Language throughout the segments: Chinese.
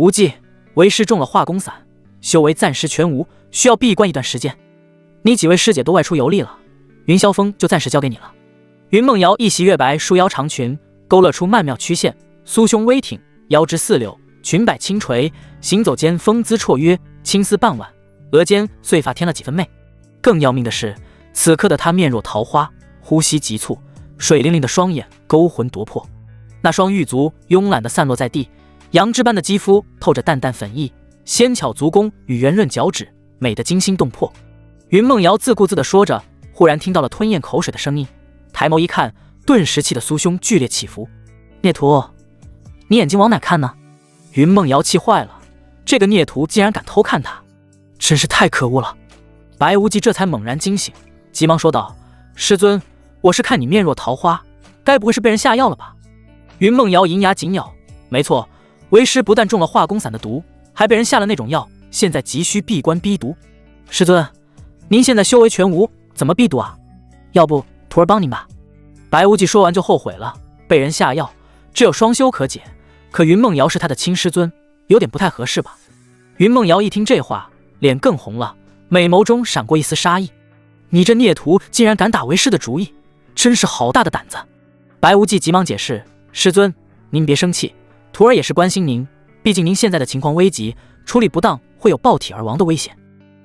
无忌，为师中了化功散，修为暂时全无，需要闭关一段时间。你几位师姐都外出游历了，云霄峰就暂时交给你了。云梦瑶一袭月白束腰长裙，勾勒出曼妙曲线，酥胸微挺，腰肢似柳，裙摆轻垂，行走间风姿绰约，青丝傍晚，额间碎发添了几分媚。更要命的是，此刻的她面若桃花，呼吸急促，水灵灵的双眼勾魂夺魄，那双玉足慵懒地散落在地，羊脂般的肌肤透着淡淡粉意，纤巧足弓与圆润脚趾，美得惊心动魄。云梦瑶自顾自地说着，忽然听到了吞咽口水的声音，抬眸一看，顿时气得酥胸剧烈起伏。孽徒，你眼睛往哪看呢？云梦瑶气坏了，这个孽徒竟然敢偷看她，真是太可恶了。白无忌这才猛然惊醒，急忙说道：师尊，我是看你面若桃花，该不会是被人下药了吧？云梦瑶银牙紧咬，没错，为师不但中了化功散的毒，还被人下了那种药，现在急需闭关逼毒。师尊，您现在修为全无，怎么逼毒啊？要不徒儿帮您吧。白无忌说完就后悔了，被人下药，只有双修可解，可云梦瑶是他的亲师尊，有点不太合适吧。云梦瑶一听这话，脸更红了，美眸中闪过一丝杀意。你这孽徒竟然敢打为师的主意，真是好大的胆子。白无忌急忙解释，师尊，您别生气，徒儿也是关心您，毕竟您现在的情况危急，处理不当会有爆体而亡的危险，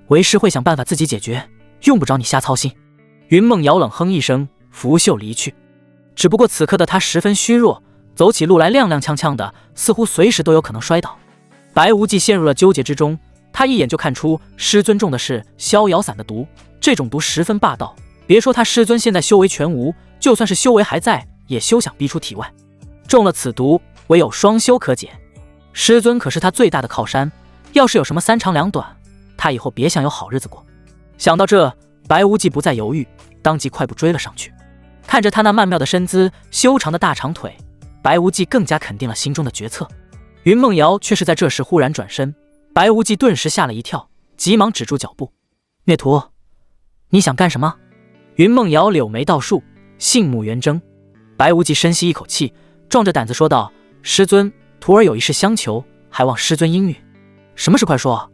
为师会想办法自己解决，用不着你瞎操心。云梦瑶冷哼一声，拂袖离去。只不过此刻的他十分虚弱，走起路来踉踉跄跄的，似乎随时都有可能摔倒。白无忌陷入了纠结之中，他一眼就看出师尊中的是逍遥散的毒，这种毒十分霸道，别说他师尊现在修为全无，就算是修为还在，也休想逼出体外。中了此毒，唯有双修可解。师尊可是他最大的靠山，要是有什么三长两短，他以后别想有好日子过。想到这，白无忌不再犹豫，当即快步追了上去。看着他那曼妙的身姿，修长的大长腿，白无忌更加肯定了心中的决策。云梦瑶却是在这时忽然转身，白无忌顿时吓了一跳，急忙止住脚步。孽徒，你想干什么？云梦瑶柳眉倒竖，杏目圆睁。白无忌深吸一口气，壮着胆子说道：师尊，徒儿有一事相求，还望师尊应允。什么事快说。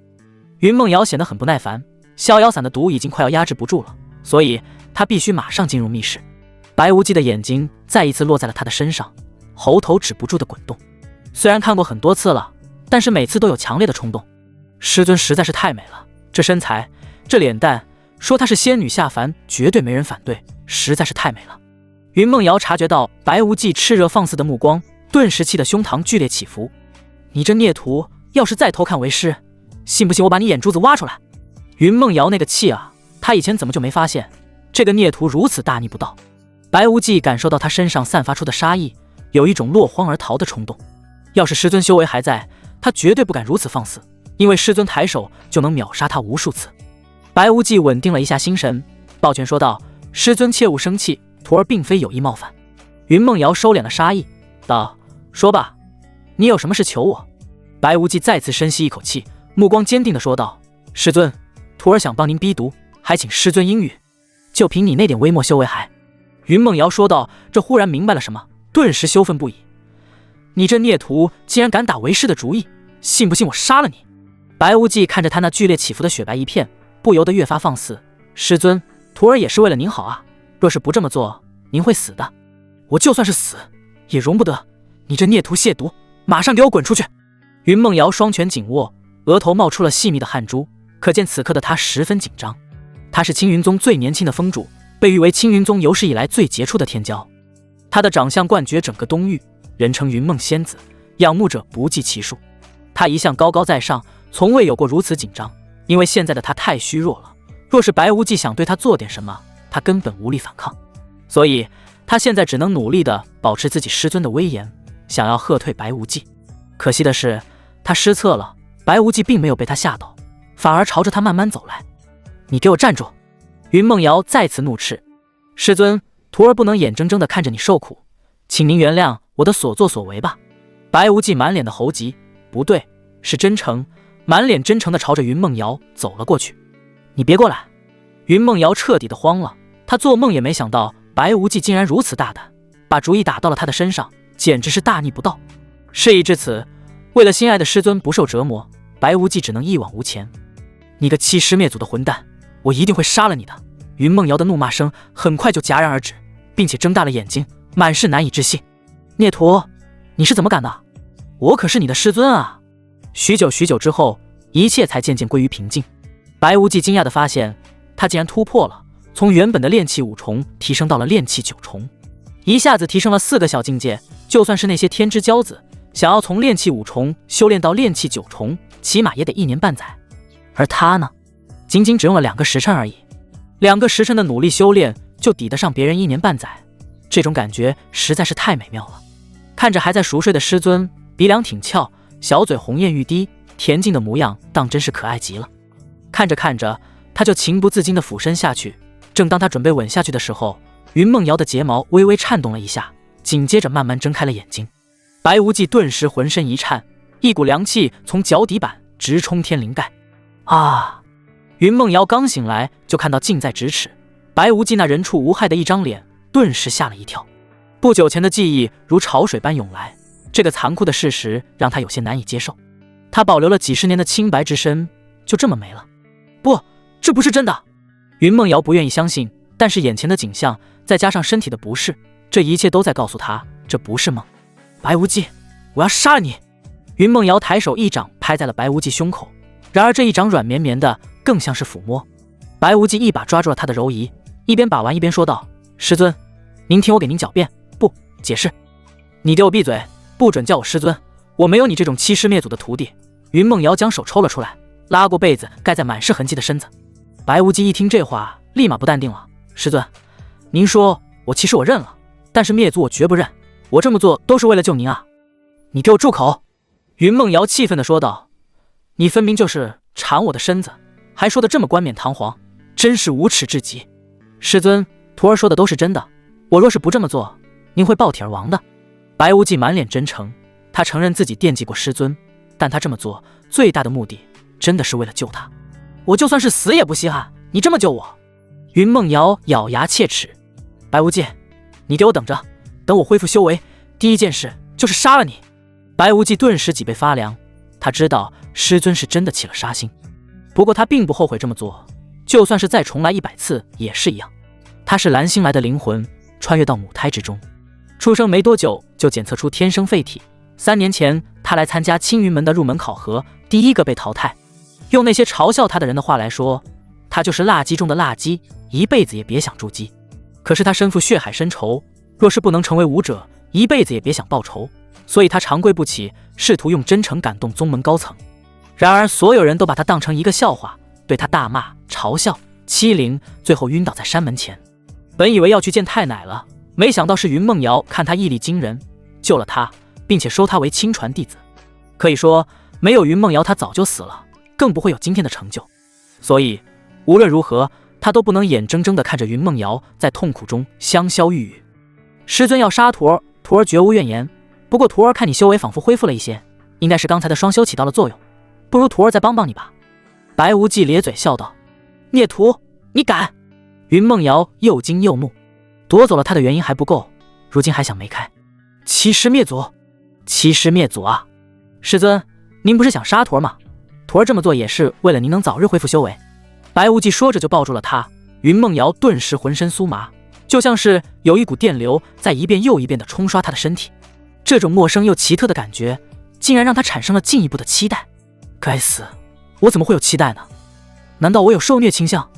云梦瑶显得很不耐烦，逍遥散的毒已经快要压制不住了，所以他必须马上进入密室。白无忌的眼睛再一次落在了他的身上，喉头止不住的滚动。虽然看过很多次了，但是每次都有强烈的冲动。师尊实在是太美了，这身材，这脸蛋，说她是仙女下凡，绝对没人反对，实在是太美了。云梦瑶察觉到白无忌炽热放肆的目光，顿时气得胸膛剧烈起伏。你这孽徒，要是再偷看为师，信不信我把你眼珠子挖出来？云梦瑶那个气啊，他以前怎么就没发现这个孽徒如此大逆不道？白无忌感受到他身上散发出的杀意，有一种落荒而逃的冲动。要是师尊修为还在，他绝对不敢如此放肆，因为师尊抬手就能秒杀他无数次。白无忌稳定了一下心神，抱拳说道：师尊切勿生气，徒儿并非有意冒犯。云梦瑶收敛了杀意，道：说吧，你有什么事求我？白无忌再次深吸一口气，目光坚定地说道：师尊，徒儿想帮您逼毒，还请师尊应允。就凭你那点微末修为还……云梦瑶说道，这忽然明白了什么，顿时羞愤不已。你这孽徒竟然敢打为师的主意，信不信我杀了你？白无忌看着他那剧烈起伏的雪白一片，不由得越发放肆。师尊，徒儿也是为了您好啊，若是不这么做，您会死的。我就算是死，也容不得你这孽徒亵渎，马上给我滚出去！云梦瑶双拳紧握，额头冒出了细密的汗珠，可见此刻的他十分紧张。他是青云宗最年轻的宗主，被誉为青云宗有史以来最杰出的天骄。他的长相冠绝整个东域，人称云梦仙子，仰慕者不计其数。他一向高高在上，从未有过如此紧张，因为现在的他太虚弱了，若是白无忌想对他做点什么，他根本无力反抗，所以他现在只能努力地保持自己师尊的威严，想要喝退白无忌。可惜的是，他失策了，白无忌并没有被他吓倒，反而朝着他慢慢走来。你给我站住！云梦瑶再次怒斥。师尊，徒儿不能眼睁睁地看着你受苦，请您原谅我的所作所为吧。白无忌满脸的猴急，不对，是真诚，满脸真诚地朝着云梦瑶走了过去。你别过来！云梦瑶彻底的慌了，她做梦也没想到白无忌竟然如此大胆，把主意打到了他的身上，简直是大逆不道。事已至此，为了心爱的师尊不受折磨，白无忌只能一往无前。你个欺师灭祖的混蛋，我一定会杀了你的！云梦瑶的怒骂声很快就戛然而止，并且睁大了眼睛，满是难以置信。孽徒，你是怎么敢的？我可是你的师尊啊！许久之后，一切才渐渐归于平静。白无忌惊讶地发现，他竟然突破了，从原本的炼气5重提升到了炼气9重，一下子提升了4个小境界。就算是那些天之骄子，想要从炼气5重修炼到炼气9重，起码也得1年半载。而他呢，仅仅只用了2个时辰而已。2个时辰的努力修炼，就抵得上别人1年半载，这种感觉实在是太美妙了。看着还在熟睡的师尊，鼻梁挺翘，小嘴红艳欲滴，恬静的模样当真是可爱极了。看着看着，他就情不自禁地俯身下去。正当他准备吻下去的时候，云梦瑶的睫毛微微颤动了一下，紧接着慢慢睁开了眼睛。白无忌顿时浑身一颤，一股凉气从脚底板直冲天灵盖。啊！云梦瑶刚醒来，就看到近在咫尺白无忌那人畜无害的一张脸，顿时吓了一跳。不久前的记忆如潮水般涌来，这个残酷的事实让他有些难以接受。他保留了几十年的清白之身，就这么没了。不，这不是真的！云梦瑶不愿意相信，但是眼前的景象再加上身体的不适，这一切都在告诉他这不是梦。白无忌，我要杀了你！云梦瑶抬手一掌拍在了白无忌胸口，然而这一掌软绵绵的，更像是抚摸。白无忌一把抓住了他的柔仪，一边把玩一边说道：师尊，您听我给您狡辩，不解释。你给我闭嘴，不准叫我师尊，我没有你这种欺师灭祖的徒弟。云梦瑶将手抽了出来，拉过被子盖在满是痕迹的身子。白无忌一听这话，立马不淡定了。师尊，您说我其实我认了，但是灭族我绝不认，我这么做都是为了救您啊！你给我住口！云梦瑶气愤地说道：你分明就是缠我的身子，还说得这么冠冕堂皇，真是无耻至极！师尊，徒儿说的都是真的，我若是不这么做，您会爆体而亡的。白无忌满脸真诚，他承认自己惦记过师尊，但他这么做最大的目的真的是为了救他。我就算是死也不稀罕你这么救我！云梦瑶咬牙切齿：白无忌，你给我等着，等我恢复修为，第一件事就是杀了你！白无忌顿时脊背发凉，他知道师尊是真的起了杀心，不过他并不后悔这么做，就算是再重来100次也是一样。他是蓝星来的灵魂，穿越到母胎之中，出生没多久就检测出天生废体。3年前他来参加青云门的入门考核，第一个被淘汰。用那些嘲笑他的人的话来说，他就是辣鸡中的辣鸡，一辈子也别想筑基。可是他身负血海深仇，若是不能成为武者，一辈子也别想报仇，所以他长跪不起，试图用真诚感动宗门高层。然而所有人都把他当成一个笑话，对他大骂嘲笑欺凌，最后晕倒在山门前。本以为要去见太奶了，没想到是云梦瑶看他毅力惊人，救了他，并且收他为亲传弟子。可以说没有云梦瑶他早就死了，更不会有今天的成就。所以无论如何他都不能眼睁睁地看着云梦瑶在痛苦中香消玉殒。师尊要杀徒儿，徒儿绝无怨言，不过徒儿看你修为仿佛恢复了一些，应该是刚才的双修起到了作用，不如徒儿再帮帮你吧。白无忌咧嘴笑道：孽徒，你敢！云梦瑶又惊又怒，夺走了他的原因还不够，如今还想没开，欺师灭祖！欺师灭祖啊！师尊，您不是想杀徒儿吗？徒儿这么做也是为了您能早日恢复修为。白无忌说着就抱住了他，云梦瑶顿时浑身酥麻，就像是有一股电流在一遍又一遍地冲刷他的身体。这种陌生又奇特的感觉，竟然让他产生了进一步的期待。该死，我怎么会有期待呢？难道我有受虐倾向？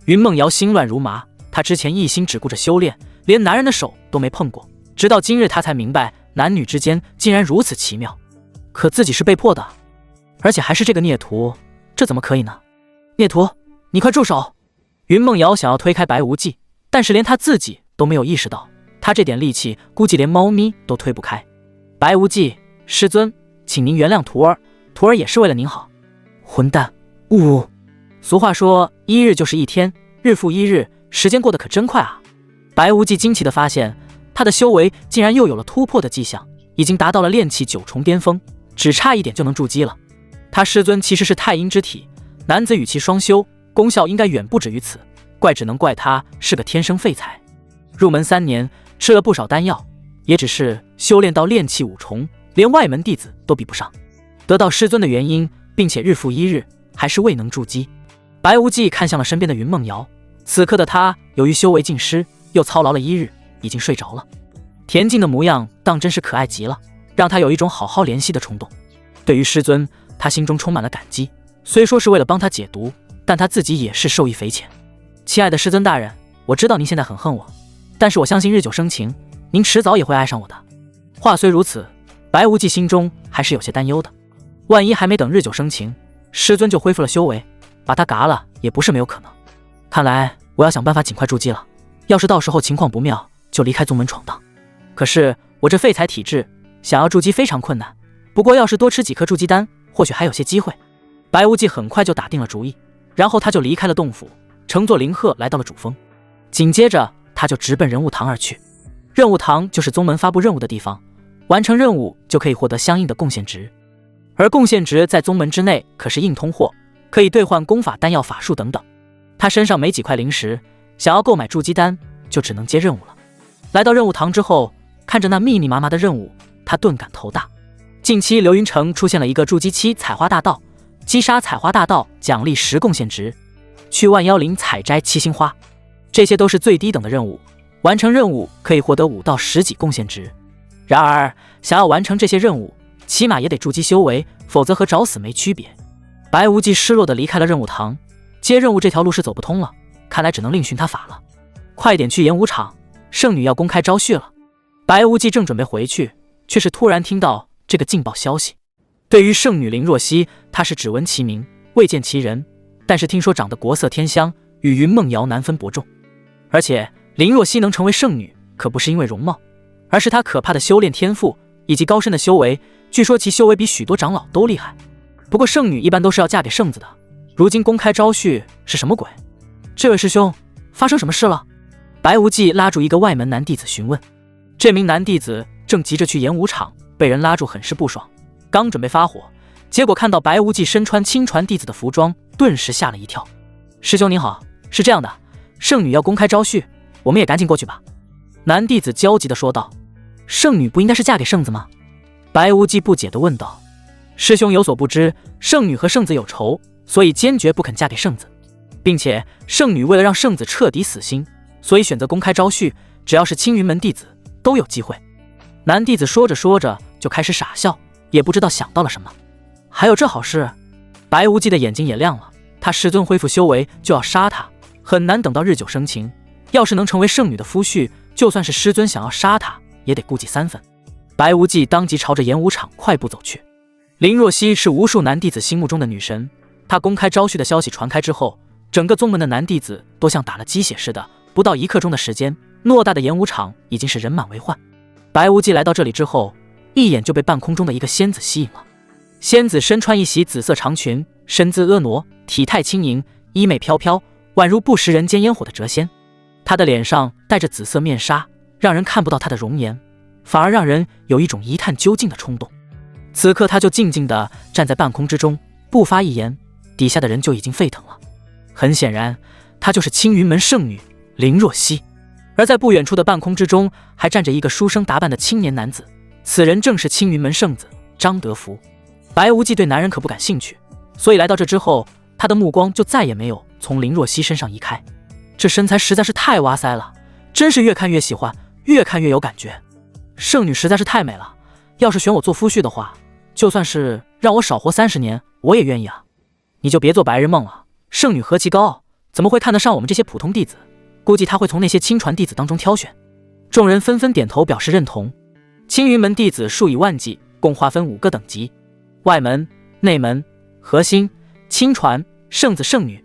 云梦瑶心乱如麻，她之前一心只顾着修炼，连男人的手都没碰过，直到今日她才明白男女之间竟然如此奇妙。可自己是被迫的，而且还是这个孽徒，这怎么可以呢？孽徒，你快住手！云梦瑶想要推开白无忌，但是连他自己都没有意识到，他这点力气估计连猫咪都推不开。白无忌，师尊，请您原谅徒儿，徒儿也是为了您好。混蛋！呜！俗话说一日就是一天，日复一日，时间过得可真快啊！白无忌惊奇地发现，他的修为竟然又有了突破的迹象，已经达到了炼气9重巅峰，只差一点就能筑基了。他师尊其实是太阴之体，男子与其双修，功效应该远不止于此，只能怪他是个天生废材。入门3年，吃了不少丹药，也只是修炼到炼气5重，连外门弟子都比不上。得到师尊的原因，并且日复一日还是未能筑基。白无忌看向了身边的云梦瑶，此刻的他由于修为尽失，又操劳了一日，已经睡着了。恬静的模样当真是可爱极了，让他有一种好好怜惜的冲动。对于师尊，他心中充满了感激，虽说是为了帮他解毒，但他自己也是受益匪浅。亲爱的师尊大人，我知道您现在很恨我，但是我相信日久生情，您迟早也会爱上我的。话虽如此，白无忌心中还是有些担忧的。万一还没等日久生情，师尊就恢复了修为，把他嘎了也不是没有可能。看来我要想办法尽快筑基了，要是到时候情况不妙，就离开宗门闯荡。可是我这废材体质，想要筑基非常困难，不过要是多吃几颗筑基丹，或许还有些机会。白无忌很快就打定了主意，然后他就离开了洞府，乘坐灵鹤来到了主峰。紧接着他就直奔任务堂而去。任务堂就是宗门发布任务的地方，完成任务就可以获得相应的贡献值，而贡献值在宗门之内可是硬通货，可以兑换功法、丹药、法术等等。他身上没几块灵石，想要购买筑基丹就只能接任务了。来到任务堂之后，看着那密密麻麻的任务，他顿感头大。近期流云城出现了一个筑基期采花大盗，击杀采花大盗奖励10贡献值，去万妖林采摘7星花，这些都是最低等的任务，完成任务可以获得5到10几贡献值。然而想要完成这些任务，起码也得筑基修为，否则和找死没区别。白无忌失落地离开了任务堂，接任务这条路是走不通了，看来只能另寻他法了。快点去演武场，圣女要公开招婿了。白无忌正准备回去，却是突然听到这个劲爆消息。对于圣女林若曦，他是只闻其名，未见其人，但是听说长得国色天香，与云梦瑶难分伯仲。而且林若曦能成为圣女，可不是因为容貌，而是她可怕的修炼天赋以及高深的修为，据说其修为比许多长老都厉害。不过圣女一般都是要嫁给圣子的，如今公开招婿是什么鬼？这位师兄，发生什么事了？白无忌拉住一个外门男弟子询问。这名男弟子正急着去演武场，被人拉住很是不爽，刚准备发火，结果看到白无忌身穿亲传弟子的服装，顿时吓了一跳。师兄您好，是这样的，圣女要公开招婿，我们也赶紧过去吧。男弟子焦急地说道。圣女不应该是嫁给圣子吗？白无忌不解地问道。师兄有所不知，圣女和圣子有仇，所以坚决不肯嫁给圣子，并且圣女为了让圣子彻底死心，所以选择公开招婿，只要是青云门弟子都有机会。男弟子说着说着就开始傻笑，也不知道想到了什么。还有这好事？白无忌的眼睛也亮了，他师尊恢复修为就要杀他，很难等到日久生情，要是能成为圣女的夫婿，就算是师尊想要杀他也得顾忌3分。白无忌当即朝着演武场快步走去。林若曦是无数男弟子心目中的女神，她公开招婿的消息传开之后，整个宗门的男弟子都像打了鸡血似的，不到1刻钟的时间，偌大的演武场已经是人满为患。白无忌来到这里之后，一眼就被半空中的一个仙子吸引了。仙子身穿一袭紫色长裙，身姿婀娜，体态轻盈，衣袂飘飘，宛如不食人间烟火的谪仙。她的脸上戴着紫色面纱，让人看不到她的容颜，反而让人有一种一探究竟的冲动。此刻她就静静地站在半空之中，不发一言，底下的人就已经沸腾了。很显然，她就是青云门圣女林若曦。而在不远处的半空之中，还站着一个书生打扮的青年男子，此人正是青云门圣子张德福。白无忌对男人可不感兴趣，所以来到这之后，他的目光就再也没有从林若曦身上移开。这身材实在是太哇塞了，真是越看越喜欢，越看越有感觉。圣女实在是太美了，要是选我做夫婿的话，就算是让我少活30年，我也愿意啊。你就别做白日梦了，圣女何其高傲，怎么会看得上我们这些普通弟子？估计他会从那些亲传弟子当中挑选。众人纷纷点头表示认同。青云门弟子数以万计，共划分5个等级：外门、内门、核心、亲传、圣子、圣女。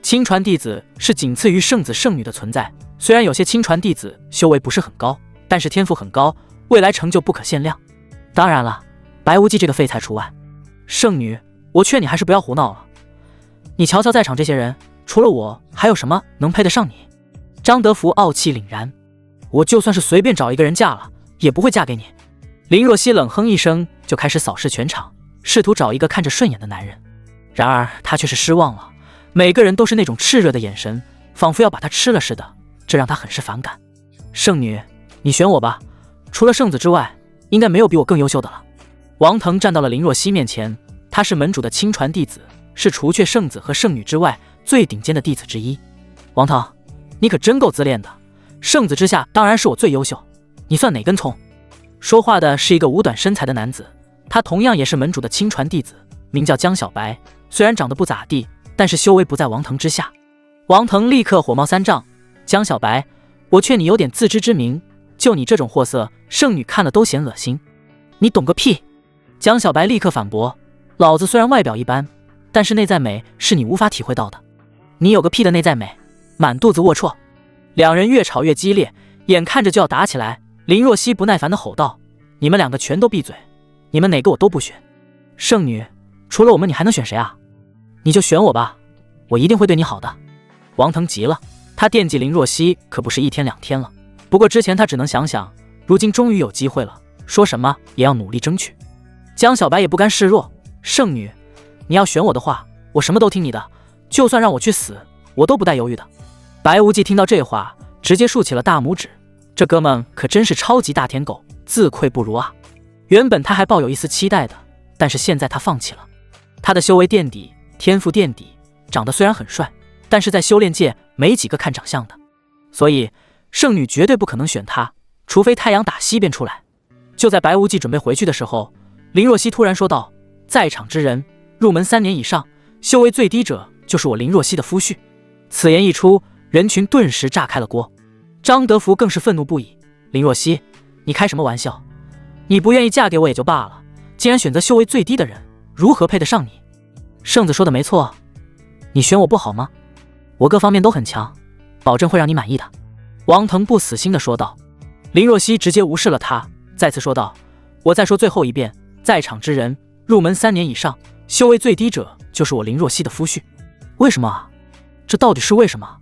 亲传弟子是仅次于圣子圣女的存在，虽然有些亲传弟子修为不是很高，但是天赋很高，未来成就不可限量。当然了，白无忌这个废材除外。圣女，我劝你还是不要胡闹了。你瞧瞧在场这些人，除了我，还有什么能配得上你？张德福傲气凛然，我就算是随便找一个人嫁了，也不会嫁给你。林若曦冷哼一声，就开始扫视全场，试图找一个看着顺眼的男人。然而他却是失望了，每个人都是那种炽热的眼神，仿佛要把他吃了似的，这让他很是反感。圣女，你选我吧，除了圣子之外，应该没有比我更优秀的了。王腾站到了林若曦面前，他是门主的亲传弟子，是除却圣子和圣女之外最顶尖的弟子之一。王腾，你可真够自恋的，圣子之下当然是我最优秀，你算哪根葱？说话的是一个五短身材的男子，他同样也是门主的亲传弟子，名叫江小白。虽然长得不咋地，但是修为不在王腾之下。王腾立刻火冒三丈，江小白，我劝你有点自知之明，就你这种货色，圣女看了都嫌恶心。你懂个屁！江小白立刻反驳，老子虽然外表一般，但是内在美是你无法体会到的。你有个屁的内在美，满肚子龌龊。两人越吵越激烈，眼看着就要打起来。林若曦不耐烦地吼道，你们两个全都闭嘴，你们哪个我都不选。圣女，除了我们你还能选谁啊？你就选我吧，我一定会对你好的。王腾急了，他惦记林若曦可不是一天两天了，不过之前他只能想想，如今终于有机会了，说什么也要努力争取。江小白也不甘示弱，圣女，你要选我的话，我什么都听你的，就算让我去死，我都不带犹豫的。白无忌听到这话，直接竖起了大拇指，这哥们可真是超级大舔狗，自愧不如啊。原本他还抱有一丝期待的，但是现在他放弃了。他的修为垫底，天赋垫底，长得虽然很帅，但是在修炼界没几个看长相的，所以圣女绝对不可能选他，除非太阳打西边出来。就在白无忌准备回去的时候，林若曦突然说道，在场之人入门3年以上，修为最低者就是我林若曦的夫婿。此言一出，人群顿时炸开了锅。张德福更是愤怒不已，林若曦，你开什么玩笑？你不愿意嫁给我也就罢了，竟然选择修为最低的人，如何配得上你？圣子说的没错，你选我不好吗？我各方面都很强，保证会让你满意的。王腾不死心地说道。林若曦直接无视了他，再次说道，我再说最后一遍，在场之人入门3年以上，修为最低者就是我林若曦的夫婿。为什么啊？这到底是为什么？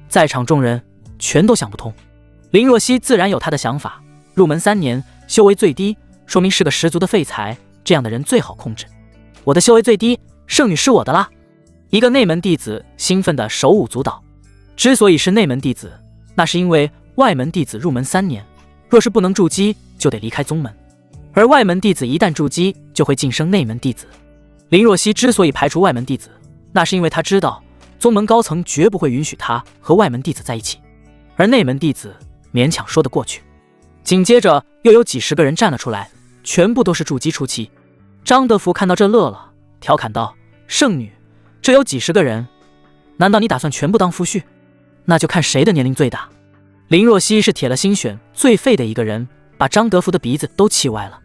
在场众人全都想不通。林若曦自然有她的想法，入门3年，修为最低，说明是个十足的废材，这样的人最好控制。我的修为最低，圣女是我的啦！一个内门弟子兴奋的手舞足蹈。之所以是内门弟子，那是因为外门弟子入门3年，若是不能筑基，就得离开宗门，而外门弟子一旦筑基，就会晋升内门弟子。林若曦之所以排除外门弟子，那是因为他知道宗门高层绝不会允许他和外门弟子在一起，而内门弟子勉强说得过去。紧接着又有几十个人站了出来，全部都是筑基初期。张德福看到这乐了，调侃道，圣女，这有几十个人，难道你打算全部当夫婿？那就看谁的年龄最大。林若曦是铁了心选最废的一个人，把张德福的鼻子都气歪了。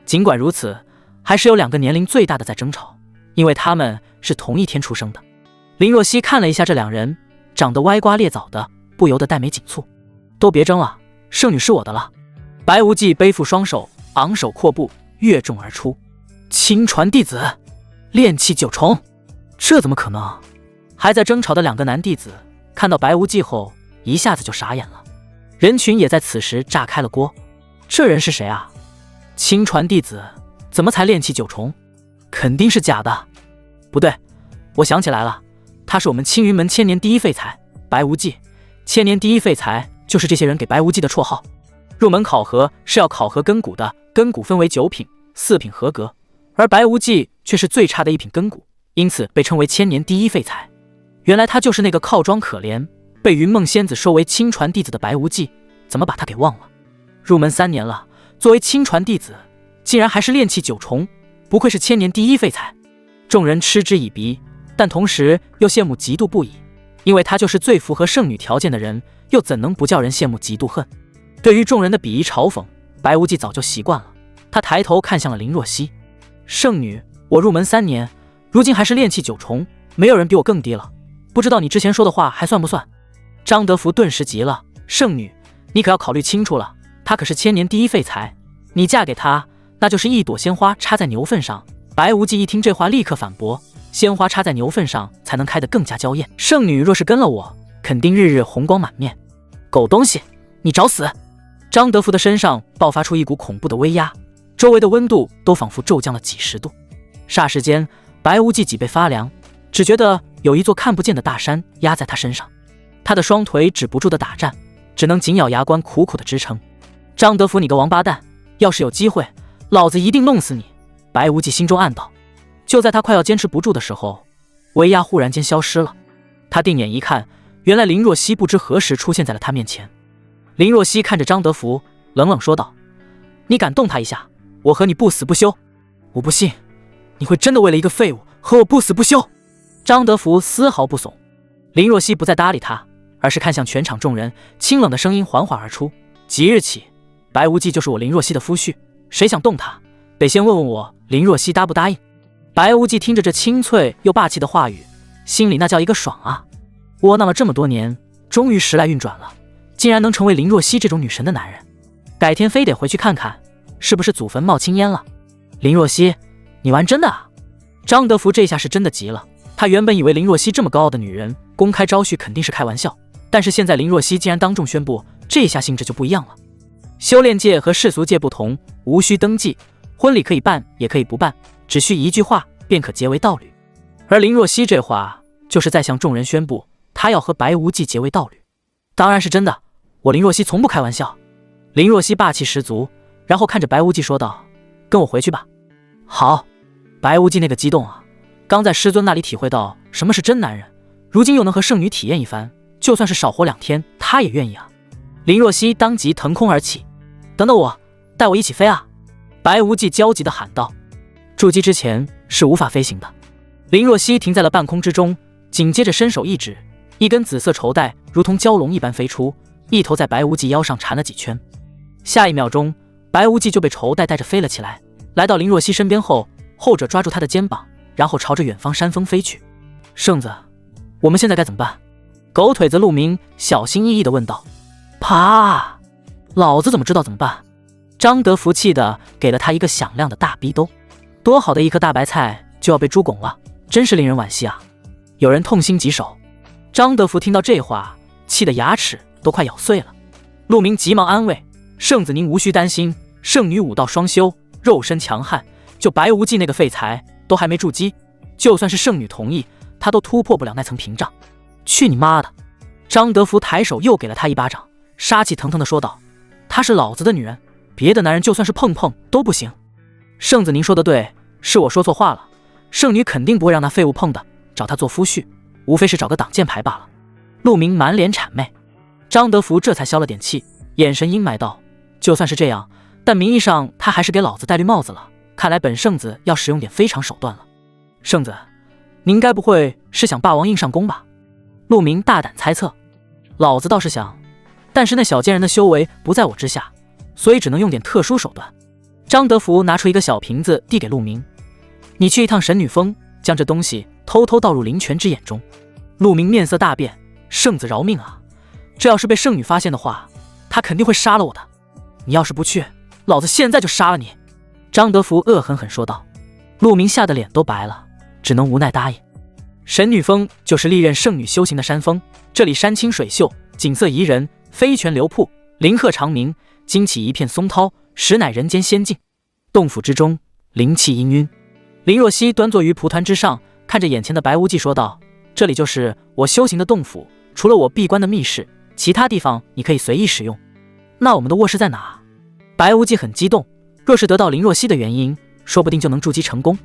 尽管如此，还是有2个年龄最大的在争吵，因为他们是同一天出生的。林若曦看了一下这2人，长得歪瓜裂枣的，不由得黛眉紧蹙。都别争了，圣女是我的了。白无忌背负双手，昂首阔步，跃众而出。亲传弟子，炼气9重，这怎么可能？还在争吵的2个男弟子看到白无忌后，一下子就傻眼了。人群也在此时炸开了锅。这人是谁啊？亲传弟子怎么才炼气9重？肯定是假的。不对，我想起来了，他是我们青云门千年第一废材白无忌。千年第一废材就是这些人给白无忌的绰号。入门考核是要考核根骨的，根骨分为9品，4品合格，而白无忌却是最差的1品根骨，因此被称为千年第一废材。原来他就是那个靠装可怜被云梦仙子收为亲传弟子的白无忌，怎么把他给忘了？入门3年了，作为亲传弟子竟然还是炼气9重，不愧是千年第一废材。众人嗤之以鼻，但同时又羡慕嫉妒不已，因为他就是最符合圣女条件的人，又怎能不叫人羡慕嫉妒恨？对于众人的鄙夷嘲讽，白无忌早就习惯了。他抬头看向了林若曦，圣女，我入门3年，如今还是炼气9重，没有人比我更低了，不知道你之前说的话还算不算？张德福顿时急了，圣女，你可要考虑清楚了，他可是千年第一废材，你嫁给他，那就是一朵鲜花插在牛粪上。白无忌一听这话，立刻反驳，鲜花插在牛粪上才能开得更加娇艳，圣女若是跟了我，肯定日日红光满面。狗东西，你找死！张德福的身上爆发出一股恐怖的威压，周围的温度都仿佛骤降了几10度。霎时间，白无忌脊背发凉，只觉得有一座看不见的大山压在他身上，他的双腿止不住的打颤，只能紧咬牙关，苦苦的支撑。张德福，你个王八蛋，要是有机会，老子一定弄死你！白无忌心中暗道。就在他快要坚持不住的时候，威压忽然间消失了。他定眼一看，原来林若曦不知何时出现在了他面前。林若曦看着张德福，冷冷说道：“你敢动他一下，我和你不死不休！我不信你会真的为了一个废物和我不死不休！”张德福丝毫不怂。林若曦不再搭理他，而是看向全场众人，清冷的声音缓缓而出：“即日起，白无忌就是我林若曦的夫婿，谁想动他，得先问问我林若曦答不答应。”白无忌听着这清脆又霸气的话语，心里那叫一个爽啊！窝囊了这么多年，终于时来运转了，竟然能成为林若曦这种女神的男人，改天非得回去看看，是不是祖坟冒青烟了？林若曦，你玩真的啊？张德福这下是真的急了。他原本以为林若曦这么高傲的女人，公开招婿肯定是开玩笑，但是现在林若曦竟然当众宣布，这下性质就不一样了。修炼界和世俗界不同，无需登记，婚礼可以办也可以不办，只需一句话便可结为道侣。而林若曦这话就是在向众人宣布，她要和白无忌结为道侣。当然是真的，我林若曦从不开玩笑。林若曦霸气十足，然后看着白无忌说道：“跟我回去吧。”好。白无忌那个激动啊，刚在师尊那里体会到什么是真男人，如今又能和圣女体验一番，就算是少活2天他也愿意啊。林若曦当即腾空而起：“等等我，带我一起飞啊！”白无忌焦急地喊道。筑基之前是无法飞行的。林若曦停在了半空之中，紧接着伸手一指，一根紫色绸带如同蛟龙一般飞出，一头在白无忌腰上缠了几圈。下一秒钟，白无忌就被绸带带着飞了起来，来到林若曦身边后，后者抓住他的肩膀，然后朝着远方山峰飞去。圣子，我们现在该怎么办？狗腿子陆明小心翼翼地问道。啪！老子怎么知道怎么办？张德福气的给了他一个响亮的大逼兜。多好的一颗大白菜就要被猪拱了，真是令人惋惜啊！有人痛心疾首。张德福听到这话，气得牙齿都快咬碎了。陆明急忙安慰：“圣子您无需担心，圣女武道双修，肉身强悍，就白无忌那个废材都还没筑基，就算是圣女同意，他都突破不了那层屏障。”去你妈的！张德福抬手又给了他一巴掌，杀气腾腾地说道：“她是老子的女人，别的男人就算是碰碰都不行。圣子您说的对，是我说错话了，圣女肯定不会让那废物碰的，找他做夫婿，无非是找个挡箭牌罢了。”陆明满脸谄媚。张德福这才消了点气，眼神阴霾道：“就算是这样，但名义上他还是给老子戴绿帽子了，看来本圣子要使用点非常手段了。圣子，您该不会是想霸王硬上弓吧？”陆明大胆猜测。老子倒是想，但是那小贱人的修为不在我之下，所以只能用点特殊手段。张德福拿出一个小瓶子递给陆明：“你去一趟神女峰，将这东西偷偷倒入灵泉之眼中。”陆明面色大变：“圣子饶命啊！这要是被圣女发现的话，她肯定会杀了我的。你要是不去，老子现在就杀了你！”张德福恶狠狠说道。陆明吓得脸都白了，只能无奈答应。神女峰就是历任圣女修行的山峰，这里山清水秀，景色宜人，飞泉流瀑，林壑长鸣，惊起一片松涛，实乃人间仙境。洞府之中，灵气氤氲。林若曦端坐于蒲团之上，看着眼前的白无忌说道：“这里就是我修行的洞府，除了我闭关的密室，其他地方你可以随意使用。那我们的卧室在哪？”白无忌很激动，若是得到林若曦的原因，说不定就能筑基成功。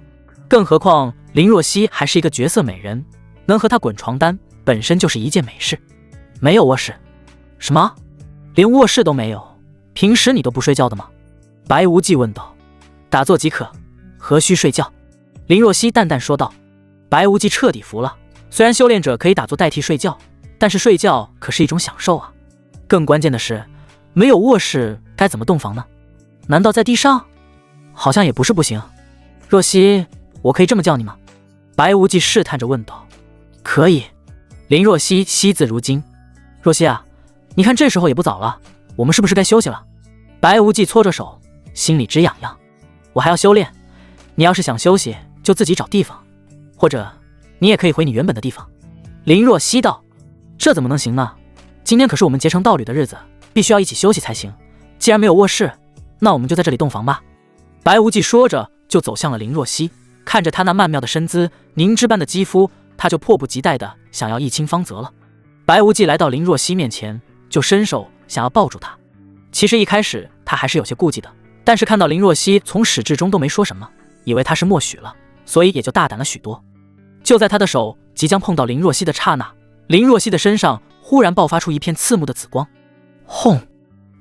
更何况林若曦还是一个绝色美人，能和她滚床单本身就是一件美事。没有卧室？什么？连卧室都没有？平时你都不睡觉的吗？白无忌问道。打坐即可，何须睡觉？林若曦淡淡说道。白无忌彻底服了，虽然修炼者可以打坐代替睡觉，但是睡觉可是一种享受啊。更关键的是，没有卧室该怎么洞房呢？难道在地上？好像也不是不行。若曦，我可以这么叫你吗？白无忌试探着问道。可以。林若曦惜字如金。若曦啊，你看这时候也不早了，我们是不是该休息了？白无忌搓着手，心里直痒痒。我还要修炼，你要是想休息就自己找地方，或者你也可以回你原本的地方。林若曦道。这怎么能行呢？今天可是我们结成道侣的日子，必须要一起休息才行。既然没有卧室，那我们就在这里洞房吧。白无忌说着就走向了林若曦，看着她那曼妙的身姿，凝脂般的肌肤，他就迫不及待地想要一亲芳泽了。白无忌来到林若曦面前，就伸手想要抱住她。其实一开始他还是有些顾忌的，但是看到林若曦从始至终都没说什么，以为他是默许了，所以也就大胆了许多。就在他的手即将碰到林若曦的刹那，林若曦的身上忽然爆发出一片刺目的紫光。轰！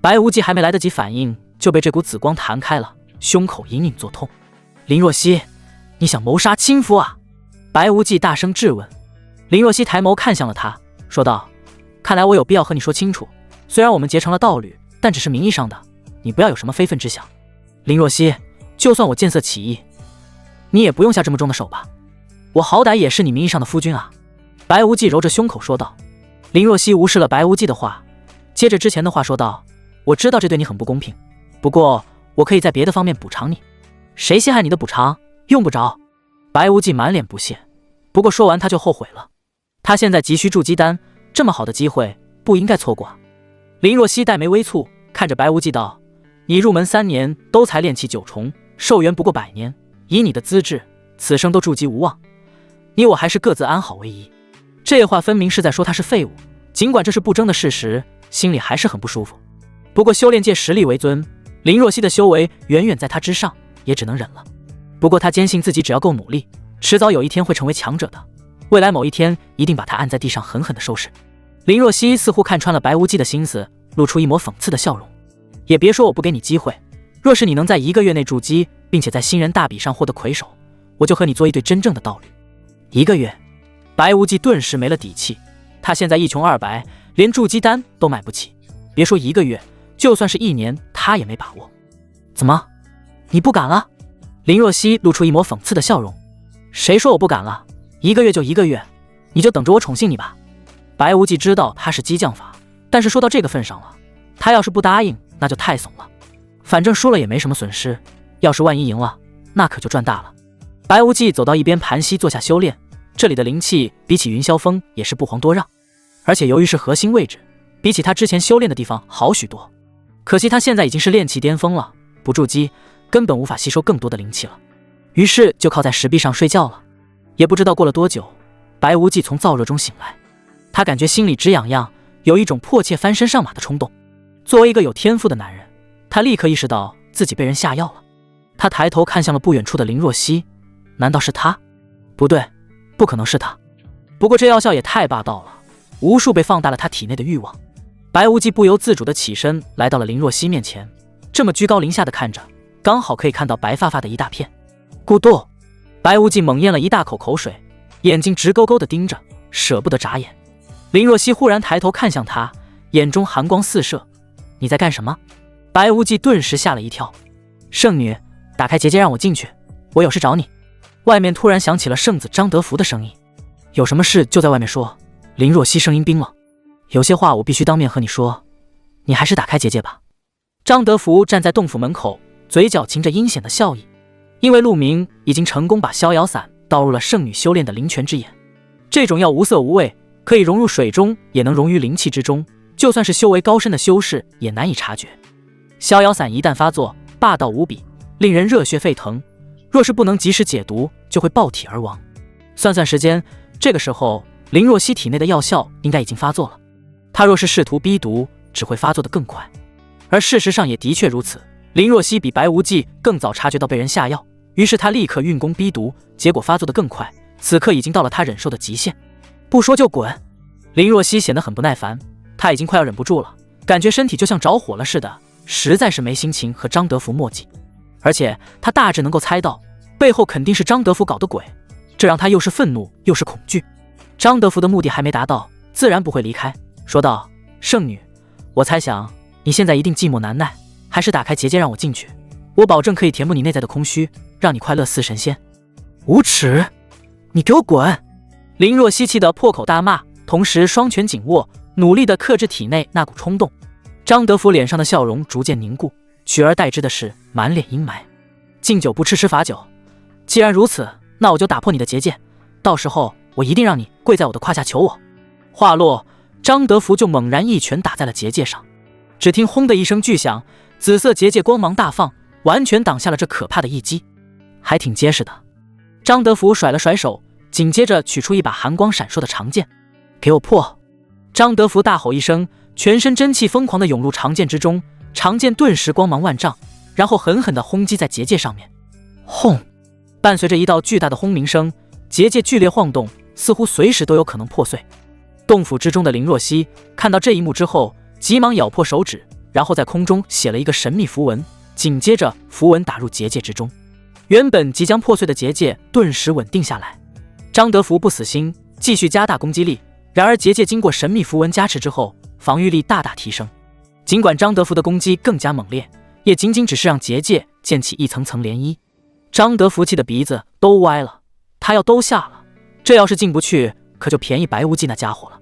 白无忌还没来得及反应，就被这股紫光弹开了，胸口隐隐作痛。林若曦，你想谋杀亲夫啊？白无忌大声质问。林若曦抬眸看向了他，说道：看来我有必要和你说清楚，虽然我们结成了道侣，但只是名义上的，你不要有什么非分之想。林若曦，就算我见色起意，你也不用下这么重的手吧，我好歹也是你名义上的夫君啊。白无忌揉着胸口说道。林若曦无视了白无忌的话，接着之前的话说道：我知道这对你很不公平，不过我可以在别的方面补偿你。谁稀罕你的补偿？用不着。白无忌满脸不屑，不过说完他就后悔了，他现在急需筑基丹，这么好的机会不应该错过啊。林若曦黛眉微蹙，看着白无忌道：你入门3年都才炼气9重，寿元不过100年，以你的资质，此生都筑基无望，你我还是各自安好为宜。这话分明是在说他是废物，尽管这是不争的事实，心里还是很不舒服。不过修炼界实力为尊，林若曦的修为远远在他之上，也只能忍了。不过他坚信自己只要够努力，迟早有一天会成为强者的，未来某一天一定把他按在地上狠狠地收拾。林若曦似乎看穿了白无忌的心思，露出一抹讽刺的笑容。也别说我不给你机会，若是你能在1个月内筑基，并且在新人大比上获得魁首，我就和你做一对真正的道侣。1个月，白无忌顿时没了底气，他现在一穷二白，连筑基丹都买不起，别说1个月，就算是1年，他也没把握。怎么，你不敢了？林若曦露出一抹讽刺的笑容。谁说我不敢了？1个月就1个月，你就等着我宠幸你吧。白无忌知道他是激将法，但是说到这个份上了，他要是不答应，那就太怂了。反正输了也没什么损失，要是万一赢了，那可就赚大了。白无忌走到一边盘膝坐下修炼，这里的灵气比起云霄峰也是不遑多让，而且由于是核心位置，比起他之前修炼的地方好许多。可惜他现在已经是炼气巅峰了，不筑基根本无法吸收更多的灵气了，于是就靠在石壁上睡觉了。也不知道过了多久，白无忌从燥热中醒来，他感觉心里直痒痒，有一种迫切翻身上马的冲动。作为一个有天赋的男人，他立刻意识到自己被人下药了。他抬头看向了不远处的林若曦，难道是他？不对，不可能是他。不过这药效也太霸道了，无数倍放大了他体内的欲望。白无忌不由自主地起身来到了林若曦面前，这么居高临下的看着，刚好可以看到白发发的一大片。咕嘟，白无忌猛咽了一大口口水，眼睛直勾勾地盯着，舍不得眨眼。林若曦忽然抬头看向他，眼中寒光四射。你在干什么？白无忌顿时吓了一跳。圣女，打开结界让我进去，我有事找你。外面突然响起了圣子张德福的声音。有什么事就在外面说。林若曦声音冰冷，有些话我必须当面和你说，你还是打开结界吧。张德福站在洞府门口，嘴角噙着阴险的笑意，因为陆明已经成功把逍遥散倒入了圣女修炼的灵泉之眼。这种药无色无味，可以融入水中，也能融于灵气之中，就算是修为高深的修士也难以察觉。逍遥散一旦发作，霸道无比，令人热血沸腾，若是不能及时解毒，就会爆体而亡。算算时间，这个时候林若曦体内的药效应该已经发作了，她若是试图逼毒，只会发作得更快。而事实上也的确如此，林若曦比白无忌更早察觉到被人下药，于是她立刻运功逼毒，结果发作得更快，此刻已经到了她忍受的极限。不说就滚！林若曦显得很不耐烦，她已经快要忍不住了，感觉身体就像着火了似的，实在是没心情和张德福墨迹。而且她大致能够猜到，背后肯定是张德福搞的鬼，这让她又是愤怒又是恐惧。张德福的目的还没达到，自然不会离开，说道：圣女，我猜想你现在一定寂寞难耐，还是打开结界让我进去，我保证可以填补你内在的空虚，让你快乐似神仙。无耻，你给我滚！林若曦气得破口大骂，同时双拳紧握，努力地克制体内那股冲动。张德福脸上的笑容逐渐凝固，取而代之的是满脸阴霾。敬酒不吃吃罚酒，既然如此，那我就打破你的结界，到时候我一定让你跪在我的胯下求我。话落，张德福就猛然一拳打在了结界上，只听轰的一声巨响，紫色结界光芒大放，完全挡下了这可怕的一击，还挺结实的。张德福甩了甩手，紧接着取出一把寒光闪烁的长剑，给我破！张德福大吼一声，全身真气疯狂地涌入长剑之中，长剑顿时光芒万丈，然后狠狠地轰击在结界上面。轰！伴随着一道巨大的轰鸣声，结界剧烈晃动，似乎随时都有可能破碎。洞府之中的林若曦看到这一幕之后，急忙咬破手指，然后在空中写了一个神秘符文，紧接着符文打入结界之中，原本即将破碎的结界顿时稳定下来。张德福不死心，继续加大攻击力，然而结界经过神秘符文加持之后，防御力大大提升。尽管张德福的攻击更加猛烈，也仅仅只是让结界溅起一层层涟漪。张德福气的鼻子都歪了，他要都下了，这要是进不去，可就便宜白无忌那家伙了。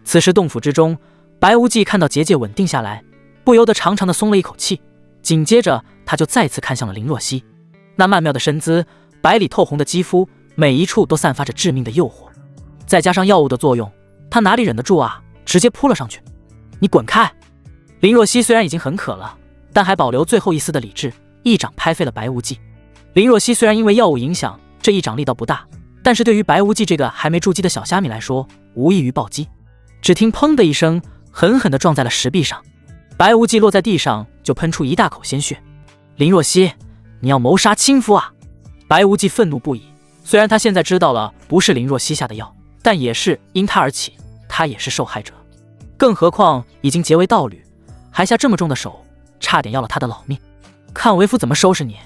此时洞府之中，白无忌看到结界稳定下来，不由得长长的松了一口气，紧接着他就再次看向了林若曦。那曼妙的身姿，白里透红的肌肤，每一处都散发着致命的诱惑，再加上药物的作用，他哪里忍得住啊，直接扑了上去。你滚开！林若曦虽然已经很渴了，但还保留最后一丝的理智，一掌拍飞了白无忌。林若曦虽然因为药物影响，这一掌力道不大，但是对于白无忌这个还没筑基的小虾米来说，无异于暴击。只听砰的一声，狠狠地撞在了石壁上，白无忌落在地上就喷出一大口鲜血。林若曦，你要谋杀亲夫啊！白无忌愤怒不已，虽然他现在知道了不是林若曦下的药，但也是因他而起，他也是受害者。更何况已经结为道侣，还下这么重的手，差点要了他的老命。看为夫怎么收拾你！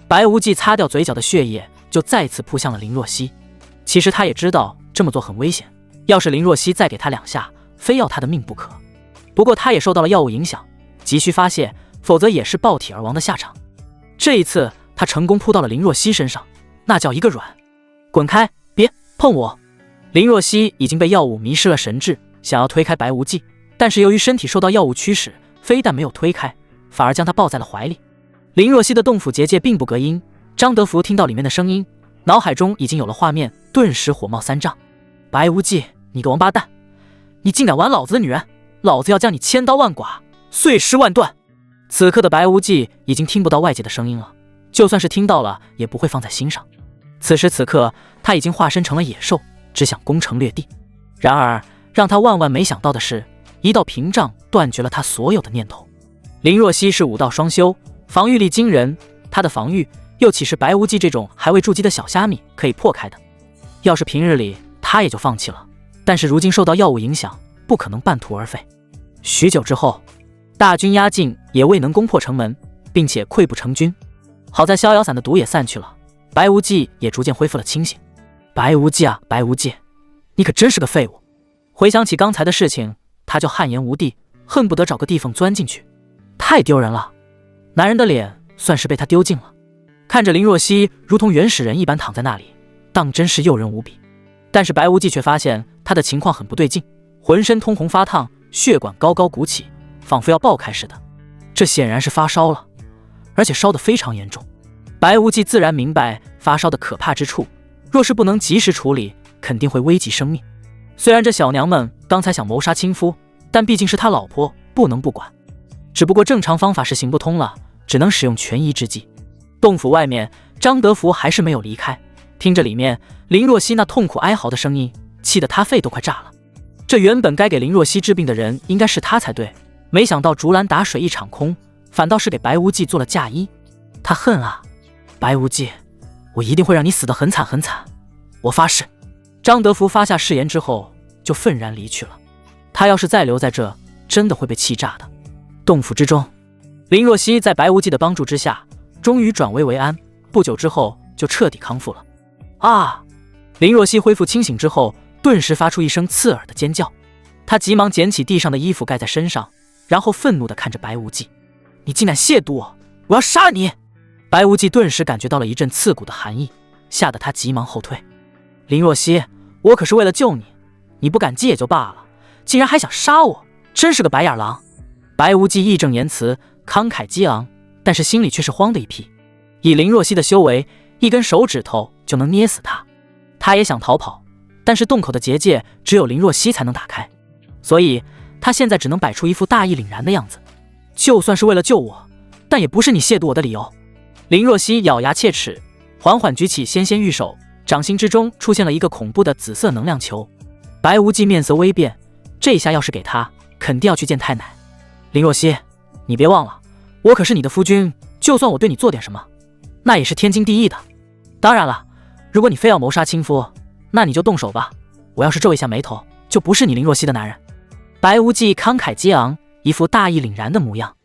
白无忌擦掉嘴角的血液，就再次扑向了林若曦。其实他也知道这么做很危险，要是林若曦再给他两下，非要他的命不可。不过他也受到了药物影响，急需发泄，否则也是爆体而亡的下场。这一次他成功扑到了林若曦身上，那叫一个软。滚开，别碰我！林若曦已经被药物迷失了神智，想要推开白无忌，但是由于身体受到药物驱使，非但没有推开，反而将他抱在了怀里。林若曦的洞府结界并不隔音，张德福听到里面的声音，脑海中已经有了画面，顿时火冒三丈。白无忌，你个王八蛋，你竟敢玩老子的女人，老子要将你千刀万剐，碎尸万段！此刻的白无忌已经听不到外界的声音了，就算是听到了，也不会放在心上。此时此刻，他已经化身成了野兽，只想攻城略地。然而让他万万没想到的是，一道屏障断绝了他所有的念头。林若曦是武道双修，防御力惊人，他的防御又岂是白无忌这种还未筑基的小虾米可以破开的？要是平日里他也就放弃了，但是如今受到药物影响，不可能半途而废。许久之后，大军压境，也未能攻破城门，并且溃不成军。好在逍遥散的毒也散去了，白无忌也逐渐恢复了清醒。白无忌啊，白无忌，你可真是个废物！回想起刚才的事情，他就汗颜无地，恨不得找个地缝钻进去。太丢人了，男人的脸算是被他丢尽了。看着林若曦如同原始人一般躺在那里，当真是诱人无比。但是白无忌却发现他的情况很不对劲，浑身通红发烫，血管高高鼓起，仿佛要爆开似的。这显然是发烧了，而且烧得非常严重。白无忌自然明白发烧的可怕之处，若是不能及时处理，肯定会危及生命。虽然这小娘们刚才想谋杀亲夫，但毕竟是他老婆，不能不管。只不过正常方法是行不通了，只能使用权宜之计。洞府外面，张德福还是没有离开，听着里面林若曦那痛苦哀嚎的声音，气得他肺都快炸了。这原本该给林若曦治病的人应该是他才对，没想到竹篮打水一场空，反倒是给白无忌做了嫁衣。他恨啊，白无忌，我一定会让你死得很惨很惨，我发誓。张德福发下誓言之后，就愤然离去了。他要是再留在这，真的会被气炸的。洞府之中，林若曦在白无忌的帮助之下，终于转危为安，不久之后就彻底康复了。啊！林若曦恢复清醒之后，顿时发出一声刺耳的尖叫。她急忙捡起地上的衣服盖在身上，然后愤怒地看着白无忌：“你竟敢亵渎我，我要杀你！”白无忌顿时感觉到了一阵刺骨的寒意，吓得他急忙后退。林若曦，我可是为了救你，你不敢接也就罢了，竟然还想杀我，真是个白眼狼！白无忌义正言辞，慷慨激昂，但是心里却是慌的一批。以林若曦的修为，一根手指头就能捏死他。他也想逃跑，但是洞口的结界只有林若曦才能打开，所以他现在只能摆出一副大义凛然的样子。就算是为了救我，但也不是你亵渎我的理由。林若曦咬牙切齿，缓缓举起纤纤玉手，掌心之中出现了一个恐怖的紫色能量球。白无忌面色微变，这下要是给他，肯定要去见太奶。林若曦，你别忘了，我可是你的夫君，就算我对你做点什么，那也是天经地义的。当然了，如果你非要谋杀亲夫，那你就动手吧。我要是皱一下眉头，就不是你林若曦的男人。白无忌慷慨激昂，一副大义凛然的模样。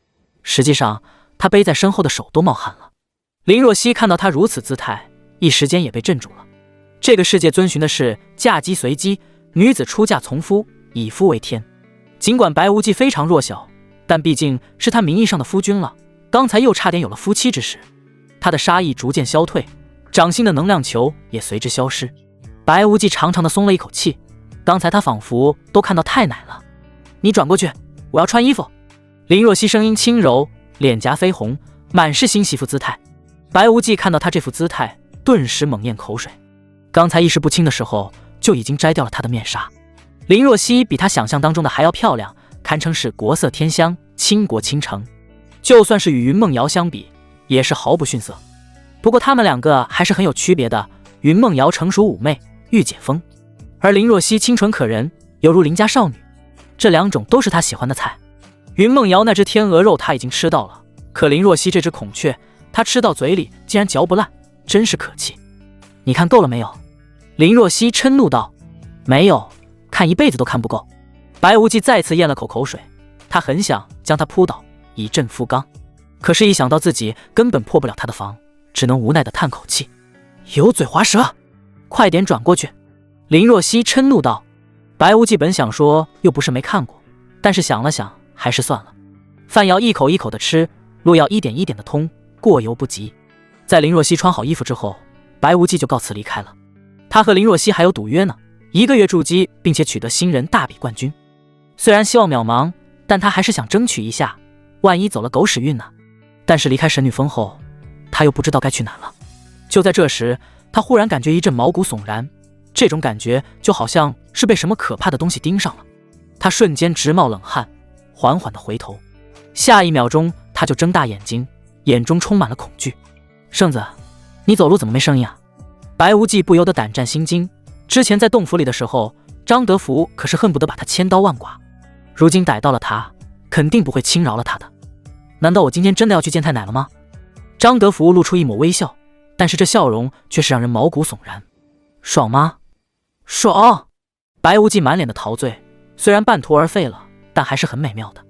实际上，他背在身后的手都冒汗了。林若曦看到他如此姿态，一时间也被镇住了。这个世界遵循的是嫁鸡随鸡，女子出嫁从夫，以夫为天。尽管白无忌非常弱小，但毕竟是他名义上的夫君了，刚才又差点有了夫妻之实。他的杀意逐渐消退，掌心的能量球也随之消失。白无忌长长的松了一口气，刚才他仿佛都看到太奶了。你转过去，我要穿衣服。林若曦声音轻柔，脸颊绯红，满是新媳妇姿态。白无忌看到他这副姿态，顿时猛咽口水。刚才意识不清的时候，就已经摘掉了他的面纱。林若曦比他想象当中的还要漂亮，堪称是国色天香，倾国倾城。就算是与云梦瑶相比，也是毫不逊色。不过他们两个还是很有区别的，云梦瑶成熟妩媚，御姐风，而林若曦清纯可人，犹如邻家少女。这两种都是他喜欢的菜。云梦瑶那只天鹅肉他已经吃到了，可林若曦这只孔雀，他吃到嘴里竟然嚼不烂，真是可气。你看够了没有？林若曦嗔怒道。没有，看一辈子都看不够。白无忌再次咽了口水，他很想将他扑倒，以震夫纲，可是一想到自己根本破不了他的防，只能无奈地叹口气。油嘴滑舌，快点转过去！林若曦嗔怒道。白无忌本想说又不是没看过，但是想了想，还是算了。饭要一口一口的吃，路要一点一点的通，过犹不及。在林若曦穿好衣服之后，白无忌就告辞离开了。他和林若曦还有赌约呢，1个月筑基，并且取得新人大比冠军。虽然希望渺茫，但他还是想争取一下，万一走了狗屎运呢？但是离开神女峰后，他又不知道该去哪了。就在这时，他忽然感觉一阵毛骨悚然，这种感觉就好像是被什么可怕的东西盯上了。他瞬间直冒冷汗，缓缓地回头，下一秒钟他就睁大眼睛，眼中充满了恐惧。圣子，你走路怎么没声音啊？白无忌不由得胆战心惊。之前在洞府里的时候，张德福可是恨不得把他千刀万剐，如今逮到了他，肯定不会轻饶了他的。难道我今天真的要去见太奶了吗？张德福露出一抹微笑，但是这笑容却是让人毛骨悚然。爽吗？爽！白无忌满脸的陶醉，虽然半途而废了，但还是很美妙的。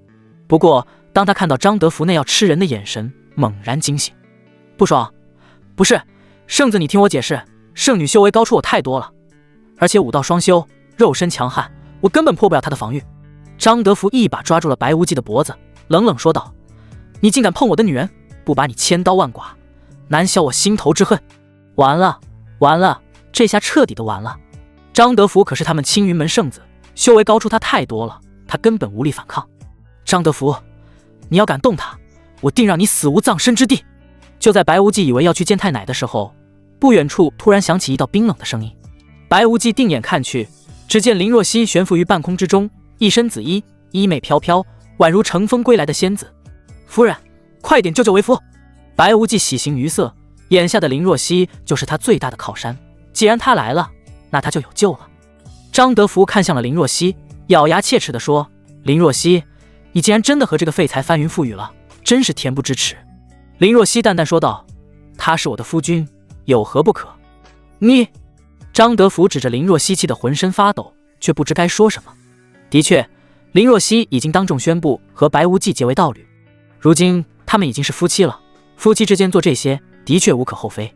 不过当他看到张德福那要吃人的眼神，猛然惊醒。不爽？不是，圣子你听我解释，圣女修为高出我太多了，而且武道双修，肉身强悍，我根本破不了她的防御。张德福一把抓住了白无忌的脖子，冷冷说道：你竟敢碰我的女人，不把你千刀万剐，难消我心头之恨。完了完了，这下彻底的完了。张德福可是他们青云门圣子，修为高出他太多了，他根本无力反抗。张德福，你要敢动他，我定让你死无葬身之地。就在白无忌以为要去见太奶的时候，不远处突然响起一道冰冷的声音。白无忌定眼看去，只见林若曦悬浮于半空之中，一身紫衣，衣袂飘飘，宛如乘风归来的仙子。夫人，快点救救为夫！白无忌喜形于色，眼下的林若曦就是他最大的靠山，既然他来了，那他就有救了。张德福看向了林若曦，咬牙切齿地说：林若曦，你竟然真的和这个废材翻云覆雨了，真是恬不知耻。林若曦淡淡说道：他是我的夫君，有何不可？你……张德福指着林若曦气得浑身发抖，却不知该说什么。的确，林若曦已经当众宣布和白无忌结为道侣，如今他们已经是夫妻了，夫妻之间做这些的确无可厚非。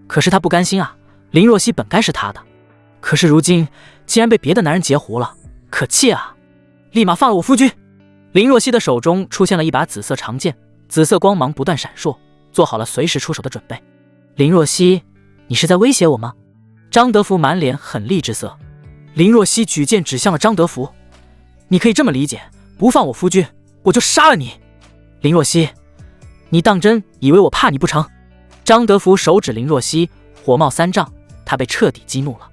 可是他不甘心啊，林若曦本该是他的，可是如今竟然被别的男人截胡了，可气啊！立马放了我夫君！林若曦的手中出现了一把紫色长剑，紫色光芒不断闪烁，做好了随时出手的准备。林若曦，你是在威胁我吗？张德福满脸狠厉之色。林若曦举剑指向了张德福，你可以这么理解，不放我夫君，我就杀了你。林若曦，你当真以为我怕你不成？张德福手指林若曦，火冒三丈，他被彻底激怒了。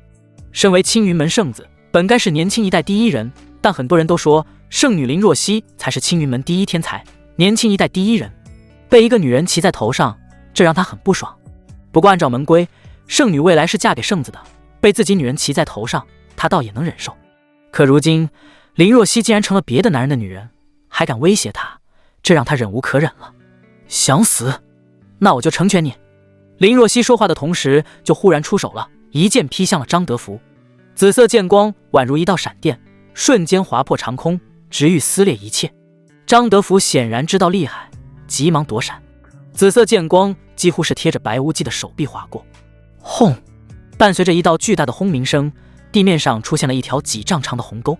身为青云门圣子，本该是年轻一代第一人，但很多人都说圣女林若曦才是青云门第一天才，年轻一代第一人，被一个女人骑在头上，这让他很不爽。不过按照门规，圣女未来是嫁给圣子的，被自己女人骑在头上，他倒也能忍受。可如今林若曦竟然成了别的男人的女人，还敢威胁他，这让他忍无可忍了。想死？那我就成全你。林若曦说话的同时，就忽然出手了，一剑劈向了张德福。紫色剑光宛如一道闪电，瞬间划破长空，直欲撕裂一切。张德福显然知道厉害，急忙躲闪。紫色剑光几乎是贴着白无忌的手臂划过。轰！伴随着一道巨大的轰鸣声，地面上出现了一条几丈长的鸿沟。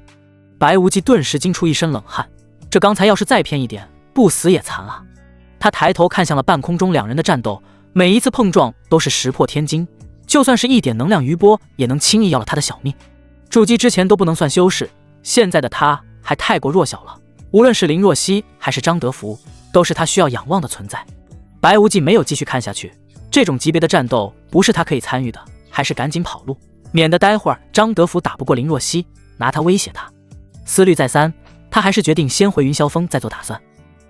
白无忌顿时惊出一身冷汗，这刚才要是再偏一点，不死也惨了。他抬头看向了半空中两人的战斗，每一次碰撞都是石破天惊，就算是一点能量余波也能轻易要了他的小命。筑基之前都不能算修士，现在的他还太过弱小了，无论是林若曦还是张德福，都是他需要仰望的存在。白无忌没有继续看下去，这种级别的战斗不是他可以参与的，还是赶紧跑路，免得待会儿张德福打不过林若曦，拿他威胁他。思虑再三，他还是决定先回云霄峰再做打算。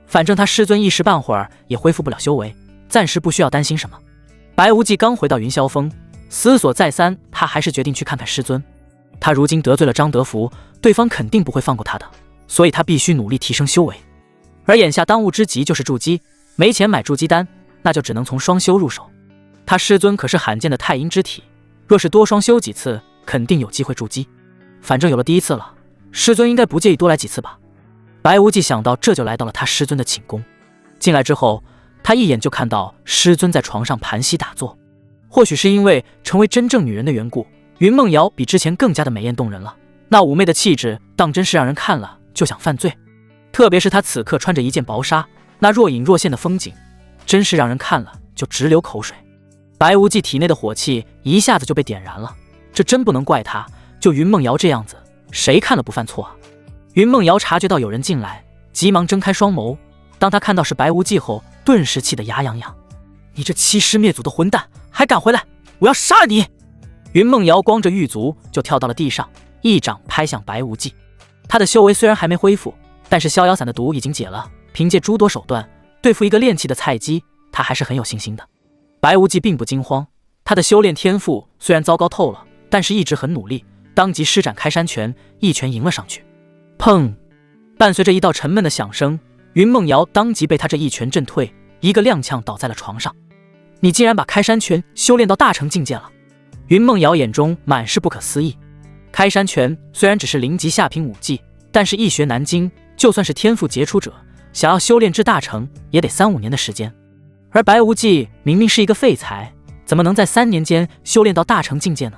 反正他师尊一时半会儿也恢复不了修为，暂时不需要担心什么。白无忌刚回到云霄峰，思索再三，他还是决定去看看师尊。他如今得罪了张德福，对方肯定不会放过他的，所以他必须努力提升修为。而眼下当务之急就是筑基，没钱买筑基丹，那就只能从双修入手。他师尊可是罕见的太阴之体，若是多双修几次，肯定有机会筑基。反正有了第一次了，师尊应该不介意多来几次吧。白无忌想到这，就来到了他师尊的寝宫。进来之后，他一眼就看到师尊在床上盘膝打坐。或许是因为成为真正女人的缘故，云梦瑶比之前更加的美艳动人了，那妩媚的气质当真是让人看了就想犯罪。特别是她此刻穿着一件薄纱，那若隐若现的风景，真是让人看了就直流口水。白无忌体内的火气一下子就被点燃了，这真不能怪他，就云梦瑶这样子，谁看了不犯错啊？云梦瑶察觉到有人进来，急忙睁开双眸，当他看到是白无忌后，顿时气得牙痒痒。你这欺师灭祖的混蛋，还敢回来，我要杀了你！云梦瑶光着玉足就跳到了地上，一掌拍向白无忌。他的修为虽然还没恢复，但是逍遥散的毒已经解了，凭借诸多手段对付一个练气的菜鸡，他还是很有信心的。白无忌并不惊慌，他的修炼天赋虽然糟糕透了，但是一直很努力，当即施展开山拳，一拳迎了上去。砰！伴随着一道沉闷的响声，云梦瑶当即被他这一拳震退，一个踉跄倒在了床上。你竟然把开山拳修炼到大成境界了！云梦瑶眼中满是不可思议。开山拳虽然只是零级下品武技，但是易学难精，就算是天赋杰出者，想要修炼至大成也得3-5年的时间。而白无忌明明是一个废材，怎么能在3年间修炼到大成境界呢？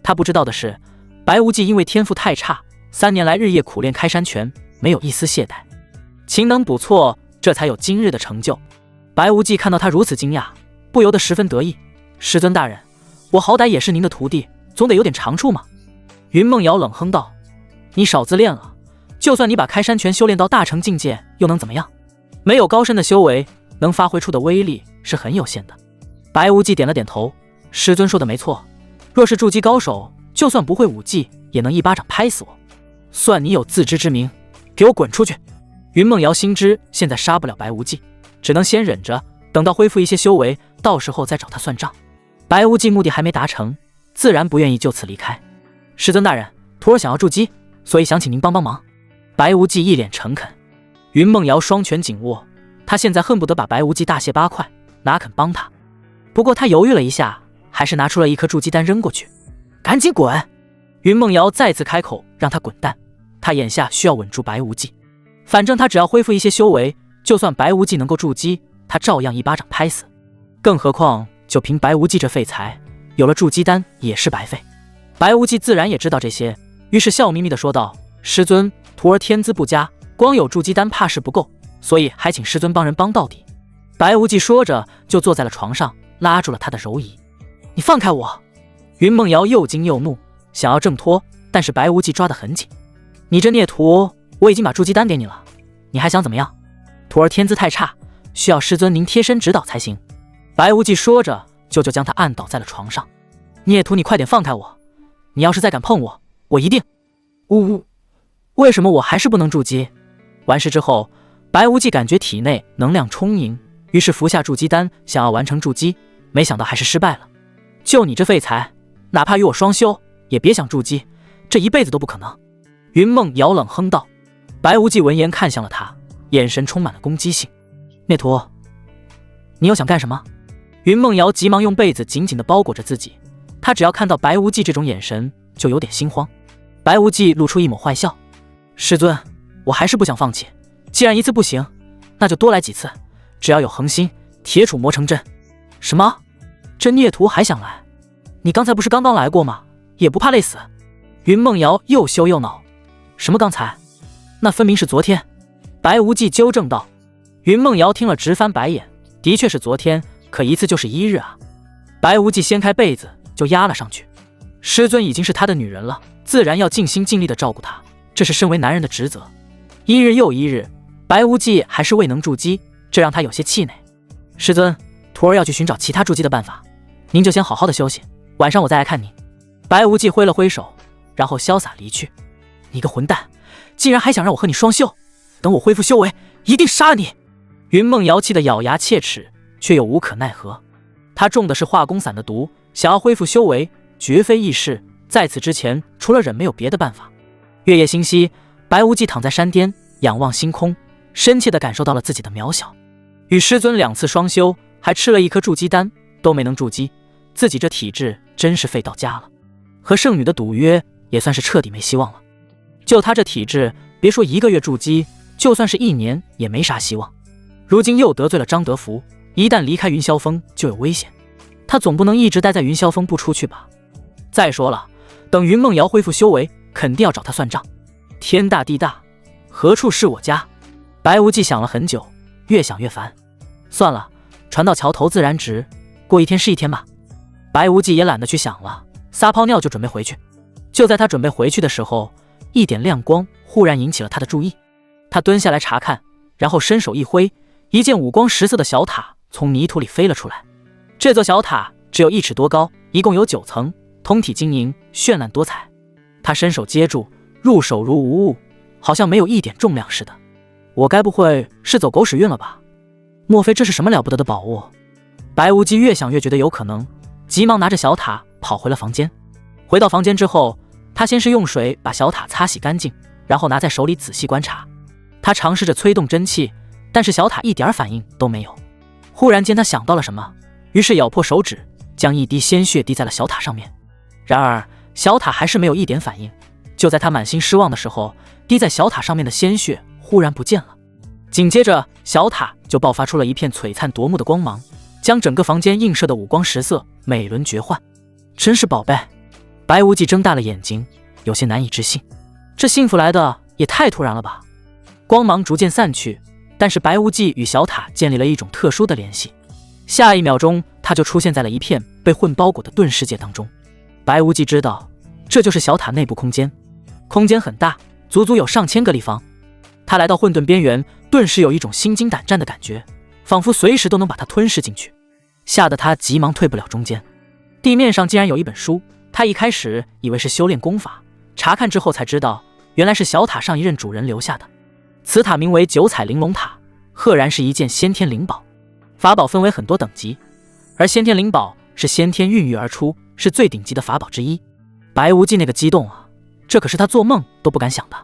他不知道的是，白无忌因为天赋太差，3年来日夜苦练开山拳，没有一丝懈怠，勤能补错，这才有今日的成就。白无忌看到他如此惊讶，不由得十分得意。师尊大人，我好歹也是您的徒弟，总得有点长处嘛。云梦瑶冷哼道：你少自恋了，就算你把开山拳修炼到大成境界，又能怎么样？没有高深的修为，能发挥出的威力是很有限的。白无忌点了点头，师尊说的没错，若是筑基高手，就算不会武技，也能一巴掌拍死我。算你有自知之明，给我滚出去！云梦瑶心知现在杀不了白无忌，只能先忍着，等到恢复一些修为，到时候再找他算账。白无忌目的还没达成，自然不愿意就此离开。师尊大人，徒儿想要筑基，所以想请您帮帮忙。白无忌一脸诚恳。云梦瑶双拳紧握，他现在恨不得把白无忌大卸8块，哪肯帮他？不过他犹豫了一下，还是拿出了一颗筑基丹扔过去。赶紧滚！云梦瑶再次开口让他滚蛋。他眼下需要稳住白无忌，反正他只要恢复一些修为，就算白无忌能够筑基，他照样一巴掌拍死。更何况就凭白无忌这废材，有了筑基丹也是白费。白无忌自然也知道这些，于是笑眯眯地说道：师尊，徒儿天资不佳，光有筑基丹怕是不够，所以还请师尊帮人帮到底。白无忌说着就坐在了床上，拉住了他的柔仪。你放开我！云梦瑶又惊又怒，想要挣脱，但是白无忌抓得很紧。你这孽徒，我已经把筑基丹给你了，你还想怎么样？徒儿天资太差，需要师尊您贴身指导才行。白无忌说着就将他按倒在了床上。孽徒，你快点放开我！你要是再敢碰我，我一定……为什么我还是不能筑基？完事之后，白无忌感觉体内能量充盈，于是服下筑基丹，想要完成筑基，没想到还是失败了。就你这废材，哪怕与我双修，也别想筑基，这一辈子都不可能。云梦瑶冷哼道。白无忌闻言看向了他，眼神充满了攻击性。孽徒，你又想干什么？云梦瑶急忙用被子紧紧地包裹着自己，她只要看到白无忌这种眼神，就有点心慌。白无忌露出一抹坏笑：“师尊，我还是不想放弃，既然一次不行，那就多来几次，只要有恒心，铁杵磨成针。”“什么？这孽徒还想来？你刚才不是刚刚来过吗？也不怕累死？”云梦瑶又羞又恼：“什么刚才？那分明是昨天。”白无忌纠正道。云梦瑶听了直翻白眼，的确是昨天，可一次就是1日啊。白无忌掀开被子就压了上去。师尊已经是他的女人了，自然要尽心尽力地照顾她，这是身为男人的职责。1日又1日，白无忌还是未能筑基，这让他有些气馁。“师尊，徒儿要去寻找其他筑基的办法，您就先好好的休息，晚上我再来看您。”白无忌挥了挥手，然后潇洒离去。“你个混蛋，竟然还想让我和你双修！等我恢复修为，一定杀了你！”云梦瑶气得咬牙切齿，却又无可奈何。他中的是化功散的毒，想要恢复修为，绝非易事。在此之前，除了忍没有别的办法。月夜星稀，白无忌躺在山巅，仰望星空，深切地感受到了自己的渺小。与师尊2次双修，还吃了1颗筑基丹，都没能筑基，自己这体质真是废到家了。和圣女的赌约也算是彻底没希望了。就他这体质，别说1个月筑基，就算是1年也没啥希望。如今又得罪了张德福，一旦离开云霄峰就有危险，他总不能一直待在云霄峰不出去吧？再说了，等云梦瑶恢复修为，肯定要找他算账。天大地大，何处是我家？白无忌想了很久，越想越烦。算了，船到桥头自然直，过一天是一天吧。白无忌也懒得去想了，撒泡尿就准备回去。就在他准备回去的时候，一点亮光忽然引起了他的注意。他蹲下来查看，然后伸手一挥，一件五光十色的小塔从泥土里飞了出来。这座小塔只有1尺多高，一共有9层，通体晶莹，绚烂多彩。他伸手接住，入手如无物，好像没有一点重量似的。我该不会是走狗屎运了吧？莫非这是什么了不得的宝物？白无忌越想越觉得有可能，急忙拿着小塔跑回了房间。回到房间之后，他先是用水把小塔擦洗干净，然后拿在手里仔细观察。他尝试着催动真气，但是小塔一点反应都没有。忽然间他想到了什么，于是咬破手指，将一滴鲜血滴在了小塔上面。然而小塔还是没有一点反应。就在他满心失望的时候，滴在小塔上面的鲜血忽然不见了。紧接着小塔就爆发出了一片璀璨夺目的光芒，将整个房间映射的五光十色，美轮绝奂。真是宝贝！白无忌睁大了眼睛，有些难以置信。这幸福来的也太突然了吧！光芒逐渐散去，但是白无忌与小塔建立了一种特殊的联系。下一秒钟，他就出现在了一片被混包裹的遁世界当中。白无忌知道，这就是小塔内部空间。空间很大，足足有上千个立方。他来到混沌边缘，顿时有一种心惊胆战的感觉，仿佛随时都能把它吞噬进去，吓得他急忙退不了中间。地面上竟然有一本书，他一开始以为是修炼功法，查看之后才知道，原来是小塔上一任主人留下的。此塔名为九彩玲珑塔，赫然是一件先天灵宝。法宝分为很多等级，而先天灵宝是先天孕育而出，是最顶级的法宝之一。白无忌那个激动啊，这可是他做梦都不敢想的。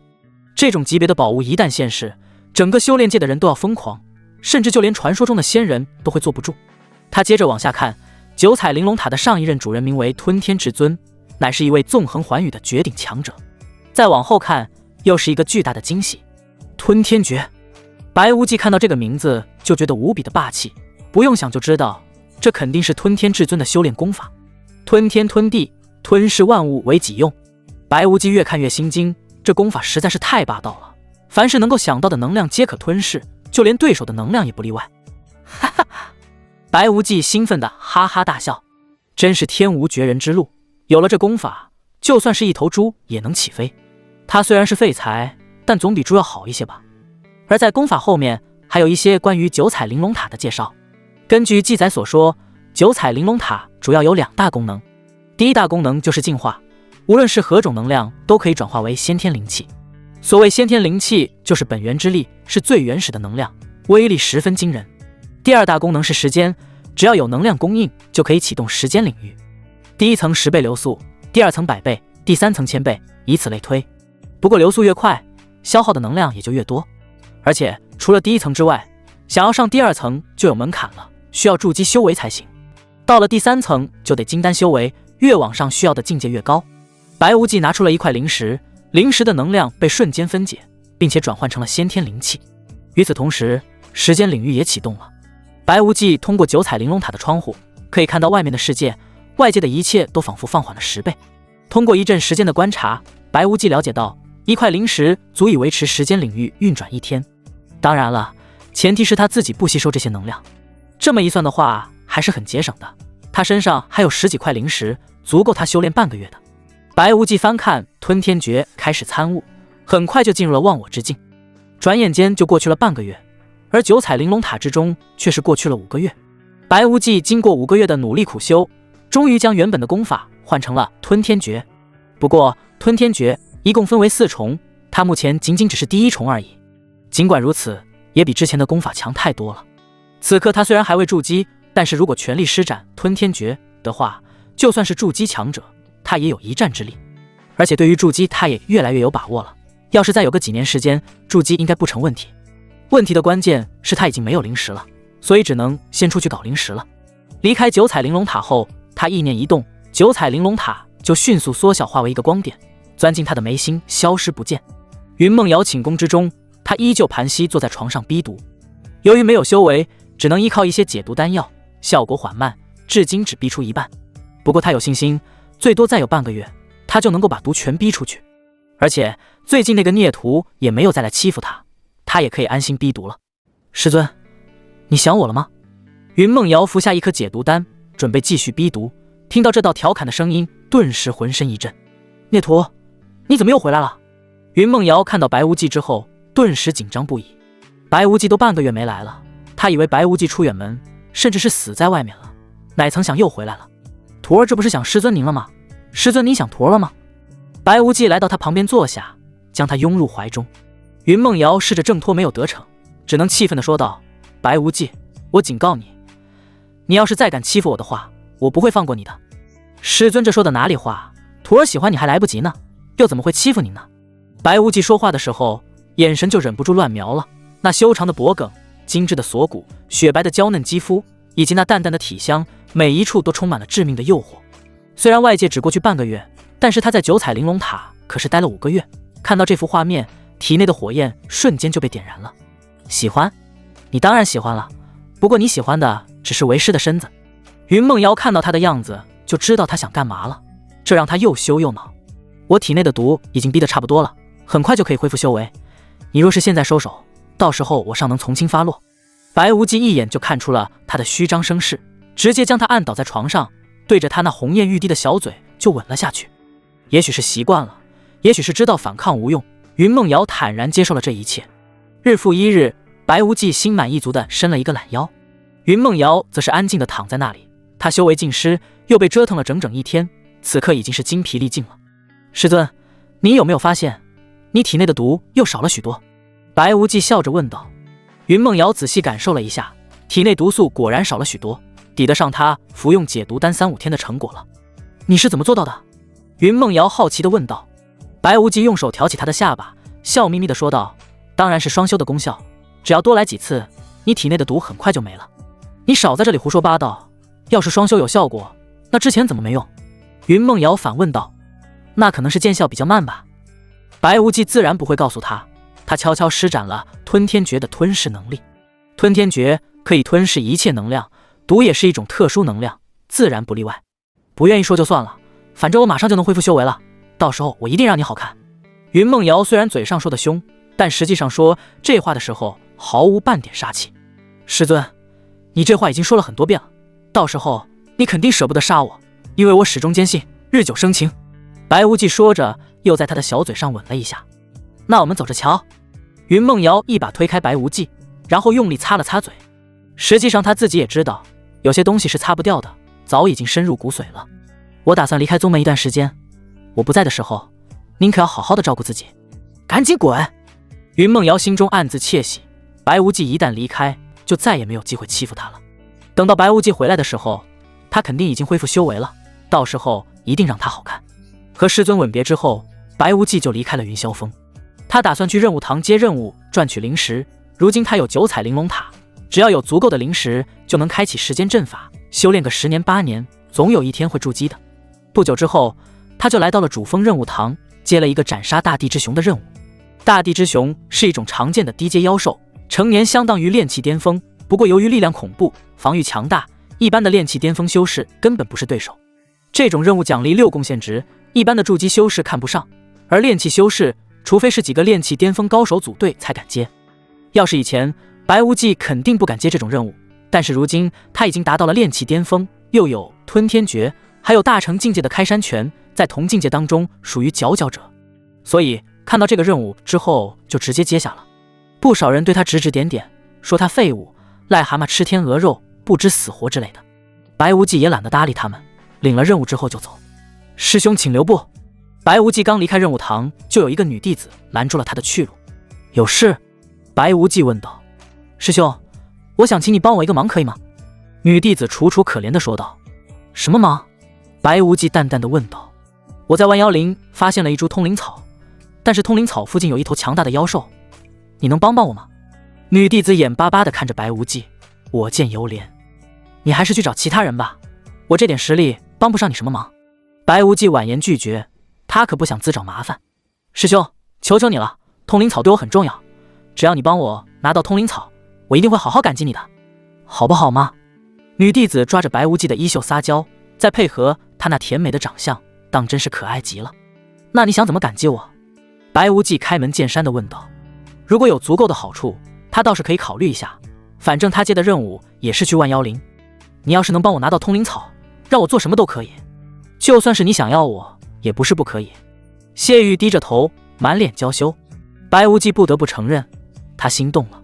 这种级别的宝物一旦现世，整个修炼界的人都要疯狂，甚至就连传说中的仙人都会坐不住。他接着往下看，九彩玲珑塔的上一任主人名为吞天至尊，乃是一位纵横寰宇的绝顶强者。再往后看，又是一个巨大的惊喜，吞天诀。白无忌看到这个名字就觉得无比的霸气，不用想就知道，这肯定是吞天至尊的修炼功法。吞天吞地，吞噬万物为己用。白无忌越看越心惊，这功法实在是太霸道了，凡是能够想到的能量皆可吞噬，就连对手的能量也不例外。哈哈哈！白无忌兴奋的哈哈大笑，真是天无绝人之路，有了这功法，就算是一头猪也能起飞。他虽然是废材，但总比猪要好一些吧。而在功法后面还有一些关于九彩玲珑塔的介绍。根据记载所说，九彩玲珑塔主要有2大功能。第一大功能就是净化，无论是何种能量都可以转化为先天灵气。所谓先天灵气，就是本源之力，是最原始的能量，威力十分惊人。第二大功能是时间，只要有能量供应，就可以启动时间领域。第一层10倍流速，第二层100倍，第三层1000倍，以此类推。不过流速越快，消耗的能量也就越多。而且除了第一层之外，想要上第2层就有门槛了，需要筑基修为才行。到了第3层就得金丹修为，越往上需要的境界越高。白无忌拿出了一块灵石，灵石的能量被瞬间分解，并且转换成了先天灵气。与此同时，时间领域也启动了。白无忌通过9彩玲珑塔的窗户，可以看到外面的世界，外界的一切都仿佛放缓了10倍。通过一阵时间的观察，白无忌了解到，一块灵石足以维持时间领域运转1天。当然了，前提是他自己不吸收这些能量。这么一算的话，还是很节省的。他身上还有10几块灵石，足够他修炼半个月的。白无忌翻看吞天诀，开始参悟，很快就进入了忘我之境。转眼间就过去了半个月，而9彩玲珑塔之中却是过去了5个月。白无忌经过5个月的努力苦修，终于将原本的功法换成了吞天诀。不过吞天诀一共分为4重，他目前仅仅只是第1重而已。尽管如此，也比之前的功法强太多了。此刻他虽然还未筑基，但是如果全力施展吞天诀的话，就算是筑基强者，他也有一战之力。而且对于筑基他也越来越有把握了，要是再有个几年时间，筑基应该不成问题。问题的关键是他已经没有灵石了，所以只能先出去搞灵石了。离开9彩玲珑塔后，他意念一动，9彩玲珑塔就迅速缩小，化为一个光点，钻进他的眉心，消失不见。云梦瑶寝宫之中，他依旧盘膝坐在床上逼读。由于没有修为，只能依靠一些解毒丹药，效果缓慢，至今只逼出一半。不过他有信心，最多再有半个月，他就能够把毒全逼出去。而且最近那个孽徒也没有再来欺负他，他也可以安心逼毒了。师尊，你想我了吗？云梦瑶服下一颗解毒丹，准备继续逼毒。听到这道调侃的声音，顿时浑身一震。孽徒，你怎么又回来了？云梦瑶看到白无忌之后，顿时紧张不已。白无忌都半个月没来了，他以为白无忌出远门，甚至是死在外面了，哪曾想又回来了。徒儿这不是想师尊您了吗？师尊你想徒儿了吗？白无忌来到他旁边坐下，将他拥入怀中。云梦瑶试着挣脱没有得逞，只能气愤地说道：白无忌，我警告你，你要是再敢欺负我的话，我不会放过你的。师尊这说的哪里话，徒儿喜欢你还来不及呢，又怎么会欺负你呢？白无忌说话的时候，眼神就忍不住乱瞄了。那修长的脖颈，精致的锁骨，雪白的娇嫩肌肤，以及那淡淡的体香，每一处都充满了致命的诱惑。虽然外界只过去半个月，但是他在9彩玲珑塔可是待了5个月。看到这幅画面，体内的火焰瞬间就被点燃了。喜欢？你当然喜欢了，不过你喜欢的只是为师的身子。云梦瑶看到他的样子，就知道他想干嘛了，这让他又羞又恼。我体内的毒已经逼得差不多了，很快就可以恢复修为。你若是现在收手，到时候我尚能从轻发落。白无忌一眼就看出了他的虚张声势，直接将他按倒在床上，对着他那红艳欲滴的小嘴就吻了下去。也许是习惯了，也许是知道反抗无用，云梦瑶坦然接受了这一切。日复一日，白无忌心满意足地伸了一个懒腰，云梦瑶则是安静地躺在那里。他修为尽失，又被折腾了整整1天，此刻已经是精疲力尽了。师尊，你有没有发现你体内的毒又少了许多？白无忌笑着问道。云梦瑶仔细感受了一下，体内毒素果然少了许多，抵得上他服用解毒丹3-5天的成果了。你是怎么做到的？云梦瑶好奇地问道。白无忌用手挑起他的下巴，笑眯眯地说道：当然是双修的功效，只要多来几次，你体内的毒很快就没了。你少在这里胡说八道，要是双修有效果，那之前怎么没用？云梦瑶反问道。那可能是见效比较慢吧。白无忌自然不会告诉他，他悄悄施展了吞天诀的吞噬能力。吞天诀可以吞噬一切能量，毒也是一种特殊能量，自然不例外。不愿意说就算了，反正我马上就能恢复修为了，到时候我一定让你好看。云梦瑶虽然嘴上说的凶，但实际上说这话的时候毫无半点杀气。师尊，你这话已经说了很多遍了，到时候你肯定舍不得杀我，因为我始终坚信日久生情。白无忌说着，又在他的小嘴上吻了一下。那我们走着瞧。云梦瑶一把推开白无忌，然后用力擦了擦嘴。实际上他自己也知道，有些东西是擦不掉的，早已经深入骨髓了。我打算离开宗门一段时间，我不在的时候，您可要好好的照顾自己。赶紧滚！云梦瑶心中暗自窃喜，白无忌一旦离开，就再也没有机会欺负他了。等到白无忌回来的时候，他肯定已经恢复修为了，到时候一定让他好看。和师尊吻别之后，白无忌就离开了云霄峰。他打算去任务堂接任务，赚取灵石。如今他有9彩玲珑塔，只要有足够的灵石，就能开启时间阵法，修炼个10年8年，总有一天会筑基的。不久之后，他就来到了主峰任务堂，接了一个斩杀大地之熊的任务。大地之熊是一种常见的低阶妖兽，成年相当于炼气巅峰，不过由于力量恐怖，防御强大，一般的炼气巅峰修士根本不是对手。这种任务奖励6贡献值，一般的筑基修士看不上，而炼气修士除非是几个炼气巅峰高手组队才敢接。要是以前，白无忌肯定不敢接这种任务，但是如今他已经达到了炼气巅峰，又有吞天诀，还有大成境界的开山拳，在同境界当中属于佼佼者，所以看到这个任务之后就直接接下了。不少人对他指指点点，说他废物，癞蛤蟆吃天鹅肉，不知死活之类的。白无忌也懒得搭理他们，领了任务之后就走。师兄请留步。白无忌刚离开任务堂，就有一个女弟子拦住了他的去路。有事？白无忌问道。师兄，我想请你帮我一个忙，可以吗？女弟子楚楚可怜地说道。什么忙？白无忌淡淡地问道。我在万妖林发现了一株通灵草，但是通灵草附近有一头强大的妖兽，你能帮帮我吗？女弟子眼巴巴地看着白无忌，我见犹怜。你还是去找其他人吧，我这点实力帮不上你什么忙。白无忌婉言拒绝，他可不想自找麻烦。师兄，求求你了，通灵草对我很重要，只要你帮我拿到通灵草，我一定会好好感激你的，好不好吗？女弟子抓着白无忌的衣袖撒娇，再配合他那甜美的长相，当真是可爱极了。那你想怎么感激我？白无忌开门见山地问道。如果有足够的好处，他倒是可以考虑一下，反正他接的任务也是去万妖林。你要是能帮我拿到通灵草，让我做什么都可以，就算是你想要我，也不是不可以。谢玉低着头，满脸娇羞。白无忌不得不承认，他心动了。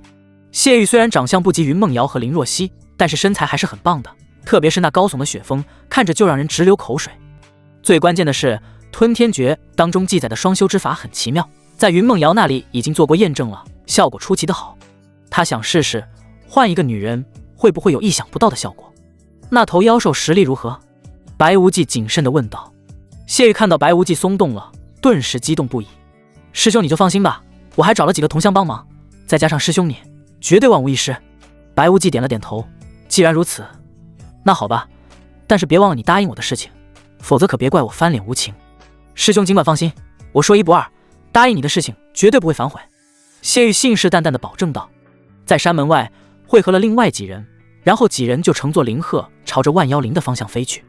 谢玉虽然长相不及云梦瑶和林若曦，但是身材还是很棒的，特别是那高耸的雪峰，看着就让人直流口水。最关键的是，吞天诀当中记载的双修之法很奇妙，在云梦瑶那里已经做过验证了，效果出奇的好。他想试试，换一个女人会不会有意想不到的效果。那头妖兽实力如何？白无忌谨慎地问道。谢玉看到白无忌松动了，顿时激动不已。师兄你就放心吧，我还找了几个同乡帮忙，再加上师兄你，绝对万无一失。白无忌点了点头，既然如此，那好吧，但是别忘了你答应我的事情，否则可别怪我翻脸无情。师兄尽管放心，我说一不二，答应你的事情绝对不会反悔。谢玉信誓旦旦地保证道。在山门外汇合了另外几人，然后几人就乘坐灵鹤朝着万妖林的方向飞去。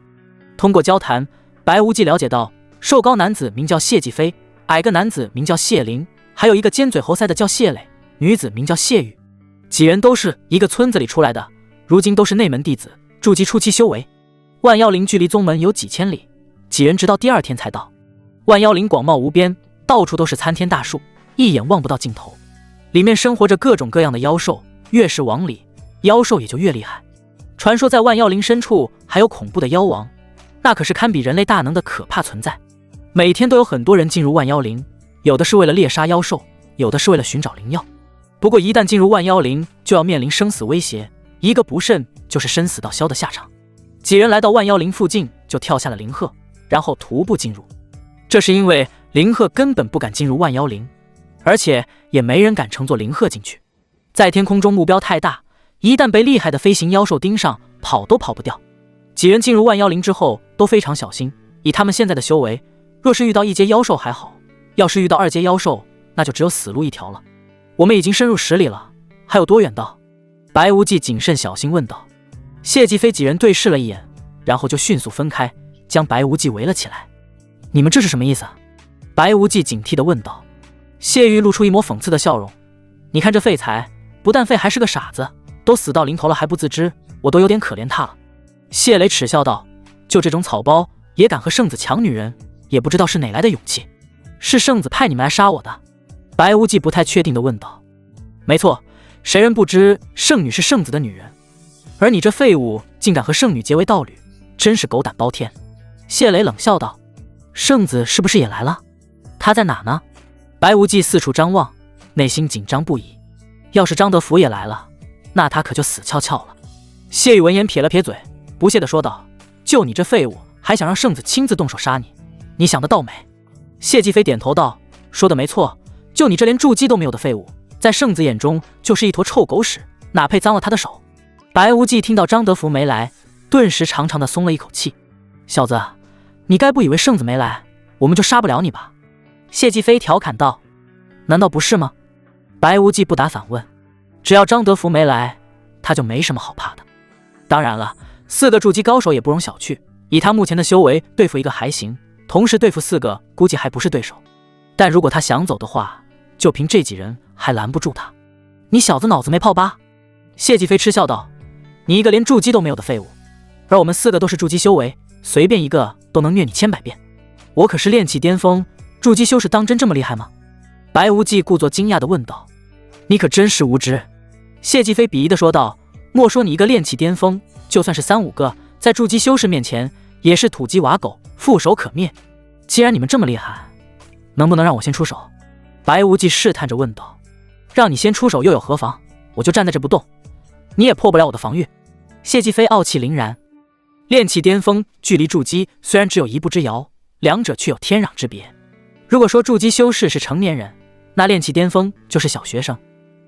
通过交谈，白无忌了解到，瘦高男子名叫谢继飞，矮个男子名叫谢灵，还有一个尖嘴猴腮的叫谢磊，女子名叫谢玉。几人都是一个村子里出来的，如今都是内门弟子，筑基初期修为。万妖林距离宗门有几千里，几人直到第2天才到。万妖林广袤无边，到处都是参天大树，一眼望不到尽头。里面生活着各种各样的妖兽，越是往里，妖兽也就越厉害。传说在万妖林深处还有恐怖的妖王，那可是堪比人类大能的可怕存在。每天都有很多人进入万妖林，有的是为了猎杀妖兽，有的是为了寻找灵药。不过一旦进入万妖林，就要面临生死威胁，一个不慎就是生死道消的下场。几人来到万妖林附近，就跳下了灵鹤，然后徒步进入。这是因为灵鹤根本不敢进入万妖林，而且也没人敢乘坐灵鹤进去。在天空中目标太大，一旦被厉害的飞行妖兽盯上，跑都跑不掉。几人进入万妖林之后都非常小心，以他们现在的修为，若是遇到1阶妖兽还好，要是遇到2阶妖兽，那就只有死路一条了。我们已经深入10里了，还有多远到？白无忌谨慎小心问道。谢继飞几人对视了一眼，然后就迅速分开，将白无忌围了起来。你们这是什么意思？白无忌警惕地问道。谢玉露出一抹讽刺的笑容，你看这废材，不但废还是个傻子，都死到临头了还不自知，我都有点可怜他了。谢磊耻笑道，就这种草包也敢和圣子抢女人，也不知道是哪来的勇气。是圣子派你们来杀我的？白无忌不太确定地问道。没错，谁人不知圣女是圣子的女人，而你这废物竟敢和圣女结为道侣，真是狗胆包天。谢磊冷笑道。圣子是不是也来了？他在哪呢？白无忌四处张望，内心紧张不已。要是张德福也来了，那他可就死翘翘了。谢玉闻言撇了撇嘴，不屑地说道，就你这废物，还想让圣子亲自动手杀你，你想得倒美。谢继飞点头道，说的没错，就你这连筑基都没有的废物，在圣子眼中就是一坨臭狗屎，哪配脏了他的手？白无忌听到张德福没来，顿时长长的松了一口气。小子，你该不以为圣子没来，我们就杀不了你吧？谢继飞调侃道。难道不是吗？白无忌不答反问。只要张德福没来，他就没什么好怕的。当然了，4个筑基高手也不容小觑，以他目前的修为，对付一个还行，同时对付4个估计还不是对手。但如果他想走的话，就凭这几人还拦不住他。你小子脑子没泡吧？谢继飞嗤笑道。你一个连筑基都没有的废物，而我们4个都是筑基修为，随便一个都能虐你千百遍。我可是炼气巅峰，筑基修士当真这么厉害吗？白无忌故作惊讶地问道。你可真是无知。谢继飞鄙夷地说道。莫说你一个炼气巅峰，就算是3、5个，在筑基修士面前也是土鸡瓦狗，覆手可灭。既然你们这么厉害，能不能让我先出手？白无忌试探着问道。让你先出手又有何妨？我就站在这不动，你也破不了我的防御。谢继飞傲气凌然。炼气巅峰距离筑基虽然只有一步之遥，两者却有天壤之别。如果说筑基修士是成年人，那炼气巅峰就是小学生。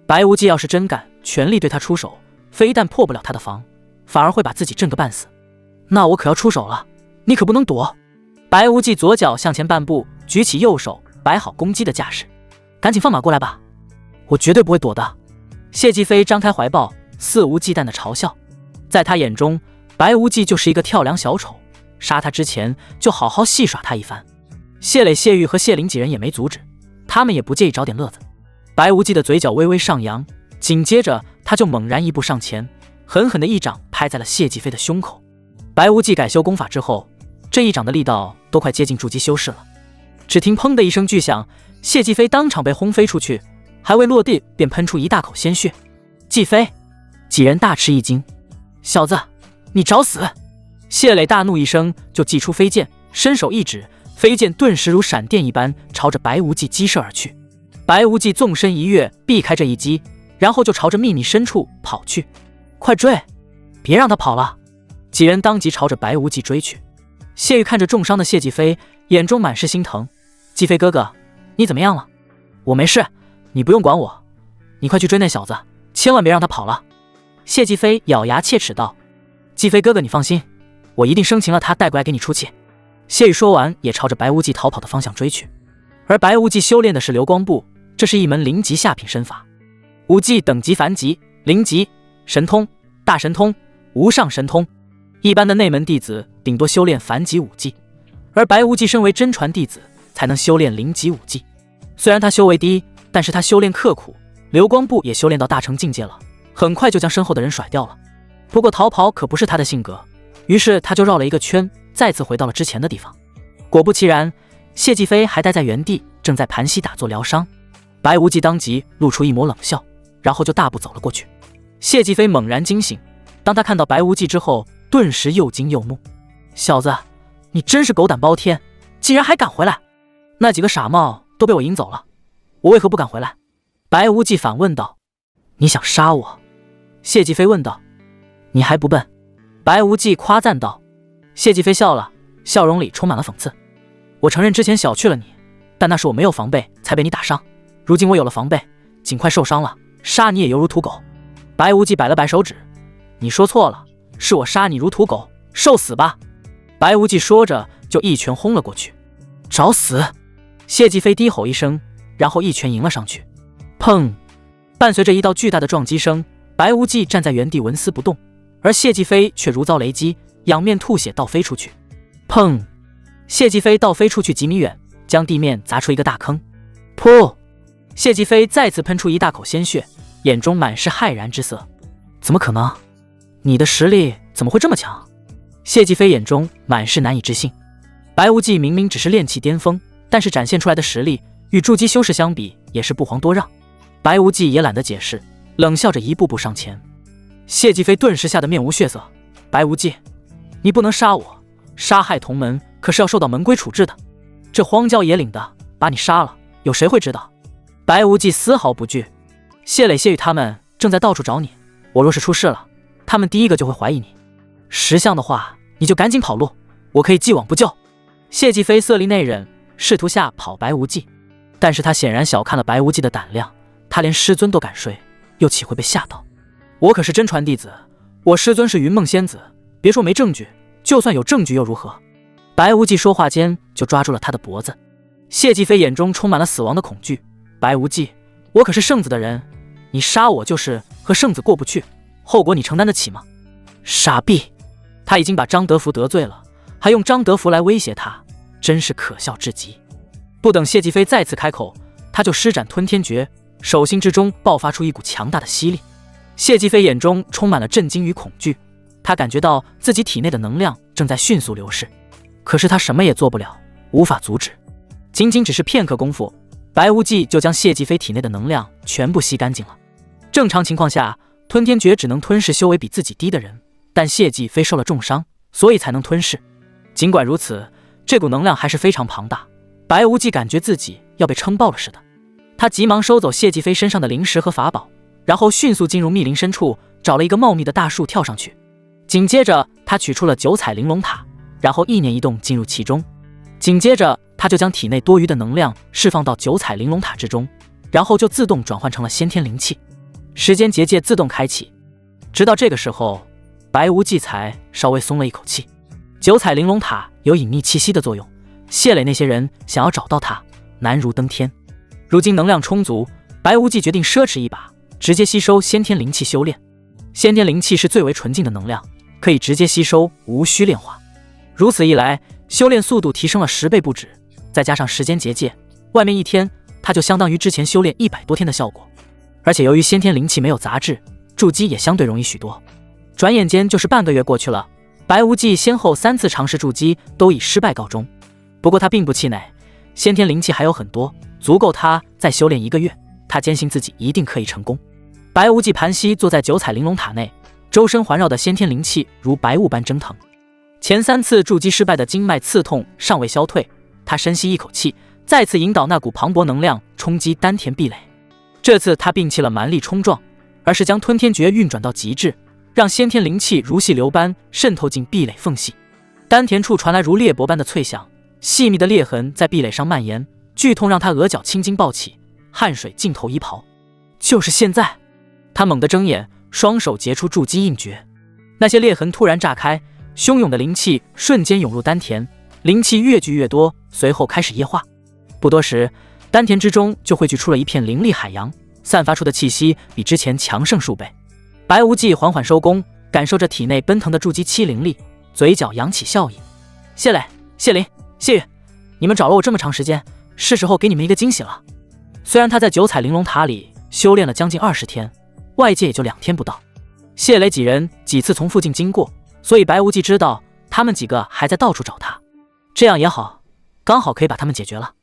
白无忌要是真敢全力对他出手，非但破不了他的防，反而会把自己震个半死。那我可要出手了，你可不能躲。白无忌左脚向前半步，举起右手，摆好攻击的架势。赶紧放马过来吧，我绝对不会躲的。谢继飞张开怀抱，肆无忌惮的嘲笑。在他眼中，白无忌就是一个跳梁小丑，杀他之前就好好戏耍他一番。谢磊、谢玉和谢灵几人也没阻止，他们也不介意找点乐子。白无忌的嘴角微微上扬，紧接着他就猛然一步上前，狠狠的一掌拍在了谢继飞的胸口。白无忌改修功法之后，这一掌的力道都快接近筑基修士了。只听砰的一声巨响，谢继飞当场被轰飞出去，还未落地便喷出一大口鲜血。继飞几人大吃一惊。小子，你找死！谢磊大怒一声，就祭出飞剑，伸手一指，飞剑顿时如闪电一般朝着白无忌击射而去。白无忌纵身一跃，避开这一击，然后就朝着秘密深处跑去。快追，别让他跑了！几人当即朝着白无忌追去。谢玉看着重伤的谢继飞，眼中满是心疼。继飞哥哥，你怎么样了？我没事，你不用管我，你快去追那小子，千万别让他跑了。谢继飞咬牙切齿道。继飞哥哥你放心，我一定生擒了他带过来给你出气。谢玉说完也朝着白无忌逃跑的方向追去。而白无忌修炼的是流光步，这是一门0级下品身法，武技等级繁级，0级神通、大神通、无上神通。一般的内门弟子顶多修炼繁级武技，而白无忌身为真传弟子，才能修炼0级武技。虽然他修为低，但是他修炼刻苦，流光步也修炼到大成境界了，很快就将身后的人甩掉了。不过逃跑可不是他的性格，于是他就绕了一个圈，再次回到了之前的地方。果不其然，谢继飞还待在原地，正在盘膝打坐疗伤。白无忌当即露出一抹冷笑，然后就大步走了过去。谢继飞猛然惊醒，当他看到白无忌之后，顿时又惊又怒。小子，你真是狗胆包天，竟然还敢回来！那几个傻帽都被我引走了，我为何不敢回来？白无忌反问道。你想杀我？谢继飞问道。你还不笨？白无忌夸赞道。谢继飞笑了，笑容里充满了讽刺。我承认之前小觑了你，但那是我没有防备才被你打伤，如今我有了防备，尽快受伤了，杀你也犹如土狗。白无忌摆了摆手指，你说错了，是我杀你如土狗，受死吧！白无忌说着就一拳轰了过去。找死！谢继飞低吼一声，然后一拳迎了上去。砰！伴随着一道巨大的撞击声，白无忌站在原地纹丝不动，而谢继飞却如遭雷击，仰面吐血倒飞出去。砰！谢继飞倒飞出去几米远，将地面砸出一个大坑。噗！谢继飞再次喷出一大口鲜血，眼中满是骇然之色。怎么可能？你的实力怎么会这么强？谢继飞眼中满是难以置信。白无忌明明只是炼气巅峰，但是展现出来的实力与筑基修士相比也是不遑多让。白无忌也懒得解释，冷笑着一步步上前。谢继飞顿时吓得面无血色。白无忌，你不能杀我，杀害同门可是要受到门规处置的。这荒郊野岭的，把你杀了，有谁会知道？白无忌丝毫不惧。谢磊、谢玉他们正在到处找你，我若是出事了，他们第一个就会怀疑你。识相的话，你就赶紧跑路，我可以既往不咎。谢继飞色厉内荏，试图吓跑白无忌，但是他显然小看了白无忌的胆量，他连师尊都敢睡，又岂会被吓到？我可是真传弟子，我师尊是云梦仙子，别说没证据，就算有证据又如何？白无忌说话间就抓住了他的脖子。谢继飞眼中充满了死亡的恐惧。白无忌，我可是圣子的人，你杀我就是和圣子过不去，后果你承担得起吗？傻逼！他已经把张德福得罪了，还用张德福来威胁他，真是可笑至极。不等谢继飞再次开口，他就施展吞天诀，手心之中爆发出一股强大的吸力。谢继飞眼中充满了震惊与恐惧，他感觉到自己体内的能量正在迅速流逝，可是他什么也做不了，无法阻止。仅仅只是片刻功夫，白无忌就将谢继飞体内的能量全部吸干净了。正常情况下，吞天诀只能吞噬修为比自己低的人，但谢继飞受了重伤，所以才能吞噬。尽管如此，这股能量还是非常庞大，白无忌感觉自己要被撑爆了似的。他急忙收走谢继飞身上的灵石和法宝，然后迅速进入密林深处，找了一个茂密的大树跳上去。紧接着他取出了九彩玲珑塔，然后意念一动进入其中。紧接着他就将体内多余的能量释放到九彩玲珑塔之中，然后就自动转换成了先天灵气。时间结界自动开启，直到这个时候，白无忌才稍微松了一口气。九彩玲珑塔有隐秘气息的作用，谢磊那些人想要找到它，难如登天。如今能量充足，白无忌决定奢侈一把，直接吸收先天灵气修炼。先天灵气是最为纯净的能量，可以直接吸收，无需炼化。如此一来，修炼速度提升了10倍不止，再加上时间结界，外面1天，它就相当于之前修炼100多天的效果。而且由于先天灵气没有杂质，筑基也相对容易许多。转眼间就是半个月过去了，白无忌先后3次尝试筑基都以失败告终。不过他并不气馁，先天灵气还有很多，足够他再修炼1个月，他坚信自己一定可以成功。白无忌盘膝坐在九彩玲珑塔内，周身环绕的先天灵气如白雾般蒸腾。前3次筑基失败的经脉刺痛尚未消退，他深吸一口气，再次引导那股磅礴能量冲击丹田壁垒。这次他摒弃了蛮力冲撞，而是将吞天诀运转到极致，让先天灵气如细流般渗透进壁垒缝隙。丹田处传来如裂帛般的脆响，细密的裂痕在壁垒上蔓延，剧痛让他额角青筋暴起，汗水浸透衣袍。就是现在！他猛地睁眼，双手结出筑基印诀，那些裂痕突然炸开，汹涌的灵气瞬间涌入丹田，灵气越聚越多，随后开始液化。不多时，丹田之中就汇聚出了一片灵力海洋，散发出的气息比之前强盛数倍。白无忌缓缓收功，感受着体内奔腾的筑基期灵力，嘴角扬起笑意。谢磊、谢林、谢玉，你们找了我这么长时间，是时候给你们一个惊喜了。虽然他在九彩玲珑塔里修炼了将近20天，外界也就2天不到。谢磊几人几次从附近经过，所以白无忌知道他们几个还在到处找他，这样也好，刚好可以把他们解决了。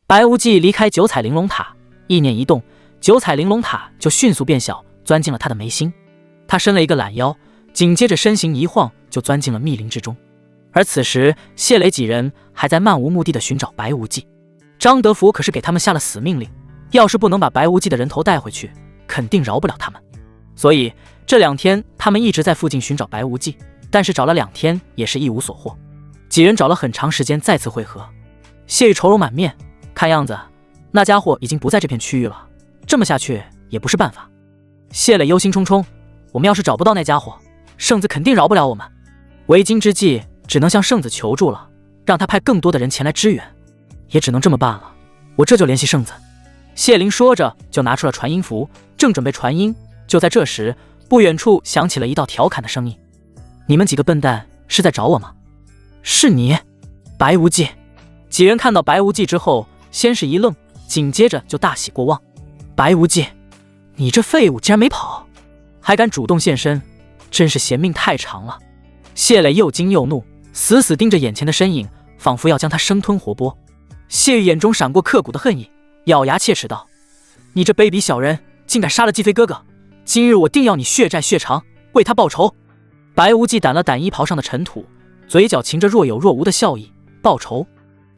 白无忌离开九彩玲珑塔，意念一动，九彩玲珑塔就迅速变小，钻进了他的眉心。他伸了一个懒腰，紧接着身形一晃，就钻进了密林之中。而此时，谢磊几人还在漫无目的地寻找白无忌。张德福可是给他们下了死命令，要是不能把白无忌的人头带回去，肯定饶不了他们。所以这2天他们一直在附近寻找白无忌，但是找了2天也是一无所获。几人找了很长时间再次会合，谢玉愁容满面，看样子那家伙已经不在这片区域了，这么下去也不是办法。谢磊忧心忡忡，我们要是找不到那家伙，圣子肯定饶不了我们。为今之计，只能向圣子求助了，让他派更多的人前来支援，也只能这么办了。我这就联系圣子。谢灵说着就拿出了传音符，正准备传音，就在这时，不远处响起了一道调侃的声音：你们几个笨蛋是在找我吗？是你，白无忌。几人看到白无忌之后，先是一愣，紧接着就大喜过望。白无忌，你这废物竟然没跑，还敢主动现身，真是嫌命太长了。谢磊又惊又怒，死死盯着眼前的身影，仿佛要将他生吞活剥。谢玉眼中闪过刻骨的恨意，咬牙切齿道：你这卑鄙小人，竟敢杀了继飞哥哥，今日我定要你血债血偿，为他报仇。白无忌掸了掸衣袍上的尘土，嘴角噙着若有若无的笑意。报仇？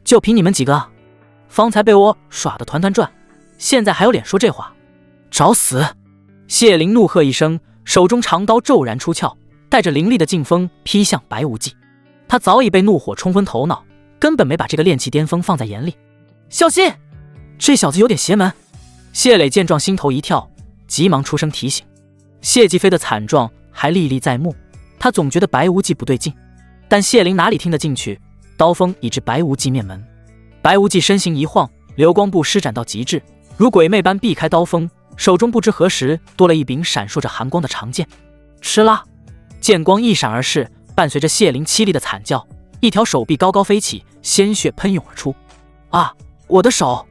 就凭你们几个？方才被我耍得团团转，现在还有脸说这话？找死！谢灵怒喝一声，手中长刀骤然出鞘，带着凌厉的劲风劈向白无忌。他早已被怒火冲昏头脑，根本没把这个炼气巅峰放在眼里。小心，这小子有点邪门。谢磊见状心头一跳，急忙出声提醒。谢继飞的惨状还历历在目，他总觉得白无忌不对劲，但谢灵哪里听得进去？刀锋已至白无忌面门，白无忌身形一晃，流光步施展到极致，如鬼魅般避开刀锋，手中不知何时多了一柄闪烁着寒光的长剑。哧啦，剑光一闪而逝，伴随着谢灵凄厉的惨叫，一条手臂高高飞起，鲜血喷涌而出。啊，我的手！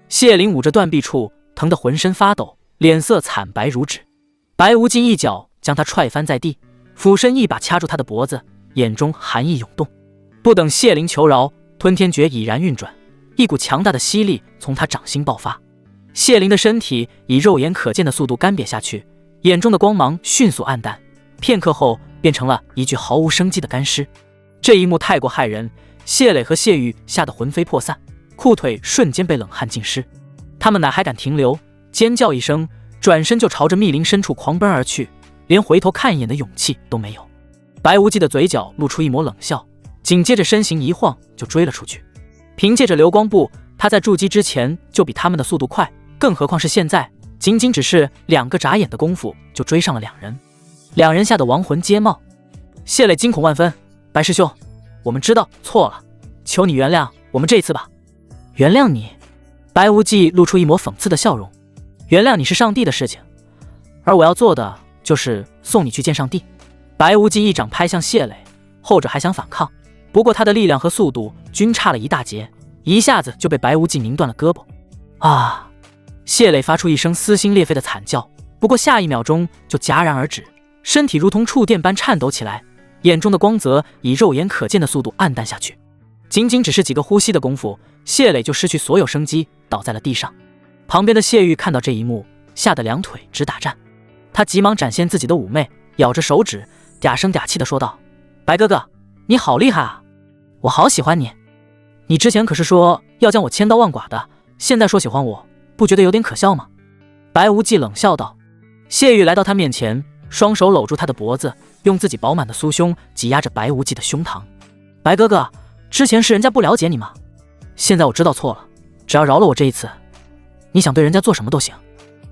谢灵捂着断臂处，疼得浑身发抖，脸色惨白如纸。白无忌一脚将他踹翻在地，俯身一把掐住他的脖子，眼中寒意涌动。不等谢灵求饶，吞天诀已然运转，一股强大的吸力从他掌心爆发。谢灵的身体以肉眼可见的速度干瘪下去，眼中的光芒迅速暗淡，片刻后变成了一具毫无生机的干尸。这一幕太过骇人，谢磊和谢玉吓得魂飞魄散，裤腿瞬间被冷汗浸湿。他们哪还敢停留，尖叫一声，转身就朝着密林深处狂奔而去，连回头看一眼的勇气都没有。白无忌的嘴角露出一抹冷笑，紧接着身形一晃就追了出去。凭借着流光步，他在筑基之前就比他们的速度快，更何况是现在，仅仅只是2个眨眼的功夫就追上了2人。2人吓得亡魂皆冒。谢磊惊恐万分，白师兄，我们知道错了，求你原谅我们这一次吧。原谅你？白无忌露出一抹讽刺的笑容。原谅你是上帝的事情，而我要做的就是送你去见上帝。白无忌一掌拍向谢磊，后者还想反抗，不过他的力量和速度均差了一大截，一下子就被白无忌拧断了胳膊。啊！谢磊发出一声撕心裂肺的惨叫，不过下一秒钟就戛然而止，身体如同触电般颤抖起来，眼中的光泽以肉眼可见的速度暗淡下去。仅仅只是几个呼吸的功夫，谢磊就失去所有生机，倒在了地上。旁边的谢玉看到这一幕，吓得2腿直打颤，他急忙展现自己的妩媚，咬着手指，嗲声嗲气地说道：白哥哥，你好厉害啊，我好喜欢你。你之前可是说要将我千刀万剐的，现在说喜欢我，不觉得有点可笑吗？白无忌冷笑道。谢玉来到他面前，双手搂住他的脖子，用自己饱满的酥胸挤压着白无忌的胸膛。白哥哥，之前是人家不了解你吗？现在我知道错了，只要饶了我这一次，你想对人家做什么都行。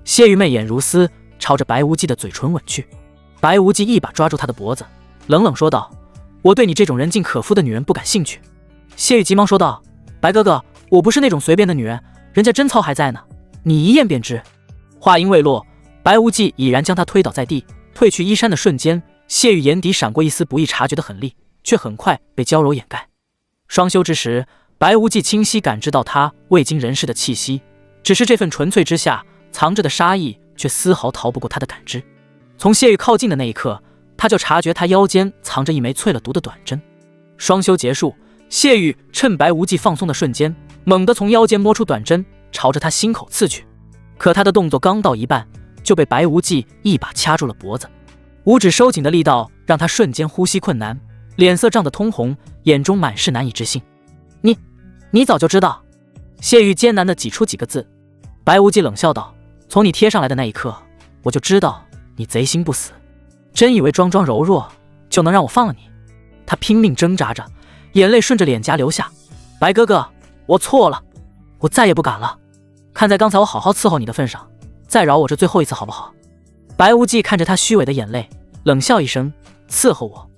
谢玉媚眼如丝，朝着白无忌的嘴唇吻去。白无忌一把抓住他的脖子，冷冷说道：我对你这种人尽可夫的女人不感兴趣。谢玉急忙说道：白哥哥，我不是那种随便的女人，人家贞操还在呢，你一言便知。话音未落，白无忌已然将他推倒在地，褪去衣衫的瞬间，谢玉眼底闪过一丝不易察觉的狠厉，却很快被娇柔掩盖。双休之时，白无忌清晰感知到他未经人事的气息，只是这份纯粹之下藏着的杀意却丝毫逃不过他的感知。从谢玉靠近的那一刻，他就察觉他腰间藏着一枚淬了毒的短针。双休结束，谢玉趁白无忌放松的瞬间，猛地从腰间摸出短针，朝着他心口刺去。可他的动作刚到一半，就被白无忌一把掐住了脖子。五指收紧的力道让他瞬间呼吸困难，脸色涨得通红，眼中满是难以置信。你早就知道？谢玉艰难地挤出几个字。白无忌冷笑道：从你贴上来的那一刻，我就知道你贼心不死，真以为装装柔弱就能让我放了你？他拼命挣扎着，眼泪顺着脸颊流下。白哥哥，我错了，我再也不敢了，看在刚才我好好伺候你的份上，再饶我这最后一次好不好？白无忌看着他虚伪的眼泪，冷笑一声：伺候我？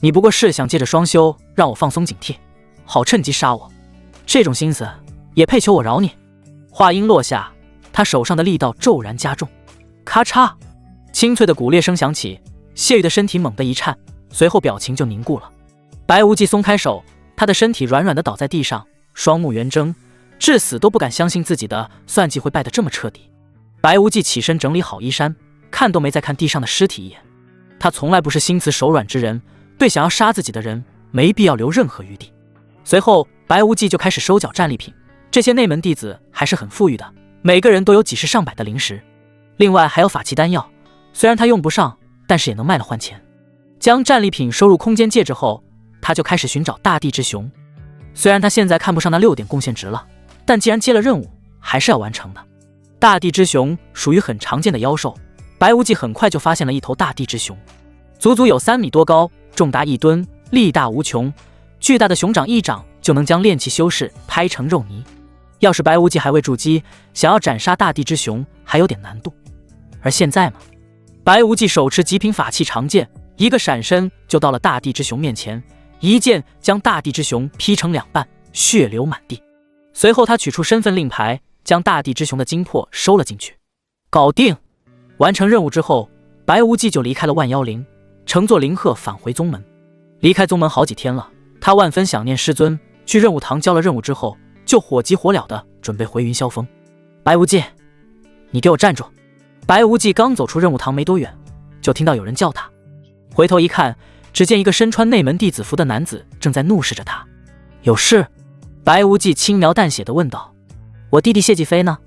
你不过是想借着双休让我放松警惕，好趁机杀我，这种心思也配求我饶你？话音落下，他手上的力道骤然加重，咔嚓，清脆的骨裂声响起，谢玉的身体猛地一颤，随后表情就凝固了。白无忌松开手，他的身体软软地倒在地上，双目圆睁，至死都不敢相信自己的算计会败得这么彻底。白无忌起身整理好衣衫，看都没再看地上的尸体一眼。他从来不是心慈手软之人，对想要杀自己的人没必要留任何余地。随后白无忌就开始收缴战利品，这些内门弟子还是很富裕的，每个人都有几十上百的灵石，另外还有法器丹药，虽然他用不上，但是也能卖了换钱。将战利品收入空间戒指后，他就开始寻找大地之熊。虽然他现在看不上那6点贡献值了，但既然接了任务，还是要完成的。大地之熊属于很常见的妖兽，白无忌很快就发现了一头大地之熊，足足有3米多高，重达1吨，力大无穷。巨大的熊掌一掌就能将炼器修士拍成肉泥。要是白无忌还未筑基，想要斩杀大地之熊还有点难度。而现在嘛，白无忌手持极品法器长剑，一个闪身就到了大地之熊面前，一剑将大地之熊劈成两半，血流满地。随后他取出身份令牌，将大地之熊的精魄收了进去。搞定！完成任务之后，白无忌就离开了万妖陵，乘坐灵鹤返回宗门。离开宗门好几天了，他万分想念师尊，去任务堂交了任务之后，就火急火燎的准备回云霄峰。白无忌，你给我站住！白无忌刚走出任务堂没多远，就听到有人叫他。回头一看，只见一个身穿内门弟子服的男子正在怒视着他。有事？白无忌轻描淡写的问道。我弟弟谢继飞呢？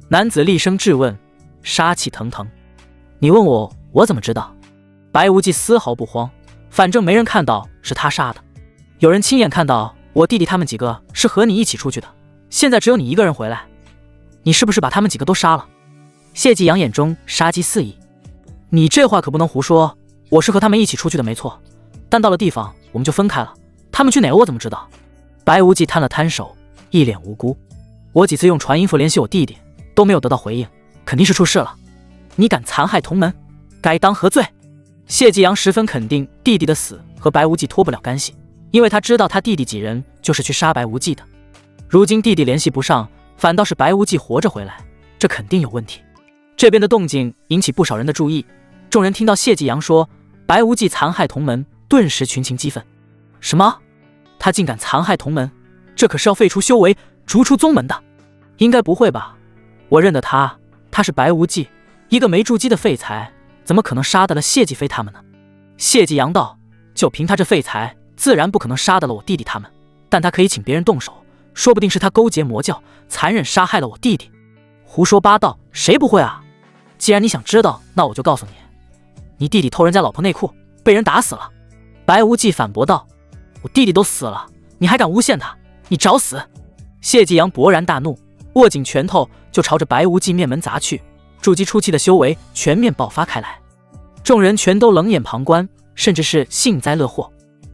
男子厉声质问，杀气腾腾。你问我，我怎么知道？白无忌丝毫不慌，反正没人看到是他杀的。有人亲眼看到我弟弟他们几个是和你一起出去的，现在只有你一个人回来，你是不是把他们几个都杀了？谢继阳眼中杀机四溢。你这话可不能胡说，我是和他们一起出去的没错，但到了地方我们就分开了，他们去哪我怎么知道？白无忌摊了摊手，一脸无辜。我几次用传音符联系我弟弟都没有得到回应，肯定是出事了。你敢残害同门，该当何罪？谢继阳十分肯定弟弟的死和白无忌脱不了干系，因为他知道他弟弟几人就是去杀白无忌的。如今弟弟联系不上，反倒是白无忌活着回来，这肯定有问题。这边的动静引起不少人的注意，众人听到谢继阳说白无忌残害同门，顿时群情激愤。什么？他竟敢残害同门？这可是要废除修为，逐出宗门的。应该不会吧？我认得他，他是白无忌，一个没筑基的废材，怎么可能杀得了谢继飞他们呢？谢继阳道，就凭他这废材，自然不可能杀得了我弟弟他们，但他可以请别人动手，说不定是他勾结魔教，残忍杀害了我弟弟。胡说八道，谁不会啊？既然你想知道，那我就告诉你，你弟弟偷人家老婆内裤，被人打死了。白无忌反驳道，我弟弟都死了，你还敢诬陷他？你找死！谢继阳勃然大怒，握紧拳头就朝着白无忌面门砸去，筑基初期的修为全面爆发开来。众人全都冷眼旁观，甚至是幸灾乐祸。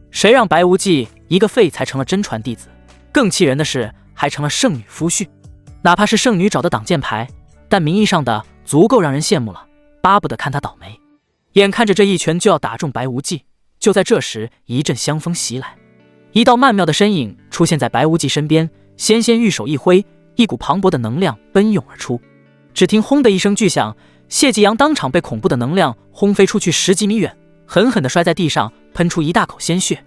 谁让白无忌一个废材成了真传弟子？更气人的是，还成了圣女夫婿。哪怕是圣女找的挡箭牌，但名义上的足够让人羡慕了，巴不得看他倒霉。眼看着这一拳就要打中白无忌，就在这时，一阵香风袭来，一道曼妙的身影出现在白无忌身边，纤纤玉手一挥，一股磅礴的能量奔涌而出。只听轰的一声巨响，谢继阳当场被恐怖的能量轰飞出去10几米远，狠狠地摔在地上，喷出一大口鲜血。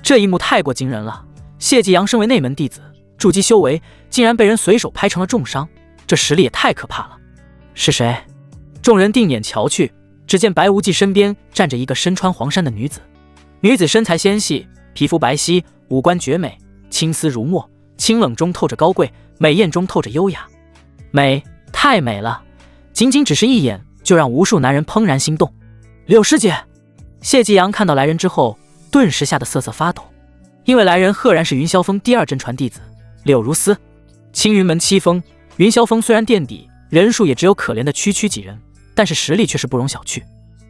这一幕太过惊人了，谢继阳身为内门弟子，筑基修为竟然被人随手拍成了重伤，这实力也太可怕了。是谁？众人定眼瞧去，只见白无忌身边站着一个身穿黄衫的女子。女子身材纤细，皮肤白皙，五官绝美，青丝如墨，清冷中透着高贵，美艳中透着优雅。美，太美了，仅仅只是一眼就让无数男人怦然心动。柳师姐！谢继阳看到来人之后，顿时吓得瑟瑟发抖，因为来人赫然是云霄峰第2真传弟子柳如丝。青云门7峰，云霄峰虽然垫底，人数也只有可怜的区几人，但是实力却是不容小觑。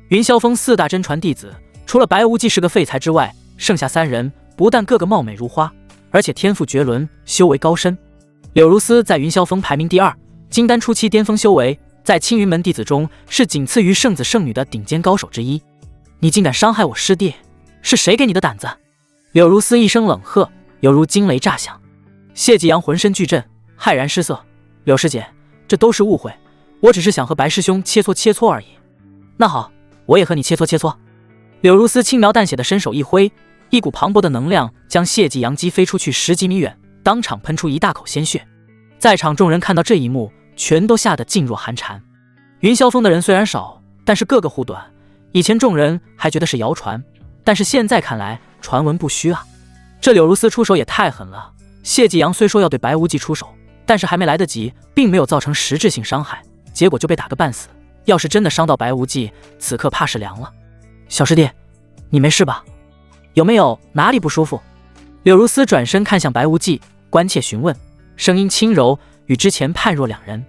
云霄峰4大真传弟子，除了白无忌是个废材之外，剩下3人不但个个貌美如花，而且天赋绝伦，修为高深。柳如丝在云霄峰排名第2，金丹初期巅峰修为，在青云门弟子中是仅次于圣子圣女的顶尖高手之一。你竟敢伤害我师弟，是谁给你的胆子？柳如丝一声冷喝，犹如惊雷炸响。谢继阳浑身巨震，骇然失色。柳师姐，这都是误会，我只是想和白师兄切磋而已。那好，我也和你切磋。柳如丝轻描淡写的伸手一挥，一股磅礴的能量将谢继阳击飞出去10几米远，当场喷出一大口鲜血。在场众人看到这一幕，全都吓得噤若寒蝉。云霄峰的人虽然少，但是个个护短。以前众人还觉得是谣传，但是现在看来传闻不虚啊。这柳如丝出手也太狠了，谢继阳虽说要对白无忌出手，但是还没来得及，并没有造成实质性伤害，结果就被打个半死。要是真的伤到白无忌，此刻怕是凉了。小师弟，你没事吧？有没有哪里不舒服？柳如丝转身看向白无忌，关切询问，声音轻柔，与之前判若两人。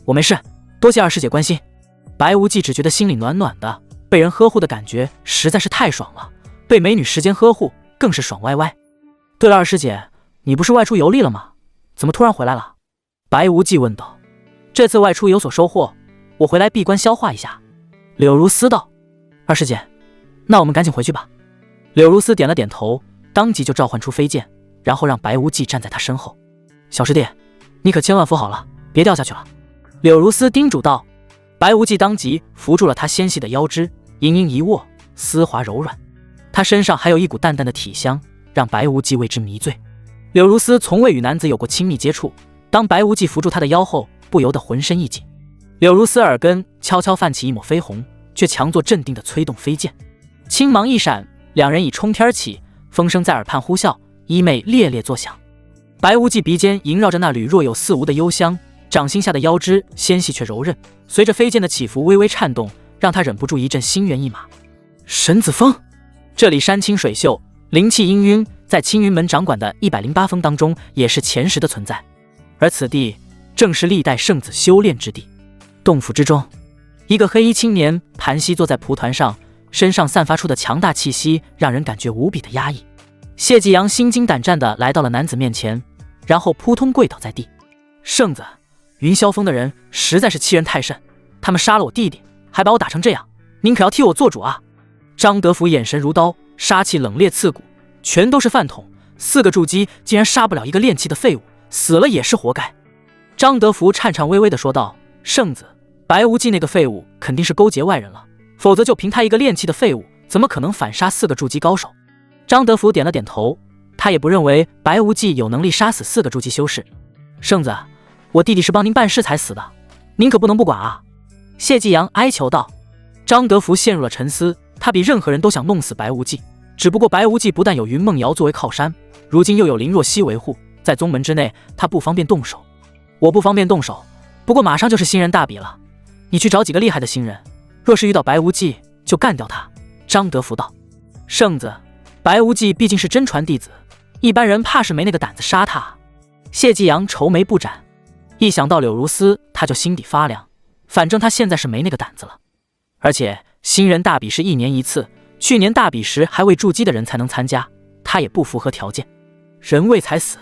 我没事，多谢二师姐关心。白无忌只觉得心里暖暖的，被人呵护的感觉实在是太爽了，被美女时间呵护更是爽歪歪。对了，二师姐，你不是外出游历了吗？怎么突然回来了？白无忌问道。这次外出有所收获，我回来闭关消化一下。柳如丝道：“二师姐，那我们赶紧回去吧。”柳如丝点了点头，当即就召唤出飞剑，然后让白无忌站在他身后。小师弟，你可千万扶好了，别掉下去了。柳如丝叮嘱道。白无忌当即扶住了她纤细的腰肢，盈盈一握，丝滑柔软。她身上还有一股淡淡的体香，让白无忌为之迷醉。柳如丝从未与男子有过亲密接触，当白无忌扶住她的腰后，不由得浑身一紧。柳如丝耳根悄悄泛起一抹绯红，却强作镇定地催动飞剑。青芒一闪，两人已冲天起，风声在耳畔呼啸，衣袂猎猎作响。白无忌鼻尖萦绕着那缕若有似无的幽香，掌心下的腰肢纤细却柔韧，随着飞剑的起伏微微颤动，让他忍不住一阵心猿意马。神子峰，这里山清水秀，灵气氤氲，在青云门掌管的108峰当中也是前10的存在，而此地正是历代圣子修炼之地。洞府之中，一个黑衣青年盘膝坐在蒲团上，身上散发出的强大气息让人感觉无比的压抑。谢继阳心惊胆战地来到了男子面前，然后扑通跪倒在地。圣子，云霄峰的人实在是欺人太甚，他们杀了我弟弟，还把我打成这样，您可要替我做主啊！张德福眼神如刀，杀气冷冽刺骨，全都是饭桶，4个筑基竟然杀不了一个炼气的废物，死了也是活该。张德福颤颤巍巍地说道：“圣子，白无忌那个废物肯定是勾结外人了，否则就凭他一个炼气的废物，怎么可能反杀4个筑基高手？”张德福点了点头，他也不认为白无忌有能力杀死4个筑基修士。圣子，我弟弟是帮您办事才死的，您可不能不管啊！谢继阳哀求道。张德福陷入了沉思，他比任何人都想弄死白无忌，只不过白无忌不但有云梦瑶作为靠山，如今又有林若曦维护，在宗门之内他不方便动手。我不方便动手，不过马上就是新人大比了，你去找几个厉害的新人，若是遇到白无忌就干掉他。张德福道。圣子，白无忌毕竟是真传弟子，一般人怕是没那个胆子杀他。谢继阳愁眉不展，一想到柳如丝他就心底发凉，反正他现在是没那个胆子了。而且新人大比是1年1次，去年大比时还未筑基的人才能参加，他也不符合条件。人为财死，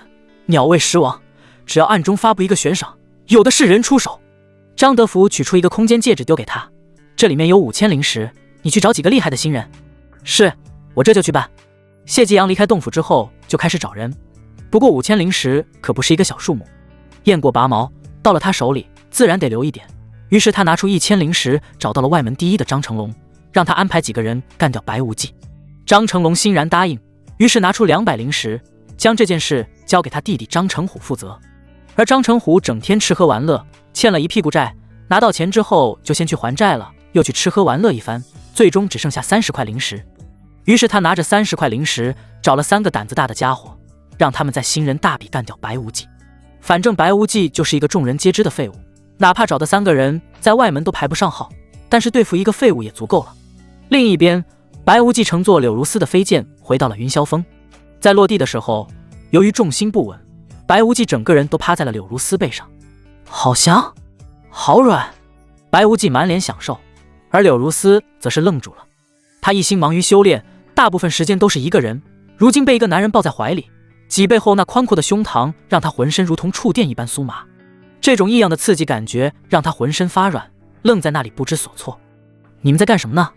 鸟为食亡，只要暗中发布一个悬赏，有的是人出手。张德福取出一个空间戒指丢给他，这里面有5000灵石，你去找几个厉害的新人。是，我这就去办。谢继阳离开洞府之后就开始找人，不过5000灵石可不是一个小数目，雁过拔毛，到了他手里自然得留一点。于是他拿出1000灵石，找到了外门第一的张成龙，让他安排几个人干掉白无忌。张成龙欣然答应，于是拿出200灵石，将这件事交给他弟弟张成虎负责。而张成虎整天吃喝玩乐，欠了一屁股债，拿到钱之后就先去还债了，又去吃喝玩乐一番，最终只剩下30块灵石。于是他拿着30块灵石，找了3个胆子大的家伙，让他们在新人大比干掉白无忌。反正白无忌就是一个众人皆知的废物，哪怕找的3个人在外门都排不上号，但是对付一个废物也足够了。另一边，白无忌乘坐柳如丝的飞剑回到了云霄峰，在落地的时候，由于重心不稳，白无忌整个人都趴在了柳如丝背上。好香，好软。白无忌满脸享受，而柳如丝则是愣住了。他一心忙于修炼，大部分时间都是一个人，如今被一个男人抱在怀里，脊背后那宽阔的胸膛让他浑身如同触电一般酥麻。这种异样的刺激感觉让他浑身发软，愣在那里不知所措。你们在干什么呢？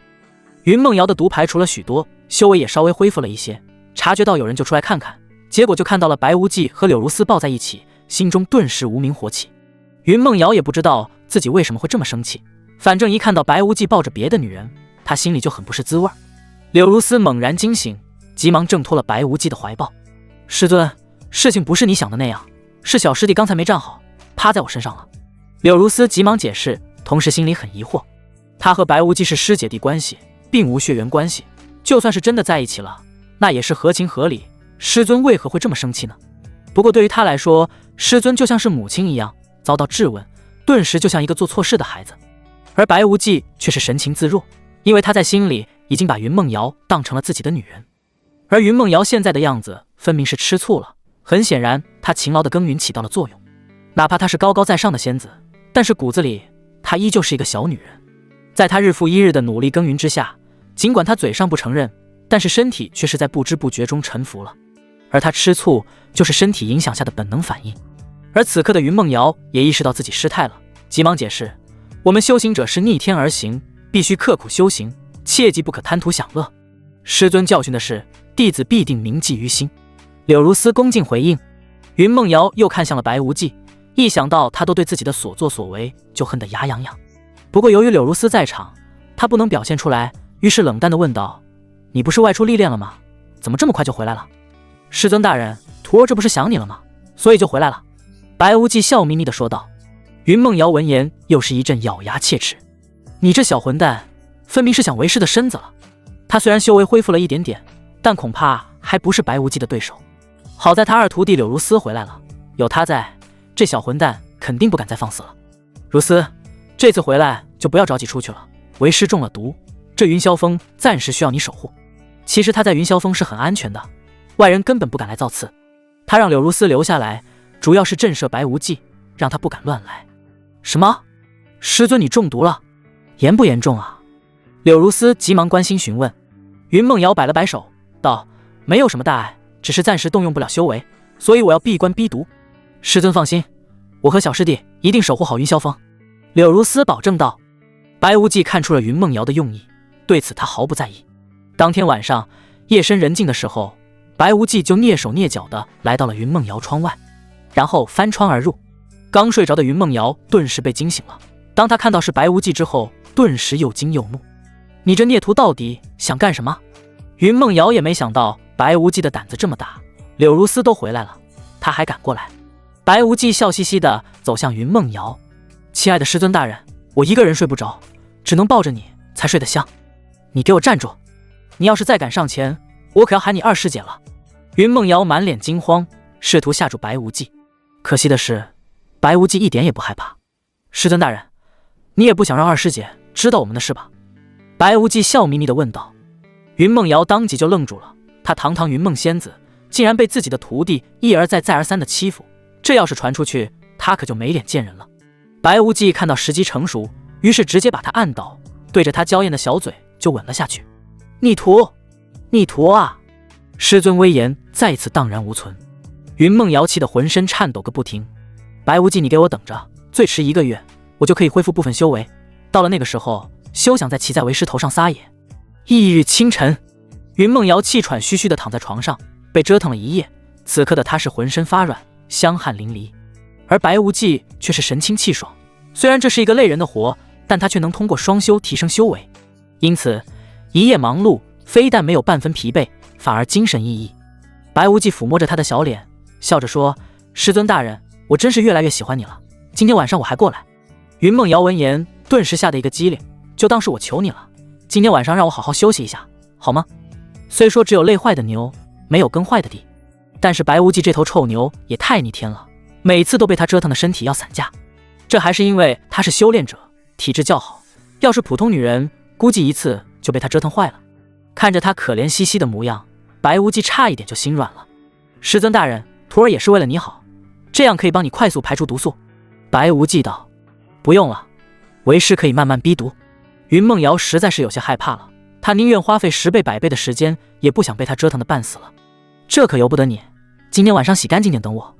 云梦瑶的毒排除了许多，修为也稍微恢复了一些，察觉到有人就出来看看，结果就看到了白无忌和柳如丝抱在一起，心中顿时无名火起。云梦瑶也不知道自己为什么会这么生气，反正一看到白无忌抱着别的女人，她心里就很不是滋味。柳如丝猛然惊醒，急忙挣脱了白无忌的怀抱。师尊，事情不是你想的那样，是小师弟刚才没站好，趴在我身上了。柳如丝急忙解释，同时心里很疑惑，她和白无忌是师姐弟关系，并无血缘关系，就算是真的在一起了，那也是合情合理，师尊为何会这么生气呢？不过对于他来说，师尊就像是母亲一样，遭到质问，顿时就像一个做错事的孩子。而白无忌却是神情自若，因为他在心里已经把云梦瑶当成了自己的女人。而云梦瑶现在的样子分明是吃醋了，很显然她勤劳的耕耘起到了作用。哪怕她是高高在上的仙子，但是骨子里她依旧是一个小女人。在她日复一日的努力耕耘之下，尽管她嘴上不承认，但是身体却是在不知不觉中臣服了。而她吃醋就是身体影响下的本能反应。而此刻的云梦瑶也意识到自己失态了，急忙解释，我们修行者是逆天而行，必须刻苦修行，切记不可贪图享乐。师尊教训的是，弟子必定铭记于心。柳如丝恭敬回应。云梦瑶又看向了白无忌，一想到他都对自己的所作所为，就恨得牙痒痒。不过由于柳如丝在场，他不能表现出来，于是冷淡地问道：“你不是外出历练了吗？怎么这么快就回来了？”师尊大人，徒儿这不是想你了吗？所以就回来了。白无忌笑眯眯地说道。云梦瑶闻言，又是一阵咬牙切齿：“你这小混蛋，分明是想为师的身子了。”他虽然修为恢复了一点点，但恐怕还不是白无忌的对手。好在他二徒弟柳如丝回来了，有他在，这小混蛋肯定不敢再放肆了。如丝，这次回来就不要着急出去了，为师中了毒，这云霄峰暂时需要你守护。其实他在云霄峰是很安全的，外人根本不敢来造次。他让柳如丝留下来，主要是震慑白无忌，让他不敢乱来。什么？师尊你中毒了？严不严重啊？柳如丝急忙关心询问。云梦瑶摆了摆手道：“没有什么大碍，只是暂时动用不了修为，所以我要闭关逼毒。师尊放心，我和小师弟一定守护好云霄峰。”柳如丝保证道。白无忌看出了云梦瑶的用意，对此他毫不在意。当天晚上夜深人静的时候，白无忌就蹑手蹑脚地来到了云梦瑶窗外，然后翻窗而入。刚睡着的云梦瑶顿时被惊醒了，当他看到是白无忌之后，顿时又惊又怒：“你这孽徒到底想干什么？”云梦瑶也没想到白无忌的胆子这么大，柳如丝都回来了，他还敢过来。白无忌笑嘻嘻地走向云梦瑶：“亲爱的师尊大人，我一个人睡不着，只能抱着你才睡得香。你给我站住！你要是再敢上前，我可要喊你二师姐了。”云梦瑶满脸惊慌，试图吓住白无忌。可惜的是，白无忌一点也不害怕。“师尊大人，你也不想让二师姐知道我们的事吧？”白无忌笑眯眯地问道。云梦瑶当即就愣住了，她堂堂云梦仙子，竟然被自己的徒弟一而再再而三的欺负，这要是传出去，她可就没脸见人了。白无忌看到时机成熟，于是直接把她按倒，对着她娇艳的小嘴就吻了下去。“逆徒，逆徒啊！”师尊威严再次荡然无存。云梦瑶气得浑身颤抖个不停。“白无忌，你给我等着，最迟1个月，我就可以恢复部分修为，到了那个时候，休想再骑在为师头上撒野。”翌日清晨，云梦瑶气喘吁吁地躺在床上，被折腾了一夜。此刻的她是浑身发软，香汗淋漓，而白无忌却是神清气爽。虽然这是一个累人的活，但他却能通过双修提升修为，因此一夜忙碌，非但没有半分疲惫，反而精神奕奕。白无忌抚摸着他的小脸，笑着说：“师尊大人，我真是越来越喜欢你了，今天晚上我还过来。”云梦瑶闻言顿时吓得一个激灵，就当是我求你了，今天晚上让我好好休息一下好吗？虽说只有累坏的牛，没有耕坏的地，但是白无忌这头臭牛也太逆天了，每次都被他折腾的身体要散架。这还是因为他是修炼者，体质较好，要是普通女人，估计一次就被他折腾坏了。看着他可怜兮兮的模样，白无忌差一点就心软了。“师尊大人，徒儿也是为了你好，这样可以帮你快速排出毒素。”白无忌道。“不用了，为师可以慢慢逼毒。”云梦瑶实在是有些害怕了，她宁愿花费10倍100倍的时间，也不想被他折腾得半死了。“这可由不得你，今天晚上洗干净点等我。”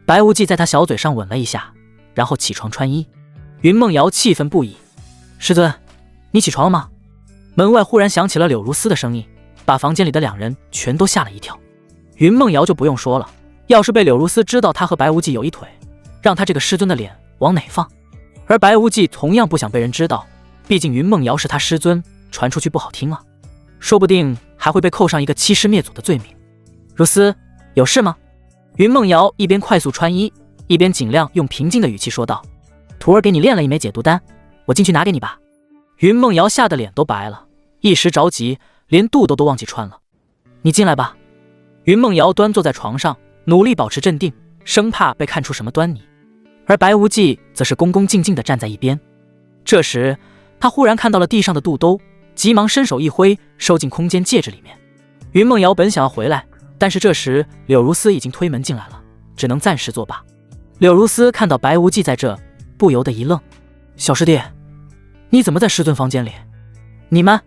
白无忌在他小嘴上吻了一下，然后起床穿衣。云梦瑶气愤不已：“师尊，你起床了吗？”门外忽然响起了柳如丝的声音，把房间里的2人全都吓了一跳。云梦瑶就不用说了，要是被柳如丝知道他和白无忌有一腿，让他这个师尊的脸往哪放？而白无忌同样不想被人知道，毕竟云梦瑶是他师尊，传出去不好听啊，说不定还会被扣上一个欺师灭祖的罪名。“如丝，有事吗？”云梦瑶一边快速穿衣，一边尽量用平静的语气说道：“徒儿给你炼了一枚解毒丹，我进去拿给你吧。”云梦瑶吓得脸都白了，一时着急，连肚兜都忘记穿了。“你进来吧。”云梦瑶端坐在床上，努力保持镇定，生怕被看出什么端倪。而白无忌则是恭恭敬敬地站在一边。这时他忽然看到了地上的肚兜，急忙伸手一挥，收进空间戒指里面。云梦瑶本想要回来，但是这时柳如丝已经推门进来了，只能暂时作罢。柳如丝看到白无忌在这，不由得一愣：“小师弟，你怎么在师尊房间里？你们……”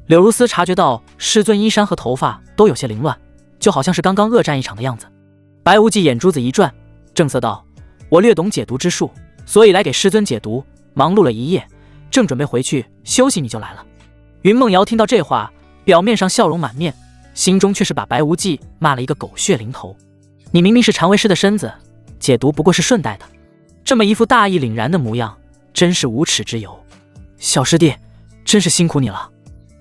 柳如丝察觉到师尊衣衫和头发都有些凌乱，就好像是刚刚恶战一场的样子。白无忌眼珠子一转，正色道：“我略懂解毒之术，所以来给师尊解毒，忙碌了一夜，正准备回去休息，你就来了。云梦瑶听到这话，表面上笑容满面，心中却是把白无忌骂了一个狗血淋头。你明明是禅为师的身子，解毒不过是顺带的，这么一副大义凛然的模样，真是无耻之尤。小师弟，真是辛苦你了。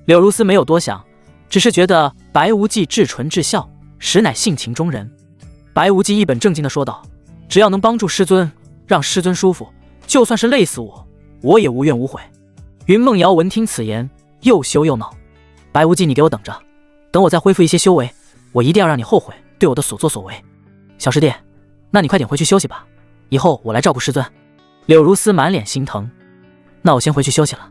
柳如丝没有多想，只是觉得白无忌至纯至孝，实乃性情中人。白无忌一本正经地说道：只要能帮助师尊，让师尊舒服，就算是累死我，我也无怨无悔。云梦瑶闻听此言，又羞又恼。白无忌，你给我等着，等我再恢复一些修为，我一定要让你后悔对我的所作所为。小师弟，那你快点回去休息吧，以后我来照顾师尊。柳如丝满脸心疼。那我先回去休息了。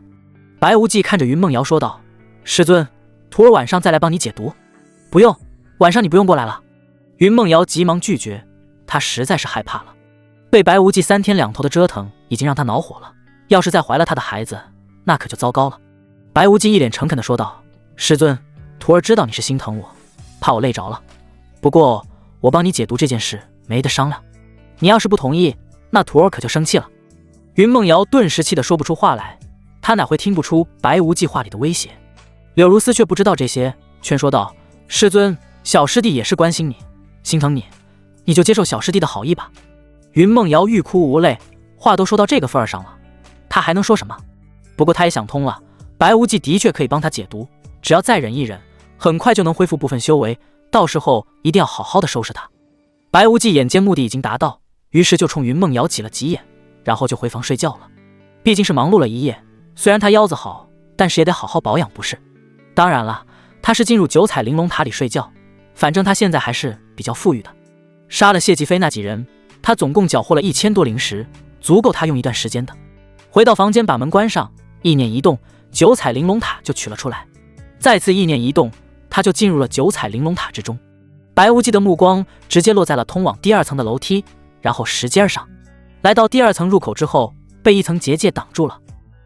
白无忌看着云梦瑶说道：师尊，徒儿晚上再来帮你解毒。不用，晚上你不用过来了。云梦瑶急忙拒绝，她实在是害怕了。被白无忌3天2头的折腾已经让她恼火了，要是再怀了他的孩子，那可就糟糕了。白无忌一脸诚恳地说道：师尊，徒儿知道你是心疼我，怕我累着了，不过我帮你解毒这件事没得商量，你要是不同意，那徒儿可就生气了。云梦瑶顿时气得说不出话来，她哪会听不出白无忌话里的威胁。柳如丝却不知道这些，劝说道：师尊，小师弟也是关心你，心疼你，你就接受小师弟的好意吧。云梦瑶欲哭无泪，话都说到这个份上了，她还能说什么？不过她也想通了，白无忌的确可以帮她解毒，只要再忍一忍，很快就能恢复部分修为，到时候一定要好好的收拾他。白无忌眼见目的已经达到，于是就冲云梦瑶挤了挤眼，然后就回房睡觉了。毕竟是忙碌了一夜，虽然他腰子好，但是也得好好保养不是？当然了，他是进入九彩玲珑塔里睡觉，反正他现在还是比较富裕的。杀了谢继飞那几人，他总共缴获了1000多灵石，足够他用一段时间的。回到房间把门关上，意念一动，九彩玲珑塔就取了出来。再次意念一动，他就进入了九彩玲珑塔之中。白无忌的目光直接落在了通往第2层的楼梯，然后石阶上。来到第2层入口之后，被一层结界挡住了。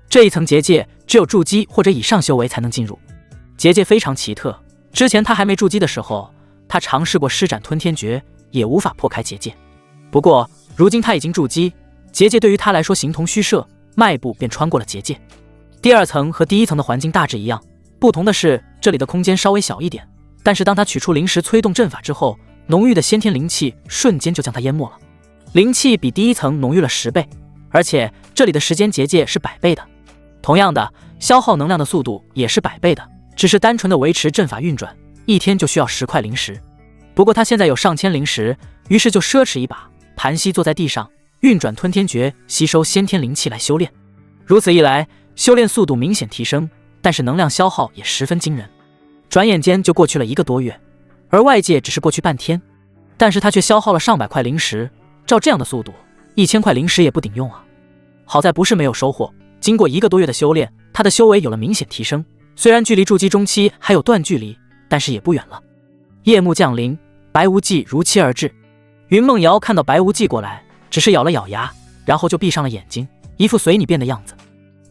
这一层结界只有筑基或者以上修为才能进入。结界非常奇特，之前他还没筑基的时候，他尝试过施展吞天诀，也无法破开结界。不过如今他已经筑基，结界对于他来说形同虚设，迈步便穿过了结界。第2层和第1层的环境大致一样，不同的是这里的空间稍微小一点，但是当他取出灵石催动阵法之后，浓郁的先天灵气瞬间就将它淹没了。灵气比第1层浓郁了10倍，而且这里的时间结界是100倍的。同样的，消耗能量的速度也是100倍的，只是单纯的维持阵法运转，一天就需要10块灵石。不过他现在有上千灵石，于是就奢侈一把，盘膝坐在地上，运转吞天诀，吸收先天灵气来修炼。如此一来，修炼速度明显提升，但是能量消耗也十分惊人。转眼间就过去了1个多月，而外界只是过去半天，但是他却消耗了上百块灵石，照这样的速度，1000块灵石也不顶用啊。好在不是没有收获，经过1个多月的修炼，他的修为有了明显提升，虽然距离筑基中期还有段距离，但是也不远了。夜幕降临，白无忌如期而至。云梦瑶看到白无忌过来，只是咬了咬牙，然后就闭上了眼睛，一副随你便的样子。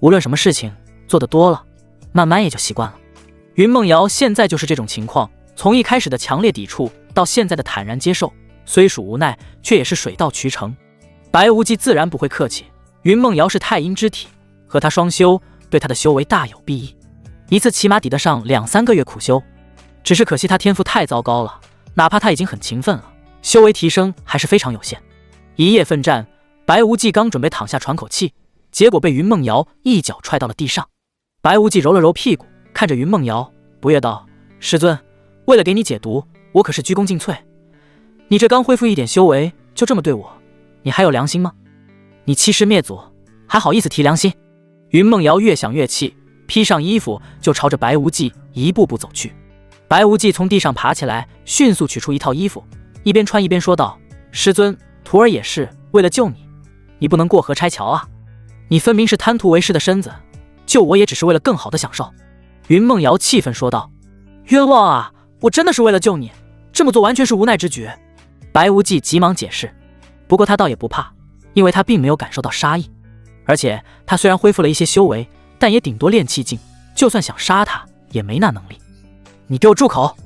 无论什么事情做得多了，慢慢也就习惯了。云梦瑶现在就是这种情况，从一开始的强烈抵触到现在的坦然接受，虽属无奈，却也是水到渠成。白无忌自然不会客气，云梦瑶是太阴之体，和他双修对他的修为大有裨益，一次起码抵得上2、3个月苦修。只是可惜他天赋太糟糕了，哪怕他已经很勤奋了，修为提升还是非常有限。一夜奋战，白无忌刚准备躺下喘口气，结果被云梦瑶一脚踹到了地上。白无忌揉了揉屁股，看着云梦瑶，不悦道：师尊，为了给你解毒，我可是鞠躬尽瘁，你这刚恢复一点修为就这么对我，你还有良心吗？你欺师灭祖，还好意思提良心？云梦瑶越想越气，披上衣服就朝着白无忌一步步走去。白无忌从地上爬起来，迅速取出一套衣服，一边穿一边说道：师尊，徒儿也是为了救你，你不能过河拆桥啊！你分明是贪图为师的身子，救我也只是为了更好的享受。云梦瑶气愤说道：冤枉啊，我真的是为了救你，这么做完全是无奈之举。白无忌急忙解释，不过他倒也不怕，因为他并没有感受到杀意，而且他虽然恢复了一些修为，但也顶多练气境，就算想杀他也没那能力。你给我住口！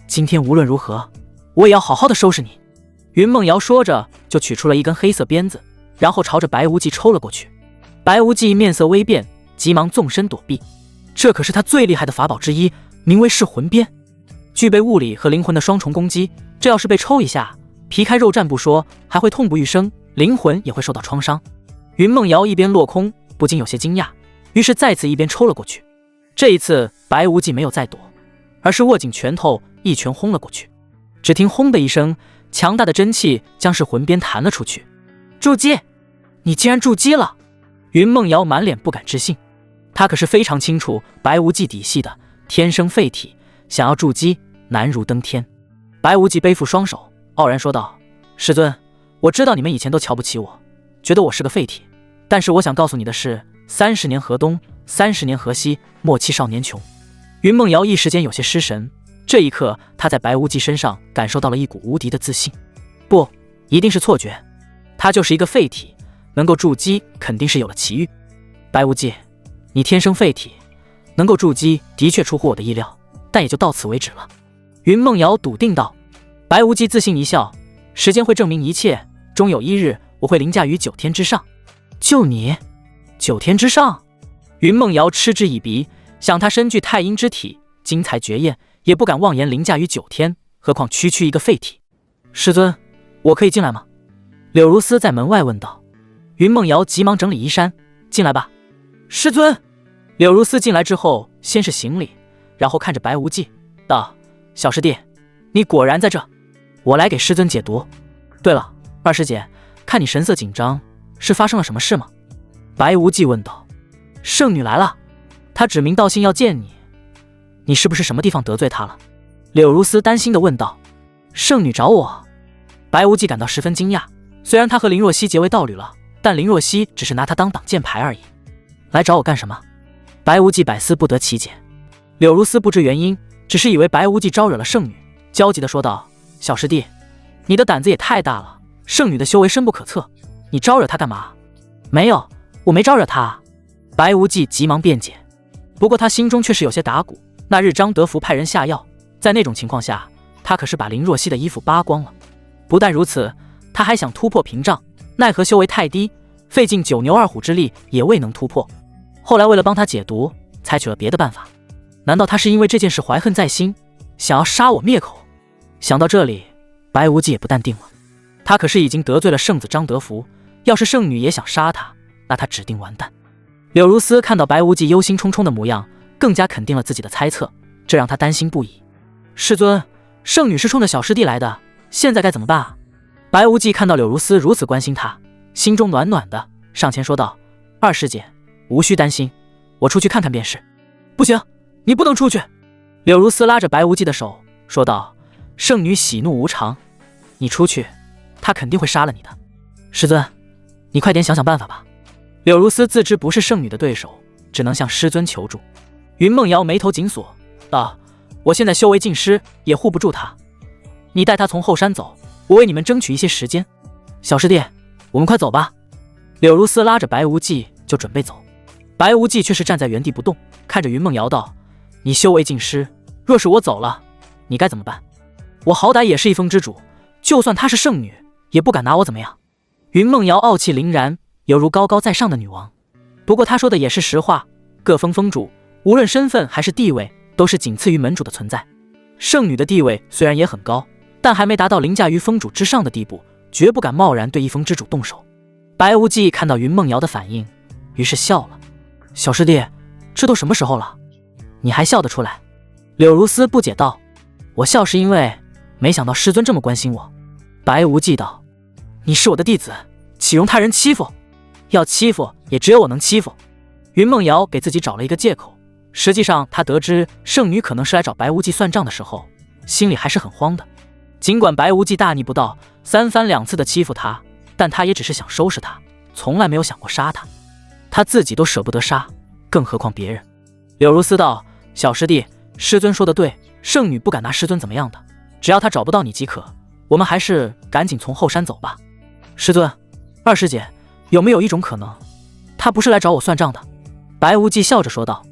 今天无论如何，我也要好好的收拾你。云梦瑶说着就取出了一根黑色鞭子，然后朝着白无忌抽了过去。白无忌面色微变，急忙纵身躲避。这可是他最厉害的法宝之一，名为噬魂鞭，具备物理和灵魂的双重攻击。这要是被抽一下，皮开肉绽不说，还会痛不欲生，灵魂也会受到创伤。云梦瑶一边落空，不禁有些惊讶，于是再次一边抽了过去。这一次白无忌没有再躲，而是握紧拳头一拳轰了过去。只听轰的一声，强大的真气将噬魂鞭弹了出去。筑基！你竟然筑基了！云梦瑶满脸不敢置信，他可是非常清楚白无忌底细的，天生废体，想要筑基难如登天。白无忌背负双手，傲然说道：师尊，我知道你们以前都瞧不起我，觉得我是个废体，但是我想告诉你的是，30年河东，30年河西，莫欺少年穷。云梦瑶一时间有些失神，这一刻他在白无忌身上感受到了一股无敌的自信。不，一定是错觉，他就是一个废体，能够筑基肯定是有了奇遇。白无忌，你天生废体，能够筑基的确出乎我的意料，但也就到此为止了。云梦瑶笃定道。白无忌自信一笑，时间会证明一切，终有一日我会凌驾于9天之上。就你9天之上？云梦瑶嗤之以鼻，想他身具太阴之体，精彩绝艳，也不敢妄言凌驾于9天，何况区区一个废体。师尊，我可以进来吗？柳如丝在门外问道。云梦瑶急忙整理衣衫，进来吧。师尊。柳如丝进来之后，先是行礼，然后看着白无忌道：小师弟，你果然在这，我来给师尊解毒。对了，二师姐，看你神色紧张，是发生了什么事吗？白无忌问道。圣女来了，她指名道姓要见你，你是不是什么地方得罪她了？柳如丝担心地问道。圣女找我？白无忌感到十分惊讶，虽然他和林若曦结为道侣了，但林若曦只是拿他当挡箭牌而已。来找我干什么？白无忌百思不得其解。柳如丝不知原因，只是以为白无忌招惹了圣女，焦急地说道：小师弟，你的胆子也太大了，圣女的修为深不可测，你招惹她干嘛？没有，我没招惹她。白无忌急忙辩解，不过他心中却是有些打鼓。那日张德福派人下药，在那种情况下，他可是把林若曦的衣服扒光了。不但如此，他还想突破屏障，奈何修为太低，费尽9牛2虎之力也未能突破。后来为了帮他解毒，采取了别的办法。难道他是因为这件事怀恨在心，想要杀我灭口？想到这里，白无忌也不淡定了。他可是已经得罪了圣子张德福，要是圣女也想杀他，那他指定完蛋。柳如丝看到白无忌忧心忡忡的模样，更加肯定了自己的猜测，这让他担心不已。师尊，圣女是冲着小师弟来的，现在该怎么办啊？白无忌看到柳如丝如此关心他，心中暖暖的，上前说道：二师姐，无需担心，我出去看看便是。不行，你不能出去。柳如丝拉着白无忌的手说道：圣女喜怒无常，你出去，她肯定会杀了你的。师尊，你快点想想办法吧。柳如丝自知不是圣女的对手，只能向师尊求助。云梦瑶眉头紧锁道：我现在修为尽失，也护不住她，你带她从后山走，我为你们争取一些时间。小师弟，我们快走吧。柳如丝拉着白无忌就准备走，白无忌却是站在原地不动，看着云梦瑶道：你修为尽失，若是我走了，你该怎么办？我好歹也是一phương之主，就算她是圣女，也不敢拿我怎么样。云梦瑶傲气凌然，犹如高高在上的女王。不过她说的也是实话，各封封主无论身份还是地位，都是仅次于门主的存在。圣女的地位虽然也很高，但还没达到凌驾于封主之上的地步，绝不敢贸然对一phương之主动手。白无忌看到云梦瑶的反应，于是笑了。小师弟，这都什么时候了，你还笑得出来？柳如丝不解道。我笑是因为没想到师尊这么关心我。白无忌道：你是我的弟子，岂容他人欺负？要欺负也只有我能欺负。云梦瑶给自己找了一个借口，实际上他得知圣女可能是来找白无忌算账的时候，心里还是很慌的。尽管白无忌大逆不道，3番2次的欺负他，但他也只是想收拾他，从来没有想过杀他。他自己都舍不得杀，更何况别人。柳如丝道：小师弟，师尊说的对，圣女不敢拿师尊怎么样的，只要他找不到你即可，我们还是赶紧从后山走吧。师尊，二师姐，有没有一种可能，他不是来找我算账的？白无忌笑着说道。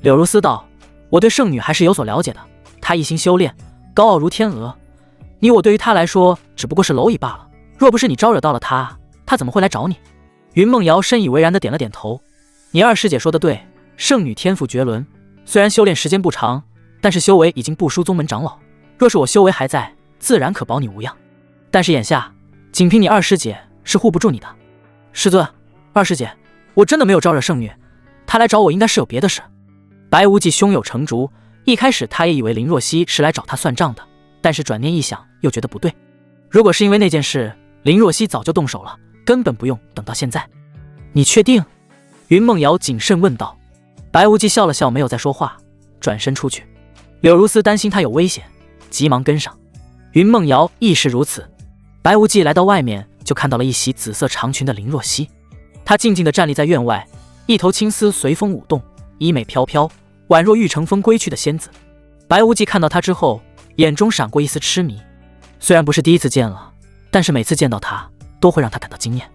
柳如丝道：我对圣女还是有所了解的，她一心修炼，高傲如天鹅，你我对于她来说只不过是蝼蚁罢了，若不是你招惹到了她，她怎么会来找你？云梦瑶深以为然的点了点头，你二师姐说的对，圣女天赋绝伦，虽然修炼时间不长，但是修为已经不输宗门长老。若是我修为还在，自然可保你无恙。但是眼下，仅凭你二师姐是护不住你的。师尊，二师姐，我真的没有招惹圣女，她来找我应该是有别的事。白无忌胸有成竹，一开始他也以为林若曦是来找他算账的，但是转念一想，又觉得不对。如果是因为那件事，林若曦早就动手了，根本不用等到现在。你确定？云梦瑶谨慎问道。白无忌笑了笑，没有再说话，转身出去。柳如丝担心他有危险，急忙跟上。云梦瑶亦是如此。白无忌来到外面，就看到了一袭紫色长裙的林若曦。她静静地站立在院外，一头青丝随风舞动，衣袂飘飘，宛若欲乘风归去的仙子。白无忌看到她之后，眼中闪过一丝痴迷。虽然不是第一次见了，但是每次见到她都会让他感到惊艳。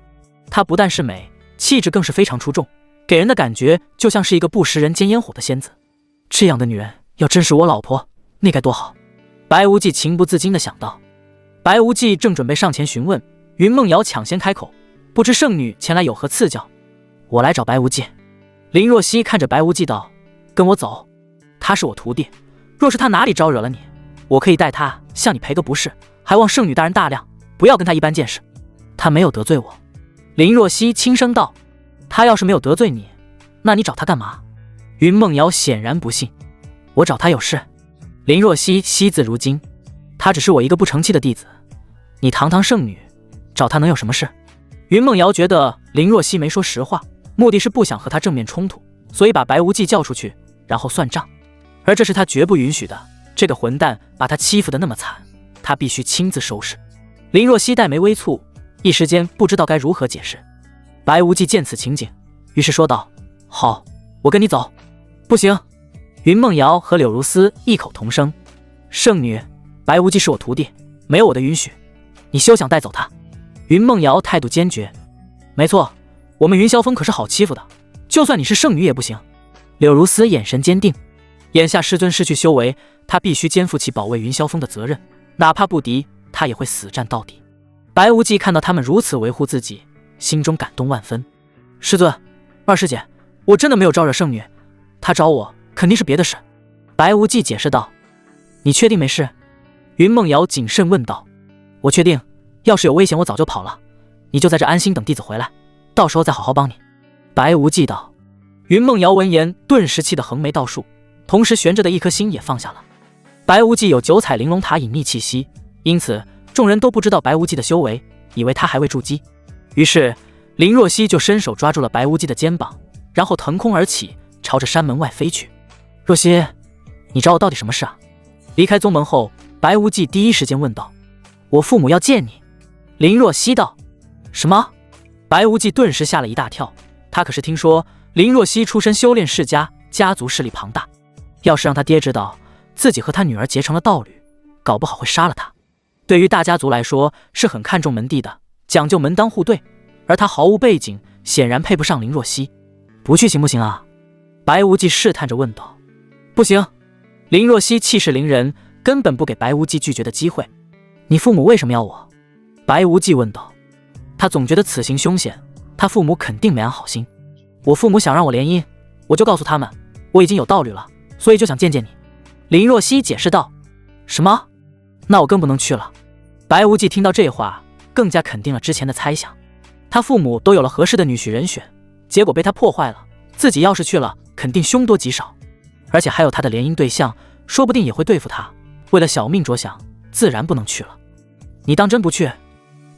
她不但是美，气质更是非常出众，给人的感觉就像是一个不食人间烟火的仙子。这样的女人要真是我老婆，那该多好。白无忌情不自禁地想到。白无忌正准备上前询问，云梦瑶抢先开口，不知圣女前来有何赐教？我来找白无忌。林若曦看着白无忌道，跟我走，他是我徒弟，若是他哪里招惹了你，我可以代他向你赔个不是，还望圣女大人大量，不要跟他一般见识。他没有得罪我。林若曦轻声道，他要是没有得罪你，那你找他干嘛？云梦瑶显然不信。我找他有事。林若曦惜字如金，他只是我一个不成器的弟子，你堂堂圣女，找他能有什么事？云梦瑶觉得林若曦没说实话，目的是不想和他正面冲突，所以把白无忌叫出去，然后算账。而这是他绝不允许的，这个混蛋把他欺负得那么惨，他必须亲自收拾。林若曦黛眉微蹙，一时间不知道该如何解释。白无忌见此情景，于是说道，好，我跟你走。不行。云梦瑶和柳如丝异口同声，圣女，白无忌是我徒弟，没有我的允许，你休想带走他。云梦瑶态度坚决，没错，我们云霄峰可是好欺负的，就算你是圣女也不行。柳如丝眼神坚定，眼下师尊失去修为，他必须肩负起保卫云霄峰的责任，哪怕不敌，他也会死战到底。白无忌看到他们如此维护自己，心中感动万分。师尊，二师姐，我真的没有招惹圣女，她找我肯定是别的事。白无忌解释道。你确定没事？云梦瑶谨慎问道。我确定，要是有危险我早就跑了，你就在这安心等弟子回来，到时候再好好帮你。白无忌道。云梦瑶闻言顿时气得横眉倒竖，同时悬着的一颗心也放下了。白无忌有九彩玲珑塔隐匿气息，因此众人都不知道白无忌的修为，以为他还未筑基。于是林若曦就伸手抓住了白无忌的肩膀，然后腾空而起，朝着山门外飞去。若曦，你找我到底什么事啊？离开宗门后，白无忌第一时间问道。我父母要见你。林若曦道。什么？白无忌顿时吓了一大跳，他可是听说林若曦出身修炼世家，家族势力庞大，要是让他爹知道自己和他女儿结成了道侣，搞不好会杀了他。对于大家族来说是很看重门第的，讲究门当户对，而他毫无背景，显然配不上林若曦。不去行不行啊？白无忌试探着问道。不行。林若曦气势凌人，根本不给白无忌拒绝的机会。你父母为什么要我？白无忌问道。他总觉得此行凶险，他父母肯定没安好心。我父母想让我联姻，我就告诉他们我已经有道侣了，所以就想见见你。林若曦解释道。什么？那我更不能去了。白无忌听到这话，更加肯定了之前的猜想。他父母都有了合适的女婿人选，结果被他破坏了，自己要是去了，肯定凶多吉少。而且还有他的联姻对象，说不定也会对付他，为了小命着想，自然不能去了。你当真不去？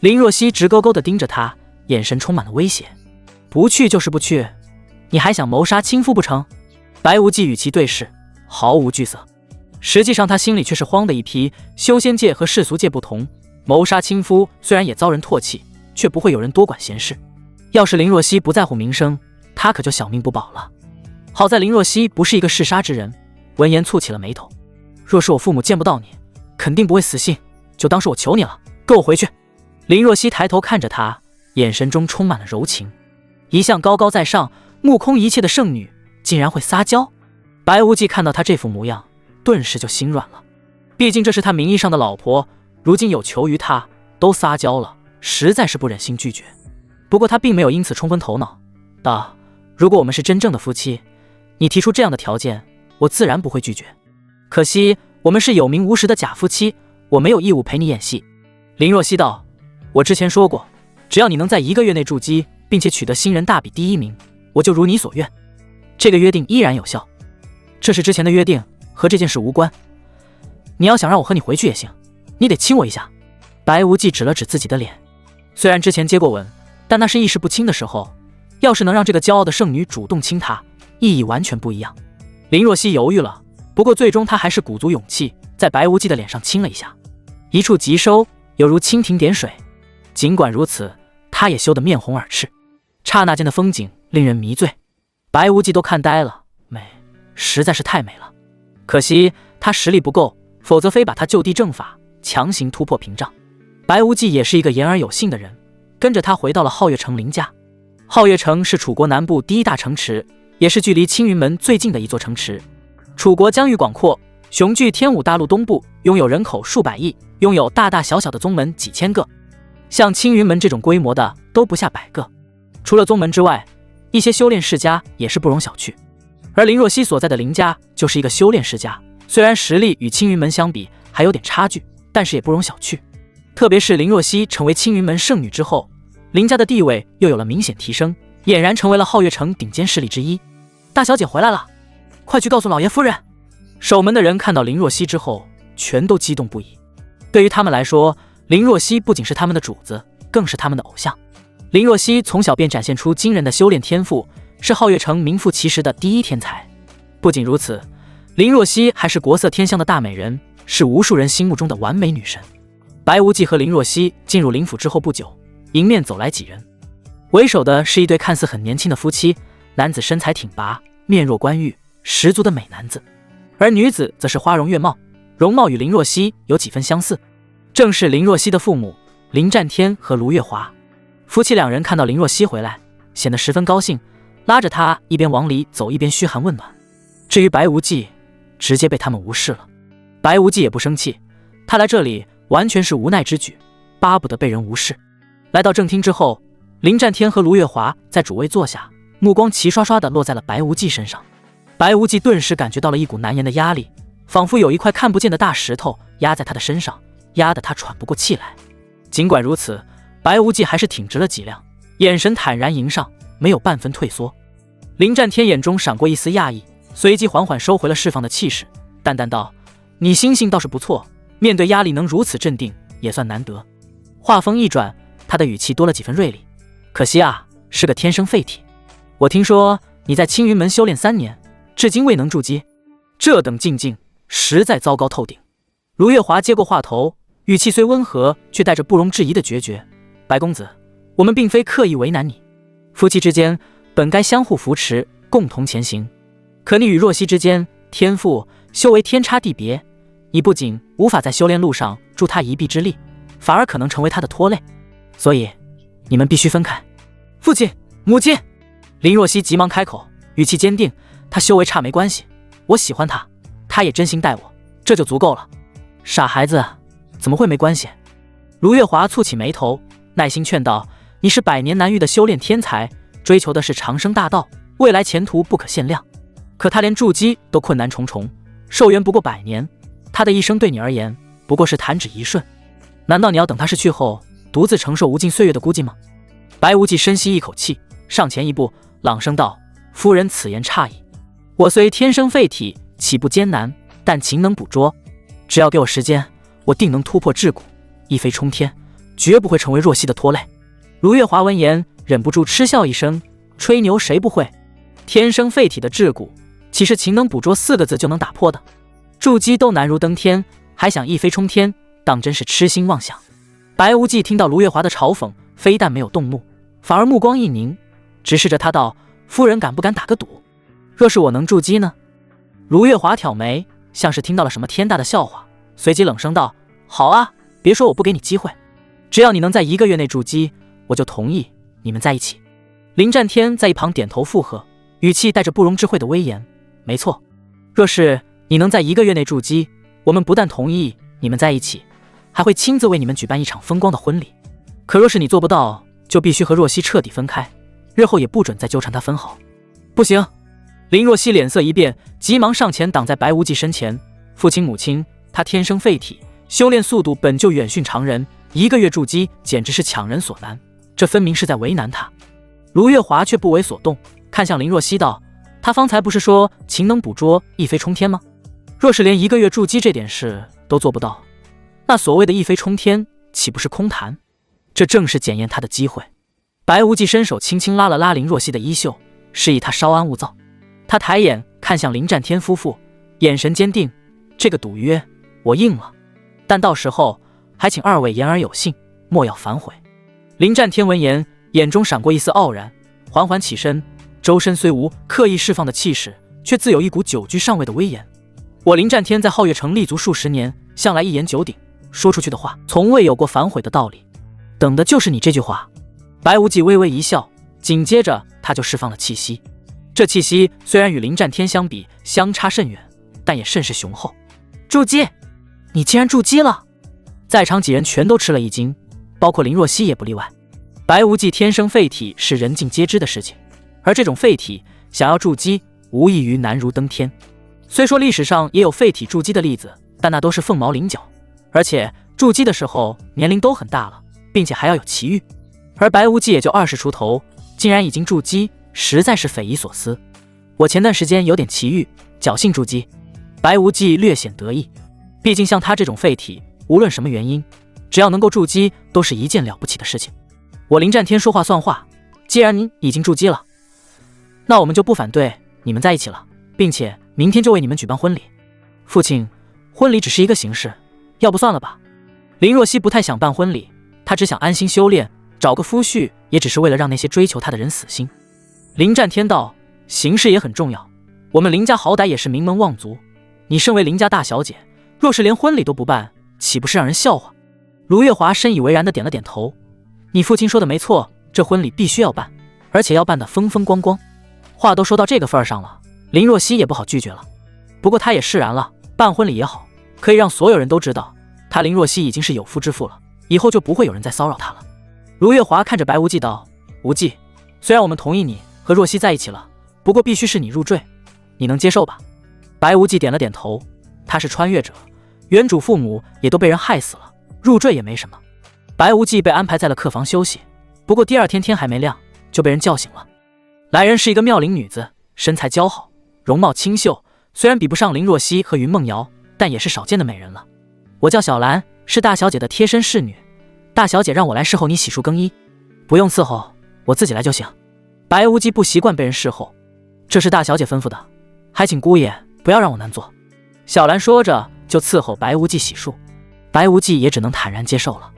林若曦直勾勾地盯着他，眼神充满了威胁。不去就是不去，你还想谋杀亲夫不成？白无忌与其对视，毫无惧色。实际上他心里却是慌的一批。修仙界和世俗界不同，谋杀亲夫虽然也遭人唾弃，却不会有人多管闲事。要是林若曦不在乎名声，他可就小命不保了。好在林若曦不是一个嗜杀之人，闻言蹙起了眉头。若是我父母见不到你，肯定不会死心，就当是我求你了，跟我回去。林若曦抬头看着他，眼神中充满了柔情。一向高高在上，目空一切的圣女，竟然会撒娇。白无忌看到他这副模样，顿时就心软了。毕竟这是他名义上的老婆，如今有求于他，都撒娇了，实在是不忍心拒绝。不过他并没有因此冲昏头脑，道：如果我们是真正的夫妻，你提出这样的条件，我自然不会拒绝。可惜我们是有名无实的假夫妻，我没有义务陪你演戏。林若曦道：我之前说过，只要你能在1个月内筑基，并且取得新人大比第1名，我就如你所愿。这个约定依然有效。这是之前的约定，和这件事无关。你要想让我和你回去也行，你得亲我一下。白无忌指了指自己的脸，虽然之前接过吻，但那是意识不清的时候，要是能让这个骄傲的圣女主动亲他，意义完全不一样。林若曦犹豫了，不过最终她还是鼓足勇气，在白无忌的脸上亲了一下，一触即收，犹如蜻蜓点水。尽管如此，她也羞得面红耳赤。刹那间的风景令人迷醉，白无忌都看呆了，美，实在是太美了。可惜她实力不够，否则非把她就地正法，强行突破屏障。白无忌也是一个言而有信的人，跟着他回到了皓月城林家。皓月城是楚国南部第1大城池，也是距离青云门最近的一座城池。楚国疆域广阔，雄踞天武大陆东部，拥有人口数百亿，拥有大大小小的宗门几千个，像青云门这种规模的都不下100个。除了宗门之外，一些修炼世家也是不容小觑。而林若曦所在的林家就是一个修炼世家，虽然实力与青云门相比还有点差距，但是也不容小觑。特别是林若曦成为青云门圣女之后，林家的地位又有了明显提升，俨然成为了皓月城顶尖势力之一。大小姐回来了，快去告诉老爷夫人。守门的人看到林若曦之后，全都激动不已。对于他们来说，林若曦不仅是他们的主子，更是他们的偶像。林若曦从小便展现出惊人的修炼天赋，是皓月城名副其实的第1天才。不仅如此，林若曦还是国色天香的大美人，是无数人心目中的完美女神。白无忌和林若曦进入林府之后不久，迎面走来几人，为首的是一对看似很年轻的夫妻，男子身材挺拔，面若冠玉，十足的美男子，而女子则是花容月貌，容貌与林若曦有几分相似，正是林若曦的父母林战天和卢月华。夫妻2人看到林若曦回来，显得十分高兴，拉着她一边往里走一边嘘寒问暖。至于白无忌，直接被他们无视了。白无忌也不生气，他来这里完全是无奈之举，巴不得被人无视。来到正厅之后，林战天和卢月华在主位坐下，目光齐刷刷地落在了白无忌身上。白无忌顿时感觉到了一股难言的压力，仿佛有一块看不见的大石头压在他的身上，压得他喘不过气来。尽管如此，白无忌还是挺直了脊梁，眼神坦然迎上，没有半分退缩。林战天眼中闪过一丝讶异，随即缓缓收回了释放的气势，淡淡道：你心性倒是不错，面对压力能如此镇定，也算难得。话锋一转，他的语气多了几分锐利。可惜啊，是个天生废体。我听说你在青云门修炼3年，至今未能筑基，这等境界实在糟糕透顶。卢月华接过话头，语气虽温和，却带着不容置疑的决绝。白公子，我们并非刻意为难你，夫妻之间本该相互扶持，共同前行。可你与若曦之间天赋修为天差地别，你不仅无法在修炼路上助他一臂之力，反而可能成为他的拖累，所以你们必须分开。父亲，母亲！林若曦急忙开口，语气坚定，他修为差没关系，我喜欢他，他也真心待我，这就足够了。傻孩子，怎么会没关系？卢月华蹙起眉头，耐心劝道：你是100年难遇的修炼天才，追求的是长生大道，未来前途不可限量。可他连筑基都困难重重，寿元不过100年，他的一生对你而言不过是弹指一瞬，难道你要等他逝去后独自承受无尽岁月的孤寂吗？白无忌深吸一口气，上前一步，朗声道：夫人此言差矣，我虽天生废体，起步艰难，但勤能捕捉，只要给我时间，我定能突破桎梏，一飞冲天，绝不会成为若曦的拖累。卢月华闻言忍不住嗤笑一声，吹牛谁不会？天生废体的桎梏，岂是勤能捕捉4个字就能打破的？筑基都难如登天，还想一飞冲天，当真是痴心妄想。白无忌听到卢月华的嘲讽，非但没有动怒，反而目光一凝，直视着他道：夫人敢不敢打个赌？若是我能筑基呢？卢月华挑眉，像是听到了什么天大的笑话，随即冷声道：好啊，别说我不给你机会，只要你能在1个月内筑基，我就同意你们在一起。林战天在一旁点头附和，语气带着不容置喙的威严：没错，若是你能在1个月内筑基，我们不但同意你们在一起，还会亲自为你们举办一场风光的婚礼。可若是你做不到，就必须和若曦彻底分开，日后也不准再纠缠她分毫。不行！林若曦脸色一变，急忙上前挡在白无忌身前。父亲母亲，他天生废体，修炼速度本就远逊常人，1个月筑基简直是强人所难，这分明是在为难他。卢月华却不为所动，看向林若曦道：“他方才不是说勤能捕捉，一飞冲天吗？若是连1个月筑基这点事都做不到，那所谓的一飞冲天岂不是空谈？这正是检验他的机会。”白无忌伸手轻轻拉了拉林若曦的衣袖，示意他稍安勿躁。他抬眼看向林战天夫妇，眼神坚定：“这个赌约我应了，但到时候还请2位言而有信，莫要反悔。”林战天闻言，眼中闪过一丝傲然，缓缓起身，周身虽无刻意释放的气势，却自有一股久居上位的威严。我林战天在皓月城立足数十年，向来一言九鼎，说出去的话从未有过反悔的道理，等的就是你这句话。白无忌微微一笑，紧接着他就释放了气息。这气息虽然与林战天相比相差甚远，但也甚是雄厚。筑基！你竟然筑基了！在场几人全都吃了一惊，包括林若曦也不例外。白无忌天生废体是人尽皆知的事情，而这种废体想要筑基，无异于难如登天。虽说历史上也有废体筑基的例子，但那都是凤毛麟角，而且筑基的时候年龄都很大了，并且还要有奇遇。而白无忌也就20出头，竟然已经筑基，实在是匪夷所思。我前段时间有点奇遇，侥幸筑基。白无忌略显得意，毕竟像他这种废体，无论什么原因，只要能够筑基，都是一件了不起的事情。我林战天说话算话，既然您已经筑基了，那我们就不反对你们在一起了，并且明天就为你们举办婚礼。父亲，婚礼只是一个形式，要不算了吧？林若曦不太想办婚礼，她只想安心修炼，找个夫婿也只是为了让那些追求她的人死心。林战天道：形式也很重要，我们林家好歹也是名门望族，你身为林家大小姐，若是连婚礼都不办，岂不是让人笑话？卢月华深以为然地点了点头，你父亲说的没错，这婚礼必须要办，而且要办得风风光光。话都说到这个份上了，林若曦也不好拒绝了。不过她也释然了，办婚礼也好，可以让所有人都知道，她林若曦已经是有夫之妇了，以后就不会有人再骚扰她了。卢月华看着白无忌道：无忌，虽然我们同意你和若曦在一起了，不过必须是你入赘，你能接受吧？白无忌点了点头，他是穿越者，原主父母也都被人害死了，入赘也没什么。白无忌被安排在了客房休息，不过第2天天还没亮，就被人叫醒了。来人是一个妙龄女子，身材姣好，容貌清秀，虽然比不上林若曦和云梦瑶，但也是少见的美人了。我叫小兰，是大小姐的贴身侍女，大小姐让我来侍候你洗漱更衣，不用伺候，我自己来就行。白无忌不习惯被人侍候，这是大小姐吩咐的，还请姑爷不要让我难做。小兰说着就伺候白无忌洗漱，白无忌也只能坦然接受了。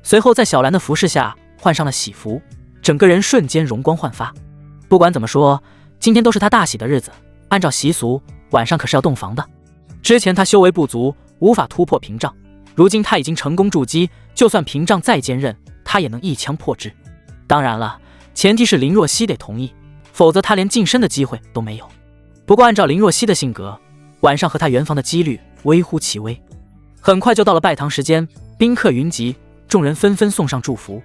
随后在小兰的服侍下换上了喜服，整个人瞬间容光焕发。不管怎么说，今天都是他大喜的日子，按照习俗晚上可是要洞房的。之前他修为不足，无法突破屏障，如今他已经成功筑基，就算屏障再坚韧，他也能一枪破之。当然了，前提是林若曦得同意，否则他连晋升的机会都没有。不过按照林若曦的性格，晚上和他圆房的几率微乎其微。很快就到了拜堂时间，宾客云集，众人纷纷送上祝福。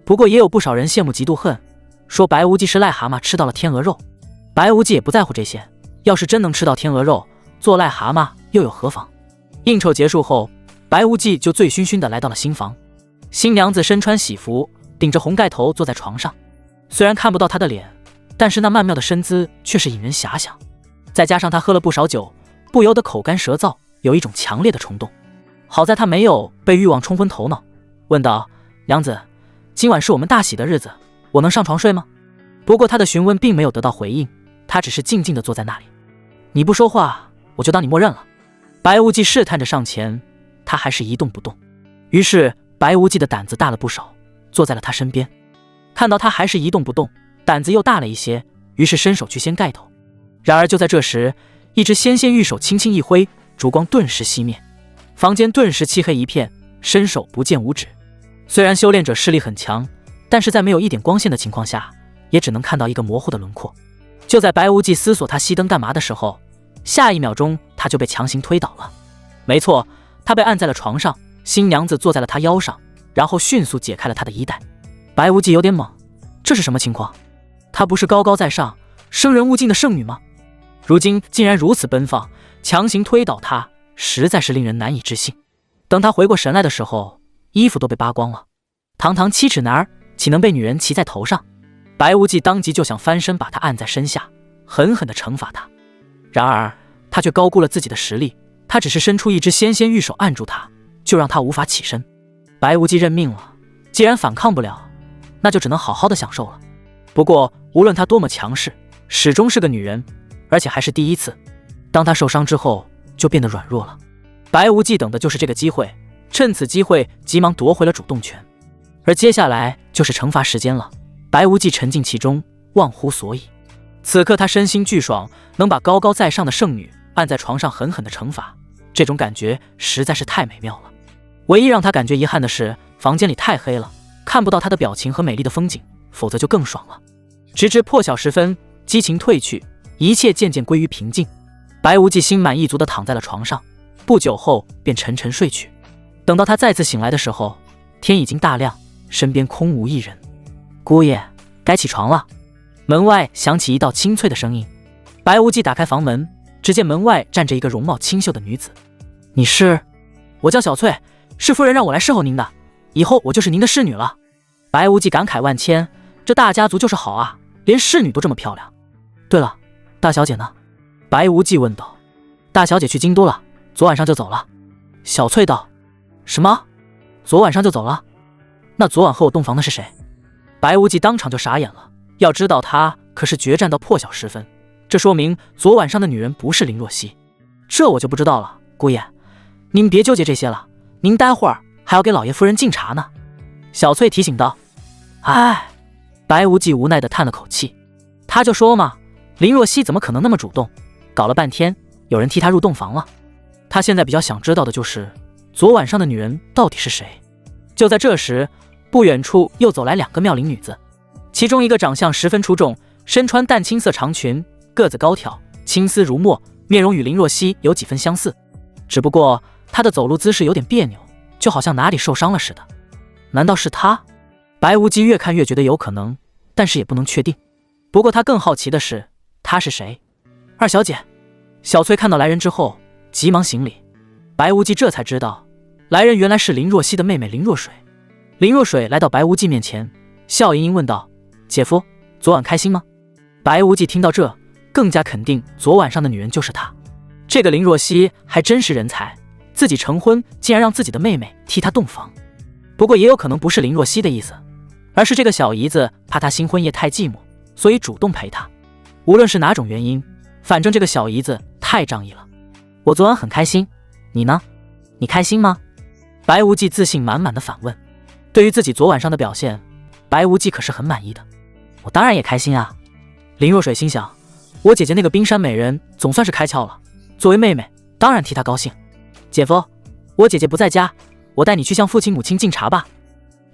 不过也有不少人羡慕嫉妒恨，说白无忌是癞蛤蟆吃到了天鹅肉。白无忌也不在乎这些，要是真能吃到天鹅肉，做癞蛤蟆又有何妨？应酬结束后，白无忌就醉醺醺地来到了新房。新娘子身穿喜服，顶着红盖头坐在床上，虽然看不到她的脸，但是那曼妙的身姿却是引人遐想。再加上她喝了不少酒，不由得口干舌燥，有一种强烈的冲动。好在她没有被欲望冲昏头脑，问道：娘子，今晚是我们大喜的日子，我能上床睡吗？不过她的询问并没有得到回应，她只是静静地坐在那里。你不说话，我就当你默认了。白无忌试探着上前，她还是一动不动。于是白无忌的胆子大了不少，坐在了她身边。看到她还是一动不动，胆子又大了一些，于是伸手去掀盖头。然而就在这时，一只纤纤玉手轻轻一挥，烛光顿时熄灭，房间顿时漆黑一片，伸手不见五指。虽然修炼者视力很强，但是在没有一点光线的情况下，也只能看到一个模糊的轮廓。就在白无忌思索他熄灯干嘛的时候，下一秒钟他就被强行推倒了。没错，他被按在了床上，新娘子坐在了他腰上，然后迅速解开了他的衣带。白无忌有点懵，这是什么情况？他不是高高在上，生人勿近的圣女吗？如今竟然如此奔放，强行推倒她，实在是令人难以置信。等他回过神来的时候，衣服都被扒光了。堂堂7尺男儿，岂能被女人骑在头上？白无忌当即就想翻身把他按在身下，狠狠地惩罚他。然而他却高估了自己的实力，他只是伸出一只纤纤玉手按住他，就让他无法起身。白无忌认命了，既然反抗不了，那就只能好好的享受了。不过无论他多么强势，始终是个女人，而且还是第一次。当他受伤之后，就变得软弱了。白无忌等的就是这个机会，趁此机会急忙夺回了主动权。而接下来就是惩罚时间了。白无忌沉浸其中，忘乎所以。此刻他身心俱爽，能把高高在上的圣女按在床上狠狠的惩罚，这种感觉实在是太美妙了。唯一让他感觉遗憾的是，房间里太黑了，看不到他的表情和美丽的风景，否则就更爽了。直至破晓时分，激情褪去，一切渐渐归于平静。白无忌心满意足地躺在了床上，不久后便沉沉睡去。等到他再次醒来的时候，天已经大亮，身边空无一人。姑爷，该起床了。门外响起一道清脆的声音。白无忌打开房门，只见门外站着一个容貌清秀的女子。你是？我叫小翠，是夫人让我来侍候您的，以后我就是您的侍女了。白无忌感慨万千，这大家族就是好啊，连侍女都这么漂亮。对了，大小姐呢？白无忌问道。大小姐去京都了，昨晚上就走了。小翠道。什么？昨晚上就走了？那昨晚和我洞房的是谁？白无忌当场就傻眼了，要知道他可是决战到破晓时分，这说明昨晚上的女人不是林若曦。这我就不知道了，姑爷，您别纠结这些了，您待会儿还要给老爷夫人敬茶呢。小翠提醒道。唉，白无忌无奈地叹了口气，他就说嘛，林若曦怎么可能那么主动，搞了半天有人替他入洞房了。他现在比较想知道的就是昨晚上的女人到底是谁。就在这时，不远处又走来2个妙龄女子，其中一个长相十分出众，身穿淡青色长裙，个子高挑，青丝如墨，面容与林若曦有几分相似，只不过她的走路姿势有点别扭，就好像哪里受伤了似的。难道是她？白无忌越看越觉得有可能，但是也不能确定。不过他更好奇的是，她是谁？二小姐。小翠看到来人之后急忙行礼。白无忌这才知道，来人原来是林若曦的妹妹林若水。林若水来到白无忌面前，笑盈盈问道：姐夫，昨晚开心吗？白无忌听到这，更加肯定昨晚上的女人就是她。这个林若曦还真是人才，自己成婚竟然让自己的妹妹替他洞房。不过也有可能不是林若曦的意思，而是这个小姨子怕他新婚夜太寂寞，所以主动陪他。无论是哪种原因，反正这个小姨子太仗义了。我昨晚很开心，你呢？你开心吗？白无忌自信满满的反问。对于自己昨晚上的表现，白无忌可是很满意的。我当然也开心啊。林若水心想，我姐姐那个冰山美人总算是开窍了，作为妹妹当然替她高兴。姐夫，我姐姐不在家，我带你去向父亲母亲敬茶吧。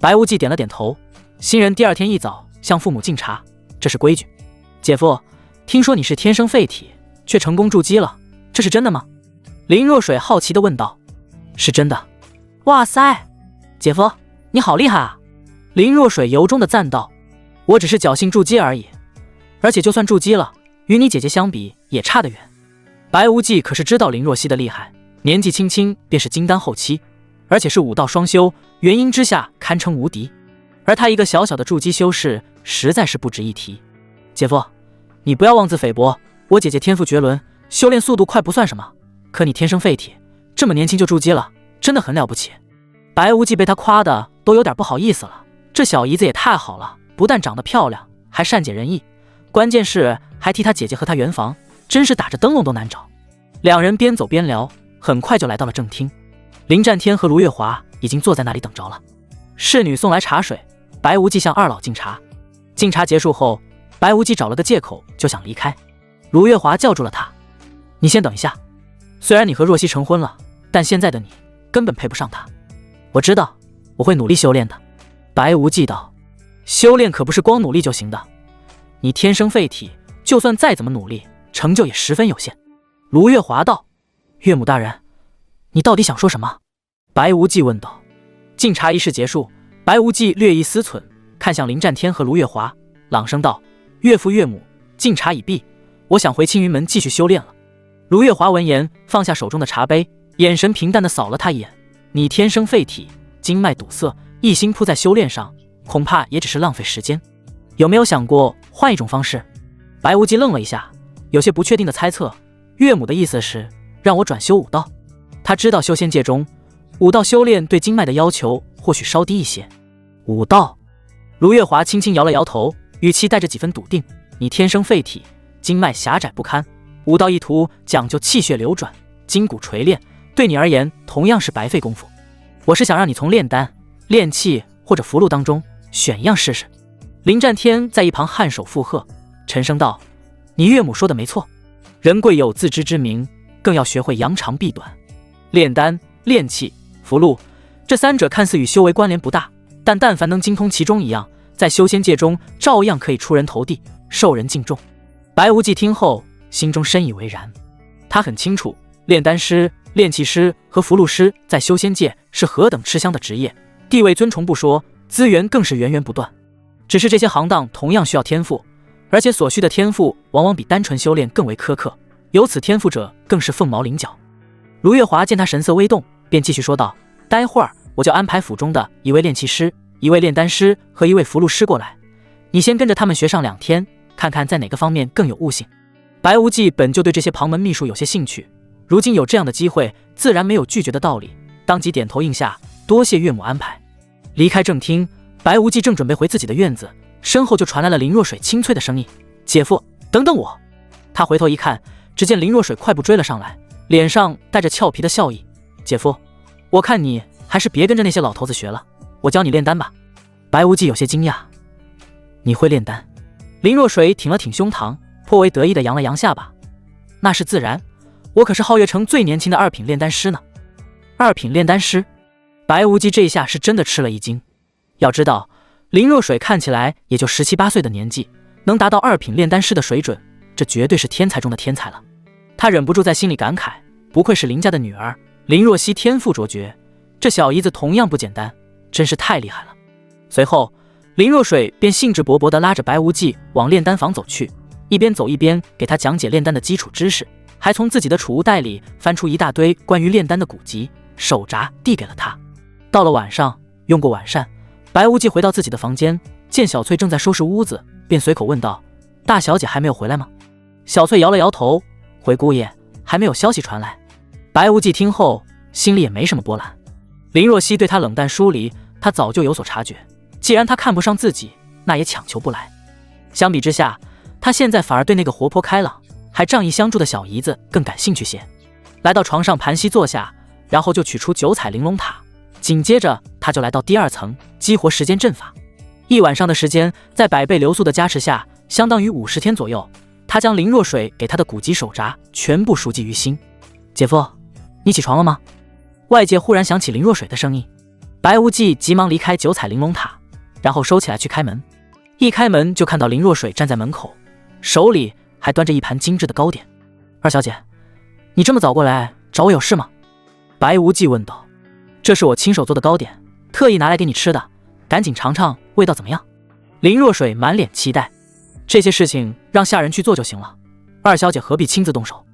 白无忌点了点头。新人第2天一早向父母敬茶，这是规矩。姐夫，听说你是天生废体，却成功筑基了，这是真的吗？林若水好奇地问道。是真的。哇塞，姐夫你好厉害啊！林若水由衷地赞道。我只是侥幸筑基而已，而且就算筑基了，与你姐姐相比也差得远。白无忌可是知道林若曦的厉害，年纪轻轻便是金丹后期，而且是5道双修，元婴之下堪称无敌。而他一个小小的筑基修士，实在是不值一提。姐夫，你不要妄自菲薄，我姐姐天赋绝伦，修炼速度快不算什么，可你天生废体，这么年轻就筑基了，真的很了不起。白无忌被他夸的都有点不好意思了，这小姨子也太好了，不但长得漂亮，还善解人意，关键是还替他姐姐和他圆房，真是打着灯笼都难找。2人边走边聊，很快就来到了正厅。林战天和卢月华已经坐在那里等着了。侍女送来茶水，白无忌向2老敬茶。敬茶结束后，白无忌找了个借口就想离开。卢月华叫住了他：你先等一下，虽然你和若曦成婚了，但现在的你根本配不上她。我知道，我会努力修炼的。白无忌道。修炼可不是光努力就行的，你天生废体，就算再怎么努力，成就也十分有限。卢月华道。岳母大人，你到底想说什么？白无忌问道。敬茶仪式结束，白无忌略一思忖，看向林战天和卢月华，朗声道：岳父岳母，敬茶已毕，我想回青云门继续修炼了。卢月华闻言放下手中的茶杯，眼神平淡地扫了他一眼。你天生废体，经脉堵塞，一心扑在修炼上，恐怕也只是浪费时间。有没有想过换一种方式？白无忌愣了一下，有些不确定地猜测，岳母的意思是让我转修武道。他知道修仙界中武道修炼对经脉的要求或许稍低一些。武道？卢月华轻轻摇了摇头，语气带着几分笃定。你天生废体，经脉狭窄不堪，武道一途讲究气血流转，筋骨锤炼，对你而言同样是白费功夫。我是想让你从炼丹、炼气或者符箓当中选一样试试。林战天在一旁颔首附和，沉声道：你岳母说的没错，人贵有自知之明，更要学会扬长避短。炼丹、炼气、符箓，这三者看似与修为关联不大，但凡能精通其中一样，在修仙界中照样可以出人头地，受人敬重。白无忌听后心中深以为然，他很清楚炼丹师、炼气师和符箓师在修仙界是何等吃香的职业，地位尊崇不说，资源更是源源不断。只是这些行当同样需要天赋，而且所需的天赋往往比单纯修炼更为苛刻，有此天赋者更是凤毛麟角。卢月华见他神色微动，便继续说道：待会儿我就安排府中的一位炼气师、一位炼丹师和一位符箓师过来，你先跟着他们学上2天，看看在哪个方面更有悟性。白无忌本就对这些旁门秘术有些兴趣，如今有这样的机会，自然没有拒绝的道理，当即点头应下，多谢岳母安排。离开正厅，白无忌正准备回自己的院子，身后就传来了林若水清脆的声音：姐夫，等等我。他回头一看，只见林若水快步追了上来，脸上带着俏皮的笑意：姐夫，我看你还是别跟着那些老头子学了，我教你炼丹吧。白无忌有些惊讶：你会炼丹？林若水挺了挺胸膛，颇为得意地扬了扬下巴：那是自然，我可是皓月城最年轻的2品炼丹师呢。2品炼丹师？白无忌这下是真的吃了一惊。要知道林若水看起来也就17、18岁的年纪，能达到2品炼丹师的水准，这绝对是天才中的天才了。他忍不住在心里感慨，不愧是林家的女儿，林若曦天赋卓绝，这小姨子同样不简单，真是太厉害了。随后林若水便兴致勃勃地拉着白无忌往炼丹房走去，一边走一边给他讲解炼丹的基础知识，还从自己的储物袋里翻出一大堆关于炼丹的古籍、手札递给了他。到了晚上，用过晚膳，白无忌回到自己的房间，见小翠正在收拾屋子，便随口问道：大小姐还没有回来吗？小翠摇了摇头：回姑爷，还没有消息传来。白无忌听后心里也没什么波澜，林若曦对他冷淡疏离，他早就有所察觉，既然他看不上自己，那也强求不来。相比之下，他现在反而对那个活泼开朗还仗义相助的小姨子更感兴趣些。来到床上盘膝坐下，然后就取出9彩玲珑塔，紧接着他就来到第2层激活时间阵法。一晚上的时间，在百倍流速的加持下，相当于50天左右，他将林若水给他的古籍手札全部熟记于心。姐夫，你起床了吗？外界忽然响起林若水的声音。白无忌急忙离开9彩玲珑塔，然后收起来去开门。一开门就看到林若水站在门口，手里还端着一盘精致的糕点。二小姐，你这么早过来找我有事吗？白无忌问道。这是我亲手做的糕点，特意拿来给你吃的，赶紧尝尝味道怎么样。林若水满脸期待。这些事情让下人去做就行了，二小姐何必亲自动手？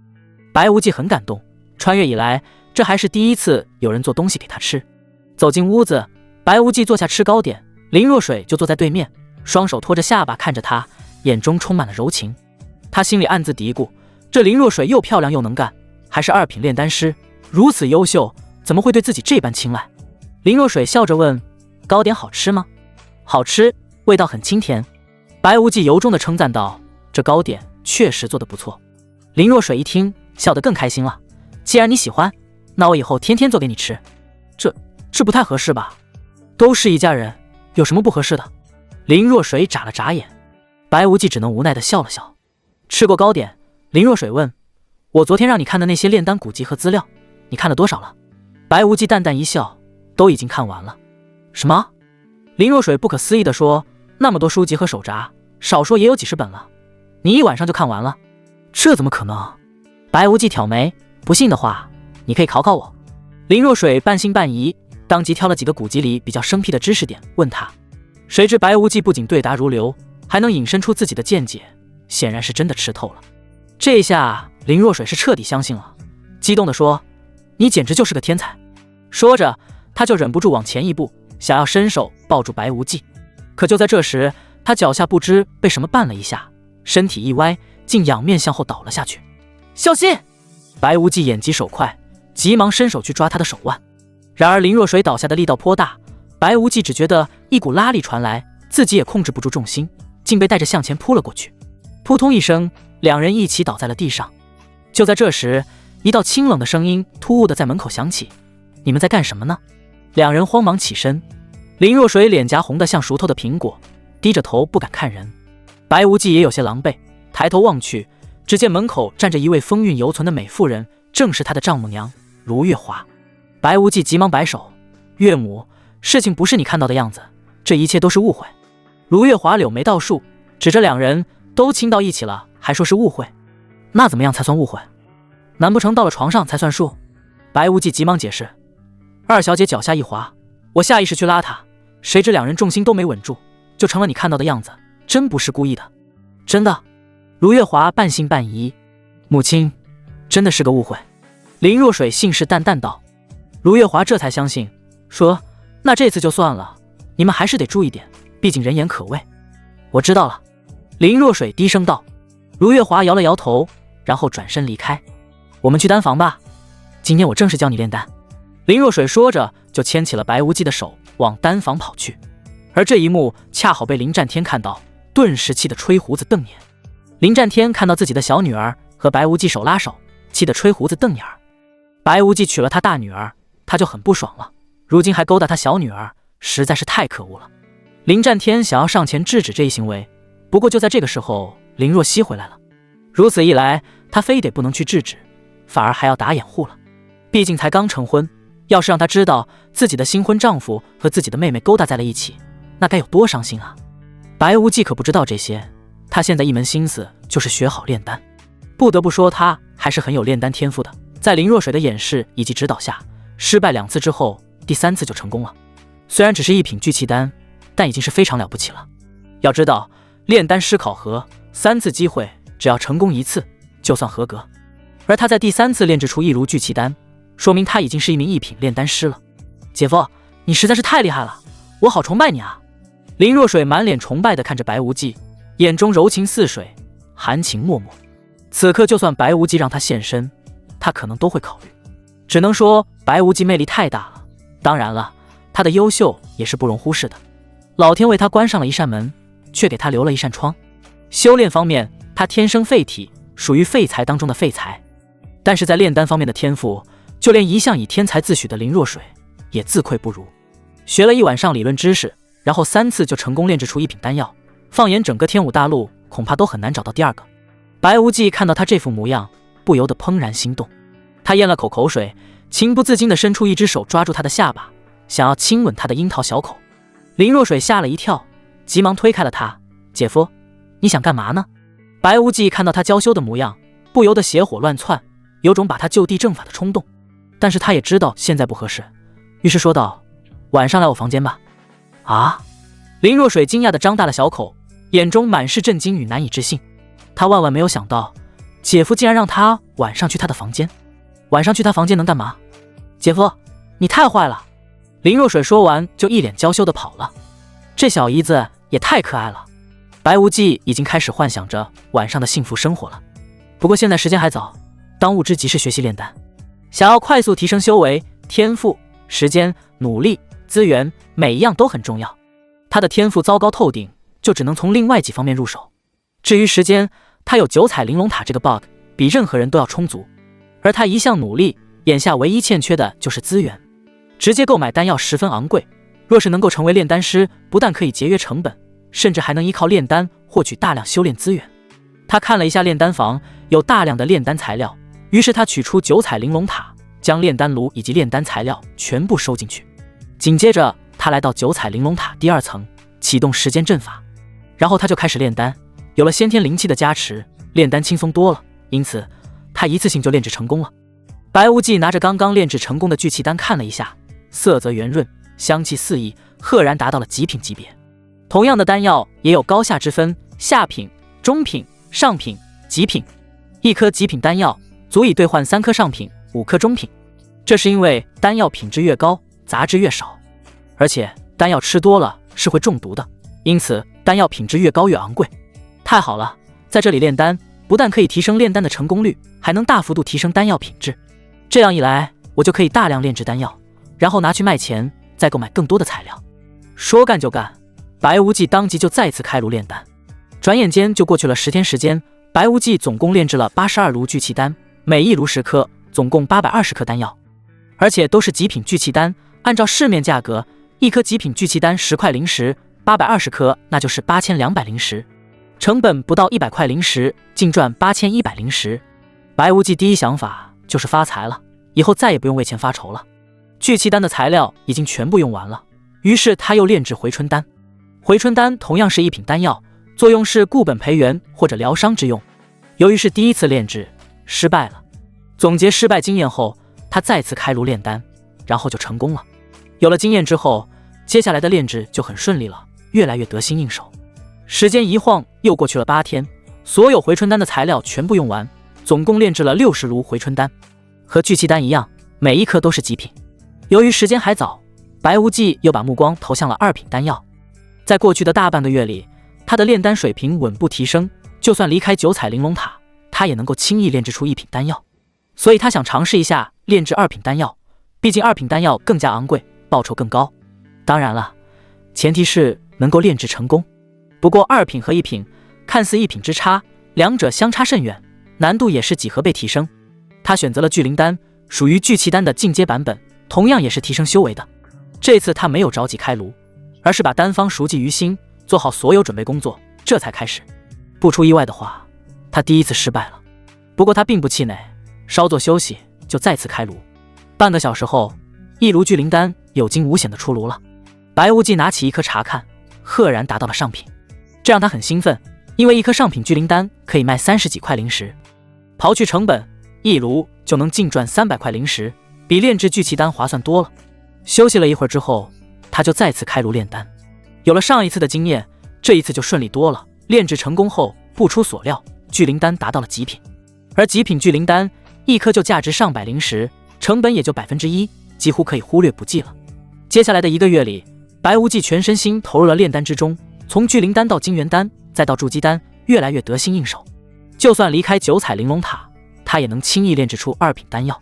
白无忌很感动，穿越以来这还是第一次有人做东西给他吃。走进屋子，白无忌坐下吃糕点，林若水就坐在对面，双手托着下巴看着他，眼中充满了柔情。他心里暗自嘀咕，这林若水又漂亮又能干，还是2品炼丹师，如此优秀，怎么会对自己这般青睐？林若水笑着问：糕点好吃吗？好吃，味道很清甜。白无忌由衷地称赞道：这糕点确实做得不错。林若水一听，笑得更开心了。既然你喜欢，那我以后天天做给你吃。这不太合适吧？都是一家人，有什么不合适的？林若水眨了眨眼。白无忌只能无奈地笑了笑。吃过糕点，林若水问：我昨天让你看的那些炼丹古籍和资料，你看了多少了？白无忌淡淡一笑：都已经看完了。什么？林若水不可思议地说：那么多书籍和手札，少说也有几十本了，你一晚上就看完了？这怎么可能？白无忌挑眉：不信的话，你可以考考我。林若水半信半疑，当即挑了几个古籍里比较生僻的知识点问他。谁知白无忌不仅对答如流，还能引申出自己的见解，显然是真的吃透了。这下林若水是彻底相信了，激动地说：“你简直就是个天才！”说着，他就忍不住往前一步，想要伸手抱住白无忌。可就在这时，他脚下不知被什么绊了一下，身体一歪，竟仰面向后倒了下去。小心！白无忌眼疾手快，急忙伸手去抓他的手腕。然而林若水倒下的力道颇大，白无忌只觉得一股拉力传来，自己也控制不住重心，竟被带着向前扑了过去。扑通一声，两人一起倒在了地上。就在这时，一道清冷的声音突兀地在门口响起：“你们在干什么呢？”两人慌忙起身。林若水脸颊红得像熟透的苹果，低着头不敢看人。白无忌也有些狼狈，抬头望去，只见门口站着一位风韵犹存的美妇人，正是他的丈母娘卢月华。白无忌急忙摆手：“岳母，事情不是你看到的样子，这一切都是误会。”卢月华柳眉倒竖，指着两人：“都亲到一起了，还说是误会？那怎么样才算误会？难不成到了床上才算数？”白无忌急忙解释：“二小姐脚下一滑，我下意识去拉她，谁知两人重心都没稳住，就成了你看到的样子，真不是故意的。”“真的？”卢月华半信半疑：“母亲，真的是个误会。”林若水信誓旦旦道。卢月华这才相信，说：“那这次就算了，你们还是得注意点，毕竟人言可畏。”“我知道了。”林若水低声道。卢月华摇了摇头，然后转身离开。“我们去丹房吧，今天我正式教你炼丹。”林若水说着就牵起了白无忌的手往丹房跑去。而这一幕恰好被林战天看到，顿时气得吹胡子瞪眼。林战天看到自己的小女儿和白无忌手拉手，气得吹胡子瞪眼。白无忌娶了他大女儿，他就很不爽了，如今还勾搭他小女儿，实在是太可恶了。林战天想要上前制止这一行为，不过就在这个时候，林若曦回来了。如此一来，他非得不能去制止，反而还要打掩护了。毕竟才刚成婚，要是让他知道自己的新婚丈夫和自己的妹妹勾搭在了一起，那该有多伤心啊！白无忌可不知道这些，他现在一门心思就是学好炼丹。不得不说，他还是很有炼丹天赋的。在林若水的演示以及指导下，失败2次之后，第3次就成功了。虽然只是一品聚气丹，但已经是非常了不起了。要知道，炼丹师考核3次机会，只要成功1次就算合格。而他在第3次炼制出一炉聚气丹，说明他已经是一名一品炼丹师了。姐夫，你实在是太厉害了，我好崇拜你啊！林若水满脸崇拜地看着白无忌，眼中柔情似水，含情脉脉。此刻就算白无忌让他现身，他可能都会考虑。只能说白无忌魅力太大了，当然了，他的优秀也是不容忽视的。老天为他关上了一扇门，却给他留了一扇窗。修炼方面，他天生废体，属于废材当中的废材。但是在炼丹方面的天赋，就连一向以天才自诩的林若水也自愧不如。学了一晚上理论知识，然后3次就成功炼制出一品丹药，放眼整个天武大陆，恐怕都很难找到第二个。白无忌看到他这副模样，不由得怦然心动。他咽了口口水，情不自禁地伸出一只手抓住他的下巴，想要亲吻他的樱桃小口。林若水吓了一跳，急忙推开了他：“姐夫，你想干嘛呢？”白无忌看到他娇羞的模样，不由得邪火乱窜，有种把他就地正法的冲动。但是他也知道现在不合适，于是说道：“晚上来我房间吧。”“啊！”林若水惊讶地张大了小口，眼中满是震惊与难以置信。他万万没有想到，姐夫竟然让他晚上去他的房间。晚上去他房间能干嘛？姐夫，你太坏了！林若水说完就一脸娇羞地跑了。这小姨子也太可爱了。白无忌已经开始幻想着晚上的幸福生活了。不过现在时间还早，当务之急是学习炼丹。想要快速提升修为，天赋、时间、努力、资源，每一样都很重要。他的天赋糟糕透顶，就只能从另外几方面入手。至于时间，他有9彩玲珑塔这个 bug， 比任何人都要充足。而他一向努力，眼下唯一欠缺的就是资源。直接购买丹药十分昂贵，若是能够成为炼丹师，不但可以节约成本，甚至还能依靠炼丹获取大量修炼资源。他看了一下炼丹房，有大量的炼丹材料，于是他取出9彩玲珑塔，将炼丹炉以及炼丹材料全部收进去。紧接着他来到9彩玲珑塔第2层，启动时间阵法，然后他就开始炼丹。有了先天灵气的加持，炼丹轻松多了，因此他一次性就炼制成功了。白无忌拿着刚刚炼制成功的聚气丹看了一下，色泽圆润，香气四溢，赫然达到了极品级别。同样的丹药也有高下之分，下品、中品、上品、极品。1颗极品丹药足以兑换3颗上品、5颗中品。这是因为丹药品质越高，杂质越少，而且丹药吃多了是会中毒的，因此丹药品质越高越昂贵。太好了，在这里炼丹不但可以提升炼丹的成功率，还能大幅度提升丹药品质。这样一来，我就可以大量炼制丹药，然后拿去卖钱，再购买更多的材料。说干就干，白无忌当即就再次开炉炼丹。转眼间就过去了10天时间，白无忌总共炼制了82炉聚气丹，每一炉10颗，总共820颗丹药，而且都是极品聚气丹。按照市面价格，1颗极品聚气丹10块零食，820颗那就是8200零食，成本不到100块零食，净赚8100零食。白无忌第一想法就是发财了，以后再也不用为钱发愁了。聚气丹的材料已经全部用完了，于是他又炼制回春丹。回春丹同样是一品丹药，作用是固本培元或者疗伤之用。由于是第一次炼制，失败了。总结失败经验后，他再次开炉炼丹，然后就成功了。有了经验之后，接下来的炼制就很顺利了，越来越得心应手。时间一晃又过去了8天，所有回春丹的材料全部用完，总共炼制了60炉回春丹。和聚气丹一样，每一颗都是极品。由于时间还早，白无忌又把目光投向了2品丹药。在过去的大半个月里，他的炼丹水平稳步提升，就算离开9彩玲珑塔，他也能够轻易炼制出1品丹药。所以他想尝试一下炼制2品丹药，毕竟2品丹药更加昂贵，报酬更高。当然了，前提是能够炼制成功。不过2品和1品看似1品之差，两者相差甚远，难度也是几何倍提升。他选择了聚灵丹，属于聚气丹的进阶版本，同样也是提升修为的。这次他没有着急开炉，而是把丹方熟记于心，做好所有准备工作，这才开始。不出意外的话，他第一次失败了。不过他并不气馁，稍作休息就再次开炉。半个小时后，1炉聚灵丹有惊无险的出炉了。白无忌拿起1颗查看，赫然达到了上品，这让他很兴奋，因为1颗上品聚灵丹可以卖30几块零食，刨去成本，1炉就能净赚300块零食，比炼制聚气丹划算多了。休息了一会儿之后，他就再次开炉炼丹。有了上一次的经验，这一次就顺利多了。炼制成功后，不出所料，聚灵丹达到了极品，而极品聚灵丹1颗就价值上百零食，成本也就1%，几乎可以忽略不计了。接下来的1个月里，白无忌全身心投入了炼丹之中，从聚灵丹到金元丹，再到筑基丹，越来越得心应手。就算离开9彩玲珑塔，他也能轻易炼制出2品丹药。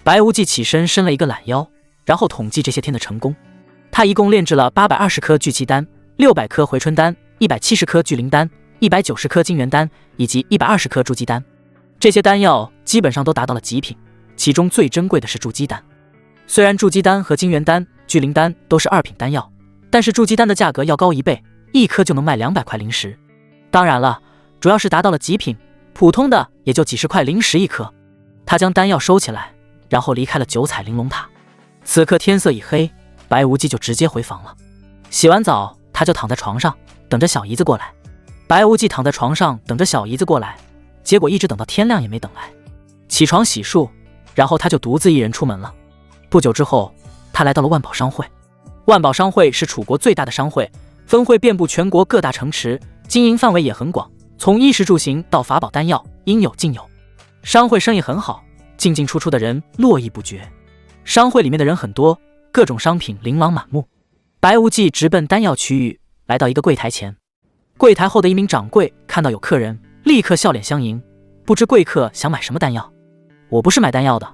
白无忌起身伸了一个懒腰，然后统计这些天的成功。他一共炼制了820颗聚气丹、600颗回春丹、170颗聚灵丹、190颗金元丹以及120颗筑基丹。这些丹药基本上都达到了极品，其中最珍贵的是筑基丹。虽然筑基丹和金元丹、聚灵丹都是2品丹药，但是筑基丹的价格要高1倍，1颗就能卖200块零食。当然了，主要是达到了极品，普通的也就几十块零食1颗。他将丹药收起来，然后离开了9彩玲珑塔。此刻天色已黑，白无忌就直接回房了。洗完澡，他就躺在床上等着小姨子过来。白无忌躺在床上等着小姨子过来，结果一直等到天亮也没等来。起床洗漱，然后他就独自一人出门了。不久之后，他来到了万宝商会。万宝商会是楚国最大的商会，分会遍布全国各大城池，经营范围也很广，从衣食住行到法宝丹药，应有尽有。商会生意很好，进进出出的人络绎不绝。商会里面的人很多，各种商品琳琅满目。白无忌直奔丹药区域，来到一个柜台前。柜台后的一名掌柜看到有客人，立刻笑脸相迎。不知贵客想买什么丹药？我不是买丹药的，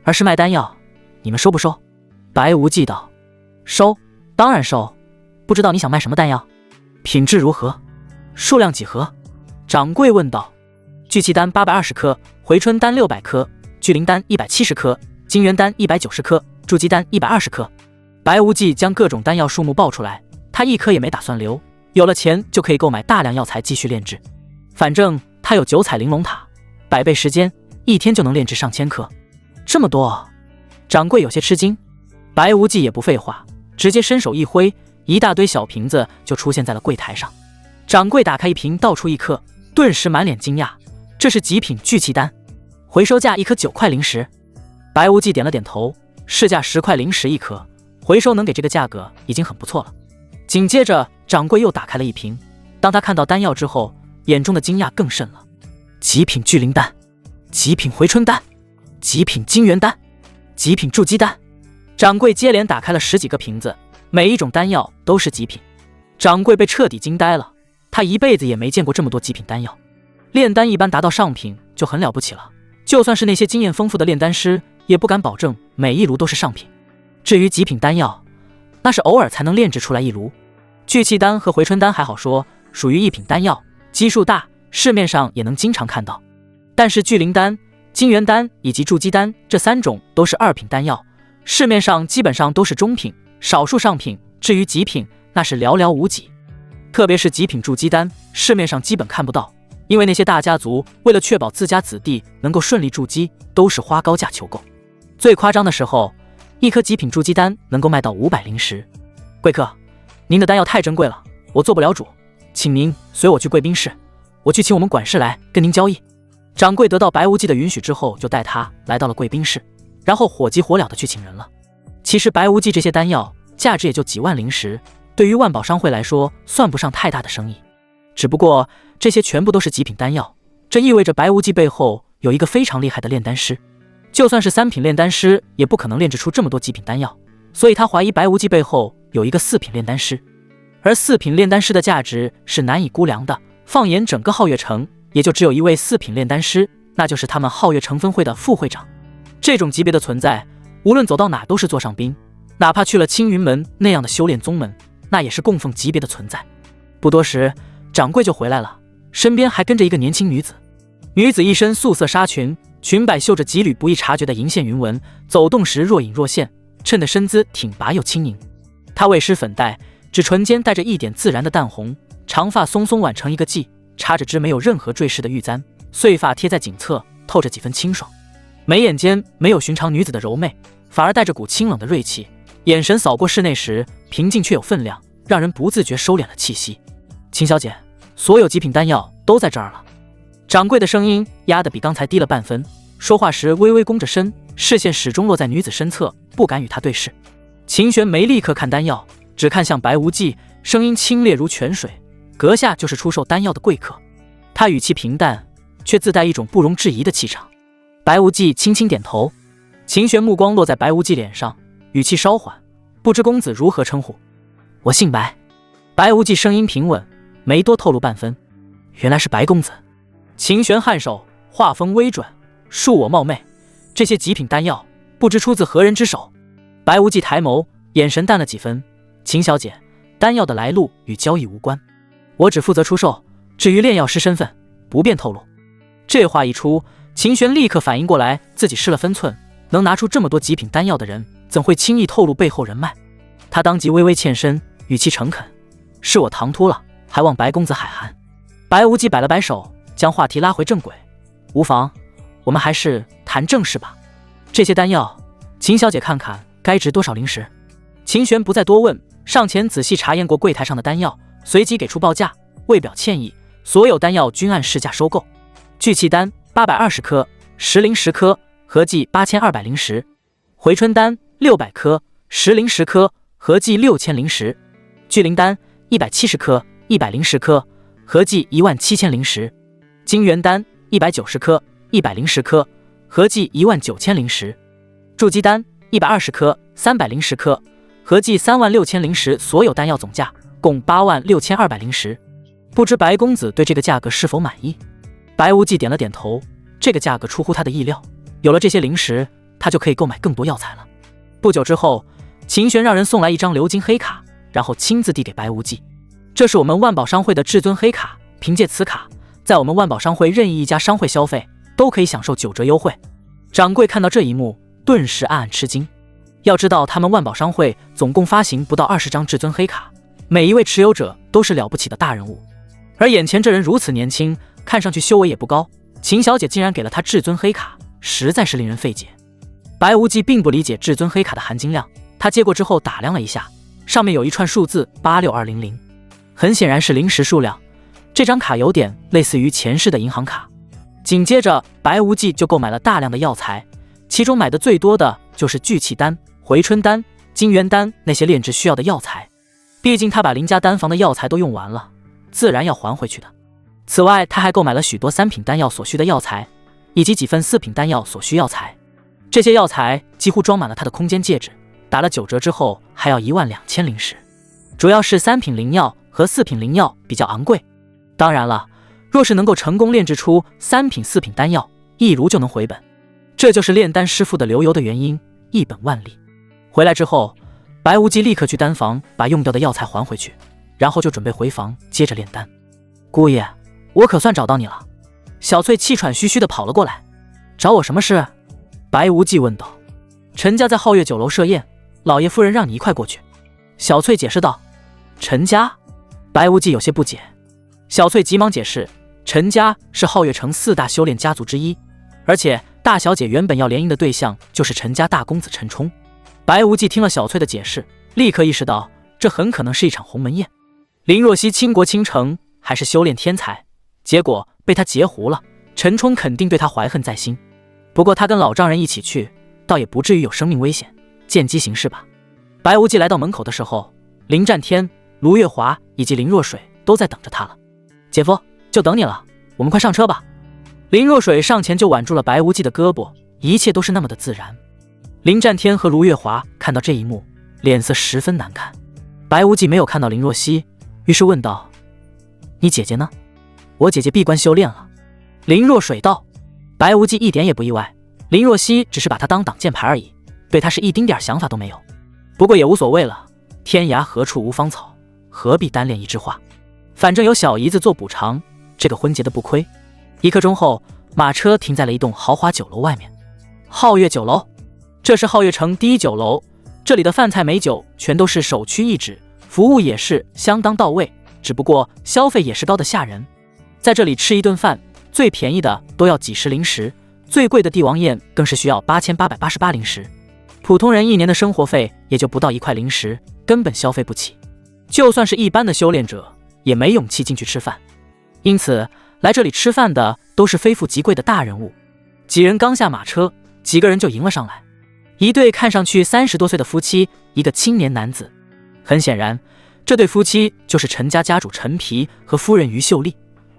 而是卖丹药，你们收不收？白无忌道。收，当然收。不知道你想卖什么丹药？品质如何？数量几何？掌柜问道。聚气丹820颗，回春丹600颗，聚灵丹170颗，金元丹190颗，筑基丹120颗。白无忌将各种丹药数目报出来，他1颗也没打算留，有了钱就可以购买大量药材继续炼制。反正他有9彩玲珑塔，100倍时间，1天就能炼制上千颗。这么多，掌柜有些吃惊。白无忌也不废话，直接伸手一挥，一大堆小瓶子就出现在了柜台上。掌柜打开一瓶，倒出1颗，顿时满脸惊讶，这是极品聚气丹，回收价1颗9块零食。白无忌点了点头，市价10块零食1颗，回收能给这个价格已经很不错了。紧接着掌柜又打开了一瓶，当他看到丹药之后，眼中的惊讶更甚了。极品聚灵丹、极品回春丹、极品金元丹、极品筑基丹。掌柜接连打开了10几个瓶子，每一种丹药都是极品。掌柜被彻底惊呆了，他一辈子也没见过这么多极品丹药。炼丹一般达到上品就很了不起了，就算是那些经验丰富的炼丹师，也不敢保证每一炉都是上品。至于极品丹药，那是偶尔才能炼制出来一炉。聚气丹和回春丹还好说，属于一品丹药，基数大，市面上也能经常看到。但是聚灵丹、金元丹以及筑基丹这3种都是2品丹药，市面上基本上都是中品，少数上品，至于极品那是寥寥无几。特别是极品筑基丹，市面上基本看不到，因为那些大家族为了确保自家子弟能够顺利筑基，都是花高价求购。最夸张的时候，一颗极品筑基丹能够卖到500灵石。贵客，您的丹药太珍贵了，我做不了主，请您随我去贵宾室，我去请我们管事来跟您交易。掌柜得到白无忌的允许之后，就带他来到了贵宾室，然后火急火燎的去请人了。其实白无忌这些丹药价值也就几万灵石，对于万宝商会来说算不上太大的生意。只不过这些全部都是极品丹药，这意味着白无忌背后有一个非常厉害的炼丹师，就算是3品炼丹师也不可能炼制出这么多极品丹药，所以他怀疑白无忌背后有一个4品炼丹师。而4品炼丹师的价值是难以估量的，放眼整个皓月城，也就只有一位4品炼丹师，那就是他们皓月城分会的副会长。这种级别的存在，无论走到哪都是座上宾，哪怕去了青云门那样的修炼宗门，那也是供奉级别的存在。不多时，掌柜就回来了，身边还跟着一个年轻女子。女子一身素色纱裙，裙摆绣着几缕不易察觉的银线云纹，走动时若隐若现，衬得身姿挺拔又轻盈。她未施粉黛，只唇间带着一点自然的淡红，长发松松挽成一个髻，插着枝没有任何坠饰的玉簪，碎发贴在颈侧，透着几分清爽。眉眼间没有寻常女子的柔媚，反而带着股清冷的锐气，眼神扫过室内时平静却有分量，让人不自觉收敛了气息。秦小姐，所有极品丹药都在这儿了。掌柜的声音压得比刚才低了半分，说话时微微弓着身，视线始终落在女子身侧，不敢与她对视。秦玄没立刻看丹药，只看向白无忌，声音清冽如泉水，阁下就是出售丹药的贵客。他语气平淡，却自带一种不容置疑的气场。白无忌轻轻点头。秦玄目光落在白无忌脸上，语气稍缓，不知公子如何称呼？我姓白。白无忌声音平稳，没多透露半分。原来是白公子。秦玄颔首，话锋微转，恕我冒昧，这些极品丹药不知出自何人之手？白无忌抬眸，眼神淡了几分。秦小姐，丹药的来路与交易无关，我只负责出售，至于炼药师身份，不便透露。这话一出，秦玄立刻反应过来自己失了分寸，能拿出这么多极品丹药的人，怎会轻易透露背后人脉？他当即微微欠身，语气诚恳，是我唐突了，还望白公子海涵。白无忌摆了摆手，将话题拉回正轨。无妨，我们还是谈正事吧。这些丹药，秦小姐看看该值多少灵石？秦玄不再多问，上前仔细查验过柜台上的丹药，随即给出报价，为表歉意，所有丹药均按市价收购。聚气丹820颗，10灵10颗，合计8200灵石；回春丹600颗，10灵10颗，合计6000灵石；聚灵丹170颗，100灵10颗，合计17000灵石；金元丹190颗，100灵10颗，合计19000灵石；筑基丹120颗，300灵10颗，合计36000灵石。所有丹药总价共86200灵石。不知白公子对这个价格是否满意？白无忌点了点头，这个价格出乎他的意料，有了这些灵石，他就可以购买更多药材了。不久之后，秦玄让人送来一张鎏金黑卡，然后亲自递给白无忌。这是我们万宝商会的至尊黑卡，凭借此卡，在我们万宝商会任意一家商会消费，都可以享受9折优惠。掌柜看到这一幕，顿时暗暗吃惊。要知道他们万宝商会总共发行不到20张至尊黑卡，每一位持有者都是了不起的大人物，而眼前这人如此年轻，看上去修为也不高，秦小姐竟然给了他至尊黑卡，实在是令人费解。白无忌并不理解至尊黑卡的含金量，他接过之后打量了一下，上面有一串数字86200，很显然是灵石数量，这张卡有点类似于前世的银行卡。紧接着白无忌就购买了大量的药材，其中买的最多的就是聚气丹、回春丹、金元丹那些炼制需要的药材，毕竟他把林家丹房的药材都用完了，自然要还回去的。此外，他还购买了许多3品丹药所需的药材，以及几份4品丹药所需药材。这些药材几乎装满了他的空间戒指，打了9折之后还要12000灵石。主要是3品灵药和4品灵药比较昂贵。当然了，若是能够成功炼制出3品、4品丹药，一如就能回本。这就是炼丹师傅的流油的原因，一本万利。回来之后，白无忌立刻去丹房把用掉的药材还回去，然后就准备回房接着炼丹。姑爷，我可算找到你了。小翠气喘吁吁地跑了过来。找我什么事？白无忌问道。陈家在皓月酒楼设宴，老爷夫人让你一块过去。小翠解释道。陈家？白无忌有些不解。小翠急忙解释，陈家是皓月城4大修炼家族之一，而且大小姐原本要联姻的对象就是陈家大公子陈冲。白无忌听了小翠的解释，立刻意识到这很可能是一场鸿门宴。林若曦倾国倾城，还是修炼天才，结果被他截胡了，陈冲肯定对他怀恨在心。不过他跟老丈人一起去，倒也不至于有生命危险，见机行事吧。白无忌来到门口的时候，林战天、卢月华以及林若水都在等着他了。姐夫，就等你了，我们快上车吧。林若水上前就挽住了白无忌的胳膊，一切都是那么的自然。林战天和卢月华看到这一幕，脸色十分难看。白无忌没有看到林若曦，于是问道：你姐姐呢？我姐姐闭关修炼了。林若水道。白无忌一点也不意外，林若曦只是把他当挡箭牌而已，对他是一丁点想法都没有。不过也无所谓了，天涯何处无芳草，何必单恋一枝花。反正有小姨子做补偿，这个婚结的不亏。1刻钟后，马车停在了一栋豪华酒楼外面。皓月酒楼，这是皓月城第一酒楼，这里的饭菜美酒全都是首屈一指，服务也是相当到位，只不过消费也是高的吓人。在这里吃一顿饭，最便宜的都要几十灵石，最贵的帝王宴更是需要8888灵石。普通人1年的生活费也就不到1块灵石，根本消费不起。就算是一般的修炼者，也没勇气进去吃饭。因此，来这里吃饭的都是非富即贵的大人物。几人刚下马车，几个人就迎了上来。一对看上去30多岁的夫妻，一个青年男子。很显然，这对夫妻就是陈家家主陈皮和夫人于秀丽，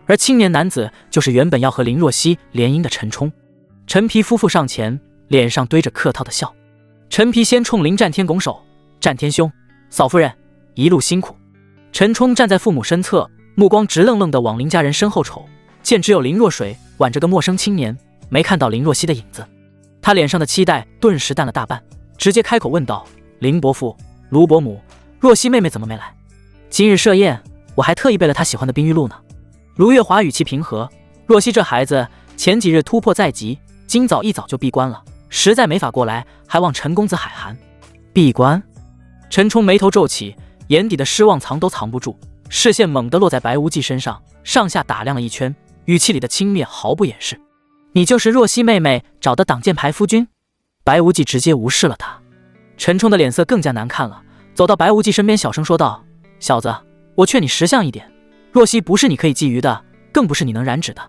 而青年男子就是原本要和林若曦联姻的陈冲。陈皮夫妇上前，脸上堆着客套的笑。陈皮先冲林战天拱手：战天兄，嫂夫人，一路辛苦。陈冲站在父母身侧，目光直愣愣地往林家人身后瞅，见只有林若水挽着个陌生青年，没看到林若曦的影子。他脸上的期待顿时淡了大半，直接开口问道：林伯父、卢伯母，若曦妹妹怎么没来？今日设宴，我还特意备了她喜欢的冰玉露呢。卢月华语气平和：若曦这孩子前几日突破在即，今早一早就闭关了，实在没法过来，还望陈公子海涵。闭关？陈冲眉头皱起，眼底的失望藏都藏不住，视线猛地落在白无忌身上，上下打量了一圈，语气里的轻蔑毫不掩饰：你就是若曦妹妹找的挡箭牌夫君？白无忌直接无视了他。陈冲的脸色更加难看了，走到白无忌身边小声说道：小子，我劝你识相一点，若曦不是你可以觊觎的，更不是你能染指的。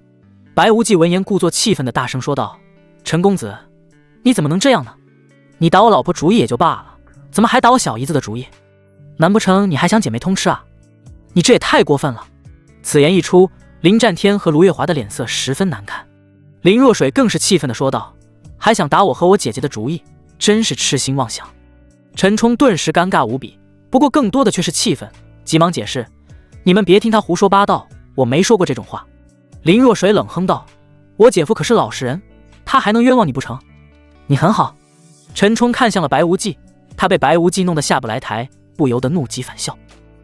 白无忌闻言故作气愤的大声说道：陈公子，你怎么能这样呢？你打我老婆主意也就罢了，怎么还打我小姨子的主意？难不成你还想姐妹通吃啊？你这也太过分了。此言一出，林战天和卢月华的脸色十分难看。林若水更是气愤地说道：还想打我和我姐姐的主意，真是痴心妄想。陈冲顿时尴尬无比，不过更多的却是气愤，急忙解释：你们别听他胡说八道，我没说过这种话。林若水冷哼道：我姐夫可是老实人，他还能冤枉你不成？你很好。陈冲看向了白无忌，他被白无忌弄得下不来台，不由得怒极反笑，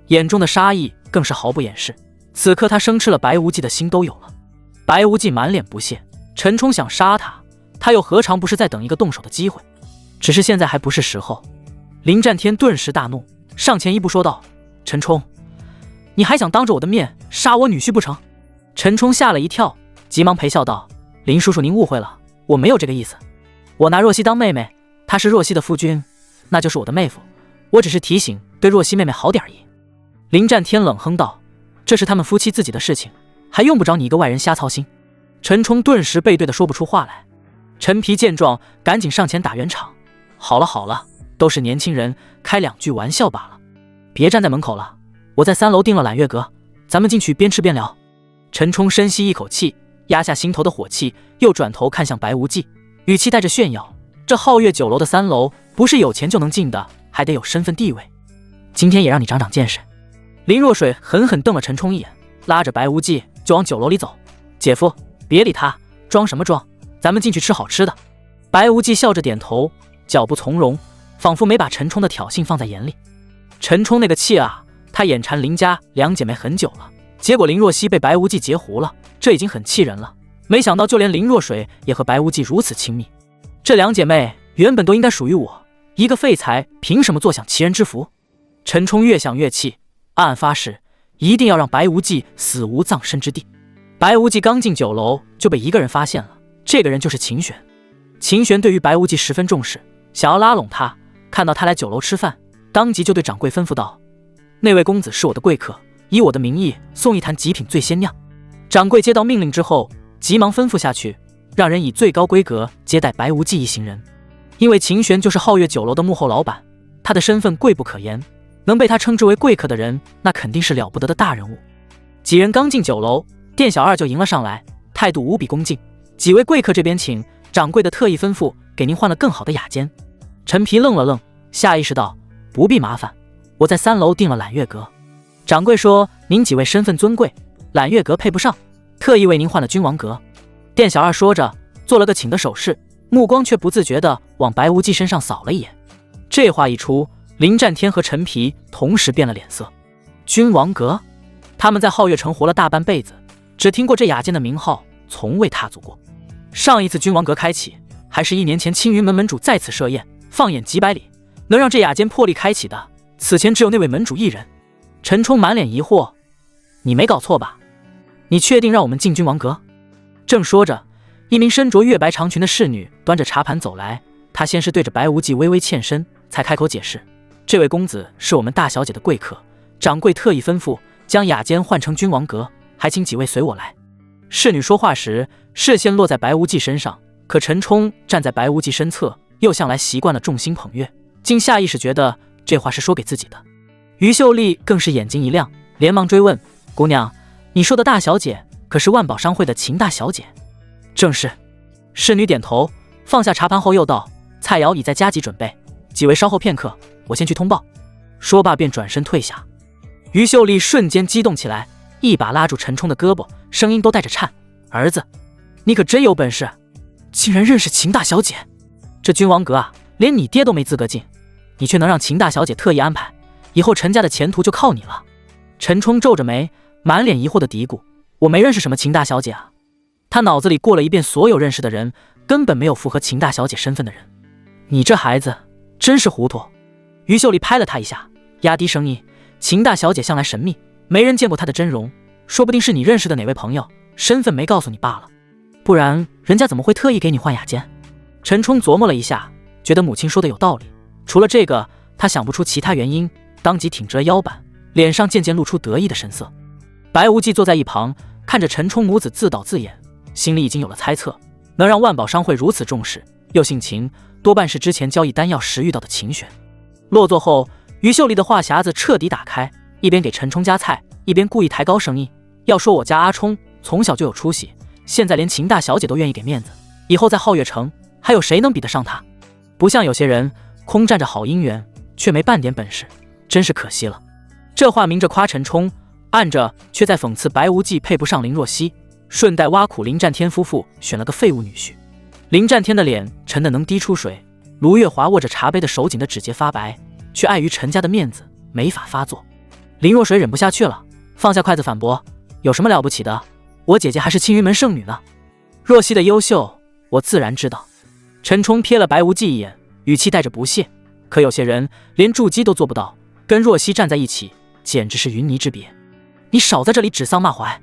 眼中的杀意更是毫不掩饰。此刻他生吃了白无忌的心都有了。白无忌满脸不屑，陈冲想杀他，他又何尝不是在等一个动手的机会？只是现在还不是时候。林战天顿时大怒，上前一步说道：陈冲，你还想当着我的面杀我女婿不成？陈冲吓了一跳，急忙陪笑道：林叔叔您误会了，我没有这个意思。我拿若曦当妹妹，她是若曦的夫君，那就是我的妹夫，我只是提醒对若曦妹妹好点而已。林战天冷哼道：这是他们夫妻自己的事情，还用不着你一个外人瞎操心。陈冲顿时背对的说不出话来。陈皮见状赶紧上前打圆场：好了好了，都是年轻人，开2句玩笑罢了，别站在门口了，我在3楼订了揽月阁，咱们进去边吃边聊。陈冲深吸一口气，压下心头的火气，又转头看向白无忌，语气带着炫耀：这皓月酒楼的3楼不是有钱就能进的，还得有身份地位。今天也让你长长见识。林若水狠狠瞪了陈冲一眼，拉着白无忌就往酒楼里走。姐夫，别理他，装什么装？咱们进去吃好吃的。白无忌笑着点头，脚步从容，仿佛没把陈冲的挑衅放在眼里。陈冲那个气啊，他眼馋林家2姐妹很久了，结果林若曦被白无忌截胡了，这已经很气人了。没想到就连林若水也和白无忌如此亲密。这2姐妹原本都应该属于我，一个废材凭什么坐享其人之福？陈冲越想越气，暗暗发誓一定要让白无忌死无葬身之地。白无忌刚进酒楼就被一个人发现了，这个人就是秦玄。秦玄对于白无忌十分重视，想要拉拢他，看到他来酒楼吃饭，当即就对掌柜吩咐道：那位公子是我的贵客，以我的名义送一坛极品醉仙酿。掌柜接到命令之后，急忙吩咐下去，让人以最高规格接待白无忌一行人。因为秦玄就是皓月酒楼的幕后老板，他的身份贵不可言，能被他称之为贵客的人，那肯定是了不得的大人物。几人刚进酒楼，店小二就迎了上来，态度无比恭敬：几位贵客这边请，掌柜的特意吩咐给您换了更好的雅间。陈皮愣了愣，下意识道：不必麻烦，我在3楼订了揽月阁。掌柜说您几位身份尊贵，揽月阁配不上，特意为您换了君王阁。店小二说着做了个请的手势，目光却不自觉地往白无忌身上扫了一眼。这话一出，林战天和陈皮同时变了脸色。君王阁，他们在皓月城活了大半辈子，只听过这雅间的名号，从未踏足过。上一次君王阁开启，还是1年前青云门门主在此设宴，放眼几百里，能让这雅间破例开启的，此前只有那位门主一人。陈冲满脸疑惑：你没搞错吧？你确定让我们进君王阁？正说着，一名身着月白长裙的侍女端着茶盘走来，她先是对着白无忌微微欠身，才开口解释：这位公子是我们大小姐的贵客，掌柜特意吩咐将雅间换成君王阁，还请几位随我来。侍女说话时视线落在白无忌身上，可陈冲站在白无忌身侧，又向来习惯了众星捧月，竟下意识觉得这话是说给自己的。于秀丽更是眼睛一亮，连忙追问：姑娘，你说的大小姐可是万宝商会的秦大小姐？正是。侍女点头，放下茶盘后又道：菜肴已在加急准备，几位稍后片刻，我先去通报。说罢便转身退下。于秀丽瞬间激动起来，一把拉住陈冲的胳膊，声音都带着颤：儿子，你可真有本事，竟然认识秦大小姐。这君王阁啊，连你爹都没资格进，你却能让秦大小姐特意安排，以后陈家的前途就靠你了。陈冲皱着眉，满脸疑惑的嘀咕：我没认识什么秦大小姐啊。他脑子里过了一遍所有认识的人，根本没有符合秦大小姐身份的人。你这孩子真是糊涂。于秀丽拍了他一下，压低声音：秦大小姐向来神秘，没人见过她的真容，说不定是你认识的哪位朋友，身份没告诉你罢了，不然人家怎么会特意给你换雅间？陈冲琢磨了一下，觉得母亲说的有道理，除了这个他想不出其他原因，当即挺直了腰板，脸上渐渐露出得意的神色。白无忌坐在一旁，看着陈冲母子自导自演，心里已经有了猜测，能让万宝商会如此重视，又姓秦，多半是之前交易丹药时遇到的秦玄。落座后，于秀丽的话匣子彻底打开，一边给陈冲夹菜，一边故意抬高声音：要说我家阿冲从小就有出息，现在连秦大小姐都愿意给面子，以后在皓月城还有谁能比得上他？不像有些人空占着好姻缘，却没半点本事，真是可惜了。这话明着夸陈冲，暗着却在讽刺白无忌配不上林若曦，顺带挖苦林战天夫妇选了个废物女婿。林战天的脸沉得能滴出水，卢月华握着茶杯的手紧的指节发白，却碍于陈家的面子没法发作。林若水忍不下去了，放下筷子反驳：有什么了不起的？我姐姐还是青云门圣女呢。若曦的优秀我自然知道。陈冲瞥了白无忌一眼，语气带着不屑：可有些人连筑基都做不到，跟若曦站在一起简直是云泥之别。你少在这里指桑骂槐。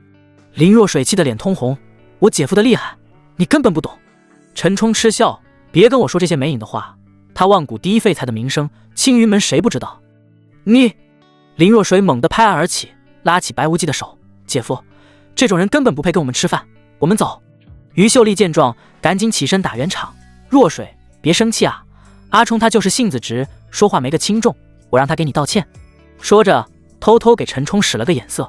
林若水气得脸通红：我姐夫的厉害，你根本不懂。陈冲嗤笑：别跟我说这些没影的话，他万古第一废材的名声，青云门谁不知道？你……林若水猛地拍案而起，拉起白无忌的手：姐夫，这种人根本不配跟我们吃饭，我们走。于秀丽见状，赶紧起身打圆场：若水，别生气啊，阿冲他就是性子直，说话没个轻重，我让他给你道歉。说着偷偷给陈冲使了个眼色。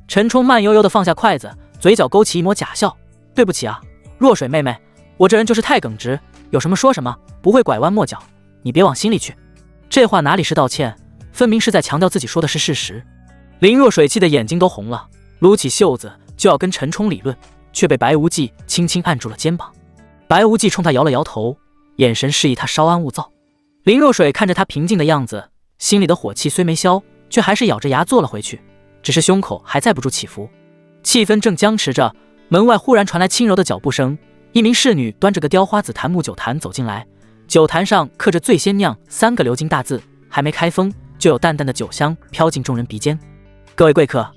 陈冲慢悠悠地放下筷子，嘴角勾起一抹假笑。对不起啊，若水妹妹，我这人就是太耿直，有什么说什么，不会拐弯抹角，你别往心里去。这话哪里是道歉，分明是在强调自己说的是事实。林若水气得眼睛都红了，撸起袖子就要跟陈冲理论，却被白无忌轻轻按住了肩膀。白无忌冲他摇了摇头，眼神示意他稍安勿躁。林若水看着他平静的样子，心里的火气虽没消，却还是咬着牙坐了回去，只是胸口还载不住起伏。气氛正僵持着，门外忽然传来轻柔的脚步声，一名侍女端着个雕花紫檀木酒坛走进来，酒坛上刻着醉仙酿3个鎏金大字，还没开封，就有淡淡的酒香飘进众人鼻间。各位贵客，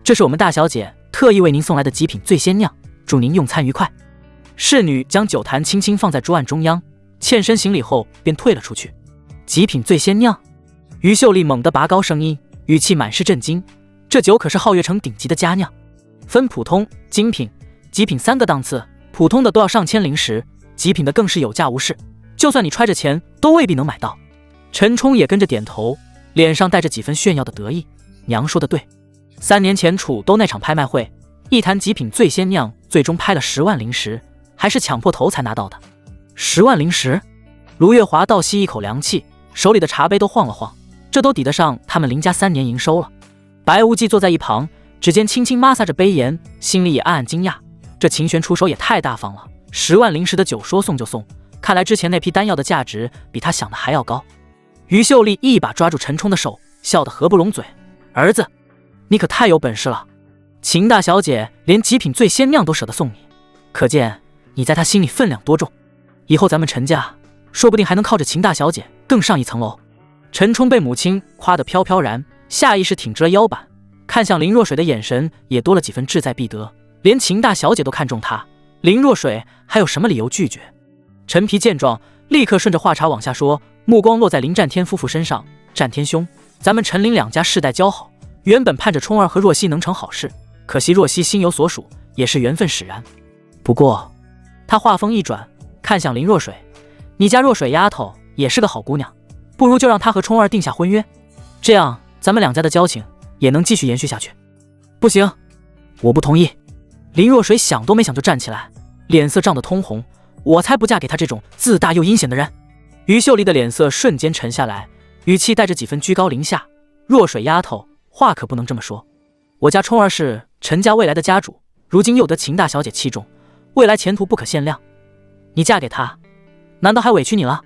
这是我们大小姐特意为您送来的极品醉仙酿，祝您用餐愉快。侍女将酒坛轻轻放在桌案中央，欠身行礼后便退了出去。极品醉仙酿，于秀丽猛地拔高声音，语气满是震惊，这酒可是皓月城顶级的佳酿，分普通、精品、极品3个档次，普通的都要上千灵石，极品的更是有价无市，就算你揣着钱都未必能买到。陈冲也跟着点头，脸上带着几分炫耀的得意。娘说的对，3年前楚都那场拍卖会，一坛极品醉仙酿最终拍了10万灵石，还是抢破头才拿到的。10万灵石，卢月华倒吸一口凉气，手里的茶杯都晃了晃，这都抵得上他们林家3年营收了。白无忌坐在一旁，指尖轻轻摩挲着杯沿，心里也暗暗惊讶，这秦玄出手也太大方了，10万灵石的酒说送就送，看来之前那批丹药的价值比他想的还要高。于秀丽一把抓住陈冲的手，笑得合不拢嘴，儿子，你可太有本事了，秦大小姐连极品醉仙酿都舍得送你，可见你在她心里分量多重，以后咱们陈家说不定还能靠着秦大小姐更上一层楼。陈冲被母亲夸得飘飘然，下意识挺直了腰板，看向林若水的眼神也多了几分志在必得，连秦大小姐都看中他，林若水还有什么理由拒绝？陈皮见状，立刻顺着话茬往下说，目光落在林战天夫妇身上。战天兄，咱们陈林2家世代交好，原本盼着冲儿和若曦能成好事，可惜若曦心有所属，也是缘分使然。不过他话锋一转，看向林若水，你家若水丫头也是个好姑娘，不如就让她和冲儿定下婚约，这样咱们2家的交情也能继续延续下去。不行，我不同意。林若水想都没想就站起来，脸色涨得通红，我才不嫁给他这种自大又阴险的人。于秀丽的脸色瞬间沉下来，语气带着几分居高临下，若水丫头，话可不能这么说，我家冲儿是陈家未来的家主，如今又得秦大小姐器重，未来前途不可限量，你嫁给他难道还委屈你了？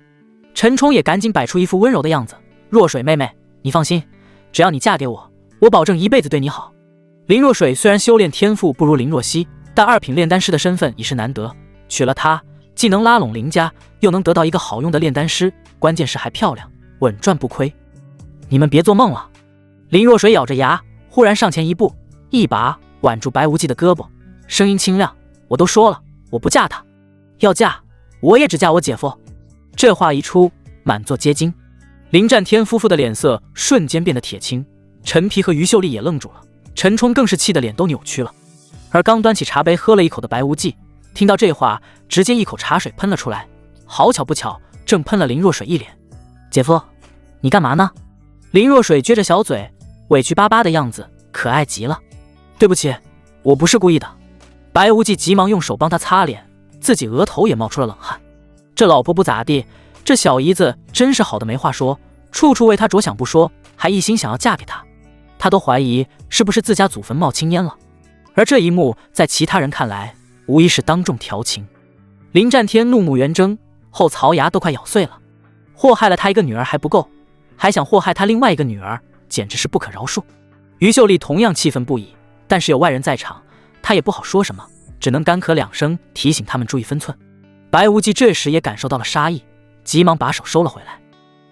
陈冲也赶紧摆出一副温柔的样子，若水妹妹，你放心，只要你嫁给我，我保证一辈子对你好。林若水虽然修炼天赋不如林若曦，但2品炼丹师的身份已是难得，娶了她既能拉拢林家，又能得到一个好用的炼丹师，关键是还漂亮，稳赚不亏。你们别做梦了。林若水咬着牙，忽然上前一步，一把挽住白无忌的胳膊，声音清亮，我都说了，我不嫁他，要嫁我也只嫁我姐夫。这话一出，满座皆惊，林战天夫妇的脸色瞬间变得铁青，陈皮和于秀丽也愣住了，陈冲更是气得脸都扭曲了。而刚端起茶杯喝了一口的白无忌，听到这话，直接一口茶水喷了出来，好巧不巧，正喷了林若水一脸。姐夫，你干嘛呢？林若水撅着小嘴，委屈巴巴的样子，可爱极了。对不起，我不是故意的。白无忌急忙用手帮他擦脸，自己额头也冒出了冷汗。这老婆不咋地，这小姨子真是好的没话说，处处为他着想不说，还一心想要嫁给他。他都怀疑是不是自家祖坟冒青烟了。而这一幕在其他人看来，无疑是当众调情。林战天怒目圆睁，后槽牙都快咬碎了。祸害了他一个女儿还不够，还想祸害他另外一个女儿，简直是不可饶恕。于秀丽同样气愤不已，但是有外人在场，她也不好说什么，只能干咳2声，提醒他们注意分寸。白无忌这时也感受到了杀意，急忙把手收了回来。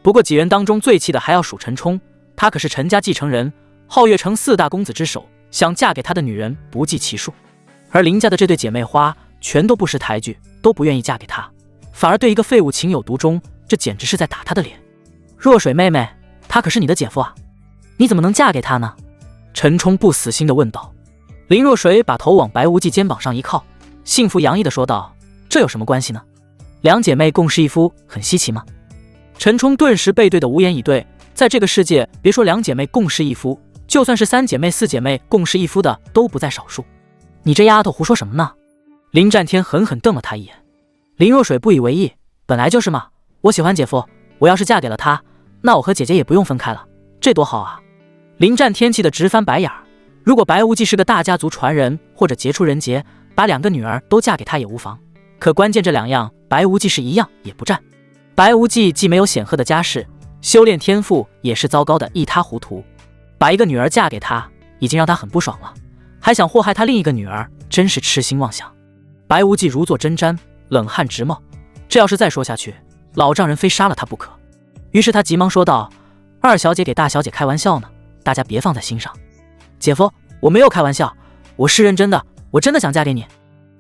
不过几人当中最气的还要数陈冲，他可是陈家继承人，皓月城4大公子之首，想嫁给他的女人不计其数。而林家的这对姐妹花全都不识抬举，都不愿意嫁给他，反而对一个废物情有独钟，这简直是在打他的脸。若水妹妹，他可是你的姐夫啊，你怎么能嫁给他呢？陈冲不死心地问道。林若水把头往白无忌肩膀上一靠，幸福洋溢地说道，这有什么关系呢？2姐妹共侍一夫很稀奇吗？陈冲顿时背对得无言以对，在这个世界，别说2姐妹共侍一夫，就算是3姐妹4姐妹共侍一夫的都不在少数。你这丫头胡说什么呢？林战天狠狠瞪了他一眼。林若水不以为意，本来就是嘛，我喜欢姐夫，我要是嫁给了他，那我和姐姐也不用分开了，这多好啊！林战天气得直翻白眼儿。如果白无忌是个大家族传人或者杰出人杰，把2个女儿都嫁给他也无妨。可关键这2样，白无忌是一样也不占。白无忌既没有显赫的家世，修炼天赋也是糟糕的一塌糊涂。把一个女儿嫁给他，已经让他很不爽了，还想祸害他另一个女儿，真是痴心妄想。白无忌如坐针毡，冷汗直冒。这要是再说下去，老丈人非杀了他不可。于是他急忙说道：“二小姐给大小姐开玩笑呢，大家别放在心上。”姐夫，我没有开玩笑，我是认真的，我真的想嫁给你。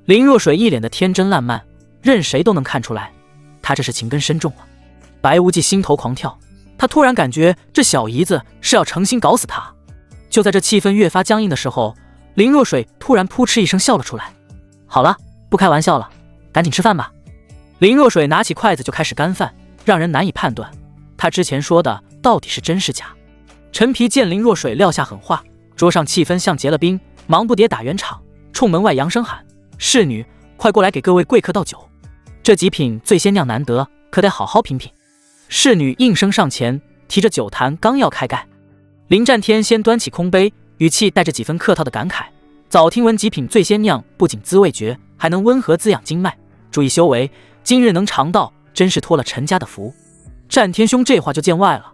林若水一脸的天真烂漫，任谁都能看出来，她这是情根深重了。白无忌心头狂跳，他突然感觉这小姨子是要诚心搞死他。就在这气氛越发僵硬的时候，林若水突然扑哧一声笑了出来。好了，不开玩笑了，赶紧吃饭吧。林若水拿起筷子就开始干饭，让人难以判断他之前说的到底是真是假。陈皮见林若水撂下狠话，桌上气氛像结了冰，忙不迭打圆场，冲门外扬声喊：“侍女，快过来给各位贵客倒酒，这几品醉仙酿难得，可得好好品品。”侍女应声上前，提着酒坛刚要开盖，林战天先端起空杯，语气带着几分客套的感慨：“早听闻几品醉仙酿不仅滋味绝，还能温和滋养经脉，注意修为，今日能尝到，真是托了陈家的福。”战天兄这话就见外了。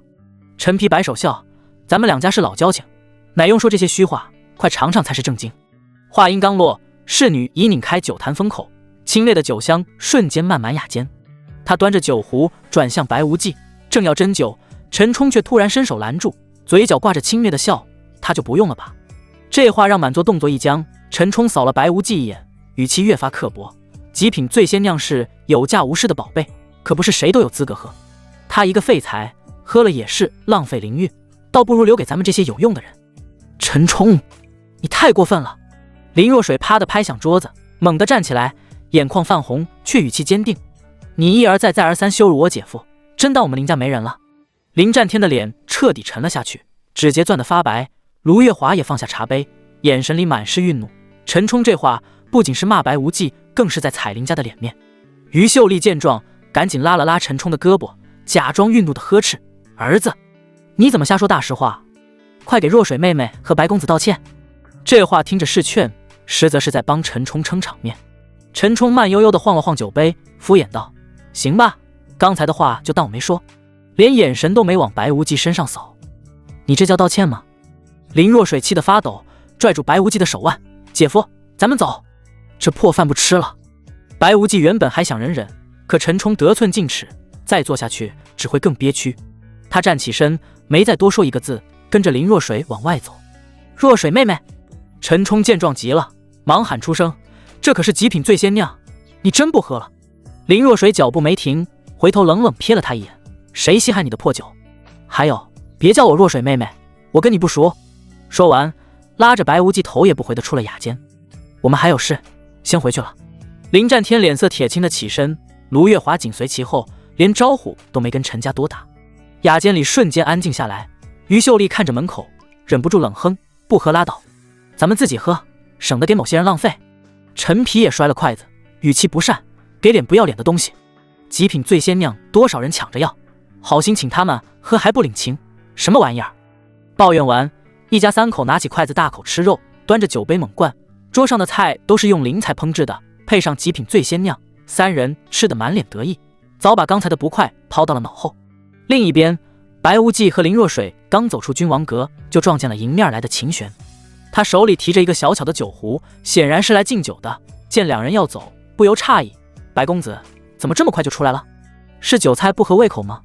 陈皮摆手笑：“咱们2家是老交情，哪用说这些虚话，快尝尝才是正经。”话音刚落，侍女已拧开酒坛封口，清冽的酒香瞬间漫满雅间。她端着酒壶转向白无忌，正要斟酒，陈冲却突然伸手拦住，嘴角挂着轻蔑的笑：“他就不用了吧？”这话让满座动作一僵。陈冲扫了白无忌一眼，语气越发刻薄：“极品醉仙酿是有价无市的宝贝，可不是谁都有资格喝。他一个废材，喝了也是浪费灵韵，倒不如留给咱们这些有用的人。”陈冲，你太过分了！林若水啪地拍响桌子，猛地站起来，眼眶泛红，却语气坚定：“你一而再再而三羞辱我姐夫，真当我们林家没人了？”林战天的脸彻底沉了下去，指节攥得发白。卢月华也放下茶杯，眼神里满是愠怒。陈冲这话不仅是骂白无忌，更是在踩林家的脸面。于秀丽见状，赶紧拉了拉陈冲的胳膊，假装愠怒的呵斥：“儿子，你怎么瞎说大实话？快给若水妹妹和白公子道歉！”这话听着是劝，实则是在帮陈冲撑场面。陈冲慢悠悠地晃了晃酒杯，敷衍道：“行吧，刚才的话就当我没说。”连眼神都没往白无忌身上扫。“你这叫道歉吗？”林若水气得发抖，拽住白无忌的手腕：“姐夫，咱们走，这破饭不吃了。”白无忌原本还想忍忍，可陈冲得寸进尺，再做下去只会更憋屈。他站起身，没再多说一个字，跟着林若水往外走。“若水妹妹！”陈冲见状急了，忙喊出声：“这可是极品醉仙酿，你真不喝了？”林若水脚步没停，回头冷冷瞥了他一眼：“谁稀罕你的破酒？还有，别叫我若水妹妹，我跟你不熟。”说完，拉着白无忌头也不回地出了雅间。“我们还有事，先回去了。”林战天脸色铁青的起身，卢月华紧随其后，连招呼都没跟陈家多打。雅间里瞬间安静下来。于秀丽看着门口，忍不住冷哼：“不喝拉倒，咱们自己喝，省得给某些人浪费。”陈皮也摔了筷子，语气不善：“给脸不要脸的东西！极品醉仙酿多少人抢着要，好心请他们喝还不领情，什么玩意儿！”抱怨完，一家3口拿起筷子大口吃肉，端着酒杯猛灌。桌上的菜都是用灵菜烹制的，配上极品醉仙酿，3人吃得满脸得意，早把刚才的不快抛到了脑后。另一边，白无忌和林若水刚走出君王阁，就撞见了迎面来的秦玄。他手里提着一个小巧的酒壶，显然是来敬酒的。见2人要走，不由诧异：“白公子怎么这么快就出来了？是酒菜不合胃口吗？”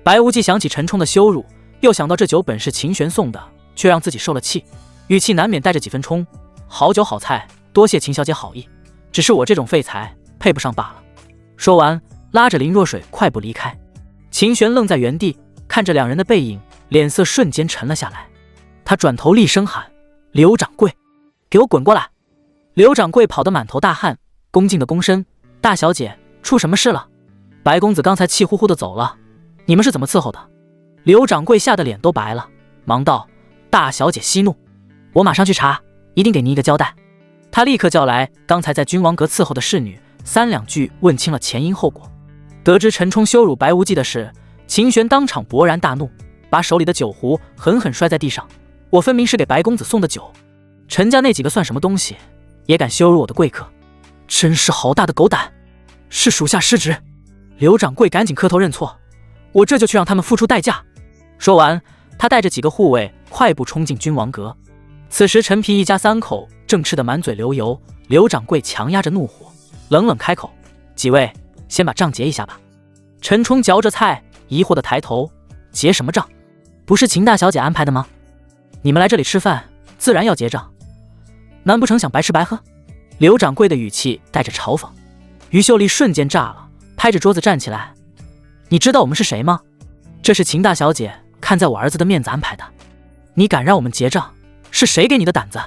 白无忌想起陈冲的羞辱，又想到这酒本是秦玄送的，却让自己受了气，语气难免带着几分冲：“好酒好菜，多谢秦小姐好意，只是我这种废材配不上罢了。”说完，拉着林若水快步离开。秦玄愣在原地，看着2人的背影，脸色瞬间沉了下来。他转头厉声喊：“刘掌柜，给我滚过来！”刘掌柜跑得满头大汗，恭敬的躬身：“大小姐，出什么事了？白公子刚才气呼呼的走了，你们是怎么伺候的？”刘掌柜吓得脸都白了，忙道：“大小姐息怒，我马上去查，一定给您一个交代。”他立刻叫来刚才在君王阁伺候的侍女，三两句问清了前因后果。得知陈冲羞辱白无忌的事，秦玄当场勃然大怒，把手里的酒壶狠狠摔在地上。我分明是给白公子送的酒，陈家那几个算什么东西，也敢羞辱我的贵客，真是好大的狗胆！是属下失职。刘掌柜赶紧磕头认错，我这就去让他们付出代价。说完，他带着几个护卫快步冲进君王阁。此时陈皮一家3口正吃得满嘴流油，刘掌柜强压着怒火，冷冷开口：“几位，先把账结一下吧。”陈冲嚼着菜，疑惑地抬头：“结什么账？不是秦大小姐安排的吗？你们来这里吃饭，自然要结账，难不成想白吃白喝？”刘掌柜的语气带着嘲讽。于秀丽瞬间炸了，拍着桌子站起来：“你知道我们是谁吗？这是秦大小姐看在我儿子的面子安排的，你敢让我们结账，是谁给你的胆子？”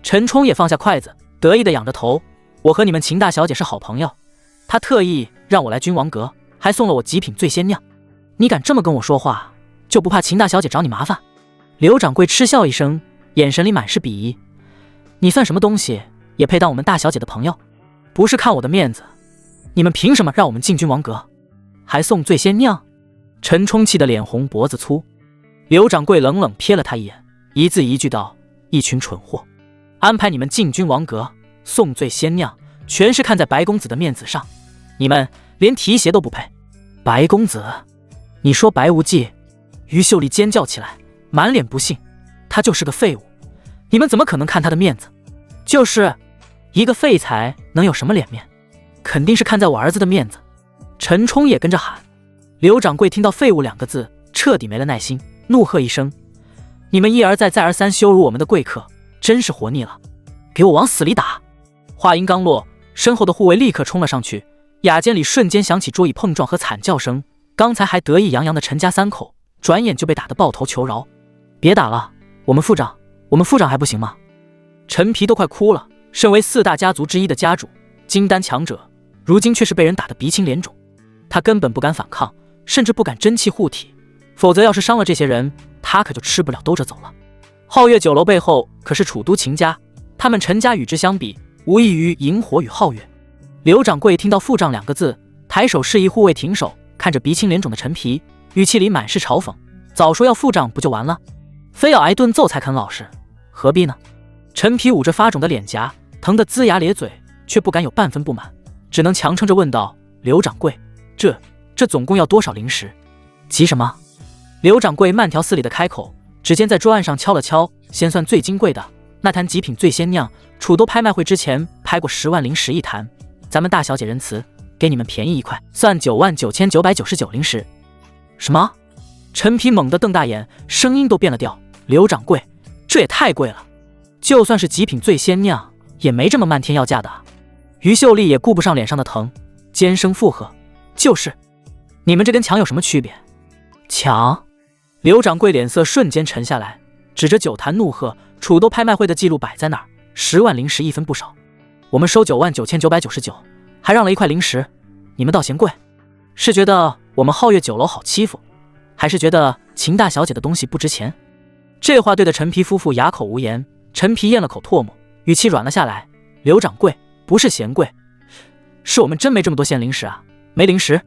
陈冲也放下筷子，得意地仰着头：“我和你们秦大小姐是好朋友，她特意让我来君王阁，还送了我极品醉仙酿，你敢这么跟我说话，就不怕秦大小姐找你麻烦？”刘掌柜嗤笑一声，眼神里满是鄙夷：“你算什么东西，也配当我们大小姐的朋友？不是看我的面子，你们凭什么让我们进君王阁，还送醉仙酿？”陈冲气得脸红脖子粗。刘掌柜冷冷瞥了他一眼，一字一句道：“一群蠢货，安排你们进君王阁，送醉仙酿，全是看在白公子的面子上，你们连提鞋都不配。白公子，你说白无忌？”于秀丽尖叫起来，满脸不信：“他就是个废物，你们怎么可能看他的面子？就是一个废材能有什么脸面？肯定是看在我儿子的面子。”陈冲也跟着喊。刘掌柜听到废物2个字，彻底没了耐心，怒喝一声：“你们一而再再而三羞辱我们的贵客，真是活腻了，给我往死里打！”话音刚落，身后的护卫立刻冲了上去，雅间里瞬间响起桌椅碰撞和惨叫声。刚才还得意洋洋的陈家3口，转眼就被打得抱头求饶：“别打了，我们副长还不行吗？”陈皮都快哭了，身为4大家族之一的家主，金丹强者，如今却是被人打得鼻青脸肿。他根本不敢反抗，甚至不敢真气护体，否则要是伤了这些人，他可就吃不了兜着走了。皓月酒楼背后可是楚都秦家，他们陈家与之相比，无异于萤火与皓月。刘掌柜听到副长2个字，抬手示意护卫停手，看着鼻青脸肿的陈皮，语气里满是嘲讽：“早说要副长不就完了，非要挨顿揍才肯老实，何必呢？”陈皮捂着发肿的脸颊，疼得龇牙咧嘴，却不敢有半分不满，只能强撑着问道：“刘掌柜，这总共要多少零食？急什么？”刘掌柜慢条斯理的开口，指尖在桌案上敲了敲，先算最金贵的那坛极品醉仙酿，楚都拍卖会之前拍过10万零食一坛，咱们大小姐仁慈，给你们便宜1块，算99999零食。什么？陈皮猛地瞪大眼，声音都变了调：“刘掌柜，这也太贵了，就算是极品醉仙酿，也没这么漫天要价的。”于秀丽也顾不上脸上的疼，尖声附和：“就是，你们这跟抢有什么区别？抢！”刘掌柜脸色瞬间沉下来，指着酒坛怒喝：“楚都拍卖会的记录摆在那儿，10万零食一分不少，我们收99999，还让了1块零食，你们倒嫌贵，是觉得我们皓月酒楼好欺负，还是觉得秦大小姐的东西不值钱？”这话对的陈皮夫妇哑口无言。陈皮咽了口唾沫，语气软了下来：“刘掌柜，不是嫌贵，是我们真没这么多鲜零食啊，没零食。”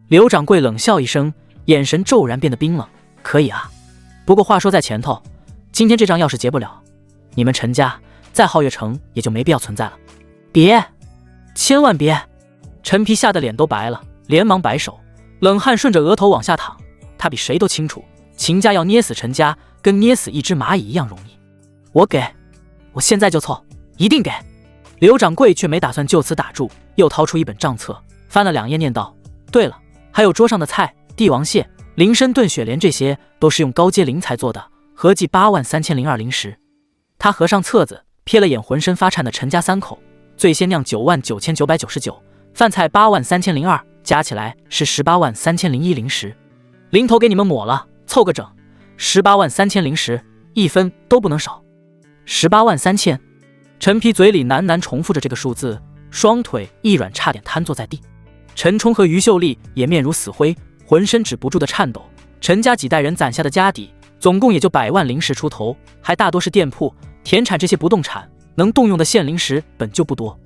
刘掌柜冷笑一声，眼神骤然变得冰冷：“可以啊，不过话说在前头，今天这账要是结不了，你们陈家在皓月城也就没必要存在了。”“别，千万别！”陈皮吓得脸都白了，连忙摆手，冷汗顺着额头往下淌。他比谁都清楚，秦家要捏死陈家，跟捏死一只蚂蚁一样容易。我给，我现在就凑，一定给！刘掌柜却没打算就此打住，又掏出一本账册，翻了2页，念道：“对了，还有桌上的菜，帝王蟹、林参炖雪莲，这些都是用高阶灵材做的，合计83002零食。”他合上册子，瞥了眼浑身发颤的陈家3口，醉仙酿99999，饭菜83002，加起来是183001零食。零头给你们抹了，凑个整，183000零食，一分都不能少。183000。陈皮嘴里喃喃重复着这个数字，双腿一软，差点瘫坐在地。陈冲和于秀丽也面如死灰，浑身止不住的颤抖。陈家几代人攒下的家底，总共也就100万零食出头，还大多是店铺、田产这些不动产，能动用的现灵石本就不多，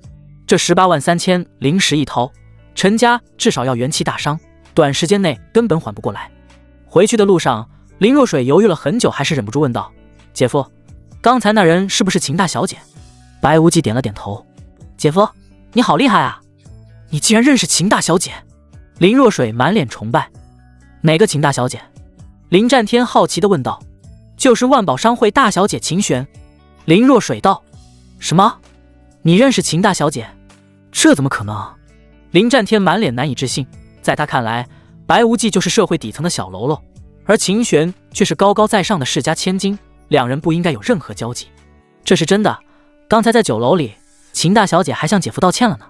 这183000灵石一掏，陈家至少要元气大伤，短时间内根本缓不过来。回去的路上，林若水犹豫了很久，还是忍不住问道：“姐夫，刚才那人是不是秦大小姐？”白无忌点了点头：“姐夫，你好厉害啊！你竟然认识秦大小姐！”林若水满脸崇拜：“哪个秦大小姐？”林战天好奇地问道：“就是万宝商会大小姐秦璇。”林若水道：“什么？你认识秦大小姐？这怎么可能？”林战天满脸难以置信，在他看来，白无忌就是社会底层的小喽啰，而秦璇却是高高在上的世家千金，两人不应该有任何交集。这是真的，刚才在酒楼里，秦大小姐还向姐夫道歉了呢。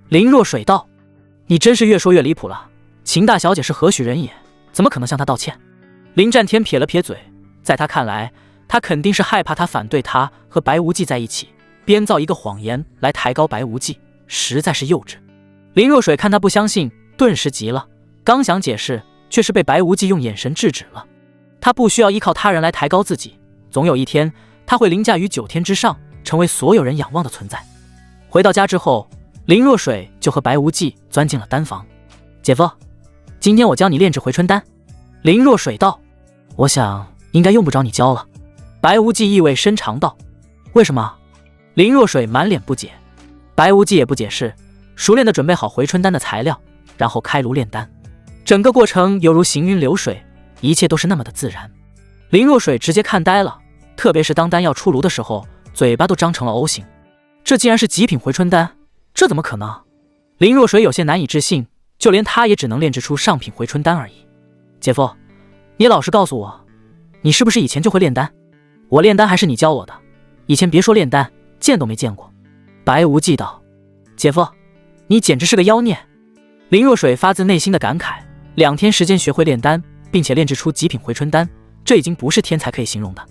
林若水道：“你真是越说越离谱了，秦大小姐是何许人也，怎么可能向她道歉？”林战天撇了撇嘴，在他看来，他肯定是害怕他反对他和白无忌在一起，编造一个谎言来抬高白无忌，实在是幼稚。林若水看他不相信，顿时急了，刚想解释，却是被白无忌用眼神制止了。他不需要依靠他人来抬高自己，总有一天他会凌驾于9天之上，成为所有人仰望的存在。回到家之后，林若水就和白无忌钻进了丹房。“姐夫，今天我教你炼制回春丹。”林若水道：“我想应该用不着你教了。”白无忌意味深长道：“为什么？”林若水满脸不解。白无忌也不解释，熟练地准备好回春丹的材料，然后开炉炼丹。整个过程犹如行云流水，一切都是那么的自然。林若水直接看呆了，特别是当丹药出炉的时候，嘴巴都张成了 O 型。这竟然是极品回春丹，这怎么可能？林若水有些难以置信，就连他也只能炼制出上品回春丹而已。“姐夫，你老实告诉我，你是不是以前就会炼丹？我炼丹还是你教我的？以前别说炼丹，见都没见过。”白无忌道：“姐夫，你简直是个妖孽！”林若水发自内心的感慨，2天时间学会炼丹，并且炼制出极品回春丹，这已经不是天才可以形容的。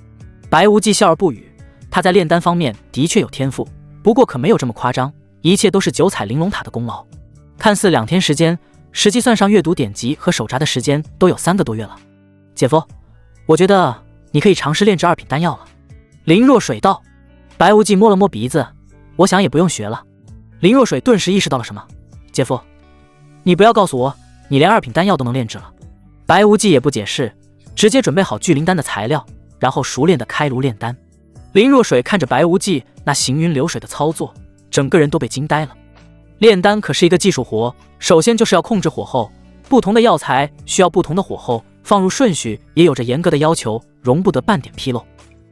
白无忌笑而不语，他在炼丹方面的确有天赋，不过可没有这么夸张，一切都是9彩玲珑塔的功劳。看似2天时间，实际算上阅读典籍和手札的时间，都有3个多月了。姐夫，我觉得你可以尝试炼制2品丹药了。”林若水道。白无忌摸了摸鼻子，我想也不用学了。林若水顿时意识到了什么：“姐夫，你不要告诉我你连2品丹药都能炼制了。”白无忌也不解释，直接准备好聚灵丹的材料，然后熟练的开炉炼丹。林若水看着白无忌那行云流水的操作，整个人都被惊呆了。炼丹可是一个技术活，首先就是要控制火候，不同的药材需要不同的火候，放入顺序也有着严格的要求，容不得半点纰漏。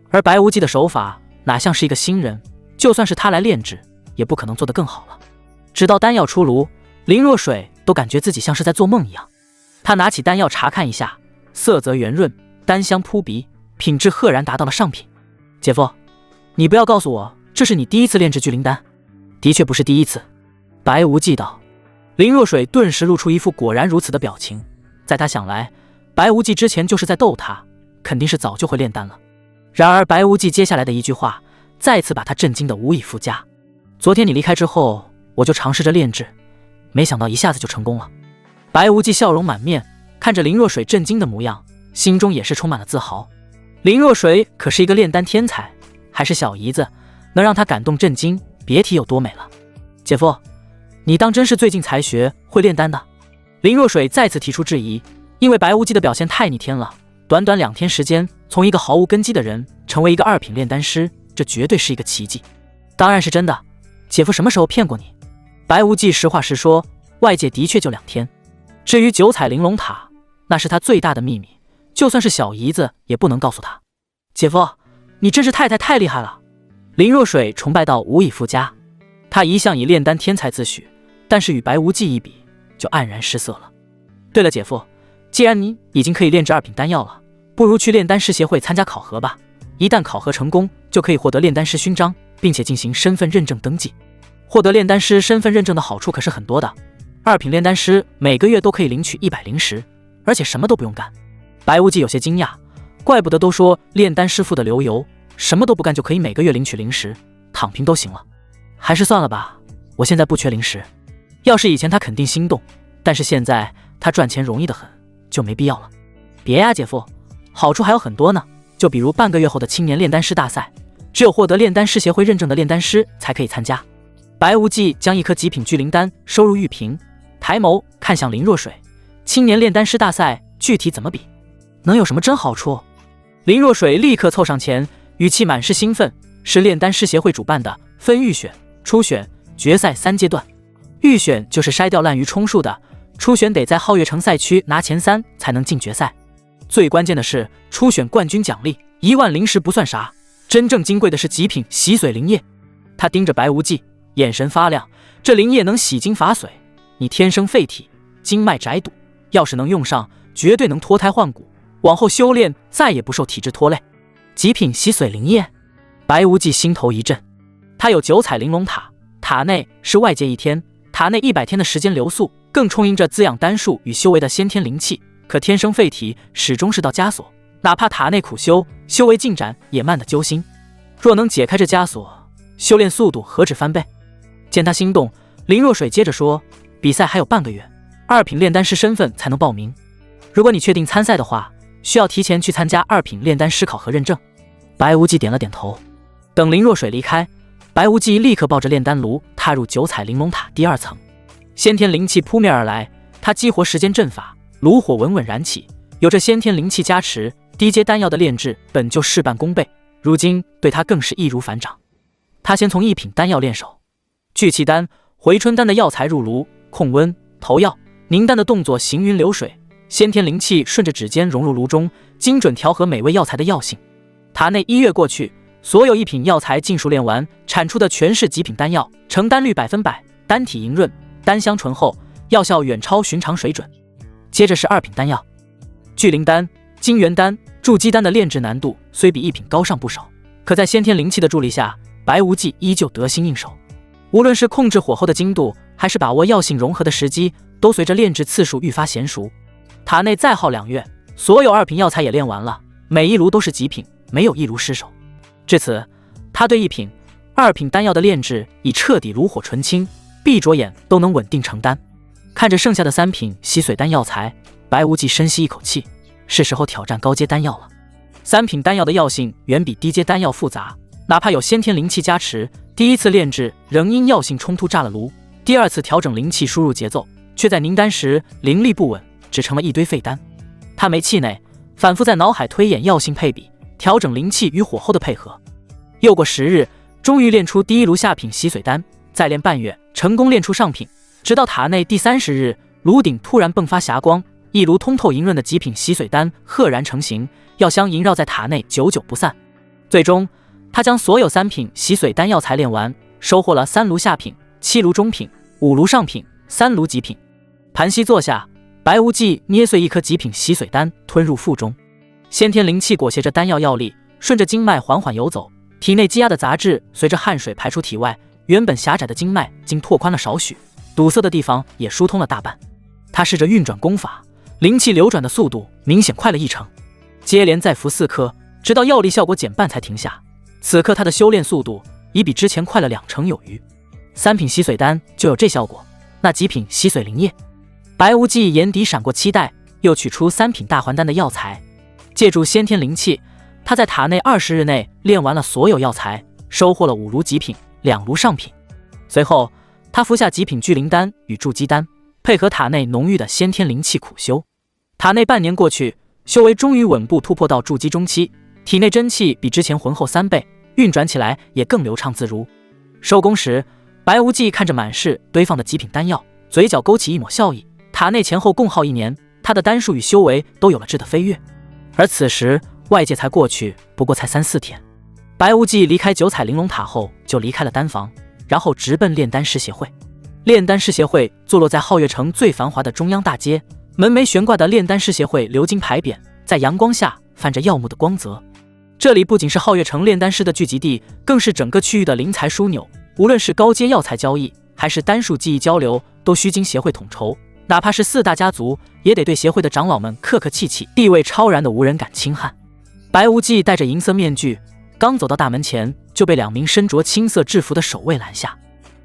而白无忌的手法哪像是一个新人，就算是他来炼制，也不可能做得更好了。直到丹药出炉，林若水都感觉自己像是在做梦一样。他拿起丹药查看一下，色泽圆润，丹香扑鼻，品质赫然达到了上品。“姐夫，你不要告诉我这是你第一次炼制聚灵丹？”“的确不是第一次。”白无忌道。林若水顿时露出一副果然如此的表情，在他想来，白无忌之前就是在逗他，肯定是早就会炼丹了。然而白无忌接下来的一句话再次把他震惊得无以复加：“昨天你离开之后，我就尝试着炼制，没想到一下子就成功了。”白无忌笑容满面，看着林若水震惊的模样，心中也是充满了自豪。林若水可是一个炼丹天才，还是小姨子，能让他感动震惊，别提有多美了。“姐夫，你当真是最近才学会炼丹的？”林若水再次提出质疑，因为白无忌的表现太逆天了，短短2天时间，从一个毫无根基的人成为一个2品炼丹师，这绝对是一个奇迹。“当然是真的，姐夫什么时候骗过你？”白无忌实话实说，外界的确就2天。至于9彩玲珑塔，那是他最大的秘密，就算是小姨子也不能告诉他。“姐夫，你真是太厉害了！”林若水崇拜到无以复加。他一向以炼丹天才自诩，但是与白无忌一比，就黯然失色了。“对了，姐夫，既然你已经可以炼制2品丹药了，不如去炼丹师协会参加考核吧。一旦考核成功，就可以获得炼丹师勋章，并且进行身份认证登记。获得炼丹师身份认证的好处可是很多的，2品炼丹师每个月都可以领取100灵石，而且什么都不用干。”白无忌有些惊讶，怪不得都说炼丹师傅的流油，什么都不干就可以每个月领取灵石，躺平都行了。还是算了吧，我现在不缺灵石。要是以前他肯定心动，但是现在他赚钱容易得很，就没必要了。“别呀，姐夫，好处还有很多呢，就比如半个月后的青年炼丹师大赛，只有获得炼丹师协会认证的炼丹师才可以参加。白无忌将一颗极品聚灵丹收入玉瓶，抬眸看向林若水，青年炼丹师大赛具体怎么比？能有什么真好处？林若水立刻凑上前，语气满是兴奋，是炼丹师协会主办的分预选、初选、决赛3阶段。预选就是筛掉滥竽充数的，初选得在皓月城赛区拿前3才能进决赛。最关键的是，初选冠军奖励1万灵石不算啥，真正金贵的是极品洗髓灵液。他盯着白无忌，眼神发亮，这灵液能洗精伐髓，你天生废体，经脉窄堵，要是能用上，绝对能脱胎换骨，往后修炼再也不受体质拖累。极品洗髓灵液，白无忌心头一震。他有9彩玲珑塔，塔内是外界1天，塔内100天的时间流速，更充盈着滋养丹术与修为的先天灵气。可天生废体始终是道枷锁，哪怕塔内苦修，修为进展也慢得揪心。若能解开这枷锁，修炼速度何止翻倍？见他心动，林若水接着说，比赛还有半个月，2品炼丹师身份才能报名。如果你确定参赛的话，需要提前去参加2品炼丹师考核认证。白无忌点了点头。等林若水离开，白无忌立刻抱着炼丹炉踏入9彩玲珑塔第2层。先天灵气扑面而来，他激活时间阵法，炉火稳稳燃起。有着先天灵气加持，低阶丹药的炼制本就事半功倍，如今对他更是易如反掌。他先从1品丹药练手，聚气丹、回春丹的药材入炉，控温、投药、凝丹的动作行云流水，先天灵气顺着指尖融入炉中，精准调和每味药材的药性。塔内1月过去，所有1品药材尽数炼完，产出的全是极品丹药，成丹率100%，丹体莹润，丹香醇厚，药效远超寻常水准。接着是2品丹药，聚灵丹、金元丹、筑基丹的炼制难度虽比1品高上不少，可在先天灵气的助力下，白无忌依旧得心应手。无论是控制火候的精度，还是把握药性融合的时机，都随着炼制次数愈发娴熟。塔内再耗2月，所有2品药材也炼完了，每一炉都是极品，没有一炉失手。至此，他对1品、2品丹药的炼制已彻底炉火纯青，闭着眼都能稳定成丹。看着剩下的3品洗髓丹药材，白无忌深吸一口气，是时候挑战高阶丹药了。3品丹药的药性远比低阶丹药复杂，哪怕有先天灵气加持，第1次炼制仍因药性冲突炸了炉，第2次调整灵气输入节奏，却在凝丹时灵力不稳，只成了一堆废丹。他没气馁，反复在脑海推演药性配比，调整灵气与火候的配合。又过10日，终于炼出第1炉下品洗髓丹，再炼半月，成功炼出上品。直到塔内第30日，炉顶突然迸发霞光，一炉通透莹润的极品洗髓丹赫然成型，药香萦绕在塔内，久久不散。最终，他将所有3品洗髓丹药材炼完，收获了3炉下品、7炉中品、5炉上品、3炉极品。盘膝坐下，白无忌捏碎一颗极品洗髓丹，吞入腹中。先天灵气裹挟着丹药药力，顺着经脉缓缓游走，体内积压的杂质随着汗水排出体外，原本狭窄的经脉竟拓宽了少许，堵塞的地方也疏通了大半。他试着运转功法，灵气流转的速度明显快了1成，接连再服4颗，直到药力效果减半才停下。此刻他的修炼速度已比之前快了2成有余。3品洗髓丹就有这效果，那极品洗髓灵液？白无忌眼底闪过期待，又取出3品大还丹的药材，借助先天灵气，他在塔内20日内炼完了所有药材，收获了5炉极品、2炉上品。随后他服下极品聚灵丹与筑基丹，配合塔内浓郁的先天灵气苦修。塔内半年过去，修为终于稳步突破到筑基中期，体内真气比之前浑厚3倍，运转起来也更流畅自如。收工时，白无忌看着满室堆放的极品丹药，嘴角勾起一抹笑意。塔内前后共耗1年，他的丹术与修为都有了质的飞跃。而此时外界才过去不过才3-4天。白无忌离开9彩玲珑塔后，就离开了丹房，然后直奔炼丹师协会。炼丹师协会坐落在皓月城最繁华的中央大街，门楣悬挂的炼丹师协会鎏金牌匾在阳光下泛着耀目的光泽。这里不仅是皓月城炼丹师的聚集地，更是整个区域的灵财枢纽。无论是高阶药材交易，还是丹术技艺交流，都需经协会统筹。哪怕是4大家族，也得对协会的长老们客客气气，地位超然的无人敢轻撼。白无忌戴着银色面具，刚走到大门前，就被2名身着青色制服的守卫拦下。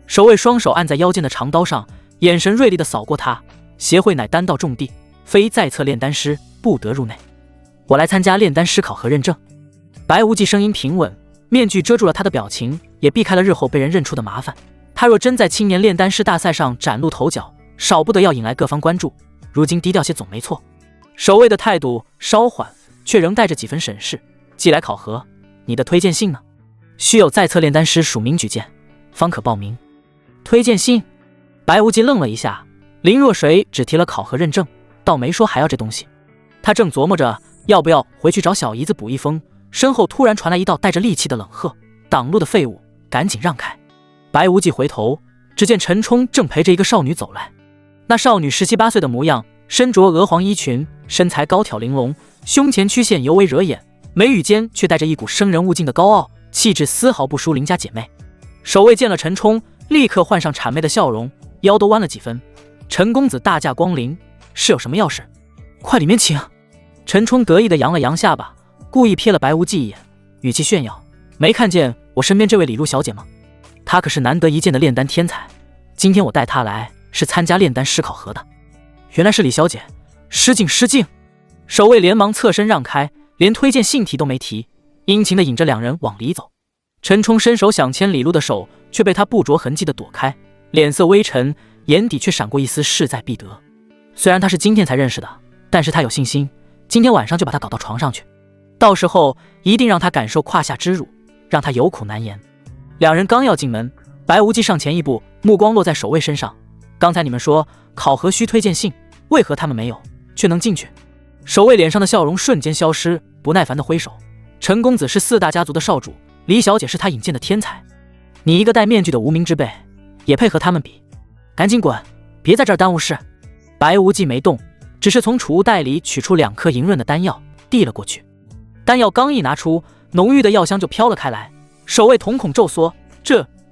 守卫双手按在腰间的长刀上，眼神锐利地扫过他。协会乃丹道重地，非在册炼丹师不得入内。我来参加炼丹师考核认证。白无忌声音平稳，面具遮住了他的表情，也避开了日后被人认出的麻烦。他若真在青年炼丹师大赛上崭露头角，少不得要引来各方关注。如今低调些总没错。守卫的态度稍缓，却仍带着几分审视。寄来考核，你的推荐信呢？须有在册炼丹师署名举荐，方可报名。推荐信？白无忌愣了一下，林若水只提了考核认证，倒没说还要这东西。他正琢磨着要不要回去找小姨子补一封，身后突然传来一道带着戾气的冷喝：挡路的废物，赶紧让开！白无忌回头，只见陈冲正陪着一个少女走来。那少女17、18岁的模样，身着鹅黄衣裙，身材高挑玲珑，胸前曲线尤为惹眼，眉宇间却带着一股生人勿近的高傲，气质丝毫不输邻家姐妹。守卫见了陈冲，立刻换上谄媚的笑容，腰都弯了几分。陈公子大驾光临，是有什么要事？快里面请。陈冲得意地扬了扬下巴，故意瞥了白无忌一眼，语气炫耀：没看见我身边这位李璐小姐吗？她可是难得一见的炼丹天才，今天我带她来是参加炼丹师考核的。原来是李小姐，失敬失敬。守卫连忙侧身让开，连推荐信提都没提，殷勤地引着两人往里走。陈冲伸手想牵李璐的手，却被他不着痕迹地躲开，脸色微沉，眼底却闪过一丝势在必得。虽然他是今天才认识的，但是他有信心，今天晚上就把他搞到床上去，到时候一定让他感受胯下之辱，让他有苦难言。两人刚要进门，白无忌上前一步，目光落在守卫身上。刚才你们说考核需推荐信，为何他们没有，却能进去？守卫脸上的笑容瞬间消失，不耐烦地挥手：陈公子是4大家族的少主，李小姐是他引荐的天才，你一个戴面具的无名之辈，也配和他们比？赶紧滚，别在这儿耽误事。白无忌没动，只是从储物袋里取出2颗莹润的丹药，递了过去。丹药刚一拿出，浓郁的药香就飘了开来。守卫瞳孔骤缩，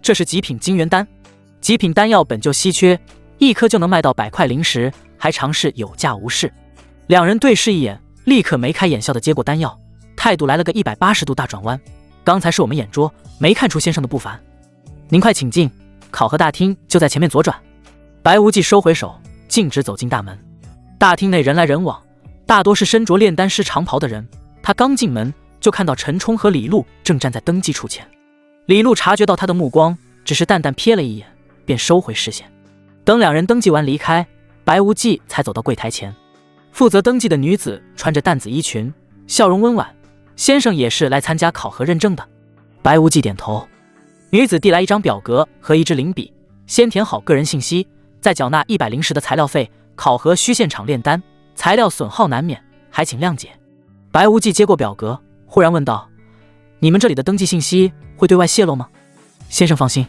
这是极品金元丹。极品丹药本就稀缺，1颗就能卖到100块零食，还尝试有价无市。两人对视一眼，立刻眉开眼笑地接过丹药，态度来了个180度大转弯。刚才是我们眼拙，没看出先生的不凡。您快请进，考核大厅就在前面左转。白无忌收回手，径直走进大门。大厅内人来人往，大多是身着炼丹师长袍的人。他刚进门，就看到陈冲和李璐正站在登记处前。李璐察觉到他的目光，只是淡淡瞥了一眼，便收回视线。等两人登记完离开，白无忌才走到柜台前。负责登记的女子穿着淡紫衣裙，笑容温婉：先生也是来参加考核认证的。白无忌点头。女子递来一张表格和一支灵笔，先填好个人信息，再缴纳100零食的材料费。考核需现场炼丹，材料损耗难免，还请谅解。白无忌接过表格，忽然问道：你们这里的登记信息会对外泄露吗？先生放心。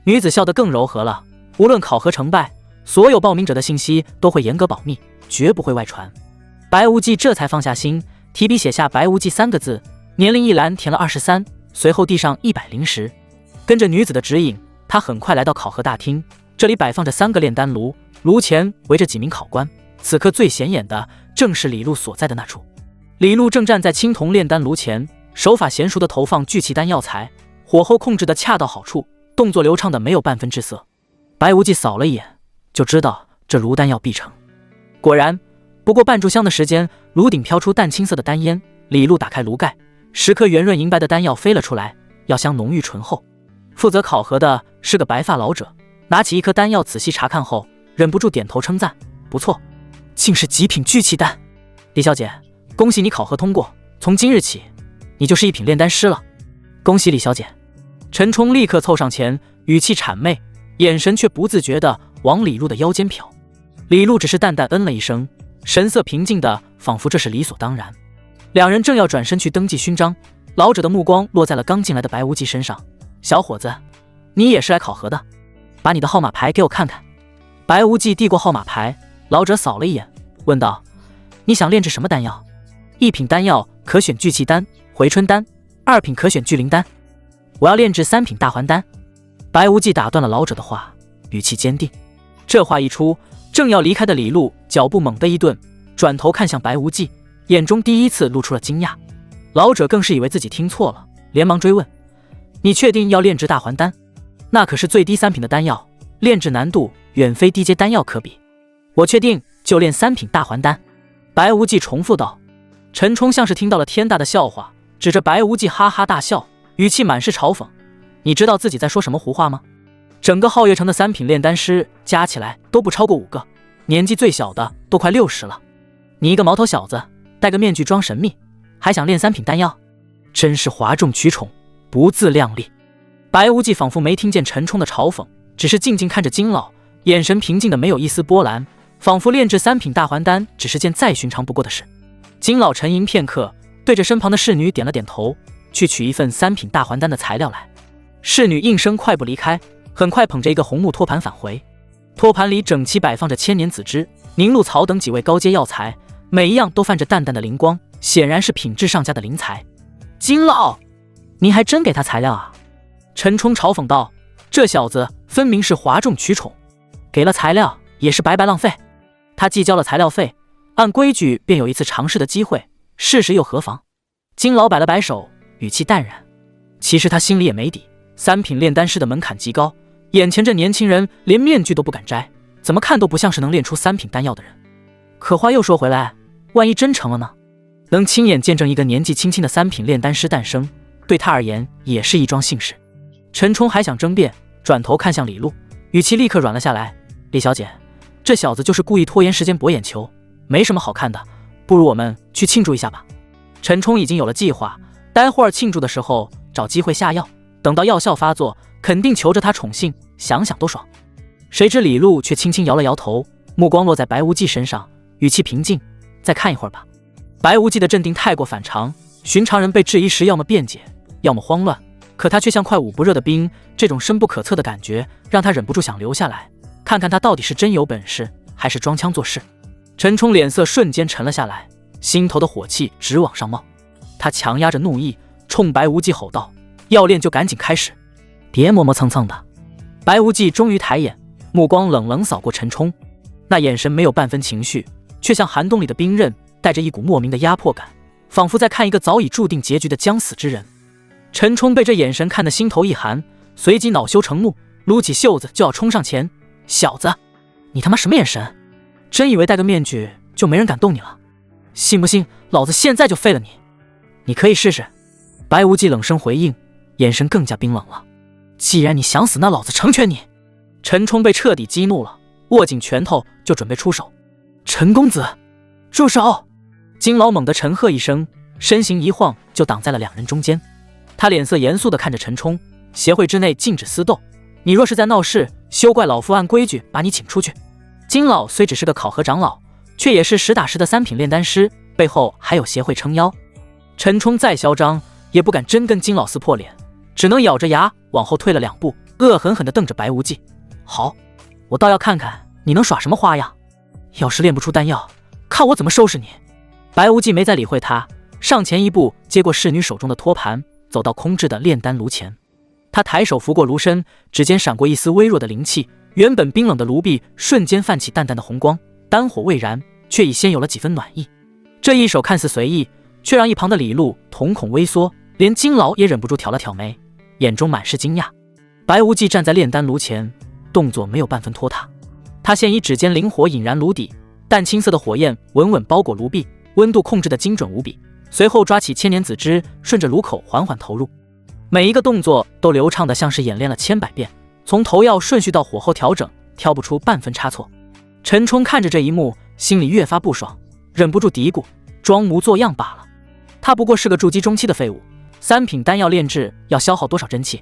女子笑得更柔和了，无论考核成败，所有报名者的信息都会严格保密，绝不会外传。白无忌这才放下心，提笔写下白无忌3个字，年龄一栏填了23，随后递上100零食。跟着女子的指引，他很快来到考核大厅。这里摆放着3个炼丹炉，炉前围着几名考官。此刻最显眼的正是李璐所在的那处。李璐正站在青铜炼丹炉前，手法娴熟地投放聚气丹药材，火候控制得恰到好处，动作流畅的没有半分滞涩。白无忌扫了一眼，就知道这炉丹药必成。果然，不过半炷香的时间，炉顶飘出淡青色的丹烟。李璐打开炉盖，10颗圆润银白的丹药飞了出来，药香浓郁醇厚。负责考核的是个白发老者，拿起1颗丹药仔细查看后，忍不住点头称赞：不错，竟是极品聚气丹。李小姐，恭喜你考核通过，从今日起你就是1品炼丹师了。恭喜李小姐。陈冲立刻凑上前，语气谄媚，眼神却不自觉地往李璐的腰间瞟。李璐只是淡淡嗯了一声，神色平静的仿佛这是理所当然。两人正要转身去登记勋章，老者的目光落在了刚进来的白无忌身上。小伙子，你也是来考核的，把你的号码牌给我看看。白无忌递过号码牌，老者扫了一眼，问道：你想炼制什么丹药？1品丹药可选聚气丹、回春丹，2品可选聚灵丹。我要炼制3品大还丹。白无忌打断了老者的话，语气坚定。这话一出，正要离开的李璐脚步猛地一顿，转头看向白无忌，眼中第一次露出了惊讶。老者更是以为自己听错了，连忙追问：你确定要炼制大还丹？那可是最低3品的丹药，炼制难度远非低阶丹药可比。我确定就炼3品大还丹。白无忌重复道。陈冲像是听到了天大的笑话，指着白无忌哈哈大笑，语气满是嘲讽：“你知道自己在说什么胡话吗？整个皓月城的3品炼丹师加起来都不超过5个，年纪最小的都快60了。你一个毛头小子，戴个面具装神秘，还想炼3品丹药，真是哗众取宠，不自量力。”白无忌仿佛没听见陈冲的嘲讽，只是静静看着金老，眼神平静的没有一丝波澜，仿佛炼制3品大还丹只是件再寻常不过的事。金老沉吟片刻，对着身旁的侍女点了点头，去取一份3品大还丹的材料来。侍女应声快步离开，很快捧着一个红木托盘返回，托盘里整齐摆放着千年紫芝、凝露草等几味高阶药材，每一样都泛着淡淡的灵光，显然是品质上佳的灵材。金老，您还真给他材料啊？陈冲嘲讽道：“这小子分明是哗众取宠，给了材料也是白白浪费。他既交了材料费，按规矩便有一次尝试的机会，试试又何妨？”金老摆了摆手，语气淡然。其实他心里也没底，3品炼丹师的门槛极高，眼前这年轻人连面具都不敢摘，怎么看都不像是能炼出3品丹药的人。可话又说回来，万一真成了呢？能亲眼见证一个年纪轻轻的3品炼丹师诞生，对他而言也是一桩幸事。陈冲还想争辩，转头看向李璐，语气立刻软了下来：“李小姐，这小子就是故意拖延时间博眼球，没什么好看的，不如我们去庆祝一下吧。”陈冲已经有了计划，待会儿庆祝的时候找机会下药，等到药效发作，肯定求着他宠幸，想想都爽。谁知李璐却轻轻摇了摇头，目光落在白无忌身上，语气平静：“再看一会儿吧。”白无忌的镇定太过反常，寻常人被质疑时要么辩解，要么慌乱，可他却像快捂不热的冰，这种深不可测的感觉让他忍不住想留下来，看看他到底是真有本事，还是装腔作势。陈冲脸色瞬间沉了下来，心头的火气直往上冒。他强压着怒意，冲白无忌吼道：“要练就赶紧开始，别磨磨蹭蹭的。”白无忌终于抬眼，目光冷冷扫过陈冲，那眼神没有半分情绪，却像寒冬里的冰刃，带着一股莫名的压迫感，仿佛在看一个早已注定结局的将死之人。陈冲被这眼神看得心头一寒，随即恼羞成怒，撸起袖子就要冲上前：“小子，你他妈什么眼神？真以为戴个面具就没人敢动你了？信不信老子现在就废了你？你可以试试。”白无忌冷声回应，眼神更加冰冷了：“既然你想死，那老子成全你。”陈冲被彻底激怒了，握紧拳头就准备出手。“陈公子，住手！”金老猛地沉喝一声，身形一晃就挡在了两人中间。他脸色严肃地看着陈冲：“协会之内禁止私斗，你若是在闹事，休怪老夫按规矩把你请出去。”金老虽只是个考核长老，却也是实打实的3品炼丹师，背后还有协会撑腰。陈冲再嚣张，也不敢真跟金老撕破脸，只能咬着牙往后退了2步，恶狠狠地瞪着白无忌：“好，我倒要看看你能耍什么花样！要是炼不出丹药，看我怎么收拾你！”白无忌没再理会他，上前一步接过侍女手中的托盘，走到空置的炼丹炉前。他抬手拂过炉身，指尖闪过一丝微弱的灵气，原本冰冷的炉壁瞬间泛起淡淡的红光，丹火未燃，却已先有了几分暖意。这一手看似随意，却让一旁的李璐瞳孔微缩，连金老也忍不住挑了挑眉，眼中满是惊讶。白无忌站在炼丹炉前，动作没有半分拖沓。他先以指尖灵火引燃炉底，淡青色的火焰稳稳包裹炉壁，温度控制的精准无比。随后抓起千年紫芝，顺着炉口缓缓投入，每一个动作都流畅的像是演练了千百遍，从投药顺序到火候调整，挑不出半分差错。陈冲看着这一幕，心里越发不爽，忍不住嘀咕：装模作样罢了。他不过是个筑基中期的废物，3品丹药炼制要消耗多少真气？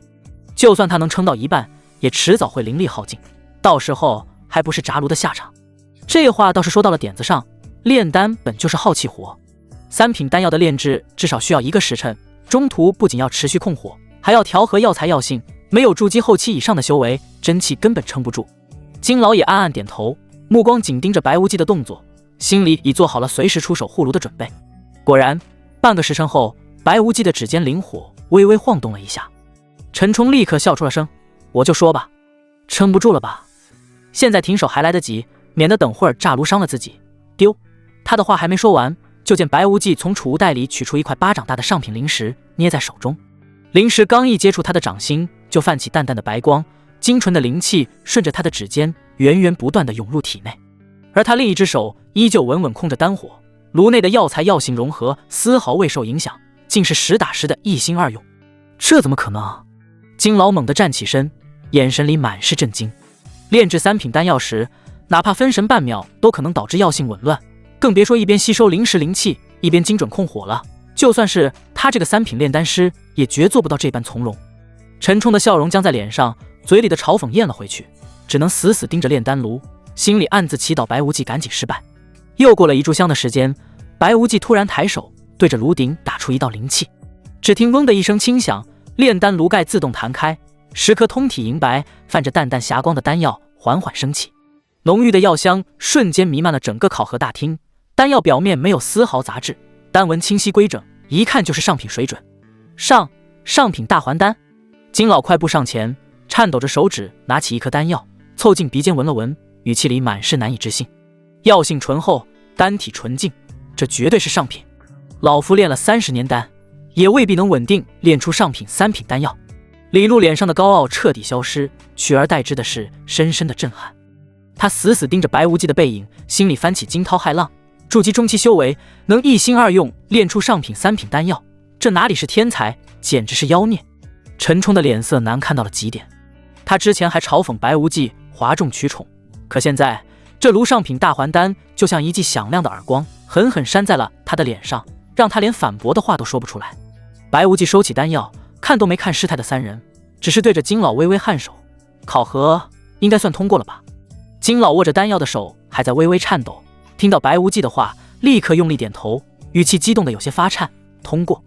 就算他能撑到一半，也迟早会灵力耗尽，到时候还不是炸炉的下场。这话倒是说到了点子上，炼丹本就是耗气活，3品丹药的炼制至少需要1个时辰，中途不仅要持续控火，还要调和药材药性，没有筑基后期以上的修为，真气根本撑不住。金老也暗暗点头，目光紧盯着白无忌的动作，心里已做好了随时出手护炉的准备。果然，半个时辰后，白无忌的指尖灵火微微晃动了一下。陈冲立刻笑出了声：“我就说吧，撑不住了吧？现在停手还来得及，免得等会儿炸炉伤了自己。”丢！他的话还没说完，就见白无忌从储物袋里取出一块巴掌大的上品灵石，捏在手中。灵石刚一接触他的掌心，就泛起淡淡的白光，精纯的灵气顺着他的指尖源源不断地涌入体内。而他另一只手依旧稳稳控着丹火，炉内的药材药性融合，丝毫未受影响，竟是实打实的一心二用。这怎么可能？金老猛地站起身，眼神里满是震惊。炼制3品丹药时，哪怕分神半秒都可能导致药性紊乱，更别说一边吸收灵石灵气，一边精准控火了。就算是他这个3品炼丹师，也绝做不到这般从容。陈冲的笑容僵在脸上，嘴里的嘲讽咽了回去，只能死死盯着炼丹炉，心里暗自祈祷白无忌赶紧失败。又过了1炷香的时间，白无忌突然抬手对着炉顶打出一道灵气，只听嗡的一声轻响，炼丹炉盖自动弹开，10颗通体银白、泛着淡淡霞光的丹药缓缓升起，浓郁的药香瞬间弥漫了整个考核大厅。丹药表面没有丝毫杂质，丹纹清晰规整，一看就是上品水准。上品大还丹。金老快步上前，颤抖着手指拿起一颗丹药，凑近鼻尖闻了闻，语气里满是难以置信。药性醇厚，丹体纯净，这绝对是上品。老夫炼了30年丹，也未必能稳定炼出上品3品丹药。李璐脸上的高傲彻底消失，取而代之的是深深的震撼。他死死盯着白无忌的背影，心里翻起惊涛骇浪。筑基中期修为，能一心二用炼出上品3品丹药，这哪里是天才，简直是妖孽。陈冲的脸色难看到了极点。他之前还嘲讽白无忌哗众取宠，可现在这炉上品大还丹就像一记响亮的耳光，狠狠扇在了他的脸上，让他连反驳的话都说不出来。白无忌收起丹药，看都没看师太的3人，只是对着金老微微颔首。考核应该算通过了吧？金老握着丹药的手还在微微颤抖，听到白无忌的话，立刻用力点头，语气激动的有些发颤。通过，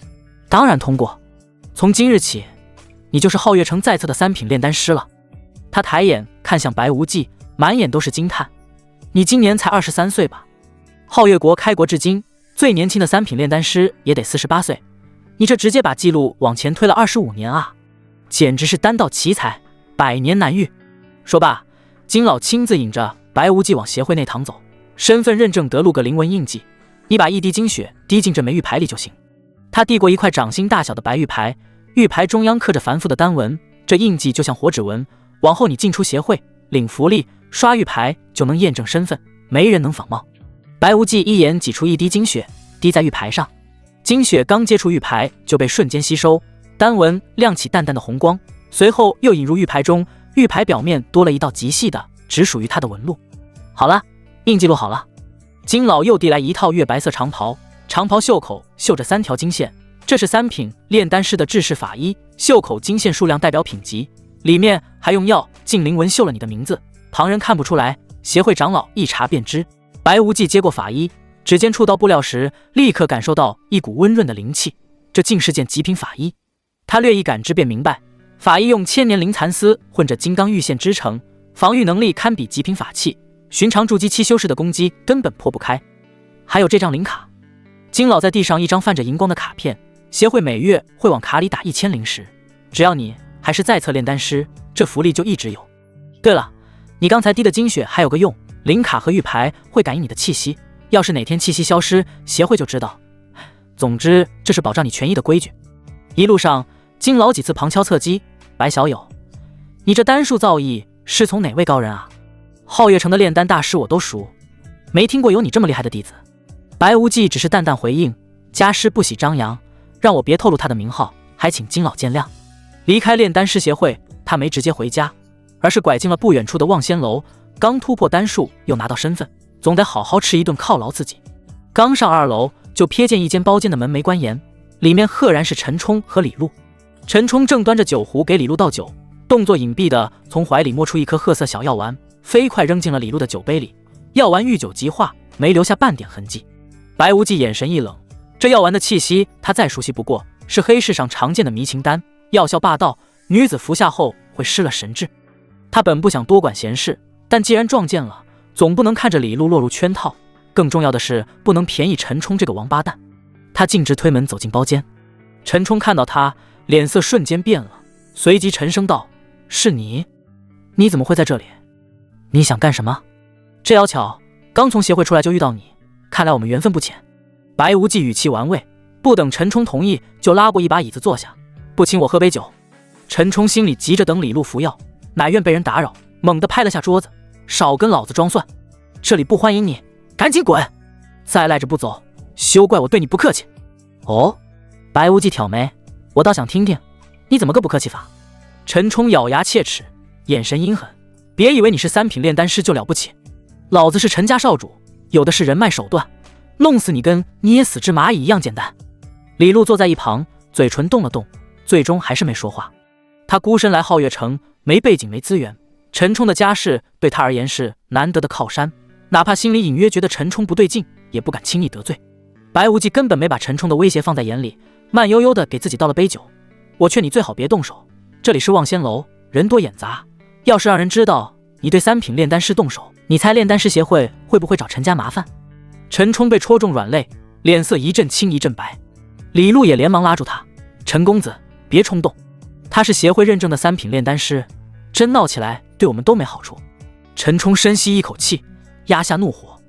当然通过。从今日起，你就是皓月城在册的3品炼丹师了。他抬眼看向白无忌，满眼都是惊叹。你今年才23岁吧？皓月国开国至今，最年轻的3品炼丹师也得48岁，你这直接把记录往前推了25年啊！简直是丹道奇才，百年难遇。说罢，金老亲自引着白无忌往协会内堂走，身份认证得录个灵纹印记，你把一滴精血滴进这枚玉牌里就行。他递过一块掌心大小的白玉牌，玉牌中央刻着繁复的丹纹，这印记就像活指纹，往后你进出协会领福利刷玉牌就能验证身份，没人能仿冒。白无忌一眼挤出一滴精血滴在玉牌上，精血刚接触玉牌就被瞬间吸收，丹纹亮起淡淡的红光，随后又引入玉牌中，玉牌表面多了一道极细的只属于他的纹路。好了，印记录好了。金老又递来一套月白色长袍，长袍袖口绣着3条金线，这是3品炼丹师的制式法衣，袖口金线数量代表品级，里面还用药净灵纹绣了你的名字，旁人看不出来，协会长老一查便知。白无忌接过法衣，指尖触到布料时，立刻感受到一股温润的灵气，这竟是件极品法衣。他略一感知便明白，法衣用千年灵蚕丝混着金刚玉线织成，防御能力堪比极品法器，寻常筑基期修士的攻击根本破不开。还有这张灵卡，金老在地上一张泛着荧光的卡片，协会每月会往卡里打1000灵石，只要你还是在册炼丹师，这福利就一直有。对了，你刚才滴的精血还有个用，灵卡和玉牌会感应你的气息，要是哪天气息消失，协会就知道。总之，这是保障你权益的规矩。一路上，金老几次旁敲侧击，白小友，你这丹术造诣是从哪位高人啊？皓月城的炼丹大师我都熟，没听过有你这么厉害的弟子。白无忌只是淡淡回应，家师不喜张扬，让我别透露他的名号，还请金老见谅。离开炼丹师协会，他没直接回家，而是拐进了不远处的望仙楼。刚突破丹术，又拿到身份，总得好好吃一顿犒劳自己。刚上2楼，就瞥见一间包间的门没关严，里面赫然是陈冲和李璐。陈冲正端着酒壶给李璐倒酒，动作隐蔽的从怀里摸出一颗褐色小药丸，飞快扔进了李璐的酒杯里。药丸遇酒即化，没留下半点痕迹。白无忌眼神一冷，这药丸的气息他再熟悉不过，是黑市上常见的迷情丹，药效霸道，女子服下后会失了神智。他本不想多管闲事，但既然撞见了，总不能看着李璐落入圈套，更重要的是不能便宜陈冲这个王八蛋。他径直推门走进包间，陈冲看到他，脸色瞬间变了，随即沉声道：是你？你怎么会在这里？你想干什么？这要巧，刚从协会出来就遇到你，看来我们缘分不浅。白无忌语气玩味，不等陈冲同意，就拉过一把椅子坐下，不请我喝杯酒。陈冲心里急着等李璐服药，哪愿被人打扰，猛地拍了下桌子，少跟老子装蒜，这里不欢迎你，赶紧滚！再赖着不走，休怪我对你不客气。哦，白无忌挑眉，我倒想听听，你怎么个不客气法？陈冲咬牙切齿，眼神阴狠。别以为你是3品炼丹师就了不起，老子是陈家少主，有的是人脉手段，弄死你跟捏死只蚂蚁一样简单。李璐坐在一旁，嘴唇动了动，最终还是没说话。他孤身来皓月城，没背景没资源，陈冲的家世对他而言是难得的靠山，哪怕心里隐约觉得陈冲不对劲，也不敢轻易得罪。白无忌根本没把陈冲的威胁放在眼里，慢悠悠的给自己倒了杯酒。我劝你最好别动手，这里是望仙楼，人多眼杂，要是让人知道你对3品炼丹师动手，你猜炼丹师协会会不会找陈家麻烦？陈冲被戳中软肋，脸色一阵青一阵白。李璐也连忙拉住他，陈公子别冲动，他是协会认证的3品炼丹师，真闹起来对我们都没好处。陈冲深吸一口气，压下怒火，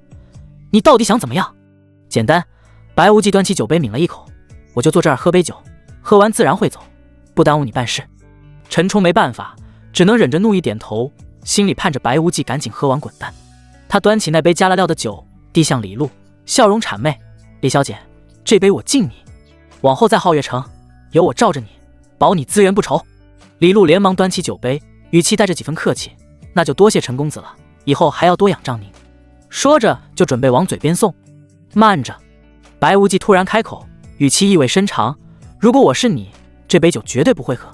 你到底想怎么样？简单。白无忌端起酒杯抿了一口，我就坐这儿喝杯酒，喝完自然会走，不耽误你办事。陈冲没办法，只能忍着怒意点头，心里盼着白无忌赶紧喝完滚蛋。他端起那杯加了料的酒，递向李璐，笑容谄媚，李小姐，这杯我敬你，往后在皓月城有我罩着你，保你资源不愁。李璐连忙端起酒杯，语气带着几分客气，那就多谢陈公子了，以后还要多仰仗您。说着就准备往嘴边送。慢着！白无忌突然开口，语气意味深长，如果我是你，这杯酒绝对不会喝。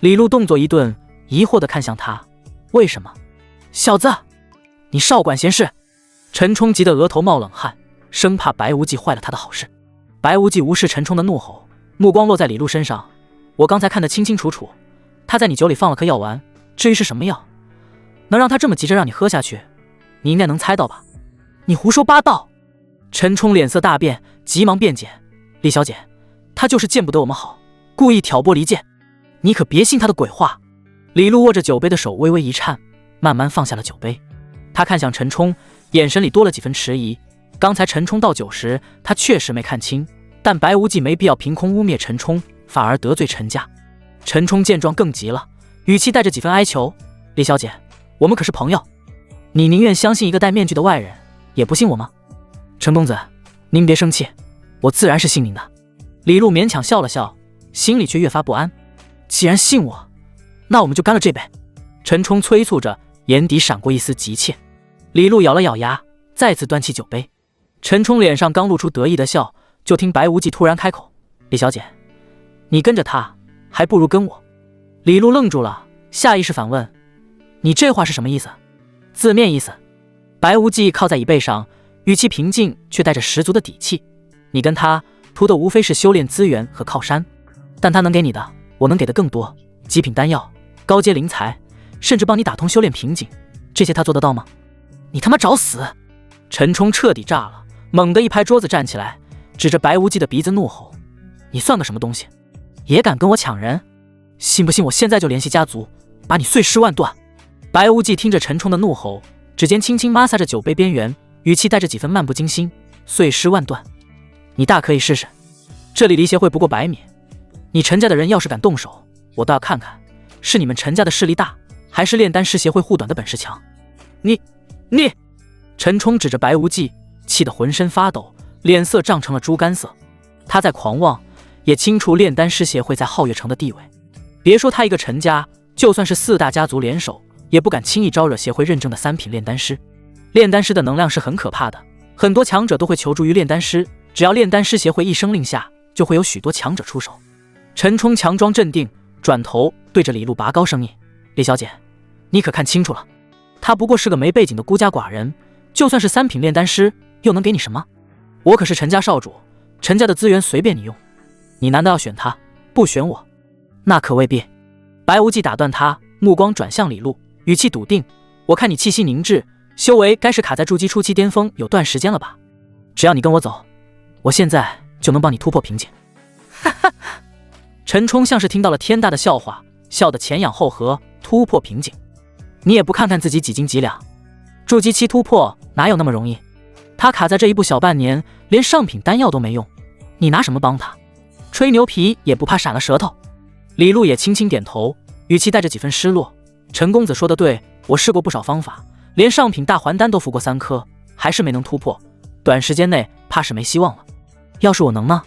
李璐动作一顿，疑惑地看向他，为什么？小子，你少管闲事！陈冲急得额头冒冷汗，生怕白无忌坏了他的好事。白无忌无视陈冲的怒吼，目光落在李璐身上，我刚才看得清清楚楚，他在你酒里放了颗药丸，至于是什么药，能让他这么急着让你喝下去，你应该能猜到吧？你胡说八道！陈冲脸色大变，急忙辩解，李小姐，他就是见不得我们好，故意挑拨离间，你可别信他的鬼话。李璐握着酒杯的手微微一颤，慢慢放下了酒杯。他看向陈冲，眼神里多了几分迟疑。刚才陈冲倒酒时，他确实没看清，但白无忌没必要凭空污蔑陈冲，反而得罪陈家。陈冲见状更急了，语气带着几分哀求，李小姐，我们可是朋友，你宁愿相信一个戴面具的外人，也不信我吗？陈公子，您别生气，我自然是信您的。李璐勉强笑了笑，心里却越发不安。既然信我，那我们就干了这杯。陈冲催促着，眼底闪过一丝急切。李璐咬了咬牙，再次端起酒杯。陈冲脸上刚露出得意的笑，就听白无忌突然开口，李小姐，你跟着他还不如跟我。李璐愣住了，下意识反问，你这话是什么意思？字面意思。白无忌靠在椅背上，语气平静却带着十足的底气，你跟他图的无非是修炼资源和靠山，但他能给你的我能给的更多，极品丹药，高阶灵材，甚至帮你打通修炼瓶颈，这些他做得到吗？你他妈找死！陈冲彻底炸了，猛地一拍桌子站起来，指着白无忌的鼻子怒吼，你算个什么东西，也敢跟我抢人？信不信我现在就联系家族，把你碎尸万段？白无忌听着陈冲的怒吼，指尖轻轻摩挲着酒杯边缘，语气带着几分漫不经心，碎尸万段，你大可以试试，这里离协会不过100米，你陈家的人要是敢动手，我倒要看看是你们陈家的势力大，还是炼丹师协会护短的本事强。你陈冲指着白无忌，气得浑身发抖，脸色涨成了猪肝色。他在狂妄，也清楚炼丹师协会在皓月城的地位，别说他一个陈家，就算是4大家族联手，也不敢轻易招惹协会认证的3品炼丹师。炼丹师的能量是很可怕的，很多强者都会求助于炼丹师，只要炼丹师协会一声令下，就会有许多强者出手。陈冲强装镇定，转头对着李璐拔高声音，李小姐，你可看清楚了，他不过是个没背景的孤家寡人，就算是3品炼丹师，又能给你什么？我可是陈家少主，陈家的资源随便你用，你难道要选他，不选我？那可未必。白无忌打断他，目光转向李璐，语气笃定，我看你气息凝滞，修为该是卡在筑基初期巅峰有段时间了吧？只要你跟我走，我现在就能帮你突破瓶颈。哈哈！陈冲像是听到了天大的笑话，笑得前仰后合，突破瓶颈？你也不看看自己几斤几两，筑基期突破哪有那么容易？他卡在这一步小半年，连上品丹药都没用，你拿什么帮他？吹牛皮也不怕闪了舌头。李璐也轻轻点头，语气带着几分失落，陈公子说得对，我试过不少方法，连上品大还丹都服过3颗，还是没能突破，短时间内怕是没希望了。要是我能呢？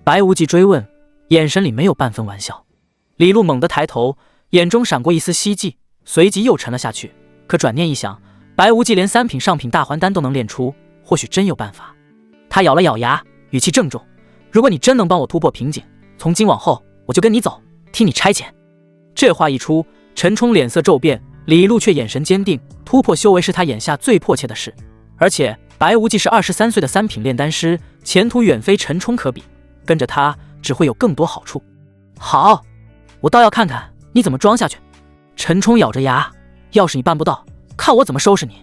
白无忌追问，眼神里没有半分玩笑。李璐猛地抬头，眼中闪过一丝希冀，随即又沉了下去。可转念一想，白无忌连3品上品大还丹都能练出，或许真有办法。他咬了咬牙，语气郑重：如果你真能帮我突破瓶颈，从今往后我就跟你走，替你差遣。这话一出，陈冲脸色骤变，李璐却眼神坚定，突破修为是他眼下最迫切的事。而且白无忌是23岁的3品炼丹师，前途远非陈冲可比，跟着他只会有更多好处。好，我倒要看看你怎么装下去。陈冲咬着牙，要是你办不到，看我怎么收拾你。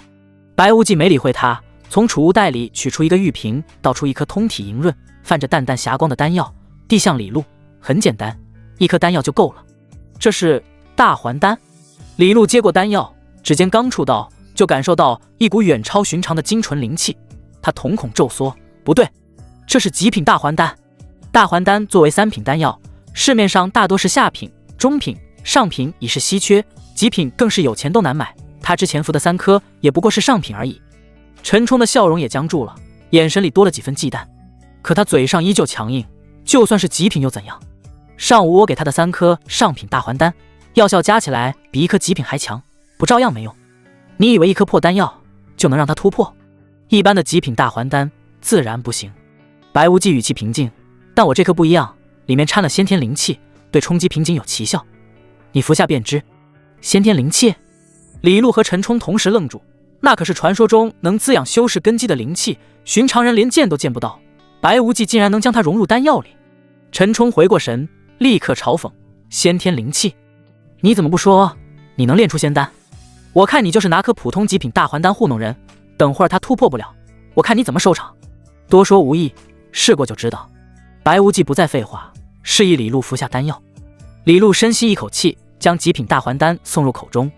白无忌没理会他，从储物袋里取出一个玉瓶，倒出一颗通体莹润、泛着淡淡霞光的丹药，递向李璐。很简单，1颗丹药就够了。这是大还丹。李璐接过丹药，指尖刚触到，就感受到一股远超寻常的精纯灵气。他瞳孔骤缩，不对，这是极品大还丹。大还丹作为3品丹药，市面上大多是下品、中品、上品已是稀缺，极品更是有钱都难买。他之前服的3颗也不过是上品而已。陈冲的笑容也僵住了，眼神里多了几分忌惮，可他嘴上依旧强硬，就算是极品又怎样？上午我给他的3颗上品大还丹，药效加起来比1颗极品还强，不照样没用？你以为1颗破丹药就能让他突破？一般的极品大还丹自然不行。白无忌语气平静，但我这颗不一样，里面掺了先天灵气，对冲击瓶颈有奇效，你服下便知。先天灵气？李璐和陈冲同时愣住，那可是传说中能滋养修士根基的灵气，寻常人连见都见不到，白无忌竟然能将它融入丹药里。陈冲回过神，立刻嘲讽：先天灵气？你怎么不说你能练出仙丹？我看你就是拿颗普通极品大还丹糊弄人，等会儿他突破不了，我看你怎么收场。多说无益，试过就知道。白无忌不再废话，示意李璐服下丹药。李璐深吸一口气，将极品大还丹送入口中，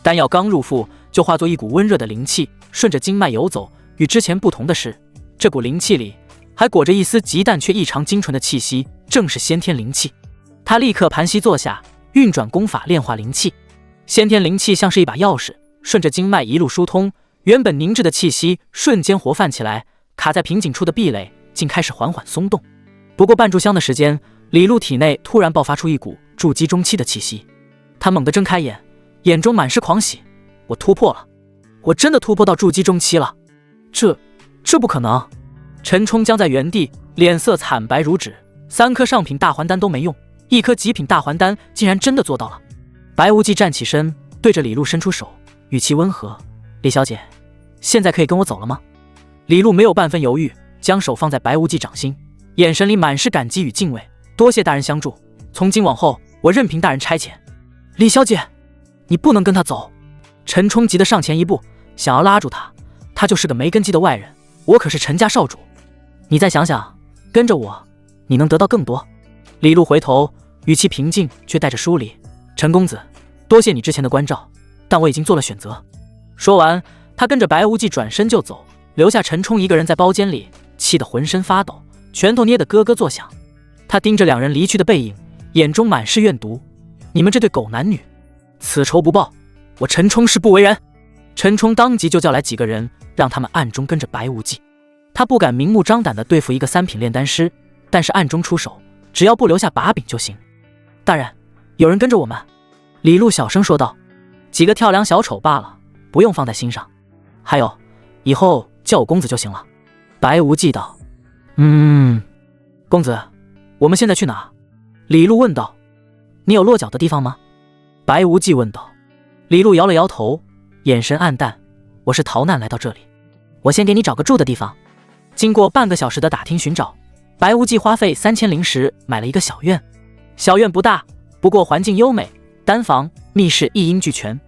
丹药刚入腹，就化作一股温热的灵气，顺着经脉游走。与之前不同的是，这股灵气里还裹着一丝极淡却异常精纯的气息，正是先天灵气。他立刻盘膝坐下，运转功法炼化灵气。先天灵气像是一把钥匙，顺着经脉一路疏通，原本凝滞的气息瞬间活泛起来，卡在瓶颈处的壁垒竟开始缓缓松动。不过半炷香的时间，李璐体内突然爆发出一股筑基中期的气息。他猛地睁开眼，眼中满是狂喜：我突破了，我真的突破到筑基中期了。这不可能！陈冲僵在原地，脸色惨白如纸，3颗上品大还丹都没用，1颗极品大还丹竟然真的做到了。白无忌站起身，对着李璐伸出手，语气温和：李小姐，现在可以跟我走了吗？李璐没有半分犹豫，将手放在白无忌掌心，眼神里满是感激与敬畏：多谢大人相助，从今往后我任凭大人差遣。李小姐，你不能跟他走！陈冲急得上前一步，想要拉住他，他就是个没根基的外人，我可是陈家少主。你再想想，跟着我，你能得到更多。李璐回头，语气平静却带着疏离：陈公子，多谢你之前的关照，但我已经做了选择。说完，他跟着白无忌转身就走，留下陈冲一个人在包间里，气得浑身发抖，拳头捏得咯咯作响。他盯着2人离去的背影，眼中满是怨毒：你们这对狗男女，此仇不报，我陈冲誓不为人。陈冲当即就叫来几个人，让他们暗中跟着白无忌。他不敢明目张胆地对付一个3品炼丹师，但是暗中出手，只要不留下把柄就行。大人，有人跟着我们。李璐小声说道：几个跳梁小丑罢了，不用放在心上。还有，以后叫我公子就行了。白无忌道：公子，我们现在去哪？李璐问道。你有落脚的地方吗？白无忌问道。李璐摇了摇头，眼神暗淡：我是逃难来到这里，我先给你找个住的地方。经过半个小时的打听寻找，白无忌花费3000灵石买了一个小院。小院不大，不过环境优美，丹房、密室一应俱全。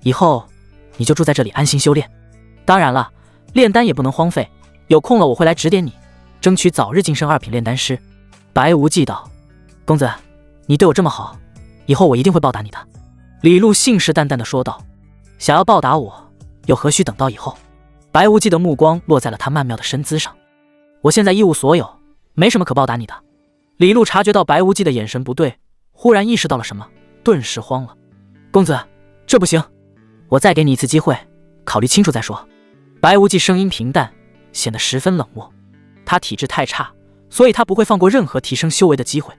以后你就住在这里安心修炼。当然了，炼丹也不能荒废，有空了我会来指点你，争取早日晋升2品炼丹师。白无忌道：公子，你对我这么好，以后我一定会报答你的。李璐信誓旦旦地说道。想要报答我，又何须等到以后？白无忌的目光落在了他曼妙的身姿上。我现在一无所有，没什么可报答你的。李璐察觉到白无忌的眼神不对，忽然意识到了什么，顿时慌了。公子，这不行，我再给你一次机会，考虑清楚再说。白无忌声音平淡，显得十分冷漠。他体质太差，所以他不会放过任何提升修为的机会。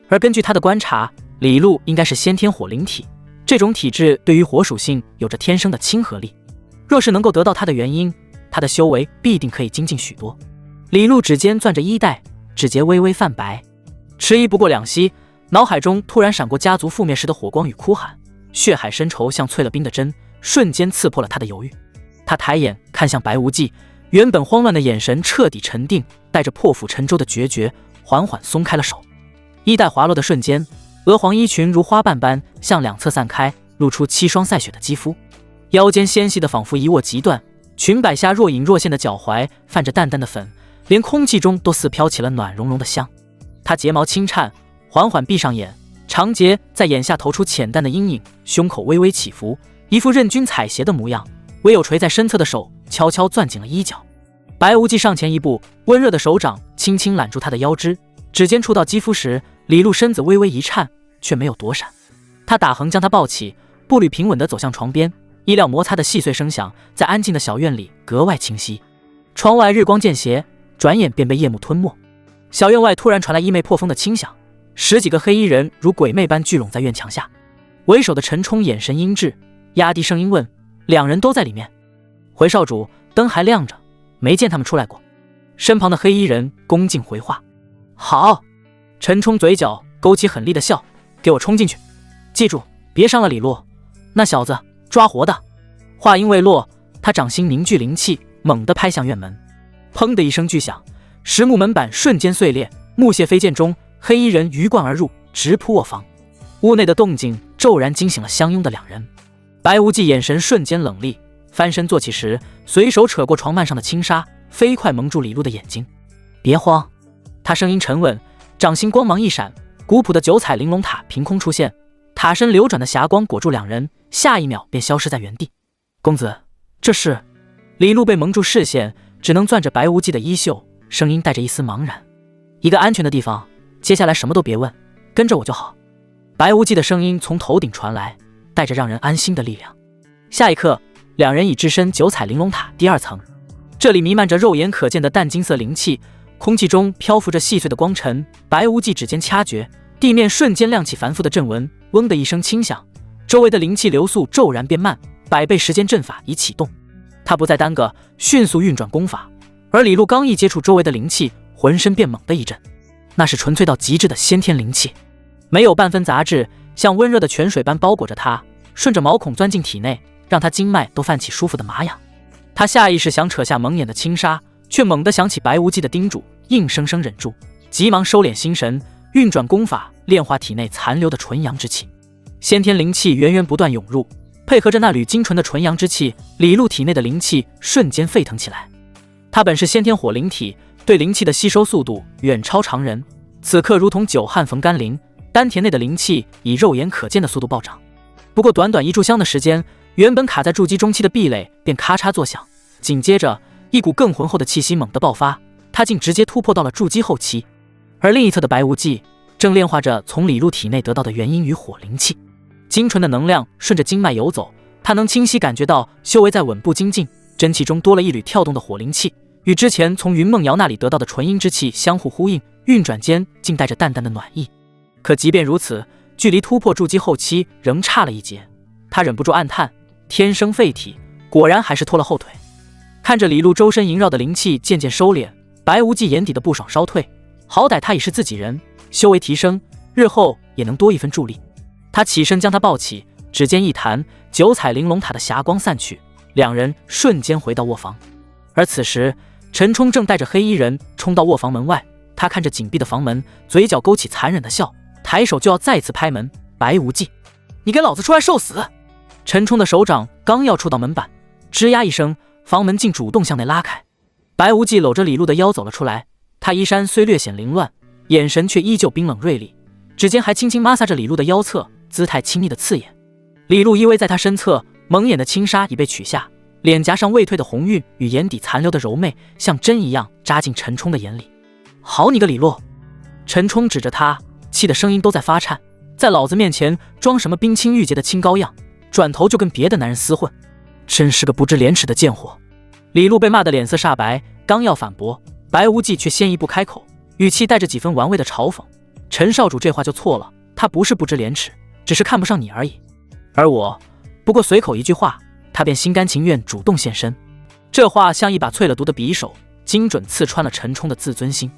而根据他的观察，李璐应该是先天火灵体，这种体质对于火属性有着天生的亲和力。若是能够得到他的原因，他的修为必定可以精进许多。李璐指尖攥着衣带，指节微微泛白，迟疑不过两息，脑海中突然闪过家族覆灭时的火光与哭喊，血海深仇像淬了冰的针，瞬间刺破了他的犹豫。他抬眼看向白无忌，原本慌乱的眼神彻底沉定，带着破釜沉舟的决绝，缓缓松开了手。衣带滑落的瞬间，鹅黄衣裙如花瓣般向两侧散开，露出7双赛雪的肌肤，腰间纤细的仿佛一握即断，裙摆下若隐若现的脚踝泛着淡淡的粉，连空气中都似飘起了暖融融的香。他睫毛轻颤，缓缓闭上眼，长睫在眼下投出浅淡的阴影，胸口微微起伏，一副任君采撷的模样，唯有垂在身侧的手悄悄攥紧了衣角。白无忌上前一步，温热的手掌轻轻揽住他的腰肢，指尖触到肌肤时，李璐身子微微一颤，却没有躲闪。他打横将他抱起，步履平稳地走向床边，衣料摩擦的细碎声响在安静的小院里格外清晰。窗外日光渐斜，转眼便被夜幕吞没。小院外突然传来衣袂破风的轻响，10几个黑衣人如鬼魅般聚拢在院墙下。为首的陈冲眼神阴鸷，压低声音问：“两人都在里面？”回少主，灯还亮着，没见他们出来过。身旁的黑衣人恭敬回话：“好。”陈冲嘴角勾起狠厉的笑：“给我冲进去，记住别伤了李璐，那小子抓活的。”话音未落，他掌心凝聚灵气，猛地拍向院门。砰的一声巨响，实木门板瞬间碎裂，木屑飞溅中，黑衣人鱼贯而入，直扑卧房。屋内的动静骤然惊醒了相拥的两人。白无忌眼神瞬间冷厉，翻身坐起时，随手扯过床幔上的轻纱，飞快蒙住李璐的眼睛。别慌，他声音沉稳，掌心光芒一闪，古朴的9彩玲珑塔凭空出现，塔身流转的霞光裹住两人，下一秒便消失在原地。公子，这是……李璐被蒙住视线，只能攥着白无忌的衣袖，声音带着一丝茫然：“一个安全的地方，接下来什么都别问，跟着我就好。”白无忌的声音从头顶传来，带着让人安心的力量。下一刻，两人已置身9彩玲珑塔第2层，这里弥漫着肉眼可见的淡金色灵气，空气中漂浮着细碎的光尘。白无忌指尖掐诀，地面瞬间亮起繁复的阵纹，嗡的一声轻响，周围的灵气流速骤然变慢，100倍时间阵法已启动。他不再耽搁，迅速运转功法，而李璐刚一接触周围的灵气，浑身便猛地一震，那是纯粹到极致的先天灵气，没有半分杂质，像温热的泉水般包裹着他，顺着毛孔钻进体内，让他经脉都泛起舒服的麻痒。他下意识想扯下蒙眼的轻纱，却猛地想起白无忌的叮嘱，硬生生忍住，急忙收敛心神，运转功法炼化体内残留的纯阳之气。先天灵气源源不断涌入，配合着那缕精纯的纯阳之气，李璐体内的灵气瞬间沸腾起来。他本是先天火灵体，对灵气的吸收速度远超常人，此刻如同久旱逢甘霖，丹田内的灵气以肉眼可见的速度暴涨。不过短短1炷香的时间，原本卡在筑基中期的壁垒便咔嚓作响，紧接着一股更浑厚的气息猛地爆发，他竟直接突破到了筑基后期。而另一侧的白无忌正炼化着从李璐体内得到的元阴与火灵气，精纯的能量顺着经脉游走，他能清晰感觉到修为在稳步精进，真气中多了一缕跳动的火灵气，与之前从云梦瑶那里得到的纯阴之气相互呼应，运转间竟带着淡淡的暖意。可即便如此，距离突破筑基后期仍差了一截，他忍不住暗叹：天生废体，果然还是拖了后腿。看着李璐周身萦绕的灵气渐渐收敛，白无忌眼底的不爽稍退，好歹他已是自己人，修为提升，日后也能多一分助力。他起身将他抱起，指尖一弹，9彩玲珑塔的霞光散去，两人瞬间回到卧房。而此时陈冲正带着黑衣人冲到卧房门外，他看着紧闭的房门，嘴角勾起残忍的笑，抬手就要再次拍门。白无忌，你给老子出来受死！陈冲的手掌刚要触到门板，吱呀一声，房门竟主动向内拉开。白无忌搂着李璐的腰走了出来，他衣衫虽略显凌乱，眼神却依旧冰冷锐利，指尖还轻轻摩挲着李璐的腰侧，姿态亲昵的刺眼。李璐依偎在他身侧，蒙眼的轻纱已被取下，脸颊上未退的红晕与眼底残留的柔媚像针一样扎进陈冲的眼里。好你个李璐！陈冲指着他，气的声音都在发颤，在老子面前装什么冰清玉洁的清高样，转头就跟别的男人厮混，真是个不知廉耻的贱货。李璐被骂得脸色煞白，刚要反驳，白无忌却先一步开口，语气带着几分玩味的嘲讽：陈少主这话就错了，他不是不知廉耻，只是看不上你而已。而我不过随口一句话，他便心甘情愿主动现身。这话像一把淬了毒的匕首，精准刺穿了陈冲的自尊心。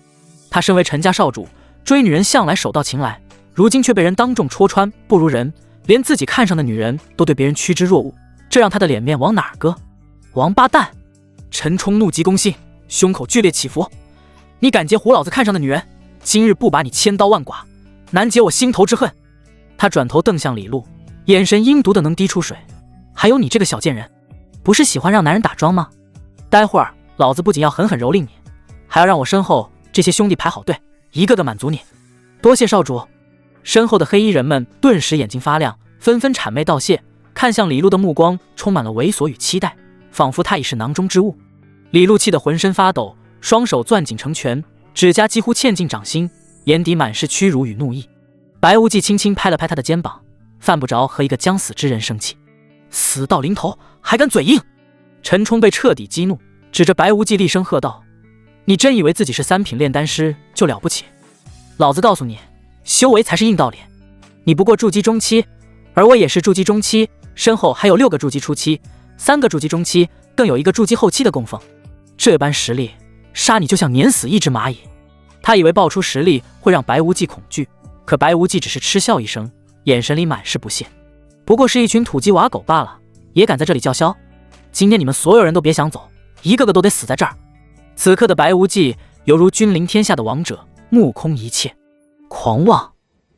他身为陈家少主，追女人向来手到擒来，如今却被人当众戳穿不如人，连自己看上的女人都对别人趋之若鹜，这让他的脸面往哪儿搁？王八蛋！陈冲怒极攻心，胸口剧烈起伏。你敢劫胡老子看上的女人，今日不把你千刀万剐，难解我心头之恨。他转头瞪向李璐，眼神阴毒的能滴出水。还有你这个小贱人，不是喜欢让男人打桩吗？待会儿老子不仅要狠狠蹂躏你，还要让我身后这些兄弟排好队，一个个满足你。多谢少主。身后的黑衣人们顿时眼睛发亮，纷纷谄媚道谢，看向李璐的目光充满了猥琐与期待，仿佛他已是囊中之物。李璐气得浑身发抖，双手攥紧成拳，指甲几乎嵌进掌心，眼底满是屈辱与怒意。白无忌轻轻拍了拍他的肩膀，犯不着和一个将死之人生气，死到临头还敢嘴硬。陈冲被彻底激怒，指着白无忌厉声喝道：你真以为自己是3品炼丹师就了不起？老子告诉你，修为才是硬道理。你不过筑基中期，而我也是筑基中期，身后还有6个筑基初期，3个筑基中期，更有1个筑基后期的供奉。这般实力，杀你就像碾死一只蚂蚁。他以为爆出实力会让白无忌恐惧，可白无忌只是嗤笑一声，眼神里满是不屑。不过是一群土鸡瓦狗罢了，也敢在这里叫嚣？今天你们所有人都别想走，一个个都得死在这儿。此刻的白无忌犹如君临天下的王者，目空一切，狂妄，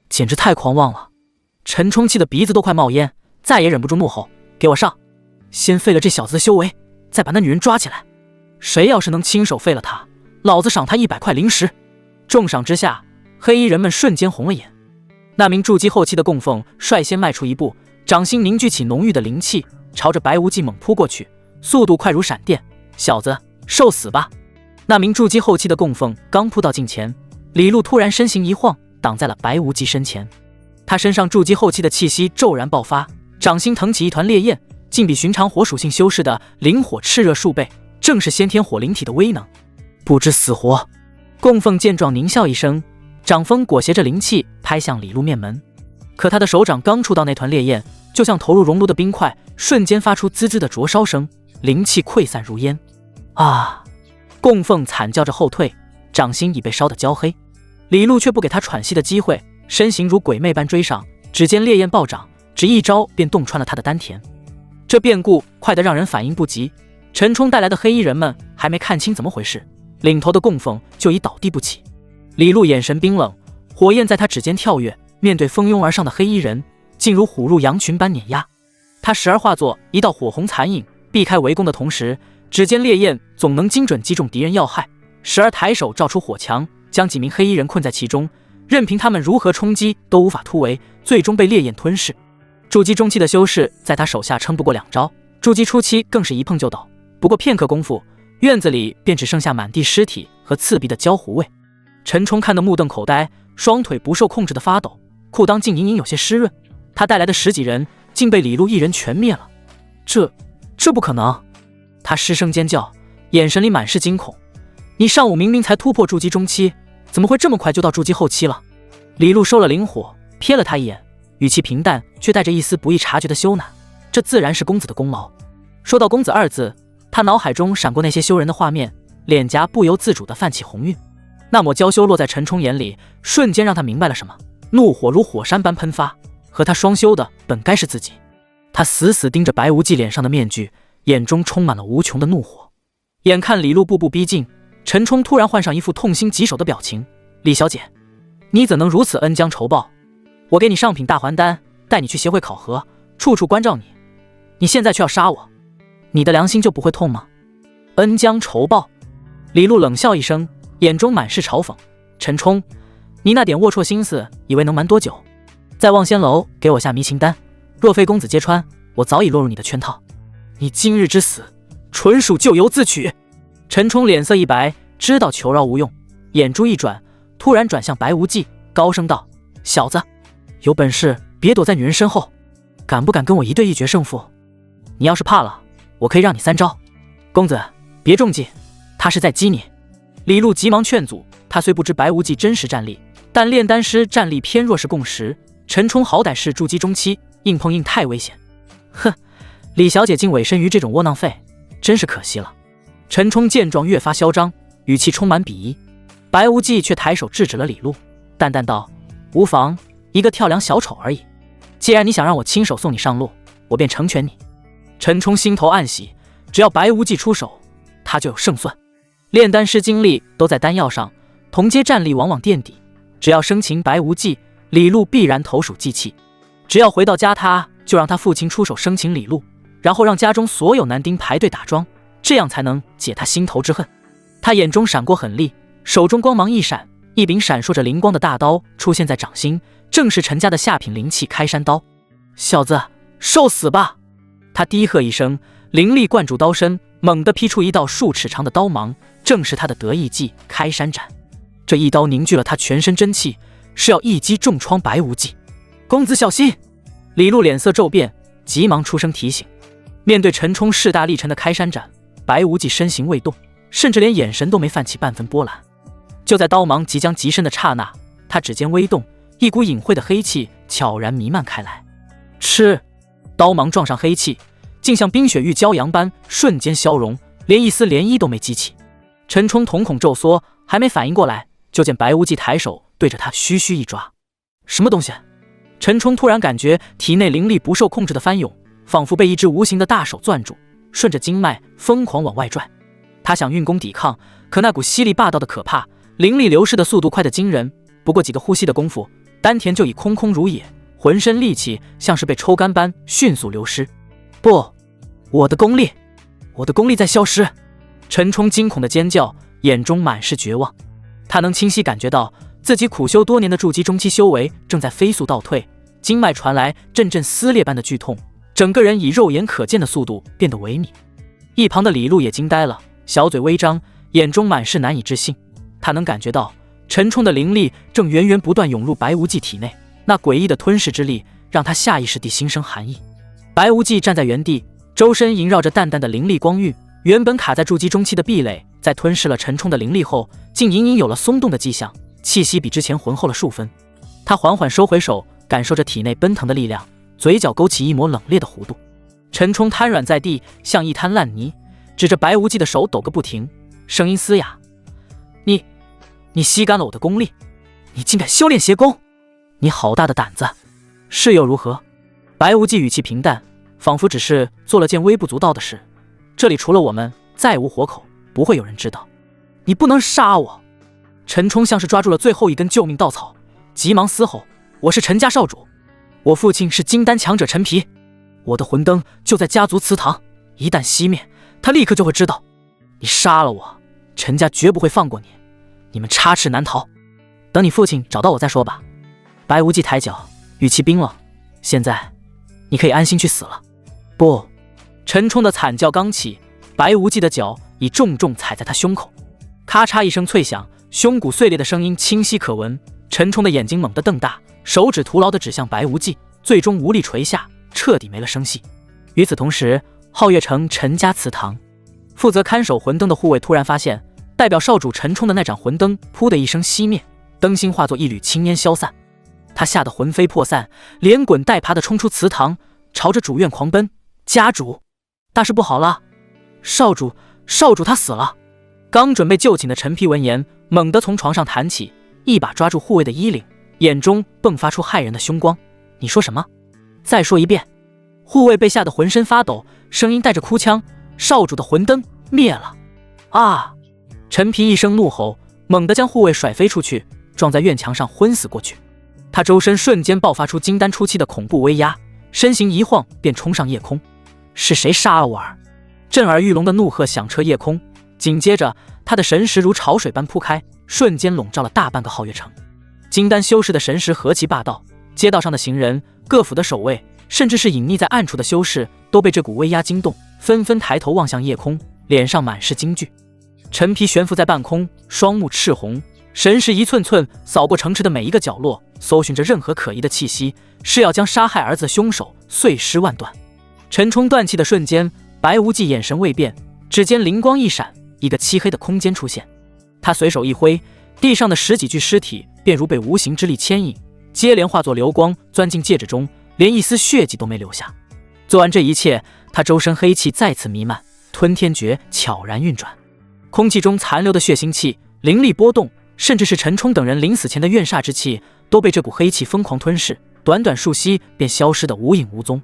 简直太狂妄了。陈冲气的鼻子都快冒烟，再也忍不住怒吼：给我上！先废了这小子的修为，再把那女人抓起来。谁要是能亲手废了他，老子赏他100块灵石。重赏之下，黑衣人们瞬间红了眼。那名筑基后期的供奉率先迈出一步，掌心凝聚起浓郁的灵气，朝着白无忌猛扑过去，速度快如闪电。小子，受死吧！那名筑基后期的供奉刚扑到近前，李璐突然身形一晃，挡在了白无忌身前。他身上筑基后期的气息骤然爆发，掌心腾起一团烈焰，竟比寻常火属性修士的灵火炽热数倍，正是先天火灵体的威能。不知死活！供奉见状狞笑一声，掌风裹挟着灵气拍向李璐面门。可他的手掌刚触到那团烈焰，就像投入熔炉的冰块，瞬间发出滋滋的灼烧声，灵气溃散如烟。啊！供奉惨叫着后退，掌心已被烧得焦黑。李璐却不给他喘息的机会，身形如鬼魅般追上，只见烈焰暴涨，只一招便洞穿了他的丹田。这变故快得让人反应不及，陈冲带来的黑衣人们还没看清怎么回事，领头的供奉就已倒地不起。李璐眼神冰冷，火焰在他指尖跳跃，面对蜂拥而上的黑衣人，竟如虎入羊群般碾压。他时而化作一道火红残影，避开围攻的同时，指尖烈焰总能精准击中敌人要害，时而抬手照出火墙，将几名黑衣人困在其中，任凭他们如何冲击都无法突围，最终被烈焰吞噬。筑基中期的修士在他手下撑不过2招，筑基初期更是一碰就倒。不过片刻功夫，院子里便只剩下满地尸体和刺鼻的焦糊味。陈冲看得目瞪口呆，双腿不受控制的发抖，裤裆竟隐隐有些湿润。他带来的10几人竟被李璐一人全灭了，这不可能！他失声尖叫，眼神里满是惊恐。你上午明明才突破筑基中期，怎么会这么快就到筑基后期了？李璐收了灵火，瞥了他一眼，语气平淡，却带着一丝不易察觉的羞赧。这自然是公子的功劳。说到公子2字，他脑海中闪过那些羞人的画面，脸颊不由自主地泛起红晕。那抹娇羞落在陈冲眼里，瞬间让他明白了什么，怒火如火山般喷发。和他双修的本该是自己。他死死盯着白无忌脸上的面具，眼中充满了无穷的怒火。眼看李璐步步逼近，陈冲突然换上一副痛心疾首的表情：李小姐，你怎能如此恩将仇报？我给你上品大还丹，带你去协会考核，处处关照你，你现在却要杀我，你的良心就不会痛吗？恩将仇报！李璐冷笑一声，眼中满是嘲讽：陈冲，你那点龌龊心思，以为能瞒多久？在望仙楼给我下迷情丹，若非公子揭穿，我早已落入你的圈套。你今日之死，纯属咎由自取。陈冲脸色一白，知道求饶无用，眼珠一转，突然转向白无忌，高声道：小子，有本事别躲在女人身后，敢不敢跟我一对一决胜负？你要是怕了，我可以让你3招。公子别中计，他是在激你。李璐急忙劝阻，他虽不知白无忌真实战力，但炼丹师战力偏弱是共识，陈冲好歹是筑基中期，硬碰硬太危险。哼，李小姐竟委身于这种窝囊废，真是可惜了。陈冲见状越发嚣张，语气充满鄙夷。白无忌却抬手制止了李璐，淡淡道：无妨，一个跳梁小丑而已。既然你想让我亲手送你上路，我便成全你。陈冲心头暗喜，只要白无忌出手，他就有胜算。炼丹师精力都在丹药上，同阶战力往往垫底，只要生擒白无忌，李璐必然投鼠忌器。只要回到家，他就让他父亲出手生擒李璐，然后让家中所有男丁排队打桩，这样才能解他心头之恨。他眼中闪过狠厉，手中光芒一闪，一柄闪烁着灵光的大刀出现在掌心，正是陈家的下品灵器开山刀。小子，受死吧！他低喝一声，灵力灌注刀身，猛地劈出一道数尺长的刀芒，正是他的得意技开山斩。这一刀凝聚了他全身真气，是要一击重创白无忌。公子小心！李璐脸色骤变，急忙出声提醒。面对陈冲势大力沉的开山斩，白无忌身形未动，甚至连眼神都没泛起半分波澜。就在刀芒即将极身的刹那，他指尖微动，一股隐晦的黑气悄然弥漫开来。吃！刀芒撞上黑气，竟像冰雪遇骄阳般瞬间消融，连一丝涟漪都没激起。陈冲瞳孔骤缩，还没反应过来，就见白无忌抬手对着他虚虚一抓。什么东西？陈冲突然感觉体内灵力不受控制的翻涌，仿佛被一只无形的大手攥住，顺着经脉疯狂往外拽。他想运功抵抗，可那股吸力霸道的可怕，灵力流逝的速度快得惊人，不过几个呼吸的功夫，丹田就已空空如也，浑身力气像是被抽干般迅速流失。不，我的功力在消失！陈冲惊恐的尖叫，眼中满是绝望。他能清晰感觉到自己苦修多年的筑基中期修为正在飞速倒退，经脉传来阵阵撕裂般的剧痛，整个人以肉眼可见的速度变得萎靡。一旁的李璐也惊呆了，小嘴微张，眼中满是难以置信。他能感觉到陈冲的灵力正源源不断涌入白无忌体内，那诡异的吞噬之力让他下意识地心生寒意。白无忌站在原地，周身萦绕着淡淡的灵力光晕，原本卡在筑基中期的壁垒，在吞噬了陈冲的灵力后，竟隐隐有了松动的迹象，气息比之前浑厚了数分。他缓缓收回手，感受着体内奔腾的力量，嘴角勾起一抹冷冽的弧度。陈冲瘫软在地，像一滩烂泥，指着白无忌的手抖个不停，声音嘶哑：你吸干了我的功力，你竟敢修炼邪功，你好大的胆子！是又如何？白无忌语气平淡，仿佛只是做了件微不足道的事。这里除了我们，再无活口，不会有人知道。你不能杀我！陈冲像是抓住了最后一根救命稻草，急忙嘶吼：我是陈家少主，我父亲是金丹强者陈皮，我的魂灯就在家族祠堂，一旦熄灭，他立刻就会知道。你杀了我，陈家绝不会放过你，你们插翅难逃。等你父亲找到我再说吧。白无忌抬脚，语气冰冷：现在你可以安心去死了。不！陈冲的惨叫刚起，白无忌的脚已重重踩在他胸口，咔嚓一声脆响，胸骨碎裂的声音清晰可闻。陈冲的眼睛猛地瞪大，手指徒劳地指向白无忌，最终无力垂下，彻底没了声息。与此同时，皓月城陈家祠堂，负责看守魂灯的护卫突然发现，代表少主陈冲的那盏魂灯噗的一声熄灭，灯芯化作一缕青烟消散。他吓得魂飞魄散，连滚带爬地冲出祠堂，朝着主院狂奔。家主，大事不好了！少主他死了！刚准备就寝的陈皮闻言，猛地从床上弹起，一把抓住护卫的衣领，眼中迸发出骇人的凶光。你说什么？再说一遍！护卫被吓得浑身发抖，声音带着哭腔：少主的魂灯灭了！啊！陈皮一声怒吼，猛地将护卫甩飞出去，撞在院墙上昏死过去。他周身瞬间爆发出金丹初期的恐怖威压，身形一晃便冲上夜空。是谁杀了我儿？震耳欲聋的怒喝响彻夜空，紧接着他的神识如潮水般铺开，瞬间笼罩了大半个皓月城。金丹修士的神识何其霸道，街道上的行人、各府的守卫，甚至是隐匿在暗处的修士，都被这股威压惊动，纷纷抬头望向夜空，脸上满是惊惧。陈皮悬浮在半空，双目赤红，神识一寸寸扫过城池的每一个角落，搜寻着任何可疑的气息，是要将杀害儿子的凶手碎尸万段。陈冲断气的瞬间，白无忌眼神未变，指尖灵光一闪，一个漆黑的空间出现。他随手一挥，地上的10几具尸体便如被无形之力牵引，接连化作流光钻进戒指中，连一丝血迹都没留下。做完这一切，他周身黑气再次弥漫，吞天诀悄然运转，空气中残留的血腥气、灵力波动，甚至是陈冲等人临死前的怨煞之气，都被这股黑气疯狂吞噬，短短数息便消失得无影无踪。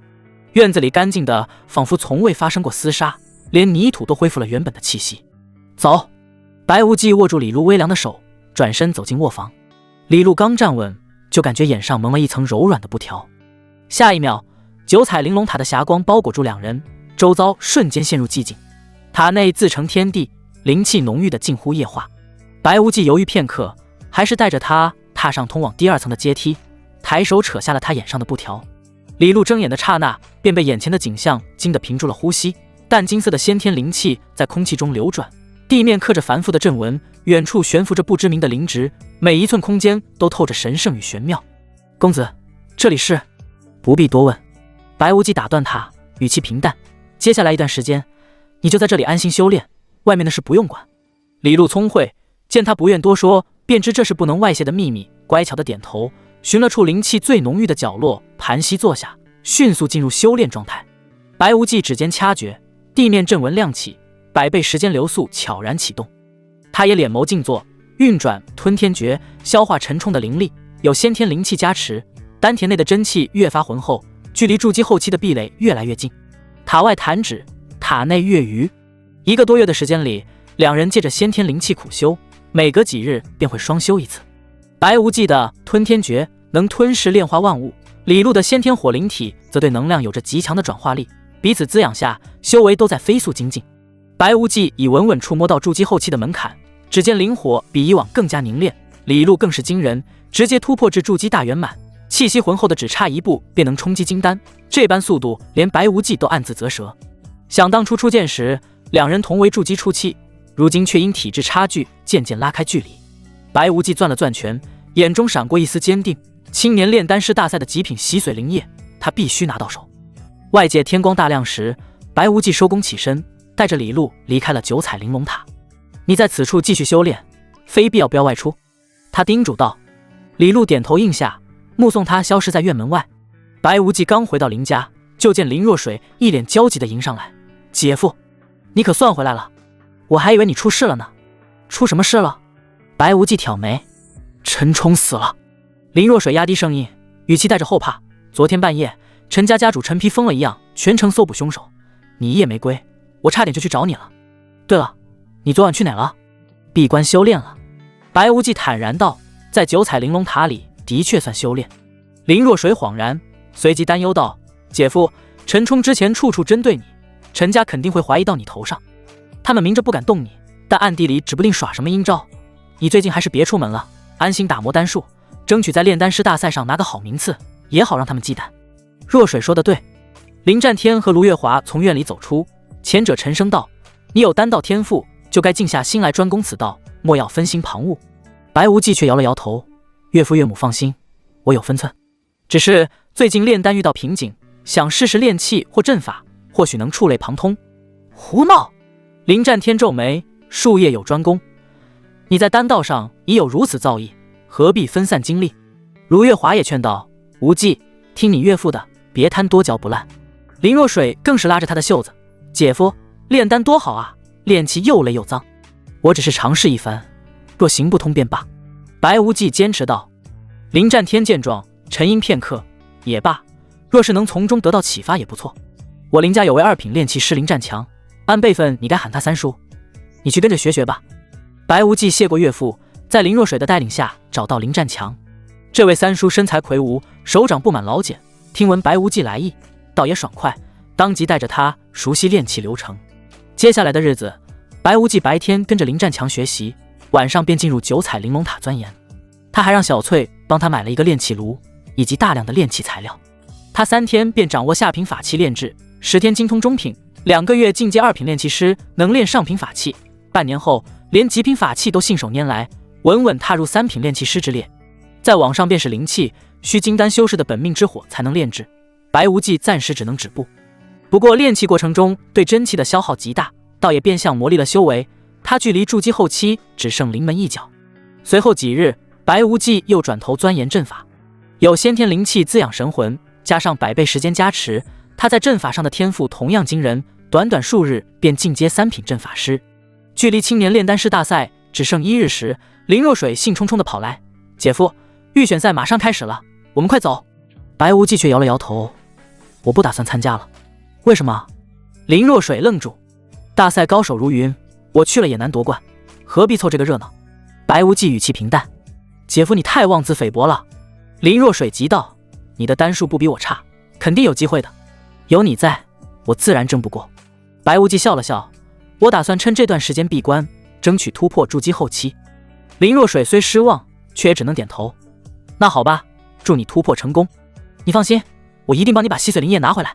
院子里干净的仿佛从未发生过厮杀，连泥土都恢复了原本的气息。走！白无忌握住李璐微凉的手，转身走进卧房。李璐刚站稳，就感觉眼上蒙了一层柔软的布条。下一秒，九彩玲珑塔的霞光包裹住两人，周遭瞬间陷入寂静。塔内自成天地，灵气浓郁的近乎液化。白无忌犹豫片刻，还是带着他踏上通往第二层的阶梯，抬手扯下了他眼上的布条。李璐睁眼的刹那，便被眼前的景象惊得屏住了呼吸。淡金色的先天灵气在空气中流转，地面刻着繁复的阵纹，远处悬浮着不知名的灵植，每一寸空间都透着神圣与玄妙。公子，这里是……不必多问。白无忌打断他，语气平淡：接下来一段时间，你就在这里安心修炼，外面的事不用管。李璐聪慧，见他不愿多说，便知这是不能外泄的秘密，乖巧的点头，寻了处灵气最浓郁的角落，盘膝坐下，迅速进入修炼状态。白无忌指尖掐诀，地面阵纹亮起，百倍时间流速悄然启动。他也脸眸静坐，运转吞天诀，消化沉重的灵力，有先天灵气加持，丹田内的真气越发浑厚，距离筑基后期的壁垒越来越近。塔外弹指，塔内月余。1个多月的时间里，两人借着先天灵气苦修，每隔几日便会双修一次。白无忌的吞天诀能吞噬炼化万物，李璐的先天火灵体则对能量有着极强的转化力，彼此滋养下，修为都在飞速精进。白无忌已稳稳触摸到筑基后期的门槛，指尖灵火比以往更加凝练，李璐更是惊人，直接突破至筑基大圆满，气息浑厚的只差一步便能冲击金丹，这般速度连白无忌都暗自啧舌。想当初初见时，两人同为筑基初期，如今却因体质差距渐渐拉开距离。白无忌攥了攥拳，眼中闪过一丝坚定，青年炼丹师大赛的极品洗髓灵液，他必须拿到手。外界天光大亮时，白无忌收工起身，带着李璐离开了九彩玲珑塔。你在此处继续修炼，非必要不要外出，他叮嘱道。李璐点头应下，目送他消失在院门外。白无忌刚回到林家，就见林若水一脸焦急地迎上来：姐夫，你可算回来了，我还以为你出事了呢。出什么事了？白无忌挑眉：陈冲死了。林若水压低声音，语气带着后怕：昨天半夜，陈家家主陈皮疯了一样，全城搜捕凶手，你一夜没归，我差点就去找你了。对了，你昨晚去哪了？闭关修炼了。白无忌坦然道：在九彩玲珑塔里的确算修炼。林若水恍然，随即担忧道：姐夫，陈冲之前处处针对你，陈家肯定会怀疑到你头上，他们明着不敢动你，但暗地里指不定耍什么阴招。你最近还是别出门了，安心打磨丹术，争取在炼丹师大赛上拿个好名次，也好让他们忌惮。若水说得对。林战天和卢月华从院里走出，前者沉声道：你有丹道天赋，就该静下心来专攻此道，莫要分心旁骛。白无忌却摇了摇头：岳父岳母放心，我有分寸，只是最近炼丹遇到瓶颈，想试试炼气或阵法，或许能触类旁通。胡闹！林战天皱眉：术业有专攻，你在丹道上已有如此造诣，何必分散精力？卢月华也劝道：无忌，听你岳父的，别贪多嚼不烂。林若水更是拉着他的袖子：姐夫，炼丹多好啊，炼气又累又脏，我只是尝试一番，若行不通便罢。白无忌坚持道。林战天见状，沉吟片刻：也罢，若是能从中得到启发也不错。我林家有位2品炼气师林战强，按辈分你该喊他三叔，你去跟着学学吧。白无忌谢过岳父，在林若水的带领下找到林战强。这位三叔身材魁梧，手掌布满老茧，听闻白无忌来意，倒也爽快，当即带着他熟悉炼气流程。接下来的日子，白无忌白天跟着林战强学习，晚上便进入九彩玲珑塔钻研。他还让小翠帮他买了一个炼气炉，以及大量的炼气材料。他3天便掌握下品法器炼制，10天精通中品，2个月进阶2品炼气师，能炼上品法器。半年后，连极品法器都信手拈来，稳稳踏入3品炼气师之列。再往上便是灵气，需金丹修士的本命之火才能炼制。白无忌暂时只能止步。不过炼气过程中对真气的消耗极大，倒也变相磨砺了修为。他距离筑基后期只剩临门一脚。随后几日，白无忌又转头钻研阵法。有先天灵气滋养神魂，加上100倍时间加持，他在阵法上的天赋同样惊人，短短数日便进阶3品阵法师。距离青年炼丹师大赛只剩1日时，林若水兴冲冲地跑来：“姐夫，预选赛马上开始了，我们快走。”白无忌却摇了摇头：“我不打算参加了。”“为什么？”林若水愣住：“大赛高手如云，我去了也难夺冠，何必凑这个热闹？”白无忌语气平淡：“姐夫你太妄自菲薄了。”林若水急道：“你的丹术不比我差，肯定有机会的。有你在，我自然争不过。”白无忌笑了笑：“我打算趁这段时间闭关，争取突破筑基后期。”林若水虽失望，却也只能点头：“那好吧，祝你突破成功。你放心，我一定帮你把吸髓灵液拿回来。”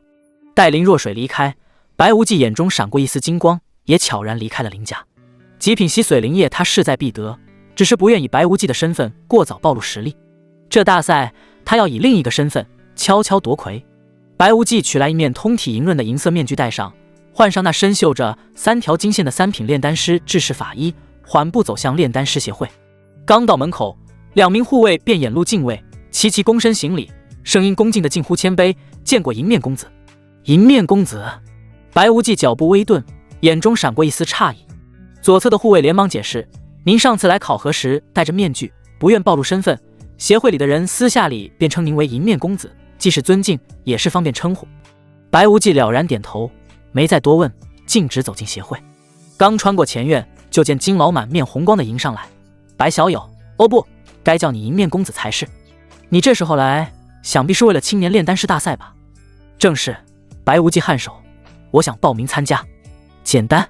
待林若水离开，白无忌眼中闪过一丝金光，也悄然离开了林家。极品吸髓灵液他势在必得，只是不愿以白无忌的身份过早暴露实力。这大赛他要以另一个身份悄悄夺魁。白无忌取来一面通体莹润的银色面具戴上，换上那身绣着3条金线的3品炼丹师制式法衣，缓步走向炼丹师协会。刚到门口，2名护卫便掩路敬畏，齐齐躬身行礼，声音恭敬的近乎谦卑：“见过银面公子。”银面公子。白无忌脚步微顿，眼中闪过一丝诧异。左侧的护卫连忙解释：“您上次来考核时戴着面具，不愿暴露身份，协会里的人私下里便称您为银面公子，既是尊敬，也是方便称呼。”白无忌了然点头，没再多问，径直走进协会。刚穿过前院，就见金老满面红光的迎上来：“白小友，哦不，该叫你银面公子才是。你这时候来，想必是为了青年炼丹师大赛吧？”“正是。”白无忌颔首：“我想报名参加。”“简单。”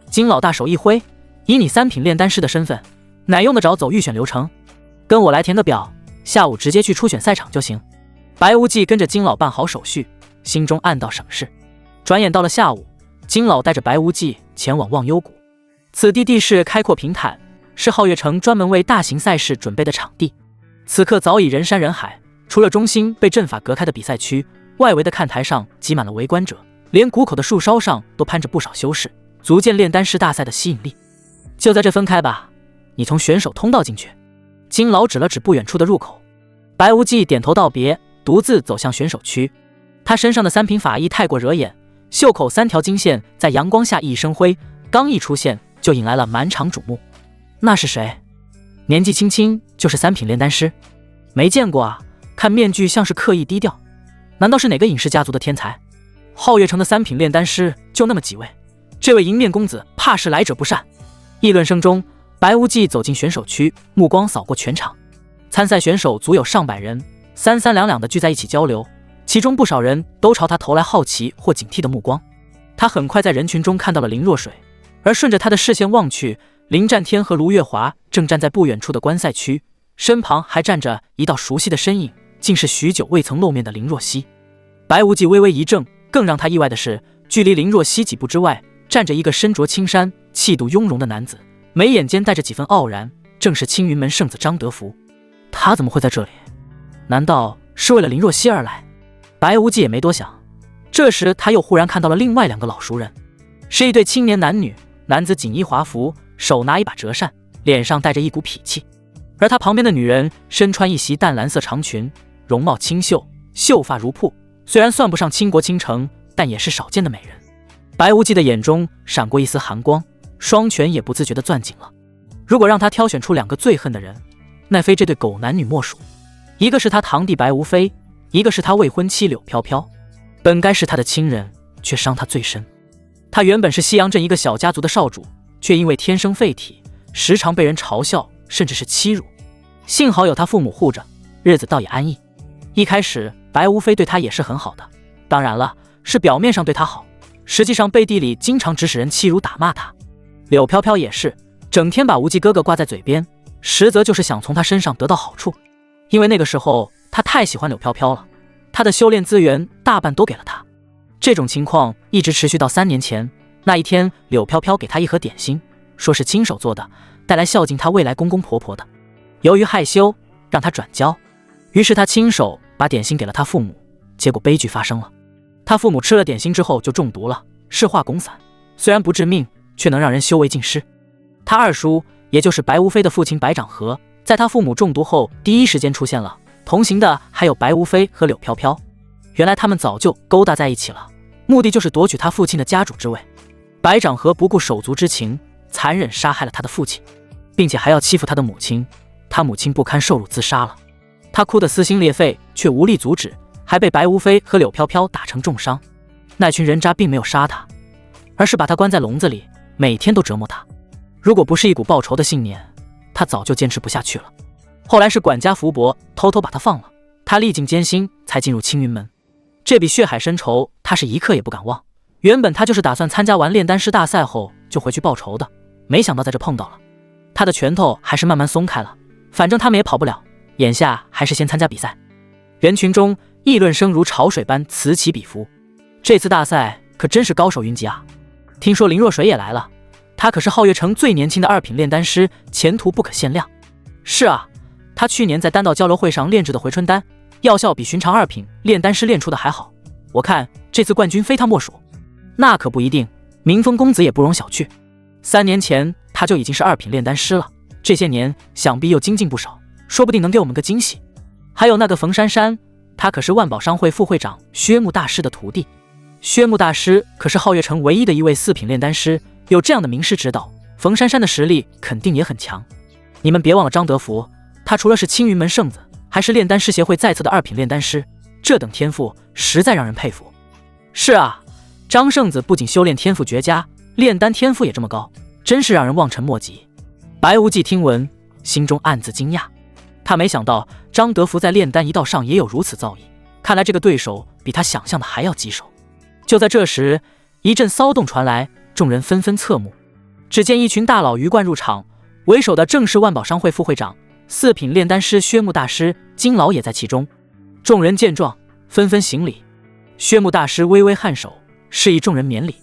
金老大手一挥：“以你3品炼丹师的身份，哪用得着走预选流程？跟我来填个表，下午直接去初选赛场就行。”白无忌跟着金老办好手续，心中暗道省事。转眼到了下午，金老带着白无忌前往忘忧谷。此地地势开阔平坦，是皓月城专门为大型赛事准备的场地。此刻早已人山人海，除了中心被阵法隔开的比赛区，外围的看台上挤满了围观者，连谷口的树梢上都攀着不少修士，足见炼丹师大赛的吸引力。就在这分开吧，你从选手通道进去。金老指了指不远处的入口。白无忌点头道别，独自走向选手区。他身上的3品法衣太过惹眼，袖口3条金线在阳光下熠熠生辉，刚一出现就引来了满场瞩目。那是谁？年纪轻轻就是3品炼丹师？没见过啊，看面具像是刻意低调。难道是哪个隐世家族的天才？皓月城的3品炼丹师就那么几位，这位银面公子怕是来者不善。议论声中，白无忌走进选手区，目光扫过全场。参赛选手足有上百人，三三两两的聚在一起交流，其中不少人都朝他投来好奇或警惕的目光。他很快在人群中看到了林若水，而顺着他的视线望去，林战天和卢月华正站在不远处的观赛区，身旁还站着一道熟悉的身影，竟是许久未曾露面的林若曦。白无忌微微一怔，更让他意外的是，距离林若曦几步之外，站着一个身着青衫、气度雍容的男子，眉眼间带着几分傲然，正是青云门圣子张德福。他怎么会在这里？难道是为了林若曦而来？白无忌也没多想，这时他又忽然看到了另外2个老熟人，是一对青年男女，男子锦衣华服，手拿一把折扇，脸上带着一股痞气，而他旁边的女人身穿一袭淡蓝色长裙，容貌清秀，秀发如瀑，虽然算不上倾国倾城，但也是少见的美人。白无忌的眼中闪过一丝寒光，双拳也不自觉地攥紧了。如果让他挑选出2个最恨的人，那非这对狗男女莫属。一个是他堂弟白无非，一个是他未婚妻柳飘飘。本该是他的亲人，却伤他最深。他原本是西洋镇一个小家族的少主，却因为天生废体，时常被人嘲笑，甚至是欺辱。幸好有他父母护着，日子倒也安逸。一开始白无非对他也是很好的，当然了，是表面上对他好，实际上背地里经常指使人欺辱打骂他。柳飘飘也是，整天把无忌哥哥挂在嘴边，实则就是想从他身上得到好处。因为那个时候他太喜欢柳飘飘了，他的修炼资源大半都给了他。这种情况一直持续到3年前，那一天柳飘飘给他一盒点心，说是亲手做的，带来孝敬他未来公公婆婆的。由于害羞，让他转交，于是他亲手把点心给了他父母，结果悲剧发生了。他父母吃了点心之后就中毒了，是化汞散，虽然不致命，却能让人修为尽失。他二叔，也就是白无非的父亲白长河，在他父母中毒后第一时间出现了，同行的还有白无非和柳飘飘。原来他们早就勾搭在一起了，目的就是夺取他父亲的家主之位。白长河不顾手足之情，残忍杀害了他的父亲，并且还要欺负他的母亲。他母亲不堪受辱自杀了，他哭得撕心裂肺，却无力阻止，还被白无非和柳飘飘打成重伤。那群人渣并没有杀他，而是把他关在笼子里，每天都折磨他。如果不是一股报仇的信念，他早就坚持不下去了。后来是管家福伯偷偷把他放了，他历尽艰辛才进入青云门。这笔血海深仇，他是一刻也不敢忘。原本他就是打算参加完炼丹师大赛后就回去报仇的，没想到在这碰到了。他的拳头还是慢慢松开了，反正他们也跑不了，眼下还是先参加比赛。人群中议论声如潮水般此起彼伏，这次大赛可真是高手云集啊！听说林若水也来了，他可是皓月城最年轻的2品炼丹师，前途不可限量。是啊，他去年在丹道交流会上炼制的回春丹，药效比寻常2品炼丹师炼出的还好，我看这次冠军非他莫属。那可不一定，明风公子也不容小觑。3年前他就已经是2品炼丹师了，这些年想必又精进不少，说不定能给我们个惊喜。还有那个冯珊珊，他可是万宝商会副会长薛木大师的徒弟。薛木大师可是皓月城唯一的一位4品炼丹师，有这样的名师指导，冯珊珊的实力肯定也很强。你们别忘了张德福，他除了是青云门圣子，还是炼丹师协会在册的2品炼丹师，这等天赋实在让人佩服。是啊，张圣子不仅修炼天赋绝佳，炼丹天赋也这么高，真是让人望尘莫及。白无忌听闻，心中暗自惊讶，他没想到张德福在炼丹一道上也有如此造诣，看来这个对手比他想象的还要棘手。就在这时，一阵骚动传来，众人纷纷侧目。只见一群大佬鱼贯入场，为首的正是万宝商会副会长4品炼丹师薛木大师，金老也在其中。众人见状，纷纷行礼。薛木大师微微颔首，示意众人免礼。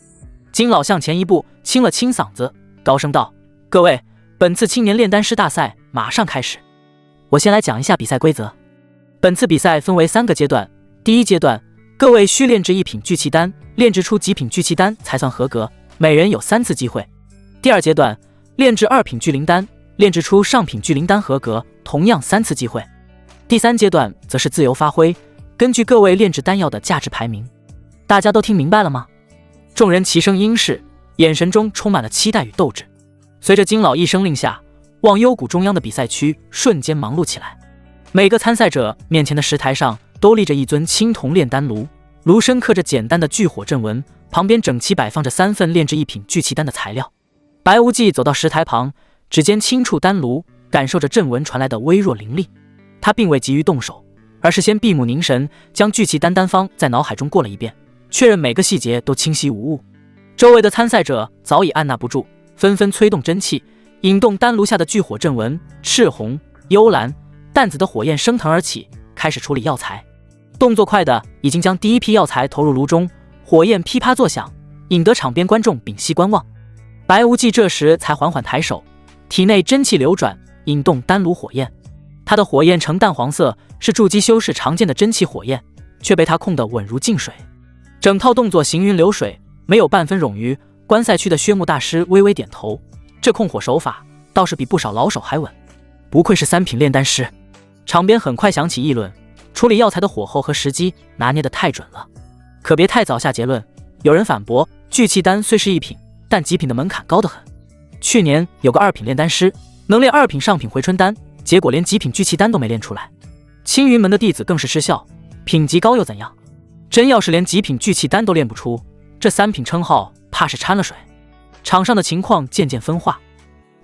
金老向前一步，清了清嗓子，高声道：“各位，本次青年炼丹师大赛马上开始。我先来讲一下比赛规则。本次比赛分为3个阶段，第一阶段，各位需炼制1品聚气丹，炼制出几品聚气丹才算合格，每人有3次机会。第二阶段，炼制2品聚灵丹，炼制出上品聚灵丹合格，同样3次机会。第3阶段则是自由发挥，根据各位炼制丹药的价值排名。大家都听明白了吗？”众人齐声应是，眼神中充满了期待与斗志。随着金老一声令下，忘忧谷中央的比赛区瞬间忙碌起来。每个参赛者面前的石台上都立着一尊青铜炼丹炉，炉身刻着简单的聚火阵纹，旁边整齐摆放着3份炼制1品聚气丹的材料。白无忌走到石台旁，指尖轻触丹炉，感受着阵纹传来的微弱灵力。他并未急于动手，而是先闭目凝神，将聚气丹丹方在脑海中过了一遍，确认每个细节都清晰无误。周围的参赛者早已按捺不住，纷纷催动真气，引动丹炉下的聚火阵纹，赤红、幽蓝、淡紫的火焰升腾而起，开始处理药材。动作快的已经将第一批药材投入炉中，火焰噼啪作响，引得场边观众屏息观望。白无忌这时才缓缓抬手，体内真气流转，引动丹炉火焰。他的火焰呈淡黄色，是筑基修士常见的真气火焰，却被他控得稳如净水。整套动作行云流水，没有半分冗余。观赛区的薛木大师微微点头，这控火手法倒是比不少老手还稳，不愧是3品炼丹师。场边很快响起议论，处理药材的火候和时机拿捏得太准了，可别太早下结论。有人反驳，聚气丹虽是1品，但极品的门槛高得很。去年有个2品炼丹师能炼2品上品回春丹，结果连极品聚气丹都没炼出来。青云门的弟子更是失笑，品级高又怎样？真要是连极品聚气丹都炼不出，这3品称号怕是掺了水。场上的情况渐渐分化，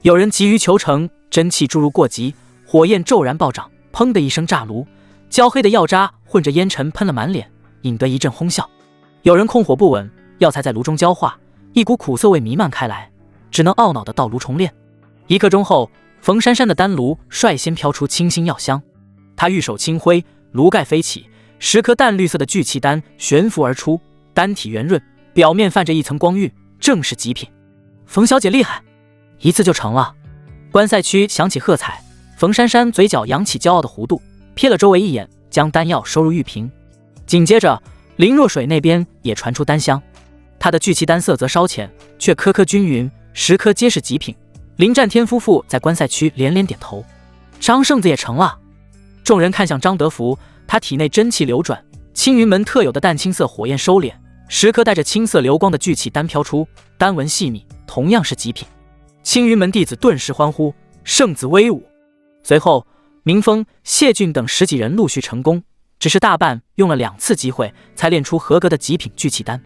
有人急于求成，真气注入过急，火焰骤然暴涨，砰的一声炸炉，焦黑的药渣混着烟尘喷了满脸，引得一阵哄笑。有人控火不稳，药材在炉中焦化，一股苦涩味弥漫开来，只能懊恼地倒炉重炼。1刻钟后，冯珊珊的丹炉率先飘出清新药香，她玉手轻挥，炉盖飞起，10颗淡绿色的聚气丹悬浮而出，丹体圆润，表面泛着一层光晕，正是极品。冯小姐厉害，一次就成了。观赛区响起喝彩，冯珊珊嘴角扬起骄傲的弧度，瞥了周围一眼，将丹药收入玉瓶。紧接着林若水那边也传出丹香，她的聚气丹色泽稍浅，却颗颗均匀，10颗皆是极品。林战天夫妇在观赛区连连点头。张圣子也成了。众人看向张德福，他体内真气流转，青云门特有的淡青色火焰收敛，时刻带着青色流光的聚气丹飘出，丹纹细密，同样是极品。青云门弟子顿时欢呼，圣子威武。随后明风、谢俊等10几人陆续成功，只是大半用了2次机会才练出合格的极品聚气丹。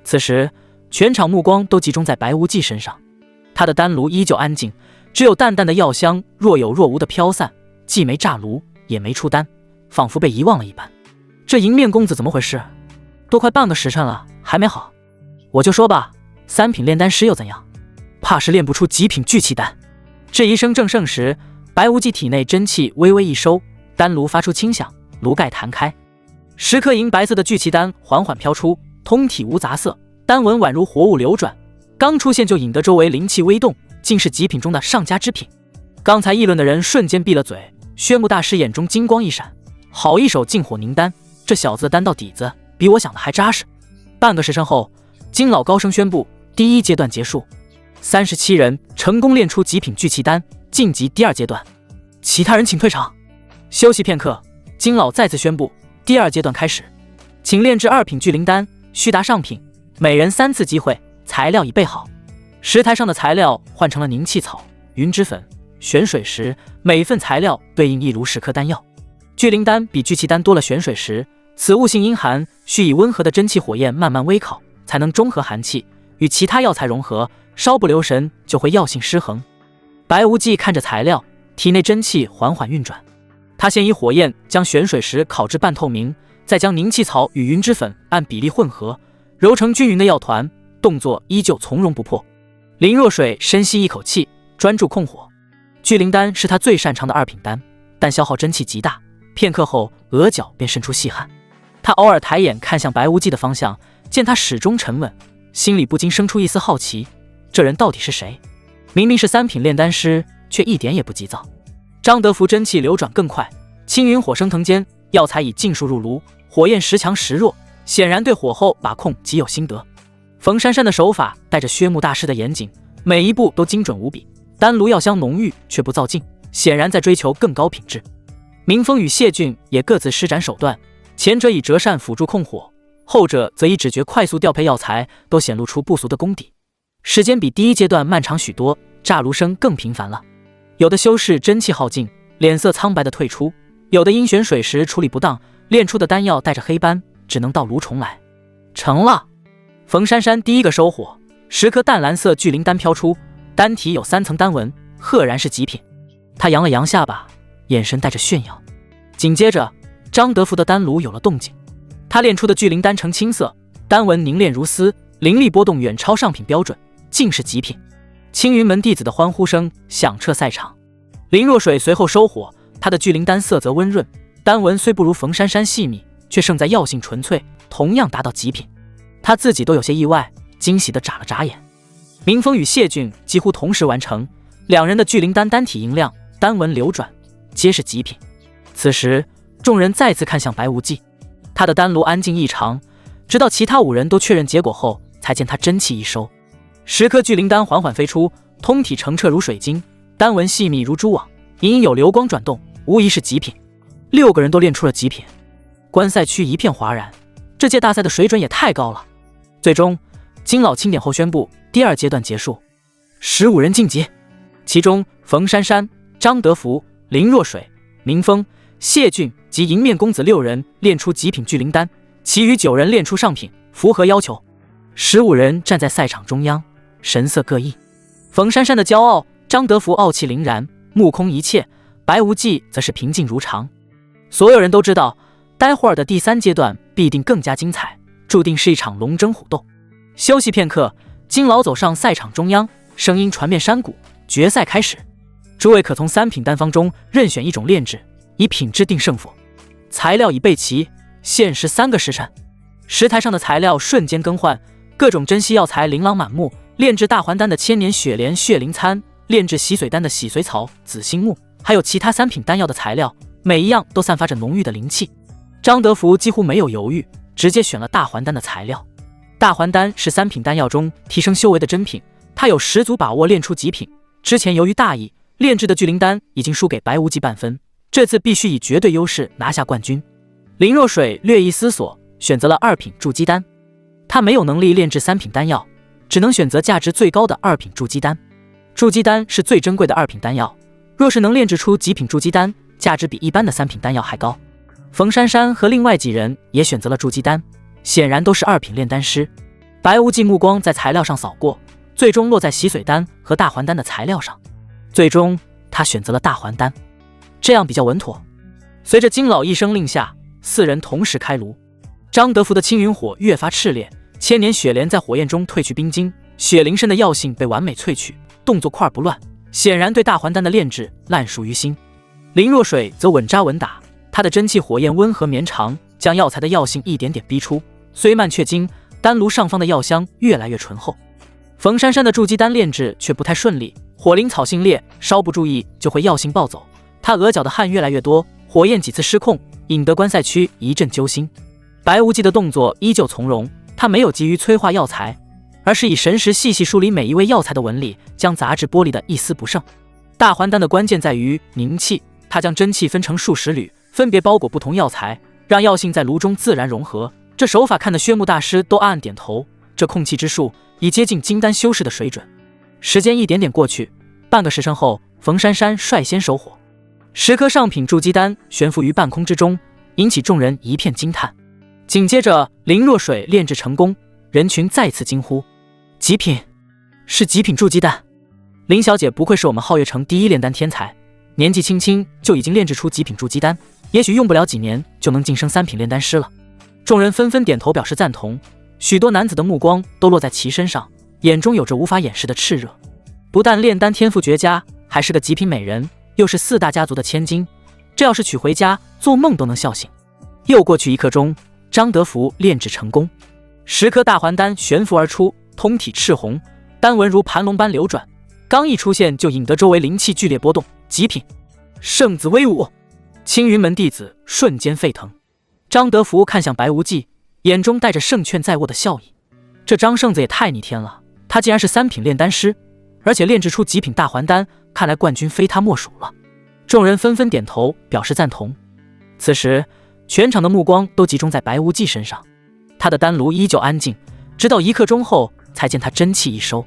此时全场目光都集中在白无忌身上，他的丹炉依旧安静，只有淡淡的药香若有若无的飘散，既没炸炉也没出丹，仿佛被遗忘了一般。这迎面公子怎么回事？都快半个时辰了还没好。我就说吧，3品炼丹师又怎样？怕是练不出极品聚气丹。这一声正盛时，白无忌体内真气微微一收，丹炉发出轻响，炉盖弹开，10颗银白色的聚气丹缓缓飘出，通体无杂色，丹纹宛如活物流转，刚出现就引得周围灵气微动，竟是极品中的上佳之品。刚才议论的人瞬间闭了嘴，宣木大师眼中金光一闪，好一手净火凝丹，这小子的丹道底子比我想的还扎实。半个时辰后，金老高声宣布第1阶段结束，37人成功炼出极品聚气丹，晋级第2阶段，其他人请退场。休息片刻，金老再次宣布第2阶段开始，请炼制2品聚灵丹，须达上品，每人3次机会，材料已备好。石台上的材料换成了凝气草、云脂粉、玄水石，每份材料对应1炉10颗丹药。聚灵丹比聚气丹多了玄水石，此物性阴寒，需以温和的真气火焰慢慢煨烤，才能中和寒气，与其他药材融合，稍不留神就会药性失衡。白无忌看着材料，体内真气缓缓运转，他先以火焰将玄水石烤至半透明，再将凝气草与云脂粉按比例混合，揉成均匀的药团，动作依旧从容不迫。林若水深吸一口气，专注控火。聚灵丹是他最擅长的2品丹，但消耗真气极大，片刻后额角便渗出细汗。他偶尔抬眼看向白无忌的方向，见他始终沉稳，心里不禁生出一丝好奇，这人到底是谁？明明是3品炼丹师，却一点也不急躁。张德福真气流转更快，青云火升腾间，药材已尽数入炉，火焰时强时弱，显然对火候把控极有心得。冯珊珊的手法带着薛木大师的严谨，每一步都精准无比，丹炉药香浓郁却不躁进，显然在追求更高品质。明风与谢俊也各自施展手段，前者以折扇辅助控火，后者则以指诀快速调配药材，都显露出不俗的功底。时间比第1阶段漫长许多，炸炉声更频繁了。有的修士真气耗尽，脸色苍白的退出；有的因玄水时处理不当，炼出的丹药带着黑斑，只能倒炉重来。成了！冯珊珊第一个收火，10颗淡蓝色聚灵丹飘出，丹体有3层丹纹，赫然是极品。他扬了扬下巴，眼神带着炫耀。紧接着，张德福的丹炉有了动静，他炼出的聚灵丹呈青色，丹纹凝练如丝，灵力波动远超上品标准，竟是极品。青云门弟子的欢呼声响彻赛场。林若水随后收火，他的聚灵丹色泽温润，丹纹虽不如冯珊珊细密，却胜在药性纯粹，同样达到极品。他自己都有些意外，惊喜地眨了眨眼。明风与谢俊几乎同时完成，2人的聚灵丹丹体莹亮，丹纹流转，皆是极品。此时众人再次看向白无忌，他的丹炉安静异常，直到其他5人都确认结果后，才见他真气一收，10颗聚灵丹缓缓飞出，通体澄澈如水晶，丹纹细密如蛛网，隐隐有流光转动，无疑是极品。6个人都练出了极品，观赛区一片哗然，这届大赛的水准也太高了。最终金老钦点后宣布第2阶段结束，15人晋级，其中冯珊珊、张德福、林若水、明风、谢俊及迎面公子6人炼出极品聚灵丹，其余9人炼出上品，符合要求。15人站在赛场中央，神色各异。冯珊珊的骄傲，张德福傲气凌然，目空一切，白无忌则是平静如常。所有人都知道，待会儿的第3阶段必定更加精彩，注定是一场龙争虎斗。休息片刻，金老走上赛场中央，声音传遍山谷，决赛开始。诸位可从3品丹方中任选一种炼制，以品质定胜负。材料已备齐，限时3个时辰。石台上的材料瞬间更换，各种珍稀药材琳琅满目，炼制大还丹的千年雪莲、血灵参，炼制洗髓丹的洗髓草、紫星木，还有其他3品丹药的材料，每一样都散发着浓郁的灵气。张德福几乎没有犹豫，直接选了大还丹的材料。大还丹是3品丹药中提升修为的珍品，他有10足把握炼出极品。之前由于大意炼制的聚灵丹已经输给白无忌半分，这次必须以绝对优势拿下冠军。林若水略一思索，选择了2品筑基丹。他没有能力炼制3品丹药，只能选择价值最高的2品筑基丹。筑基丹是最珍贵的2品丹药，若是能炼制出极品筑基丹，价值比一般的3品丹药还高。冯珊珊和另外几人也选择了筑基丹，显然都是2品炼丹师。白无忌目光在材料上扫过，最终落在洗髓丹和大还丹的材料上。最终他选择了大还丹，这样比较稳妥。随着金老一声令下，4人同时开炉。张德福的青云火越发炽烈，千年雪莲在火焰中褪去冰晶，血灵参的药性被完美萃取，动作快而不乱，显然对大还丹的炼制烂熟于心。林若水则稳扎稳打，他的真气火焰温和绵长，将药材的药性一点点逼出，虽慢却精，丹炉上方的药香越来越醇厚。冯珊珊的筑基丹炼制却不太顺利，火灵草性烈，稍不注意就会药性暴走。他额角的汗越来越多，火焰几次失控，引得观赛区一阵揪心。白无忌的动作依旧从容，他没有急于催化药材，而是以神识细细梳理每一味药材的纹理，将杂质剥离的一丝不剩。大还丹的关键在于凝气，他将真气分成数十缕，分别包裹不同药材，让药性在炉中自然融合。这手法看得薛木大师都暗暗点头，这控气之术已接近金丹修士的水准。时间一点点过去，半个时辰后，冯珊珊率先收火，10颗上品筑基丹悬浮于半空之中，引起众人一片惊叹。紧接着林若水炼制成功，人群再次惊呼：极品，是极品筑基丹！林小姐不愧是我们皓月城第一炼丹天才，年纪轻轻就已经炼制出极品筑基丹，也许用不了几年就能晋升3品炼丹师了。众人纷纷点头表示赞同，许多男子的目光都落在其身上，眼中有着无法掩饰的炽热。不但炼丹天赋绝佳，还是个极品美人，又是4大家族的千金，这要是娶回家，做梦都能笑醒。又过去1刻钟，张德福炼制成功，10颗大还丹悬浮而出，通体赤红，丹纹如盘龙般流转，刚一出现就引得周围灵气剧烈波动。极品，圣子威武！青云门弟子瞬间沸腾。张德福看向白无忌，眼中带着胜券在握的笑意。这张圣子也太逆天了，他竟然是3品炼丹师，而且炼制出极品大还丹，看来冠军非他莫属了。众人纷纷点头表示赞同。此时全场的目光都集中在白无忌身上，他的丹炉依旧安静，直到1刻钟后才见他真气一收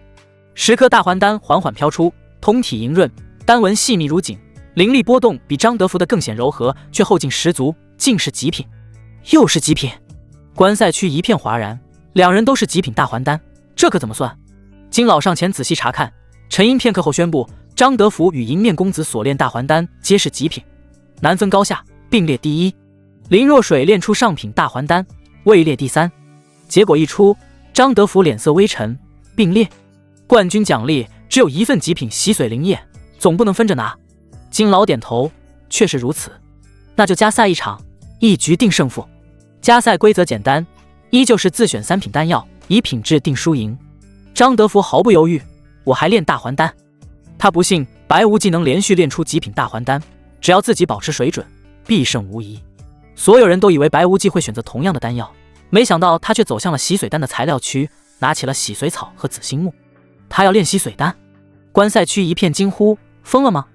，10颗大还丹缓缓飘出，通体莹润，丹纹细密如锦，灵力波动比张德福的更显柔和，却后劲十足，竟是极品。又是极品！观赛区一片哗然，2人都是极品大还丹，这可怎么算？金老上前仔细查看，沉吟片刻后宣布，张德福与银面公子所炼大还丹皆是极品，难分高下，并列第一。林若水炼出上品大还丹，位列第3。结果一出，张德福脸色微沉，并列冠军奖励只有1份极品洗髓灵液，总不能分着拿。金老点头，确实如此，那就加赛一场，一局定胜负。加赛规则简单，依旧是自选3品丹药，以品质定输赢。张德福毫不犹豫，我还炼大还丹。他不信白无忌能连续炼出极品大还丹，只要自己保持水准，必胜无疑。所有人都以为白无忌会选择同样的丹药，没想到他却走向了洗髓丹的材料区，拿起了洗髓草和紫心木。他要炼洗髓丹，观赛区一片惊呼：疯了吗？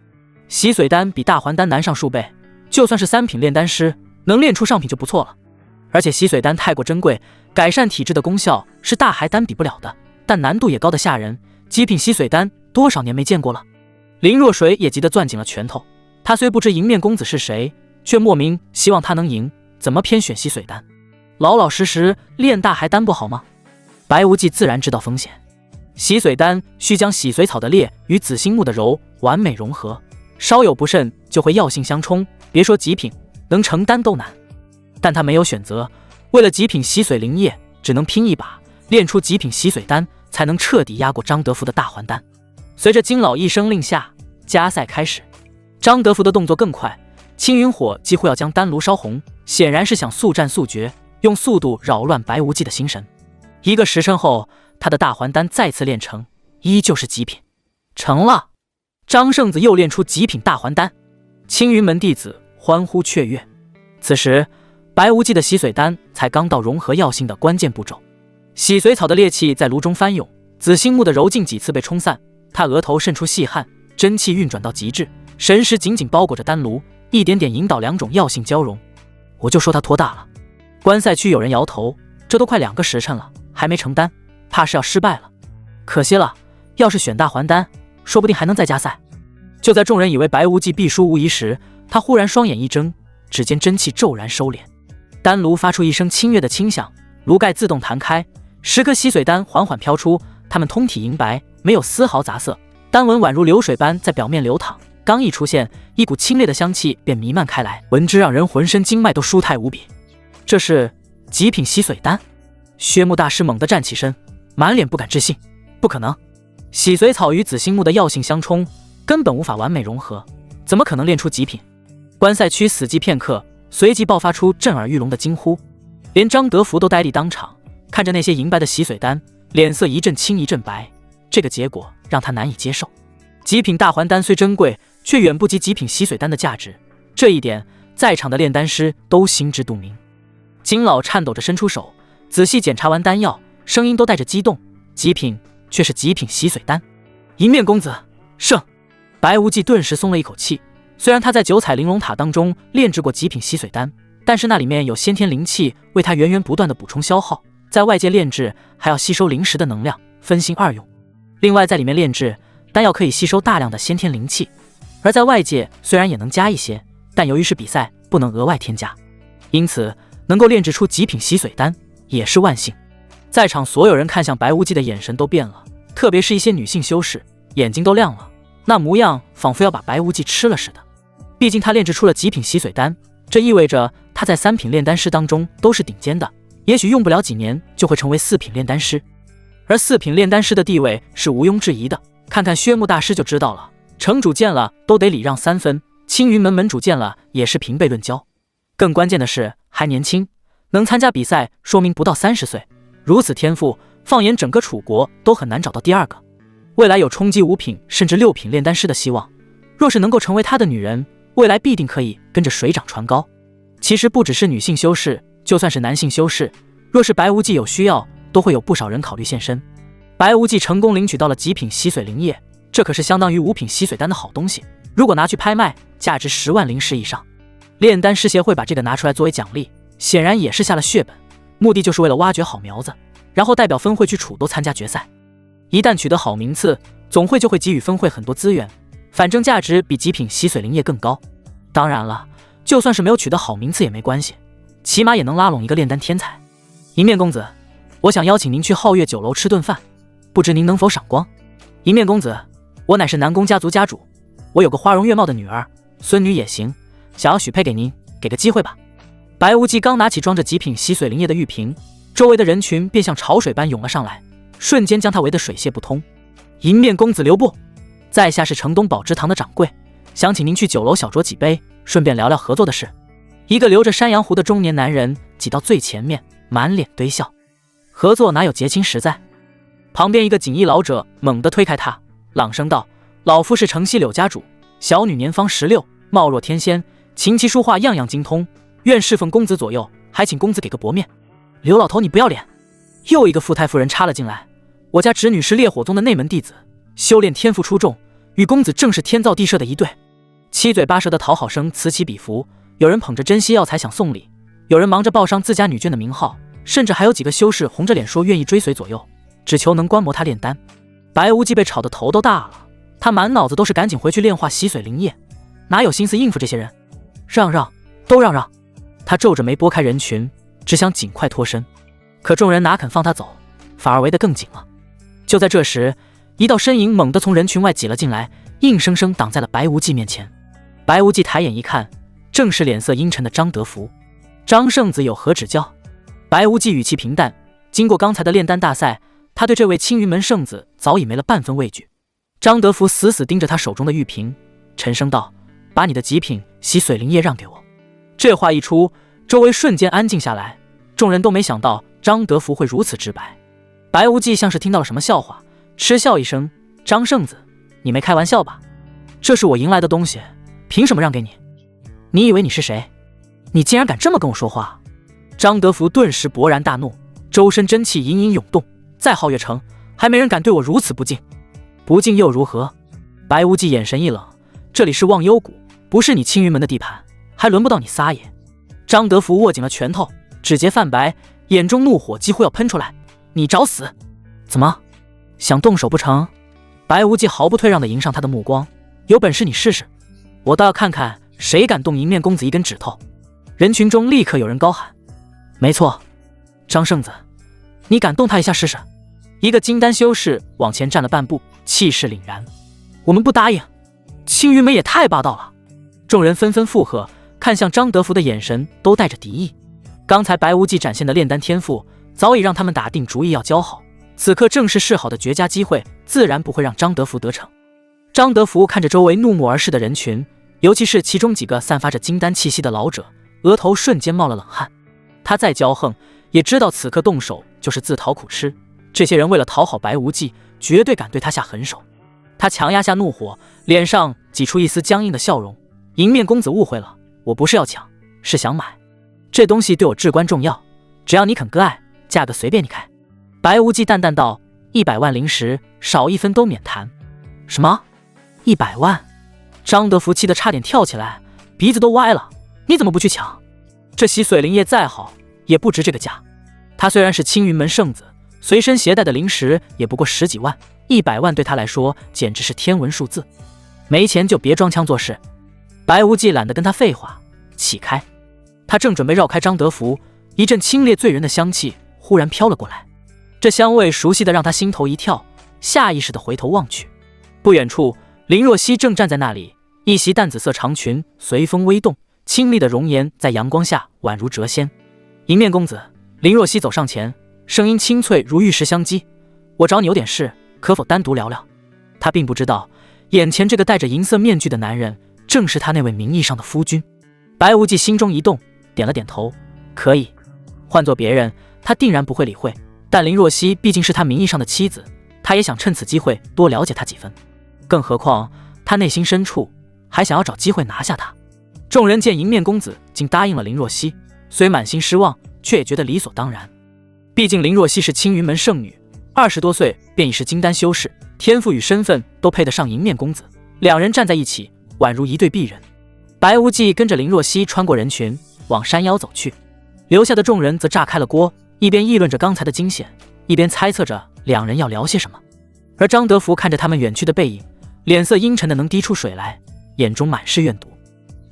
洗髓丹比大还丹难上数倍，就算是3品炼丹师，能炼出上品就不错了。而且洗髓丹太过珍贵，改善体质的功效是大还丹比不了的，但难度也高得吓人。极品洗髓丹多少年没见过了？林若水也急得攥紧了拳头，他虽不知迎面公子是谁，却莫名希望他能赢，怎么偏选洗髓丹？老老实实炼大还丹不好吗？白无忌自然知道风险，洗髓丹需将洗髓草的烈与紫心木的柔完美融合，稍有不慎就会药性相冲，别说极品，能成丹都难。但他没有选择，为了极品洗髓灵液，只能拼一把，炼出极品洗髓丹，才能彻底压过张德福的大还丹。随着金老一声令下，加赛开始。张德福的动作更快，青云火几乎要将丹炉烧红，显然是想速战速决，用速度扰乱白无忌的心神。1个时辰后，他的大还丹再次炼成，依旧是极品。成了！张圣子又炼出极品大还丹，青云门弟子欢呼雀跃。此时白无忌的洗髓丹才刚到融合药性的关键步骤，洗髓草的烈气在炉中翻涌，紫心木的柔劲几次被冲散，他额头渗出细汗，真气运转到极致，神识紧紧包裹着丹炉，一点点引导两种药性交融。我就说他托大了。观赛区有人摇头，这都快2个时辰了，还没成单，怕是要失败了。可惜了，要是选大还丹，说不定还能再加赛。就在众人以为白无忌必输无疑时，他忽然双眼一睁，只见真气骤然收敛，丹炉发出一声清越的轻响，炉盖自动弹开，10颗吸水丹缓缓飘出，它们通体银白，没有丝毫杂色，丹纹宛如流水般在表面流淌。刚一出现，一股清冽的香气便弥漫开来，闻之让人浑身经脉都舒泰无比。这是极品吸水丹。薛木大师猛地站起身，满脸不敢置信，不可能，洗髓草与紫心木的药性相冲，根本无法完美融合，怎么可能炼出极品？观赛区死寂片刻，随即爆发出震耳欲聋的惊呼，连张德福都呆立当场，看着那些银白的洗髓丹，脸色一阵青一阵白。这个结果让他难以接受。极品大还丹虽珍贵，却远不及极品洗髓丹的价值，这一点在场的炼丹师都心知肚明。金老颤抖着伸出手，仔细检查完丹药，声音都带着激动，极品却是极品洗髓丹。银面公子胜！白无忌顿时松了一口气。虽然他在9彩玲珑塔当中炼制过极品洗髓丹，但是那里面有先天灵气为他源源不断的补充消耗，在外界炼制还要吸收灵石的能量，分心二用。另外在里面炼制丹药可以吸收大量的先天灵气，而在外界虽然也能加一些，但由于是比赛不能额外添加，因此能够炼制出极品洗髓丹也是万幸。在场所有人看向白无忌的眼神都变了，特别是一些女性修士，眼睛都亮了，那模样仿佛要把白无忌吃了似的。毕竟他炼制出了极品洗髓丹，这意味着他在3品炼丹师当中都是顶尖的，也许用不了几年就会成为4品炼丹师。而4品炼丹师的地位是毋庸置疑的，看看薛木大师就知道了，城主见了都得礼让3分，青云门门主见了也是平辈论交。更关键的是还年轻，能参加比赛说明不到30岁，如此天赋，放眼整个楚国都很难找到第二个。未来有冲击5品甚至6品炼丹师的希望，若是能够成为他的女人，未来必定可以跟着水涨船高。其实不只是女性修士，就算是男性修士，若是白无忌有需要，都会有不少人考虑现身。白无忌成功领取到了极品洗髓灵液，这可是相当于5品洗髓丹的好东西，如果拿去拍卖，价值10万灵石以上。炼丹师协会把这个拿出来作为奖励，显然也是下了血本，目的就是为了挖掘好苗子，然后代表分会去楚都参加决赛。一旦取得好名次，总会就会给予分会很多资源，反正价值比极品洗髓灵液更高。当然了，就算是没有取得好名次也没关系，起码也能拉拢一个炼丹天才。银面公子，我想邀请您去皓月酒楼吃顿饭，不知您能否赏光？银面公子，我乃是南宫家族家主，我有个花容月貌的女儿，孙女也行，想要许配给您，给个机会吧。白无忌刚拿起装着极品洗髓灵液的玉瓶，周围的人群便像潮水般涌了上来，瞬间将他围得水泄不通。银面公子留步，在下是城东宝芝堂的掌柜，想请您去酒楼小酌几杯，顺便聊聊合作的事。一个留着山羊胡的中年男人挤到最前面，满脸堆笑。合作哪有结亲实在？旁边一个锦衣老者猛地推开他，朗声道：老夫是城西柳家主，小女年方16，貌若天仙，琴棋书画样样精通，愿侍奉公子左右，还请公子给个薄面。刘老头你不要脸！又一个富太夫人插了进来，我家侄女是烈火宗的内门弟子，修炼天赋出众，与公子正是天造地设的一对。七嘴八舌的讨好声此起彼伏，有人捧着珍稀药材想送礼，有人忙着报上自家女眷的名号，甚至还有几个修士红着脸说愿意追随左右，只求能观摩他炼丹。白无忌被吵得头都大了，他满脑子都是赶紧回去炼化洗髓灵液，哪有心思应付这些人？让让，都让让！他皱着眉拨开人群，只想尽快脱身，可众人哪肯放他走，反而围得更紧了。就在这时，一道身影猛地从人群外挤了进来，硬生生挡在了白无忌面前。白无忌抬眼一看，正是脸色阴沉的张德福。张圣子有何指教？白无忌语气平淡，经过刚才的炼丹大赛，他对这位青云门圣子早已没了半分畏惧。张德福死死盯着他手中的玉瓶，沉声道：把你的极品洗髓灵液让给我。这话一出，周围瞬间安静下来，众人都没想到张德福会如此直白。白无忌像是听到了什么笑话，嗤笑一声：张圣子，你没开玩笑吧？这是我赢来的东西，凭什么让给你？你以为你是谁？你竟然敢这么跟我说话！张德福顿时勃然大怒，周身真气隐隐涌动，在皓月城还没人敢对我如此不敬。不敬又如何？白无忌眼神一冷，这里是忘忧谷，不是你青云门的地盘，还轮不到你撒野。张德福握紧了拳头，指节泛白，眼中怒火几乎要喷出来。你找死！怎么想动手不成？白无忌毫不退让地迎上他的目光，有本事你试试，我倒要看看谁敢动迎面公子一根指头。人群中立刻有人高喊：没错，张圣子，你敢动他一下试试？一个金丹修士往前站了半步，气势凛然。我们不答应！青云门也太霸道了！众人纷纷附和，看向张德福的眼神都带着敌意。刚才白无忌展现的炼丹天赋早已让他们打定主意要交好，此刻正是示好的绝佳机会，自然不会让张德福得逞。张德福看着周围怒目而视的人群，尤其是其中几个散发着金丹气息的老者，额头瞬间冒了冷汗。他再骄横，也知道此刻动手就是自讨苦吃，这些人为了讨好白无忌，绝对敢对他下狠手。他强压下怒火，脸上挤出一丝僵硬的笑容。迎面公子误会了，我不是要抢，是想买。这东西对我至关重要，只要你肯割爱，价格随便你开。白无忌淡淡道：100万灵石，少一分都免谈。什么？100万？张德福气得差点跳起来，鼻子都歪了。你怎么不去抢？这洗髓灵液再好，也不值这个价。他虽然是青云门圣子，随身携带的灵石也不过10几万，100万对他来说简直是天文数字。没钱就别装腔作势。白无忌懒得跟他废话，起开。他正准备绕开张德福，一阵清冽醉人的香气忽然飘了过来，这香味熟悉的让他心头一跳，下意识的回头望去。不远处，林若曦正站在那里，一袭淡紫色长裙随风微动，清丽的容颜在阳光下宛如谪仙。迎面公子，林若曦走上前，声音清脆如玉石相击：我找你有点事，可否单独聊聊？他并不知道，眼前这个戴着银色面具的男人正是他那位名义上的夫君。白无忌心中一动，点了点头，可以。换做别人，他定然不会理会，但林若曦毕竟是他名义上的妻子，他也想趁此机会多了解她几分。更何况他内心深处还想要找机会拿下她。众人见迎面公子竟答应了林若曦，虽满心失望，却也觉得理所当然。毕竟林若曦是青云门圣女，20多岁便已是金丹修士，天赋与身份都配得上迎面公子，两人站在一起宛如一对璧人。白无忌跟着林若曦穿过人群往山腰走去，留下的众人则炸开了锅，一边议论着刚才的惊险，一边猜测着两人要聊些什么。而张德福看着他们远去的背影，脸色阴沉的能滴出水来，眼中满是怨毒。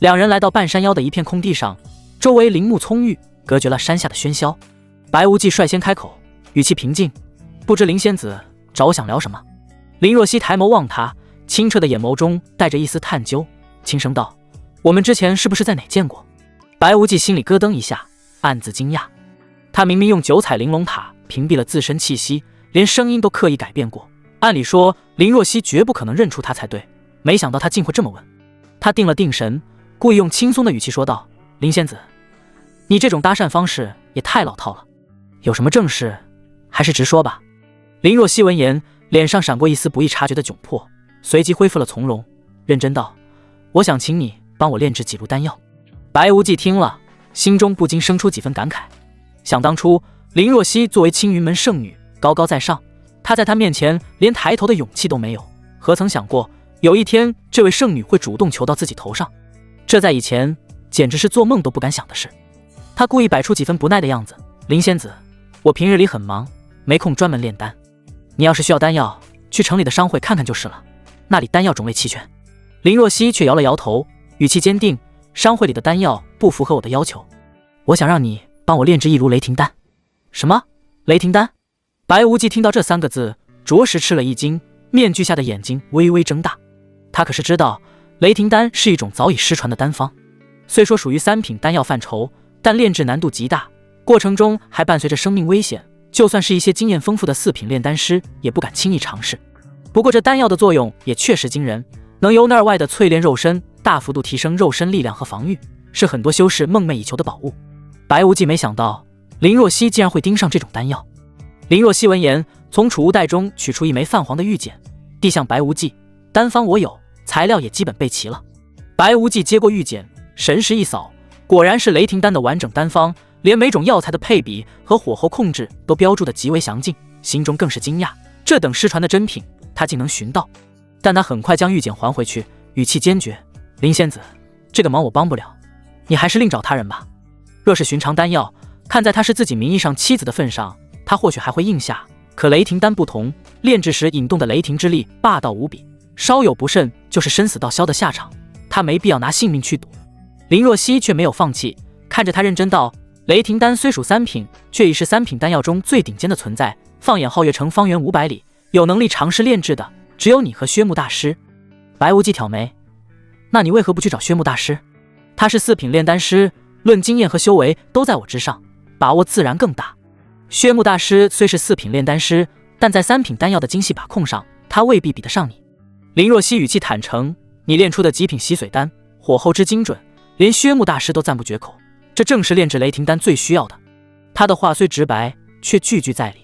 两人来到半山腰的一片空地上，周围林木葱郁，隔绝了山下的喧嚣。白无忌率先开口，语气平静：不知林仙子找我想聊什么？林若曦抬眸望他，清澈的眼眸中带着一丝探究，轻声道：我们之前是不是在哪见过？白无忌心里咯噔一下，暗自惊讶。他明明用9彩玲珑塔屏蔽了自身气息，连声音都刻意改变过，按理说林若曦绝不可能认出他才对，没想到他竟会这么问。他定了定神，故意用轻松的语气说道：林仙子，你这种搭讪方式也太老套了，有什么正事还是直说吧。林若曦闻言，脸上闪过一丝不易察觉的窘迫，随即恢复了从容，认真道：我想请你帮我炼制几炉丹药。白无忌听了，心中不禁生出几分感慨。想当初林若曦作为青云门圣女高高在上，他在她面前连抬头的勇气都没有，何曾想过有一天这位圣女会主动求到自己头上，这在以前简直是做梦都不敢想的事。他故意摆出几分不耐的样子：林仙子，我平日里很忙，没空专门炼丹，你要是需要丹药，去城里的商会看看就是了，那里丹药种类齐全。林若曦却摇了摇头，语气坚定：商会里的丹药不符合我的要求，我想让你帮我炼制一炉雷霆丹。什么？雷霆丹？白无忌听到这3个字，着实吃了一惊，面具下的眼睛微微睁大。他可是知道雷霆丹是一种早已失传的丹方，虽说属于3品丹药范畴，但炼制难度极大，过程中还伴随着生命危险，就算是一些经验丰富的4品炼丹师也不敢轻易尝试。不过这丹药的作用也确实惊人，能由内而外的淬炼肉身，大幅度提升肉身力量和防御，是很多修士梦寐以求的宝物。白无忌没想到林若曦竟然会盯上这种丹药。林若曦闻言，从储物袋中取出一枚泛黄的玉简，递向白无忌：丹方我有，材料也基本备齐了。白无忌接过玉简，神识一扫，果然是雷霆丹的完整丹方，连每种药材的配比和火候控制都标注得极为详尽，心中更是惊讶，这等失传的珍品他竟能寻到。但他很快将玉简还回去，语气坚决：林仙子，这个忙我帮不了，你还是另找他人吧。若是寻常丹药，看在他是自己名义上妻子的份上，他或许还会应下。可雷霆丹不同，炼制时引动的雷霆之力霸道无比，稍有不慎就是生死道消的下场，他没必要拿性命去赌。林若曦却没有放弃，看着他认真道：雷霆丹虽属三品，却已是三品丹药中最顶尖的存在，放眼皓月城方圆500里，有能力尝试炼制的只有你和薛木大师。白无忌挑眉，那你为何不去找薛木大师？他是4品炼丹师，论经验和修为都在我之上，把握自然更大。薛木大师虽是4品炼丹师，但在3品丹药的精细把控上，他未必比得上你。林若曦语气坦诚，你炼出的极品洗髓丹，火候之精准，连薛木大师都赞不绝口，这正是炼制雷霆丹最需要的。他的话虽直白，却句句在理。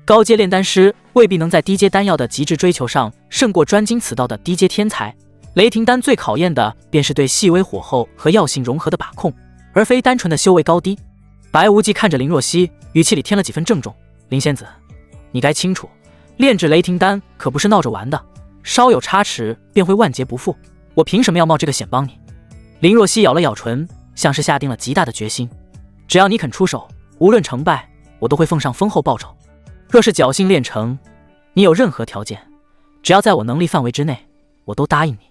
高阶炼丹师未必能在低阶丹药的极致追求上胜过专精此道的低阶天才，雷霆丹最考验的便是对细微火候和药性融合的把控，而非单纯的修为高低。白无忌看着林若曦，语气里添了几分郑重，林仙子，你该清楚，炼制雷霆丹可不是闹着玩的，稍有差池便会万劫不复，我凭什么要冒这个险帮你？林若曦咬了咬唇，像是下定了极大的决心，只要你肯出手，无论成败，我都会奉上丰厚报酬。若是侥幸炼成，你有任何条件，只要在我能力范围之内，我都答应你。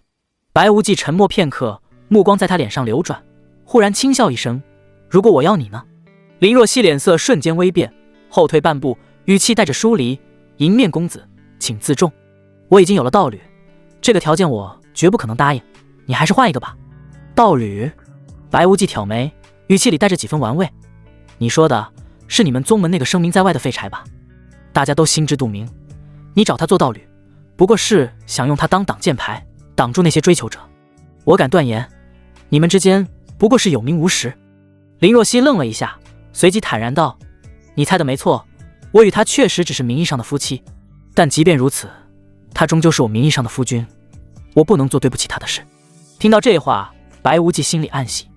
白无忌沉默片刻，目光在他脸上流转，忽然轻笑一声，如果我要你呢？林若曦脸色瞬间微变，后退半步，语气带着疏离，迎面公子，请自重，我已经有了道侣，这个条件我绝不可能答应，你还是换一个吧。道侣？白无忌挑眉，语气里带着几分玩味，你说的是你们宗门那个声名在外的废柴吧？大家都心知肚明，你找他做道侣，不过是想用他当挡箭牌，挡住那些追求者。我敢断言，你们之间不过是有名无实。林若曦愣了一下，随即坦然道，你猜的没错，我与他确实只是名义上的夫妻，但即便如此，他终究是我名义上的夫君，我不能做对不起他的事。听到这话，白无忌心里暗喜，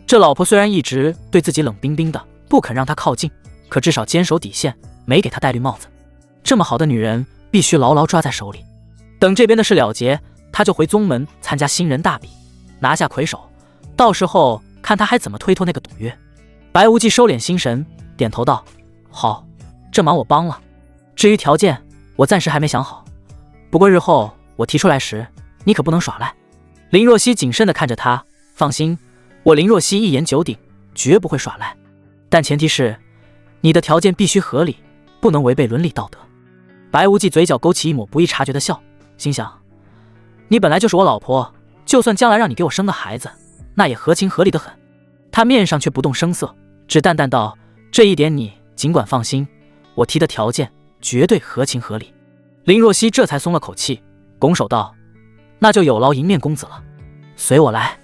这老婆虽然一直对自己冷冰冰的，不肯让他靠近，可至少坚守底线，没给他戴绿帽子。这么好的女人，必须牢牢抓在手里。等这边的事了结，他就回宗门参加新人大比，拿下魁首，到时候看他还怎么推脱那个赌约。白无忌收敛心神，点头道，好，这忙我帮了，至于条件，我暂时还没想好，不过日后我提出来时，你可不能耍赖。林若曦谨慎地看着他，放心，我林若曦一言九鼎，绝不会耍赖，但前提是你的条件必须合理，不能违背伦理道德。白无忌嘴角勾起一抹不易察觉的笑，心想，你本来就是我老婆，就算将来让你给我生个孩子，那也合情合理得很。他面上却不动声色，只淡淡道，这一点你尽管放心，我提的条件绝对合情合理。林若曦这才松了口气，拱手道，那就有劳迎面公子了，随我来。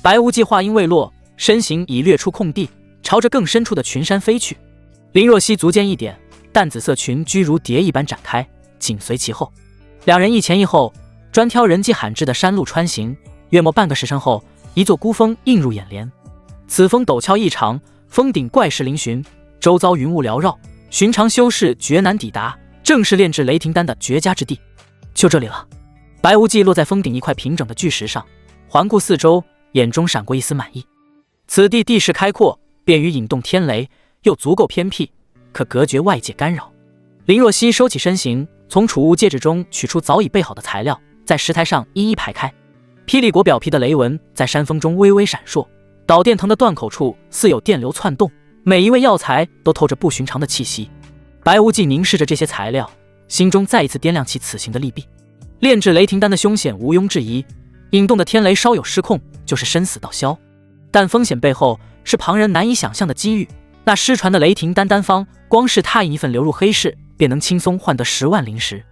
白无忌话音未落，身形已掠出空地，朝着更深处的群山飞去。林若曦足尖一点，淡紫色裙裾如蝶一般展开，紧随其后。两人一前一后，专挑人迹罕至的山路穿行，约莫半个时辰后，一座孤峰映入眼帘。此峰陡峭异常，峰顶怪石嶙峋，周遭云雾缭绕，寻常修士绝难抵达，正是炼制雷霆丹的绝佳之地。就这里了。白无忌落在峰顶一块平整的巨石上，环顾四周，眼中闪过一丝满意。此地地势开阔，便于引动天雷，又足够偏僻，可隔绝外界干扰。林若曦收起身形，从储物戒指中取出早已备好的材料，在石台上一一排开。霹雳果表皮的雷纹在山峰中微微闪烁，导电藤的断口处似有电流窜动，每一味药材都透着不寻常的气息。白无忌凝视着这些材料，心中再一次掂量起此行的利弊。炼制雷霆丹的凶险毋庸置疑，引动的天雷稍有失控，就是生死道消。但风险背后是旁人难以想象的机遇。那失传的雷霆丹丹方，光是踏印一份流入黑市，便能轻松换得10万灵石。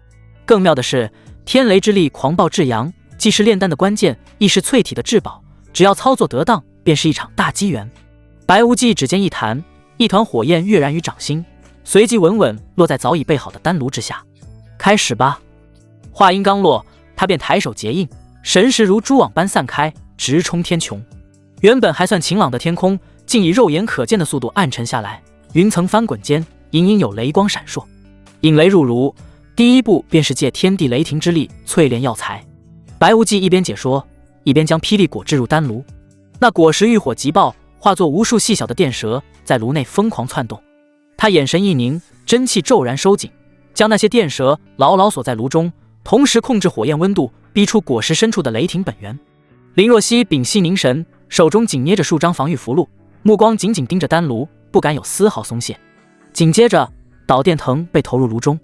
更妙的是，天雷之力狂暴至阳，既是炼丹的关键，亦是淬体的至宝。只要操作得当，便是一场大机缘。白无忌指尖一弹，一团火焰跃然于掌心，随即稳稳落在早已备好的丹炉之下。开始吧。话音刚落，他便抬手结印，神识如蛛网般散开，直冲天穹。原本还算晴朗的天空，竟以肉眼可见的速度暗沉下来，云层翻滚间，隐隐有雷光闪烁。引雷入炉，第一步便是借天地雷霆之力淬炼药材。白无忌一边解说，一边将霹雳果置入丹炉。那果实欲火急爆，化作无数细小的电蛇，在炉内疯狂窜动。他眼神一凝，真气骤然收紧，将那些电蛇牢牢锁在炉中，同时控制火焰温度，逼出果实深处的雷霆本源。林若曦屏息凝神，手中紧捏着数张防御符箓，目光紧紧盯着丹炉，不敢有丝毫松懈。紧接着，导电藤被投入炉中，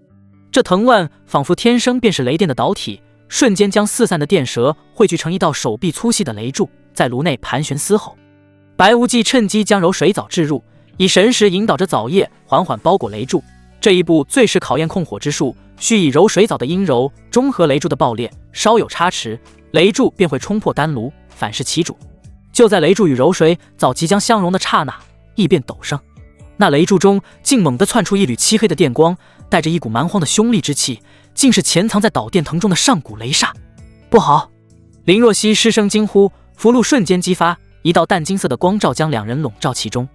这藤蔓仿佛天生便是雷电的导体，瞬间将四散的电蛇汇聚成一道手臂粗细的雷柱，在炉内盘旋嘶吼。白无忌趁机将柔水藻置入，以神识引导着藻叶缓缓包裹雷柱。这一步最是考验控火之术，需以柔水藻的阴柔中和雷柱的爆裂，稍有差池，雷柱便会冲破丹炉，反噬其主。就在雷柱与柔水藻即将相融的刹那，异变陡生，那雷柱中竟猛地窜出一缕漆黑的电光，带着一股蛮荒的凶戾之气，竟是潜藏在导电藤中的上古雷煞。不好！林若曦失声惊呼，符箓瞬间激发，一道淡金色的光照将两人笼罩其中。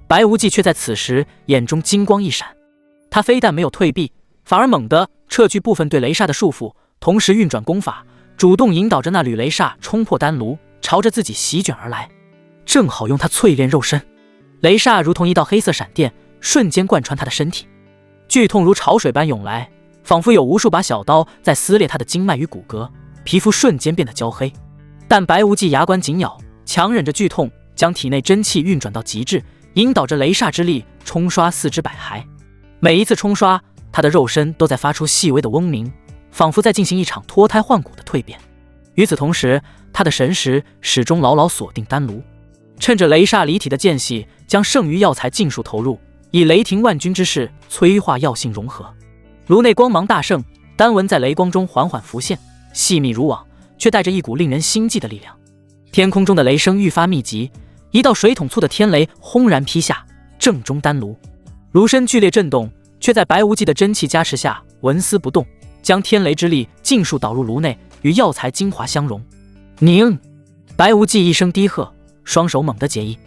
白无忌却在此时眼中金光一闪，他非但没有退避，反而猛地撤去部分对雷煞的束缚，同时运转功法，主动引导着那缕雷煞冲破丹炉，朝着自己席卷而来，正好用他淬炼肉身。雷煞如同一道黑色闪电，瞬间贯穿他的身体，剧痛如潮水般涌来，仿佛有无数把小刀在撕裂他的经脉与骨骼，皮肤瞬间变得焦黑。但白无忌牙关紧咬，强忍着剧痛，将体内真气运转到极致，引导着雷煞之力冲刷四肢百骸。每一次冲刷，他的肉身都在发出细微的嗡鸣，仿佛在进行一场脱胎换骨的蜕变。与此同时，他的神识始终牢牢锁定丹炉，趁着雷煞离体的间隙，将剩余药材尽数投入，以雷霆万钧之势催化药性融合。炉内光芒大盛，丹纹在雷光中缓缓浮现，细密如网，却带着一股令人心悸的力量。天空中的雷声愈发密集，一道水桶粗的天雷轰然劈下，正中丹炉。炉身剧烈震动，却在白无忌的真气加持下纹丝不动，将天雷之力尽数导入炉内，与药材精华相融。宁！白无忌一声低喝，双手猛地结一，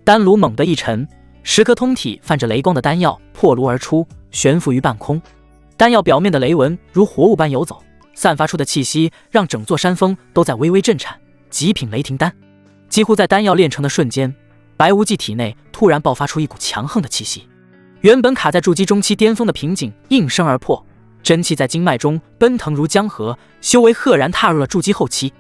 丹炉猛地一沉，10颗通体泛着雷光的丹药破炉而出，悬浮于半空。丹药表面的雷纹如活物般游走，散发出的气息让整座山峰都在微微震颤。极品雷霆丹，几乎在丹药炼成的瞬间，白无忌体内突然爆发出一股强横的气息，原本卡在筑基中期巅峰的瓶颈应声而破，真气在经脉中奔腾如江河，修为赫然踏入了筑基后期。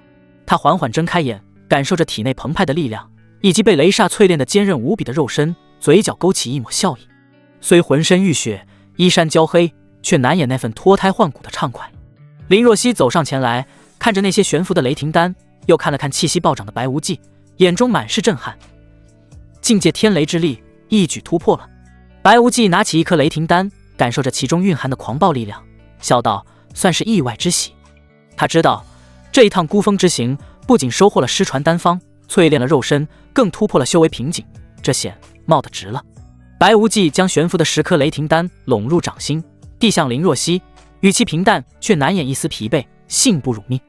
他缓缓睁开眼，感受着体内澎湃的力量，以及被雷煞淬炼的坚韧无比的肉身，嘴角勾起一抹笑意。虽浑身浴血，衣衫焦黑，却难掩那份脱胎换骨的畅快。林若曦走上前来，看着那些悬浮的雷霆丹，又看了看气息暴涨的白无忌，眼中满是震撼。境界天雷之力一举突破了。白无忌拿起一颗雷霆丹，感受着其中蕴含的狂暴力量，笑道：“算是意外之喜。”他知道这一趟孤峰之行，不仅收获了失传丹方，淬炼了肉身，更突破了修为瓶颈，这险冒得值了。白无忌将悬浮的10颗雷霆丹拢入掌心，递向林若曦，语气平淡，却难掩一丝疲惫，幸不辱命。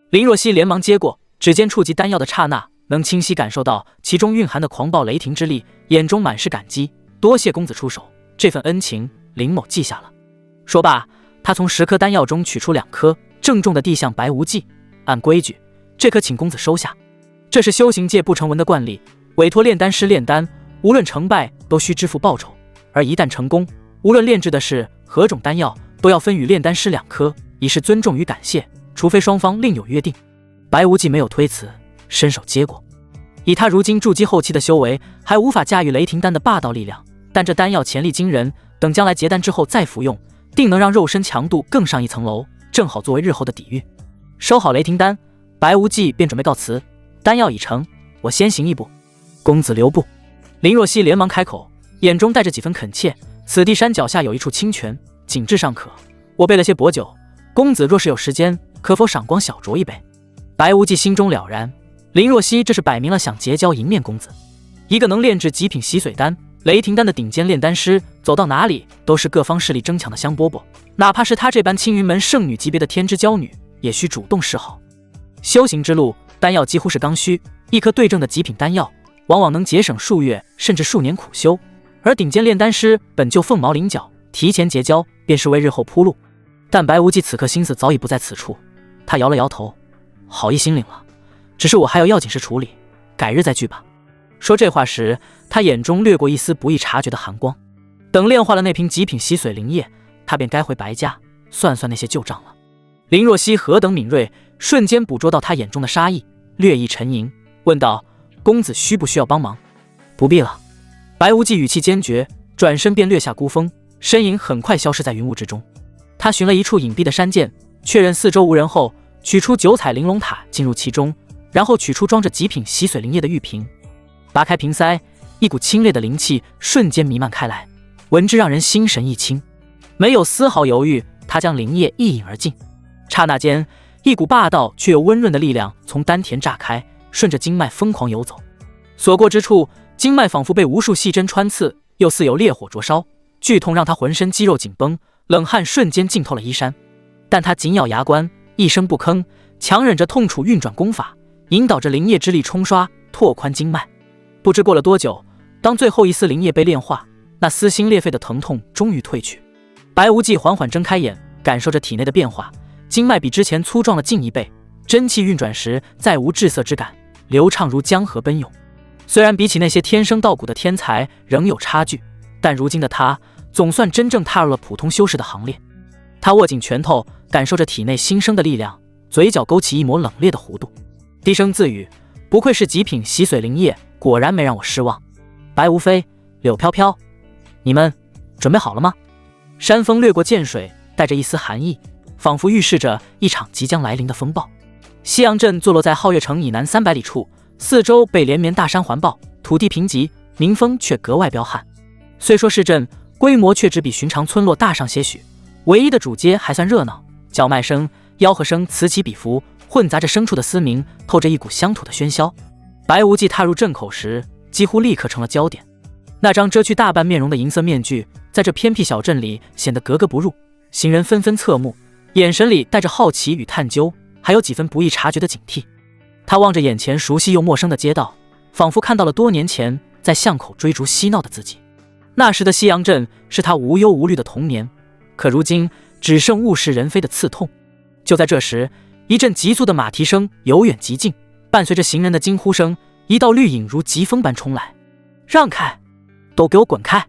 林若曦连忙接过，指尖触及丹药的刹那，能清晰感受到其中蕴含的狂暴雷霆之力，眼中满是感激，多谢公子出手，这份恩情林某记下了。说罢，他从10颗丹药中取出2颗，郑重地递向白无忌，按规矩，这颗请公子收下。这是修行界不成文的惯例，委托炼丹师炼丹，无论成败都需支付报酬，而一旦成功，无论炼制的是何种丹药，都要分与炼丹师2颗，以示尊重与感谢，除非双方另有约定。白无忌没有推辞，伸手接过。以他如今筑基后期的修为，还无法驾驭雷霆丹的霸道力量，但这丹药潜力惊人，等将来结丹之后再服用，定能让肉身强度更上一层楼，正好作为日后的抵御。收好雷霆丹，白无忌便准备告辞。丹药已成，我先行一步，公子留步。林若曦连忙开口，眼中带着几分恳切。此地山脚下有一处清泉，景致尚可，我备了些薄酒，公子若是有时间，可否赏光小酌一杯？白无忌心中了然，林若曦这是摆明了想结交迎面公子。一个能炼制极品洗髓丹、雷霆丹的顶尖炼丹师，走到哪里都是各方势力争抢的香饽饽，哪怕是他这般青云门圣女级别的天之娇女，也需主动示好。修行之路，丹药几乎是刚需，一颗对症的极品丹药，往往能节省数月甚至数年苦修，而顶尖炼丹师本就凤毛麟角，提前结交便是为日后铺路。但白无忌此刻心思早已不在此处，他摇了摇头，好意心领了，只是我还有要紧事处理，改日再聚吧。说这话时，他眼中掠过一丝不易察觉的寒光。等炼化了那瓶极品洗髓灵液，他便该回白家算算那些旧账了。林若曦何等敏锐，瞬间捕捉到他眼中的杀意，略一沉吟，问道：“公子需不需要帮忙？”“不必了。”白无忌语气坚决，转身便掠下孤峰，身影很快消失在云雾之中。他寻了一处隐蔽的山涧，确认四周无人后，取出9彩玲珑塔进入其中，然后取出装着极品洗髓灵液的玉瓶，拔开瓶塞，一股清冽的灵气瞬间弥漫开来，闻之让人心神一清。没有丝毫犹豫，他将灵液一饮而尽。刹那间，一股霸道却又温润的力量从丹田炸开，顺着经脉疯狂游走。所过之处，经脉仿佛被无数细针穿刺，又似有烈火灼烧，剧痛让他浑身肌肉紧绷，冷汗瞬间浸透了衣衫。但他紧咬牙关，一声不吭，强忍着痛楚运转功法，引导着灵液之力冲刷拓宽经脉。不知过了多久，当最后一丝灵液被炼化，那撕心裂肺的疼痛终于退去。白无忌缓缓睁开眼，感受着体内的变化，经脉比之前粗壮了近1倍，真气运转时再无滞涩之感，流畅如江河奔涌。虽然比起那些天生道骨的天才仍有差距，但如今的他总算真正踏入了普通修士的行列。他握紧拳头，感受着体内新生的力量，嘴角勾起一抹冷冽的弧度，低声自语：“不愧是极品洗髓灵液，果然没让我失望。”白无非、柳飘飘，你们准备好了吗？山风掠过涧水，带着一丝寒意，仿佛预示着一场即将来临的风暴。西阳镇坐落在皓月城以南300里处，四周被连绵大山环抱，土地贫瘠，民风却格外彪悍。虽说市镇规模却只比寻常村落大上些许，唯一的主街还算热闹，叫卖声、吆喝声此起彼伏，混杂着牲畜的嘶鸣，透着一股乡土的喧嚣。白无忌踏入镇口时，几乎立刻成了焦点。那张遮去大半面容的银色面具，在这偏僻小镇里显得格格不入，行人纷纷侧目，眼神里带着好奇与探究，还有几分不易察觉的警惕。他望着眼前熟悉又陌生的街道，仿佛看到了多年前在巷口追逐嬉闹的自己。那时的西阳镇是他无忧无虑的童年，可如今只剩物是人非的刺痛。就在这时，一阵急促的马蹄声由远及近，伴随着行人的惊呼声，一道绿影如疾风般冲来。让开，都给我滚开！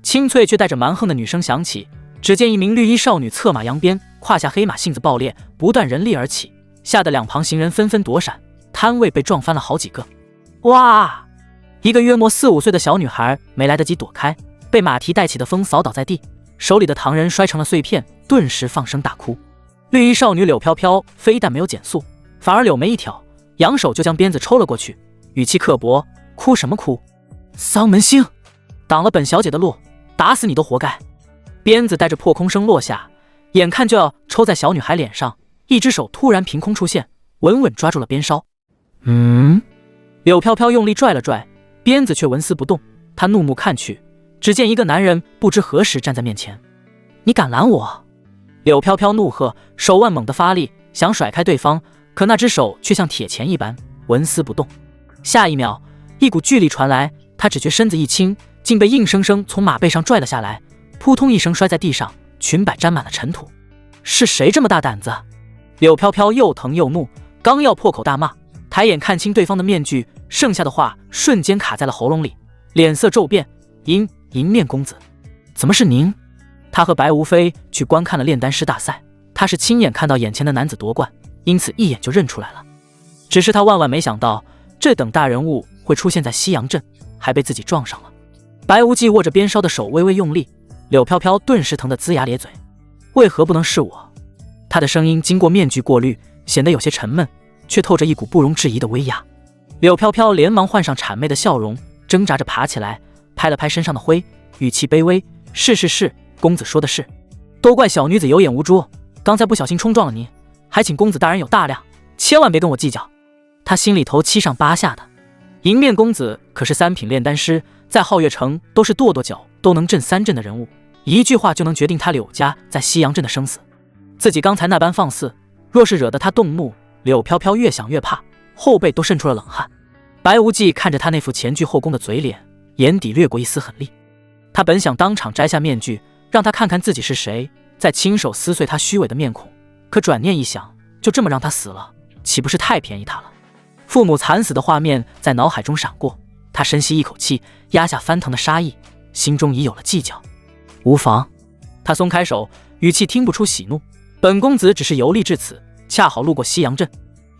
清脆却带着蛮横的女声响起。只见一名绿衣少女策马扬鞭，胯下黑马性子爆裂，不断人力而起，吓得两旁行人纷纷躲闪，摊位被撞翻了好几个。哇！一个约莫4、5岁的小女孩没来得及躲开，被马蹄带起的风扫倒在地，手里的糖人摔成了碎片，顿时放声大哭。绿衣少女柳飘飘非但没有减速，反而柳眉一挑，扬手就将鞭子抽了过去，语气刻薄：“哭什么哭？丧门星，挡了本小姐的路，打死你都活该！”鞭子带着破空声落下，眼看就要抽在小女孩脸上，一只手突然凭空出现，稳稳抓住了鞭梢。柳飘飘用力拽了拽，鞭子却纹丝不动。她怒目看去，只见一个男人不知何时站在面前。“你敢拦我！”柳飘飘怒喝，手腕猛地发力，想甩开对方，可那只手却像铁钳一般，纹丝不动。下一秒，一股巨力传来，他只觉身子一轻，竟被硬生生从马背上拽了下来，扑通一声摔在地上，裙摆沾满了尘土。是谁这么大胆子？柳飘飘又疼又怒，刚要破口大骂，抬眼看清对方的面具，剩下的话瞬间卡在了喉咙里，脸色骤变：“银面公子，怎么是您？”他和白无非去观看了炼丹师大赛，他是亲眼看到眼前的男子夺冠，因此一眼就认出来了。只是他万万没想到，这等大人物会出现在西阳镇，还被自己撞上了。白无忌握着鞭梢的手微微用力，柳飘飘顿时疼得龇牙咧嘴。为何不能是我？他的声音经过面具过滤，显得有些沉闷，却透着一股不容置疑的威压。柳飘飘连忙换上谄媚的笑容，挣扎着爬起来，拍了拍身上的灰，语气卑微：“是，公子说的是，都怪小女子有眼无珠，刚才不小心冲撞了您，还请公子大人有大量，千万别跟我计较。”他心里头七上八下的。银面公子可是3品炼丹师，在皓月城都是跺跺脚都能震3镇的人物，一句话就能决定他柳家在西阳镇的生死。自己刚才那般放肆，若是惹得他动怒，柳飘飘越想越怕，后背都渗出了冷汗。白无忌看着他那副前倨后恭的嘴脸，眼底掠过一丝狠戾。他本想当场摘下面具，让他看看自己是谁，再亲手撕碎他虚伪的面孔，可转念一想，就这么让他死了，岂不是太便宜他了？父母惨死的画面在脑海中闪过，他深吸一口气，压下翻腾的杀意，心中已有了计较。无妨。他松开手，语气听不出喜怒。本公子只是游历至此，恰好路过西洋镇，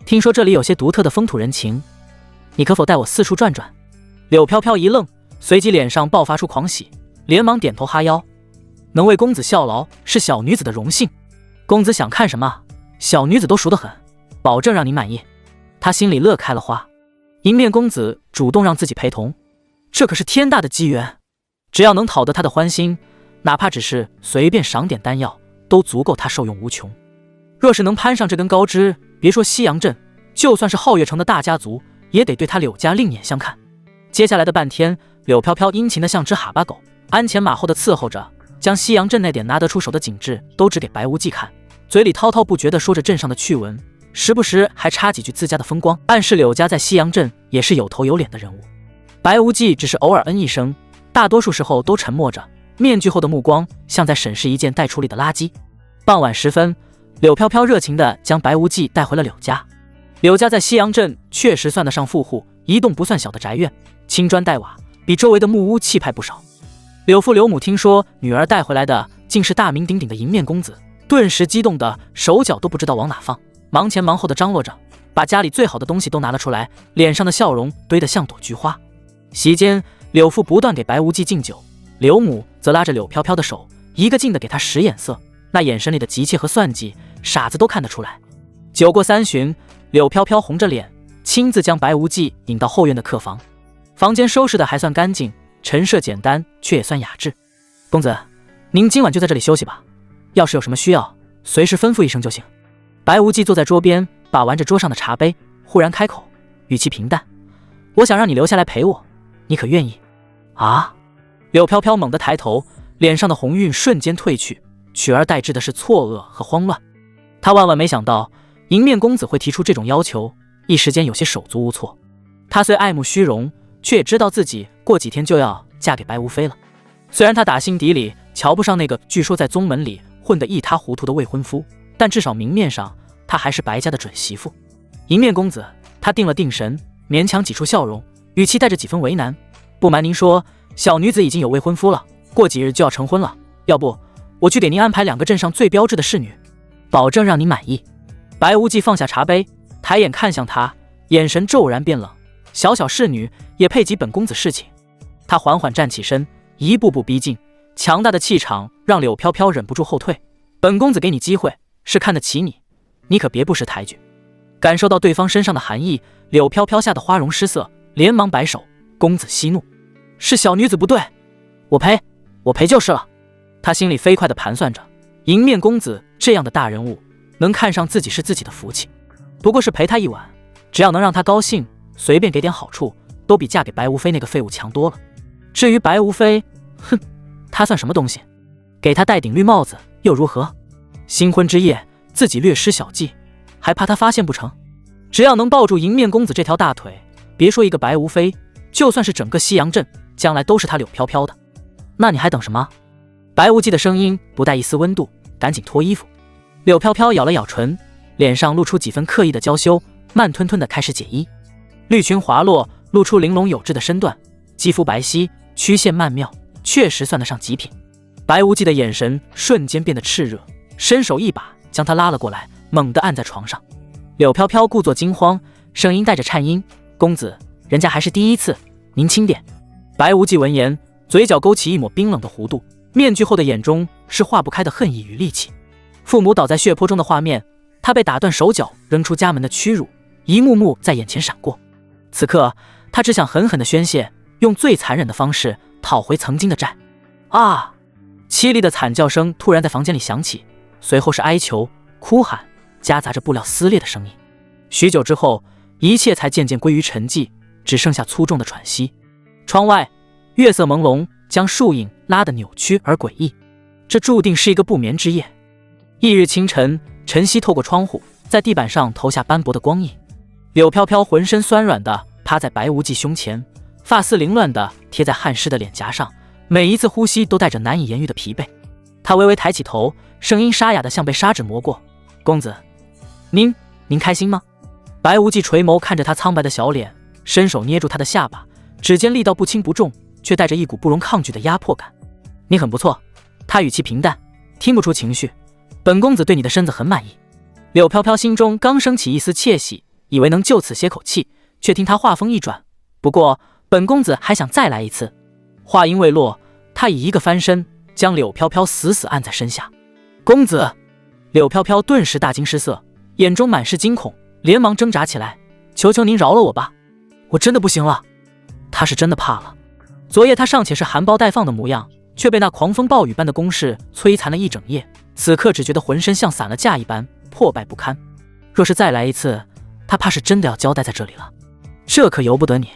听说这里有些独特的风土人情，你可否带我四处转转？柳飘飘一愣，随即脸上爆发出狂喜，连忙点头哈腰。能为公子效劳，是小女子的荣幸。公子想看什么，小女子都熟得很，保证让你满意。他心里乐开了花。迎面公子主动让自己陪同，这可是天大的机缘，只要能讨得他的欢心，哪怕只是随便赏点丹药，都足够他受用无穷。若是能攀上这根高枝，别说西洋镇，就算是皓月城的大家族，也得对他柳家另眼相看。接下来的半天，柳飘飘殷勤的像只哈巴狗，鞍前马后的伺候着，将西洋镇那点拿得出手的景致都指给白无忌看，嘴里滔滔不绝地说着镇上的趣闻，时不时还插几句自家的风光，暗示柳家在西洋镇也是有头有脸的人物。白无忌只是偶尔嗯一声，大多数时候都沉默着，面具后的目光像在审视一件待处理的垃圾。傍晚时分，柳飘飘热情地将白无忌带回了柳家。柳家在西洋镇确实算得上富户，一栋不算小的宅院，青砖黛瓦，比周围的木屋气派不少。柳父柳母听说女儿带回来的竟是大名鼎鼎的迎面公子，顿时激动的手脚都不知道往哪放，忙前忙后的张罗着，把家里最好的东西都拿了出来，脸上的笑容堆得像朵菊花。席间，柳父不断给白无忌敬酒，柳母则拉着柳飘飘的手，一个劲的给他使眼色，那眼神里的急切和算计，傻子都看得出来。酒过三巡，柳飘飘红着脸，亲自将白无忌引到后院的客房。房间收拾的还算干净，陈设简单，却也算雅致。公子，您今晚就在这里休息吧，要是有什么需要，随时吩咐一声就行。白无忌坐在桌边，把玩着桌上的茶杯，忽然开口，语气平淡：我想让你留下来陪我，你可愿意？啊！柳飘飘猛地抬头，脸上的红晕瞬间褪去，取而代之的是错愕和慌乱。他万万没想到迎面公子会提出这种要求，一时间有些手足无措。他虽爱慕虚荣，却也知道自己过几天就要嫁给白无非了。虽然他打心底里瞧不上那个据说在宗门里混得一塌糊涂的未婚夫，但至少明面上他还是白家的准媳妇。迎面公子，他定了定神，勉强挤出笑容，语气带着几分为难：不瞒您说，小女子已经有未婚夫了，过几日就要成婚了，要不我去给您安排2个镇上最标致的侍女，保证让您满意。白无忌放下茶杯，抬眼看向他，眼神骤然变冷：小小侍女也配及本公子侍寝？他缓缓站起身，一步步逼近，强大的气场让柳飘飘忍不住后退。本公子给你机会，是看得起你，你可别不识抬举。感受到对方身上的寒意，柳飘飘吓得花容失色，连忙摆手：公子息怒，是小女子不对，我陪就是了。他心里飞快地盘算着，迎面公子这样的大人物，能看上自己是自己的福气，不过是陪他一晚，只要能让他高兴，随便给点好处，都比嫁给白无非那个废物强多了。至于白无非，哼，他算什么东西？给他戴顶绿帽子又如何？新婚之夜自己略施小计，还怕他发现不成？只要能抱住迎面公子这条大腿，别说一个白无非，就算是整个西洋镇，将来都是他柳飘飘的。那你还等什么？白无忌的声音不带一丝温度，赶紧脱衣服。柳飘飘咬了咬唇，脸上露出几分刻意的娇羞，慢吞吞地开始解衣。绿裙滑落，露出玲珑有致的身段，肌肤白皙，曲线曼妙，确实算得上极品。白无忌的眼神瞬间变得炽热，伸手一把将他拉了过来，猛地按在床上。柳飘飘故作惊慌，声音带着颤音：公子，人家还是第一次，您轻点。白无忌闻言，嘴角勾起一抹冰冷的弧度，面具后的眼中是化不开的恨意与戾气。父母倒在血泊中的画面，他被打断手脚扔出家门的屈辱，一幕幕在眼前闪过。此刻他只想狠狠地宣泄，用最残忍的方式讨回曾经的债。啊！凄厉的惨叫声突然在房间里响起，随后是哀求、哭喊，夹杂着布料撕裂的声音。许久之后，一切才渐渐归于沉寂，只剩下粗重的喘息。窗外月色朦胧，将树影拉得扭曲而诡异。这注定是一个不眠之夜。翌日清晨，晨曦透过窗户，在地板上投下斑驳的光影。柳飘飘浑身酸软地趴在白无忌胸前，发丝凌乱地贴在汗湿的脸颊上，每一次呼吸都带着难以言喻的疲惫。他微微抬起头，声音沙哑得像被砂纸磨过：公子，您开心吗？白无忌垂眸看着他苍白的小脸，伸手捏住他的下巴，指尖力道不轻不重，却带着一股不容抗拒的压迫感。你很不错。他语气平淡，听不出情绪。本公子对你的身子很满意。柳飘飘心中刚升起一丝窃喜，以为能就此歇口气，却听他话锋一转，不过本公子还想再来一次。话音未落，他以一个翻身将柳飘飘死死按在身下。公子！柳飘飘顿时大惊失色，眼中满是惊恐，连忙挣扎起来，求求您饶了我吧，我真的不行了。他是真的怕了。昨夜他尚且是含苞待放的模样，却被那狂风暴雨般的攻势摧残了一整夜，此刻只觉得浑身像散了架一般，破败不堪。若是再来一次，他怕是真的要交代在这里了。这可由不得你。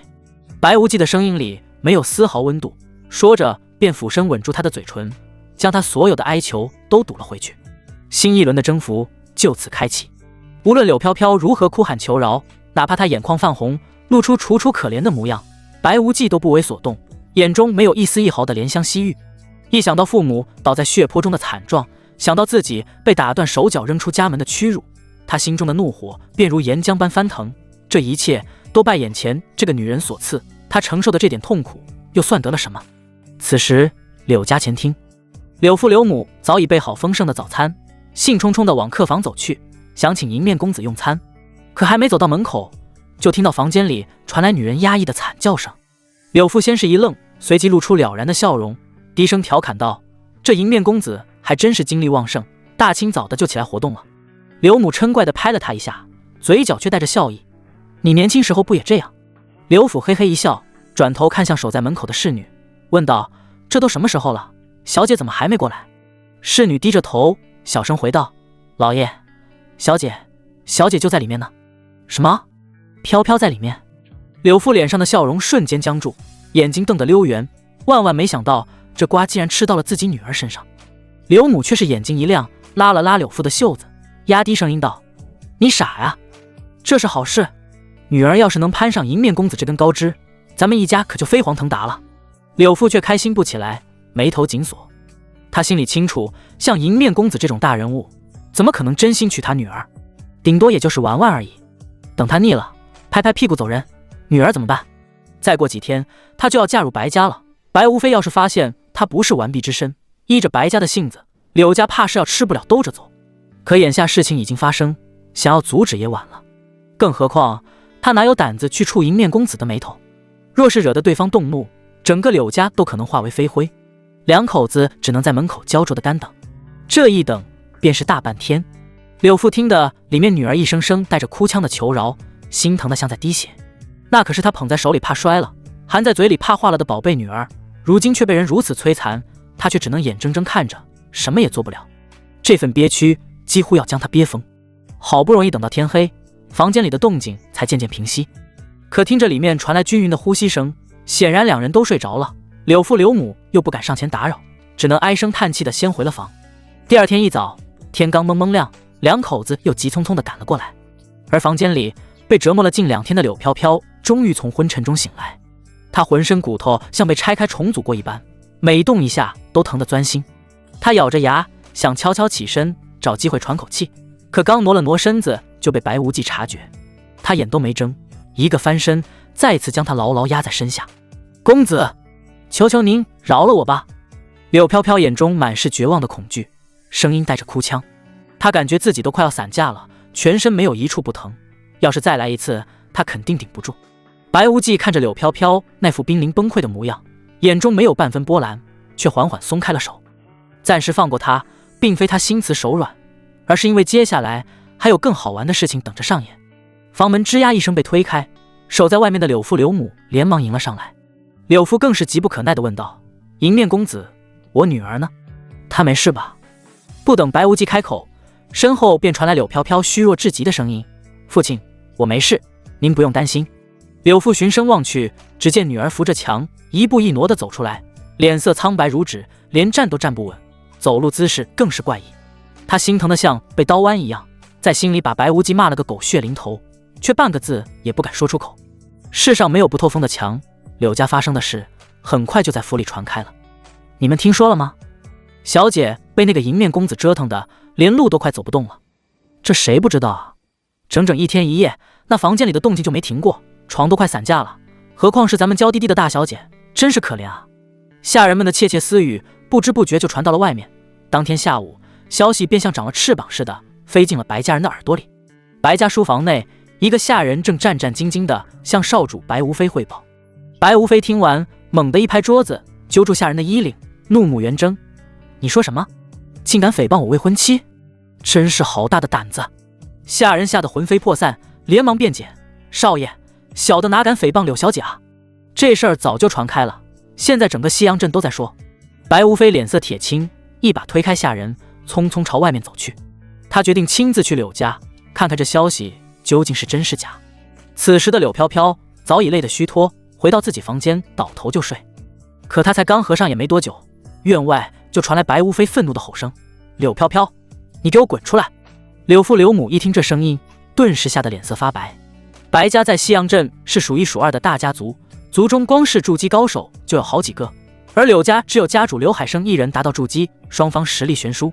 白无忌的声音里没有丝毫温度，说着便俯身吻住他的嘴唇，将他所有的哀求都堵了回去。新一轮的征服就此开启。无论柳飘飘如何哭喊求饶，哪怕他眼眶泛红，露出楚楚可怜的模样，白无忌都不为所动，眼中没有一丝一毫的怜香惜玉。一想到父母倒在血泊中的惨状，想到自己被打断手脚扔出家门的屈辱，他心中的怒火便如岩浆般翻腾。这一切都拜眼前这个女人所赐，他承受的这点痛苦又算得了什么？此时柳家前厅，柳父柳母早已备好丰盛的早餐，兴冲冲地往客房走去，想请迎面公子用餐。可还没走到门口，就听到房间里传来女人压抑的惨叫声。柳父先是一愣，随即露出了然的笑容，低声调侃道：这迎面公子还真是精力旺盛，大清早的就起来活动了。柳母嗔怪地拍了他一下，嘴角却带着笑意：你年轻时候不也这样？柳父嘿嘿一笑，转头看向守在门口的侍女，问道：这都什么时候了，小姐怎么还没过来？侍女低着头小声回道：老爷，小姐就在里面呢。什么？飘飘在里面？柳父脸上的笑容瞬间僵住，眼睛瞪得溜圆，万万没想到这瓜竟然吃到了自己女儿身上。柳母却是眼睛一亮，拉了拉柳父的袖子，压低声音道：你傻呀，这是好事，女儿要是能攀上迎面公子这根高枝，咱们一家可就飞黄腾达了。柳父却开心不起来，眉头紧锁。他心里清楚，像迎面公子这种大人物，怎么可能真心娶他女儿？顶多也就是玩玩而已。等他腻了，拍拍屁股走人，女儿怎么办？再过几天，他就要嫁入白家了。白无非要是发现他不是完璧之身，依着白家的性子，柳家怕是要吃不了兜着走。可眼下事情已经发生，想要阻止也晚了。更何况他哪有胆子去触迎面公子的眉头？若是惹得对方动怒，整个柳家都可能化为飞灰。两口子只能在门口焦灼的干等，这一等便是大半天。柳父听得里面女儿一声声带着哭腔的求饶，心疼的像在滴血。那可是他捧在手里怕摔了，含在嘴里怕化了的宝贝女儿，如今却被人如此摧残，他却只能眼睁睁看着，什么也做不了。这份憋屈几乎要将他憋疯。好不容易等到天黑，房间里的动静才渐渐平息，可听着里面传来均匀的呼吸声，显然两人都睡着了。柳父柳母又不敢上前打扰，只能唉声叹气的先回了房。第二天一早，天刚蒙蒙亮，两口子又急匆匆地赶了过来。而房间里被折磨了近2天的柳飘飘终于从昏沉中醒来，她浑身骨头像被拆开重组过一般，每动一下都疼得钻心。她咬着牙想悄悄起身找机会喘口气，可刚挪了挪身子就被白无忌察觉。他眼都没睁，一个翻身再次将他牢牢压在身下。公子，求求您饶了我吧。柳飘飘眼中满是绝望的恐惧，声音带着哭腔。她感觉自己都快要散架了，全身没有一处不疼，要是再来一次，她肯定顶不住。白无忌看着柳飘飘那副濒临崩溃的模样，眼中没有半分波澜，却缓缓松开了手。暂时放过她，并非他心慈手软，而是因为接下来还有更好玩的事情等着上演。房门吱呀一声被推开，守在外面的柳父柳母连忙迎了上来。柳父更是急不可耐地问道：迎面公子，我女儿呢？她没事吧？不等白无忌开口，身后便传来柳飘飘虚弱至极的声音：父亲，我没事，您不用担心。柳父循声望去，只见女儿扶着墙一步一挪地走出来，脸色苍白如纸，连站都站不稳，走路姿势更是怪异。他心疼得像被刀剜一样，在心里把白无忌骂了个狗血淋头，却半个字也不敢说出口。世上没有不透风的墙，柳家发生的事很快就在府里传开了。你们听说了吗？小姐被那个迎面公子折腾的连路都快走不动了。这谁不知道啊？整整1天1夜，那房间里的动静就没停过，床都快散架了，何况是咱们娇滴滴的大小姐，真是可怜啊。下人们的窃窃私语不知不觉就传到了外面。当天下午，消息便像长了翅膀似的飞进了白家人的耳朵里。白家书房内，一个下人正战战兢兢地向少主白无非汇报。白无非听完，猛地一拍桌子，揪住下人的衣领，怒目圆睁：“你说什么？竟敢诽谤我未婚妻？真是好大的胆子！”下人吓得魂飞魄散，连忙辩解：“少爷，小的哪敢诽谤柳小姐啊？这事儿早就传开了，现在整个西阳镇都在说。”白无非脸色铁青，一把推开下人，匆匆朝外面走去。他决定亲自去柳家，看看这消息究竟是真是假。此时的柳飘飘早已累得虚脱，回到自己房间倒头就睡。可他才刚合上眼没多久，院外就传来白无非愤怒的吼声：“柳飘飘，你给我滚出来！”柳父柳母一听这声音，顿时吓得脸色发白。白家在西阳镇是数一数二的大家族，族中光是筑基高手就有好几个，而柳家只有家主刘海生一人达到筑基，双方实力悬殊。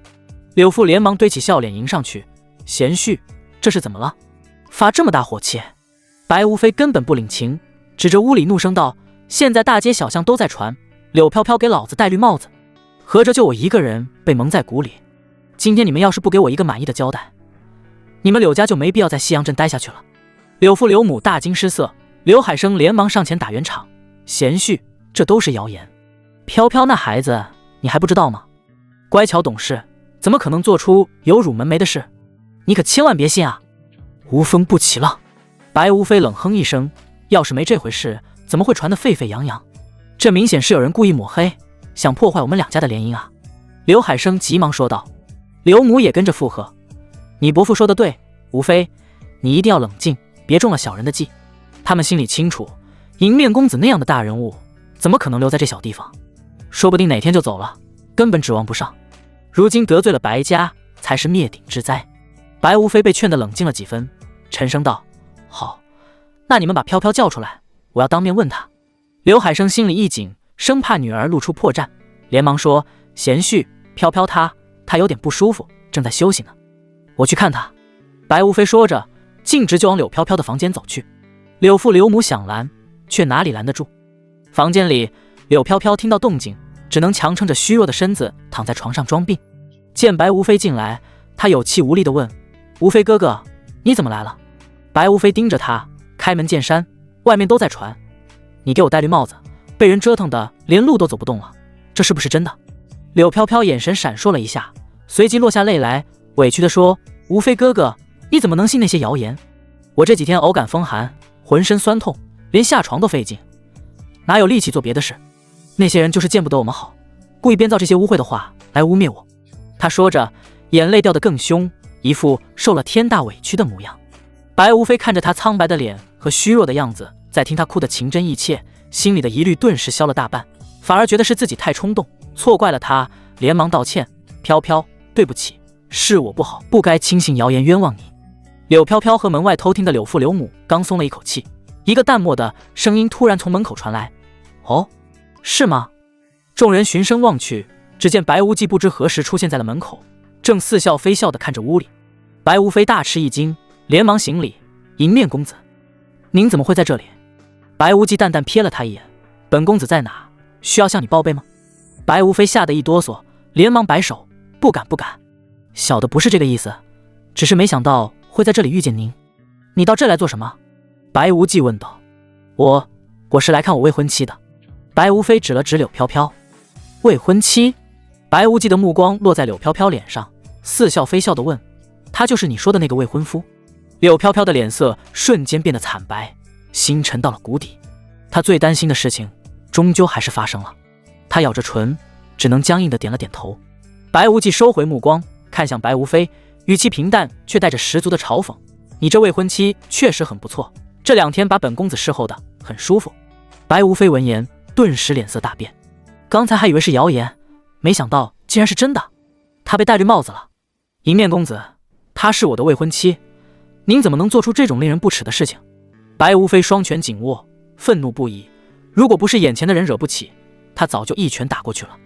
柳父连忙堆起笑脸迎上去：“贤婿，这是怎么了？发这么大火气？”白无非根本不领情，指着屋里怒声道：“现在大街小巷都在传柳飘飘给老子戴绿帽子，合着就我一个人被蒙在鼓里。今天你们要是不给我一个满意的交代，你们柳家就没必要在西阳镇待下去了。”柳父柳母大惊失色，刘海生连忙上前打圆场：“贤婿，这都是谣言。飘飘那孩子你还不知道吗？乖巧懂事，怎么可能做出有辱门楣的事？你可千万别信啊！”无风不起浪。白无非冷哼一声：“要是没这回事，怎么会传得沸沸扬扬？这明显是有人故意抹黑，想破坏我们两家的联姻啊！”刘海生急忙说道。刘母也跟着附和：“你伯父说的对，无非你一定要冷静，别中了小人的计。他们心里清楚，迎面公子那样的大人物，怎么可能留在这小地方？说不定哪天就走了，根本指望不上。如今得罪了白家，才是灭顶之灾。”白无非被劝得冷静了几分，沉声道：“好，那你们把飘飘叫出来，我要当面问他。”刘海生心里一紧，生怕女儿露出破绽，连忙说：“贤婿，飘飘他有点不舒服，正在休息呢，我去看他。”白无非说着，径直就往柳飘飘的房间走去。柳父柳母想拦，却哪里拦得住？房间里，柳飘飘听到动静，只能强撑着虚弱的身子躺在床上装病。见白无非进来，他有气无力地问：“无非哥哥，你怎么来了？”白无非盯着他，开门见山：“外面都在传，你给我戴绿帽子，被人折腾的连路都走不动了，这是不是真的？”柳飘飘眼神闪烁了一下，随即落下泪来，委屈地说：“无非哥哥，你怎么能信那些谣言？我这几天偶感风寒，浑身酸痛，连下床都费劲，哪有力气做别的事？那些人就是见不得我们好，故意编造这些污秽的话来污蔑我。”他说着，眼泪掉得更凶，一副受了天大委屈的模样。白无非看着他苍白的脸和虚弱的样子，再听他哭得情真意切，心里的疑虑顿时消了大半，反而觉得是自己太冲动，错怪了他，连忙道歉：“飘飘，对不起，是我不好，不该轻信谣言冤枉你。”柳飘飘和门外偷听的柳父柳母刚松了一口气，一个淡漠的声音突然从门口传来：“哦，是吗？”众人循声望去，只见白无忌不知何时出现在了门口，正似笑非笑地看着屋里。白无非大吃一惊，连忙行礼：“迎面公子，您怎么会在这里？”白无忌淡淡瞥了他一眼：“本公子在哪？需要向你报备吗？”白无非吓得一哆嗦，连忙摆手：“不敢不敢，小的不是这个意思，只是没想到会在这里遇见您。你到这来做什么？”白无忌问道。我是来看我未婚妻的。”白无非指了指柳飘飘。“未婚妻？”白无忌的目光落在柳飘飘脸上，似笑非笑地问：“他就是你说的那个未婚夫？”柳飘飘的脸色瞬间变得惨白，心沉到了谷底。他最担心的事情终究还是发生了，他咬着唇，只能僵硬地点了点头。白无忌收回目光，看向白无非，语气平淡却带着十足的嘲讽：“你这未婚妻确实很不错，这2天把本公子侍候的很舒服。”白无非闻言顿时脸色大变，刚才还以为是谣言，没想到竟然是真的。他被戴绿帽子了。迎面公子，她是我的未婚妻，您怎么能做出这种令人不齿的事情？白无非双拳紧握，愤怒不已，如果不是眼前的人惹不起，他早就一拳打过去了。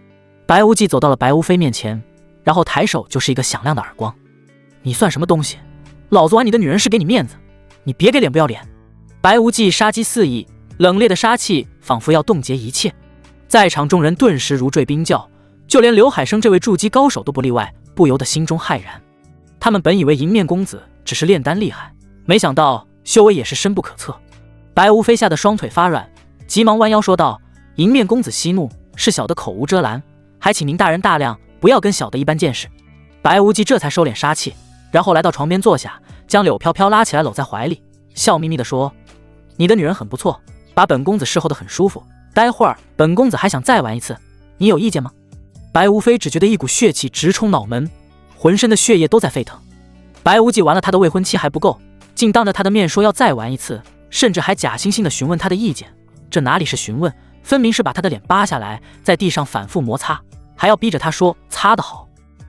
白无忌走到了白无非面前，然后抬手就是一个响亮的耳光：“你算什么东西？老子玩你的女人是给你面子，你别给脸不要脸！白无忌杀机四溢，冷冽的杀气仿佛要冻结一切，在场众人顿时如坠冰窖，就连刘海生这位筑基高手都不例外，不由得心中骇然。他们本以为银面公子只是炼丹厉害，没想到修为也是深不可测。白无非吓得双腿发软，急忙弯腰说道：“银面公子息怒，是小的口无遮拦，还请您大人大量，不要跟小的一般见识。”白无忌这才收敛杀气，然后来到床边坐下，将柳飘飘拉起来搂在怀里，笑眯眯地说：“你的女人很不错，把本公子侍候得很舒服，待会儿本公子还想再玩一次，你有意见吗？”白无非只觉得一股血气直冲脑门，浑身的血液都在沸腾。白无忌玩了他的未婚妻还不够，竟当着他的面说要再玩一次，甚至还假惺惺地询问他的意见。这哪里是询问，分明是把他的脸扒下来，在地上反复摩擦，还要逼着他说擦得好。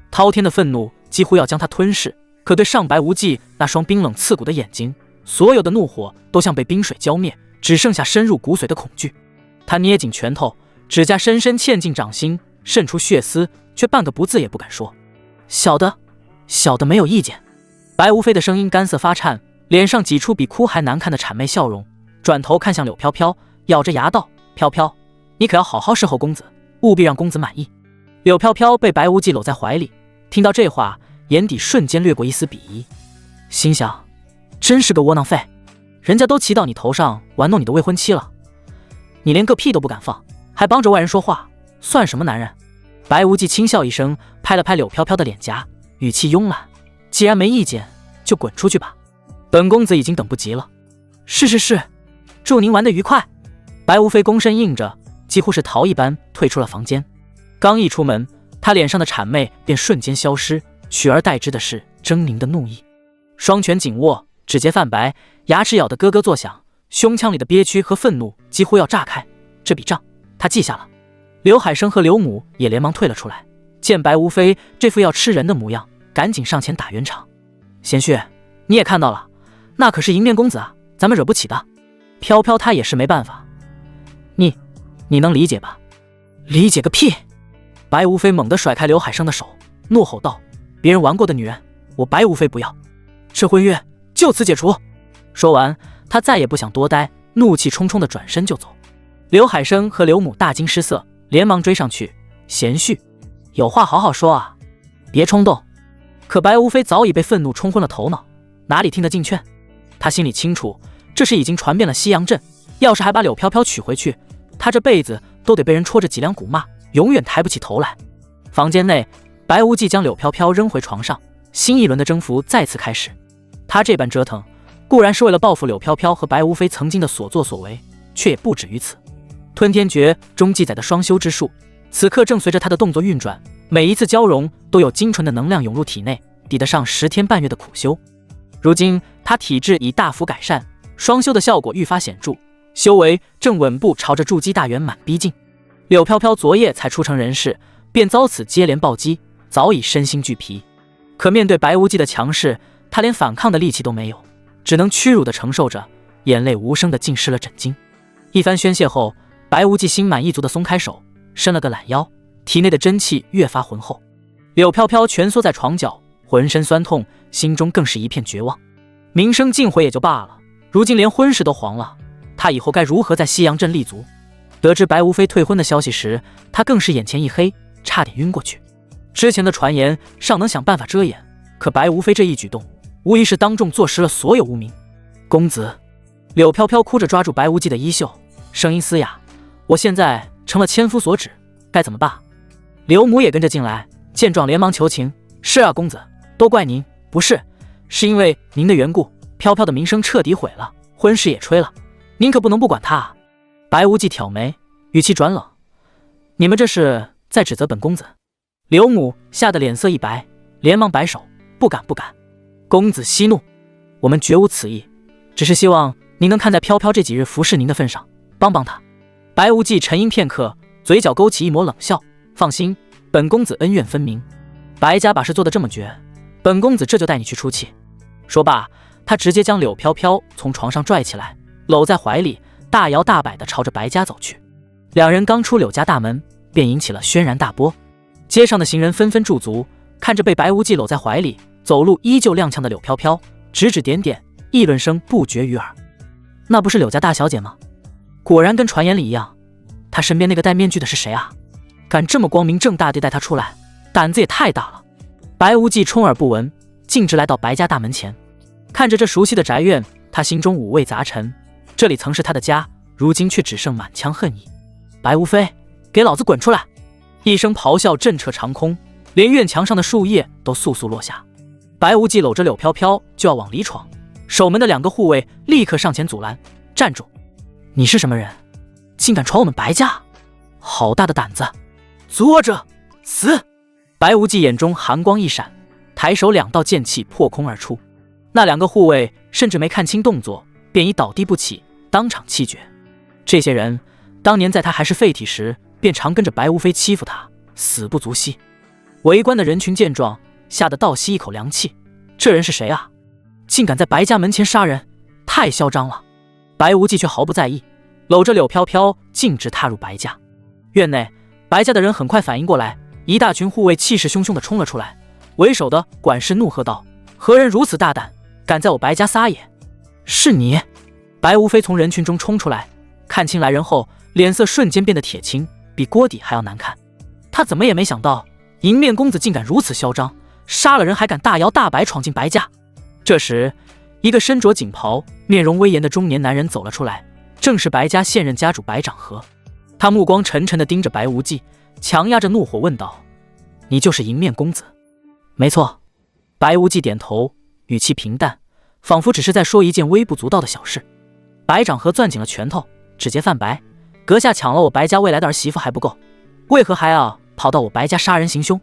滔天的愤怒几乎要将他吞噬，可对上白无忌那双冰冷刺骨的眼睛，所有的怒火都像被冰水浇灭，只剩下深入骨髓的恐惧。他捏紧拳头，指甲深深嵌进掌心，渗出血丝，却半个不字也不敢说。小的没有意见。白无非的声音干涩发颤，脸上挤出比哭还难看的谄媚笑容，转头看向柳飘飘，咬着牙道：“飘飘，你可要好好侍候公子，务必让公子满意。”柳飘飘被白无忌搂在怀里，听到这话，眼底瞬间掠过一丝鄙夷，心想：真是个窝囊废，人家都骑到你头上玩弄你的未婚妻了，你连个屁都不敢放，还帮着外人说话，算什么男人？白无忌轻笑一声，拍了拍柳飘飘的脸颊，语气慵懒：“既然没意见，就滚出去吧，本公子已经等不及了。”“是，祝您玩得愉快。”白无非躬身应着，几乎是逃一般退出了房间。刚一出门，他脸上的谄媚便瞬间消失，取而代之的是狰狞的怒意。双拳紧握，指节泛白，牙齿咬得咯咯作响，胸腔里的憋屈和愤怒几乎要炸开。这笔账他记下了。刘海生和刘母也连忙退了出来，见白无非这副要吃人的模样，赶紧上前打圆场：“贤婿，你也看到了，那可是银面公子啊，咱们惹不起的。飘飘他也是没办法，你能理解吧？”“理解个屁！”白无非猛地甩开刘海生的手，怒吼道：“别人玩过的女人，我白无非不要，这婚约就此解除。”说完，他再也不想多待，怒气冲冲地转身就走。刘海生和刘母大惊失色，连忙追上去：“贤婿，有话好好说啊，别冲动。”可白无非早已被愤怒冲昏了头脑，哪里听得进劝？他心里清楚，这事已经传遍了西阳镇，要是还把柳飘飘娶回去，他这辈子都得被人戳着脊梁骨骂，永远抬不起头来。房间内，白无忌将柳飘飘扔回床上，新一轮的征服再次开始。他这般折腾，固然是为了报复柳飘飘和白无非曾经的所作所为，却也不止于此。吞天诀中记载的双修之术，此刻正随着他的动作运转，每一次交融都有精纯的能量涌入体内，抵得上10天半月的苦修。如今他体质已大幅改善，双修的效果愈发显著，修为正稳步朝着筑基大圆满逼近。柳飘飘昨夜才出城人事，便遭此接连暴击，早已身心俱疲。可面对白无忌的强势，他连反抗的力气都没有，只能屈辱地承受着，眼泪无声地浸湿了枕巾。一番宣泄后，白无忌心满意足地松开手，伸了个懒腰，体内的真气越发浑厚。柳飘飘蜷缩在床角，浑身酸痛，心中更是一片绝望。名声尽毁也就罢了，如今连婚事都黄了，他以后该如何在西阳镇立足？得知白无非退婚的消息时，他更是眼前一黑，差点晕过去。之前的传言尚能想办法遮掩，可白无非这一举动，无疑是当众坐实了所有污名。公子，柳飘飘哭着抓住白无忌的衣袖，声音嘶哑：“我现在成了千夫所指，该怎么办？”刘母也跟着进来，见状连忙求情：“是啊，公子，都怪您，不是，是因为您的缘故，飘飘的名声彻底毁了，婚事也吹了，您可不能不管他啊。”白无忌挑眉，语气转冷：“你们这是在指责本公子？”刘母吓得脸色一白，连忙摆手：“不敢，公子息怒，我们绝无此意，只是希望您能看在飘飘这几日服侍您的份上，帮帮他。”白无忌沉吟片刻，嘴角勾起一抹冷笑：“放心，本公子恩怨分明，白家把事做得这么绝，本公子这就带你去出气。”说罢，他直接将柳飘飘从床上拽起来，搂在怀里，大摇大摆地朝着白家走去。两人刚出柳家大门，便引起了轩然大波。街上的行人纷纷驻足，看着被白无忌搂在怀里，走路依旧踉跄的柳飘飘，指指点点，议论声不绝于耳。那不是柳家大小姐吗？果然跟传言里一样，她身边那个戴面具的是谁啊？敢这么光明正大地带她出来，胆子也太大了。白无忌充耳不闻，径直来到白家大门前，看着这熟悉的宅院，他心中五味杂陈。这里曾是他的家，如今却只剩满腔恨意。白无非，给老子滚出来！一声咆哮震彻长空，连院墙上的树叶都簌簌落下。白无忌搂着柳飘飘就要往里闯，守门的2个护卫立刻上前阻拦：“站住！你是什么人？竟敢闯我们白家？好大的胆子！作者死！”白无忌眼中寒光一闪，抬手2道剑气破空而出。那2个护卫甚至没看清动作，便已倒地不起，当场气绝。这些人当年在他还是废体时，便常跟着白无非欺负他，死不足惜。围观的人群见状，吓得倒吸一口凉气。这人是谁啊？竟敢在白家门前杀人，太嚣张了！白无忌却毫不在意，搂着柳飘飘径直踏入白家。院内，白家的人很快反应过来，一大群护卫气势汹汹地冲了出来。为首的管事怒喝道：“何人如此大胆，敢在我白家撒野？”“是你！”白无非从人群中冲出来，看清来人后，脸色瞬间变得铁青，比锅底还要难看。他怎么也没想到，迎面公子竟敢如此嚣张，杀了人还敢大摇大摆闯进白家。这时，一个身着锦袍、面容威严的中年男人走了出来，正是白家现任家主白长河。他目光沉沉地盯着白无忌，强压着怒火问道：“你就是迎面公子？”“没错。”白无忌点头，语气平淡，仿佛只是在说一件微不足道的小事。白长河攥紧了拳头，指节泛白：“阁下抢了我白家未来的儿媳妇还不够，为何还要跑到我白家杀人行凶？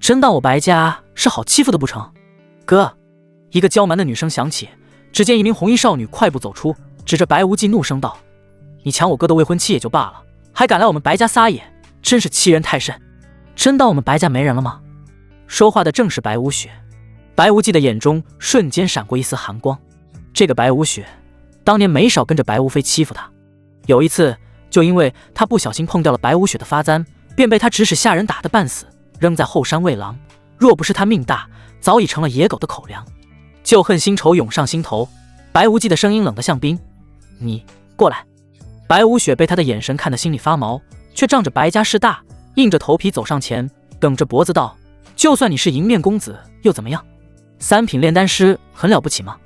真当我白家是好欺负的不成？”“哥！”一个娇蛮的女声响起，只见一名红衣少女快步走出，指着白无忌怒声道：“你抢我哥的未婚妻也就罢了，还敢来我们白家撒野，真是欺人太甚！真当我们白家没人了吗？”说话的正是白无雪。白无忌的眼中瞬间闪过一丝寒光。这个白无雪当年没少跟着白无非欺负他，有一次就因为他不小心碰掉了白无雪的发簪，便被他指使下人打得半死，扔在后山喂狼。若不是他命大，早已成了野狗的口粮。旧恨新仇涌上心头，白无忌的声音冷得像冰：“你过来！”白无雪被他的眼神看得心里发毛，却仗着白家势大，硬着头皮走上前，梗着脖子道：“就算你是迎面公子又怎么样？3品炼丹师很了不起吗？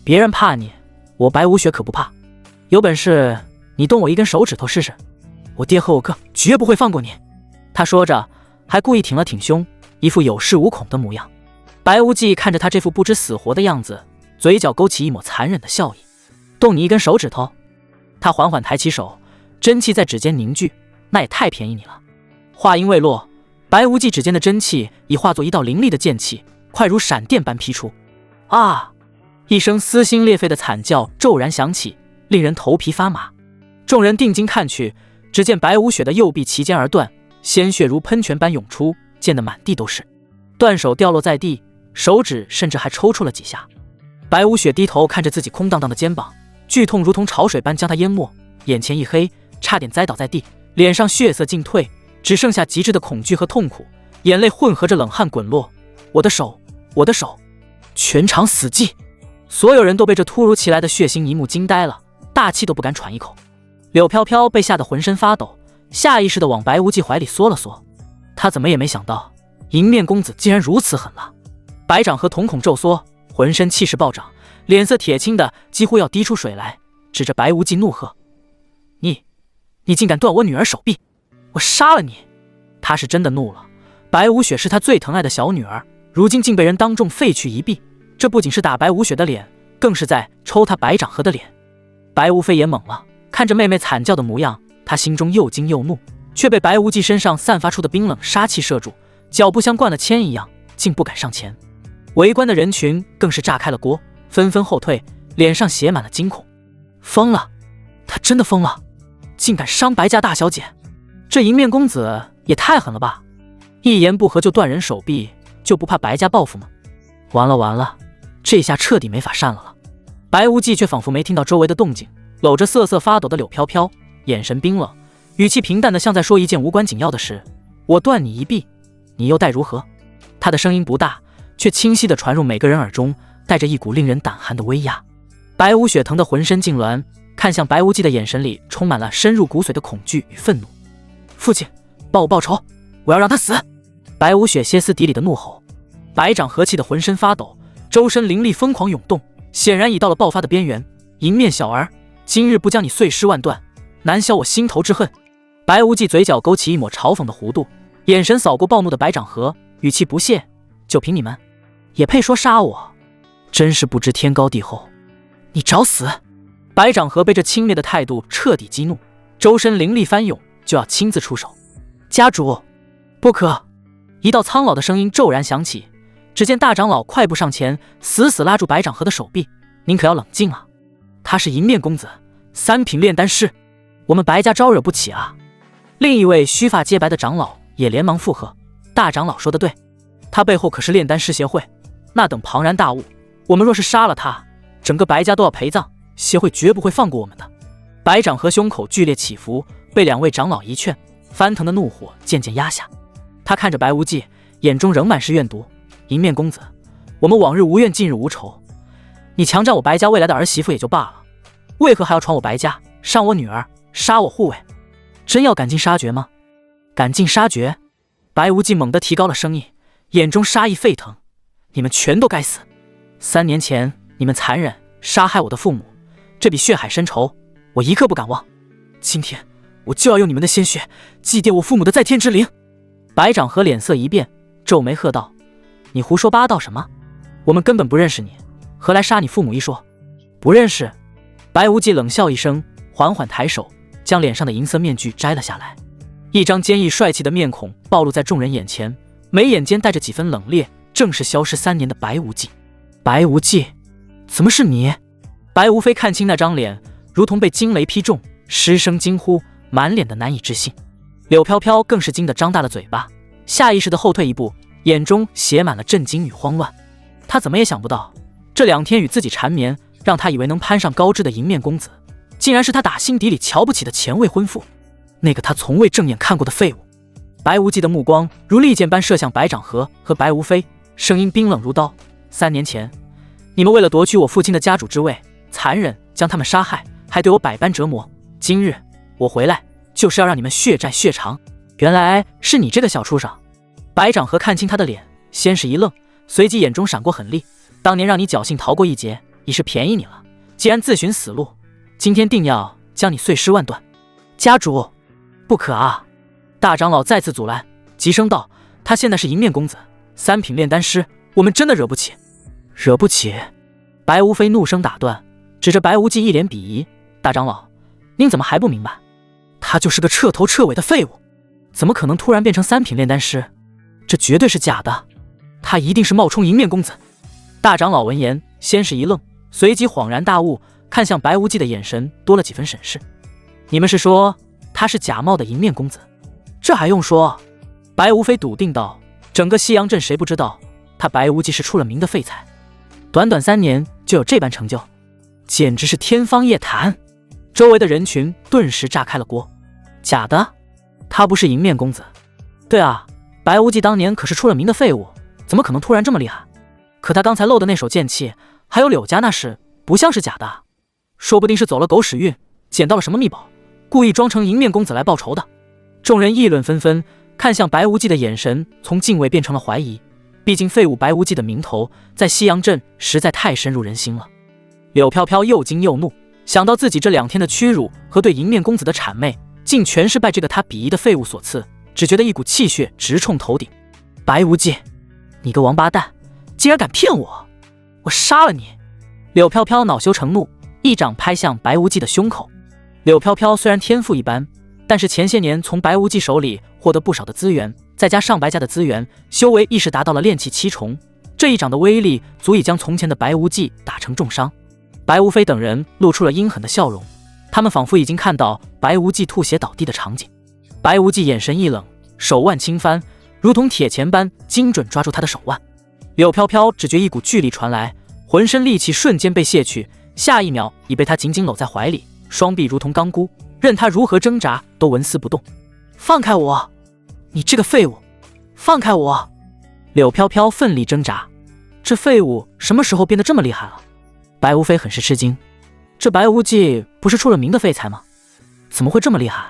别人怕你，我白无雪可不怕。有本事你动我一根手指头试试，我爹和我哥绝不会放过你。”他说着还故意挺了挺胸，一副有恃无恐的模样。白无忌看着他这副不知死活的样子，嘴角勾起一抹残忍的笑意：“动你一根手指头？”他缓缓抬起手，真气在指尖凝聚，那也太便宜你了。话音未落，白无忌指尖的真气已化作一道凌厉的剑气，快如闪电般劈出。啊！一声撕心裂肺的惨叫骤然响起，令人头皮发麻。众人定睛看去，只见白无雪的右臂齐肩而断，鲜血如喷泉般涌出，溅得满地都是。断手掉落在地，手指甚至还抽搐了几下。白无雪低头看着自己空荡荡的肩膀，剧痛如同潮水般将他淹没，眼前一黑，差点栽倒在地，脸上血色尽退，只剩下极致的恐惧和痛苦，眼泪混合着冷汗滚落。我的手，我的手！全场死寂，所有人都被这突如其来的血腥一幕惊呆了，大气都不敢喘一口。柳飘飘被吓得浑身发抖，下意识地往白无忌怀里缩了缩。他怎么也没想到，迎面公子竟然如此狠辣。白长和瞳孔骤缩，浑身气势暴涨，脸色铁青的几乎要滴出水来，指着白无忌怒喝：“你竟敢断我女儿手臂，我杀了你！”他是真的怒了，白无雪是他最疼爱的小女儿，如今竟被人当众废去一臂，这不仅是打白无雪的脸，更是在抽他白长河的脸。白无非也懵了，看着妹妹惨叫的模样，他心中又惊又怒，却被白无忌身上散发出的冰冷杀气射住，脚步像灌了铅一样，竟不敢上前。围观的人群更是炸开了锅，纷纷后退，脸上写满了惊恐。疯了，他真的疯了，竟敢伤白家大小姐，这迎面公子也太狠了吧！一言不合就断人手臂，就不怕白家报复吗？完了完了，这下彻底没法善了。白无忌却仿佛没听到周围的动静，搂着瑟瑟发抖的柳飘飘，眼神冰冷，语气平淡的像在说一件无关紧要的事：“我断你一臂，你又待如何？”他的声音不大，却清晰地传入每个人耳中，带着一股令人胆寒的威压。白无雪疼得浑身痉挛，看向白无忌的眼神里充满了深入骨髓的恐惧与愤怒。父亲，帮我报仇，我要让他死！白无雪歇斯底里的怒吼。白掌和气得浑身发抖，周身灵力疯狂涌动，显然已到了爆发的边缘。迎面小儿，今日不将你碎尸万段，难消我心头之恨！白无忌嘴角勾起一抹嘲讽的弧度，眼神扫过暴怒的白掌和，语气不屑：就凭你们，也配说杀我？真是不知天高地厚！你找死！白掌和被这轻蔑的态度彻底激怒，周身灵力翻涌，就要亲自出手。家主，不可！一道苍老的声音骤然响起，只见大长老快步上前，死死拉住白掌和的手臂：您可要冷静啊！他是银面公子，3品炼丹师，我们白家招惹不起啊！另一位须发皆白的长老也连忙附和：大长老说得对，他背后可是炼丹师协会，那等庞然大物，我们若是杀了他，整个白家都要陪葬，协会绝不会放过我们的。白掌和胸口剧烈起伏，被2位长老一劝，翻腾的怒火渐渐压下。他看着白无忌，眼中仍满是怨毒：银面公子，我们往日无怨，近日无仇，你强占我白家未来的儿媳妇也就罢了，为何还要闯我白家，伤我女儿，杀我护卫？真要赶尽杀绝吗？赶尽杀绝！白无忌猛地提高了声音，眼中杀意沸腾：你们全都该死！3年前你们残忍杀害我的父母，这笔血海深仇我一刻不敢忘。今天我就要用你们的鲜血祭奠我父母的在天之灵！白掌和脸色一变，皱眉喝道：你胡说八道什么？我们根本不认识你，何来杀你父母一说？不认识？白无忌冷笑一声，缓缓抬手将脸上的银色面具摘了下来，一张坚毅帅气的面孔暴露在众人眼前，眉眼间带着几分冷冽，正是消失3年的白无忌。白无忌，怎么是你？白无非看清那张脸，如同被惊雷劈中，失声惊呼，满脸的难以置信。柳飘飘更是惊得张大了嘴巴，下意识地后退一步，眼中写满了震惊与慌乱。他怎么也想不到，这2天与自己缠绵，让他以为能攀上高枝的银面公子，竟然是他打心底里瞧不起的前未婚夫，那个他从未正眼看过的废物。白无忌的目光如利剑般射向白掌和白无非，声音冰冷如刀：3年前，你们为了夺取我父亲的家主之位，残忍将他们杀害，还对我百般折磨。今日我回来，就是要让你们血债血偿。原来是你这个小畜生！白掌和看清他的脸，先是一愣，随即眼中闪过狠厉：当年让你侥幸逃过一劫，已是便宜你了，既然自寻死路，今天定要将你碎尸万段！家主，不可啊！大长老再次阻拦，急声道：他现在是银面公子，3品炼丹师，我们真的惹不起！惹不起！白无非怒声打断，指着白无忌一脸鄙夷：大长老，您怎么还不明白？他就是个彻头彻尾的废物，怎么可能突然变成3品炼丹师？这绝对是假的，他一定是冒充银面公子！大长老闻言，先是一愣，随即恍然大悟，看向白无忌的眼神多了几分审视：你们是说他是假冒的银面公子？这还用说？白无非笃定道：整个西洋镇谁不知道他白无忌是出了名的废材，短短3年就有这般成就，简直是天方夜谭！周围的人群顿时炸开了锅。假的？他不是银面公子？对啊，白无忌当年可是出了名的废物，怎么可能突然这么厉害？可他刚才露的那手剑气，还有柳家那事，不像是假的，说不定是走了狗屎运，捡到了什么秘宝，故意装成银面公子来报仇的。众人议论纷纷，看向白无忌的眼神从敬畏变成了怀疑，毕竟废物白无忌的名头在西洋镇实在太深入人心了。柳飘飘又惊又怒，想到自己这2天的屈辱和对银面公子的谄媚，竟全是拜这个他鄙夷的废物所赐，只觉得一股气血直冲头顶。白无忌，你个王八蛋，竟然敢骗我！我杀了你！柳飘飘恼羞成怒，一掌拍向白无忌的胸口。柳飘飘虽然天赋一般，但是前些年从白无忌手里获得不少的资源，再加上白家的资源，修为亦是达到了炼气7重，这一掌的威力足以将从前的白无忌打成重伤。白无非等人露出了阴狠的笑容，他们仿佛已经看到白无忌吐血倒地的场景。白无忌眼神一冷，手腕轻翻，如同铁钳般精准抓住他的手腕。柳飘飘只觉一股巨力传来，浑身力气瞬间被卸去，下一秒已被他紧紧搂在怀里，双臂如同钢箍，任他如何挣扎都纹丝不动。放开我！你这个废物！放开我！柳飘飘奋力挣扎，这废物什么时候变得这么厉害了？白无非很是吃惊，这白无忌不是出了名的废材吗？怎么会这么厉害？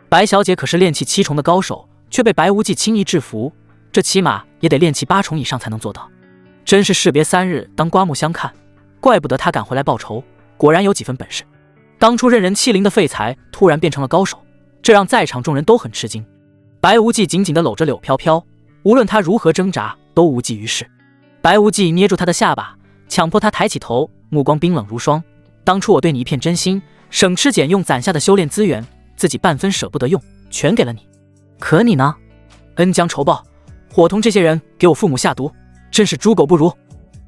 白小姐可是炼气7重的高手，却被白无忌轻易制服，这起码也得炼气8重以上才能做到。真是士别3日当刮目相看，怪不得他敢回来报仇，果然有几分本事。当初任人欺凌的废材突然变成了高手，这让在场众人都很吃惊。白无忌紧紧地搂着柳飘飘，无论他如何挣扎都无济于事。白无忌捏住他的下巴，强迫他抬起头，目光冰冷如霜。当初我对你一片真心，省吃俭用攒下的修炼资源，自己半分舍不得用，全给了你。可你呢？恩将仇报，伙同这些人给我父母下毒，真是猪狗不如。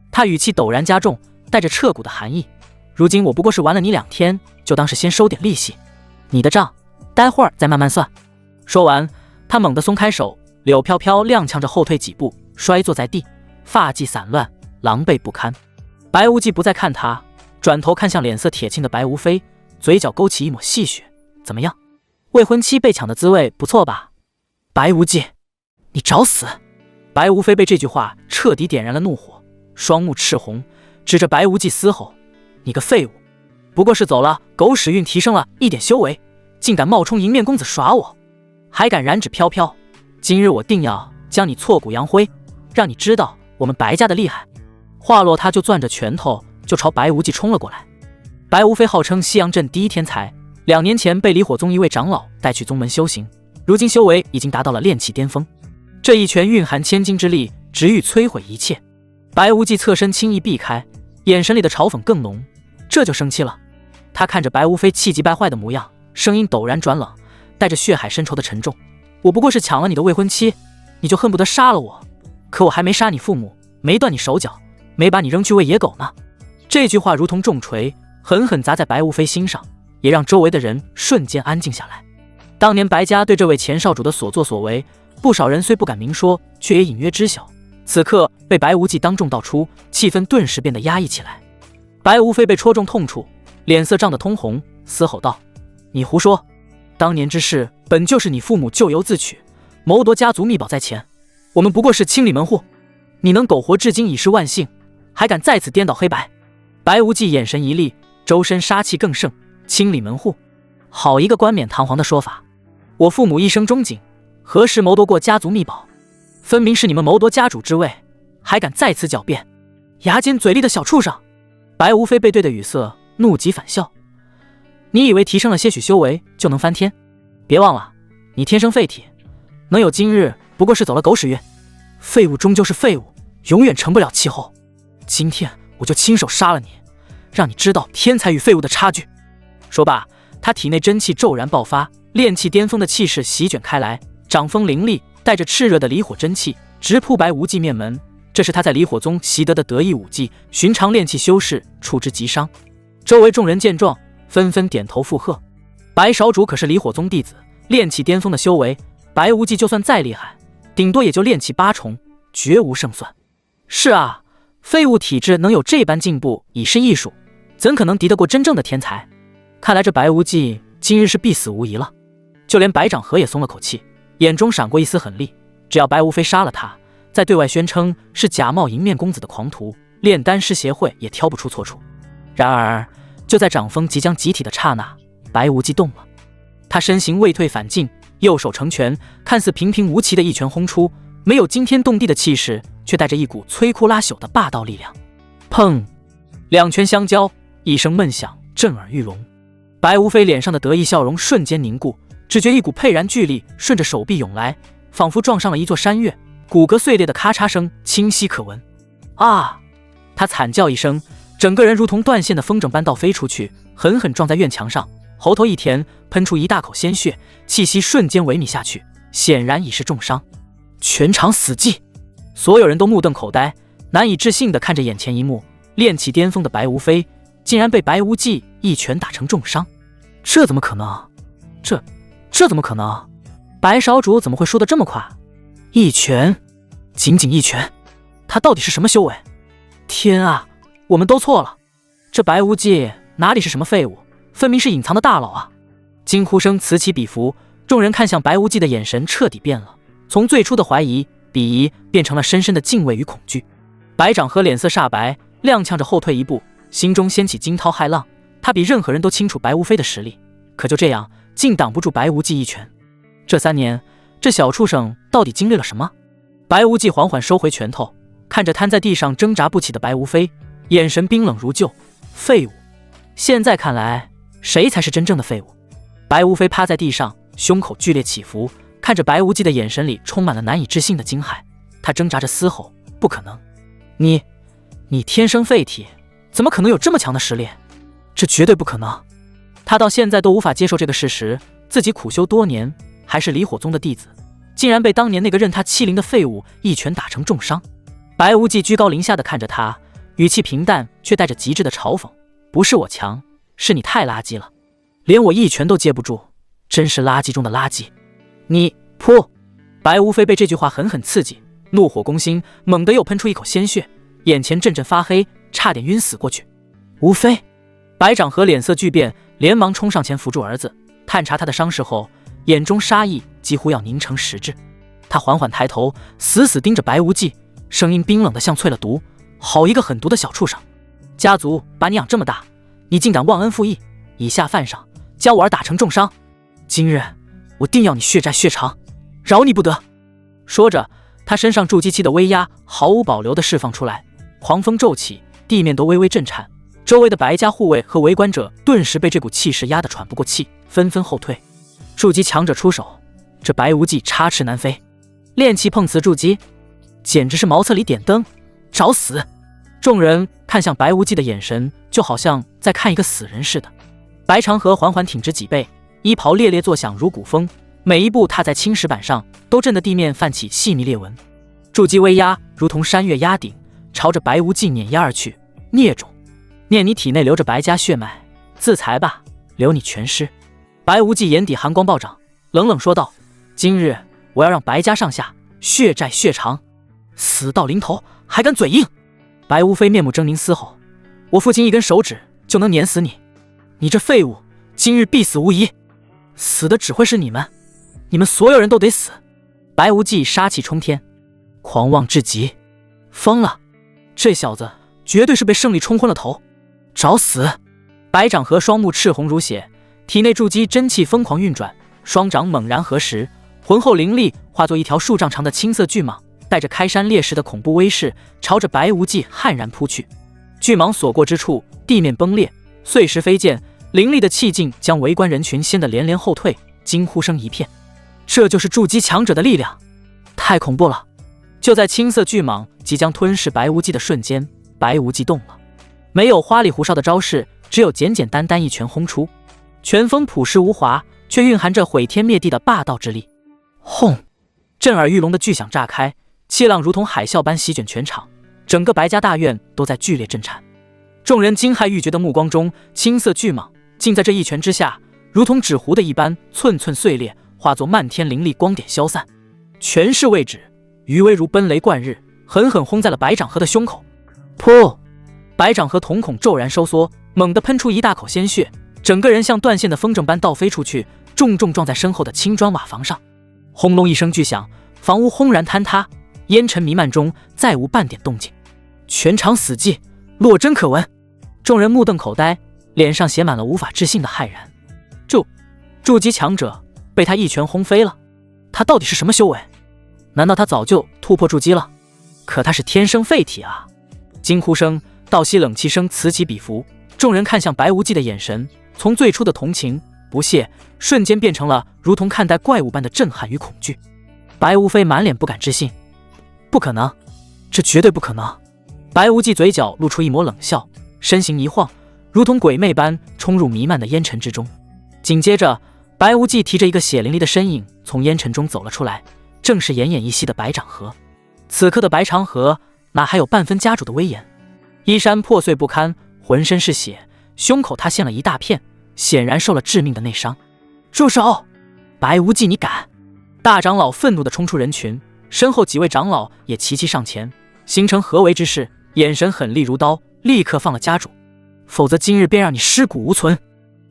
他语气陡然加重，带着彻骨的寒意。如今我不过是玩了你2天，就当是先收点利息，你的账待会儿再慢慢算。说完，他猛地松开手，柳飘飘踉跄着后退几步，摔坐在地，发髻散乱，狼狈不堪。白无忌不再看他，转头看向脸色铁青的白无非，嘴角勾起一抹戏谑：怎么样，未婚妻被抢的滋味不错吧？白无忌，你找死！白无非被这句话彻底点燃了怒火，双目赤红，指着白无忌嘶吼：你个废物，不过是走了狗屎运提升了一点修为，竟敢冒充迎面公子耍我，还敢染指飘飘，今日我定要将你挫骨扬灰，让你知道我们白家的厉害。话落，他就攥着拳头就朝白无忌冲了过来。白无非号称西洋镇第一天才，2年前被离火宗一位长老带去宗门修行，如今修为已经达到了炼气巅峰，这一拳蕴含千斤之力，直欲摧毁一切。白无忌侧身轻易避开，眼神里的嘲讽更浓，这就生气了。他看着白无非气急败坏的模样，声音陡然转冷，带着血海深仇的沉重：我不过是抢了你的未婚妻，你就恨不得杀了我，可我还没杀你父母，没断你手脚，没把你扔去喂野狗呢。这句话如同重锤，狠狠砸在白无非心上，也让周围的人瞬间安静下来。当年白家对这位前少主的所作所为，不少人虽不敢明说，却也隐约知晓。此刻被白无忌当众道出，气氛顿时变得压抑起来。白无非被戳中痛处，脸色涨得通红，嘶吼道：你胡说！当年之事本就是你父母咎由自取，谋夺家族秘宝在前，我们不过是清理门户，你能苟活至今已是万幸，还敢再次颠倒黑白！白无忌眼神一厉，周身杀气更盛。清理门户，好一个冠冕堂皇的说法！我父母一生忠谨，何时谋夺过家族秘宝？分明是你们谋夺家主之位，还敢再次狡辩！牙尖嘴利的小畜生！白无非被对的语塞，怒极反笑：你以为提升了些许修为就能翻天？别忘了，你天生废体，能有今日不过是走了狗屎运。废物终究是废物，永远成不了气候。今天我就亲手杀了你，让你知道天才与废物的差距。说罢，他体内真气骤然爆发，炼气巅峰的气势席卷开来，掌风凌厉，带着炽热的离火真气直扑白无忌面门。这是他在离火宗习得的得意武技，寻常炼气修士触之即伤。周围众人见状，纷纷点头附和。白少主可是离火宗弟子，炼气巅峰的修为，白无忌就算再厉害，顶多也就炼气8重，绝无胜算。是啊，废物体质能有这般进步已是艺术，怎可能敌得过真正的天才？看来这白无忌今日是必死无疑了。就连白长河也松了口气，眼中闪过一丝狠戾。只要白无非杀了他，在对外宣称是假冒迎面公子的狂徒，炼丹师协会也挑不出错处。然而就在掌风即将集体的刹那，白无忌动了。他身形未退反进，右手成拳，看似平平无奇的一拳轰出，没有惊天动地的气势，却带着一股摧枯拉朽的霸道力量。砰！2拳相交，一声闷响震耳欲聋。白无非脸上的得意笑容瞬间凝固，只觉一股沛然巨力顺着手臂涌来，仿佛撞上了一座山岳，骨骼碎裂的咔嚓声清晰可闻。啊！他惨叫一声，整个人如同断线的风筝般倒飞出去，狠狠撞在院墙上，喉头一甜，喷出一大口鲜血，气息瞬间萎靡下去，显然已是重伤。全场死寂，所有人都目瞪口呆，难以置信地看着眼前一幕：炼气巅峰的白无非竟然被白无忌一拳打成重伤。这怎么可能？这怎么可能？白少主怎么会输得这么快？一拳，仅仅一拳，他到底是什么修为？天啊，我们都错了，这白无忌哪里是什么废物，分明是隐藏的大佬啊！惊呼声此起彼伏，众人看向白无忌的眼神彻底变了，从最初的怀疑、鄙夷变成了深深的敬畏与恐惧。白长河脸色煞白，踉跄着后退一步，心中掀起惊涛骇浪。他比任何人都清楚白无非的实力，可就这样竟挡不住白无忌一拳。这3年，这小畜生到底经历了什么？白无忌缓缓收回拳头，看着瘫在地上挣扎不起的白无非，眼神冰冷如旧。废物！现在看来，谁才是真正的废物？白无非趴在地上，胸口剧烈起伏，看着白无忌的眼神里充满了难以置信的惊骇。他挣扎着嘶吼：“不可能！你天生废体，怎么可能有这么强的实力？这绝对不可能！”他到现在都无法接受这个事实，自己苦修多年，还是离火宗的弟子，竟然被当年那个任他欺凌的废物一拳打成重伤。白无忌居高临下的看着他，语气平淡却带着极致的嘲讽：“不是我强，是你太垃圾了，连我一拳都接不住，真是垃圾中的垃圾。”你噗！白无非被这句话狠狠刺激，怒火攻心，猛地又喷出一口鲜血，眼前阵阵发黑，差点晕死过去。无非！白长河脸色巨变，连忙冲上前扶住儿子，探查他的伤势后，眼中杀意几乎要凝成实质。他缓缓抬头，死死盯着白无忌，声音冰冷得像淬了毒：“好一个狠毒的小畜生！家族把你养这么大，你竟敢忘恩负义，以下犯上，将我儿打成重伤！今日我定要你血债血偿，饶你不得！”说着，他身上筑基期的威压毫无保留地释放出来，狂风骤起，地面都微微震颤。周围的白家护卫和围观者顿时被这股气势压得喘不过气，纷纷后退。筑基强者出手，这白无忌插翅难飞。炼气碰瓷筑基，简直是茅厕里点灯，找死！众人看向白无忌的眼神，就好像在看一个死人似的。白长河缓缓挺直脊背，衣袍猎猎作响如鼓风，每一步踏在青石板上，都震得地面泛起细密裂纹。筑基威压如同山岳压顶，朝着白无忌碾压而去。孽种！念你体内流着白家血脉，自裁吧，留你全尸！白无忌眼底寒光暴涨，冷冷说道：“今日我要让白家上下血债血偿，死到临头还敢嘴硬！”白无非面目狰狞嘶吼：“我父亲一根手指就能碾死你，你这废物，今日必死无疑！死的只会是你们，你们所有人都得死！”白无忌杀气冲天，狂妄至极，疯了！这小子绝对是被胜利冲昏了头，找死！白长河双目赤红如血，体内筑基真气疯狂运转，双掌猛然合十，浑厚凌厉，化作一条数丈长的青色巨蟒，带着开山裂石的恐怖威势，朝着白无忌悍然扑去。巨蟒所过之处，地面崩裂，碎石飞溅，凌厉的气劲将围观人群掀得连连后退，惊呼声一片。这就是筑基强者的力量，太恐怖了！就在青色巨蟒即将吞噬白无忌的瞬间，白无忌动了，没有花里胡哨的招式，只有简简单单一拳轰出。拳风朴实无华，却蕴含着毁天灭地的霸道之力。轰！震耳欲聋的巨响炸开，气浪如同海啸般席卷全场，整个白家大院都在剧烈震颤。众人惊骇欲绝的目光中，青色巨蟒竟在这一拳之下，如同纸糊的一般，寸寸碎裂，化作漫天凌厉光点消散。拳势未止，余威如奔雷贯日，狠狠轰在了白长河的胸口。噗！白长河瞳孔骤然收缩，猛地喷出一大口鲜血，整个人像断线的风筝般倒飞出去，重重撞在身后的青砖瓦房上。轰隆一声巨响，房屋轰然坍塌，烟尘弥漫中再无半点动静。全场死寂，落针可闻。众人目瞪口呆，脸上写满了无法置信的骇然。筑基强者被他一拳轰飞了，他到底是什么修为？难道他早就突破筑基了？可他是天生废体啊！惊呼声、倒吸冷气声此起彼伏，众人看向白无忌的眼神，从最初的同情、不屑，瞬间变成了如同看待怪物般的震撼与恐惧。白无非满脸不敢置信：“不可能，这绝对不可能！”白无忌嘴角露出一抹冷笑，身形一晃，如同鬼魅般冲入弥漫的烟尘之中。紧接着，白无忌提着一个血淋淋的身影从烟尘中走了出来，正是奄奄一息的白长河。此刻的白长河哪还有半分家主的威严？衣衫破碎不堪，浑身是血，胸口塌陷了一大片，显然受了致命的内伤。住手！白无忌，你敢！大长老愤怒地冲出人群，身后几位长老也齐齐上前，形成合围之势，眼神狠厉如刀，立刻放了家主，否则今日便让你尸骨无存。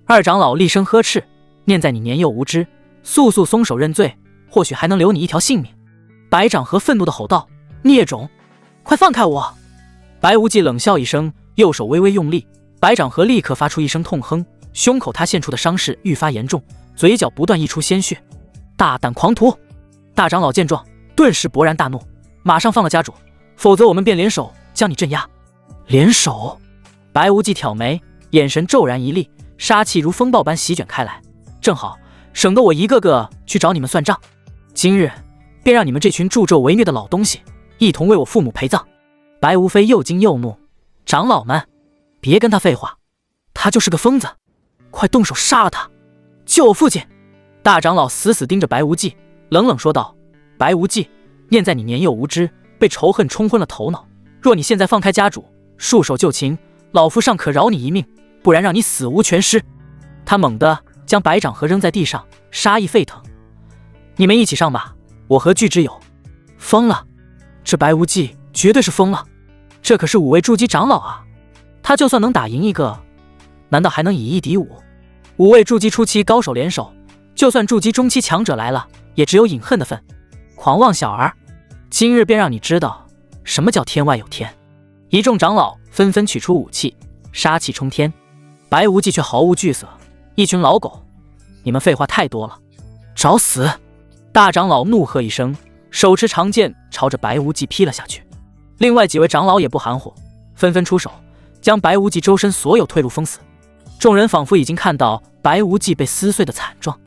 二长老厉声呵斥：“念在你年幼无知，速速松手认罪，或许还能留你一条性命。”白长河愤怒地吼道：“孽种，快放开我！”白无忌冷笑一声，右手微微用力，白掌河立刻发出一声痛哼，胸口他现出的伤势愈发严重，嘴角不断溢出鲜血。大胆狂徒！大长老见状，顿时勃然大怒，马上放了家主，否则我们便联手将你镇压。联手？白无忌挑眉，眼神骤然一厉，杀气如风暴般席卷开来。正好，省得我一个个去找你们算账。今日便让你们这群助纣为虐的老东西，一同为我父母陪葬。白无非又惊又怒，长老们，别跟他废话，他就是个疯子，快动手杀了他，救我父亲！大长老死死盯着白无忌，冷冷说道：白无忌，念在你年幼无知，被仇恨冲昏了头脑，若你现在放开家主，束手就擒，老夫尚可饶你一命，不然让你死无全尸。他猛地将白掌盒扔在地上，杀意沸腾。你们一起上吧，我何惧之有？疯了！这白无忌绝对是疯了，这可是5位筑基长老啊，他就算能打赢一个，难道还能以1敌5？5位筑基初期高手联手，就算筑基中期强者来了，也只有饮恨的份。狂妄小儿，今日便让你知道什么叫天外有天！一众长老纷纷取出武器，杀气冲天。白无忌却毫无惧色，一群老狗，你们废话太多了，找死！大长老怒喝一声，手持长剑朝着白无忌劈了下去。另外几位长老也不含糊，纷纷出手，将白无忌周身所有退路封死。众人仿佛已经看到白无忌被撕碎的惨状，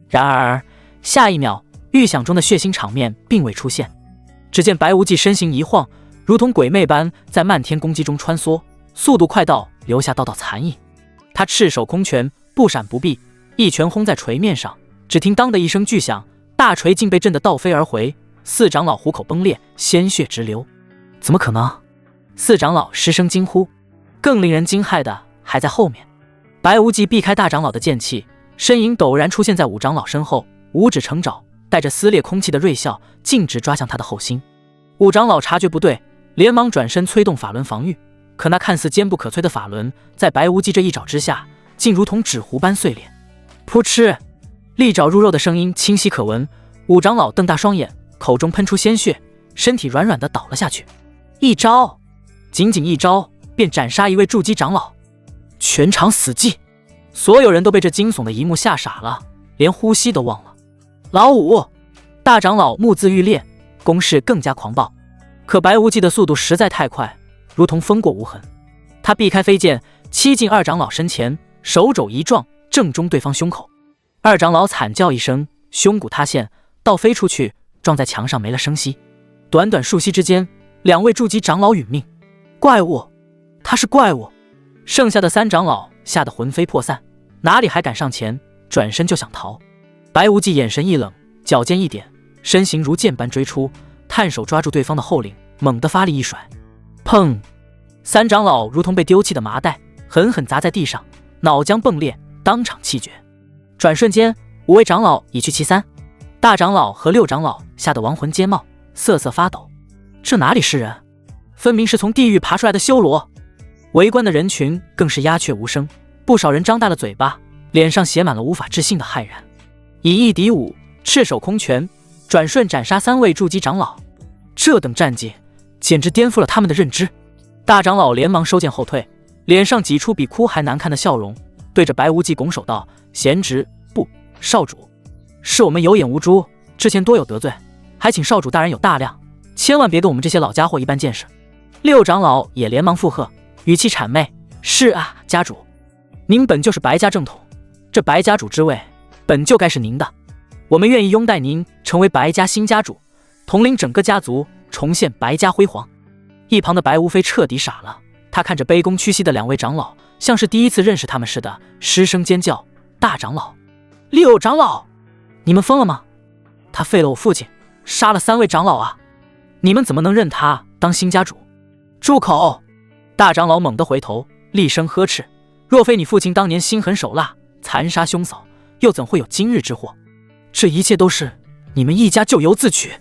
然而下一秒，预想中的血腥场面并未出现。只见白无忌身形一晃，如同鬼魅般在漫天攻击中穿梭，速度快到留下道道残影。他赤手空拳，不闪不避，一拳轰在锤面上，只听当的一声巨响，大锤竟被震得倒飞而回。4长老虎口崩裂，鲜血直流。怎么可能？4长老失声惊呼。更令人惊骇的还在后面，白无忌避开大长老的剑气，身影陡然出现在5长老身后，五指成爪，带着撕裂空气的锐啸，径直抓向他的后心。5长老察觉不对，连忙转身催动法轮防御，可那看似坚不可摧的法轮，在白无忌这一爪之下，竟如同纸糊般碎裂。噗嗤，利爪入肉的声音清晰可闻。5长老瞪大双眼，口中喷出鲜血，身体软软的倒了下去。一招，仅仅一招便斩杀1位筑基长老，全场死寂。所有人都被这惊悚的一幕吓傻了，连呼吸都忘了。老5，大长老目眦欲裂，攻势更加狂暴。可白无忌的速度实在太快，如同风过无痕。他避开飞剑，欺进2长老身前，手肘一撞，正中对方胸口。2长老惨叫一声，胸骨塌陷，倒飞出去，撞在墙上没了声息。短短数息之间，2位筑基长老殒命。怪物，他是怪物！剩下的3长老吓得魂飞魄散，哪里还敢上前，转身就想逃。白无忌眼神一冷，脚尖一点，身形如箭般追出，探手抓住对方的后领，猛地发力一甩，砰！3长老如同被丢弃的麻袋，狠狠砸在地上，脑浆迸裂，当场气绝。转瞬间，5位长老已去其三，大长老和6长老吓得亡魂皆冒，瑟瑟发抖。这哪里是人，分明是从地狱爬出来的修罗。围观的人群更是鸦雀无声，不少人张大了嘴巴，脸上写满了无法置信的骇然。以1敌5，赤手空拳，转瞬斩杀3位筑基长老，这等战绩简直颠覆了他们的认知。大长老连忙收剑后退，脸上挤出比哭还难看的笑容，对着白无忌拱手道：贤侄，不，少主，是我们有眼无珠，之前多有得罪，还请少主大人有大量，千万别跟我们这些老家伙一般见识。6长老也连忙附和，语气谄媚：是啊，家主，您本就是白家正统，这白家主之位本就该是您的，我们愿意拥戴您成为白家新家主，统领整个家族，重现白家辉煌。一旁的白无非彻底傻了，他看着卑躬屈膝的2位长老，像是第一次认识他们似的，失声尖叫：大长老，6长老，你们疯了吗？他废了我父亲，杀了3位长老啊！你们怎么能认他当新家主？住口！大长老猛地回头，厉声呵斥：若非你父亲当年心狠手辣，残杀兄嫂，又怎会有今日之祸？这一切都是你们一家咎由自取。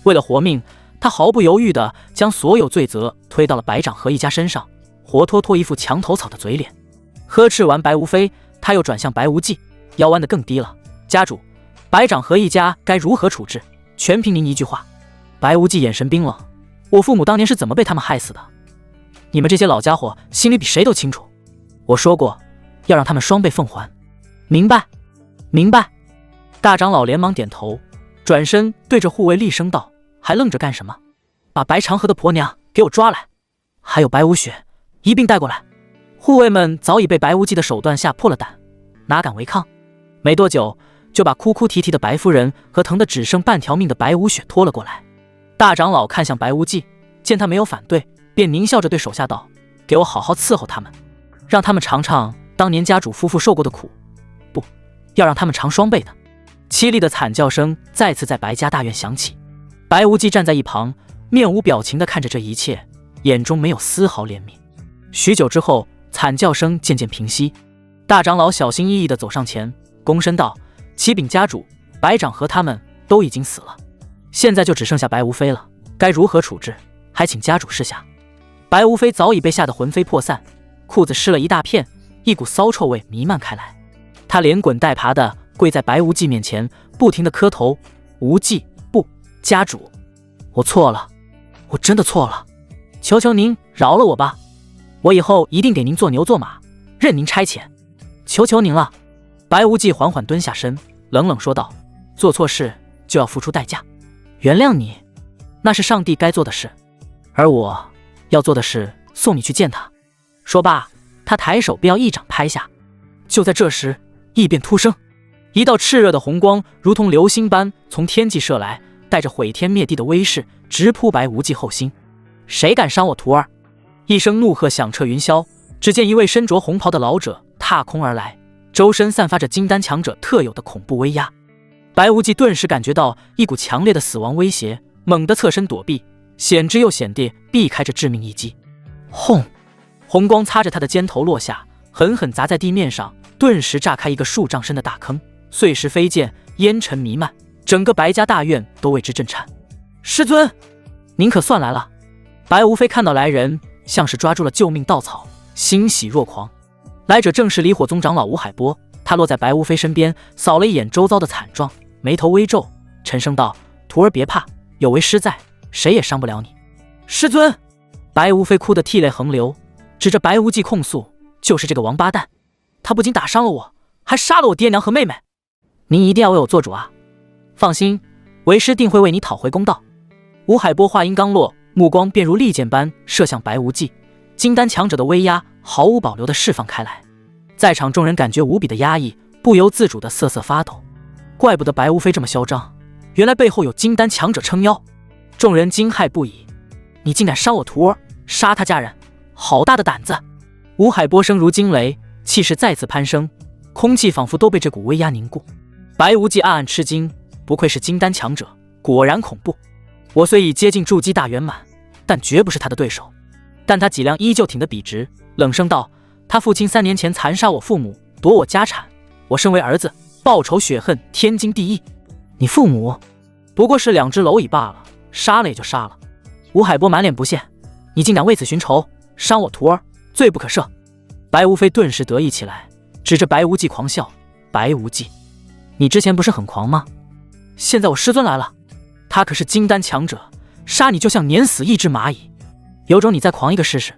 为了活命，他毫不犹豫地将所有罪责推到了白掌河一家身上，活脱脱一副墙头草的嘴脸。呵斥完白无非，他又转向白无忌，腰弯得更低了：家主，白掌河一家该如何处置？全凭您一句话。白无忌眼神冰冷：我父母当年是怎么被他们害死的？你们这些老家伙心里比谁都清楚。我说过，要让他们双倍奉还。明白，明白。大长老连忙点头，转身对着护卫厉声道：“还愣着干什么？把白长河的婆娘给我抓来，还有白无雪一并带过来。”护卫们早已被白无忌的手段吓破了胆，哪敢违抗？没多久，就把哭哭啼啼的白夫人和疼得只剩半条命的白无雪拖了过来。大长老看向白无忌，见他没有反对，便狞笑着对手下道：“给我好好伺候他们，让他们尝尝当年家主夫妇受过的苦，不要让他们尝双倍的。”凄厉的惨叫声再次在白家大院响起。白无忌站在一旁，面无表情地看着这一切，眼中没有丝毫怜悯。许久之后，惨叫声渐渐平息。大长老小心翼翼地走上前，躬身道：“启禀家主，白长和他们都已经死了，现在就只剩下白无非了，该如何处置，还请家主示下。”白无非早已被吓得魂飞魄散，裤子湿了一大片，一股骚臭味弥漫开来。他连滚带爬地跪在白无忌面前，不停地磕头：“无忌，不，家主，我错了，我真的错了，求求您饶了我吧，我以后一定给您做牛做马，任您差遣，求求您了。”白无忌缓缓蹲下身，冷冷说道：“做错事就要付出代价，原谅你，那是上帝该做的事，而我要做的是送你去见他。”说罢，他抬手便要一掌拍下。就在这时，异变突生，一道炽热的红光如同流星般从天际射来，带着毁天灭地的威势，直扑白无忌后心。“谁敢伤我徒儿！”一声怒喝响彻云霄，只见一位身着红袍的老者踏空而来，周身散发着金丹强者特有的恐怖威压。白无忌顿时感觉到一股强烈的死亡威胁，猛地侧身躲避，险之又险地避开这致命一击。轰！红光擦着他的肩头落下，狠狠砸在地面上，顿时炸开一个数丈深的大坑，碎石飞溅，烟尘弥漫，整个白家大院都为之震颤。“师尊，您可算来了！”白无非看到来人，像是抓住了救命稻草，欣喜若狂。来者正是离火宗长老吴海波，他落在白无非身边，扫了一眼周遭的惨状，眉头微皱，沉声道：“徒儿别怕，有为师在，谁也伤不了你。”“师尊！”白无非哭得涕泪横流，指着白无忌控诉：“就是这个王八蛋，他不仅打伤了我，还杀了我爹娘和妹妹。您一定要为我做主啊！放心，为师定会为你讨回公道。”吴海波话音刚落，目光便如利箭般射向白无忌，金丹强者的威压毫无保留地释放开来。在场众人感觉无比的压抑，不由自主地瑟瑟发抖。怪不得白无非这么嚣张，原来背后有金丹强者撑腰。众人惊骇不已：“你竟敢伤我徒儿，杀他家人，好大的胆子！”吴海波声如惊雷，气势再次攀升，空气仿佛都被这股威压凝固。白无忌暗暗吃惊，不愧是金丹强者，果然恐怖。我虽已接近筑基大圆满，但绝不是他的对手。但他脊梁依旧挺得笔直，冷声道：“他父亲3年前残杀我父母，夺我家产，我身为儿子，报仇雪恨天经地义。你父母不过是2只蝼蚁罢了，杀了也就杀了。”吴海波满脸不屑：“你竟敢为此寻仇，伤我徒儿，罪不可赦！”白无非顿时得意起来，指着白无忌狂笑：“白无忌，你之前不是很狂吗？现在我师尊来了，他可是金丹强者，杀你就像碾死一只蚂蚁，有种你再狂一个试试。”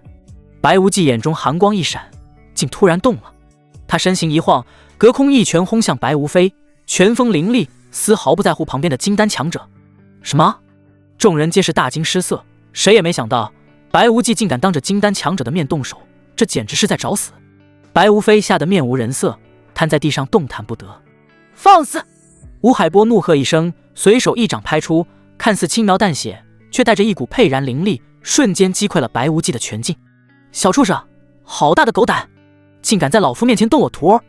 白无忌眼中寒光一闪，竟突然动了。他身形一晃，隔空一拳轰向白无非，拳风凌厉，丝毫不在乎旁边的金丹强者。什么？众人皆是大惊失色，谁也没想到白无忌竟敢当着金丹强者的面动手，这简直是在找死。白无非吓得面无人色，瘫在地上动弹不得。“放肆！”吴海波怒喝一声，随手一掌拍出，看似轻描淡写，却带着一股沛然凌厉，瞬间击溃了白无忌的拳劲。“小畜生，好大的狗胆，竟敢在老夫面前动我徒儿！”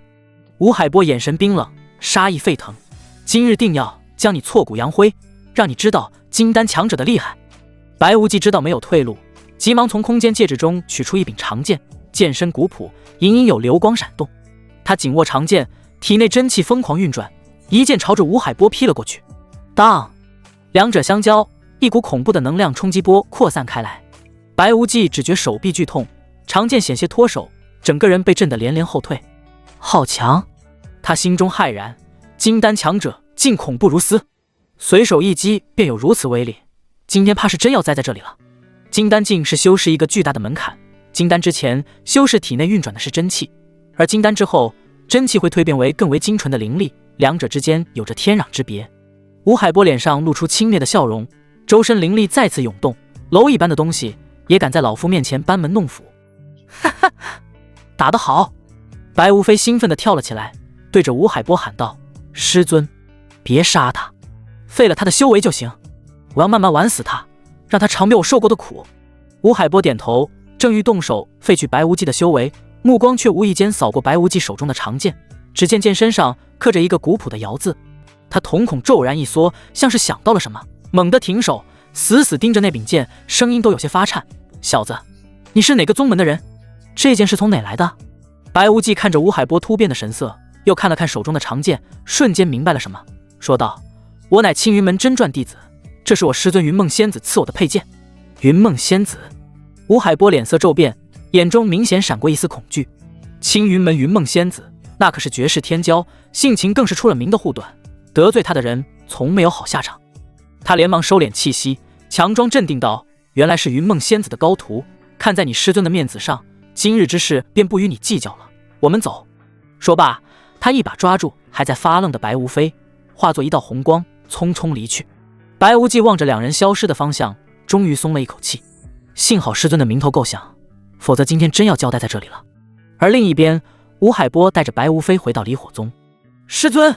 吴海波眼神冰冷，杀意沸腾，“今日定要将你挫骨扬灰，让你知道金丹强者的厉害。”白无忌知道没有退路，急忙从空间戒指中取出一柄长剑，剑身古朴，隐隐有流光闪动。他紧握长剑，体内真气疯狂运转，一剑朝着吴海波劈了过去。当，两者相交，一股恐怖的能量冲击波扩散开来。白无忌只觉手臂剧痛，长剑险些脱手，整个人被震得连连后退。好强！他心中骇然，金丹强者竟恐怖如斯，随手一击便有如此威力，今天怕是真要栽在这里了。金丹境是修士一个巨大的门槛，金丹之前，修士体内运转的是真气，而金丹之后，真气会蜕变为更为精纯的灵力，两者之间有着天壤之别。吴海波脸上露出轻蔑的笑容，周身灵力再次涌动，蝼蚁般的东西也敢在老夫面前班门弄斧。哈哈，打得好！白无非兴奋地跳了起来，对着吴海波喊道：“师尊，别杀他，废了他的修为就行，我要慢慢玩死他，让他尝遍我受过的苦。”吴海波点头，正欲动手废去白无忌的修为，目光却无意间扫过白无忌手中的长剑，只见剑身上刻着一个古朴的瑶字。他瞳孔骤然一缩，像是想到了什么，猛地停手，死死盯着那柄剑，声音都有些发颤：“小子，你是哪个宗门的人？这件是从哪来的？”白无忌看着吴海波突变的神色，又看了看手中的长剑，瞬间明白了什么，说道：“我乃青云门真传弟子，这是我师尊云梦仙子赐我的佩剑。”云梦仙子？吴海波脸色骤变，眼中明显闪过一丝恐惧。青云门云梦仙子，那可是绝世天骄，性情更是出了名的护短，得罪他的人从没有好下场。他连忙收敛气息，强装镇定道：“原来是云梦仙子的高徒，看在你师尊的面子上，今日之事便不与你计较了，我们走。”说罢，他一把抓住还在发愣的白无非，化作一道红光，匆匆离去。白无忌望着两人消失的方向，终于松了一口气。幸好师尊的名头够响，否则今天真要交代在这里了。而另一边，吴海波带着白无非回到离火宗。“师尊，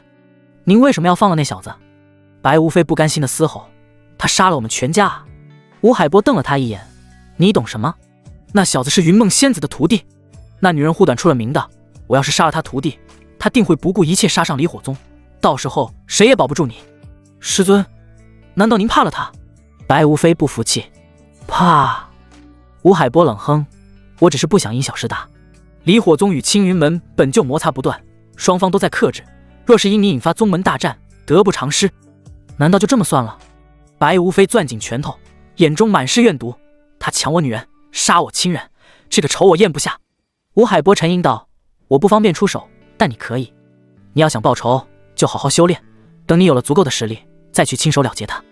您为什么要放了那小子？”白无非不甘心的嘶吼：“他杀了我们全家啊！”吴海波瞪了他一眼：“你懂什么？那小子是云梦仙子的徒弟，那女人护短出了名的，我要是杀了他徒弟，他定会不顾一切杀上离火宗，到时候谁也保不住你。师尊，难道您怕了他？”白无非不服气：“怕？”吴海波冷哼：“我只是不想因小失大。离火宗与青云门本就摩擦不断，双方都在克制，若是因你引发宗门大战，得不偿失，难道就这么算了？”白无非攥紧拳头，眼中满是怨毒：“他抢我女人，杀我亲人，这个仇我咽不下。”吴海波沉吟道：“我不方便出手，但你可以。你要想报仇，就好好修炼，等你有了足够的实力，再去亲手了结他。”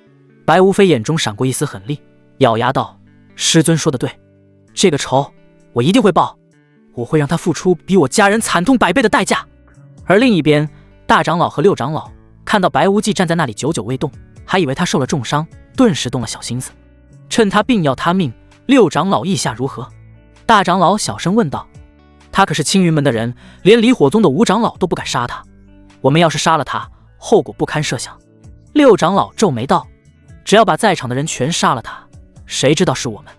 白无非眼中闪过一丝狠厉，咬牙道：“师尊说的对，这个仇我一定会报，我会让他付出比我家人惨痛100倍的代价。”而另一边，大长老和六长老看到白无忌站在那里久久未动，还以为他受了重伤，顿时动了小心思。趁他病要他命，六长老意下如何？大长老小声问道：“他可是青云门的人，连离火宗的吴长老都不敢杀他，我们要是杀了他，后果不堪设想。”六长老皱眉道：“只要把在场的人全杀了他，谁知道是我们？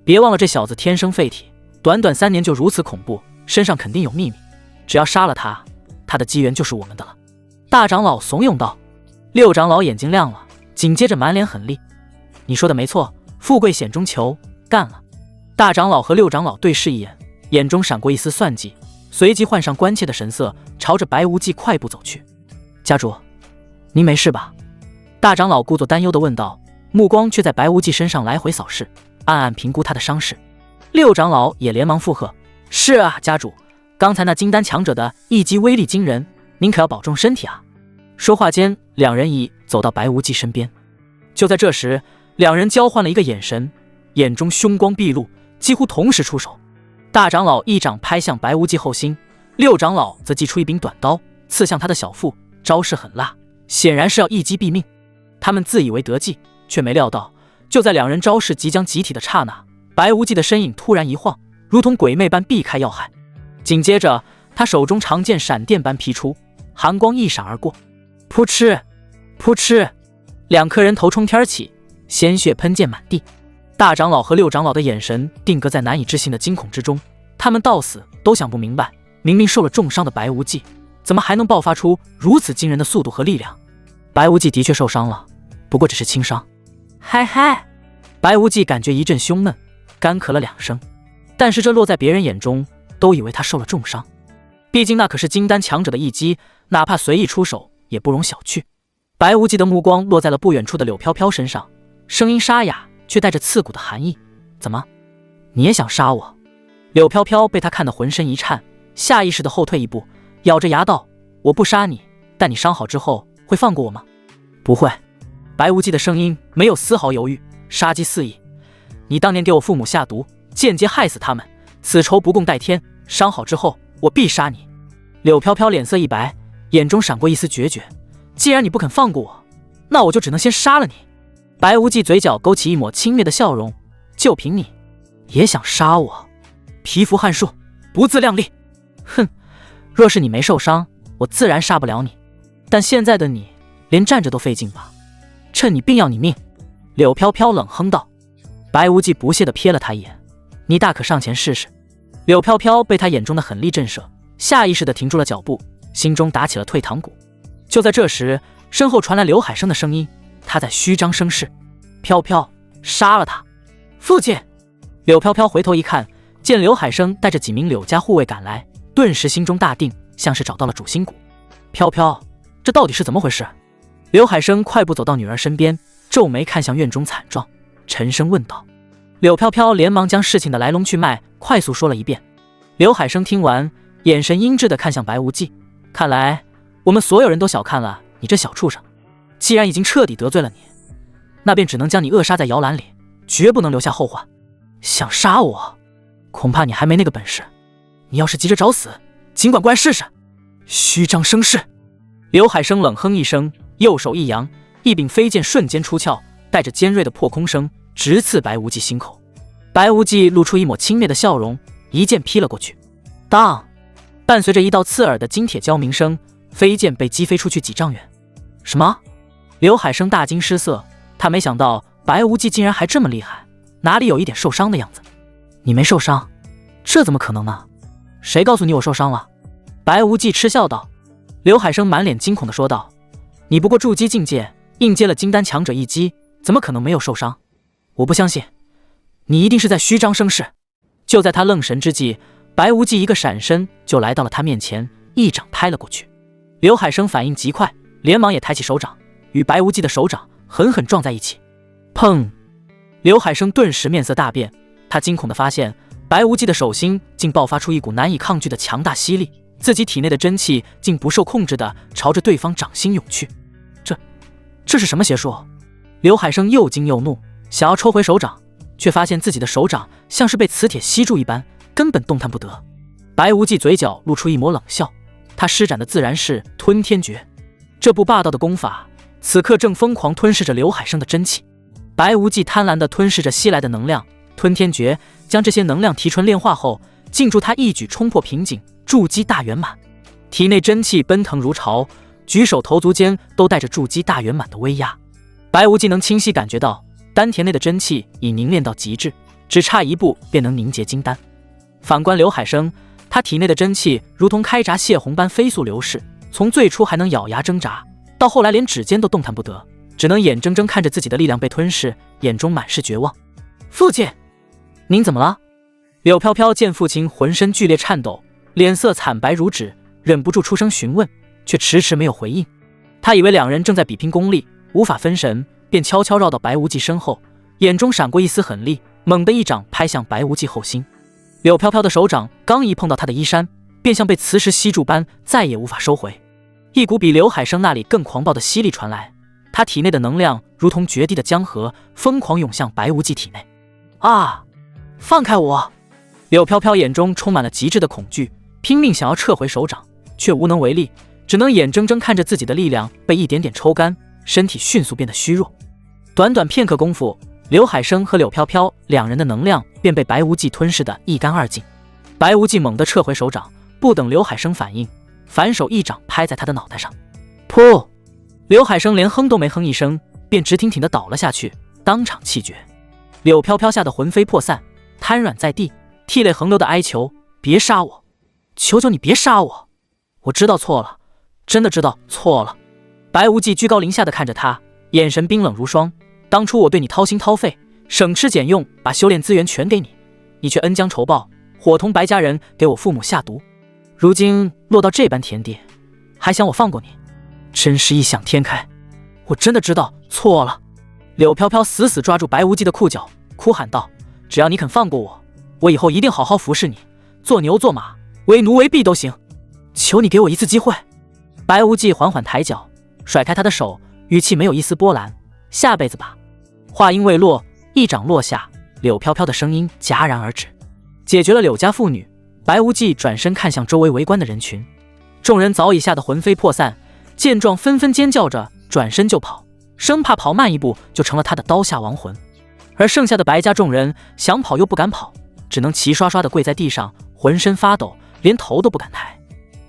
别忘了这小子天生废体，短短3年就如此恐怖，身上肯定有秘密，只要杀了他，他的机缘就是我们的了。”大长老怂恿道。六长老眼睛亮了，紧接着满脸狠厉：“你说的没错，富贵险中求，干了！”大长老和六长老对视一眼，眼中闪过一丝算计，随即换上关切的神色，朝着白无忌快步走去。“家主，您没事吧？”大长老故作担忧地问道，目光却在白无忌身上来回扫视，暗暗评估他的伤势。六长老也连忙附和：“是啊，家主，刚才那金丹强者的一击威力惊人，您可要保重身体啊。”说话间，两人已走到白无忌身边。就在这时，两人交换了一个眼神，眼中凶光毕露，几乎同时出手。大长老一掌拍向白无忌后心，六长老则祭出一柄短刀刺向他的小腹，招式很辣，显然是要一击毙命。他们自以为得计，却没料到，就在两人招式即将集体的刹那，白无忌的身影突然一晃，如同鬼魅般避开要害。紧接着，他手中长剑闪电般劈出，寒光一闪而过，扑哧扑哧，两颗人头冲天起，鲜血喷溅满地。大长老和六长老的眼神定格在难以置信的惊恐之中，他们到死都想不明白，明明受了重伤的白无忌，怎么还能爆发出如此惊人的速度和力量？白无忌的确受伤了，不过只是轻伤。嗨嗨，白无忌感觉一阵胸闷，干咳了2声，但是这落在别人眼中，都以为他受了重伤。毕竟那可是金丹强者的一击，哪怕随意出手也不容小觑。白无忌的目光落在了不远处的柳飘飘身上，声音沙哑，却带着刺骨的寒意：“怎么，你也想杀我？”柳飘飘被他看得浑身一颤，下意识地后退一步，咬着牙道：“我不杀你，但你伤好之后会放过我吗？”“不会。”白无忌的声音没有丝毫犹豫，杀机四溢：“你当年给我父母下毒，间接害死他们，此仇不共戴天，伤好之后我必杀你。柳飘飘脸色一白，眼中闪过一丝决绝。既然你不肯放过我，那我就只能先杀了你。白无忌嘴角勾起一抹轻蔑的笑容，就凭你也想杀我？蚍蜉撼树，不自量力。哼，若是你没受伤，我自然杀不了你。但现在的你连站着都费劲吧？趁你病要你命。柳飘飘冷哼道。白无忌不屑地瞥了他一眼，你大可上前试试。柳飘飘被他眼中的狠厉震慑，下意识地停住了脚步，心中打起了退堂鼓。就在这时，身后传来刘海生的声音，他在虚张声势。飘飘，杀了他！父亲！柳飘飘回头一看，见刘海生带着几名柳家护卫赶来，顿时心中大定，像是找到了主心骨。飘飘，这到底是怎么回事？刘海生快步走到女儿身边，皱眉看向院中惨状，沉声问道。柳飘飘连忙将事情的来龙去脉快速说了一遍。刘海生听完，眼神阴鸷地看向白无忌，看来我们所有人都小看了你这小畜生。既然已经彻底得罪了你，那便只能将你扼杀在摇篮里，绝不能留下后患。想杀我，恐怕你还没那个本事。你要是急着找死，尽管过来试试。虚张声势！刘海生冷哼一声，右手一扬，一柄飞剑瞬间出鞘，带着尖锐的破空声，直刺白无忌心口。白无忌露出一抹轻蔑的笑容，一剑劈了过去。当！伴随着一道刺耳的金铁交鸣声，飞剑被击飞出去几丈远。什么？刘海生大惊失色，他没想到白无忌竟然还这么厉害，哪里有一点受伤的样子？你没受伤？这怎么可能呢？谁告诉你我受伤了？白无忌嗤笑道。刘海生满脸惊恐地说道：你不过筑基境界，硬接了金丹强者一击，怎么可能没有受伤？我不相信，你一定是在虚张声势。就在他愣神之际，白无忌一个闪身就来到了他面前，一掌拍了过去。刘海生反应极快，连忙也抬起手掌，与白无忌的手掌狠狠撞在一起。砰！刘海生顿时面色大变，他惊恐地发现白无忌的手心竟爆发出一股难以抗拒的强大吸力，自己体内的真气竟不受控制地朝着对方掌心涌去。这是什么邪术？刘海生又惊又怒，想要抽回手掌，却发现自己的手掌像是被磁铁吸住一般，根本动弹不得。白无忌嘴角露出一抹冷笑，他施展的自然是吞天诀。这部霸道的功法此刻正疯狂吞噬着刘海生的真气。白无忌贪婪地吞噬着吸来的能量，吞天诀将这些能量提纯炼化后，竟助他一举冲破瓶颈，筑基大圆满。体内真气奔腾如潮，举手投足间都带着筑基大圆满的威压。白无忌能清晰感觉到丹田内的真气已凝练到极致，只差一步便能凝结金丹。反观刘海生，他体内的真气如同开闸泄洪般飞速流逝，从最初还能咬牙挣扎，到后来连指尖都动弹不得，只能眼睁睁看着自己的力量被吞噬，眼中满是绝望。父亲，您怎么了？柳飘飘见父亲浑身剧烈颤抖，脸色惨白如纸，忍不住出声询问，却迟迟没有回应。他以为两人正在比拼功力，无法分神，便悄悄绕到白无忌身后，眼中闪过一丝狠厉，猛地一掌拍向白无忌后心。柳飘飘的手掌刚一碰到他的衣衫，便像被磁石吸住般再也无法收回。一股比刘海生那里更狂暴的吸力传来，他体内的能量如同决堤的江河，疯狂涌向白无忌体内。啊！放开我！柳飘飘眼中充满了极致的恐惧，拼命想要撤回手掌，却无能为力，只能眼睁睁看着自己的力量被一点点抽干，身体迅速变得虚弱。短短片刻功夫，刘海生和柳飘飘两人的能量便被白无忌吞噬得一干二净。白无忌猛地撤回手掌，不等刘海生反应，反手一掌拍在他的脑袋上。噗！刘海生连哼都没哼一声，便直挺挺地倒了下去，当场气绝。柳飘飘吓得魂飞魄散，瘫软在地，涕泪横流的哀求：别杀我，求求你别杀我，我知道错了，真的知道错了。白无忌居高临下地看着他，眼神冰冷如霜。当初我对你掏心掏肺，省吃俭用把修炼资源全给你，你却恩将仇报，伙同白家人给我父母下毒，如今落到这般田地，还想我放过你，真是异想天开。我真的知道错了。柳飘飘死死抓住白无忌的裤脚，哭喊道：只要你肯放过我，我以后一定好好服侍你，做牛做马，为奴为婢都行，求你给我一次机会。白无忌缓缓抬脚，甩开他的手，语气没有一丝波澜：下辈子吧。话音未落，一掌落下，柳飘飘的声音戛然而止。解决了柳家妇女，白无忌转身看向周围围观的人群，众人早已吓得魂飞魄散，见状纷纷尖叫着转身就跑，生怕跑慢一步就成了他的刀下亡魂。而剩下的白家众人想跑又不敢跑，只能齐刷刷地跪在地上，浑身发抖，连头都不敢抬。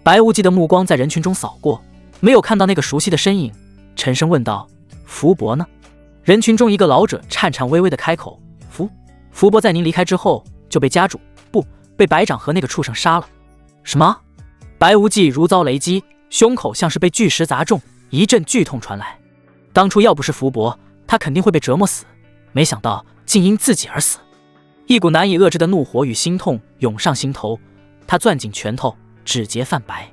白无忌的目光在人群中扫过，没有看到那个熟悉的身影，沉声问道：福伯呢？人群中一个老者颤颤巍巍地开口：福伯在您离开之后就被家主被白长和那个畜生杀了。什么？白无忌如遭雷击，胸口像是被巨石砸中，一阵剧痛传来。当初要不是福伯，他肯定会被折磨死，没想到竟因自己而死。一股难以遏制的怒火与心痛涌上心头，他攥紧拳头，指节泛白，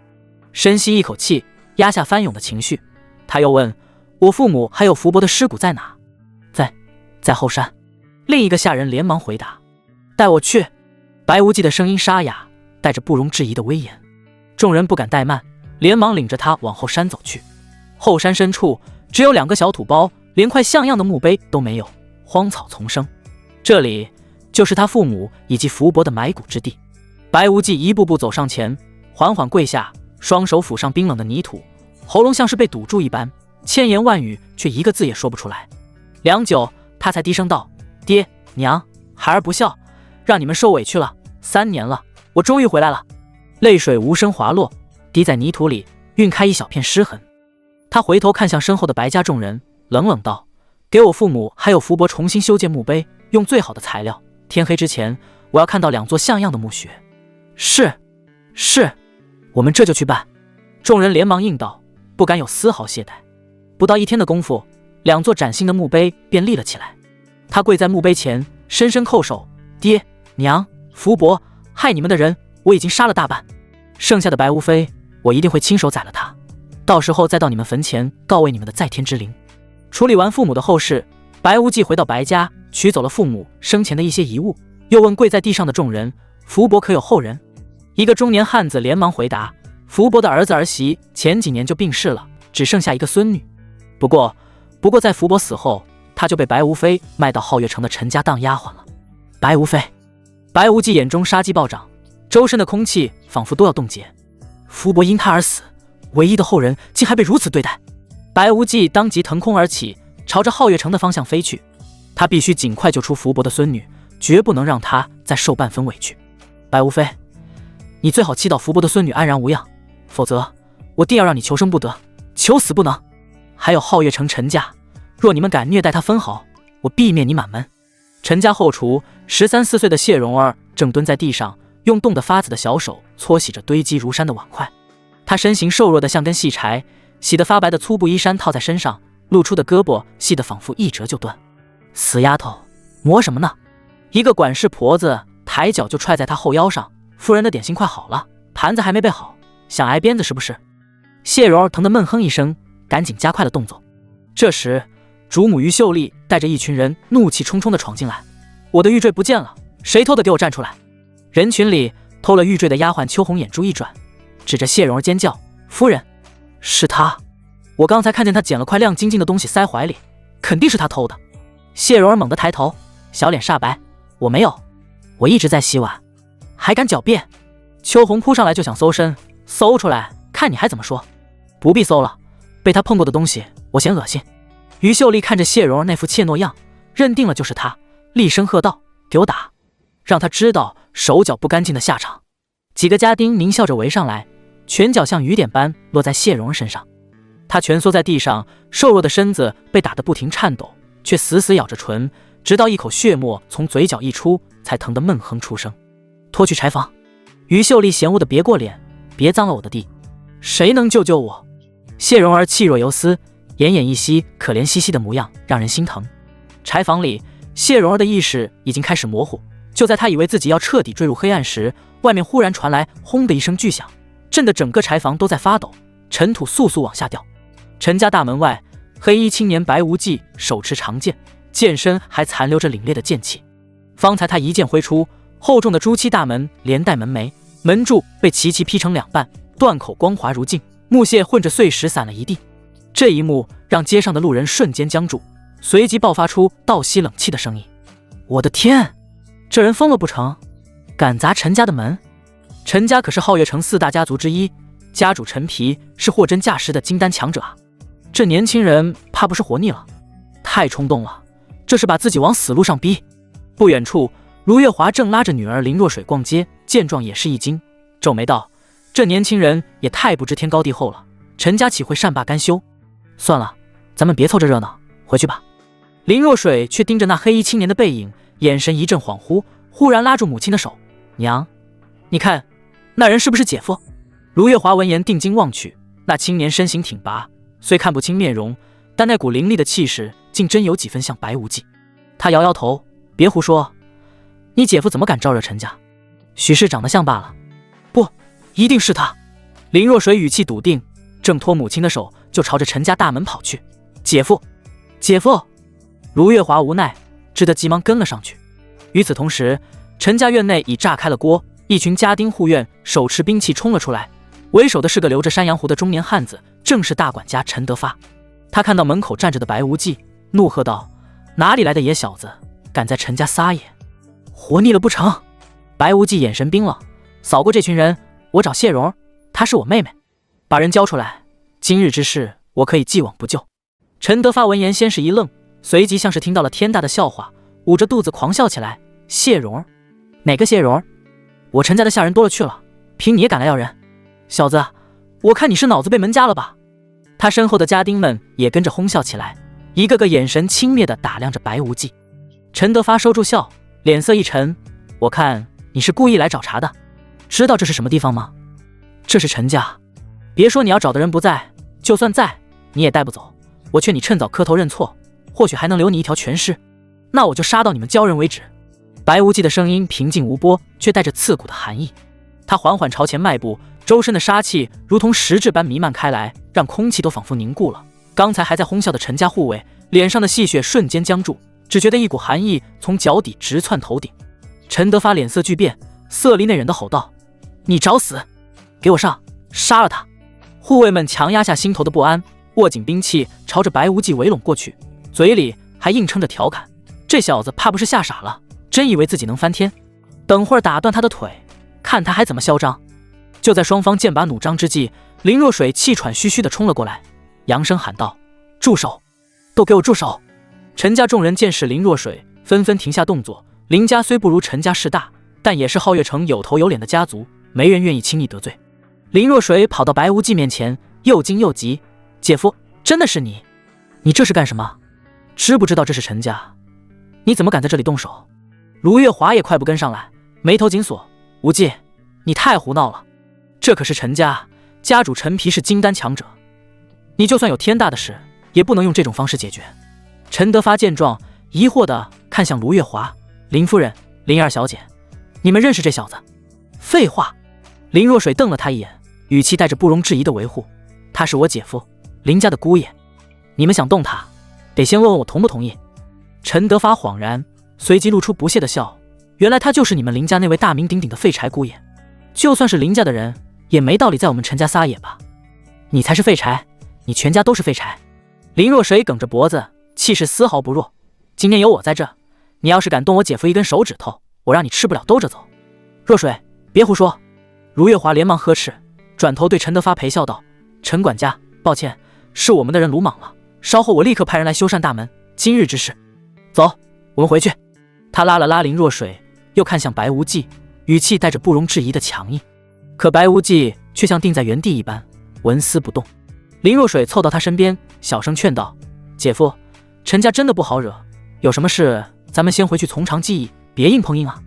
深吸一口气，压下翻涌的情绪。他又问：我父母还有福伯的尸骨在哪？在后山。另一个下人连忙回答：带我去。白无忌的声音沙哑，带着不容置疑的威严。众人不敢怠慢，连忙领着他往后山走去。后山深处只有2个小土包，连块像样的墓碑都没有，荒草丛生。这里就是他父母以及福伯的埋骨之地。白无忌一步步走上前，缓缓跪下，双手抚上冰冷的泥土，喉咙像是被堵住一般，千言万语却一个字也说不出来。良久，他才低声道：爹娘，孩儿不孝，让你们受委屈了。3年了，我终于回来了。泪水无声滑落，滴在泥土里，晕开一小片湿痕。他回头看向身后的白家众人，冷冷道：给我父母还有福伯重新修建墓碑，用最好的材料，天黑之前我要看到2座像样的墓穴。是，我们这就去办。众人连忙应道，不敢有丝毫懈怠。不到1天的功夫，2座崭新的墓碑便立了起来。他跪在墓碑前，深深叩首：爹娘，福伯，害你们的人我已经杀了大半，剩下的白无非我一定会亲手宰了他，到时候再到你们坟前告慰你们的在天之灵。处理完父母的后事，白无忌回到白家，取走了父母生前的一些遗物，又问跪在地上的众人：福伯可有后人？一个中年汉子连忙回答：福伯的儿子儿媳前几年就病逝了，只剩下一个孙女。不过在福伯死后，他就被白无非卖到皓月城的陈家当丫鬟了。白无非！白无忌眼中杀机暴涨，周身的空气仿佛都要冻结。福伯因他而死，唯一的后人竟还被如此对待。白无忌当即腾空而起，朝着皓月城的方向飞去。他必须尽快救出福伯的孙女，绝不能让他再受半分委屈。白无非，你最好祈祷福伯的孙女安然无恙，否则我定要让你求生不得，求死不能。还有皓月城陈家，若你们敢虐待他分毫，我必灭你满门。陈家后厨13、14岁的谢蓉儿正蹲在地上，用冻得发紫的小手搓洗着堆积如山的碗筷。她身形瘦弱得像根细柴，洗得发白的粗布衣衫套在身上，露出的胳膊细得仿佛一折就断。死丫头，磨什么呢？一个管事婆子抬脚就踹在她后腰上：夫人的点心快好了，盘子还没备好，想挨鞭子是不是？谢蓉儿疼得闷哼一声，赶紧加快了动作。这时主母于秀丽带着一群人怒气冲冲地闯进来：我的玉坠不见了，谁偷的？给我站出来！人群里偷了玉坠的丫鬟秋红眼珠一转，指着谢蓉儿尖叫：夫人，是她！我刚才看见她捡了块亮晶晶的东西塞怀里，肯定是她偷的。谢蓉儿猛地抬头，小脸煞白：我没有，我一直在洗碗，还敢狡辩！秋红扑上来就想搜身，搜出来看你还怎么说。不必搜了，被她碰过的东西我嫌恶心。于秀丽看着谢蓉儿那副怯懦样，认定了就是她，厉声喝道：给我打，让她知道手脚不干净的下场。几个家丁狞笑着围上来，拳脚像雨点般落在谢蓉儿身上。她蜷缩在地上，瘦弱的身子被打得不停颤抖，却死死咬着唇，直到一口血沫从嘴角溢出，才疼得闷哼出声。拖去柴房。于秀丽嫌恶的别过脸，别脏了我的地，谁能救救我？谢蓉儿气若游丝，奄奄一息，可怜兮兮的模样让人心疼。柴房里，谢蓉儿的意识已经开始模糊。就在她以为自己要彻底坠入黑暗时，外面忽然传来轰的一声巨响，震得整个柴房都在发抖，尘土簌簌往下掉。陈家大门外，黑衣青年白无忌手持长剑，剑身还残留着凛冽的剑气。方才他一剑挥出，厚重的朱漆大门连带门楣、门柱被齐齐劈成2半，断口光滑如镜，木屑混着碎石散了一地。这一幕让街上的路人瞬间僵住，随即爆发出倒吸冷气的声音。我的天，这人疯了不成？敢砸陈家的门？陈家可是皓月城4大家族之一，家主陈皮是货真价实的金丹强者啊！这年轻人怕不是活腻了？太冲动了，这是把自己往死路上逼。不远处，卢月华正拉着女儿林若水逛街，见状也是一惊，皱眉道：“这年轻人也太不知天高地厚了，陈家岂会善罢甘休？算了，咱们别凑这热闹，回去吧。”林若水却盯着那黑衣青年的背影，眼神一阵恍惚，忽然拉住母亲的手：“娘，你看，那人是不是姐夫？”卢月华闻言定睛望去，那青年身形挺拔，虽看不清面容，但那股凌厉的气势竟真有几分像白无忌。他摇摇头：“别胡说，你姐夫怎么敢招惹陈家？许是长得像罢了。”“不，一定是他。”林若水语气笃定，挣脱母亲的手就朝着陈家大门跑去。“姐夫，姐夫！”卢月华无奈，只得急忙跟了上去。与此同时，陈家院内已炸开了锅，一群家丁护院手持兵器冲了出来，为首的是个留着山羊胡的中年汉子，正是大管家陈德发。他看到门口站着的白无忌，怒喝道：“哪里来的野小子，敢在陈家撒野？活腻了不成？”白无忌眼神冰冷，扫过这群人：“我找谢蓉，她是我妹妹，把人交出来，今日之事我可以既往不咎。”陈德发闻言先是一愣，随即像是听到了天大的笑话，捂着肚子狂笑起来：“谢蓉？哪个谢蓉？我陈家的下人多了去了，凭你也敢来要人？小子，我看你是脑子被门夹了吧？”他身后的家丁们也跟着哄笑起来，一个个眼神轻蔑地打量着白无忌。陈德发收住笑，脸色一沉：“我看你是故意来找茬的，知道这是什么地方吗？这是陈家，别说你要找的人不在，就算在，你也带不走。我劝你趁早磕头认错，或许还能留你一条全尸，那我就杀到你们鲛人为止。”白无忌的声音平静无波，却带着刺骨的寒意。他缓缓朝前迈步，周身的杀气如同实质般弥漫开来，让空气都仿佛凝固了。刚才还在哄笑的陈家护卫脸上的戏谑瞬间僵住，只觉得一股寒意从脚底直窜头顶。陈德发脸色巨变，色厉内荏地吼道：“你找死！给我上，杀了他！”护卫们强压下心头的不安，握紧兵器朝着白无忌围拢过去，嘴里还硬撑着调侃：“这小子怕不是吓傻了，真以为自己能翻天？等会儿打断他的腿，看他还怎么嚣张！”就在双方剑拔弩张之际，林若水气喘吁吁地冲了过来，扬声喊道：“住手！都给我住手！”陈家众人见是林若水，纷纷停下动作。林家虽不如陈家势大，但也是皓月城有头有脸的家族，没人愿意轻易得罪。林若水跑到白无忌面前，又惊又急：“姐夫，真的是你？你这是干什么？知不知道这是陈家？你怎么敢在这里动手？”卢月华也快步跟上来，眉头紧锁：“无忌，你太胡闹了！这可是陈家，家主陈皮是金丹强者，你就算有天大的事，也不能用这种方式解决。”陈德发见状，疑惑地看向卢月华：“林夫人，林二小姐，你们认识这小子？”“废话！”林若水瞪了他一眼，语气带着不容置疑的维护：“他是我姐夫，林家的姑爷，你们想动他，得先问问我同不同意。”陈德发恍然，随即露出不屑的笑：“原来他就是你们林家那位大名鼎鼎的废柴姑爷，就算是林家的人，也没道理在我们陈家撒野吧？你才是废柴，你全家都是废柴！”林若水梗着脖子，气势丝毫不弱：“今天有我在这，你要是敢动我姐夫一根手指头，我让你吃不了兜着走！”“若水，别胡说！”卢月华连忙呵斥，转头对陈德发陪笑道：“陈管家，抱歉，是我们的人鲁莽了，稍后我立刻派人来修缮大门。今日之事，走，我们回去。”他拉了拉林若水，又看向白无忌，语气带着不容置疑的强硬。可白无忌却像定在原地一般，纹丝不动。林若水凑到他身边，小声劝道：“姐夫，陈家真的不好惹，有什么事咱们先回去从长计议，别硬碰硬啊。”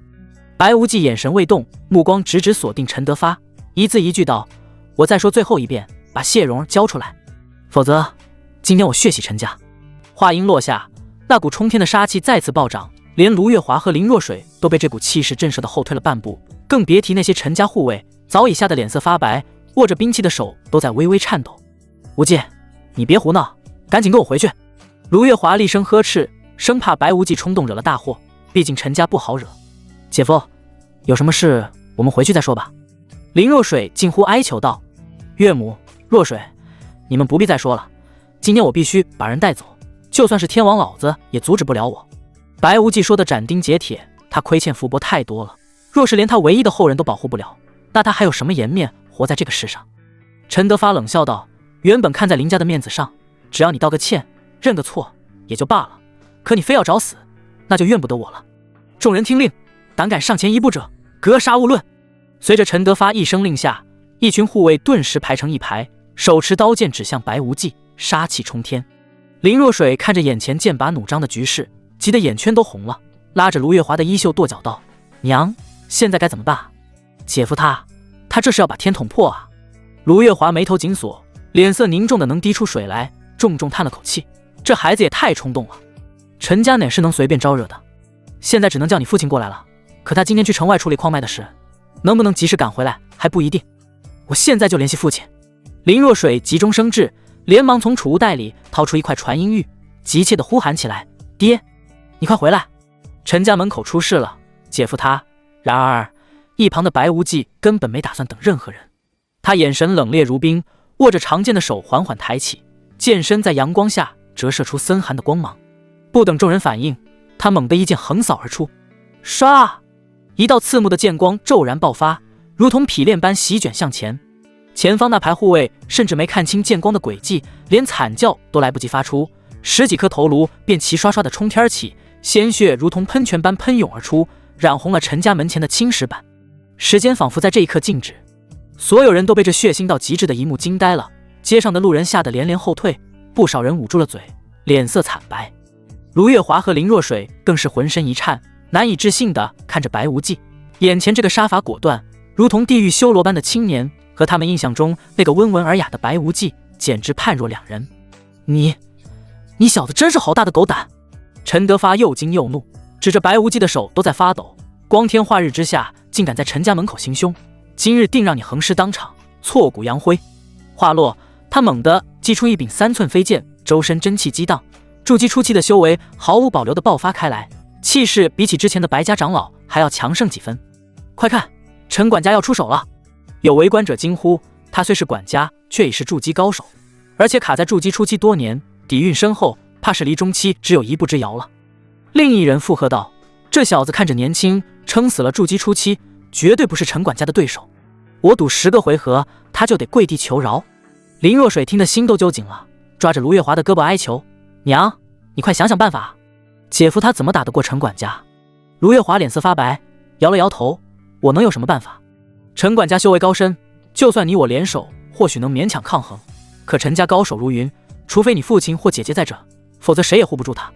白无忌眼神未动，目光直直锁定陈德发，一字一句道：“我再说最后一遍，把谢蓉交出来，否则今天我血洗陈家。”话音落下，那股冲天的杀气再次暴涨，连卢月华和林若水都被这股气势震慑的后退了半步，更别提那些陈家护卫，早已吓得脸色发白，握着兵器的手都在微微颤抖。“无忌，你别胡闹，赶紧跟我回去！”卢月华厉声呵斥，生怕白无忌冲动惹了大祸，毕竟陈家不好惹。“姐夫，有什么事我们回去再说吧。”林若水近乎哀求道。“岳母，若水，你们不必再说了，今天我必须把人带走，就算是天王老子也阻止不了我。”白无忌说的斩钉截铁，他亏欠福伯太多了，若是连他唯一的后人都保护不了，那他还有什么颜面活在这个世上？陈德发冷笑道：原本看在林家的面子上，只要你道个歉，认个错也就罢了，可你非要找死，那就怨不得我了。众人听令，胆敢上前一步者，格杀勿论。随着陈德发一声令下，一群护卫顿时排成一排，手持刀剑指向白无忌，杀气冲天。林若水看着眼前剑拔弩张的局势，急得眼圈都红了，拉着卢月华的衣袖跺脚道：娘，现在该怎么办？姐夫他这是要把天捅破啊！卢月华眉头紧锁，脸色凝重的能滴出水来，重重叹了口气，这孩子也太冲动了。陈家哪是能随便招惹的？现在只能叫你父亲过来了，可他今天去城外处理矿脉的事，能不能及时赶回来还不一定。我现在就联系父亲。林若水急中生智，连忙从储物袋里掏出一块传音玉，急切地呼喊起来：爹，你快回来！陈家门口出事了，姐夫他……然而一旁的白无忌根本没打算等任何人，他眼神冷冽如冰，握着长剑的手缓缓抬起，剑身在阳光下折射出森寒的光芒。不等众人反应，他猛地一剑横扫而出，唰！一道刺目的剑光骤然爆发，如同劈炼般席卷向前。前方那排护卫甚至没看清剑光的轨迹，连惨叫都来不及发出，十几颗头颅便齐刷刷地冲天起，鲜血如同喷泉般喷涌而出，染红了陈家门前的青石板。时间仿佛在这一刻静止，所有人都被这血腥到极致的一幕惊呆了，街上的路人吓得连连后退，不少人捂住了嘴，脸色惨白。卢月华和林若水更是浑身一颤，难以置信地看着白无忌，眼前这个杀伐果断如同地狱修罗般的青年，和他们印象中那个温文尔雅的白无忌简直判若两人。你小子真是好大的狗胆！陈德发又惊又怒，指着白无忌的手都在发抖，光天化日之下竟敢在陈家门口行凶，今日定让你横尸当场，挫骨扬灰。话落，他猛地击出一柄3寸飞剑，周身真气激荡，筑基初期的修为毫无保留地爆发开来，气势比起之前的白家长老还要强盛几分。快看，陈管家要出手了！有围观者惊呼，他虽是管家，却已是筑基高手，而且卡在筑基初期多年，底蕴深厚，怕是离中期只有一步之遥了。另一人附和道：这小子看着年轻，撑死了筑基初期，绝对不是陈管家的对手，我赌10个回合他就得跪地求饶。林若水听得心都揪紧了，抓着卢月华的胳膊哀求：娘，你快想想办法，姐夫他怎么打得过陈管家？卢月华脸色发白，摇了摇头：我能有什么办法？陈管家修为高深，就算你我联手，或许能勉强抗衡，可陈家高手如云，除非你父亲或姐姐在这，否则谁也护不住他。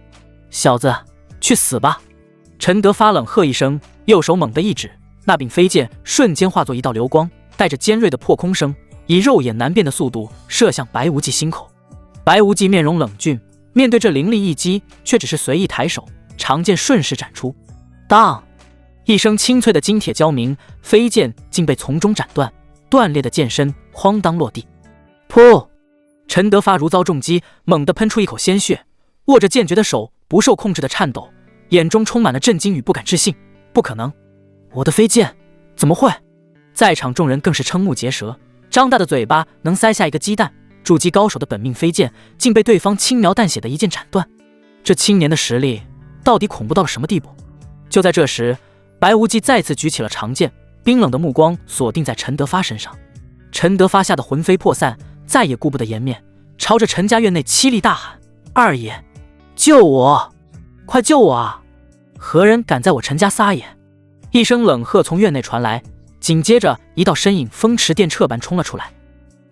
小子，去死吧！陈德发冷喝一声，右手猛地一指，那柄飞剑瞬间化作一道流光，带着尖锐的破空声，以肉眼难辨的速度射向白无忌心口。白无忌面容冷峻，面对这凌厉一击，却只是随意抬手，长剑顺势斩出。当一声清脆的金铁交鸣，飞剑竟被从中斩断，断裂的剑身哐当落地。噗！陈德发如遭重击，猛地喷出一口鲜血，握着剑诀的手不受控制的颤抖，眼中充满了震惊与不敢置信。不可能，我的飞剑怎么会？在场众人更是瞠目结舌，张大的嘴巴能塞下一个鸡蛋。筑基高手的本命飞剑竟被对方轻描淡写的一剑斩断，这青年的实力到底恐怖到了什么地步？就在这时，白无忌再次举起了长剑，冰冷的目光锁定在陈德发身上。陈德发吓得魂飞魄散，再也顾不得颜面，朝着陈家院内凄厉大喊：二爷，救我！快救我啊！何人敢在我陈家撒野？一声冷喝从院内传来，紧接着一道身影风驰电掣般冲了出来。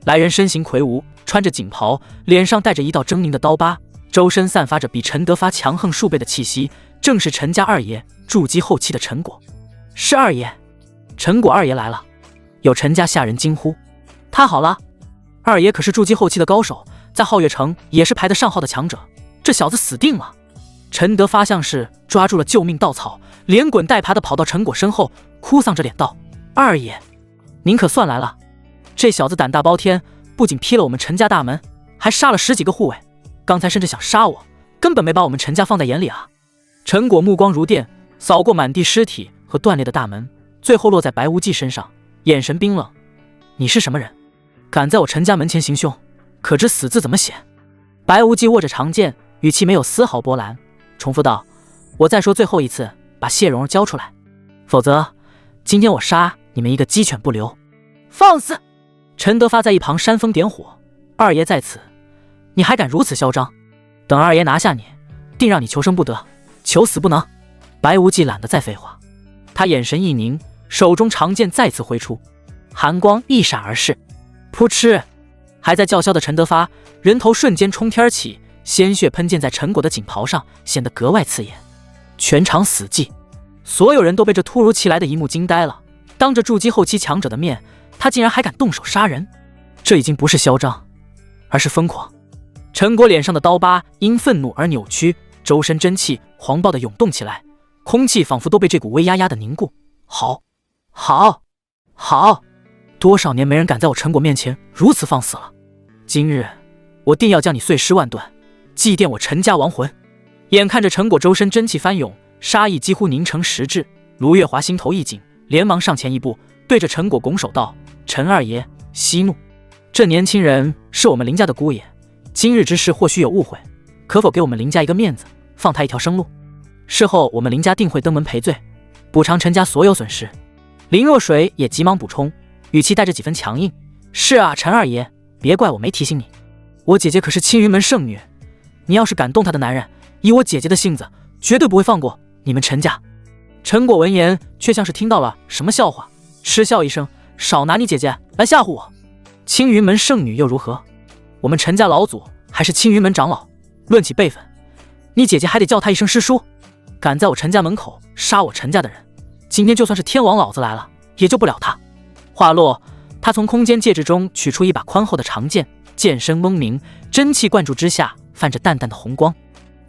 来人身形魁梧，穿着锦袍，脸上带着一道狰狞的刀疤，周身散发着比陈德发强横数倍的气息，正是陈家二爷筑基后期的陈果。是二爷，陈果二爷来了！有陈家下人惊呼。他好了，二爷可是筑基后期的高手，在皓月城也是排得上号的强者，这小子死定了！陈德发像是抓住了救命稻草，连滚带爬地跑到陈果身后，哭丧着脸道：二爷，您可算来了！这小子胆大包天，不仅劈了我们陈家大门，还杀了10几个护卫，刚才甚至想杀我，根本没把我们陈家放在眼里啊！陈果目光如电，扫过满地尸体和断裂的大门，最后落在白无忌身上，眼神冰冷：你是什么人？敢在我陈家门前行凶，可知死字怎么写？白无忌握着长剑，语气没有丝毫波澜，重复道：我再说最后一次，把谢蓉儿交出来，否则今天我杀你们一个鸡犬不留！放肆！陈德发在一旁煽风点火，二爷在此，你还敢如此嚣张？等二爷拿下你，定让你求生不得，求死不能！白无忌懒得再废话，他眼神一凝，手中长剑再次挥出，寒光一闪而逝，噗嗤！还在叫嚣的陈德发人头瞬间冲天起，鲜血喷溅在陈果的锦袍上，显得格外刺眼。全场死寂，所有人都被这突如其来的一幕惊呆了。当着筑基后期强者的面，他竟然还敢动手杀人，这已经不是嚣张，而是疯狂。陈果脸上的刀疤因愤怒而扭曲，周身真气狂暴地涌动起来，空气仿佛都被这股威压压得凝固。好，好，好！多少年没人敢在我陈果面前如此放肆了，今日我定要将你碎尸万段，祭奠我陈家亡魂！眼看着陈果周身真气翻涌，杀意几乎凝成实质，卢月华心头一紧，连忙上前一步，对着陈果拱手道：“陈二爷息怒，这年轻人是我们林家的姑爷，今日之事或许有误会，可否给我们林家一个面子，放他一条生路？事后我们林家定会登门赔罪，补偿陈家所有损失。”林若水也急忙补充，语气带着几分强硬：“是啊，陈二爷，别怪我没提醒你，我姐姐可是青云门圣女，你要是敢动她的男人，以我姐姐的性子，绝对不会放过你们陈家。”陈果闻言却像是听到了什么笑话，嗤笑一声：“少拿你姐姐来吓唬我！青云门圣女又如何？我们陈家老祖还是青云门长老，论起辈分，你姐姐还得叫他一声师叔。敢在我陈家门口杀我陈家的人，今天就算是天王老子来了，也救不了他。”话落，他从空间戒指中取出一把宽厚的长剑，剑身嗡鸣，真气灌注之下泛着淡淡的红光。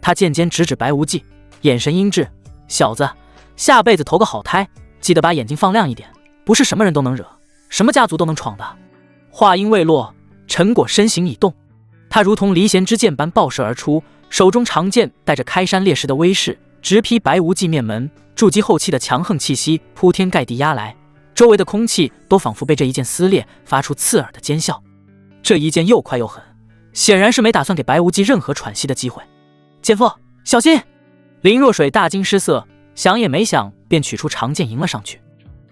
他剑尖直指白无忌，眼神阴鸷：“小子，下辈子投个好胎，记得把眼睛放亮一点，不是什么人都能惹，什么家族都能闯的。”话音未落，陈果身形已动，他如同离弦之箭般爆射而出，手中长剑带着开山裂石的威势，直劈白无忌面门。筑基后期的强横气息铺天盖地压来，周围的空气都仿佛被这一剑撕裂，发出刺耳的尖笑。这一剑又快又狠，显然是没打算给白无忌任何喘息的机会。姐夫，小心！林若水大惊失色，想也没想便取出长剑迎了上去。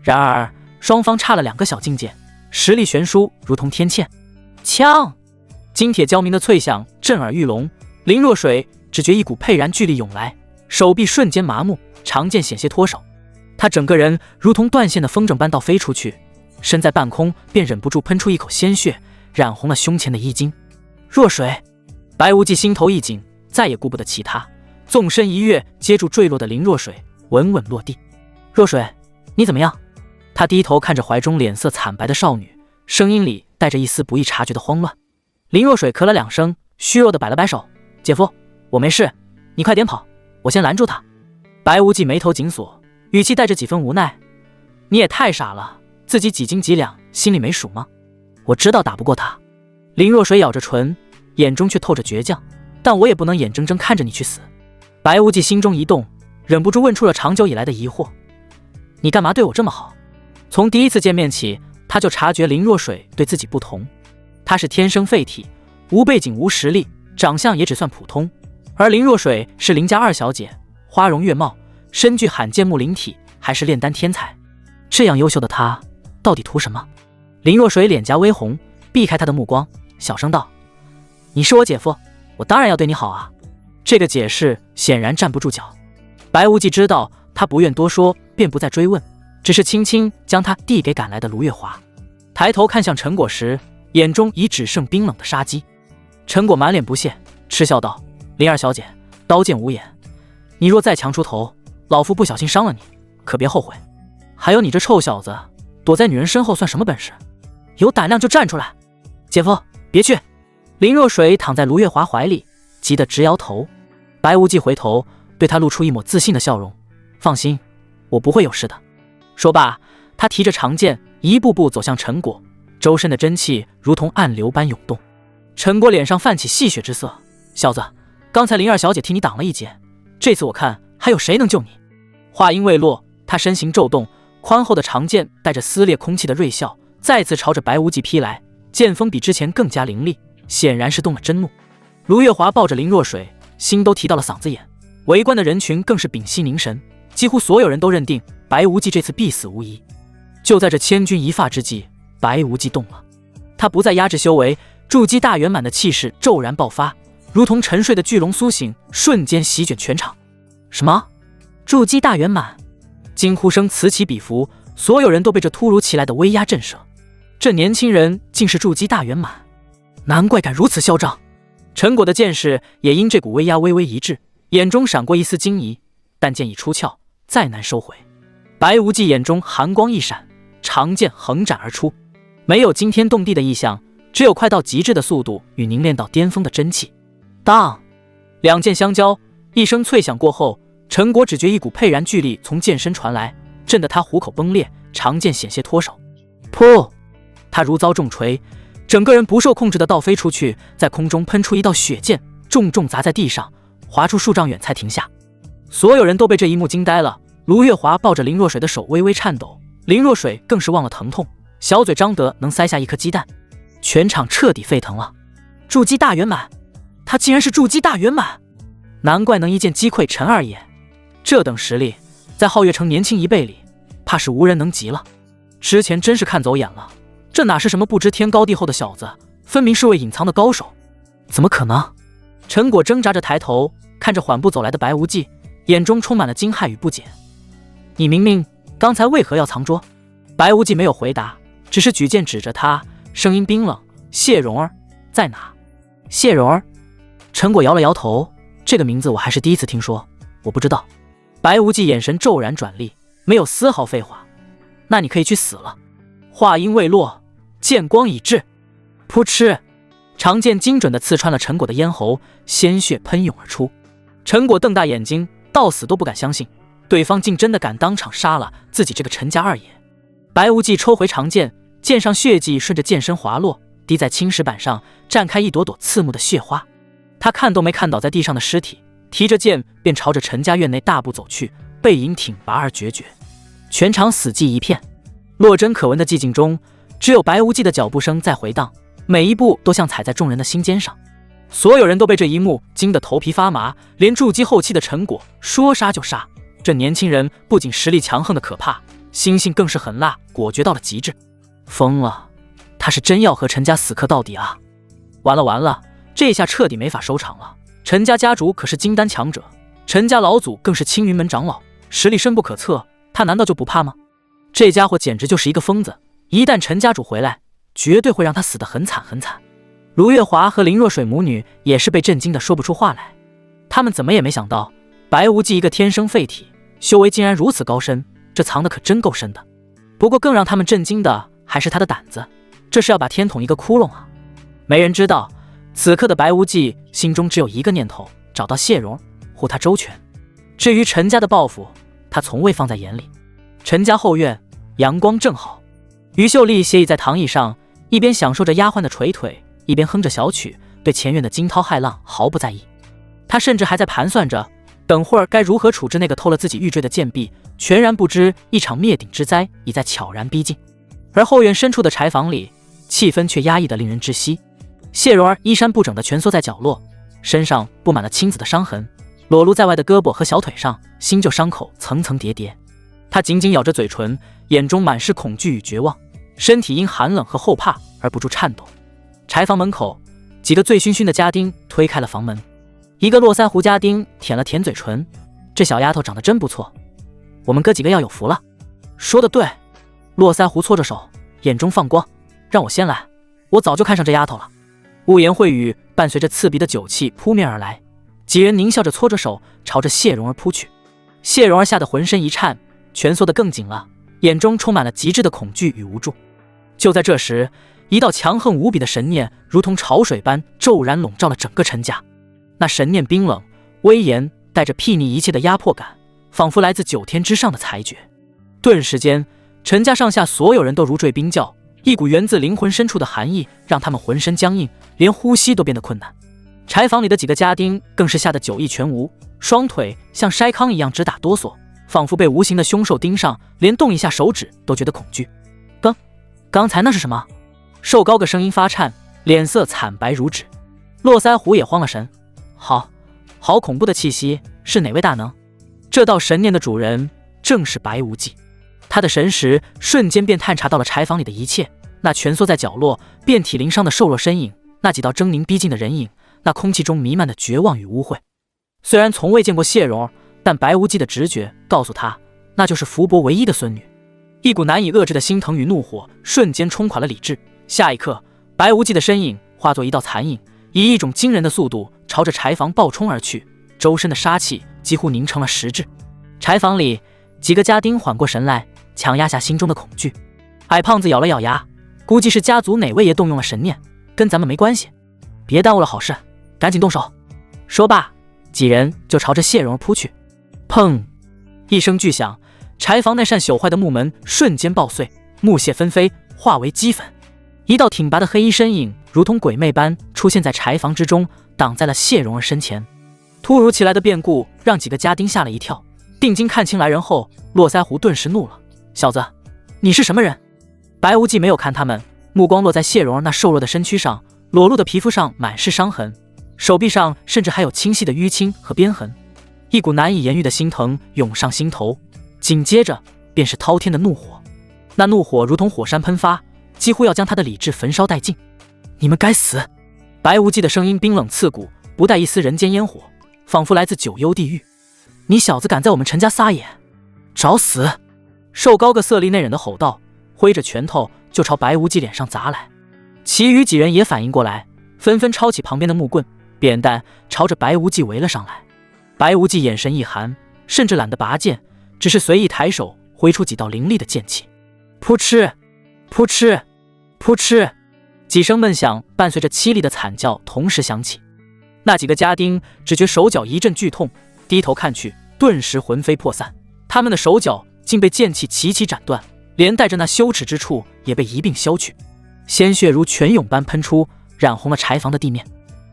然而双方差了2个小境界，实力悬殊如同天堑。枪！金铁交鸣的脆响震耳欲聋，林若水只觉一股沛然巨力涌来，手臂瞬间麻木，长剑险些脱手。他整个人如同断线的风筝般倒飞出去，身在半空便忍不住喷出一口鲜血，染红了胸前的衣襟。若水！白无忌心头一紧，再也顾不得其他，纵身一跃，接住坠落的林若水，稳稳落地。若水，你怎么样？他低头看着怀中脸色惨白的少女，声音里带着一丝不易察觉的慌乱。林若水咳了2声，虚弱地摆了摆手：“姐夫，我没事，你快点跑，我先拦住他。”白无忌眉头紧锁，语气带着几分无奈：“你也太傻了，自己几斤几两，心里没数吗？我知道打不过他。”林若水咬着唇，眼中却透着倔强：“但我也不能眼睁睁看着你去死。”白无忌心中一动，忍不住问出了长久以来的疑惑：“你干嘛对我这么好？”从第一次见面起，他就察觉林若水对自己不同。她是天生废体，无背景无实力，长相也只算普通，而林若水是林家2小姐，花容月貌，身具罕见木灵体，还是炼丹天才。这样优秀的她到底图什么？林若水脸颊微红，避开他的目光，小声道：“你是我姐夫，我当然要对你好啊。”这个解释显然站不住脚。白无忌知道他不愿多说，便不再追问，只是轻轻将他递给赶来的卢月华，抬头看向陈果时，眼中已只剩冰冷的杀机。陈果满脸不屑，嗤笑道：“林2小姐，刀剑无眼，你若再强出头，老夫不小心伤了你，可别后悔。还有你这臭小子，躲在女人身后算什么本事？有胆量就站出来！”姐夫，别去！林若水躺在卢月华怀里，急得直摇头。白无忌回头对他露出一抹自信的笑容：“放心，我不会有事的。”说罢，他提着长剑一步步走向陈果，周身的真气如同暗流般涌动。陈果脸上泛起戏谑之色：“小子，刚才林2小姐替你挡了一劫，这次我看还有谁能救你？”话音未落，他身形骤动，宽厚的长剑带着撕裂空气的锐啸，再次朝着白无忌劈来，剑锋比之前更加凌厉，显然是动了真怒。卢月华抱着林若水，心都提到了嗓子眼，围观的人群更是屏息凝神，几乎所有人都认定白无忌这次必死无疑。就在这千钧一发之际，白无忌动了，他不再压制修为，筑基大圆满的气势骤然爆发，如同沉睡的巨龙苏醒，瞬间席卷全场。什么？筑基大圆满？惊呼声此起彼伏，所有人都被这突如其来的威压震慑。这年轻人竟是筑基大圆满，难怪敢如此嚣张。陈果的剑士也因这股威压微微一滞，眼中闪过一丝惊疑，但剑已出鞘，再难收回。白无忌眼中寒光一闪，长剑横斩而出，没有惊天动地的异象，只有快到极致的速度与凝练到巅峰的真气。当，两剑相交，一声脆响过后，陈果只觉一股沛然巨力从剑身传来，震得他虎口崩裂，长剑险些脱手。噗！他如遭重锤，整个人不受控制的倒飞出去，在空中喷出一道血箭，重重砸在地上，划出数丈远才停下。所有人都被这一幕惊呆了。卢月华抱着林若水的手微微颤抖，林若水更是忘了疼痛，小嘴张得能塞下一颗鸡蛋。全场彻底沸腾了。筑基大圆满，他竟然是筑基大圆满，难怪能一剑击溃陈二爷。这等实力，在皓月城年轻一辈里，怕是无人能及了。之前真是看走眼了，这哪是什么不知天高地厚的小子，分明是位隐藏的高手。怎么可能？陈果挣扎着抬头，看着缓步走来的白无忌，眼中充满了惊骇与不解。你明明刚才为何要藏拙？白无忌没有回答，只是举剑指着他，声音冰冷：谢蓉儿在哪？谢蓉儿？陈果摇了摇头，这个名字我还是第一次听说，我不知道。白无忌眼神骤然转厉，没有丝毫废话。那你可以去死了。话音未落，剑光已至，噗嗤，长剑精准地刺穿了陈果的咽喉，鲜血喷涌而出。陈果瞪大眼睛，到死都不敢相信，对方竟真的敢当场杀了自己这个陈家二爷。白无忌抽回长剑，剑上血迹顺着剑身滑落，滴在青石板上，绽开一朵朵刺目的血花。他看都没看倒在地上的尸体，提着剑便朝着陈家院内大步走去，背影挺拔而决绝。全场死寂一片，落针可闻的寂静中，只有白无忌的脚步声在回荡，每一步都像踩在众人的心尖上。所有人都被这一幕惊得头皮发麻，连筑基后期的陈果说杀就杀。这年轻人不仅实力强横的可怕，心性更是狠辣果决到了极致。疯了，他是真要和陈家死磕到底啊！完了完了，这下彻底没法收场了。陈家家主可是金丹强者，陈家老祖更是青云门长老，实力深不可测，他难道就不怕吗？这家伙简直就是一个疯子，一旦陈家主回来，绝对会让他死得很惨很惨。卢月华和林若水母女也是被震惊的说不出话来，他们怎么也没想到，白无忌一个天生废体，修为竟然如此高深，这藏的可真够深的。不过更让他们震惊的还是他的胆子，这是要把天捅一个窟窿啊！没人知道，此刻的白无忌心中只有一个念头，找到谢蓉，护他周全。至于陈家的报复，他从未放在眼里。陈家后院阳光正好，于秀丽斜倚在躺椅上，一边享受着丫鬟的捶腿，一边哼着小曲，对前院的惊涛骇浪毫不在意。他甚至还在盘算着，等会儿该如何处置那个偷了自己玉坠的贱婢，全然不知一场灭顶之灾已在悄然逼近。而后院深处的柴房里，气氛却压抑得令人窒息。谢蓉儿衣衫不整地蜷缩在角落，身上布满了青紫的伤痕，裸露在外的胳膊和小腿上，新旧伤口层层叠叠。她紧紧咬着嘴唇，眼中满是恐惧与绝望，身体因寒冷和后怕而不住颤抖。柴房门口，几个醉醺醺的家丁推开了房门。一个络腮胡家丁舔了舔嘴唇，这小丫头长得真不错，我们哥几个要有福了。说得对，络腮胡搓着手，眼中放光，让我先来，我早就看上这丫头了。污言秽语伴随着刺鼻的酒气扑面而来，几人狞笑着搓着手朝着谢蓉儿扑去。谢蓉儿吓得浑身一颤，蜷缩得更紧了，眼中充满了极致的恐惧与无助。就在这时，一道强横无比的神念如同潮水般骤然笼罩了整个陈家。那神念冰冷威严，带着睥睨一切的压迫感，仿佛来自9天之上的裁决。顿时间，陈家上下所有人都如坠冰窖，一股源自灵魂深处的寒意让他们浑身僵硬，连呼吸都变得困难。柴房里的几个家丁更是吓得酒意全无，双腿像筛糠一样直打哆嗦，仿佛被无形的凶兽盯上，连动一下手指都觉得恐惧。刚才那是什么？瘦高个声音发颤，脸色惨白如纸。络腮胡也慌了神，好恐怖的气息，是哪位大能？这道神念的主人正是白无忌。他的神识瞬间便探查到了柴房里的一切，那蜷缩在角落遍体鳞伤的瘦弱身影，那几道狰狞逼近的人影，那空气中弥漫的绝望与污秽。虽然从未见过谢蓉，但白无忌的直觉告诉他，那就是福伯唯一的孙女。一股难以遏制的心疼与怒火瞬间冲垮了理智。下一刻，白无忌的身影化作一道残影，以一种惊人的速度朝着柴房暴冲而去，周身的杀气几乎凝成了实质。柴房里，几个家丁缓过神来，强压下心中的恐惧。矮胖子咬了咬牙，估计是家族哪位爷动用了神念，跟咱们没关系，别耽误了好事，赶紧动手。说罢，几人就朝着谢蓉扑去。砰！一声巨响，柴房那扇朽坏的木门瞬间爆碎，木屑纷飞，化为齑粉。一道挺拔的黑衣身影如同鬼魅般出现在柴房之中，挡在了谢蓉儿身前。突如其来的变故让几个家丁吓了一跳，定睛看清来人后，络腮胡顿时怒了：“小子，你是什么人？”白无忌没有看他们，目光落在谢蓉儿那瘦弱的身躯上，裸露的皮肤上满是伤痕，手臂上甚至还有清晰的淤青和鞭痕。一股难以言喻的心疼涌上心头，紧接着便是滔天的怒火。那怒火如同火山喷发，几乎要将他的理智焚烧殆尽。你们该死！白无忌的声音冰冷刺骨，不带一丝人间烟火，仿佛来自九幽地狱。你小子敢在我们陈家撒野，找死！瘦高个色厉内荏的吼道，挥着拳头就朝白无忌脸上砸来。其余几人也反应过来，纷纷抄起旁边的木棍、扁担，朝着白无忌围了上来。白无忌眼神一寒，甚至懒得拔剑，只是随意抬手挥出几道凌厉的剑气。扑哧扑哧扑哧，几声闷响伴随着凄厉的惨叫同时响起。那几个家丁只觉手脚一阵剧痛，低头看去，顿时魂飞魄散。他们的手脚竟被剑气齐齐斩断，连带着那羞耻之处也被一并削去，鲜血如泉涌般喷出，染红了柴房的地面。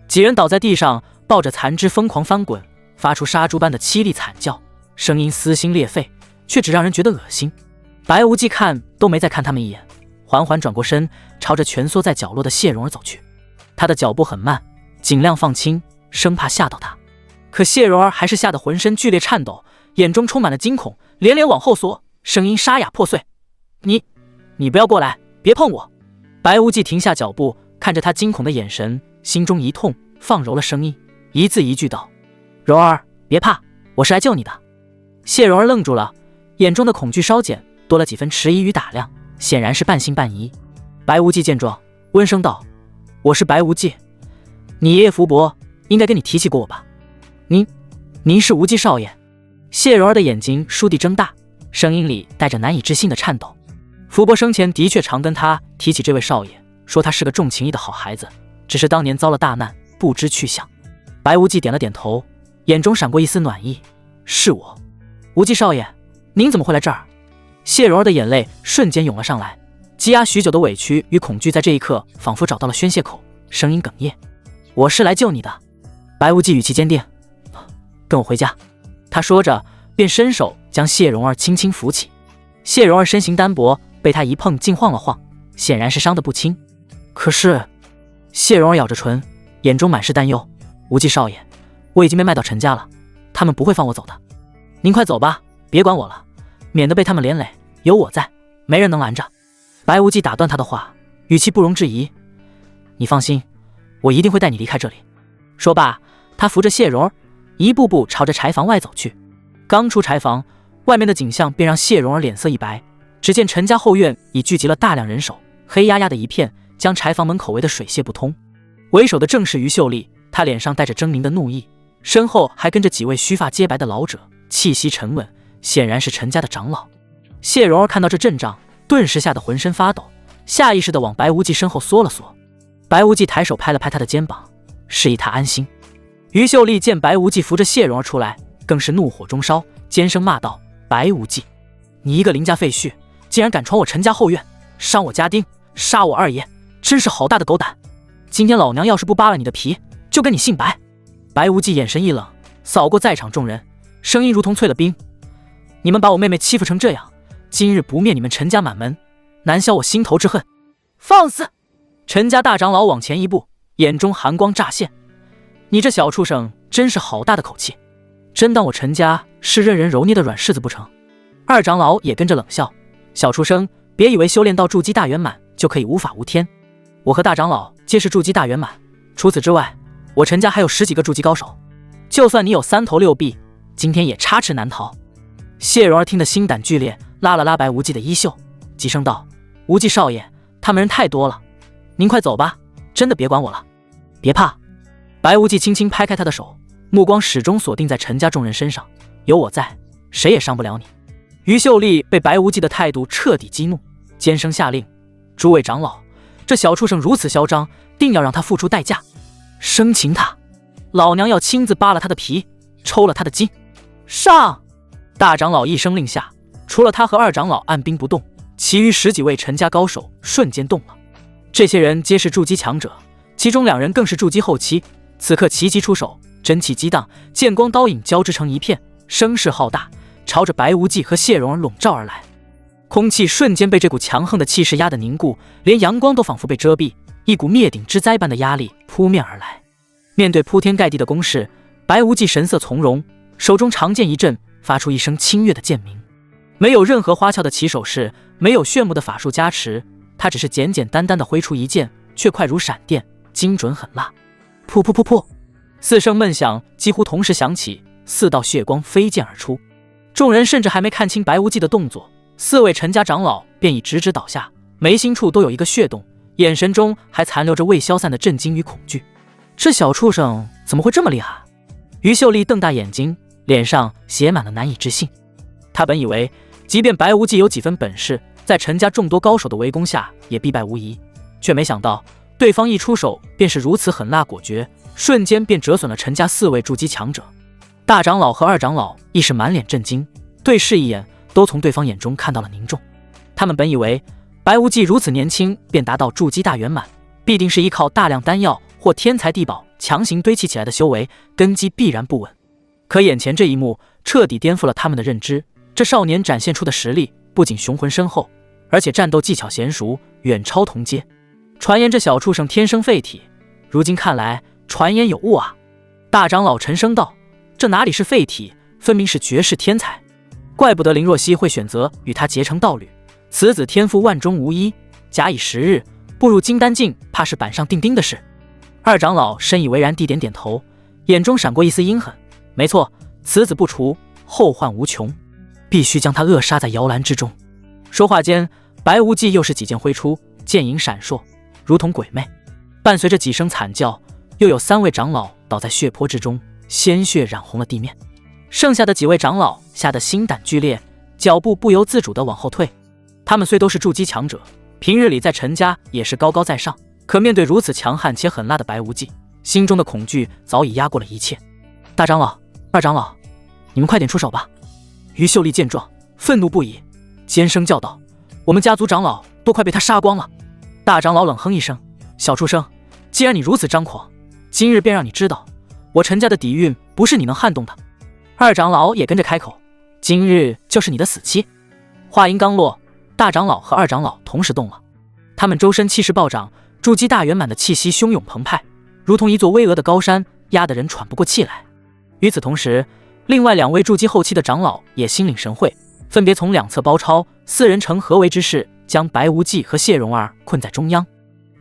几人倒在地上，抱着残肢疯狂翻滚，发出杀猪般的凄厉惨叫，声音撕心裂肺，却只让人觉得恶心。白无忌看都没再看他们一眼，缓缓转过身，朝着蜷缩在角落的谢蓉儿走去。他的脚步很慢，尽量放轻，生怕吓到他。可谢蓉儿还是吓得浑身剧烈颤抖，眼中充满了惊恐，连连往后缩，声音沙哑破碎：“你不要过来，别碰我！”白无忌停下脚步，看着他惊恐的眼神，心中一痛，放柔了声音，一字一句道：“蓉儿，别怕，我是来救你的。”谢蓉儿愣住了，眼中的恐惧稍减，多了几分迟疑与打量，显然是半信半疑。白无忌见状，温声道：“我是白无忌，你爷爷福伯应该跟你提起过我吧？您是无忌少爷？”谢蓉儿的眼睛倏地睁大，声音里带着难以置信的颤抖。福伯生前的确常跟他提起这位少爷，说他是个重情义的好孩子，只是当年遭了大难，不知去向。白无忌点了点头，眼中闪过一丝暖意：“是我，无忌少爷，您怎么会来这儿？”谢蓉儿的眼泪瞬间涌了上来，积压许久的委屈与恐惧在这一刻仿佛找到了宣泄口，声音哽咽：“我是来救你的。”白无忌语气坚定：“跟我回家。”他说着便伸手将谢蓉儿轻轻扶起。谢蓉儿身形单薄，被他一碰竟晃了晃，显然是伤得不轻。可是谢蓉儿咬着唇，眼中满是担忧：“无忌少爷，我已经被卖到陈家了，他们不会放我走的。您快走吧，别管我了，免得被他们连累，有我在，没人能拦着。”白无忌打断他的话，语气不容置疑：“你放心，我一定会带你离开这里。”说罢，他扶着谢蓉儿一步步朝着柴房外走去。刚出柴房，外面的景象便让谢蓉儿脸色一白。只见陈家后院已聚集了大量人手，黑压压的一片，将柴房门口围得水泄不通。为首的正是于秀丽，她脸上带着狰狞的怒意，身后还跟着几位须发皆白的老者，气息沉稳，显然是陈家的长老。谢蓉儿看到这阵仗，顿时吓得浑身发抖，下意识地往白无忌身后缩了缩。白无忌抬手拍了拍他的肩膀，示意他安心。于秀丽见白无忌扶着谢蓉儿出来，更是怒火中烧，尖声骂道：“白无忌，你一个邻家废墟，竟然敢闯我陈家后院，伤我家丁，杀我二爷，真是好大的狗胆！今天老娘要是不扒了你的皮，就跟你姓白！”白无忌眼神一冷，扫过在场众人，声音如同淬了冰：“你们把我妹妹欺负成这样，今日不灭你们陈家满门，难消我心头之恨！放肆！”陈家大长老往前一步，眼中寒光乍现：“你这小畜生真是好大的口气，真当我陈家是任人揉捏的软柿子不成？二长老也跟着冷笑：小畜生，别以为修炼到筑基大圆满就可以无法无天。我和大长老皆是筑基大圆满，除此之外，我陈家还有10几个筑基高手，就算你有3头6臂，今天也插翅难逃。谢蓉儿听得心胆俱裂，拉了拉白无忌的衣袖，急声道：无忌少爷，他们人太多了，您快走吧，真的别管我了。别怕。白无忌轻轻拍开他的手，目光始终锁定在陈家众人身上，有我在，谁也伤不了你。于秀丽被白无忌的态度彻底激怒，尖声下令：诸位长老，这小畜生如此嚣张，定要让他付出代价。生擒他，老娘要亲自扒了他的皮，抽了他的筋。上！大长老一声令下，除了他和二长老按兵不动，其余10几位陈家高手瞬间动了。这些人皆是筑基强者，其中2人更是筑基后期，此刻齐齐出手，真气激荡，剑光刀影交织成一片，声势浩大，朝着白无忌和谢蓉儿笼罩而来。空气瞬间被这股强横的气势压得凝固，连阳光都仿佛被遮蔽，一股灭顶之灾般的压力扑面而来。面对铺天盖地的攻势，白无忌神色从容，手中长剑一震，发出一声清越的剑鸣。没有任何花俏的起手式，没有炫目的法术加持，他只是简简单单的挥出一剑，却快如闪电，精准狠辣。噗噗噗噗，4声闷响几乎同时响起，4道血光飞溅而出。众人甚至还没看清白无忌的动作，4位陈家长老便已直直倒下，眉心处都有一个血洞，眼神中还残留着未消散的震惊与恐惧。这小畜生怎么会这么厉害？于秀丽瞪大眼睛，脸上写满了难以置信。他本以为即便白无忌有几分本事，在陈家众多高手的围攻下也必败无疑，却没想到对方一出手便是如此狠辣果决，瞬间便折损了陈家4位筑基强者。大长老和二长老亦是满脸震惊，对视一眼，都从对方眼中看到了凝重。他们本以为白无忌如此年轻便达到筑基大圆满，必定是依靠大量丹药或天材地宝强行堆砌起来的修为，根基必然不稳。可眼前这一幕彻底颠覆了他们的认知，这少年展现出的实力不仅雄浑深厚，而且战斗技巧娴熟，远超同阶。传言这小畜生天生废体，如今看来传言有误啊。大长老沉声道：这哪里是废体，分明是绝世天才，怪不得林若曦会选择与他结成道侣，此子天赋万中无一，假以时日，步入金丹境怕是板上钉钉的事。二长老深以为然，地点点头，眼中闪过一丝阴狠。没错，此子不除，后患无穷，必须将他扼杀在摇篮之中。说话间，白无忌又是几剑挥出，剑影闪烁，如同鬼魅。伴随着几声惨叫，又有3位长老倒在血泊之中，鲜血染红了地面。剩下的几位长老吓得心胆俱裂，脚步不由自主地往后退。他们虽都是筑基强者，平日里在陈家也是高高在上，可面对如此强悍且狠辣的白无忌，心中的恐惧早已压过了一切。大长老、二长老，你们快点出手吧！于秀丽见状，愤怒不已，尖声叫道：我们家族长老都快被他杀光了。大长老冷哼一声：小畜生，既然你如此张狂，今日便让你知道，我陈家的底蕴不是你能撼动的。二长老也跟着开口：今日就是你的死期。话音刚落，大长老和二长老同时动了，他们周身气势暴涨，筑基大圆满的气息汹涌澎湃，如同一座巍峨的高山，压得人喘不过气来。与此同时，另外2位筑基后期的长老也心领神会，分别从2侧包抄，4人成合围之势，将白无忌和谢蓉儿困在中央。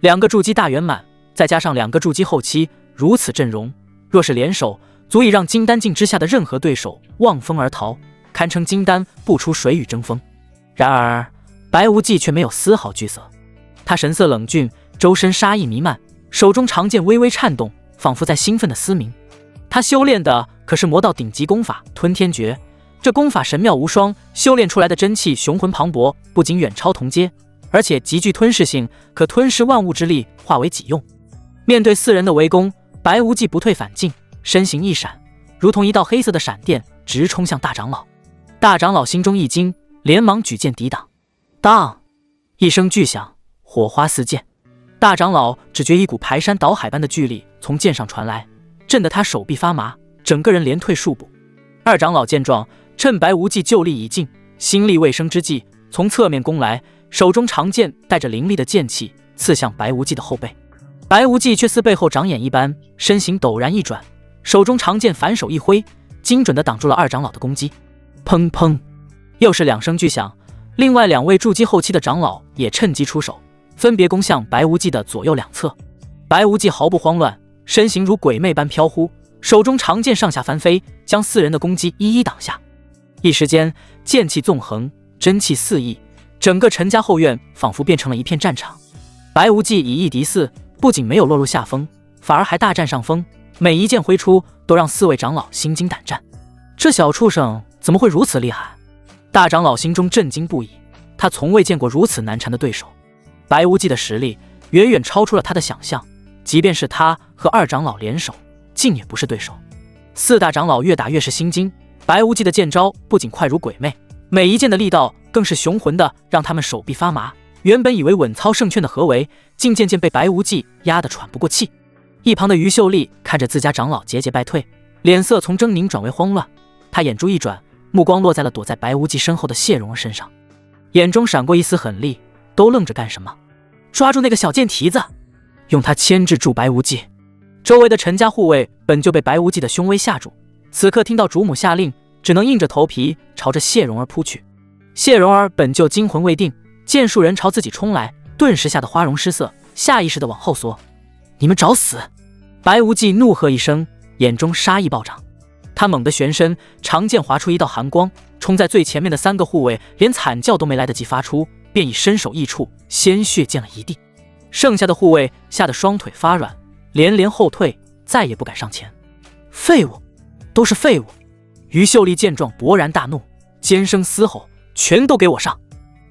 2个筑基大圆满，再加上2个筑基后期，如此阵容，若是联手，足以让金丹境之下的任何对手望风而逃，堪称金丹不出水与争锋。然而白无忌却没有丝毫惧色，他神色冷峻，周身杀意弥漫，手中长剑微微颤动，仿佛在兴奋的嘶鸣。他修炼的可是魔道顶级功法吞天诀，这功法神妙无双，修炼出来的真气雄浑磅礴，不仅远超同阶，而且极具吞噬性，可吞噬万物之力，化为己用。面对4人的围攻，白无忌不退反进，身形一闪，如同一道黑色的闪电，直冲向大长老。大长老心中一惊，连忙举剑抵挡。当一声巨响，火花四溅，大长老只觉一股排山倒海般的巨力从剑上传来，震得他手臂发麻，整个人连退数步。二长老见状，趁白无忌就力已尽，心力未生之际，从侧面攻来，手中长剑带着凌厉的剑气刺向白无忌的后背。白无忌却似背后长眼一般，身形陡然一转，手中长剑反手一挥，精准地挡住了二长老的攻击。砰砰，又是2声巨响，另外2位筑基后期的长老也趁机出手，分别攻向白无忌的左右两侧。白无忌毫不慌乱，身形如鬼魅般飘忽，手中长剑上下翻飞，将4人的攻击一一挡下。一时间，剑气纵横，真气四溢，整个陈家后院仿佛变成了一片战场。白无忌以1敌4，不仅没有落入下风，反而还大占上风，每一剑挥出都让4位长老心惊胆战。这小畜生怎么会如此厉害？大长老心中震惊不已，他从未见过如此难缠的对手。白无忌的实力远远超出了他的想象，即便是他和2长老联手，竟也不是对手。4大长老越打越是心惊，白无忌的剑招不仅快如鬼魅，每一剑的力道更是雄浑的让他们手臂发麻。原本以为稳操胜券的何为，竟渐渐被白无忌压得喘不过气。一旁的于秀丽看着自家长老节节败退，脸色从狰狞转为慌乱。他眼珠一转，目光落在了躲在白无忌身后的谢蓉儿身上，眼中闪过一丝狠厉。都愣着干什么？抓住那个小贱蹄子，用他牵制住白无忌。周围的陈家护卫本就被白无忌的凶威吓住，此刻听到主母下令，只能硬着头皮朝着谢蓉儿扑去。谢蓉儿本就惊魂未定，见数人朝自己冲来，顿时吓得花容失色，下意识地往后缩。你们找死！白无忌怒喝一声，眼中杀意暴涨。他猛地旋身，长剑划出一道寒光，冲在最前面的3个护卫连惨叫都没来得及发出，便已伸手一触，鲜血溅了一地。剩下的护卫吓得双腿发软，连连后退，再也不敢上前。废物，都是废物！于秀丽见状勃然大怒，尖声嘶吼：全都给我上！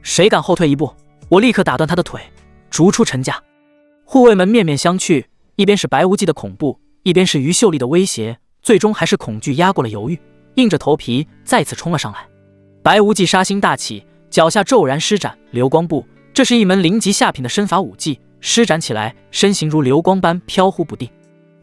谁敢后退一步，我立刻打断他的腿，逐出陈家！护卫们面面相觑，一边是白无忌的恐怖，一边是于秀丽的威胁，最终还是恐惧压过了犹豫，硬着头皮再次冲了上来。白无忌杀心大起，脚下骤然施展流光步，这是一门0级下品的身法武技，施展起来身形如流光般飘忽不定。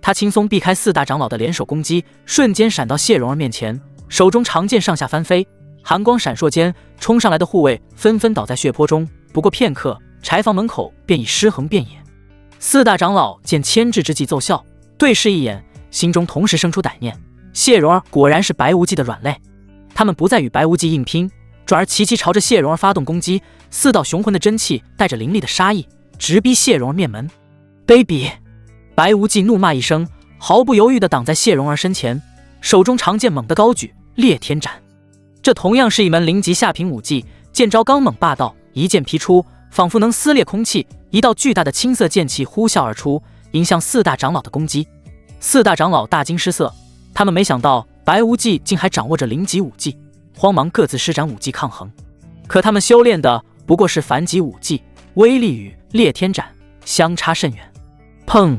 他轻松避开4大长老的联手攻击，瞬间闪到谢蓉儿面前，手中长剑上下翻飞，寒光闪烁间，冲上来的护卫纷纷倒在血泊中。不过片刻，柴房门口便已尸横遍野。4大长老见牵制之计奏效，对视一眼，心中同时生出歹念：谢蓉儿果然是白无忌的软肋。他们不再与白无忌硬拼，转而齐齐朝着谢蓉儿发动攻击。4道雄浑的真气带着凌厉的杀意，直逼谢蓉儿面门。卑鄙！白无忌怒骂一声，毫不犹豫地挡在谢蓉儿身前，手中长剑猛地高举，裂天斩。这同样是一门0级下品武技，剑招刚猛霸道，一剑劈出，仿佛能撕裂空气，一道巨大的青色剑气呼啸而出，迎向4大长老的攻击。4大长老大惊失色，他们没想到白无忌竟还掌握着0级武技，慌忙各自施展武技抗衡。可他们修炼的不过是凡级武技，威力与裂天斩相差甚远。砰！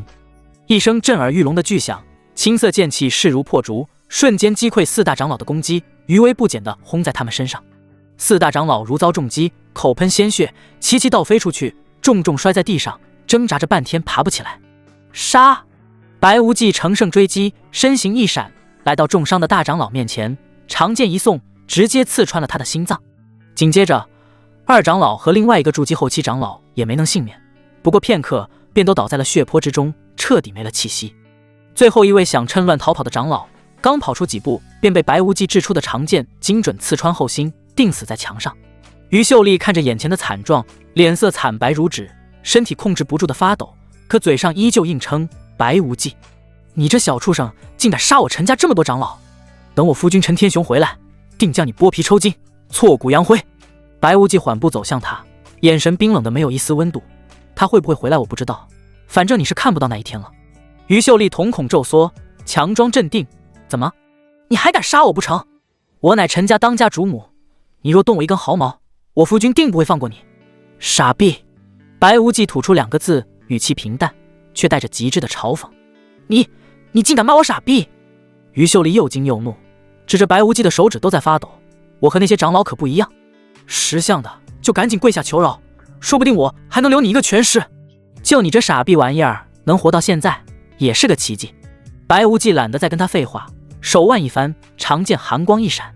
一声震耳欲聋的巨响，青色剑气势如破竹，瞬间击溃4大长老的攻击，余威不减地轰在他们身上。4大长老如遭重击，口喷鲜血，齐齐倒飞出去，重重摔在地上，挣扎着半天爬不起来。杀！白无忌乘胜追击，身形一闪，来到重伤的大长老面前，长剑一送，直接刺穿了他的心脏。紧接着，2长老和另外一个筑基后期长老也没能幸免，不过片刻便都倒在了血泊之中，彻底没了气息。最后一位想趁乱逃跑的长老，刚跑出几步，便被白无忌掷出的长剑精准刺穿后心，钉死在墙上。于秀丽看着眼前的惨状，脸色惨白如纸，身体控制不住的发抖，可嘴上依旧硬撑：白无忌，你这小畜生竟敢杀我陈家这么多长老，等我夫君陈天雄回来，定将你剥皮抽筋，挫骨扬灰。白无忌缓步走向他，眼神冰冷的没有一丝温度。他会不会回来我不知道，反正你是看不到那一天了。于秀丽瞳孔骤缩，强装镇定：怎么，你还敢杀我不成？我乃陈家当家主母，你若动我一根毫毛，我夫君定不会放过你。傻逼！白无忌吐出2个字，语气平淡，却带着极致的嘲讽：你竟敢骂我傻逼！于秀丽又惊又怒，指着白无忌的手指都在发抖：我和那些长老可不一样，识相的就赶紧跪下求饶，说不定我还能留你一个全尸。就你这傻逼玩意儿能活到现在也是个奇迹。白无忌懒得再跟他废话，手腕一翻，长剑寒光一闪，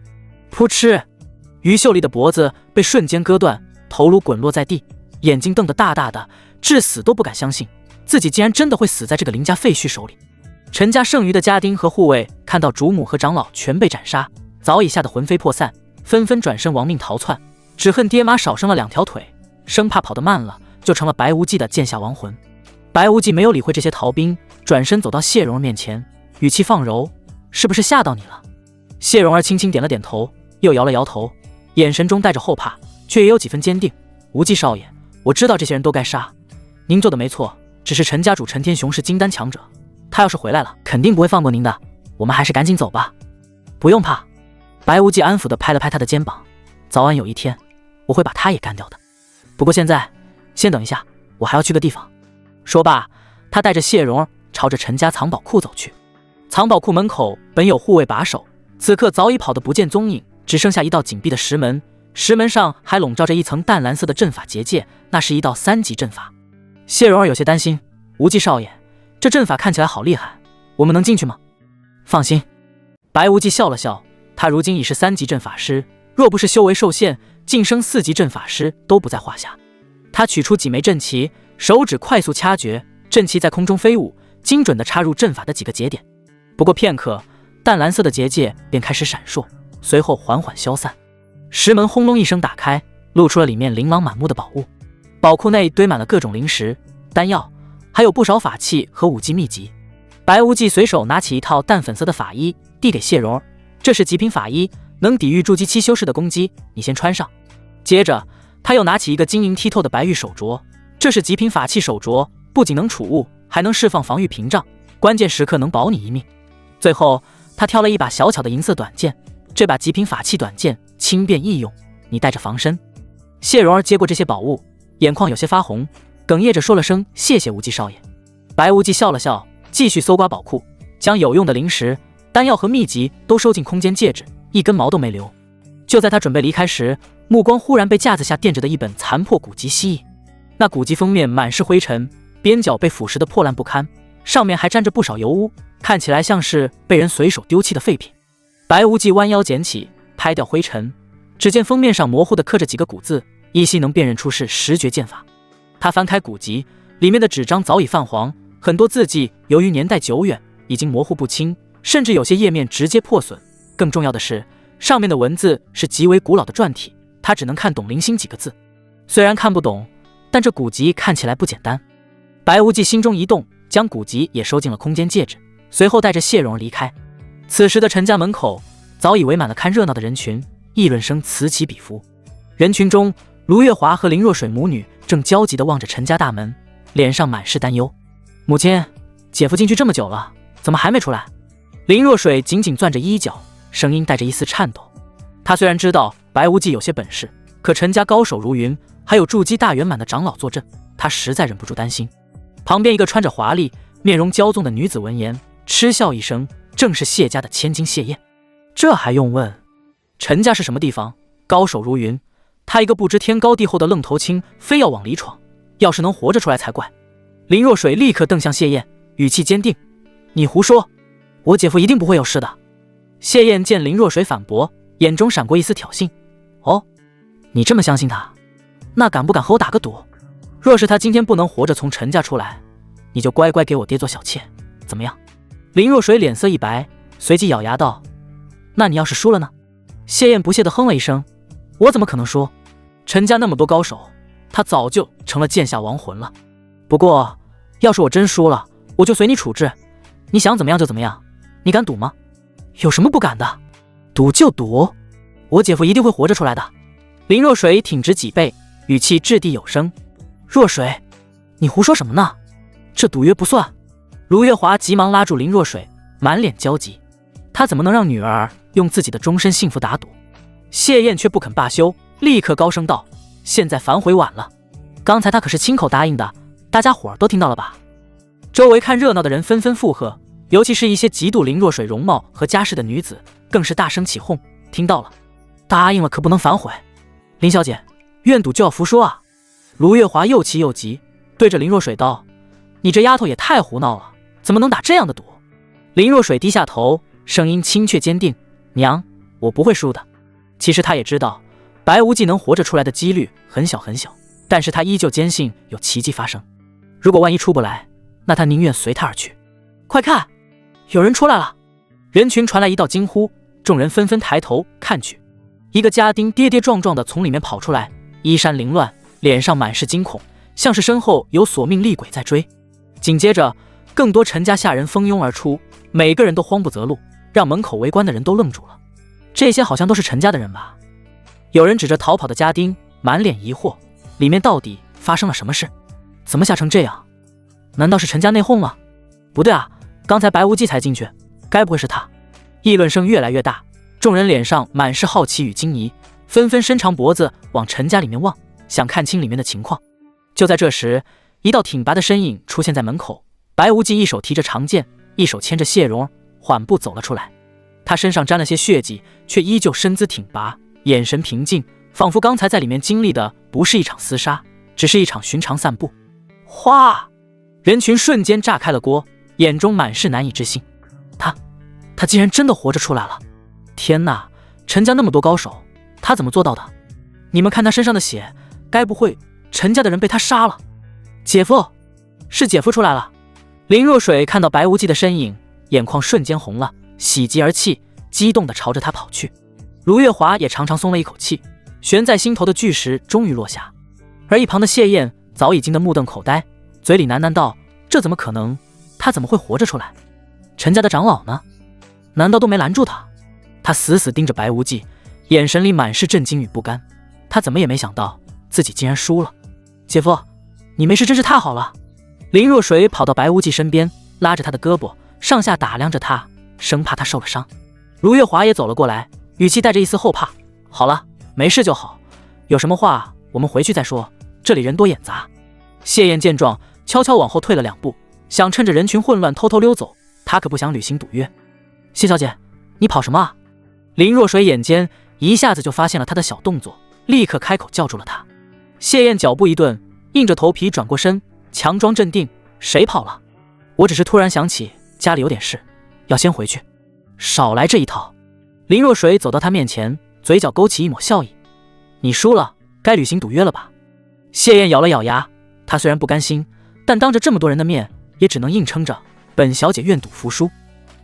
噗嗤！于秀丽的脖子被瞬间割断，头颅滚落在地，眼睛瞪得大大的，至死都不敢相信自己竟然真的会死在这个邻家废墟手里。陈家剩余的家丁和护卫看到主母和长老全被斩杀，早已吓得魂飞魄散，纷纷转身亡命逃窜，只恨爹妈少生了2条腿，生怕跑得慢了就成了白无忌的剑下亡魂。白无忌没有理会这些逃兵，转身走到谢蓉儿面前，语气放柔：“是不是吓到你了？”谢蓉儿轻轻点了点头，又摇了摇头，眼神中带着后怕，却也有几分坚定：“无忌少爷，我知道这些人都该杀，您做的没错，只是陈家主陈天雄是金丹强者，他要是回来了，肯定不会放过您的，我们还是赶紧走吧。”“不用怕。”白无忌安抚地拍了拍他的肩膀，“早晚有一天，我会把他也干掉的。不过现在，先等一下，我还要去个地方。”说罢，他带着谢蓉儿朝着陈家藏宝库走去。藏宝库门口本有护卫把守，此刻早已跑得不见踪影，只剩下一道紧闭的石门，石门上还笼罩着一层淡蓝色的阵法结界，那是一道3级阵法。谢蓉儿有些担心：“无忌少爷，这阵法看起来好厉害，我们能进去吗？”“放心。”白无忌笑了笑，他如今已是3级阵法师，若不是修为受限，晋升4级阵法师都不在话下。他取出几枚阵旗，手指快速掐诀，阵旗在空中飞舞，精准地插入阵法的几个节点。不过片刻，淡蓝色的结界便开始闪烁，随后缓缓消散。石门轰隆一声打开，露出了里面琳琅满目的宝物。宝库内堆满了各种灵石、丹药，还有不少法器和武技秘籍。白无忌随手拿起一套淡粉色的法衣，递给谢蓉儿：“这是极品法衣，能抵御筑基期修士的攻击，你先穿上。”接着他又拿起一个晶莹剔透的白玉手镯，这是极品法器手镯，不仅能储物，还能释放防御屏障，关键时刻能保你一命。最后他挑了一把小巧的银色短剑，这把极品法器短剑轻便易用，你带着防身。谢蓉儿接过这些宝物，眼眶有些发红，哽咽着说了声谢谢无忌少爷。白无忌笑了笑，继续搜刮宝库，将有用的灵石、丹药和秘籍都收进空间戒指，一根毛都没留。就在他准备离开时，目光忽然被架子下垫着的一本残破古籍吸引。那古籍封面满是灰尘，边角被腐蚀得破烂不堪，上面还沾着不少油污，看起来像是被人随手丢弃的废品。白无忌弯腰捡起，拍掉灰尘，只见封面上模糊地刻着几个古字，依稀能辨认出是十绝剑法。他翻开古籍，里面的纸张早已泛黄，很多字迹由于年代久远，已经模糊不清，甚至有些页面直接破损。更重要的是，上面的文字是极为古老的篆体，他只能看懂零星几个字。虽然看不懂，但这古籍看起来不简单。白无忌心中一动，将古籍也收进了空间戒指，随后带着谢蓉离开。此时的陈家门口早已围满了看热闹的人群，议论声此起彼伏。人群中，卢月华和林若水母女正焦急地望着陈家大门，脸上满是担忧。母亲，姐夫进去这么久了，怎么还没出来？林若水紧紧攥着衣角，声音带着一丝颤抖。他虽然知道白无忌有些本事，可陈家高手如云，还有筑基大圆满的长老坐镇，他实在忍不住担心。旁边一个穿着华丽、面容骄纵的女子闻言，嗤笑一声，正是谢家的千金谢燕。这还用问？陈家是什么地方？高手如云，他一个不知天高地厚的愣头青，非要往里闯，要是能活着出来才怪。林若水立刻瞪向谢燕，语气坚定：“你胡说，我姐夫一定不会有事的。”谢燕见林若水反驳，眼中闪过一丝挑衅：“哦，你这么相信他，那敢不敢和我打个赌？若是他今天不能活着从陈家出来，你就乖乖给我爹做小妾，怎么样？”林若水脸色一白，随即咬牙道：“那你要是输了呢？”谢燕不屑地哼了一声：“我怎么可能输？陈家那么多高手，他早就成了剑下亡魂了。不过要是我真输了，我就随你处置，你想怎么样就怎么样，你敢赌吗？”“有什么不敢的？赌就赌，我姐夫一定会活着出来的。”林若水挺直脊背，语气掷地有声：“若水，你胡说什么呢？这赌约不算。”卢月华急忙拉住林若水，满脸焦急，他怎么能让女儿用自己的终身幸福打赌？谢燕却不肯罢休，立刻高声道：“现在反悔晚了，刚才他可是亲口答应的，大家伙儿都听到了吧？”周围看热闹的人纷纷附和，尤其是一些嫉妒林若水容貌和家世的女子，更是大声起哄：“听到了，答应了可不能反悔。林小姐，愿赌就要服输啊！”卢月华又气又急，对着林若水道：“你这丫头也太胡闹了，怎么能打这样的赌？”林若水低下头，声音清确坚定：“娘，我不会输的。”其实她也知道白无忌能活着出来的几率很小很小，但是她依旧坚信有奇迹发生。如果万一出不来，那她宁愿随他而去。快看，有人出来了！人群传来一道惊呼，众人纷纷抬头看去，一个家丁跌跌撞撞地从里面跑出来，衣衫凌乱，脸上满是惊恐，像是身后有索命厉鬼在追。紧接着，更多陈家下人蜂拥而出，每个人都慌不择路，让门口围观的人都愣住了。这些好像都是陈家的人吧？有人指着逃跑的家丁，满脸疑惑，里面到底发生了什么事？怎么吓成这样？难道是陈家内讧了？不对啊，刚才白无忌才进去，该不会是他？议论声越来越大，众人脸上满是好奇与惊疑，纷纷伸长脖子往陈家里面望，想看清里面的情况。就在这时，一道挺拔的身影出现在门口，白无忌一手提着长剑，一手牵着谢蓉，缓步走了出来。他身上沾了些血迹，却依旧身姿挺拔，眼神平静，仿佛刚才在里面经历的不是一场厮杀，只是一场寻常散步。哗！人群瞬间炸开了锅，眼中满是难以置信。他竟然真的活着出来了！天哪，陈家那么多高手，他怎么做到的？你们看他身上的血，该不会陈家的人被他杀了？姐夫，是姐夫出来了！林若水看到白无忌的身影，眼眶瞬间红了，喜极而泣，激动地朝着他跑去。卢月华也长长松了一口气，悬在心头的巨石终于落下。而一旁的谢燕早已惊得目瞪口呆，嘴里喃喃道：“这怎么可能？他怎么会活着出来？陈家的长老呢？难道都没拦住他？”他死死盯着白无忌，眼神里满是震惊与不甘。他怎么也没想到自己竟然输了。姐夫，你没事真是太好了。林若水跑到白无忌身边，拉着他的胳膊，上下打量着他，生怕他受了伤。卢月华也走了过来，语气带着一丝后怕：“好了，没事就好，有什么话我们回去再说，这里人多眼杂。”谢燕见状，悄悄往后退了2步，想趁着人群混乱偷偷溜走，他可不想履行赌约。谢小姐，你跑什么啊？林若水眼尖，一下子就发现了他的小动作，立刻开口叫住了他。谢燕脚步一顿，硬着头皮转过身，强装镇定：“谁跑了？我只是突然想起家里有点事，要先回去。”少来这一套！林若水走到他面前，嘴角勾起一抹笑意：“你输了，该履行赌约了吧？”谢燕咬了咬牙，她虽然不甘心，但当着这么多人的面，也只能硬撑着：“本小姐愿赌服输。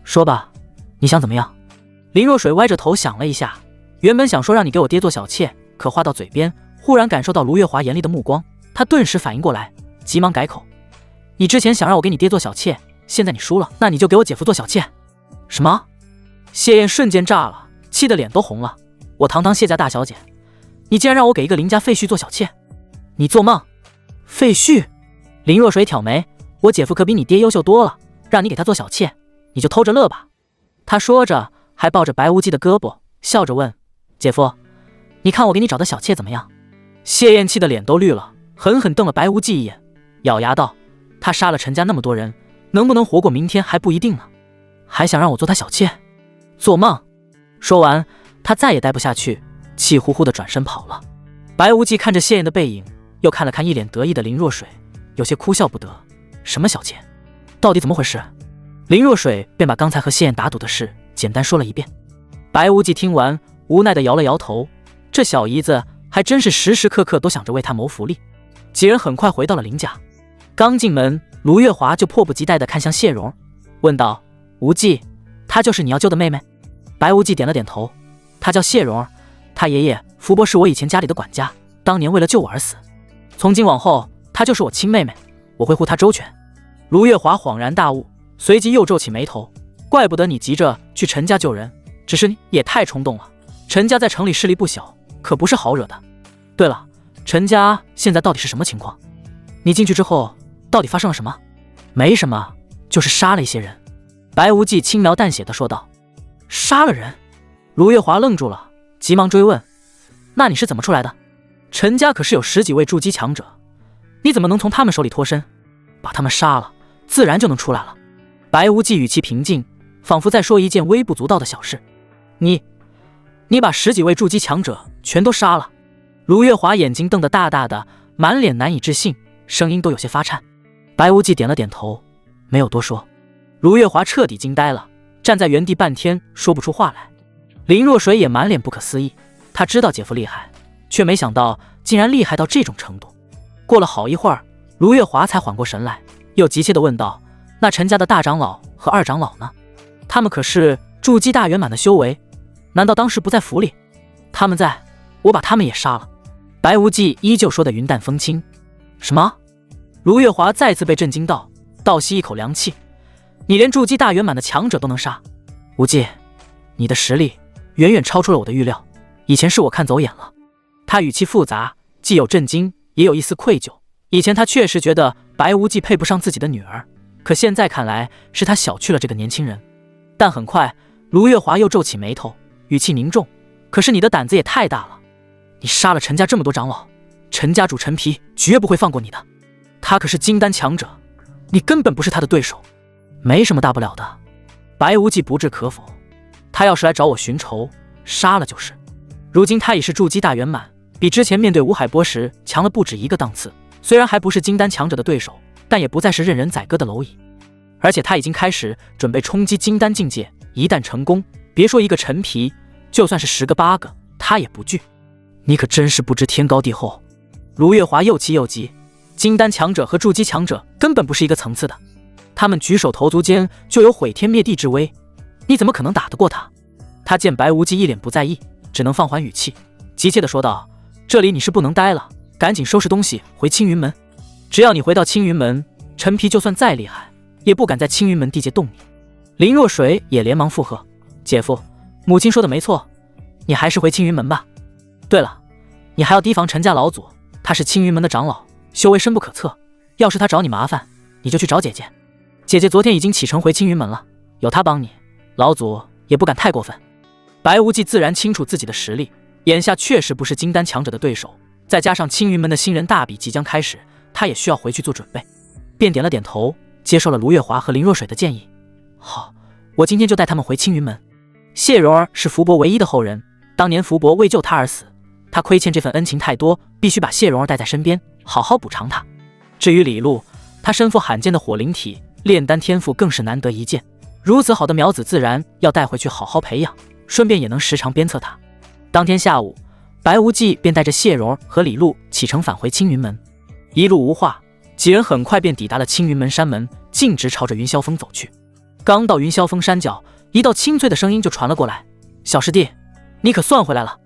说吧，你想怎么样？”林若水歪着头想了一下，原本想说让你给我爹做小妾，可话到嘴边，忽然感受到卢月华严厉的目光，她顿时反应过来，急忙改口：“你之前想让我给你爹做小妾，现在你输了，那你就给我姐夫做小妾。”什么？谢燕瞬间炸了，气得脸都红了。我堂堂谢家大小姐，你竟然让我给一个邻家废墟做小妾？你做梦！废墟？林若水挑眉：“我姐夫可比你爹优秀多了，让你给他做小妾，你就偷着乐吧。”他说着还抱着白无忌的胳膊，笑着问：“姐夫，你看我给你找的小妾怎么样？”谢燕气得脸都绿了，狠狠瞪了白无忌一眼，咬牙道：“他杀了陈家那么多人，能不能活过明天还不一定呢，还想让我做他小妾？做梦！”说完，他再也待不下去，气呼呼地转身跑了。白无忌看着谢燕的背影，又看了看一脸得意的林若水，有些哭笑不得：“什么小妾？到底怎么回事？”林若水便把刚才和谢燕打赌的事简单说了一遍。白无忌听完，无奈地摇了摇头，这小姨子还真是时时刻刻都想着为他谋福利。几人很快回到了林家，刚进门，卢月华就迫不及待地看向谢蓉，问道：“无忌，她就是你要救的妹妹？”白无忌点了点头：“她叫谢蓉，她爷爷福伯是我以前家里的管家，当年为了救我而死，从今往后她就是我亲妹妹，我会护她周全。”卢月华恍然大悟，随即又皱起眉头：“怪不得你急着去陈家救人，只是你也太冲动了。陈家在城里势力不小，可不是好惹的。对了，陈家现在到底是什么情况？你进去之后到底发生了什么？”“没什么，就是杀了一些人。”白无忌轻描淡写地说道。“杀了人？”卢月华愣住了，急忙追问：“那你是怎么出来的？陈家可是有10几位筑基强者，你怎么能从他们手里脱身？把他们杀了，自然就能出来了。”白无忌语气平静，仿佛在说一件微不足道的小事。你把10几位筑基强者全都杀了？”卢月华眼睛瞪得大大的，满脸难以置信，声音都有些发颤。白无忌点了点头，没有多说。卢月华彻底惊呆了，站在原地半天说不出话来。林若水也满脸不可思议，他知道姐夫厉害，却没想到竟然厉害到这种程度。过了好一会儿，卢月华才缓过神来，又急切地问道：“那陈家的大长老和二长老呢？他们可是筑基大圆满的修为，难道当时不在府里？他们在，我把他们也杀了。白无忌依旧说得云淡风轻。什么？卢月华再次被震惊到，倒吸一口凉气。你连筑基大圆满的强者都能杀？无忌，你的实力远远超出了我的预料，以前是我看走眼了。他语气复杂，既有震惊，也有一丝愧疚。以前他确实觉得白无忌配不上自己的女儿，可现在看来是他小觑了这个年轻人。但很快，卢月华又皱起眉头，语气凝重。可是你的胆子也太大了，你杀了陈家这么多长老，陈家主陈皮绝不会放过你的。他可是金丹强者，你根本不是他的对手。没什么大不了的。白无忌不置可否，他要是来找我寻仇，杀了就是。如今他已是筑基大圆满，比之前面对吴海波时强了不止一个档次。虽然还不是金丹强者的对手，但也不再是任人宰割的蝼蚁。而且他已经开始准备冲击金丹境界，一旦成功，别说一个陈皮，就算是10个8个，他也不惧。你可真是不知天高地厚。卢月华又气又急，金丹强者和筑基强者根本不是一个层次的，他们举手投足间就有毁天灭地之威，你怎么可能打得过他？他见白无忌一脸不在意，只能放缓语气，急切地说道：这里你是不能待了，赶紧收拾东西回青云门。只要你回到青云门，陈皮就算再厉害，也不敢在青云门地界动你。林若水也连忙附和：姐夫，母亲说的没错，你还是回青云门吧。对了，你还要提防陈家老祖，他是青云门的长老，修为深不可测，要是他找你麻烦，你就去找姐姐。姐姐昨天已经启程回青云门了，有他帮你，老祖也不敢太过分。白无忌自然清楚自己的实力，眼下确实不是金丹强者的对手，再加上青云门的新人大比即将开始，他也需要回去做准备，便点了点头，接受了卢月华和林若水的建议。好，我今天就带他们回青云门。谢蓉儿是福伯唯一的后人，当年福伯为救他而死，他亏欠这份恩情太多，必须把谢蓉儿带在身边，好好补偿他。至于李璐，他身负罕见的火灵体，炼丹天赋更是难得一见，如此好的苗子自然要带回去好好培养，顺便也能时常鞭策他。当天下午，白无忌便带着谢蓉儿和李璐启程返回青云门。一路无话，几人很快便抵达了青云门山门，径直朝着云霄峰走去。刚到云霄峰山脚，一道清脆的声音就传了过来：小师弟，你可算回来了。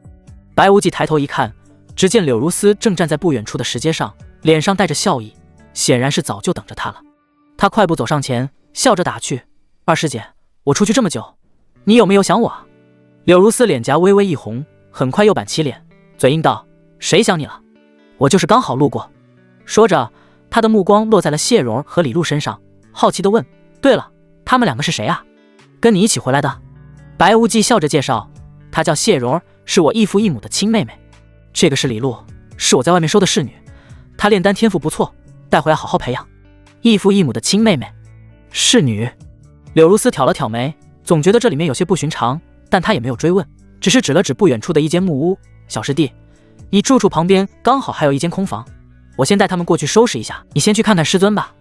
白无忌抬头一看，只见柳如丝正站在不远处的石阶上，脸上带着笑意，显然是早就等着他了。他快步走上前，笑着打趣：二师姐，我出去这么久，你有没有想我啊？柳如丝脸颊微微一红，很快又板起脸，嘴硬道：谁想你了？我就是刚好路过。说着，他的目光落在了谢蓉和李璐身上，好奇地问：对了，他们两个是谁啊？跟你一起回来的。白无忌笑着介绍：她叫谢蓉，是我异父异母的亲妹妹。这个是李璐，是我在外面收的侍女，她炼丹天赋不错，带回来好好培养。异父异母的亲妹妹，侍女。柳如丝挑了挑眉，总觉得这里面有些不寻常，但她也没有追问，只是指了指不远处的一间木屋：小师弟，你住处旁边刚好还有一间空房，我先带他们过去收拾一下，你先去看看师尊吧。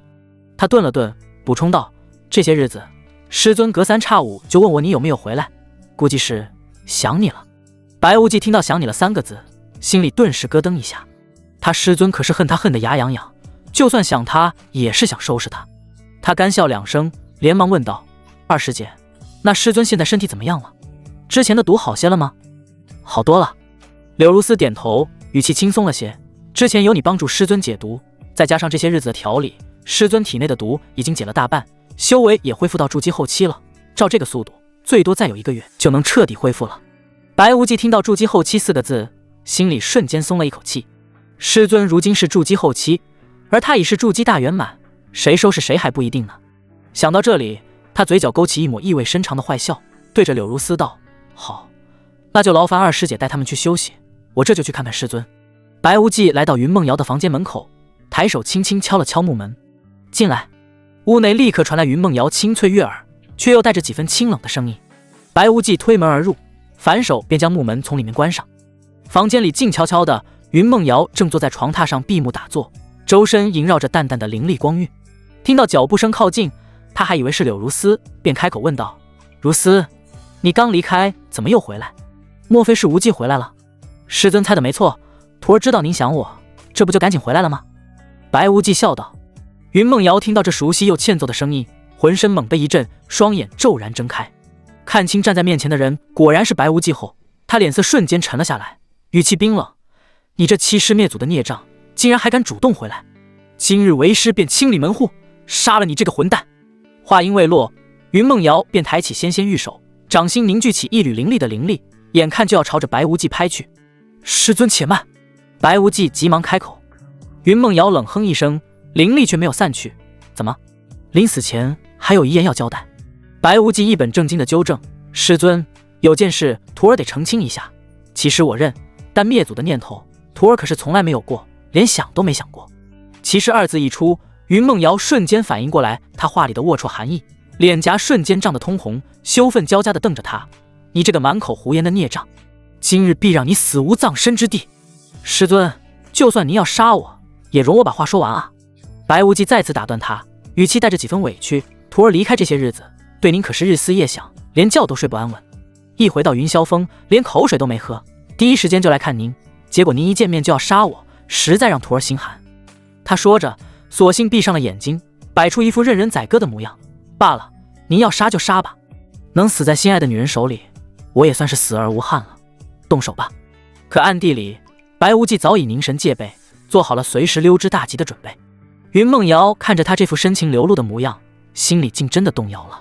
他顿了顿，补充道：这些日子师尊隔三差五就问我你有没有回来，估计是想你了。白无忌听到想你了3个字，心里顿时咯噔一下。他师尊可是恨他恨得牙痒痒，就算想他也是想收拾他。他干笑2声，连忙问道：二师姐，那师尊现在身体怎么样了？之前的毒好些了吗？好多了。柳如丝点头，语气轻松了些。之前有你帮助师尊解毒，再加上这些日子的调理，师尊体内的毒已经解了大半，修为也恢复到筑基后期了。照这个速度，最多再有1个月就能彻底恢复了。白无忌听到筑基后期4个字，心里瞬间松了一口气。师尊如今是筑基后期，而他已是筑基大圆满，谁收拾谁还不一定呢。想到这里，他嘴角勾起一抹意味深长的坏笑，对着柳如丝道：好，那就劳烦二师姐带他们去休息，我这就去看看师尊。白无忌来到云梦瑶的房间门口，抬手轻轻敲了敲木门：进来。屋内立刻传来云梦瑶清脆悦耳却又带着几分清冷的声音。白无忌推门而入，反手便将木门从里面关上。房间里静悄悄的，云梦瑶正坐在床榻上闭目打坐，周身萦绕着淡淡的灵力光晕。听到脚步声靠近，他还以为是柳如丝，便开口问道：如丝，你刚离开，怎么又回来？莫非是无忌回来了？师尊猜的没错，徒儿知道您想我，这不就赶紧回来了吗？白无忌笑道。云梦瑶听到这熟悉又欠揍的声音，浑身猛地一震，双眼骤然睁开，看清站在面前的人果然是白无忌后，他脸色瞬间沉了下来，语气冰冷：“你这欺师灭祖的孽障，竟然还敢主动回来！今日为师便清理门户，杀了你这个混蛋！”话音未落，云梦瑶便抬起纤纤玉手，掌心凝聚起一缕凌厉的灵力，眼看就要朝着白无忌拍去。师尊且慢！白无忌急忙开口。云梦瑶冷哼一声，灵力却没有散去。怎么，临死前还有遗言要交代？白无忌一本正经的纠正：“师尊，有件事徒儿得澄清一下。其实我认，但灭祖的念头，徒儿可是从来没有过，连想都没想过。”其实二字一出，云梦瑶瞬间反应过来他话里的龌龊含义，脸颊瞬间涨得通红，羞愤交加地瞪着他：“你这个满口胡言的孽障，今日必让你死无葬身之地！”师尊，就算您要杀我，也容我把话说完啊！白无忌再次打断他，语气带着几分委屈：“徒儿离开这些日子，对您可是日思夜想，连觉都睡不安稳。一回到云霄峰，连口水都没喝，第一时间就来看您，结果您一见面就要杀我，实在让徒儿心寒。”他说着，索性闭上了眼睛，摆出一副任人宰割的模样。罢了，您要杀就杀吧，能死在心爱的女人手里，我也算是死而无憾了。动手吧。可暗地里，白无忌早已凝神戒备，做好了随时溜之大吉的准备。云梦瑶看着他这副深情流露的模样，心里竟真的动摇了。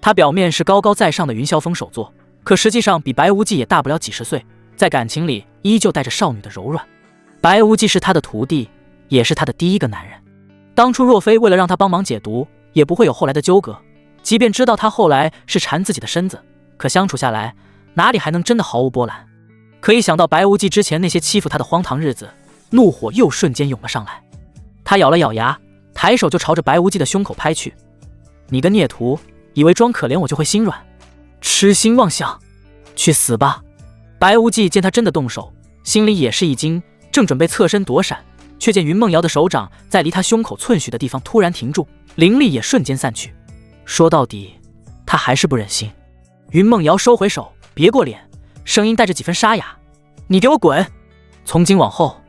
他表面是高高在上的云霄峰首座，可实际上比白无忌也大不了几十岁，在感情里依旧带着少女的柔软。白无忌是他的徒弟，也是他的第一个男人。当初若非为了让他帮忙解毒，也不会有后来的纠葛。即便知道他后来是缠自己的身子，可相处下来，哪里还能真的毫无波澜？可一想到白无忌之前那些欺负他的荒唐日子，怒火又瞬间涌了上来。他咬了咬牙，抬手就朝着白无忌的胸口拍去。你个孽徒，以为装可怜我就会心软？痴心妄想，去死吧！白无忌见他真的动手，心里也是一惊，正准备侧身躲闪，却见云梦瑶的手掌在离他胸口寸许的地方突然停住，灵力也瞬间散去。说到底，他还是不忍心。云梦瑶收回手，别过脸，声音带着几分沙哑：“你给我滚！从今往后，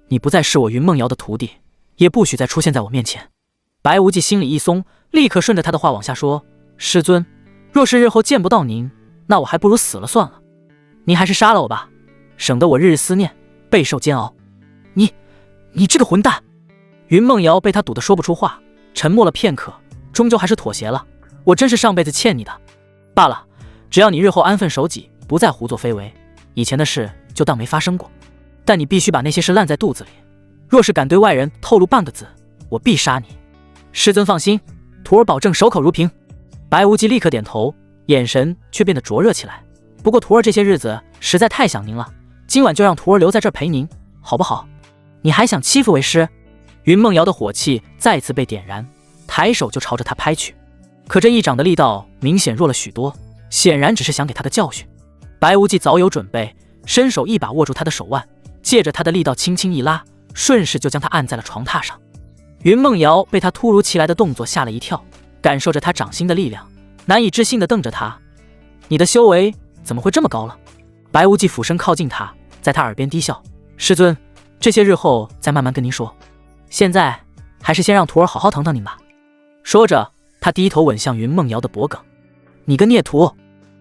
你不再是我云梦瑶的徒弟，也不许再出现在我面前。”白无忌心里一松，立刻顺着他的话往下说：“师尊，若是日后见不到您，那我还不如死了算了。您还是杀了我吧，省得我日日思念，备受煎熬。”你这个混蛋！云梦瑶被他堵得说不出话，沉默了片刻，终究还是妥协了。我真是上辈子欠你的。罢了，只要你日后安分守己，不再胡作非为，以前的事就当没发生过。但你必须把那些事烂在肚子里，若是敢对外人透露半个字，我必杀你。师尊放心，徒儿保证守口如瓶。白无忌立刻点头，眼神却变得灼热起来。不过徒儿这些日子实在太想您了，今晚就让徒儿留在这儿陪您，好不好？你还想欺负为师？云梦瑶的火气再次被点燃，抬手就朝着他拍去。可这一掌的力道明显弱了许多，显然只是想给他个教训。白无忌早有准备，伸手一把握住他的手腕，借着他的力道轻轻一拉，顺势就将他按在了床榻上。云梦瑶被他突如其来的动作吓了一跳，感受着他掌心的力量，难以置信地瞪着他：“你的修为怎么会这么高了？”白无忌俯身靠近他，在他耳边低笑：“师尊，这些日后再慢慢跟您说，现在还是先让徒儿好好疼疼您吧。”说着，他低头吻向云梦瑶的脖颈：“你个孽徒，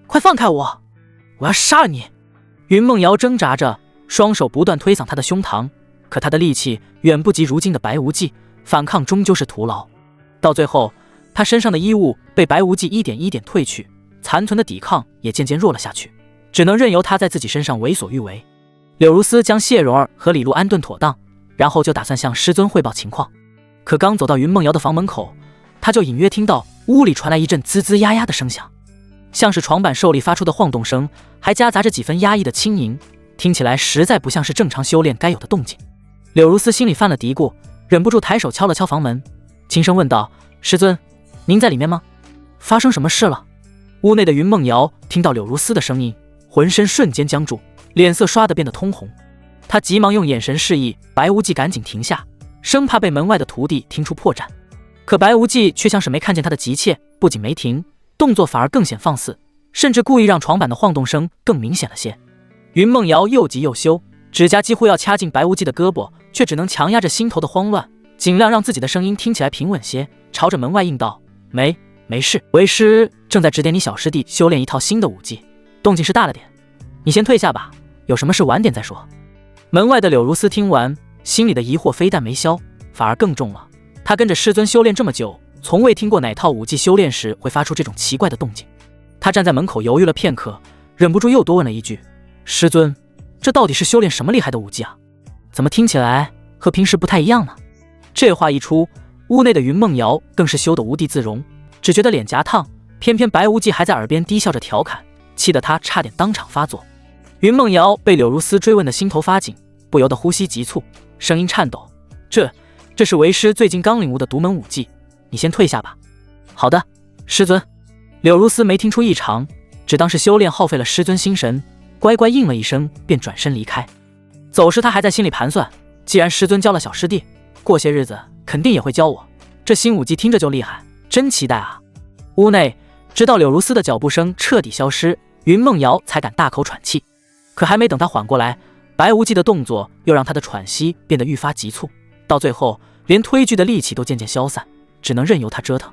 快放开我，我要杀了你！”云梦瑶挣扎着，双手不断推搡他的胸膛，可他的力气远不及如今的白无忌，反抗终究是徒劳。到最后，他身上的衣物被白无忌一点一点褪去，残存的抵抗也渐渐弱了下去，只能任由他在自己身上为所欲为。柳如丝将谢蓉儿和李璐安顿妥当，然后就打算向师尊汇报情况。可刚走到云梦瑶的房门口，他就隐约听到屋里传来一阵吱吱呀呀的声响，像是床板受力发出的晃动声，还夹杂着几分压抑的轻吟，听起来实在不像是正常修炼该有的动静。柳如丝心里犯了嘀咕，忍不住抬手敲了敲房门，轻声问道：“师尊，您在里面吗？发生什么事了？”屋内的云梦瑶听到柳如丝的声音，浑身瞬间僵住，脸色刷得变得通红。他急忙用眼神示意白无忌赶紧停下，生怕被门外的徒弟听出破绽。可白无忌却像是没看见他的急切，不仅没停，动作反而更显放肆，甚至故意让床板的晃动声更明显了些。云梦瑶又急又羞，指甲几乎要掐进白无忌的胳膊，却只能强压着心头的慌乱，尽量让自己的声音听起来平稳些，朝着门外应道：“没事，为师正在指点你小师弟修炼一套新的武技，动静是大了点，你先退下吧，有什么事晚点再说。门外的柳如丝听完，心里的疑惑非但没消，反而更重了。他跟着师尊修炼这么久，从未听过哪套武技修炼时会发出这种奇怪的动静。他站在门口犹豫了片刻，忍不住又多问了一句：师尊，这到底是修炼什么厉害的武技啊？怎么听起来和平时不太一样呢？这话一出，屋内的云梦瑶更是羞得无地自容，只觉得脸颊烫，偏偏白无忌还在耳边低笑着调侃，气得他差点当场发作。云梦瑶被柳如丝追问的心头发紧，不由得呼吸急促，声音颤抖：这是为师最近刚领悟的独门武技，你先退下吧。好的，师尊。柳如丝没听出异常，只当是修炼耗费了师尊心神，乖乖应了一声，便转身离开。走时他还在心里盘算，既然师尊教了小师弟，过些日子肯定也会教我，这新武技听着就厉害，真期待啊。屋内直到柳如丝的脚步声彻底消失，云梦瑶才敢大口喘气。可还没等他缓过来，白无忌的动作又让他的喘息变得愈发急促，到最后连推锯的力气都渐渐消散，只能任由他折腾。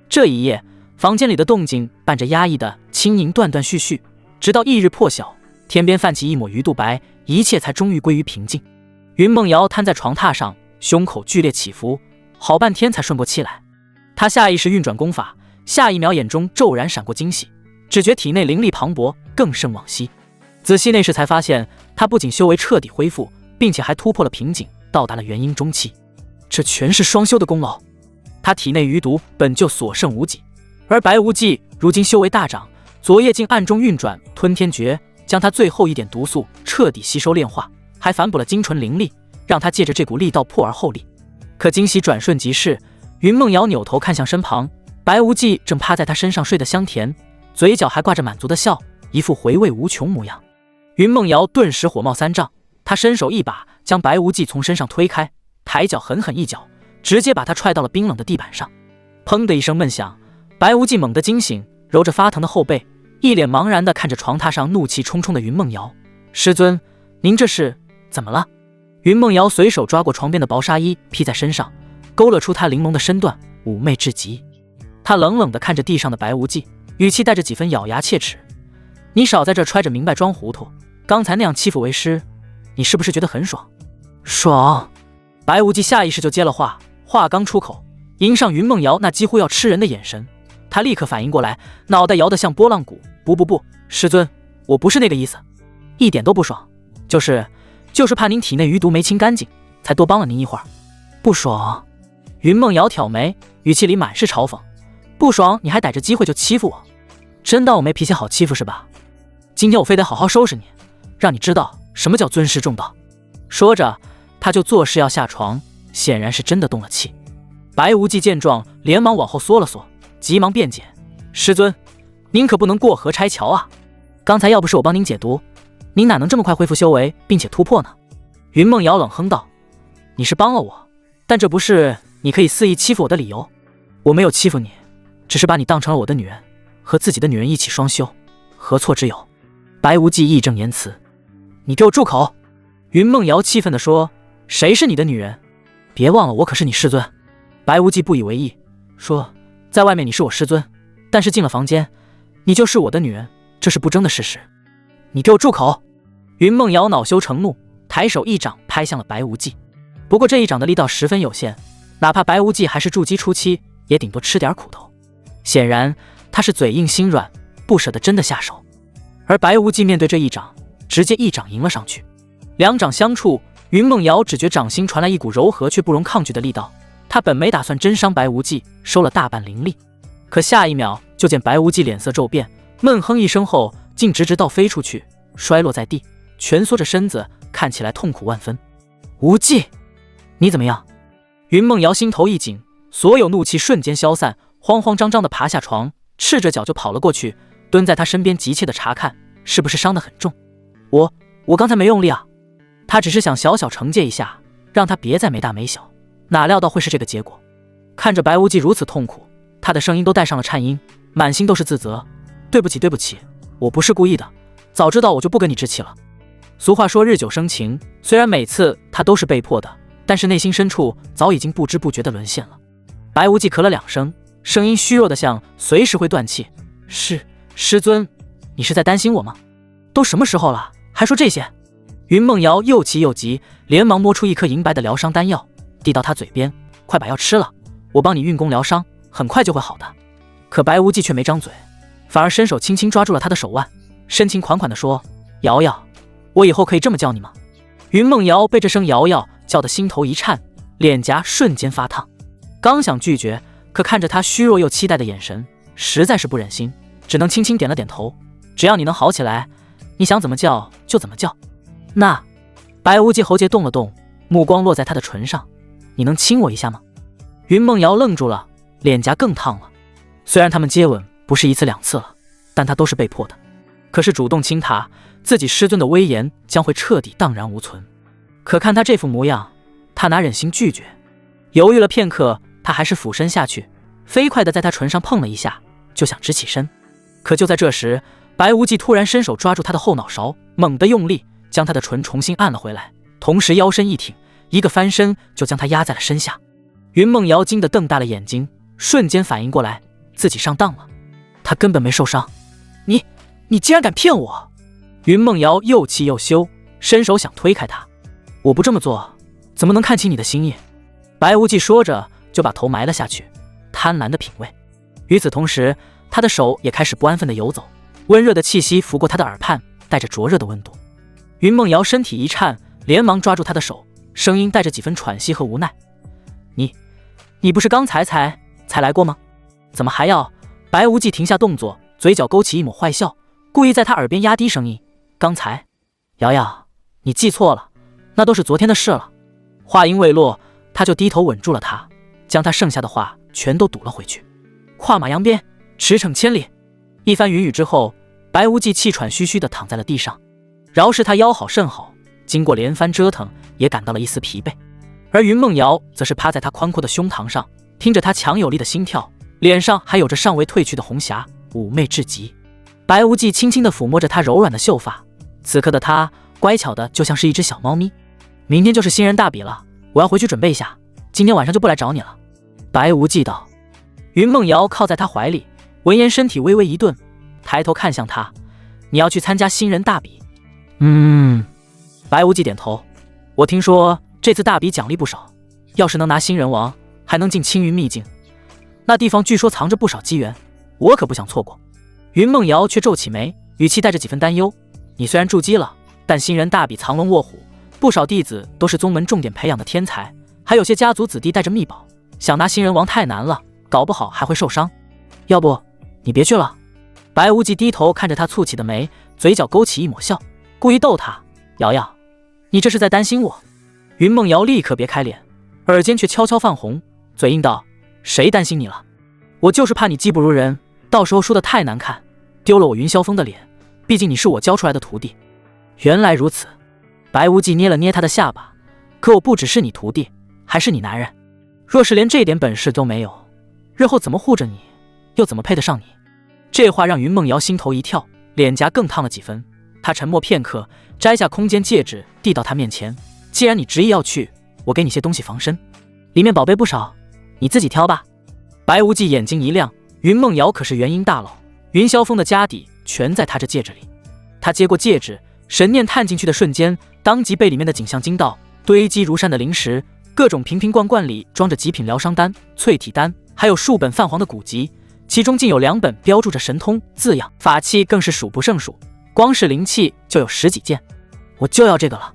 这一夜，房间里的动静伴着压抑的轻盈断断续续，直到翌日破晓，天边泛起一抹鱼肚白，一切才终于归于平静。云梦瑶瘫在床榻上，胸口剧烈起伏，好半天才顺过气来。他下意识运转功法，下一秒眼中骤然闪过惊喜，只觉体内灵力磅礴，更胜往昔。仔细内视才发现，他不仅修为彻底恢复，并且还突破了瓶颈，到达了元婴中期。这全是双修的功劳。他体内余毒本就所剩无几，而白无忌如今修为大涨，昨夜竟暗中运转吞天诀，将他最后一点毒素彻底吸收炼化，还反补了精纯灵力，让他借着这股力道破而后立。可惊喜转瞬即逝，云梦瑶扭头看向身旁，白无忌正趴在他身上睡得香甜，嘴角还挂着满足的笑，一副回味无穷模样。云梦瑶顿时火冒三丈，他伸手一把将白无忌从身上推开，抬脚狠狠一脚，直接把他踹到了冰冷的地板上。砰的一声闷响，白无忌猛地惊醒，揉着发疼的后背，一脸茫然地看着床榻上怒气冲冲的云梦瑶：师尊，您这是怎么了？云梦瑶随手抓过床边的薄纱衣披在身上，勾勒出她玲珑的身段，妩媚至极。她冷冷地看着地上的白无忌，语气带着几分咬牙切齿：你少在这揣着明白装糊涂，刚才那样欺负为师，你是不是觉得很爽？爽。白无忌下意识就接了话，话刚出口，迎上云梦瑶那几乎要吃人的眼神，他立刻反应过来，脑袋摇得像拨浪鼓：不，师尊，我不是那个意思，一点都不爽，就是怕您体内余毒没清干净，才多帮了您一会儿。不爽。云梦瑶挑眉，语气里满是嘲讽：不爽你还逮着机会就欺负我，真当我没脾气好欺负是吧？今天我非得好好收拾你，让你知道什么叫尊师重道。说着他就作势要下床，显然是真的动了气。白无忌见状连忙往后缩了缩，急忙辩解：师尊，您可不能过河拆桥啊，刚才要不是我帮您解毒，您哪能这么快恢复修为并且突破呢？云梦瑶冷哼道：你是帮了我，但这不是你可以肆意欺负我的理由。我没有欺负你，只是把你当成了我的女人，和自己的女人一起双修，何错之有？白无忌义正言辞：你给我住口！云梦瑶气愤地说：谁是你的女人？别忘了我可是你师尊。白无忌不以为意，说：在外面你是我师尊，但是进了房间，你就是我的女人，这是不争的事实。你给我住口！云梦瑶恼羞成怒，抬手一掌拍向了白无忌。不过这一掌的力道十分有限，哪怕白无忌还是筑基初期，也顶多吃点苦头。显然他是嘴硬心软，不舍得真的下手。而白无忌面对这一掌，直接一掌迎了上去。两掌相触，云梦瑶只觉掌心传来一股柔和却不容抗拒的力道。他本没打算真伤白无忌，收了大半灵力，可下一秒就见白无忌脸色骤变，闷哼一声后竟直倒飞出去，摔落在地，蜷缩着身子，看起来痛苦万分。无忌，你怎么样？云梦瑶心头一紧，所有怒气瞬间消散，慌慌张张地爬下床，赤着脚就跑了过去，蹲在他身边急切地查看是不是伤得很重。我刚才没用力啊，他只是想小小惩戒一下，让他别再没大没小，哪料到会是这个结果。看着白无忌如此痛苦，他的声音都带上了颤音，满心都是自责：对不起，我不是故意的，早知道我就不跟你置气了。俗话说日久生情，虽然每次他都是被迫的，但是内心深处早已经不知不觉地沦陷了。白无忌咳了两声，声音虚弱的像随时会断气。师尊，你是在担心我吗？都什么时候了，还说这些？云梦瑶又气又急，连忙摸出一颗银白的疗伤丹药，递到他嘴边，快把药吃了，我帮你运功疗伤，很快就会好的。可白无忌却没张嘴，反而伸手轻轻抓住了他的手腕，深情款款地说：瑶瑶，我以后可以这么叫你吗？云梦瑶被这声瑶瑶叫得心头一颤，脸颊瞬间发烫，刚想拒绝，可看着他虚弱又期待的眼神，实在是不忍心，只能轻轻点了点头。只要你能好起来，你想怎么叫就怎么叫。那白无忌喉结动了动，目光落在他的唇上，你能亲我一下吗？云梦瑶愣住了，脸颊更烫了。虽然他们接吻不是一次两次了，但他都是被迫的。可是主动亲他，自己师尊的威严将会彻底荡然无存。可看他这副模样，他哪忍心拒绝？犹豫了片刻，他还是俯身下去，飞快地在他唇上碰了一下，就想直起身。可就在这时，白无忌突然伸手抓住他的后脑勺，猛地用力将他的唇重新按了回来，同时腰身一挺，一个翻身就将他压在了身下。云梦瑶惊得瞪大了眼睛，瞬间反应过来自己上当了，他根本没受伤。你竟然敢骗我！云梦瑶又气又羞，伸手想推开他。我不这么做，怎么能看清你的心意？白无忌说着就把头埋了下去，贪婪的品味。与此同时，他的手也开始不安分地游走，温热的气息拂过他的耳畔，带着灼热的温度。云梦瑶身体一颤，连忙抓住他的手，声音带着几分喘息和无奈：你不是刚才来过吗？怎么还要？白无忌停下动作，嘴角勾起一抹坏笑，故意在他耳边压低声音：刚才，瑶瑶，你记错了，那都是昨天的事了。话音未落，他就低头吻住了她，将他剩下的话全都堵了回去。跨马扬鞭，驰骋千里。一番云雨之后，白无忌气喘吁吁地躺在了地上。饶是他腰好甚好，经过连番折腾，也感到了一丝疲惫。而云梦瑶则是趴在他宽阔的胸膛上，听着他强有力的心跳，脸上还有着尚未褪去的红霞，妩媚至极。白无忌轻轻地抚摸着她柔软的秀发，此刻的她乖巧的就像是一只小猫咪。明天就是新人大比了，我要回去准备一下，今天晚上就不来找你了。白无忌道。云梦瑶靠在他怀里，闻言身体微微一顿，抬头看向他：你要去参加新人大比？白无忌点头。我听说这次大比奖励不少，要是能拿新人王，还能进青云秘境，那地方据说藏着不少机缘，我可不想错过。云梦瑶却皱起眉，语气带着几分担忧：你虽然筑基了，但新人大比藏龙卧虎，不少弟子都是宗门重点培养的天才，还有些家族子弟带着秘宝，想拿新人王太难了，搞不好还会受伤。要不你别去了。白无忌低头看着他蹙起的眉，嘴角勾起一抹笑，故意逗他：瑶瑶，你这是在担心我？云梦瑶立刻别开脸，耳尖却悄悄泛红，嘴硬道：谁担心你了？我就是怕你技不如人，到时候输得太难看，丢了我云霄峰的脸，毕竟你是我教出来的徒弟。原来如此。白无忌捏了捏他的下巴，可我不只是你徒弟，还是你男人，若是连这点本事都没有，日后怎么护着你，又怎么配得上你？这话让云梦瑶心头一跳，脸颊更烫了几分。她沉默片刻，摘下空间戒指递到他面前：既然你执意要去，我给你些东西防身，里面宝贝不少，你自己挑吧。白无忌眼睛一亮，云梦瑶可是元婴大佬，云霄峰的家底全在他这戒指里。他接过戒指，神念探进去的瞬间，当即被里面的景象惊到。堆积如山的灵石，各种瓶瓶罐罐里装着极品疗伤丹、淬体丹，还有数本泛黄的古籍，其中竟有2本标注着神通字样，法器更是数不胜数，光是灵器就有10几件。我就要这个了。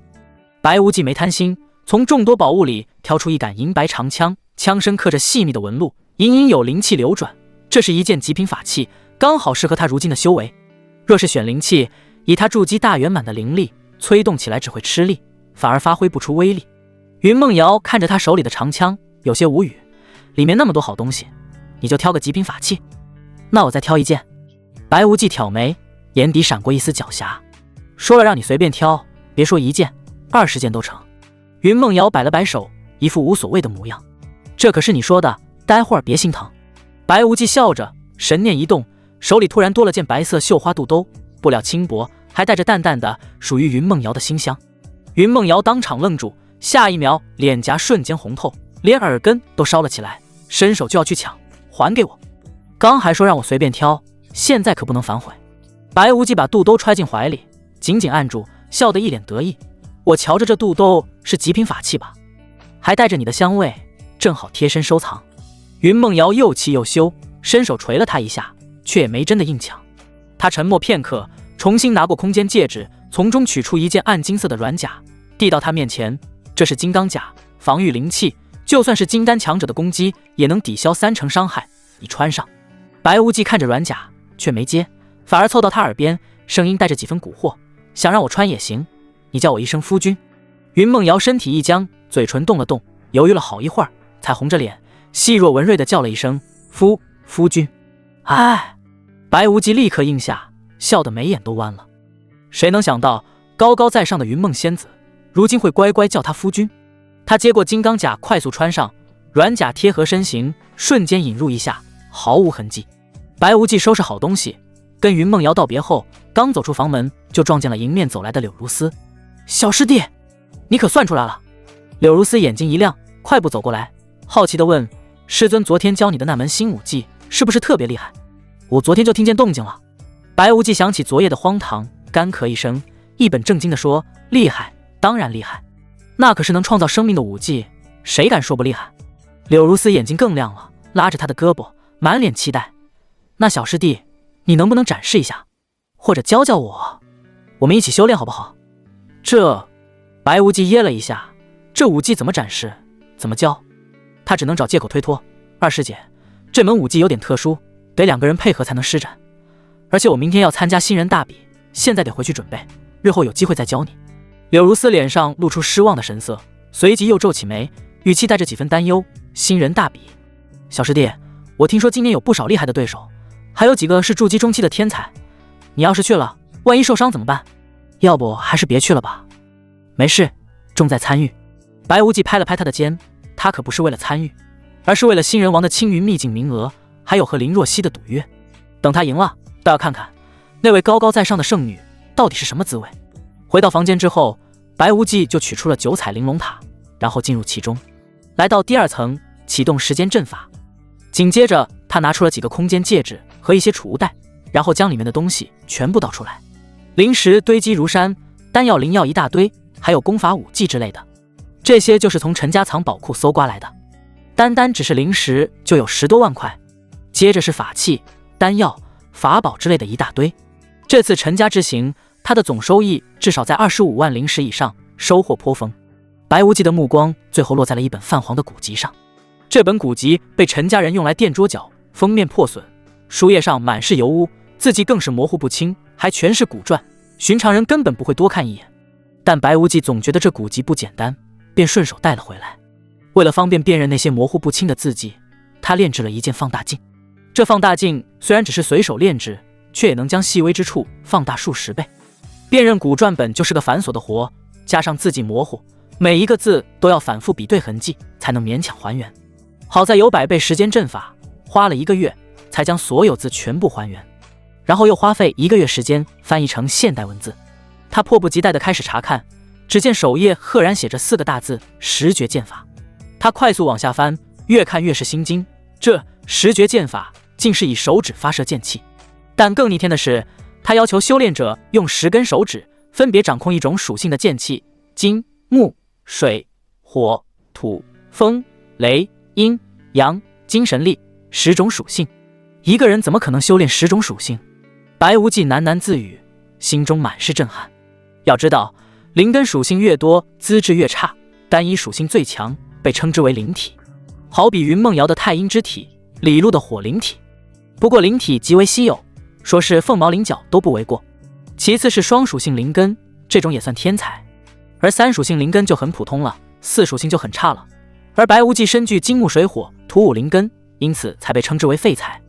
白无忌没贪心，从众多宝物里挑出一杆银白长枪，枪身刻着细密的纹路，隐隐有灵气流转，这是一件极品法器，刚好适合他如今的修为。若是选灵器，以他筑基大圆满的灵力，催动起来只会吃力，反而发挥不出威力。云梦瑶看着他手里的长枪，有些无语，里面那么多好东西，你就挑个极品法器？那我再挑一件。白无忌挑眉，眼底闪过一丝狡黠，说了让你随便挑，别说1件，20件都成。云梦瑶摆了摆手，一副无所谓的模样。这可是你说的，待会儿别心疼。白无忌笑着，神念一动，手里突然多了件白色绣花肚兜，布料轻薄，还带着淡淡的属于云梦瑶的馨香。云梦瑶当场愣住，下一秒脸颊瞬间红透，连耳根都烧了起来，伸手就要去抢，还给我！刚还说让我随便挑，现在可不能反悔。白无忌把肚兜揣进怀里，紧紧按住，笑得一脸得意。我瞧着这肚兜是极品法器吧，还带着你的香味，正好贴身收藏。云梦瑶又气又羞，伸手捶了他一下，却也没真的硬抢。他沉默片刻，重新拿过空间戒指，从中取出一件暗金色的软甲，递到他面前。这是金刚甲，防御灵气，就算是金丹强者的攻击，也能抵消30%伤害。你穿上。白无忌看着软甲，却没接，反而凑到他耳边，声音带着几分蛊惑：想让我穿也行，你叫我一声夫君。云梦瑶身体一僵，嘴唇动了动，犹豫了好一会儿，才红着脸，细若文瑞地叫了一声夫君。哎，白无忌立刻应下，笑得眉眼都弯了。谁能想到高高在上的云梦仙子，如今会乖乖叫他夫君？他接过金刚甲，快速穿上，软甲贴合身形，瞬间引入一下，毫无痕迹。白无忌收拾好东西，跟云梦瑶道别后，刚走出房门，就撞见了迎面走来的柳如丝。小师弟，你可算出来了！柳如丝眼睛一亮，快步走过来，好奇地问：师尊昨天教你的那门新武技是不是特别厉害？我昨天就听见动静了。白无忌想起昨夜的荒唐，干咳一声，一本正经地说：厉害，当然厉害，那可是能创造生命的武技，谁敢说不厉害？柳如丝眼睛更亮了，拉着他的胳膊，满脸期待：那小师弟，你能不能展示一下，或者教教我，我们一起修炼好不好？这……白无忌噎了一下，这武技怎么展示，怎么教？他只能找借口推脱：二师姐，这门武技有点特殊，得2个人配合才能施展，而且我明天要参加新人大比，现在得回去准备，日后有机会再教你。柳如丝脸上露出失望的神色，随即又皱起眉，语气带着几分担忧：新人大比，小师弟，我听说今年有不少厉害的对手，还有几个是筑基中期的天才，你要是去了，万一受伤怎么办？要不还是别去了吧。没事，重在参与。白无忌拍了拍他的肩，他可不是为了参与，而是为了新人王的青云秘境名额，还有和林若曦的赌约。等他赢了，倒要看看那位高高在上的圣女到底是什么滋味。回到房间之后，白无忌就取出了9彩玲珑塔，然后进入其中，来到第2层，启动时间阵法。紧接着他拿出了几个空间戒指和一些储物袋，然后将里面的东西全部倒出来，灵石堆积如山，丹药灵药一大堆，还有功法武技之类的，这些就是从陈家藏宝库搜刮来的。单只是灵石就有10多万块，接着是法器、丹药、法宝之类的一大堆。这次陈家之行，他的总收益至少在25万灵石以上，收获颇丰。白无忌的目光最后落在了一本泛黄的古籍上，这本古籍被陈家人用来垫桌角，封面破损，书页上满是油污，字迹更是模糊不清，还全是古篆，寻常人根本不会多看一眼。但白无忌总觉得这古籍不简单，便顺手带了回来。为了方便辨认那些模糊不清的字迹，他炼制了一件放大镜。这放大镜虽然只是随手炼制，却也能将细微之处放大数10倍。辨认古篆本就是个繁琐的活，加上字迹模糊，每一个字都要反复比对痕迹才能勉强还原。好在有100倍时间阵法，花了1个月才将所有字全部还原，然后又花费1个月时间翻译成现代文字。他迫不及待地开始查看，只见首页赫然写着4个大字：十绝剑法。他快速往下翻，越看越是心惊，这十绝剑法竟是以手指发射剑气。但更逆天的是，他要求修炼者用10根手指分别掌控一种属性的剑气：金、木、水、火、土、风、雷、阴、阳、精神力10种属性。一个人怎么可能修炼10种属性？白无忌喃喃自语，心中满是震撼。要知道，灵根属性越多，资质越差，单一属性最强，被称之为灵体。好比云梦瑶的太阴之体，李璐的火灵体。不过灵体极为稀有，说是凤毛麟角都不为过。其次是双属性灵根，这种也算天才。而3属性灵根就很普通了，4属性就很差了。而白无忌身具金木水火土5灵根，因此才被称之为废材。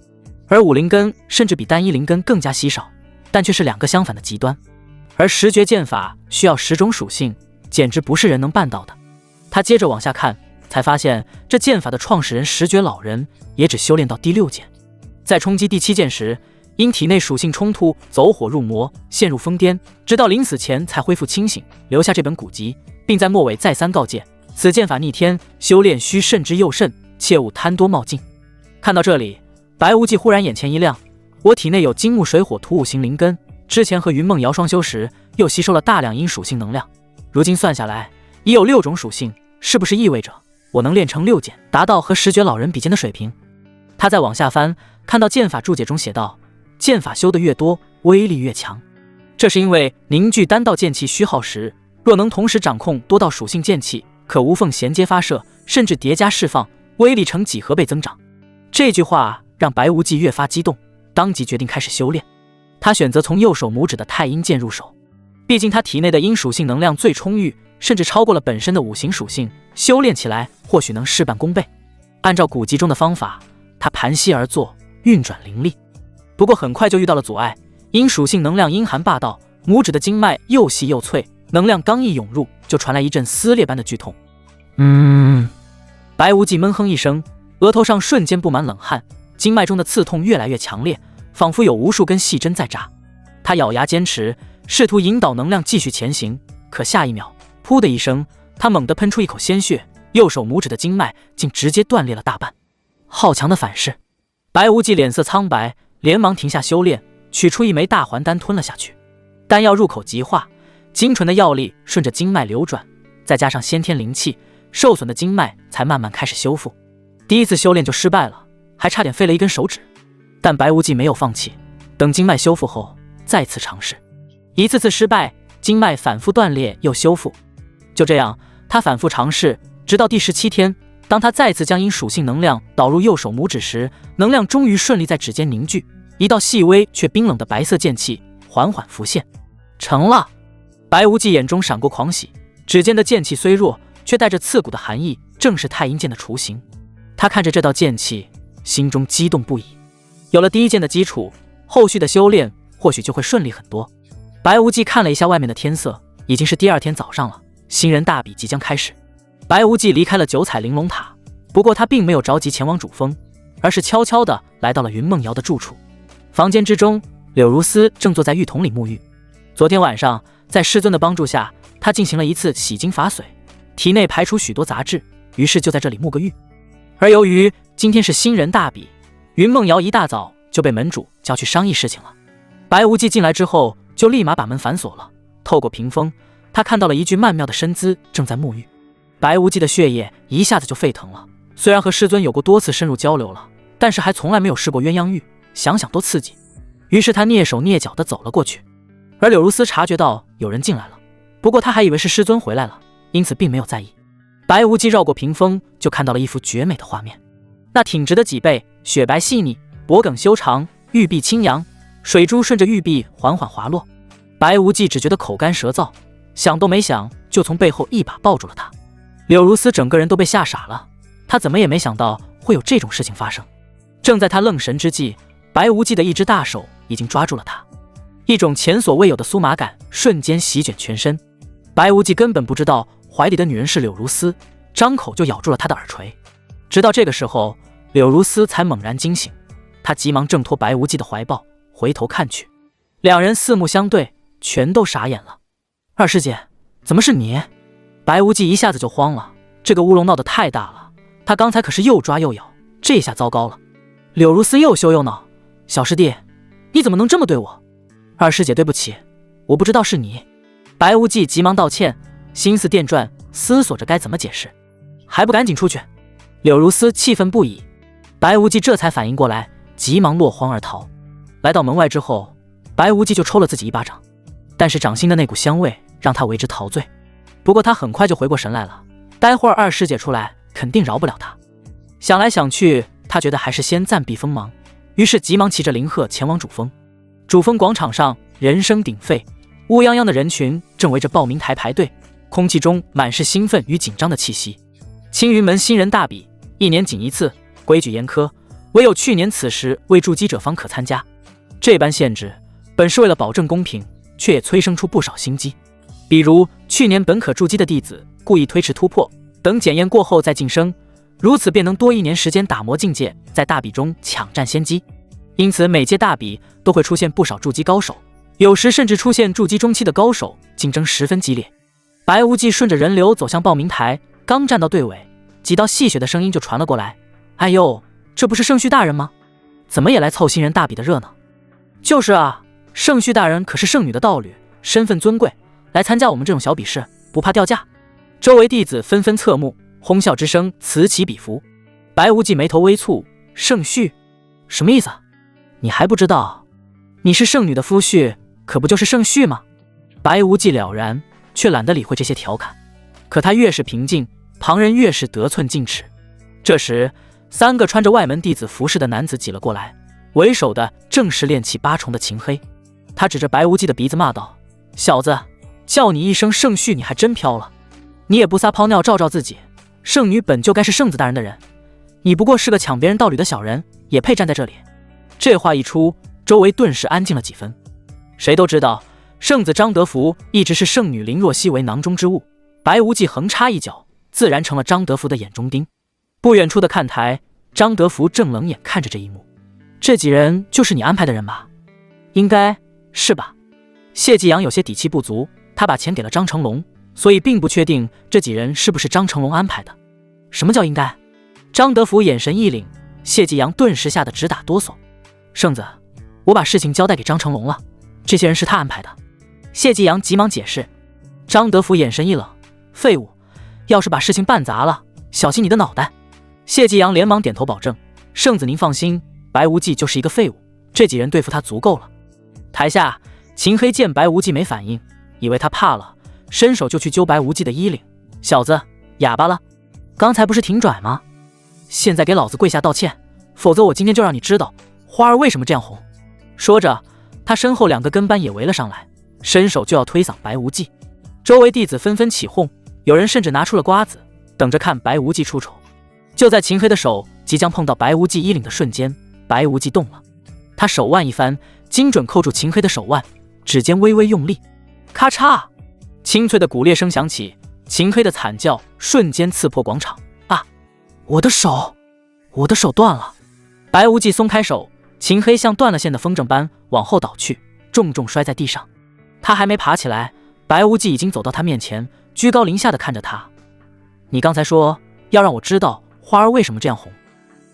而5灵根甚至比单一灵根更加稀少，但却是2个相反的极端。而十绝剑法需要10种属性，简直不是人能办到的。他接着往下看，才发现这剑法的创始人十绝老人也只修炼到第6剑。在冲击第7剑时，因体内属性冲突，走火入魔，陷入疯癫，直到临死前才恢复清醒，留下这本古籍，并在末尾再三告诫：此剑法逆天，修炼需慎之又慎，切勿贪多冒进。看到这里，白无忌忽然眼前一亮，我体内有金木水火土五行灵根，之前和云梦瑶双修时又吸收了大量阴属性能量，如今算下来已有6种属性，是不是意味着我能练成6剑，达到和石觉老人比肩的水平？他再往下翻，看到剑法注解中写道，剑法修得越多，威力越强。这是因为凝聚单道剑气虚耗时，若能同时掌控多道属性剑气，可无缝衔接发射，甚至叠加释放，威力呈几何倍增长。这句话让白无忌越发激动，当即决定开始修炼。他选择从右手拇指的太阴剑入手，毕竟他体内的阴属性能量最充裕，甚至超过了本身的五行属性，修炼起来或许能事半功倍。按照古籍中的方法，他盘膝而坐，运转灵力。不过很快就遇到了阻碍，阴属性能量阴寒霸道，拇指的经脉又细又脆，能量刚一涌入，就传来一阵撕裂般的剧痛。白无忌闷哼一声，额头上瞬间布满冷汗，经脉中的刺痛越来越强烈，仿佛有无数根细针在扎。他咬牙坚持，试图引导能量继续前行，可下一秒，噗的一声，他猛地喷出一口鲜血，右手拇指的经脉竟直接断裂了大半。好强的反噬！白无忌脸色苍白，连忙停下修炼，取出一枚大还丹吞了下去。丹药入口即化，精纯的药力顺着经脉流转，再加上先天灵气，受损的经脉才慢慢开始修复。第一次修炼就失败了，还差点废了一根手指。但白无忌没有放弃，等经脉修复后再次尝试。一次次失败，经脉反复断裂又修复。就这样，他反复尝试，直到第17天，当他再次将阴属性能量导入右手拇指时，能量终于顺利在指尖凝聚，一道细微却冰冷的白色剑气缓缓浮现。成了！白无忌眼中闪过狂喜，指尖的剑气虽弱，却带着刺骨的寒意，正是太阴剑的雏形。他看着这道剑气，心中激动不已。有了第一剑的基础，后续的修炼或许就会顺利很多。白无忌看了一下外面的天色，已经是第2天早上了，新人大比即将开始。白无忌离开了九彩玲珑塔，不过他并没有着急前往主峰，而是悄悄地来到了云梦瑶的住处。房间之中，柳如丝正坐在浴桶里沐浴。昨天晚上，在师尊的帮助下，他进行了一次洗精法髓，体内排出许多杂质，于是就在这里沐个浴。而由于今天是新人大比，云梦瑶一大早就被门主叫去商议事情了。白无忌进来之后，就立马把门反锁了。透过屏风，他看到了一具曼妙的身姿正在沐浴。白无忌的血液一下子就沸腾了，虽然和师尊有过多次深入交流了，但是还从来没有试过鸳鸯浴，想想多刺激。于是他蹑手蹑脚地走了过去。而柳如丝察觉到有人进来了，不过他还以为是师尊回来了，因此并没有在意。白无忌绕过屏风，就看到了一幅绝美的画面。那挺直的脊背，雪白细腻，脖颈修长，玉臂轻扬，水珠顺着玉臂缓缓滑落。白无忌只觉得口干舌燥，想都没想就从背后一把抱住了他。柳如丝整个人都被吓傻了，他怎么也没想到会有这种事情发生。正在他愣神之际，白无忌的一只大手已经抓住了他，一种前所未有的酥麻感瞬间席卷全身。白无忌根本不知道怀里的女人是柳如丝，张口就咬住了她的耳垂。直到这个时候，柳如丝才猛然惊醒，她急忙挣脱白无忌的怀抱，回头看去，两人四目相对，全都傻眼了。二师姐，怎么是你？白无忌一下子就慌了，这个乌龙闹得太大了，他刚才可是又抓又咬，这下糟糕了。柳如丝又羞又恼，小师弟，你怎么能这么对我？二师姐对不起，我不知道是你。白无忌急忙道歉，心思电转，思索着该怎么解释。还不赶紧出去！柳如丝气愤不已。白无忌这才反应过来，急忙落荒而逃。来到门外之后，白无忌就抽了自己一巴掌，但是掌心的那股香味让他为之陶醉。不过他很快就回过神来了，待会儿二师姐出来肯定饶不了他。想来想去，他觉得还是先暂避锋芒，于是急忙骑着灵鹤前往主峰。主峰广场上人声鼎沸，乌泱泱的人群正围着报名台排队，空气中满是兴奋与紧张的气息。青云门新人大比1年仅一次，规矩严苛，唯有去年此时未筑基者方可参加。这般限制本是为了保证公平，却也催生出不少心机。比如去年本可筑基的弟子故意推迟突破，等检验过后再晋升，如此便能多1年时间打磨境界，在大比中抢占先机。因此每届大比都会出现不少筑基高手，有时甚至出现筑基中期的高手，竞争十分激烈。白无忌顺着人流走向报名台，刚站到队尾，几道戏谑的声音就传了过来：哎呦，这不是圣绪大人吗？怎么也来凑新人大比的热闹？就是啊，圣绪大人可是圣女的道侣，身份尊贵，来参加我们这种小比试，不怕掉价？周围弟子纷纷侧目，哄笑之声此起彼伏。白无忌眉头微蹙，圣绪，什么意思啊？你还不知道？你是圣女的夫婿，可不就是圣绪吗？白无忌了然，却懒得理会这些调侃。可他越是平静，旁人越是得寸进尺。这时，3个穿着外门弟子服饰的男子挤了过来，为首的正是炼气8重的秦黑。他指着白无忌的鼻子骂道：“小子，叫你一声圣绪，你还真飘了！你也不撒泡尿照照自己，圣女本就该是圣子大人的人，你不过是个抢别人道侣的小人，也配站在这里？”这话一出，周围顿时安静了几分。谁都知道，圣子张德福一直是圣女林若曦为囊中之物，白无忌横插一脚，自然成了张德福的眼中钉。不远处的看台，张德福正冷眼看着这一幕。这几人就是你安排的人吧？应该是吧？谢继阳有些底气不足，他把钱给了张成龙，所以并不确定这几人是不是张成龙安排的。什么叫应该？张德福眼神一凛，谢继阳顿时吓得直打哆嗦。圣子，我把事情交代给张成龙了，这些人是他安排的。谢继阳急忙解释。张德福眼神一冷，废物，要是把事情办砸了，小心你的脑袋。谢继阳连忙点头保证，圣子您放心，白无忌就是一个废物，这几人对付他足够了。台下秦黑见白无忌没反应，以为他怕了，伸手就去揪白无忌的衣领。小子，哑巴了？刚才不是挺拽吗？现在给老子跪下道歉，否则我今天就让你知道花儿为什么这样红。说着，他身后2个跟班也围了上来，伸手就要推搡白无忌。周围弟子纷纷起哄，有人甚至拿出了瓜子，等着看白无忌出丑。就在秦黑的手即将碰到白无忌衣领的瞬间，白无忌动了，他手腕一翻，精准扣住秦黑的手腕，指尖微微用力，咔嚓，清脆的骨裂声响起，秦黑的惨叫瞬间刺破广场。啊！我的手断了！白无忌松开手，秦黑像断了线的风筝般往后倒去，重重摔在地上。他还没爬起来，白无忌已经走到他面前，居高临下的看着他：“你刚才说要让我知道花儿为什么这样红。”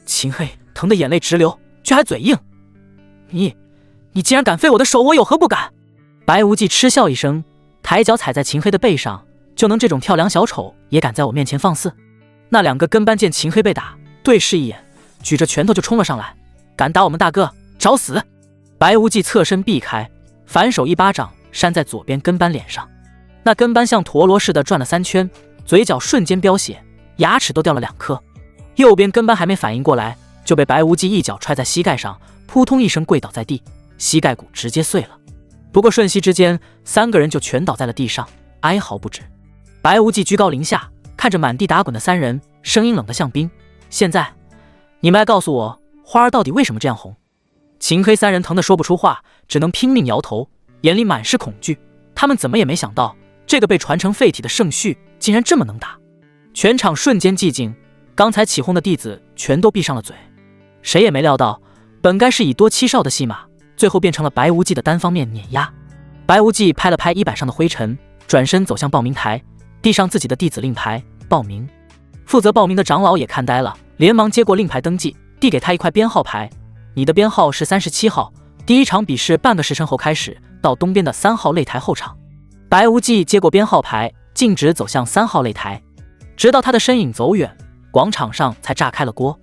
秦黑疼得眼泪直流，却还嘴硬：“你竟然敢废我的手，我有何不敢？”白无忌嗤笑一声，抬脚踩在秦黑的背上，就能这种跳梁小丑也敢在我面前放肆？那2个跟班见秦黑被打，对视一眼，举着拳头就冲了上来：“敢打我们大哥，找死！”白无忌侧身避开，反手一巴掌扇在左边跟班脸上，那跟班像陀螺似的转了3圈，嘴角瞬间飙血，牙齿都掉了2颗。右边跟班还没反应过来，就被白无忌一脚踹在膝盖上，扑通一声跪倒在地，膝盖骨直接碎了。不过瞬息之间，3个人就全倒在了地上，哀嚎不止。白无忌居高临下看着满地打滚的3人，声音冷得像冰：“现在你们来告诉我，花儿到底为什么这样红？”秦黑3人疼得说不出话，只能拼命摇头，眼里满是恐惧。他们怎么也没想到，这个被传成废体的圣绪竟然这么能打。全场瞬间寂静，刚才起哄的弟子全都闭上了嘴。谁也没料到，本该是以多欺少的戏码，最后变成了白无忌的单方面碾压。白无忌拍了拍衣摆上的灰尘，转身走向报名台，递上自己的弟子令牌，报名。负责报名的长老也看呆了，连忙接过令牌登记，递给他一块编号牌：“你的编号是37号，第1场比试半个时辰后开始，到东边的3号擂台候场。”白无忌接过编号牌，径直走向3号擂台，直到他的身影走远，广场上才炸开了锅。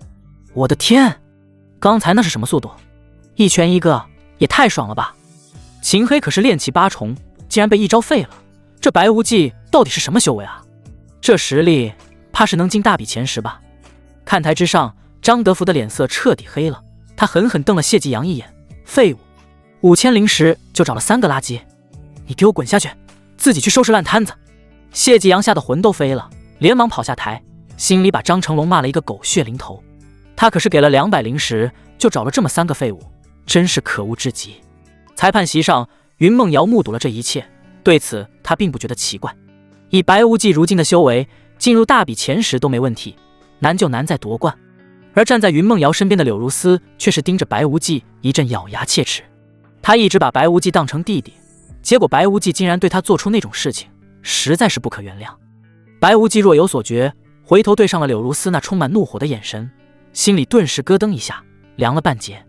我的天，刚才那是什么速度？一拳一个，也太爽了吧！秦黑可是炼气8重，竟然被一招废了，这白无忌到底是什么修为啊？这实力怕是能进大比前10吧。看台之上，张德福的脸色彻底黑了，他狠狠瞪了谢继阳一眼：“废物，5000灵石就找了3个垃圾，你给我滚下去，自己去收拾烂摊子！”谢继阳吓得魂都飞了，连忙跑下台，心里把张成龙骂了一个狗血淋头。他可是给了200灵石，就找了这么3个废物，真是可恶至极。裁判席上，云梦瑶目睹了这一切，对此他并不觉得奇怪。以白无忌如今的修为，进入大比前10都没问题，难就难在夺冠。而站在云梦瑶身边的柳如丝却是盯着白无忌一阵咬牙切齿。他一直把白无忌当成弟弟，结果白无忌竟然对他做出那种事情，实在是不可原谅。白无忌若有所觉，回头对上了柳如丝那充满怒火的眼神：“心里顿时咯噔一下，凉了半截。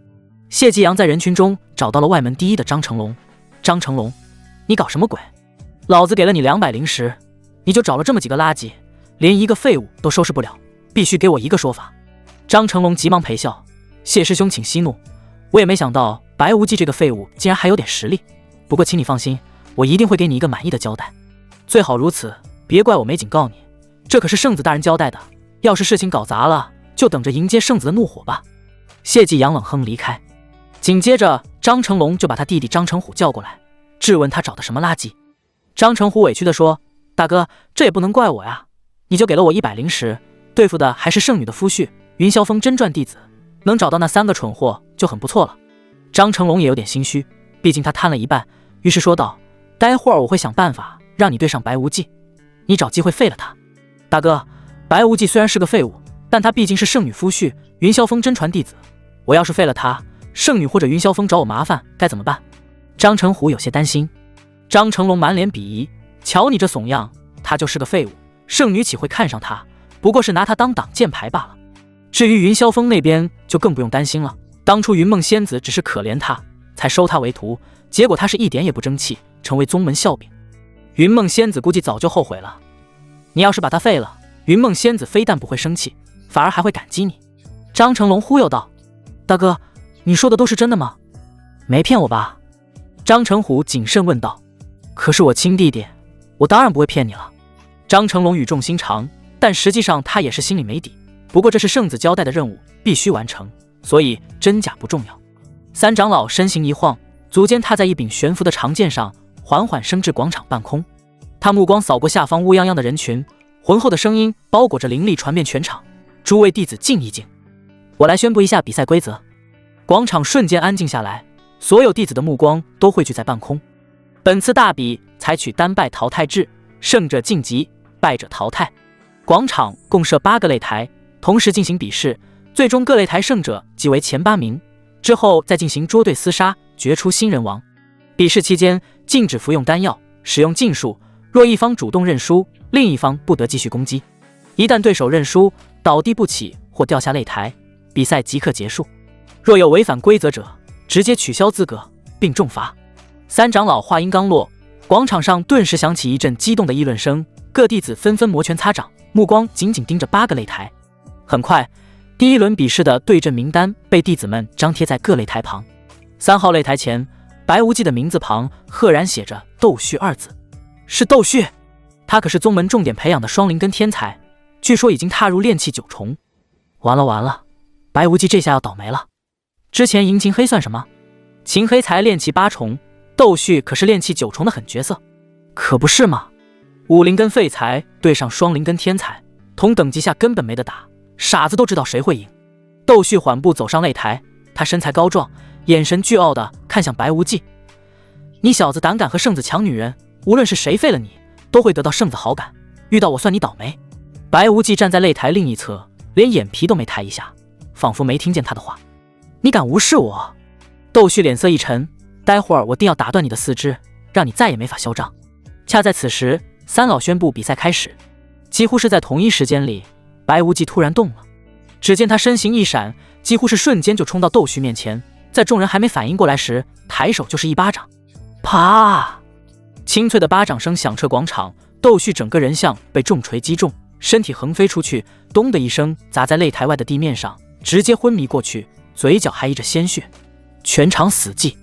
谢继阳在人群中找到了外门第一的张成龙。张成龙，你搞什么鬼？老子给了你200灵石，你就找了这么几个垃圾，连一个废物都收拾不了，必须给我一个说法。张成龙急忙陪笑，谢师兄请息怒，我也没想到白无忌这个废物竟然还有点实力，不过请你放心，我一定会给你一个满意的交代。最好如此，别怪我没警告你，这可是圣子大人交代的，要是事情搞砸了，就等着迎接圣子的怒火吧。谢继阳冷哼离开。紧接着张成龙就把他弟弟张成虎叫过来，质问他找的什么垃圾。张成虎委屈地说，大哥，这也不能怪我呀，你就给了我100灵石，对付的还是圣女的夫婿云霄峰真传弟子，能找到那3个蠢货就很不错了。张成龙也有点心虚，毕竟他贪了一半，于是说道，待会儿我会想办法让你对上白无忌，你找机会废了他。大哥，白无忌虽然是个废物，但他毕竟是圣女夫婿云霄峰真传弟子，我要是废了他，圣女或者云霄峰找我麻烦该怎么办？张成虎有些担心。张成龙满脸鄙夷，瞧你这怂样，他就是个废物，圣女岂会看上他，不过是拿他当挡箭牌罢了。至于云霄峰那边就更不用担心了，当初云梦仙子只是可怜他才收他为徒，结果他是一点也不争气，成为宗门笑柄。云梦仙子估计早就后悔了，你要是把他废了，云梦仙子非但不会生气，反而还会感激你。张成龙忽悠道，大哥，你说的都是真的吗？没骗我吧？张成虎谨慎问道。可是我亲弟弟，我当然不会骗你了。张成龙语重心长，但实际上他也是心里没底，不过这是圣子交代的任务，必须完成，所以真假不重要。三长老身形一晃，足尖踏在一柄悬浮的长剑上，缓缓升至广场半空。他目光扫过下方乌泱泱的人群，浑厚的声音包裹着灵力传遍全场，诸位弟子静一静，我来宣布一下比赛规则。广场瞬间安静下来，所有弟子的目光都汇聚在半空。本次大比采取单败淘汰制，胜者晋级，败者淘汰。广场共设8个擂台，同时进行比试，最终各擂台胜者即为前8名，之后再进行捉对厮杀，决出新人王。比试期间禁止服用丹药，使用禁术，若一方主动认输，另一方不得继续攻击。一旦对手认输，倒地不起或掉下擂台，比赛即刻结束。若有违反规则者，直接取消资格并重罚。三长老话音刚落，广场上顿时响起一阵激动的议论声，各弟子纷纷摩拳擦掌，目光紧紧盯着8个擂台。很快，第一轮比试的对阵名单被弟子们张贴在各擂台旁。3号擂台前，白无忌的名字旁赫然写着斗旭2字。是斗旭，他可是宗门重点培养的双灵根天才，据说已经踏入炼气9重。完了完了，白无忌这下要倒霉了。之前赢秦黑算什么？秦黑才炼气8重，斗旭可是炼气9重的狠角色。可不是嘛，5灵根废材对上双灵根天才，同等级下根本没得打，傻子都知道谁会赢。斗旭缓步走上擂台，他身材高壮，眼神倨傲地看向白无忌。你小子胆敢和圣子抢女人，无论是谁废了你，都会得到圣子好感，遇到我算你倒霉。白无忌站在擂台另一侧，连眼皮都没抬一下，仿佛没听见他的话。你敢无视我？斗旭脸色一沉，待会儿我定要打断你的四肢，让你再也没法嚣张。恰在此时，三老宣布比赛开始。几乎是在同一时间里，白无忌突然动了，只见他身形一闪，几乎是瞬间就冲到斗旭面前，在众人还没反应过来时，抬手就是一巴掌。啪！清脆的巴掌声响彻广场，斗旭整个人像被重锤击中，身体横飞出去，咚的一声砸在擂台外的地面上，直接昏迷过去，嘴角还溢着鲜血。全场死寂。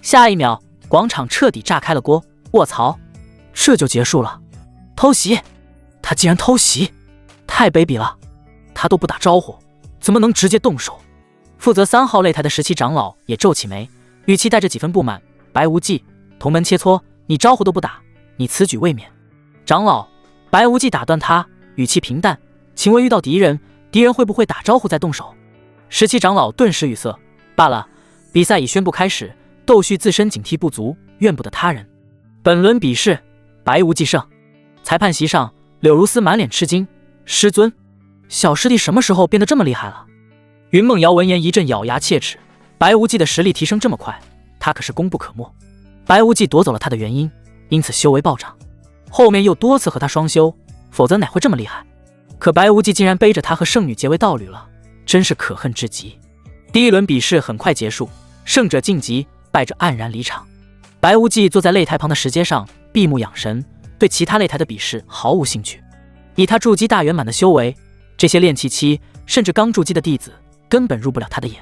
下一秒，广场彻底炸开了锅。卧槽，这就结束了？偷袭！他竟然偷袭，太卑鄙了！他都不打招呼，怎么能直接动手？负责3号擂台的17长老也皱起眉，语气带着几分不满。白无忌，同门切磋，你招呼都不打，你此举未免。长老，白无忌打断他，语气平淡，请问遇到敌人会不会打招呼再动手？17长老顿时语塞。罢了，比赛已宣布开始，斗旭自身警惕不足，怨不得他人。本轮比试，白无忌胜。裁判席上，柳如丝满脸吃惊，师尊，小师弟什么时候变得这么厉害了？云梦瑶闻言一阵咬牙切齿，白无忌的实力提升这么快，他可是功不可没。白无忌夺走了他的原因，因此修为暴涨，后面又多次和他双修，否则哪会这么厉害？可白无忌竟然背着他和圣女结为道侣了，真是可恨至极。第一轮比试很快结束，胜者晋级，败者黯然离场。白无忌坐在擂台旁的石阶上，闭目养神，对其他擂台的比试毫无兴趣。以他筑基大圆满的修为，这些练气期甚至刚筑基的弟子根本入不了他的眼。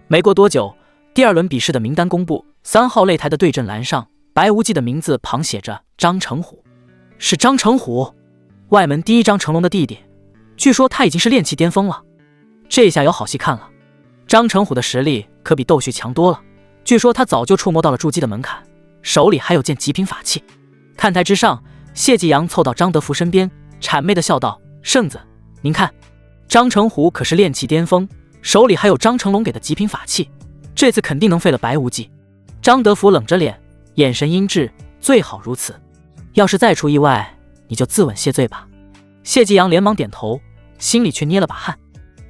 没过多久，第二轮比试的名单公布，3号擂台的对阵栏上，白无忌的名字旁写着张成虎。是张成虎，外门第一张成龙的弟弟，据说他已经是炼气巅峰了。这下有好戏看了。张成虎的实力可比窦旭强多了，据说他早就触摸到了筑基的门槛，手里还有件极品法器。看台之上，谢继阳凑到张德福身边，谄媚地笑道：“圣子，您看，张成虎可是炼气巅峰，手里还有张成龙给的极品法器，这次肯定能废了白无忌。”张德福冷着脸，眼神阴鸷：“最好如此，要是再出意外，你就自刎谢罪吧。”谢继阳连忙点头，心里却捏了把汗。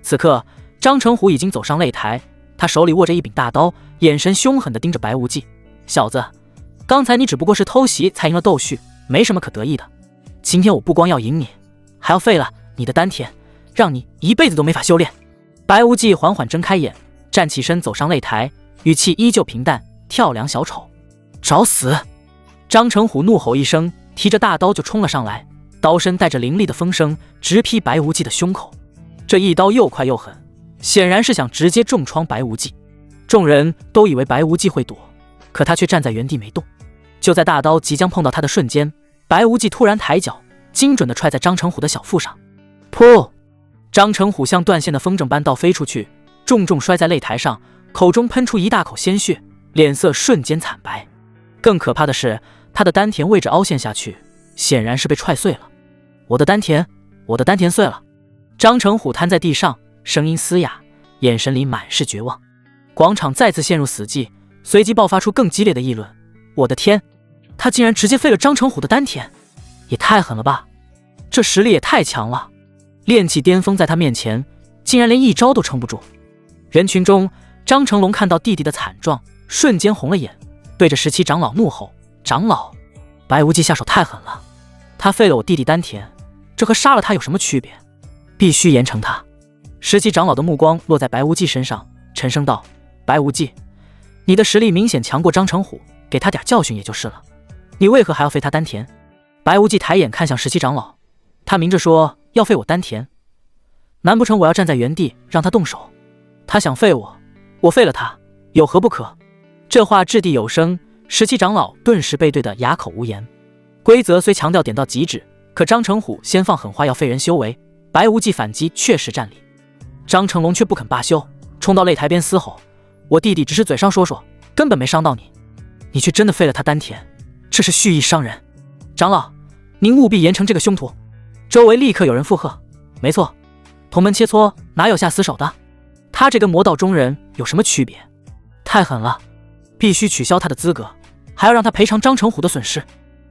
此刻张成虎已经走上擂台，他手里握着一柄大刀，眼神凶狠地盯着白无忌：“小子，刚才你只不过是偷袭才赢了窦旭，没什么可得意的。今天我不光要赢你，还要废了你的丹田，让你一辈子都没法修炼。”白无忌缓缓睁开眼，站起身走上擂台，语气依旧平淡：“跳梁小丑，找死！”张成虎怒吼一声，提着大刀就冲了上来，刀身带着凌厉的风声，直劈白无忌的胸口。这一刀又快又狠，显然是想直接重创白无忌。众人都以为白无忌会躲，可他却站在原地没动。就在大刀即将碰到他的瞬间，白无忌突然抬脚，精准地踹在张成虎的小腹上。噗！张成虎像断线的风筝般倒飞出去，重重摔在擂台上，口中喷出一大口鲜血，脸色瞬间惨白。更可怕的是，他的丹田位置凹陷下去，显然是被踹碎了。我的丹田碎了！张成虎瘫在地上，声音嘶哑，眼神里满是绝望。广场再次陷入死寂，随即爆发出更激烈的议论：“我的天，他竟然直接废了张成虎的丹田，也太狠了吧！这实力也太强了，炼气巅峰在他面前竟然连一招都撑不住。”人群中，张成龙看到弟弟的惨状，瞬间红了眼，对着17长老怒吼：“长老，白无忌下手太狠了，他废了我弟弟丹田，这和杀了他有什么区别？必须严惩他。”17长老的目光落在白无忌身上，沉声道：“白无忌，你的实力明显强过张成虎，给他点教训也就是了，你为何还要废他丹田？”白无忌抬眼看向17长老，他明着说要废我丹田，难不成我要站在原地让他动手？他想废我，我废了他，有何不可？这话掷地有声，17长老顿时被对得哑口无言。规则虽强调点到即止，可张成虎先放狠话要废人修为，白无忌反击确实占理。张成龙却不肯罢休，冲到擂台边嘶吼：“我弟弟只是嘴上说说，根本没伤到你，你却真的废了他丹田，这是蓄意伤人。长老，您务必严惩这个凶徒。”周围立刻有人附和：“没错，同门切磋哪有下死手的？他这跟魔道中人有什么区别？太狠了，必须取消他的资格，还要让他赔偿张成虎的损失。”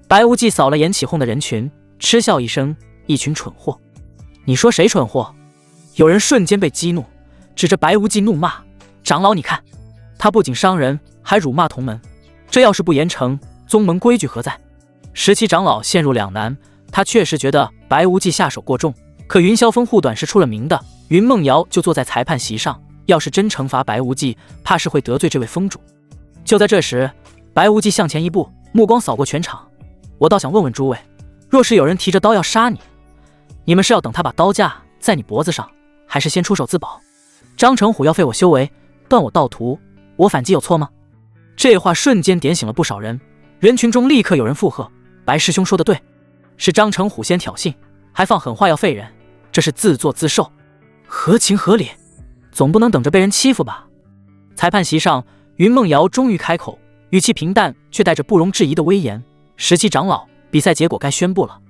白无忌扫了眼起哄的人群，嗤笑一声：“一群蠢货！你说谁蠢货？”有人瞬间被激怒，指着白无忌怒骂：“长老，你看，他不仅伤人，还辱骂同门，这要是不严惩，宗门规矩何在？”17长老陷入两难，他确实觉得白无忌下手过重，可云霄峰护短是出了名的，云梦瑶就坐在裁判席上，要是真惩罚白无忌，怕是会得罪这位峰主。就在这时，白无忌向前一步，目光扫过全场：“我倒想问问诸位，若是有人提着刀要杀你，你们是要等他把刀架在你脖子上，还是先出手自保？张成虎要废我修为，断我道途，我反击有错吗？”这话瞬间点醒了不少人，人群中立刻有人附和：“白师兄说的对，是张成虎先挑衅，还放狠话要废人，这是自作自受，合情合理，总不能等着被人欺负吧？”裁判席上，云梦瑶终于开口，语气平淡却带着不容置疑的威严：“17长老，比赛结果该宣布了。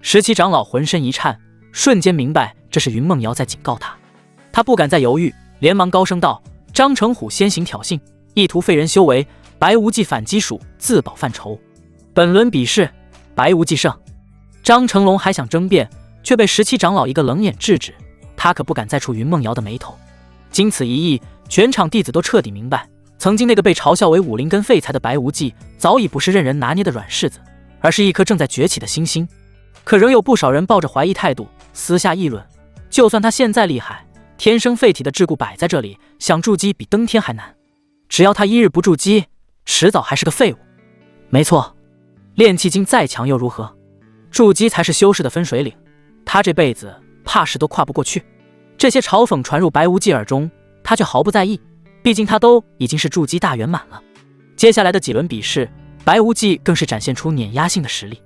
”17长老浑身一颤，瞬间明白这是云梦瑶在警告他，他不敢再犹豫，连忙高声道：“张成虎先行挑衅，意图废人修为，白无忌反击属自保范畴。本轮比试，白无忌胜。”张成龙还想争辩，却被17长老一个冷眼制止，他可不敢再触云梦瑶的眉头。经此一役，全场弟子都彻底明白，曾经那个被嘲笑为武林根废材的白无忌，早已不是任人拿捏的软柿子，而是一颗正在崛起的新星。可仍有不少人抱着怀疑态度，私下议论：就算他现在厉害，天生废体的桎梏摆在这里，想筑基比登天还难。只要他一日不筑基，迟早还是个废物。没错，炼气境再强又如何？筑基才是修士的分水岭，他这辈子怕是都跨不过去。这些嘲讽传入白无忌耳中，他却毫不在意，毕竟他都已经是筑基大圆满了。接下来的几轮比试，白无忌更是展现出碾压性的实力。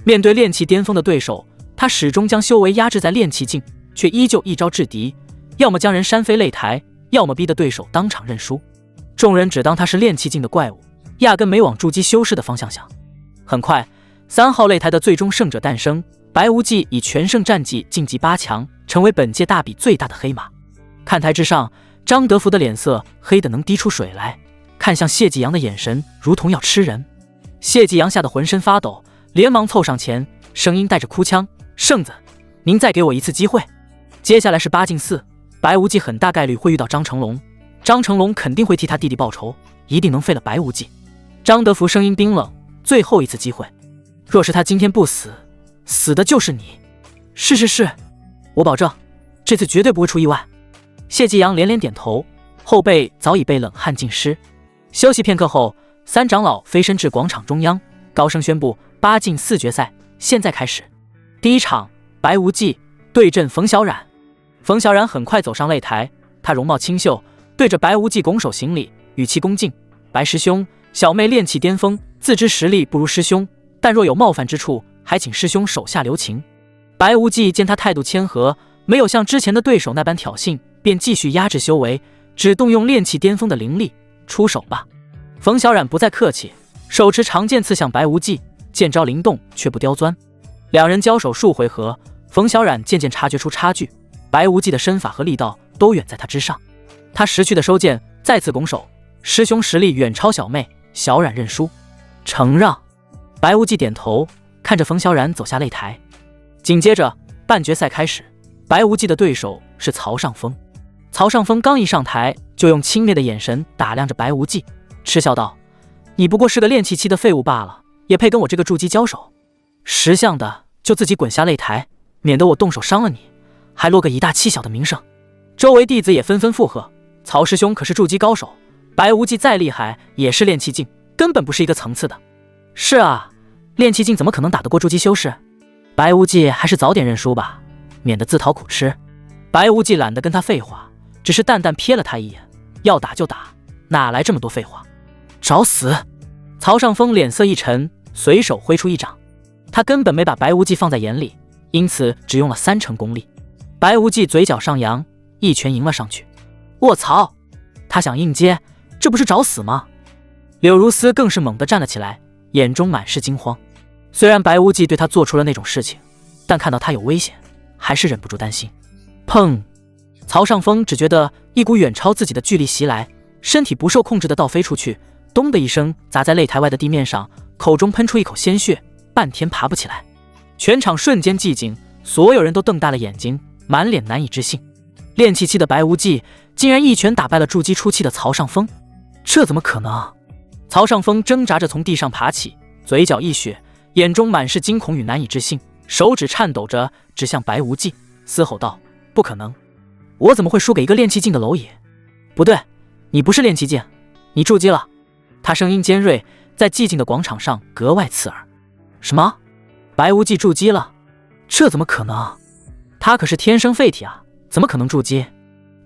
面对炼气巅峰的对手，他始终将修为压制在炼气境，却依旧一招制敌，要么将人扇飞擂台，要么逼得对手当场认输。众人只当他是炼气境的怪物，压根没往筑基修士的方向想。很快，3号擂台的最终胜者诞生，白无忌以全胜战绩晋级8强，成为本届大比最大的黑马。看台之上，张德福的脸色黑得能滴出水来，看向谢继阳的眼神如同要吃人。谢继阳吓得浑身发抖，连忙凑上前，声音带着哭腔：“圣子，您再给我一次机会。”接下来是8进4，白无忌很大概率会遇到张成龙，张成龙肯定会替他弟弟报仇，一定能废了白无忌。张德福声音冰冷：“最后一次机会，若是他今天不死，死的就是你。”“是，我保证，这次绝对不会出意外。”谢继阳连连点头，后背早已被冷汗浸湿。休息片刻后，3长老飞身至广场中央，高声宣布8进4决赛现在开始。第一场，白无忌对阵冯小冉。冯小冉很快走上擂台，他容貌清秀，对着白无忌拱手行礼，语气恭敬：“白师兄，小妹炼气巅峰，自知实力不如师兄，但若有冒犯之处，还请师兄手下留情。”白无忌见他态度谦和，没有像之前的对手那般挑衅，便继续压制修为，只动用炼气巅峰的灵力。“出手吧！”冯小冉不再客气，手持长剑刺向白无忌，剑招灵动却不刁钻。两人交手数回合，冯小冉渐渐察觉出差距，白无忌的身法和力道都远在他之上。他识趣的收剑，再次拱手：“师兄实力远超小妹，小冉认输。”“承让。”白无忌点头，看着冯小冉走下擂台。紧接着半决赛开始，白无忌的对手是曹尚峰。曹尚峰刚一上台，就用轻蔑的眼神打量着白无忌，嗤笑道：“你不过是个炼气期的废物罢了，也配跟我这个筑基交手？识相的就自己滚下擂台，免得我动手伤了你，还落个以大欺小的名声。”周围弟子也纷纷附和：“曹师兄可是筑基高手，白无忌再厉害也是炼气境，根本不是一个层次的。”“是啊，炼气境怎么可能打得过筑基修士？白无忌还是早点认输吧，免得自讨苦吃。”白无忌懒得跟他废话，只是淡淡瞥了他一眼：“要打就打，哪来这么多废话？找死！”曹尚峰脸色一沉，随手挥出一掌。他根本没把白无忌放在眼里，因此只用了3成功力。白无忌嘴角上扬，一拳迎了上去。卧槽！他想硬接，这不是找死吗？柳如丝更是猛地站了起来，眼中满是惊慌。虽然白无忌对他做出了那种事情，但看到他有危险，还是忍不住担心。砰！曹尚峰只觉得一股远超自己的巨力袭来，身体不受控制的倒飞出去，咚的一声砸在擂台外的地面上，口中喷出一口鲜血，半天爬不起来。全场瞬间寂静，所有人都瞪大了眼睛，满脸难以置信。炼气期的白无忌竟然一拳打败了筑基初期的曹尚峰，这怎么可能？曹尚峰挣扎着从地上爬起，嘴角溢血，眼中满是惊恐与难以置信，手指颤抖着指向白无忌，嘶吼道：“不可能！我怎么会输给一个炼气境的蝼蚁？不对，你不是炼气境，你筑基了。”他声音尖锐，在寂静的广场上格外刺耳。“什么？白无忌筑基了？这怎么可能？他可是天生废体啊，怎么可能筑基？”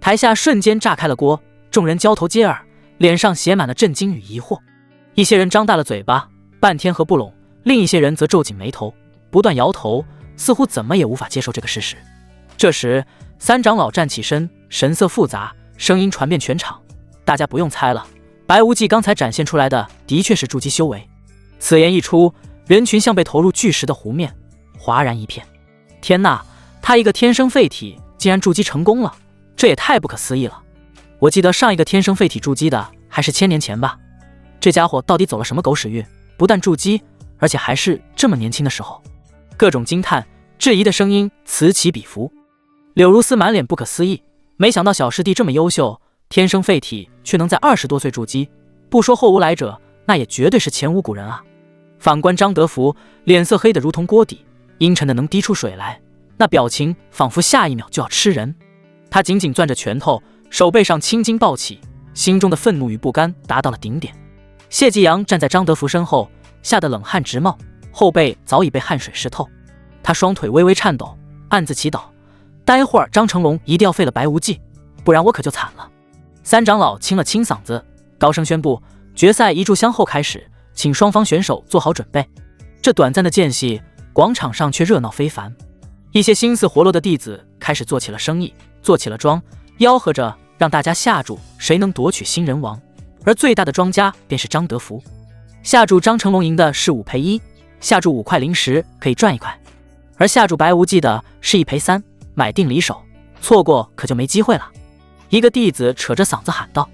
台下瞬间炸开了锅，众人交头接耳，脸上写满了震惊与疑惑。一些人张大了嘴巴，半天合不拢，另一些人则皱紧眉头，不断摇头，似乎怎么也无法接受这个事实。这时3长老站起身，神色复杂，声音传遍全场：“大家不用猜了，白无忌刚才展现出来的的确是筑基修为。”此言一出，人群像被投入巨石的湖面，哗然一片。天哪，他一个天生废体竟然筑基成功了，这也太不可思议了！我记得上一个天生废体筑基的还是1000年前吧？这家伙到底走了什么狗屎运？不但筑基，而且还是这么年轻的时候。各种惊叹、质疑的声音此起彼伏。柳如丝满脸不可思议，没想到小师弟这么优秀，天生废体却能在20多岁筑基，不说后无来者，那也绝对是前无古人啊！反观张德福，脸色黑得如同锅底，阴沉的能滴出水来，那表情仿佛下一秒就要吃人。他紧紧攥着拳头，手背上青筋暴起，心中的愤怒与不甘达到了顶点。谢继阳站在张德福身后，吓得冷汗直冒，后背早已被汗水湿透。他双腿微微颤抖，暗自祈祷，待会儿张成龙一定要废了白无忌，不然我可就惨了。三长老清了清嗓子，高声宣布决赛一炷香后开始，请双方选手做好准备。这短暂的间隙，广场上却热闹非凡。一些心思活络的弟子开始做起了生意，做起了庄，吆喝着让大家下注谁能夺取新人王。而最大的庄家便是张德福。下注张成龙赢的是5赔1，下注5块零食可以赚1块，而下注白无忌的是1赔3，买定离手，错过可就没机会了。一个弟子扯着嗓子喊道。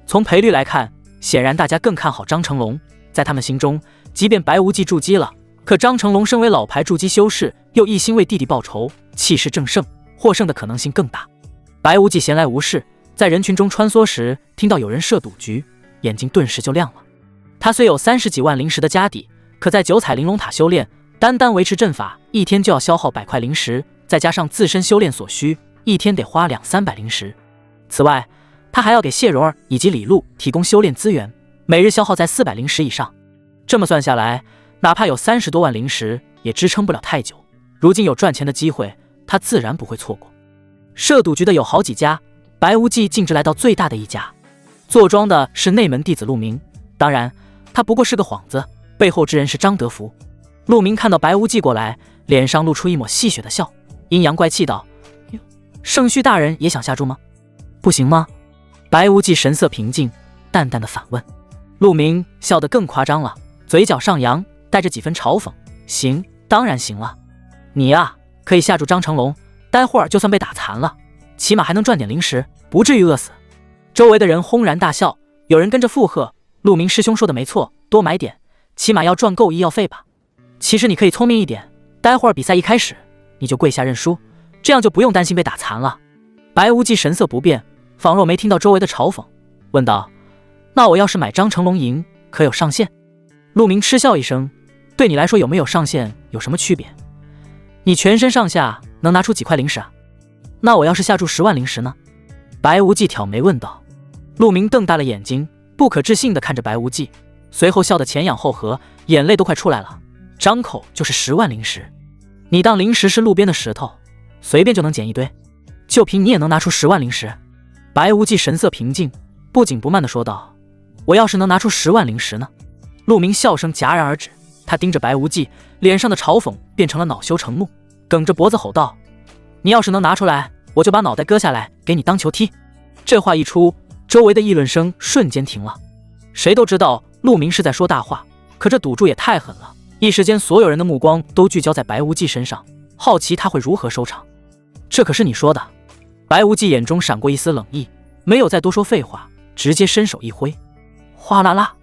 从赔率来看，显然大家更看好张成龙。在他们心中，即便白无忌筑基了，可张成龙身为老牌筑基修士，又一心为弟弟报仇，气势正盛，获胜的可能性更大。白无忌闲来无事，在人群中穿梭时，听到有人设赌局，眼睛顿时就亮了。他虽有30几万灵石的家底，可在九彩玲珑塔修炼，单维持阵法，一天就要消耗100块灵石，再加上自身修炼所需，一天得花200-300灵石。此外，他还要给谢蓉儿以及李璐提供修炼资源，每日消耗在400灵石以上。这么算下来，哪怕有30多万灵石，也支撑不了太久。如今有赚钱的机会，他自然不会错过。设赌局的有好几家，白无忌径直来到最大的一家。坐庄的是内门弟子陆明，当然他不过是个幌子，背后之人是张德福。陆明看到白无忌过来，脸上露出一抹戏谑的笑，阴阳怪气道：哟，圣虚大人也想下注吗？不行吗？白无忌神色平静，淡淡的反问。陆明笑得更夸张了，嘴角上扬，带着几分嘲讽：行，当然行了。你呀，可以下注张成龙，待会儿就算被打残了，起码还能赚点灵石，不至于饿死。周围的人轰然大笑，有人跟着附和：陆明师兄说的没错，多买点，起码要赚够医药费吧。其实你可以聪明一点，待会儿比赛一开始，你就跪下认输，这样就不用担心被打残了。白无忌神色不变，仿若没听到周围的嘲讽，问道：那我要是买张成龙赢，可有上限？陆明嗤笑一声：对你来说有没有上限有什么区别？你全身上下能拿出几块灵石啊？那我要是下注10万灵石呢？白无忌挑眉问道。陆明瞪大了眼睛，不可置信地看着白无忌，随后笑得前仰后合，眼泪都快出来了，张口就是10万灵石。你当灵石是路边的石头，随便就能捡一堆？就凭你也能拿出10万灵石？白无忌神色平静，不紧不慢地说道：我要是能拿出10万灵石呢？陆明笑声戛然而止，他盯着白无忌，脸上的嘲讽变成了恼羞成怒，梗着脖子吼道：你要是能拿出来，我就把脑袋割下来给你当球踢。这话一出，周围的议论声瞬间停了。谁都知道陆明是在说大话，可这赌注也太狠了，一时间所有人的目光都聚焦在白无忌身上，好奇他会如何收场。这可是你说的。白无忌眼中闪过一丝冷意，没有再多说废话，直接伸手一挥，哗啦啦，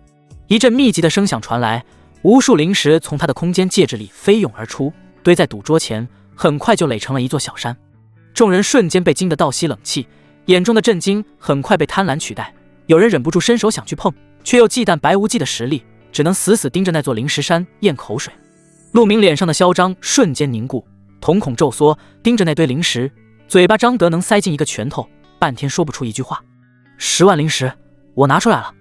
一阵密集的声响传来，无数灵石从他的空间戒指里飞涌而出，堆在赌桌前，很快就垒成了一座小山。众人瞬间被惊得倒吸冷气，眼中的震惊很快被贪婪取代，有人忍不住伸手想去碰，却又忌惮白无忌的实力，只能死死盯着那座灵石山咽口水。陆明脸上的嚣张瞬间凝固，瞳孔骤缩，盯着那堆灵石，嘴巴张得能塞进一个拳头，半天说不出一句话。10万灵石，我拿出来了。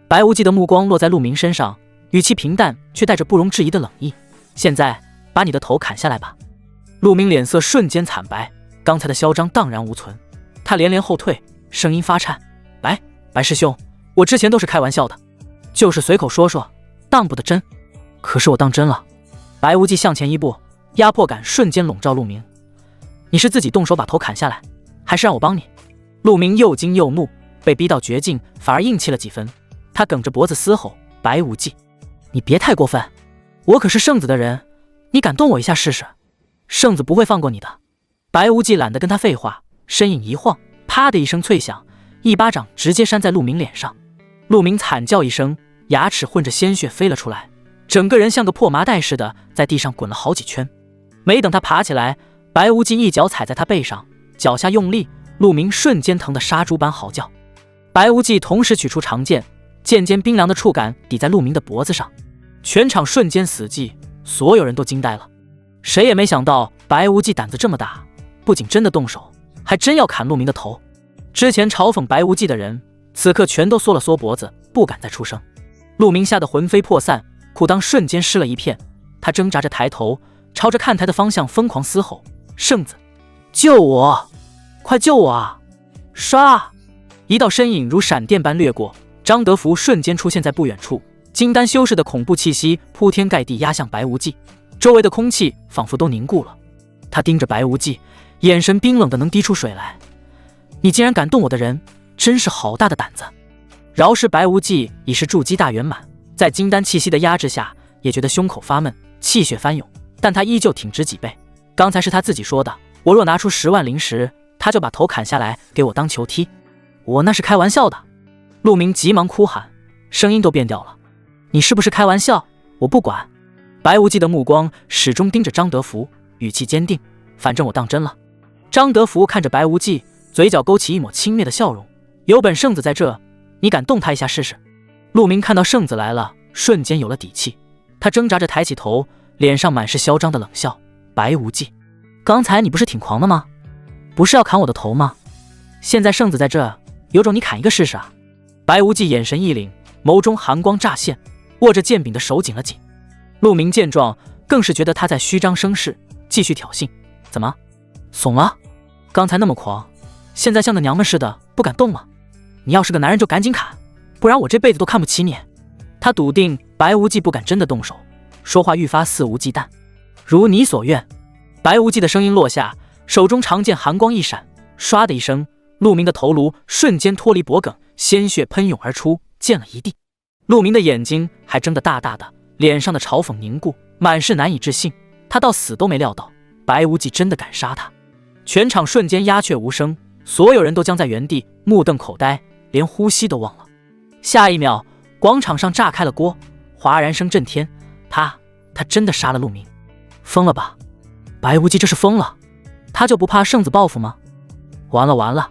白无忌的目光落在陆明身上，语气平淡，却带着不容置疑的冷意。现在把你的头砍下来吧。陆明脸色瞬间惨白，刚才的嚣张荡然无存，他连连后退，声音发颤：白师兄，我之前都是开玩笑的，就是随口说说，当不得真。可是我当真了。白无忌向前一步，压迫感瞬间笼罩陆明。你是自己动手把头砍下来，还是让我帮你？陆明又惊又怒，被逼到绝境，反而硬气了几分。他梗着脖子嘶吼：白无忌，你别太过分，我可是圣子的人，你敢动我一下试试？圣子不会放过你的。白无忌懒得跟他废话，身影一晃，啪的一声脆响，一巴掌直接扇在陆明脸上。陆明惨叫一声，牙齿混着鲜血飞了出来，整个人像个破麻袋似的在地上滚了好几圈。没等他爬起来，白无忌一脚踩在他背上，脚下用力，陆明瞬间疼得杀猪般嚎叫。白无忌同时取出长剑，剑尖冰凉的触感抵在陆明的脖子上，全场瞬间死寂，所有人都惊呆了。谁也没想到白无忌胆子这么大，不仅真的动手，还真要砍陆明的头。之前嘲讽白无忌的人，此刻全都缩了缩脖子，不敢再出声。陆明吓得魂飞魄散，裤裆瞬间湿了一片。他挣扎着抬头，朝着看台的方向疯狂嘶吼：“圣子，救我！快救我啊！”唰，一道身影如闪电般掠过，张德福瞬间出现在不远处。金丹修士的恐怖气息铺天盖地压向白无忌，周围的空气仿佛都凝固了。他盯着白无忌，眼神冰冷的能滴出水来。你竟然敢动我的人，真是好大的胆子！饶是白无忌已是筑基大圆满，在金丹气息的压制下，也觉得胸口发闷，气血翻涌，但他依旧挺直脊背。刚才是他自己说的，我若拿出10万灵石，他就把头砍下来给我当球踢。我那是开玩笑的。陆明急忙哭喊，声音都变调了。你是不是开玩笑？我不管。白无忌的目光始终盯着张德福，语气坚定，反正我当真了。张德福看着白无忌，嘴角勾起一抹轻蔑的笑容。有本圣子在这，你敢动他一下试试？陆明看到圣子来了，瞬间有了底气。他挣扎着抬起头，脸上满是嚣张的冷笑。白无忌，刚才你不是挺狂的吗？不是要砍我的头吗？现在圣子在这，有种你砍一个试试啊！白无忌眼神一凛，眸中寒光乍现，握着剑柄的手紧了紧。陆明见状，更是觉得他在虚张声势，继续挑衅。怎么，怂了？刚才那么狂，现在像个娘们似的，不敢动了？你要是个男人就赶紧砍，不然我这辈子都看不起你。他笃定白无忌不敢真的动手，说话愈发肆无忌惮。如你所愿。白无忌的声音落下，手中长剑寒光一闪，唰的一声，陆明的头颅瞬间脱离脖颈，鲜血喷涌而出，溅了一地。陆明的眼睛还睁得大大的，脸上的嘲讽凝固，满是难以置信。他到死都没料到白无忌真的敢杀他。全场瞬间鸦雀无声，所有人都僵在原地，目瞪口呆，连呼吸都忘了。下一秒，广场上炸开了锅，哗然声震天。他真的杀了陆明？疯了吧？白无忌这是疯了？他就不怕圣子报复吗？完了，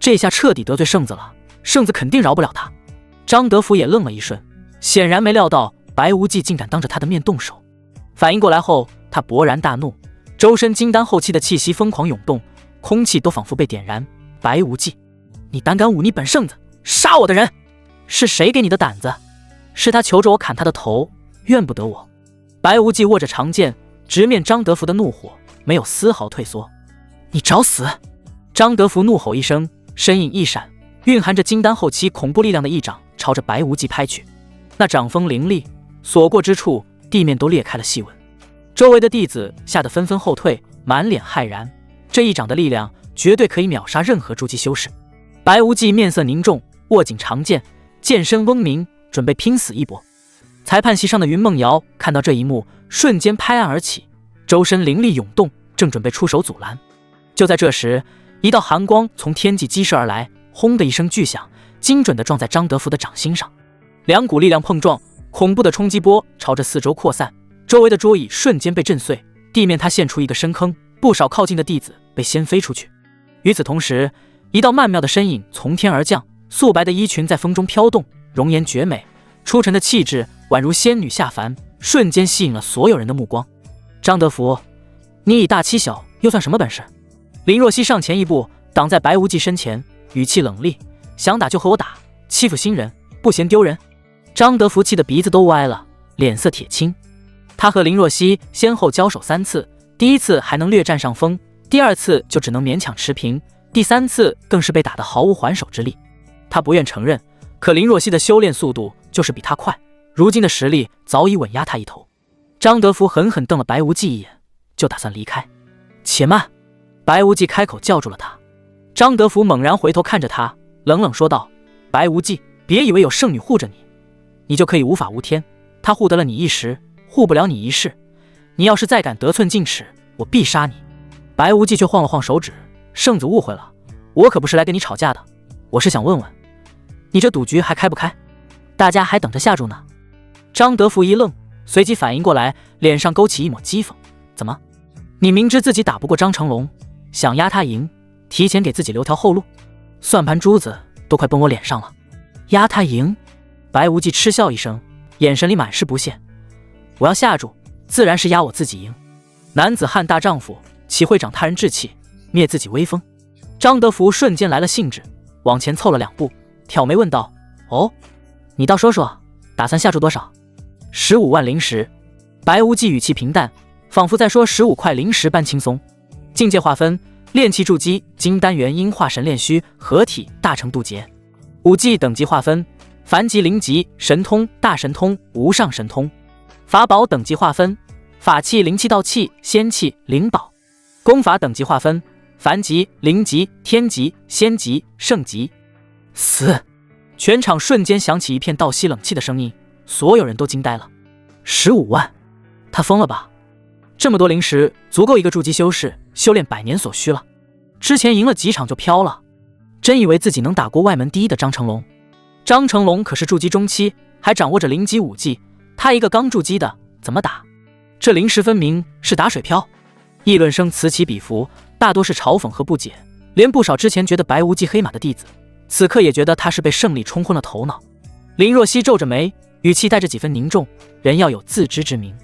这下彻底得罪圣子了，圣子肯定饶不了他。张德福也愣了一瞬，显然没料到白无忌竟敢当着他的面动手。反应过来后，他勃然大怒，周身金丹后期的气息疯狂涌动，空气都仿佛被点燃。白无忌，你胆敢忤逆本圣子，杀我的人，是谁给你的胆子？是他求着我砍他的头，怨不得我。白无忌握着长剑，直面张德福的怒火，没有丝毫退缩。你找死！张德福怒吼一声，身影一闪，蕴含着金丹后期恐怖力量的一掌朝着白无忌拍去。那掌风凌厉，所过之处地面都裂开了细纹。周围的弟子吓得纷纷后退，满脸骇然。这一掌的力量绝对可以秒杀任何筑基修士。白无忌面色凝重，握紧长剑，剑身嗡鸣，准备拼死一搏。裁判席上的云梦瑶看到这一幕，瞬间拍案而起，周身灵力涌动，正准备出手阻拦。就在这时，一道寒光从天际激射而来，轰的一声巨响，精准地撞在张德福的掌心上。两股力量碰撞，恐怖的冲击波朝着四周扩散，周围的桌椅瞬间被震碎，地面塌陷出一个深坑，不少靠近的弟子被掀飞出去。与此同时，一道曼妙的身影从天而降，素白的衣裙在风中飘动，容颜绝美，出尘的气质宛如仙女下凡，瞬间吸引了所有人的目光。张德福，你以大欺小，又算什么本事？林若曦上前一步，挡在白无忌身前，语气冷厉：想打就和我打，欺负新人不嫌丢人？张德福气得鼻子都歪了，脸色铁青。他和林若曦先后交手3次，第一次还能略占上风，第二次就只能勉强持平，第三次更是被打得毫无还手之力。他不愿承认，可林若曦的修炼速度就是比他快，如今的实力早已稳压他一头。张德福狠狠瞪了白无忌一眼，就打算离开。且慢！白无忌开口叫住了他。张德福猛然回头看着他，冷冷说道：白无忌，别以为有圣女护着你，你就可以无法无天。他护得了你一时，护不了你一世。你要是再敢得寸进尺，我必杀你。白无忌却晃了晃手指：圣子误会了，我可不是来跟你吵架的，我是想问问，你这赌局还开不开？大家还等着下注呢。张德福一愣，随即反应过来，脸上勾起一抹讥讽：怎么，你明知自己打不过张成龙，想压他赢，提前给自己留条后路？算盘珠子都快崩我脸上了。压他赢？白无忌嗤笑一声，眼神里满是不屑。我要下注，自然是压我自己赢。男子汉大丈夫，岂会长他人志气，灭自己威风？张德福瞬间来了兴致，往前凑了2步，挑眉问道：“哦，你倒说说，打算下注多少？”15万灵石。白无忌语气平淡，仿佛在说15块灵石般轻松。境界划分：炼气筑基、金丹元婴化神炼虚、合体大成渡劫。武技等级划分：凡级、灵级、神通、大神通、无上神通。法宝等级划分：法器、灵气、道器、仙器、灵宝。功法等级划分：凡级、灵级、天级、仙级、圣级。死！全场瞬间响起一片倒吸冷气的声音，所有人都惊呆了。15万，他疯了吧？这么多灵石足够一个筑基修士修炼100年所需了。之前赢了几场就飘了，真以为自己能打过外门第一的张成龙？张成龙可是筑基中期，还掌握着灵级武技，他一个刚筑基的怎么打？这灵石分明是打水漂。议论声此起彼伏，大多是嘲讽和不解，连不少之前觉得白无忌黑马的弟子，此刻也觉得他是被胜利冲昏了头脑。林若曦皱着眉，语气带着几分凝重：人要有自知之明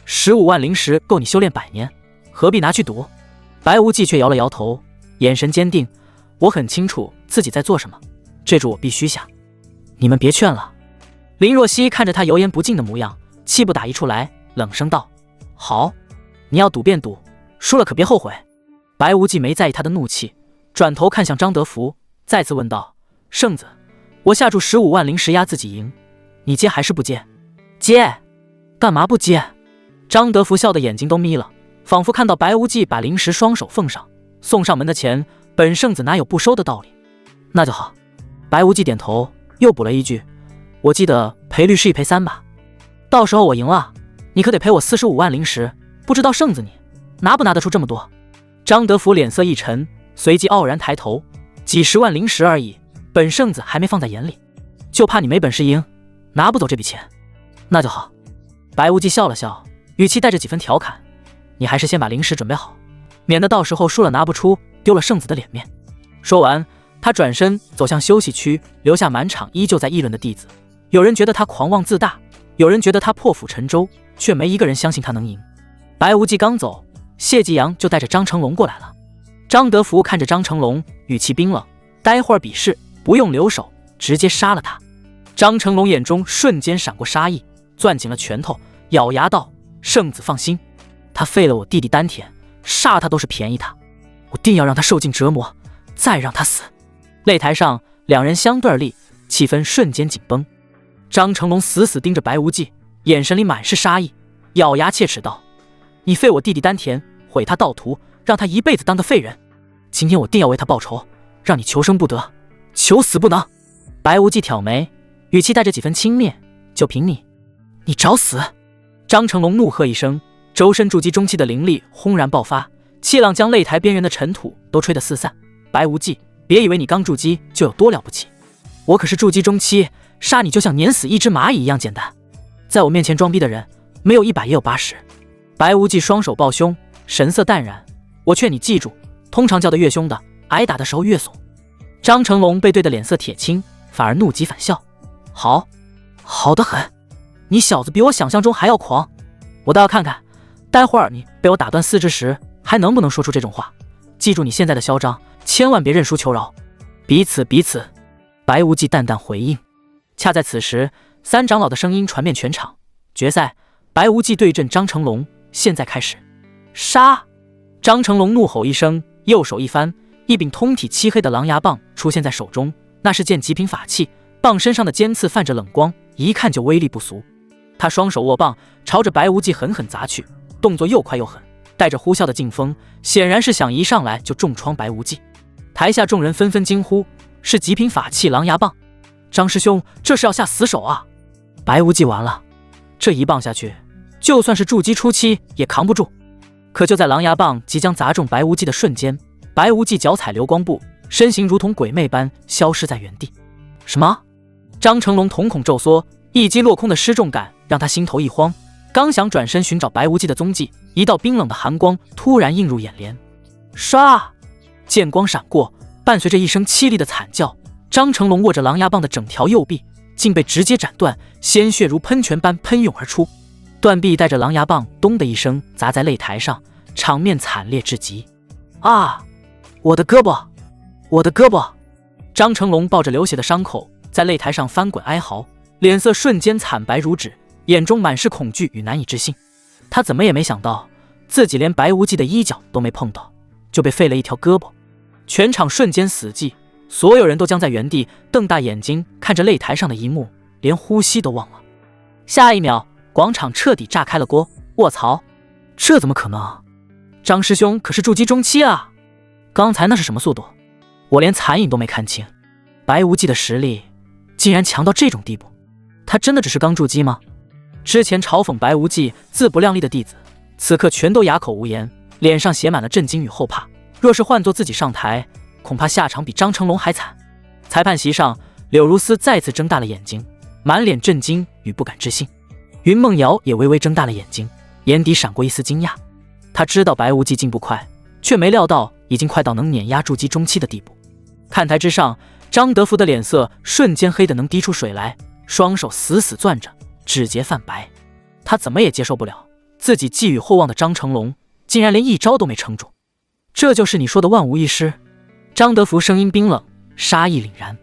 ，15万灵石够你修炼100年，何必拿去赌？白无忌却摇了摇头，眼神坚定：我很清楚自己在做什么，这注我必须下，你们别劝了。林若曦看着他油盐不进的模样，气不打一处来，冷声道：好，你要赌便赌，输了可别后悔。白无忌没在意他的怒气，转头看向张德福，再次问道：圣子，我下注15万灵石压自己赢，你接还是不接？接！干嘛不接？张德福笑得眼睛都眯了，仿佛看到白无忌把灵石双手奉上，送上门的钱，本圣子哪有不收的道理？那就好。白无忌点头，又补了一句：我记得赔率是1赔3吧？到时候我赢了，你可得赔我45万灵石，不知道圣子你拿不拿得出这么多？张德福脸色一沉，随即傲然抬头：几10万灵石而已，本圣子还没放在眼里，就怕你没本事赢，拿不走这笔钱。那就好。白无忌笑了笑，语气带着几分调侃：你还是先把灵石准备好，免得到时候输了拿不出，丢了圣子的脸面。说完，他转身走向休息区，留下满场依旧在议论的弟子。有人觉得他狂妄自大，有人觉得他破釜沉舟，却没一个人相信他能赢。白无忌刚走，谢继阳就带着张成龙过来了。张德福看着张成龙，语气冰冷：待会儿比试不用留手，直接杀了他。张成龙眼中瞬间闪过杀意，攥紧了拳头，咬牙道：圣子放心，他废了我弟弟丹田，杀他都是便宜他，我定要让他受尽折磨，再让他死。擂台上两人相对而立，气氛瞬间紧绷。张成龙死死盯着白无忌，眼神里满是杀意，咬牙切齿道：你废我弟弟丹田，毁他道途，让他一辈子当个废人，今天我定要为他报仇，让你求生不得，求死不能。白无忌挑眉，语气带着几分轻蔑：就凭你找死！张成龙怒喝一声，周身筑基中期的灵力轰然爆发，气浪将擂台边缘的尘土都吹得四散。白无忌，别以为你刚筑基就有多了不起，我可是筑基中期，杀你就像碾死一只蚂蚁一样简单。在我面前装逼的人，没有100也有80。白无忌双手抱胸，神色淡然：我劝你记住，通常叫得越凶的，挨打的时候越怂。张成龙被对的脸色铁青，反而怒极反笑：好得很，你小子比我想象中还要狂，我倒要看看，待会儿你被我打断4肢时，还能不能说出这种话。记住你现在的嚣张，千万别认输求饶。彼此。白无忌淡淡回应。恰在此时，三长老的声音传遍全场：决赛，白无忌对阵张成龙，现在开始。杀！张成龙怒吼一声，右手一翻，一柄通体漆黑的狼牙棒出现在手中，那是件极品法器，棒身上的尖刺泛着冷光，一看就威力不俗。他双手握棒，朝着白无忌狠狠砸去，动作又快又狠，带着呼啸的劲风，显然是想一上来就重创白无忌。台下众人纷纷惊呼：是极品法器狼牙棒！张师兄，这是要下死手啊！白无忌完了，这一棒下去，就算是筑基初期也扛不住。可就在狼牙棒即将砸中白无忌的瞬间，白无忌脚踩流光步，身形如同鬼魅般消失在原地。什么？张成龙瞳孔骤缩，一击落空的失重感让他心头一慌，刚想转身寻找白无忌的踪迹，一道冰冷的寒光突然映入眼帘。唰！剑光闪过，伴随着一声凄厉的惨叫，张成龙握着狼牙棒的整条右臂竟被直接斩断，鲜血如喷泉般喷涌而出。断臂带着狼牙棒咚的一声砸在擂台上，场面惨烈至极。啊！我的胳膊！我的胳膊！张成龙抱着流血的伤口在擂台上翻滚哀嚎，脸色瞬间惨白如纸，眼中满是恐惧与难以置信。他怎么也没想到，自己连白无忌的衣角都没碰到，就被废了一条胳膊。全场瞬间死寂，所有人都僵在原地，瞪大眼睛看着擂台上的一幕，连呼吸都忘了。下一秒，广场彻底炸开了锅！卧槽，这怎么可能？张师兄可是筑基中期啊！刚才那是什么速度？我连残影都没看清。白无忌的实力竟然强到这种地步，他真的只是刚筑基吗？之前嘲讽白无忌自不量力的弟子，此刻全都哑口无言，脸上写满了震惊与后怕。若是换作自己上台，恐怕下场比张成龙还惨。裁判席上，柳如丝再次睁大了眼睛，满脸震惊与不敢置信。云梦瑶也微微睁大了眼睛，眼底闪过一丝惊讶。他知道白无忌进步快，却没料到已经快到能碾压筑基中期的地步。看台之上，张德福的脸色瞬间黑得能滴出水来，双手死死攥着，指节泛白。他怎么也接受不了，自己寄予厚望的张成龙竟然连一招都没撑住。这就是你说的万无一失？张德福声音冰冷，杀意凛然。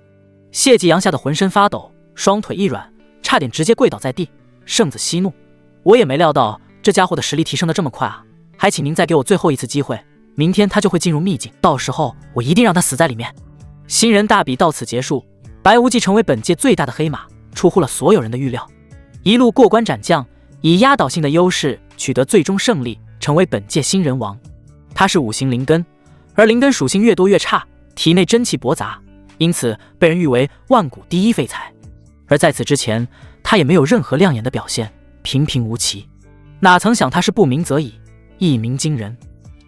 谢继阳吓得浑身发抖，双腿一软，差点直接跪倒在地。圣子息怒，我也没料到这家伙的实力提升得这么快啊！还请您再给我最后一次机会，明天他就会进入秘境，到时候我一定让他死在里面。新人大比到此结束，白无忌成为本届最大的黑马，出乎了所有人的预料。一路过关斩将，以压倒性的优势取得最终胜利，成为本届新人王。他是五行灵根，而灵根属性越多越差，体内真气驳杂，因此被人誉为万古第一废材。而在此之前，他也没有任何亮眼的表现，平平无奇。哪曾想他是不鸣则已，一鸣惊人。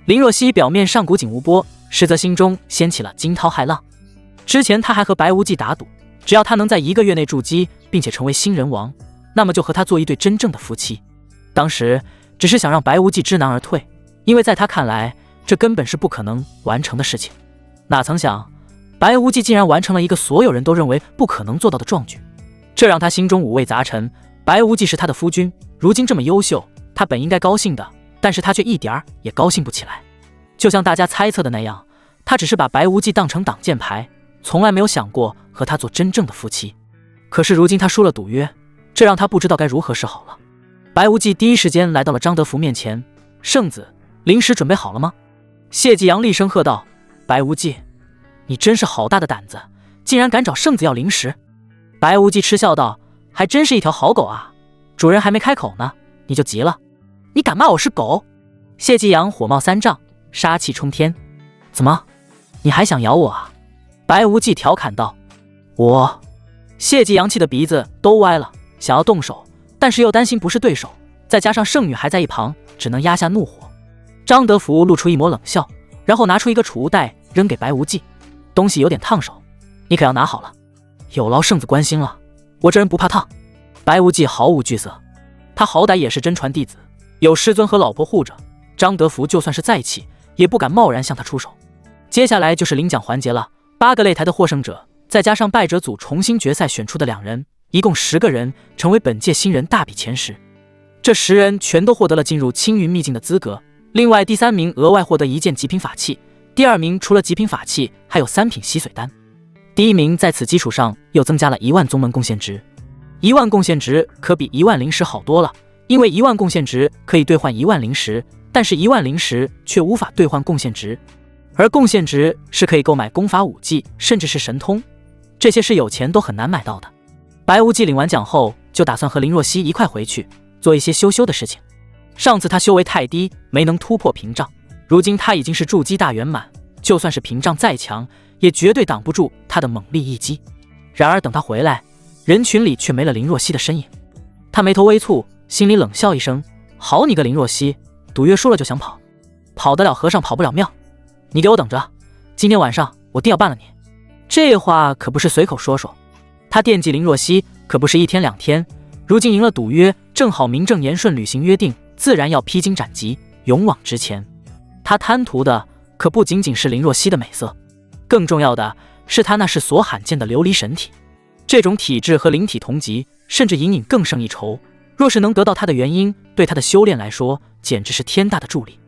林若曦表面上古井无波，实则心中掀起了惊涛骇浪。之前他还和白无忌打赌，只要他能在1个月内筑基，并且成为新人王，那么就和他做一对真正的夫妻。当时只是想让白无忌知难而退，因为在他看来，这根本是不可能完成的事情。哪曾想，白无忌竟然完成了一个所有人都认为不可能做到的壮举，这让他心中五味杂陈。白无忌是他的夫君，如今这么优秀，他本应该高兴的，但是他却一点儿也高兴不起来。就像大家猜测的那样，他只是把白无忌当成挡箭牌，从来没有想过和他做真正的夫妻。可是如今他输了赌约，这让他不知道该如何是好了。白无忌第一时间来到了张德福面前，圣子，灵石准备好了吗？谢继阳厉声喝道，白无忌，你真是好大的胆子，竟然敢找圣子要灵石。白无忌嗤笑道，还真是一条好狗啊，主人还没开口呢，你就急了，你敢骂我是狗？谢继阳火冒三丈，杀气冲天，怎么，你还想咬我啊？白无忌调侃道。我……谢继阳气的鼻子都歪了，想要动手，但是又担心不是对手，再加上圣女还在一旁，只能压下怒火。张德福露出一抹冷笑，然后拿出一个储物袋扔给白无忌，东西有点烫手，你可要拿好了，有劳圣子关心了，我这人不怕烫。白无忌毫无惧色，他好歹也是真传弟子，有师尊和老婆护着，张德福就算是再气，也不敢贸然向他出手。接下来就是领奖环节了，8个擂台的获胜者，再加上败者组重新决赛选出的2人，一共10个人，成为本届新人大比前10。这10人全都获得了进入青云秘境的资格，另外第3名额外获得1件极品法器，第2名除了极品法器，还有3品洗髓丹。第1名在此基础上又增加了1万宗门贡献值，1万贡献值可比1万灵石好多了，因为1万贡献值可以兑换1万灵石，但是1万灵石却无法兑换贡献值，而贡献值是可以购买功法武技，甚至是神通，这些是有钱都很难买到的。白无忌领完奖后，就打算和林若曦一块回去，做一些修的事情。上次他修为太低，没能突破屏障，如今他已经是筑基大圆满，就算是屏障再强，也绝对挡不住他的猛力一击。然而等他回来，人群里却没了林若曦的身影。他眉头微蹙，心里冷笑一声，好你个林若曦，赌约输了就想跑，跑得了和尚跑不了庙，你给我等着，今天晚上我定要办了你。这话可不是随口说说，他惦记林若曦可不是1天2天，如今赢了赌约，正好名正言顺履行约定，自然要披荆斩棘，勇往直前。他贪图的可不仅仅是林若曦的美色，更重要的是他那是所罕见的琉璃神体，这种体质和灵体同级，甚至隐隐更胜一筹。若是能得到他的元婴，对他的修炼来说简直是天大的助力，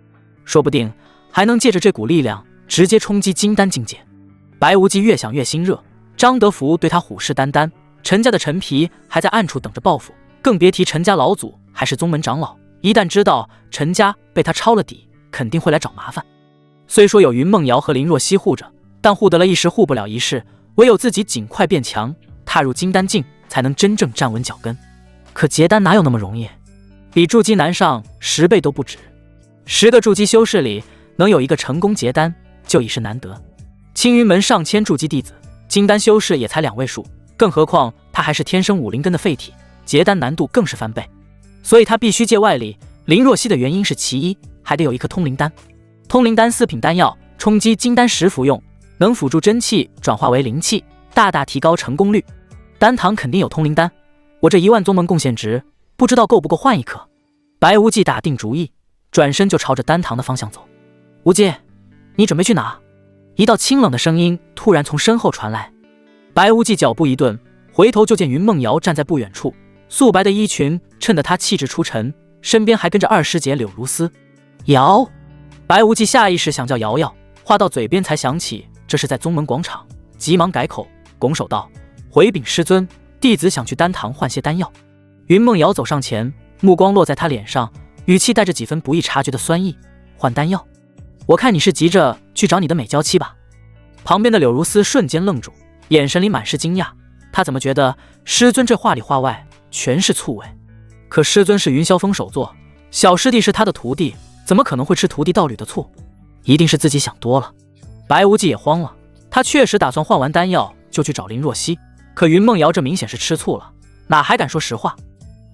说不定还能借着这股力量直接冲击金丹境界。白无忌越想越心热，张德福对他虎视眈眈，陈家的陈皮还在暗处等着报复，更别提陈家老祖还是宗门长老，一旦知道陈家被他抄了底，肯定会来找麻烦。虽说有云梦瑶和林若曦护着，但护得了一时护不了一世，唯有自己尽快变强，踏入金丹境，才能真正站稳脚跟。可结丹哪有那么容易？比筑基难上10倍都不止。10个筑基修士里能有一个成功结丹，就已是难得。青云门上千筑基弟子，金丹修士也才2位数，更何况他还是天生武灵根的废体，结丹难度更是翻倍。所以他必须借外力。林若曦的原因是其一，还得有一颗通灵丹。通灵丹4品丹药，冲击金丹时服用，能辅助真气转化为灵气，大大提高成功率。丹堂肯定有通灵丹，我这1万宗门贡献值，不知道够不够换一颗。白无忌打定主意，转身就朝着丹堂的方向走。无忌，你准备去哪？一道清冷的声音突然从身后传来。白无忌脚步一顿，回头就见云梦瑶站在不远处，素白的衣裙衬得她气质出尘，身边还跟着二师姐柳如丝。瑶，白无忌下意识想叫瑶瑶，话到嘴边才想起这是在宗门广场，急忙改口，拱手道：回禀师尊，弟子想去丹堂换些丹药。云梦瑶走上前，目光落在他脸上，语气带着几分不易察觉的酸意：换丹药？我看你是急着去找你的美娇妻吧。旁边的柳如丝瞬间愣住，眼神里满是惊讶，她怎么觉得师尊这话里话外全是醋味？可师尊是云霄峰首座，小师弟是他的徒弟，怎么可能会吃徒弟道侣的醋？一定是自己想多了。白无忌也慌了，他确实打算换完丹药就去找林若曦，可云梦瑶这明显是吃醋了，哪还敢说实话？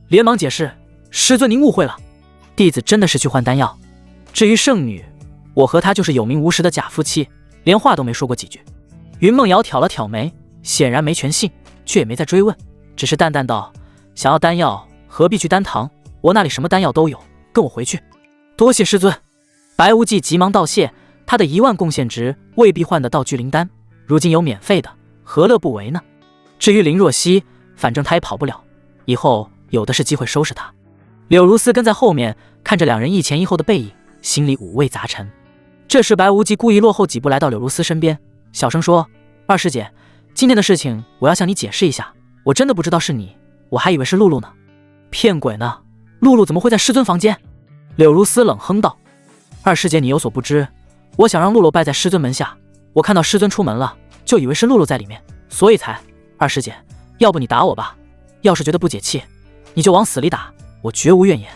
连忙解释：师尊您误会了，弟子真的是去换丹药。至于圣女，我和她就是有名无实的假夫妻，连话都没说过几句。云梦瑶挑了挑眉，显然没全信，却也没再追问，只是淡淡道：想要丹药何必去丹堂，我那里什么丹药都有，跟我回去。多谢师尊。白无忌急忙道谢，他的1万贡献值未必换得到聚灵丹，如今有免费的，何乐不为呢？至于林若曦，反正他也跑不了，以后有的是机会收拾他。柳如丝跟在后面，看着2人一前一后的背影，心里五味杂陈。这时白无忌故意落后几步来到柳如丝身边，小声说：二师姐，今天的事情我要向你解释一下，我真的不知道是你，我还以为是露露呢。骗鬼呢，露露怎么会在师尊房间？柳如丝冷哼道：二师姐你有所不知，我想让露露拜在师尊门下，我看到师尊出门了，就以为是露露在里面，所以才……二师姐，要不你打我吧，要是觉得不解气，你就往死里打，我绝无怨言。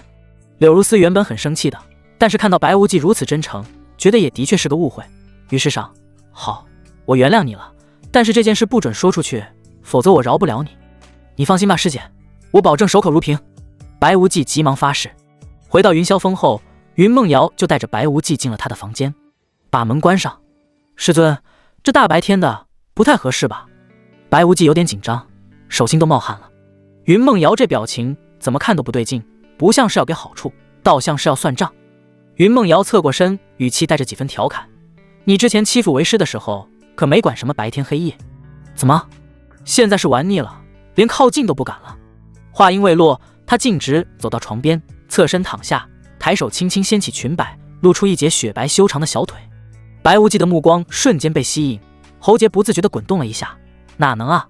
柳如丝原本很生气的，但是看到白无忌如此真诚，觉得也的确是个误会，于是想：好，我原谅你了，但是这件事不准说出去，否则我饶不了你。你放心吧，师姐，我保证守口如瓶。白无忌急忙发誓。回到云霄峰后，云梦瑶就带着白无忌进了他的房间，把门关上。师尊，这大白天的不太合适吧？白无忌有点紧张，手心都冒汗了。云梦瑶这表情怎么看都不对劲，不像是要给好处，倒像是要算账。云梦瑶侧过身，语气带着几分调侃：你之前欺负为师的时候，可没管什么白天黑夜，怎么现在是玩腻了，连靠近都不敢了？话音未落，他径直走到床边，侧身躺下，抬手轻轻掀起裙摆，露出一截雪白修长的小腿。白无忌的目光瞬间被吸引，喉结不自觉地滚动了一下。哪能啊，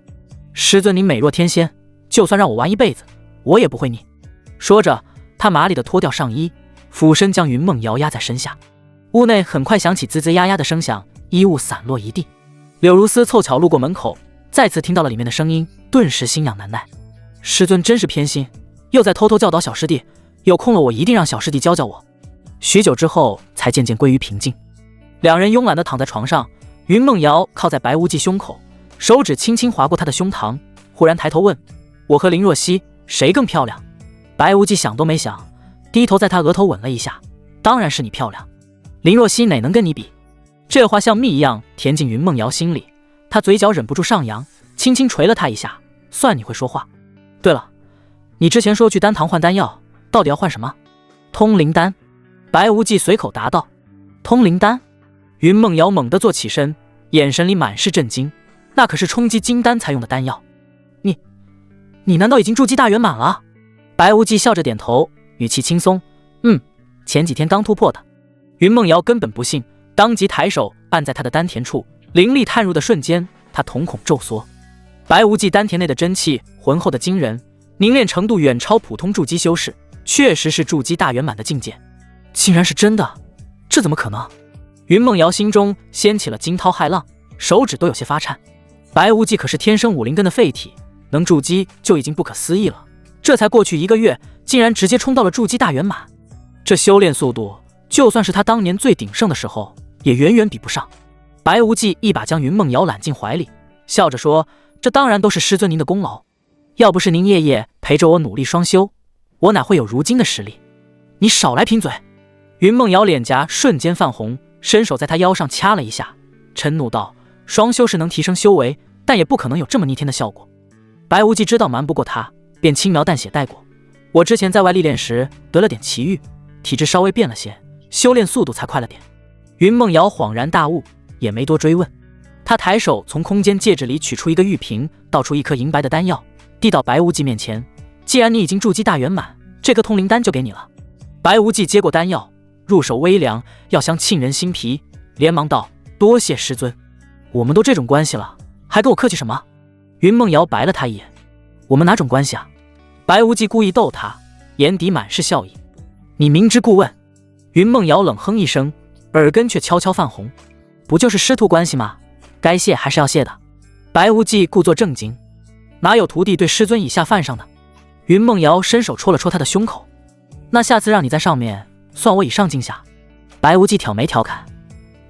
师尊您美若天仙，就算让我玩一辈子，我也不会腻。说着，他麻利地脱掉上衣，俯身将云梦瑶压在身下。屋内很快响起吱吱呀呀的声响，衣物散落一地。柳如丝凑巧路过门口，再次听到了里面的声音，顿时心痒难耐。师尊真是偏心，又在偷偷教导小师弟，有空了我一定让小师弟教教我。许久之后才渐渐归于平静。两人慵懒地躺在床上，云梦瑶靠在白无忌胸口，手指轻轻划过他的胸膛，忽然抬头问：我和林若曦谁更漂亮？白无忌想都没想，低头在他额头吻了一下：当然是你漂亮，林若曦哪能跟你比？这话像蜜一样填进云梦瑶心里，他嘴角忍不住上扬，轻轻捶了他一下：算你会说话。对了，你之前说去丹堂换丹药，到底要换什么？通灵丹。白无忌随口答道。通灵丹？云梦瑶猛地坐起身，眼神里满是震惊，那可是冲击金丹才用的丹药。你难道已经筑基大圆满了？白无忌笑着点头，语气轻松：前几天刚突破的。云梦瑶根本不信，当即抬手按在他的丹田处，灵力探入的瞬间，他瞳孔骤缩。白无忌丹田内的真气浑厚的惊人，凝练程度远超普通筑基修士，确实是筑基大圆满的境界。竟然是真的，这怎么可能？云梦瑶心中掀起了惊涛骇浪，手指都有些发颤。白无忌可是天生武灵根的废体，能筑基就已经不可思议了，这才过去1个月，竟然直接冲到了筑基大圆满。这修炼速度，就算是他当年最鼎盛的时候，也远远比不上。白无忌一把将云梦瑶揽进怀里，笑着说：“这当然都是师尊您的功劳，要不是您夜夜陪着我努力双修，我哪会有如今的实力？”你少来贫嘴！云梦瑶脸颊瞬间泛红，伸手在他腰上掐了一下，嗔怒道：“双修是能提升修为，但也不可能有这么逆天的效果。”白无忌知道瞒不过他，便轻描淡写带过：“我之前在外历练时得了点奇遇，体质稍微变了些，修炼速度才快了点。”云梦瑶恍然大悟，也没多追问。他抬手从空间戒指里取出一个玉瓶，倒出一颗银白的丹药，递到白无忌面前：“既然你已经筑基大圆满，这颗通灵丹就给你了。”白无忌接过丹药，入手微凉，要想沁人心脾，连忙道：“多谢师尊，我们都这种关系了，还跟我客气什么？”云梦瑶白了他一眼：“我们哪种关系啊？”白无忌故意逗他，眼底满是笑意：“你明知故问。”云梦瑶冷哼一声，耳根却悄悄泛红：“不就是师徒关系吗？该谢还是要谢的。”白无忌故作正经：“哪有徒弟对师尊以下犯上的？”云梦瑶伸手戳了戳他的胸口：“那下次让你在上面，算我以上敬下。”白无忌挑眉调侃：“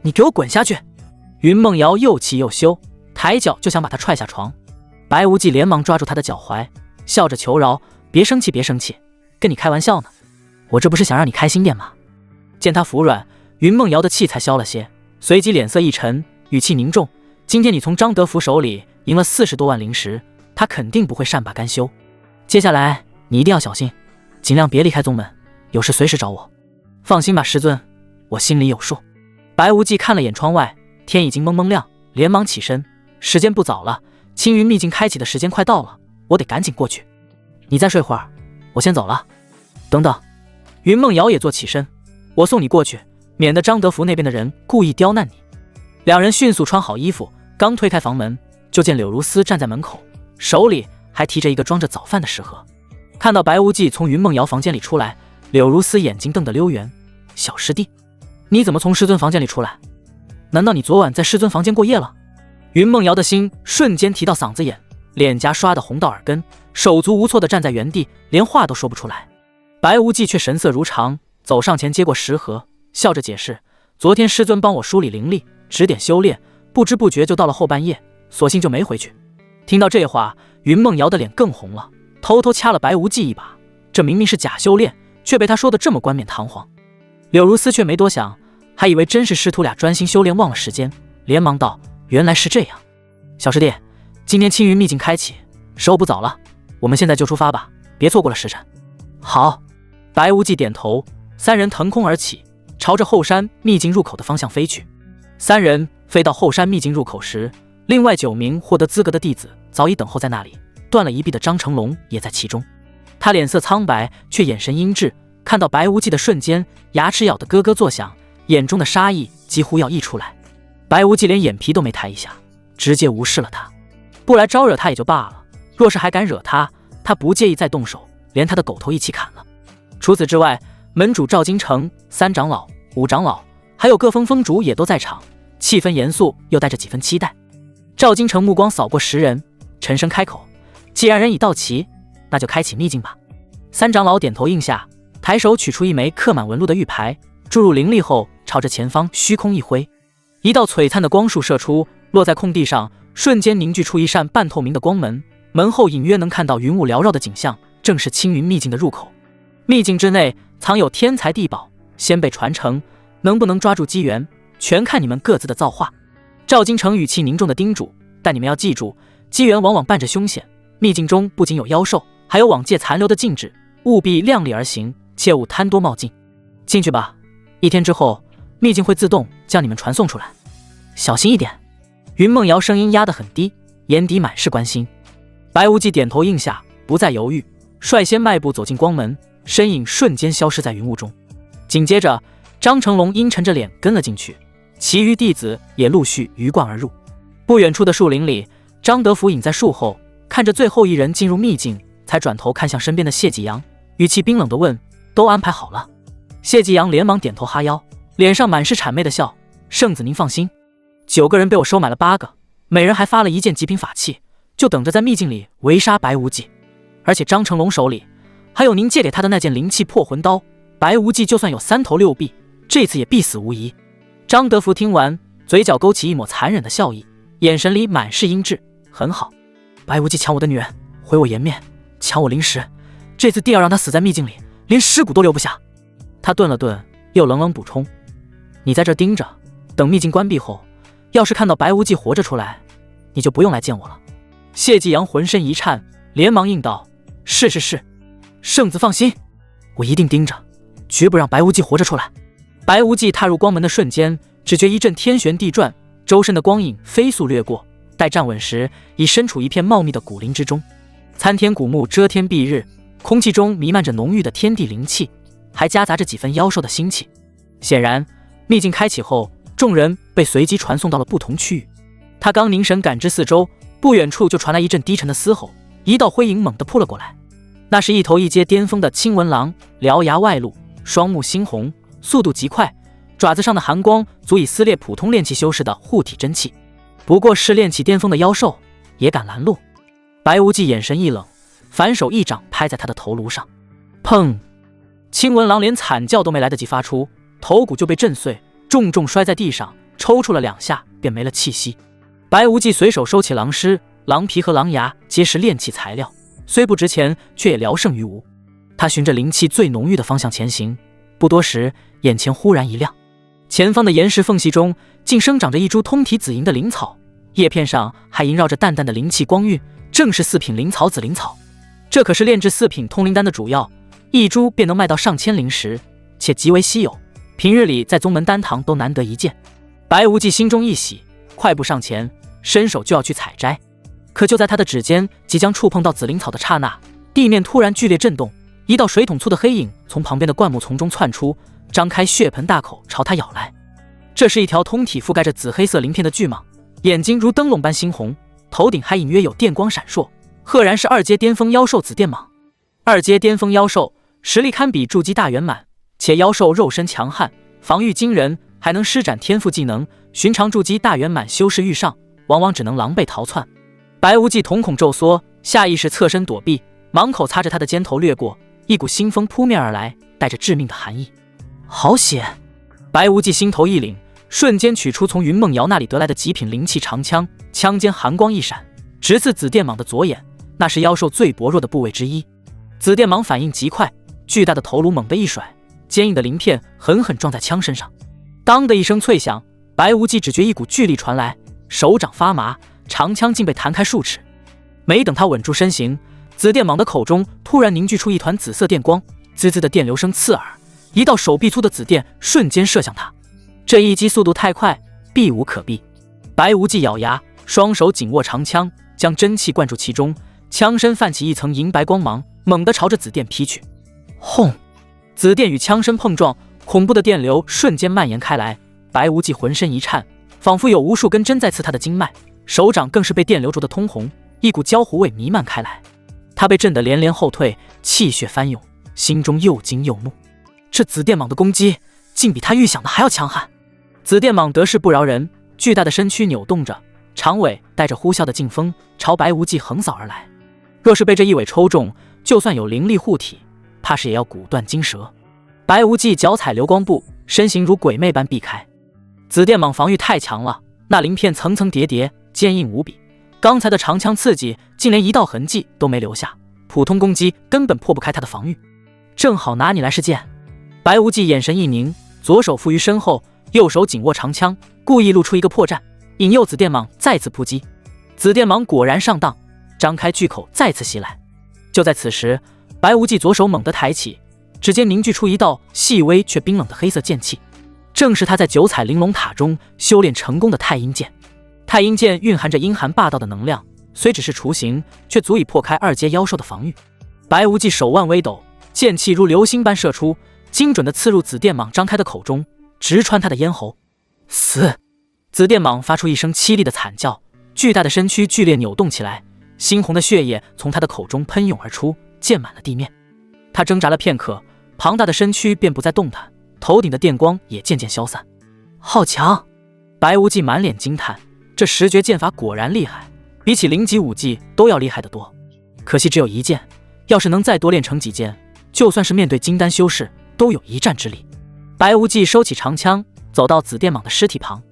你给我滚下去！”云梦瑶又气又羞，抬脚就想把他踹下床。白无忌连忙抓住他的脚踝，笑着求饶：“别生气，别生气，跟你开玩笑呢，我这不是想让你开心点吗？”见他服软，云梦瑶的气才消了些，随即脸色一沉，语气凝重：“今天你从张德福手里赢了40多万灵石，他肯定不会善罢甘休。接下来你一定要小心，尽量别离开宗门，有事随时找我。”“放心吧，师尊，我心里有数。”白无忌看了眼窗外，天已经蒙蒙亮，连忙起身：“时间不早了，青云秘境开启的时间快到了，我得赶紧过去。你再睡会儿，我先走了。”“等等！”云梦瑶也坐起身：“我送你过去，免得张德福那边的人故意刁难你。”两人迅速穿好衣服，刚推开房门，就见柳如丝站在门口，手里还提着一个装着早饭的食盒。看到白无忌从云梦瑶房间里出来，柳如丝眼睛瞪得溜圆：“小师弟，你怎么从师尊房间里出来？难道你昨晚在师尊房间过夜了？”云梦瑶的心瞬间提到嗓子眼，脸颊刷得红到耳根，手足无措地站在原地，连话都说不出来。白无忌却神色如常，走上前接过食盒，笑着解释：“昨天师尊帮我梳理灵力，指点修炼，不知不觉就到了后半夜，索性就没回去。”听到这话，云梦瑶的脸更红了，偷偷掐了白无忌一把。这明明是假修炼，却被他说得这么冠冕堂皇。柳如丝却没多想，还以为真是师徒俩专心修炼忘了时间，连忙道：“原来是这样，小师弟，今天青云秘境开启，时候不早了，我们现在就出发吧，别错过了时辰。”“好。”白无忌点头，三人腾空而起，朝着后山秘境入口的方向飞去。三人飞到后山秘境入口时，另外9名获得资格的弟子早已等候在那里，断了一臂的张成龙也在其中。他脸色苍白，却眼神阴鸷，看到白无忌的瞬间，牙齿咬得咯咯作响，眼中的杀意几乎要溢出来。白无忌连眼皮都没抬一下，直接无视了他。不来招惹他也就罢了，若是还敢惹他，他不介意再动手，连他的狗头一起砍了。除此之外，门主赵京城、3长老、5长老，还有各峰峰主也都在场，气氛严肃又带着几分期待。赵京城目光扫过10人，沉声开口：“既然人已到齐，那就开启秘境吧。”3长老点头应下，抬手取出一枚刻满纹路的玉牌，注入灵力后，朝着前方虚空一挥，一道璀璨的光束射出，落在空地上，瞬间凝聚出一扇半透明的光门，门后隐约能看到云雾缭绕的景象，正是青云秘境的入口。秘境之内藏有天才地宝，先辈传承，能不能抓住机缘，全看你们各自的造化。赵京城语气凝重地叮嘱：“但你们要记住，机缘往往伴着凶险，秘境中不仅有妖兽，还有往界残留的禁制，务必量力而行，切勿贪多冒进。进去吧，1天之后，秘境会自动将你们传送出来，小心一点。”云梦瑶声音压得很低，眼底满是关心。白无忌点头应下，不再犹豫，率先迈步走进光门，身影瞬间消失在云雾中。紧接着，张成龙阴沉着脸跟了进去，其余弟子也陆续鱼贯而入。不远处的树林里，张德福隐在树后，看着最后一人进入秘境，才转头看向身边的谢继阳，语气冰冷地问：“都安排好了？”谢继阳连忙点头哈腰，脸上满是谄媚的笑：“圣子您放心，9个人被我收买了8个，每人还发了1件极品法器，就等着在秘境里围杀白无忌。而且张成龙手里还有您借给他的那件灵气破魂刀，白无忌就算有3头6臂，这次也必死无疑。”张德福听完，嘴角勾起一抹残忍的笑意，眼神里满是阴鸷。很好，白无忌抢我的女人，毁我颜面，抢我灵石，这次定要让他死在秘境里，连尸骨都留不下。他顿了顿，又冷冷补充：“你在这盯着，等秘境关闭后，要是看到白无忌活着出来，你就不用来见我了。”谢继阳浑身一颤，连忙应道：“是，圣子放心，我一定盯着，绝不让白无忌活着出来。”白无忌踏入光门的瞬间，只觉一阵天旋地转，周身的光影飞速掠过，待站稳时，已身处一片茂密的古林之中。参天古木遮天蔽日，空气中弥漫着浓郁的天地灵气，还夹杂着几分妖兽的腥气。显然，秘境开启后，众人被随机传送到了不同区域。他刚凝神感知四周，不远处就传来一阵低沉的嘶吼，一道灰影猛地扑了过来。那是一头一阶巅峰的青纹狼，獠牙外露，双目猩红，速度极快，爪子上的寒光足以撕裂普通炼气修士的护体真气。不过是炼气巅峰的妖兽，也敢拦路？白无忌眼神一冷，反手一掌拍在他的头颅上，砰！青纹狼连惨叫都没来得及发出，头骨就被震碎，重重摔在地上，抽搐了2下便没了气息。白无忌随手收起狼尸、狼皮和狼牙，皆是炼气材料，虽不值钱，却也聊胜于无。他循着灵气最浓郁的方向前行，不多时，眼前忽然一亮，前方的岩石缝隙中竟生长着一株通体紫银的灵草，叶片上还萦绕着淡淡的灵气光晕，正是4品灵草紫灵草。这可是炼制4品通灵丹的主要，一株便能卖到上千灵石，且极为稀有，平日里在宗门丹堂都难得一见。白无忌心中一喜，快步上前，伸手就要去采摘。可就在他的指尖即将触碰到紫灵草的刹那，地面突然剧烈震动，一道水桶粗的黑影从旁边的灌木丛中窜出，张开血盆大口朝他咬来。这是一条通体覆盖着紫黑色鳞片的巨蟒，眼睛如灯笼般猩红，头顶还隐约有电光闪烁，赫然是2阶巅峰妖兽紫电蟒。2阶巅峰妖兽实力堪比筑基大圆满，且妖兽肉身强悍，防御惊人，还能施展天赋技能，寻常筑基大圆满修士遇上，往往只能狼狈逃窜。白无忌瞳孔骤缩，下意识侧身躲避，蟒口擦着他的肩头掠过，一股腥风扑面而来，带着致命的寒意。好险！白无忌心头一凛，瞬间取出从云梦瑶那里得来的极品灵气长枪，枪尖寒光一闪，直刺紫电蟒的左眼，那是妖兽最薄弱的部位之一。紫电蟒反应极快，巨大的头颅猛地一甩，坚硬的鳞片狠狠撞在枪身上。当的一声脆响，白无忌只觉一股巨力传来，手掌发麻，长枪竟被弹开数尺。没等他稳住身形，紫电蟒的口中突然凝聚出一团紫色电光，滋滋的电流声刺耳，一道手臂粗的紫电瞬间射向他。这一击速度太快，避无可避。白无忌咬牙，双手紧握长枪，将真气灌注其中，枪身泛起一层银白光芒，猛地朝着紫电劈去。轰！紫电与枪身碰撞，恐怖的电流瞬间蔓延开来。白无忌浑身一颤，仿佛有无数根针在刺他的经脉，手掌更是被电流灼得通红，一股焦糊味弥漫开来。他被震得连连后退，气血翻涌，心中又惊又怒。这紫电蟒的攻击竟比他预想的还要强悍。紫电蟒得势不饶人，巨大的身躯扭动着，长尾带着呼啸的劲风朝白无忌横扫而来。若是被这一尾抽中，就算有灵力护体，怕是也要骨断筋折。白无忌脚踩流光步，身形如鬼魅般避开。紫电蟒防御太强了，那鳞片层层叠叠，坚硬无比。刚才的长枪刺激竟连一道痕迹都没留下，普通攻击根本破不开他的防御。正好拿你来试剑。白无忌眼神一凝，左手负于身后，右手紧握长枪，故意露出一个破绽，引诱紫电蟒再次扑击。紫电蟒果然上当，张开巨口再次袭来。就在此时，白无忌左手猛地抬起，指尖凝聚出一道细微却冰冷的黑色剑气，正是他在九彩玲珑塔中修炼成功的太阴剑。太阴剑蕴含着阴寒霸道的能量，虽只是雏形，却足以破开2阶妖兽的防御。白无忌手腕微抖，剑气如流星般射出，精准地刺入紫电蟒张开的口中，直穿他的咽喉。死！紫电蟒发出一声凄厉的惨叫，巨大的身躯剧烈扭动起来，猩红的血液从他的口中喷涌而出，溅满了地面。他挣扎了片刻，庞大的身躯便不再动弹，头顶的电光也渐渐消散。好强！白无忌满脸惊叹，这十绝剑法果然厉害，比起0级武技都要厉害得多。可惜只有一剑，要是能再多练成几剑，就算是面对金丹修士，都有一战之力。白无忌收起长枪，走到紫电蟒的尸体旁。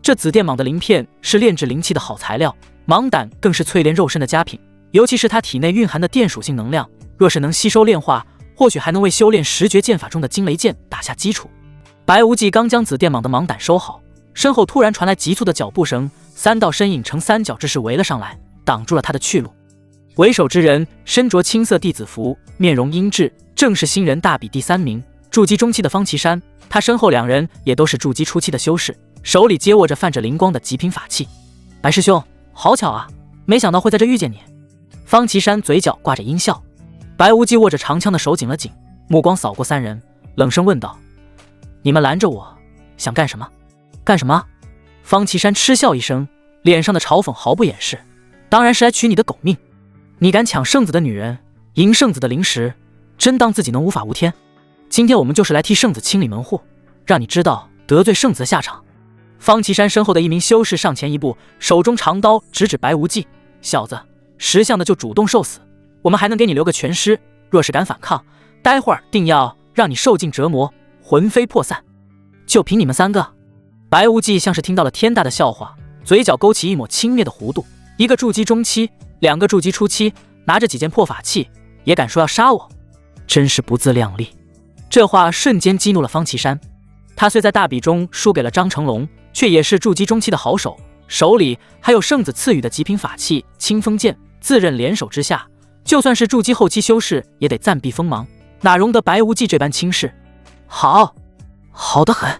这紫电蟒的鳞片是炼制灵气的好材料，蟒胆更是淬炼肉身的佳品，尤其是它体内蕴含的电属性能量，若是能吸收炼化，或许还能为修炼十绝剑法中的惊雷剑打下基础。白无忌刚将紫电蟒的蟒胆收好，身后突然传来急促的脚步声，3道身影呈三角之势围了上来，挡住了他的去路。为首之人身着青色弟子服，面容英质，正是新人大比第3名筑基中期的方岐山。他身后2人也都是筑基初期的修士，手里接握着泛着灵光的极品法器。白师兄，好巧啊，没想到会在这遇见你。方岐山嘴角挂着阴笑。白无忌握着长枪的手紧了紧，目光扫过3人，冷声问道：你们拦着我想干什么？干什么？方岐山嗤笑一声，脸上的嘲讽毫不掩饰，当然是来取你的狗命。你敢抢圣子的女人，赢圣子的灵石，真当自己能无法无天？今天我们就是来替圣子清理门户，让你知道得罪圣子的下场。方岐山身后的一名修士上前一步，手中长刀直指白无忌：小子，识相的就主动受死，我们还能给你留个全尸，若是敢反抗，待会儿定要让你受尽折磨，魂飞魄散。就凭你们3个？白无忌像是听到了天大的笑话，嘴角勾起一抹轻蔑的弧度。一个筑基中期，2个筑基初期，拿着几件破法器也敢说要杀我，真是不自量力。这话瞬间激怒了方岐山，他虽在大比中输给了张成龙，却也是筑基中期的好手，手里还有圣子赐予的极品法器清风剑，自认联手之下，就算是筑基后期修士也得暂避锋芒，哪容得白无忌这般轻视？好，好得很！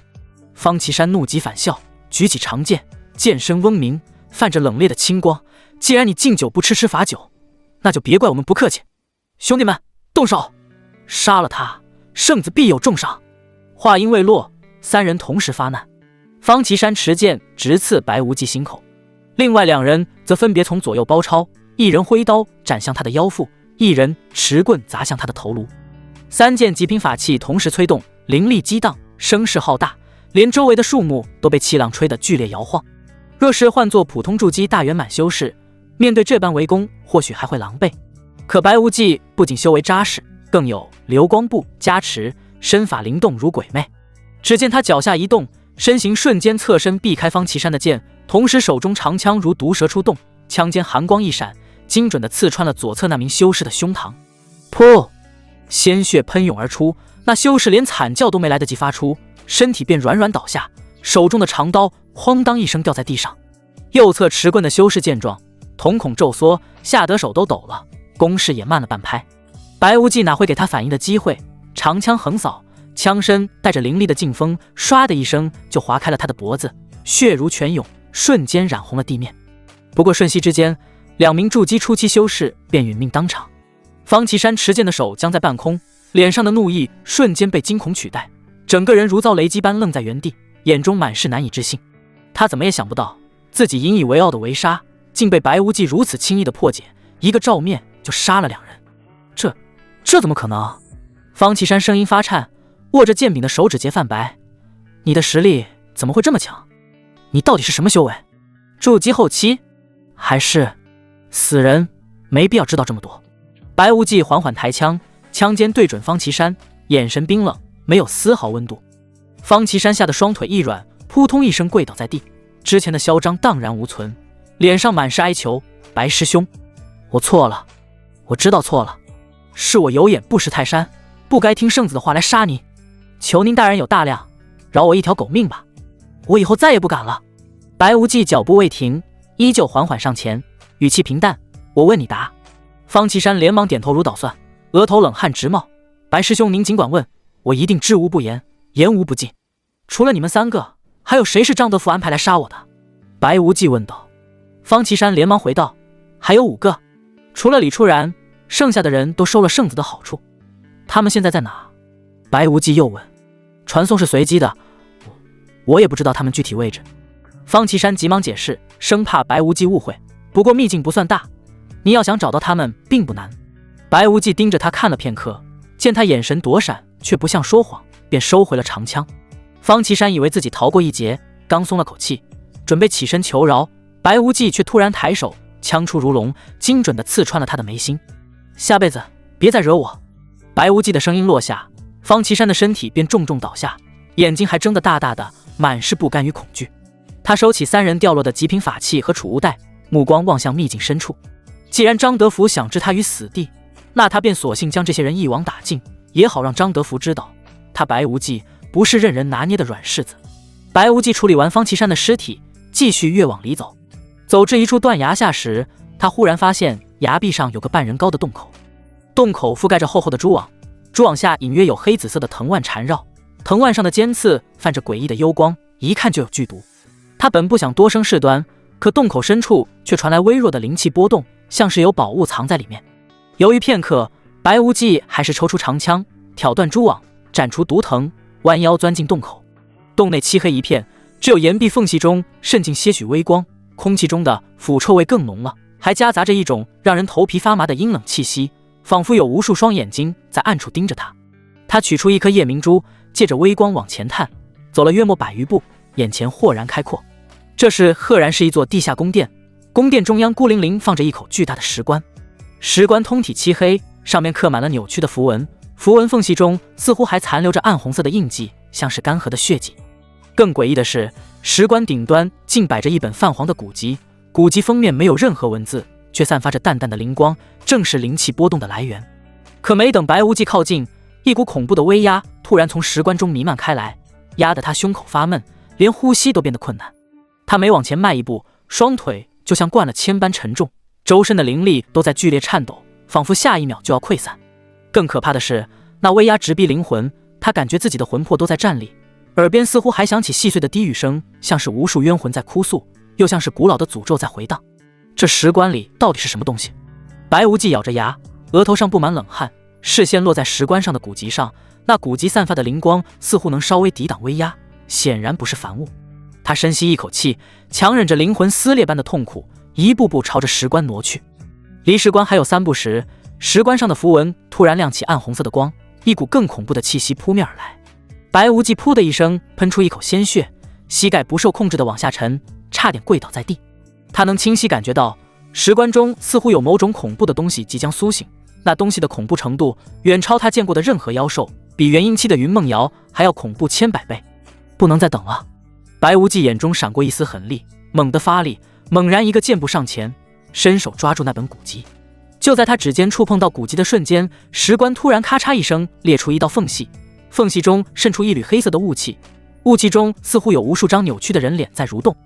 方岐山怒极反笑，举起长剑，剑身嗡鸣，泛着冷冽的青光。既然你敬酒不吃罚酒，那就别怪我们不客气。兄弟们，动手！杀了他，圣子必有重赏。话音未落，3人同时发难。方岐山持剑直刺白无忌心口，另外2人则分别从左右包抄，一人挥刀斩向他的腰腹，一人持棍砸向他的头颅。3件极品法器同时催动，灵力激荡，声势浩大，连周围的树木都被气浪吹得剧烈摇晃。若是换作普通筑基大圆满修士，面对这般围攻，或许还会狼狈。可白无忌不仅修为扎实，更有流光步加持，身法灵动如鬼魅。只见他脚下一动，身形瞬间侧身避开方岐山的剑，同时手中长枪如毒蛇出洞，枪尖寒光一闪，精准地刺穿了左侧那名修士的胸膛。噗！鲜血喷涌而出，那修士连惨叫都没来得及发出，身体便软软倒下，手中的长刀哐当一声掉在地上。右侧持棍的修士见状，瞳孔骤缩，吓得手都抖了，攻势也慢了半拍。白无忌哪会给他反应的机会，长枪横扫，枪身带着凌厉的劲风，唰的一声就划开了他的脖子，血如泉涌，瞬间染红了地面。不过瞬息之间，2名筑基初期修士便殒命当场。方岐山持剑的手僵在半空，脸上的怒意瞬间被惊恐取代，整个人如遭雷击般愣在原地，眼中满是难以置信。他怎么也想不到，自己引以为傲的围杀竟被白无忌如此轻易的破解，一个照面就杀了2人。这怎么可能？方岐山声音发颤，握着剑柄的手指节泛白。你的实力怎么会这么强？你到底是什么修为？筑基后期？还是……死人没必要知道这么多。白无忌缓缓抬枪，枪尖对准方岐山，眼神冰冷，没有丝毫温度。方岐山吓得双腿一软，扑通一声跪倒在地，之前的嚣张荡然无存，脸上满是哀求：白师兄，我错了，我知道错了，是我有眼不识泰山，不该听圣子的话来杀您，求您大人有大量，饶我一条狗命吧，我以后再也不敢了。白无忌脚步未停，依旧缓缓上前，语气平淡：我问你答。方岐山连忙点头如捣蒜，额头冷汗直冒：白师兄您尽管问，我一定知无不言，言无不尽。除了你们3个，还有谁是张德福安排来杀我的？白无忌问道。方岐山连忙回道：还有5个，除了李初然，剩下的人都收了圣子的好处。他们现在在哪？白无忌又问。传送是随机的，我也不知道他们具体位置。方岐山急忙解释，生怕白无忌误会。不过秘境不算大，你要想找到他们并不难。白无忌盯着他看了片刻，见他眼神躲闪，却不像说谎，便收回了长枪。方岐山以为自己逃过一劫，刚松了口气，准备起身求饶，白无忌却突然抬手，枪出如龙，精准地刺穿了他的眉心。下辈子别再惹我！白无忌的声音落下，方岐山的身体便重重倒下，眼睛还睁得大大的，满是不甘与恐惧。他收起三人掉落的极品法器和储物袋，目光望向秘境深处。既然张德福想置他于死地，那他便索性将这些人一网打尽，也好让张德福知道，他白无忌不是任人拿捏的软柿子。白无忌处理完方岐山的尸体，继续越往里走。走至一处断崖下时，他忽然发现崖壁上有个半人高的洞口，洞口覆盖着厚厚的蛛网，蛛网下隐约有黑紫色的藤蔓缠绕，藤蔓上的尖刺泛着诡异的幽光，一看就有剧毒。他本不想多生事端，可洞口深处却传来微弱的灵气波动，像是有宝物藏在里面。犹豫片刻，白无忌还是抽出长枪，挑断蛛网，斩除毒藤，弯腰钻进洞口。洞内漆黑一片，只有岩壁缝隙中渗进些许微光，空气中的腐臭味更浓了，还夹杂着一种让人头皮发麻的阴冷气息，仿佛有无数双眼睛在暗处盯着他。他取出一颗夜明珠，借着微光往前探，走了约莫100余步，眼前豁然开阔。这是赫然是一座地下宫殿，宫殿中央孤零零放着一口巨大的石棺，石棺通体漆黑，上面刻满了扭曲的符文，符文缝隙中似乎还残留着暗红色的印记，像是干涸的血迹。更诡异的是，石棺顶端竟摆着一本泛黄的古籍，古籍封面没有任何文字，却散发着淡淡的灵光，正是灵气波动的来源。可没等白无忌靠近，一股恐怖的威压突然从石棺中弥漫开来，压得他胸口发闷，连呼吸都变得困难。他每往前迈一步，双腿就像灌了铅般沉重，周身的灵力都在剧烈颤抖，仿佛下一秒就要溃散。更可怕的是，那威压直逼灵魂，他感觉自己的魂魄都在颤栗，耳边似乎还响起细碎的低语声，像是无数冤魂在哭诉，又像是古老的诅咒在回荡。这石棺里到底是什么东西？白无忌咬着牙，额头上布满冷汗，视线落在石棺上的古籍上，那古籍散发的灵光似乎能稍微抵挡威压，显然不是凡物。他深吸一口气，强忍着灵魂撕裂般的痛苦，一步步朝着石棺挪去。离石棺还有3步时，石棺上的符文突然亮起暗红色的光，一股更恐怖的气息扑面而来。白无忌噗的一声喷出一口鲜血，膝盖不受控制的往下沉，差点跪倒在地。他能清晰感觉到石棺中似乎有某种恐怖的东西即将苏醒，那东西的恐怖程度远超他见过的任何妖兽，比元婴期的云梦瑶还要恐怖千百倍。不能再等了！白无忌眼中闪过一丝狠厉，猛地发力，猛然一个箭步上前，伸手抓住那本古籍。就在他指尖触碰到古籍的瞬间，石棺突然咔嚓一声裂出一道缝隙，缝隙中渗出一缕黑色的雾气，雾气中似乎有无数张扭曲的人脸在蠕动。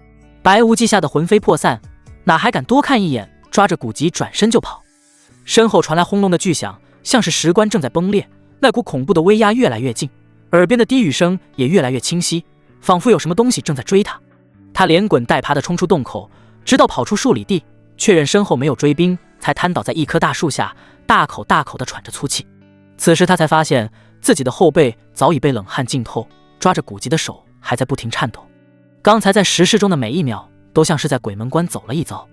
白无忌吓得魂飞魄散，哪还敢多看一眼，抓着古籍转身就跑。身后传来轰隆的巨响，像是石棺正在崩裂，那股恐怖的威压越来越近，耳边的低语声也越来越清晰，仿佛有什么东西正在追他。他连滚带爬地冲出洞口，直到跑出数里地，确认身后没有追兵，才瘫倒在一棵大树下，大口大口地喘着粗气。此时他才发现自己的后背早已被冷汗浸透，抓着古籍的手还在不停颤抖。刚才在石室中的每一秒都像是在鬼门关走了一遭。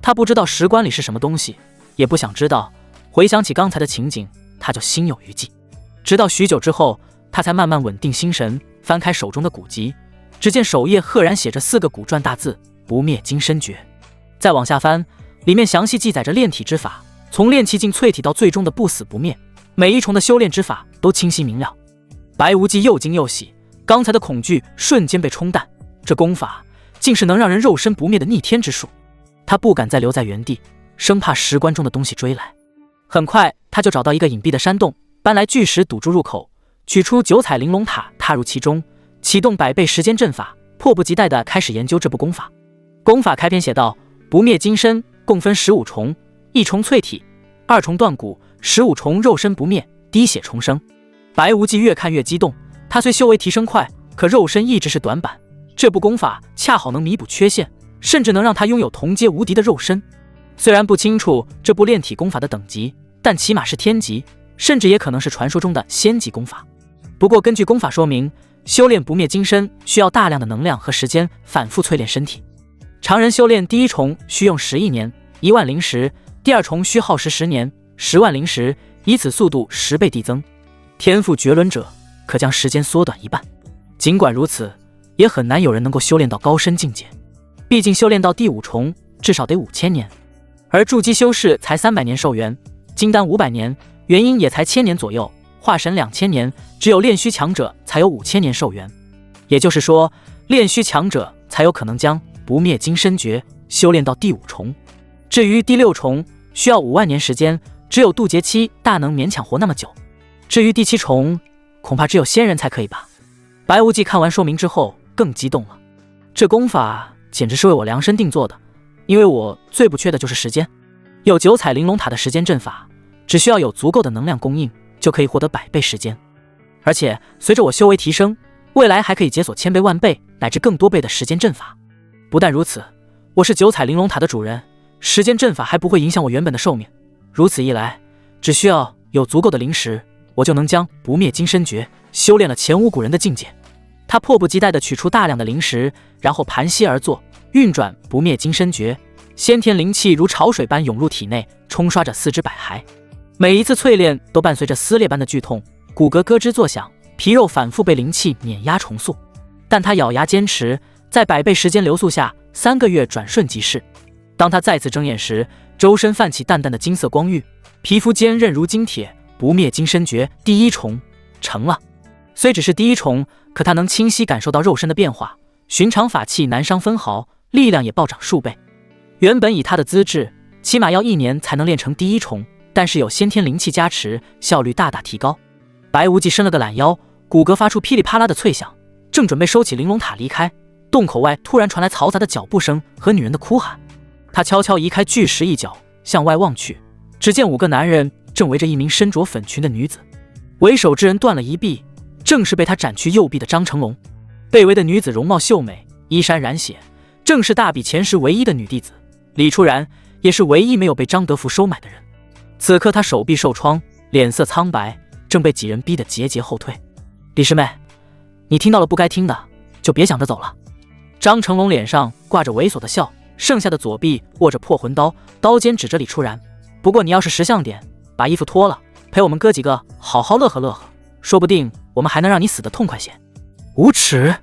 他不知道石棺里是什么东西，也不想知道，回想起刚才的情景，他就心有余悸。直到许久之后，他才慢慢稳定心神，翻开手中的古籍，只见首页赫然写着4个古篆大字：不灭金身诀。再往下翻，里面详细记载着炼体之法，从炼气境淬体到最终的不死不灭，每一重的修炼之法都清晰明了。白无忌又惊又喜，刚才的恐惧瞬间被冲淡，这功法竟是能让人肉身不灭的逆天之术。他不敢再留在原地，生怕石棺中的东西追来。很快他就找到一个隐蔽的山洞，搬来巨石堵住入口，取出9彩玲珑塔，踏入其中，启动100倍时间阵法，迫不及待地开始研究这部功法。功法开篇写道：不灭金身共分15重，1重淬体，2重断骨，15重肉身不灭，滴血重生。白无忌越看越激动，他虽修为提升快，可肉身一直是短板，这部功法恰好能弥补缺陷，甚至能让他拥有同阶无敌的肉身。虽然不清楚这部炼体功法的等级，但起码是天级，甚至也可能是传说中的仙级功法。不过根据功法说明，修炼不灭金身需要大量的能量和时间反复淬炼身体。常人修炼第一重需用10亿年1万灵石，第二重需耗时10年10万灵石，以此速度10倍递增。天赋绝伦者可将时间缩短1半。尽管如此，也很难有人能够修炼到高深境界，毕竟修炼到第5重至少得5000年，而筑基修士才300年寿元，金丹500年，元婴也才1000年左右，化神2000年，只有炼虚强者才有5000年寿元。也就是说，炼虚强者才有可能将不灭金身诀修炼到第5重。至于第6重，需要5万年时间，只有渡劫期大能勉强活那么久。至于第7重，恐怕只有仙人才可以吧。白无忌看完说明之后更激动了，这功法简直是为我量身定做的，因为我最不缺的就是时间。有9彩玲珑塔的时间阵法，只需要有足够的能量供应，就可以获得100倍时间。而且随着我修为提升，未来还可以解锁1000倍、10000倍乃至更多倍的时间阵法。不但如此，我是9彩玲珑塔的主人，时间阵法还不会影响我原本的寿命。如此一来，只需要有足够的灵石，我就能将不灭金身诀修炼了前无古人的境界。他迫不及待地取出大量的灵石，然后盘膝而坐，运转不灭金身诀，先天灵气如潮水般涌入体内，冲刷着四肢百骸。每一次淬炼都伴随着撕裂般的剧痛，骨骼咯吱作响，皮肉反复被灵气碾压重塑。但他咬牙坚持，在100倍时间流速下，3个月转瞬即逝。当他再次睁眼时，周身泛起淡淡的金色光晕，皮肤坚韧如金铁。不灭金身诀第1重成了。虽只是第1重，可他能清晰感受到肉身的变化，寻常法器难伤分毫，力量也暴涨数倍。原本以他的资质，起码要1年才能练成第1重，但是有先天灵气加持，效率大大提高。白无忌伸了个懒腰，骨骼发出噼里啪啦的脆响，正准备收起玲珑塔离开，洞口外突然传来嘈杂的脚步声和女人的哭喊。他悄悄移开巨石一角，向外望去，只见5个男人正围着一名身着粉裙的女子，为首之人断了一臂，正是被他斩去右臂的张成龙。被围的女子容貌秀美，衣衫染血，正是大比前时唯一的女弟子李初然，也是唯一没有被张德福收买的人。此刻他手臂受创，脸色苍白，正被几人逼得节节后退。李师妹，你听到了不该听的，就别想着走了。张成龙脸上挂着猥琐的笑，剩下的左臂握着破魂刀，刀尖指着李初然。不过你要是识相点，把衣服脱了，陪我们哥几个好好乐呵乐呵，说不定我们还能让你死得痛快些。无耻！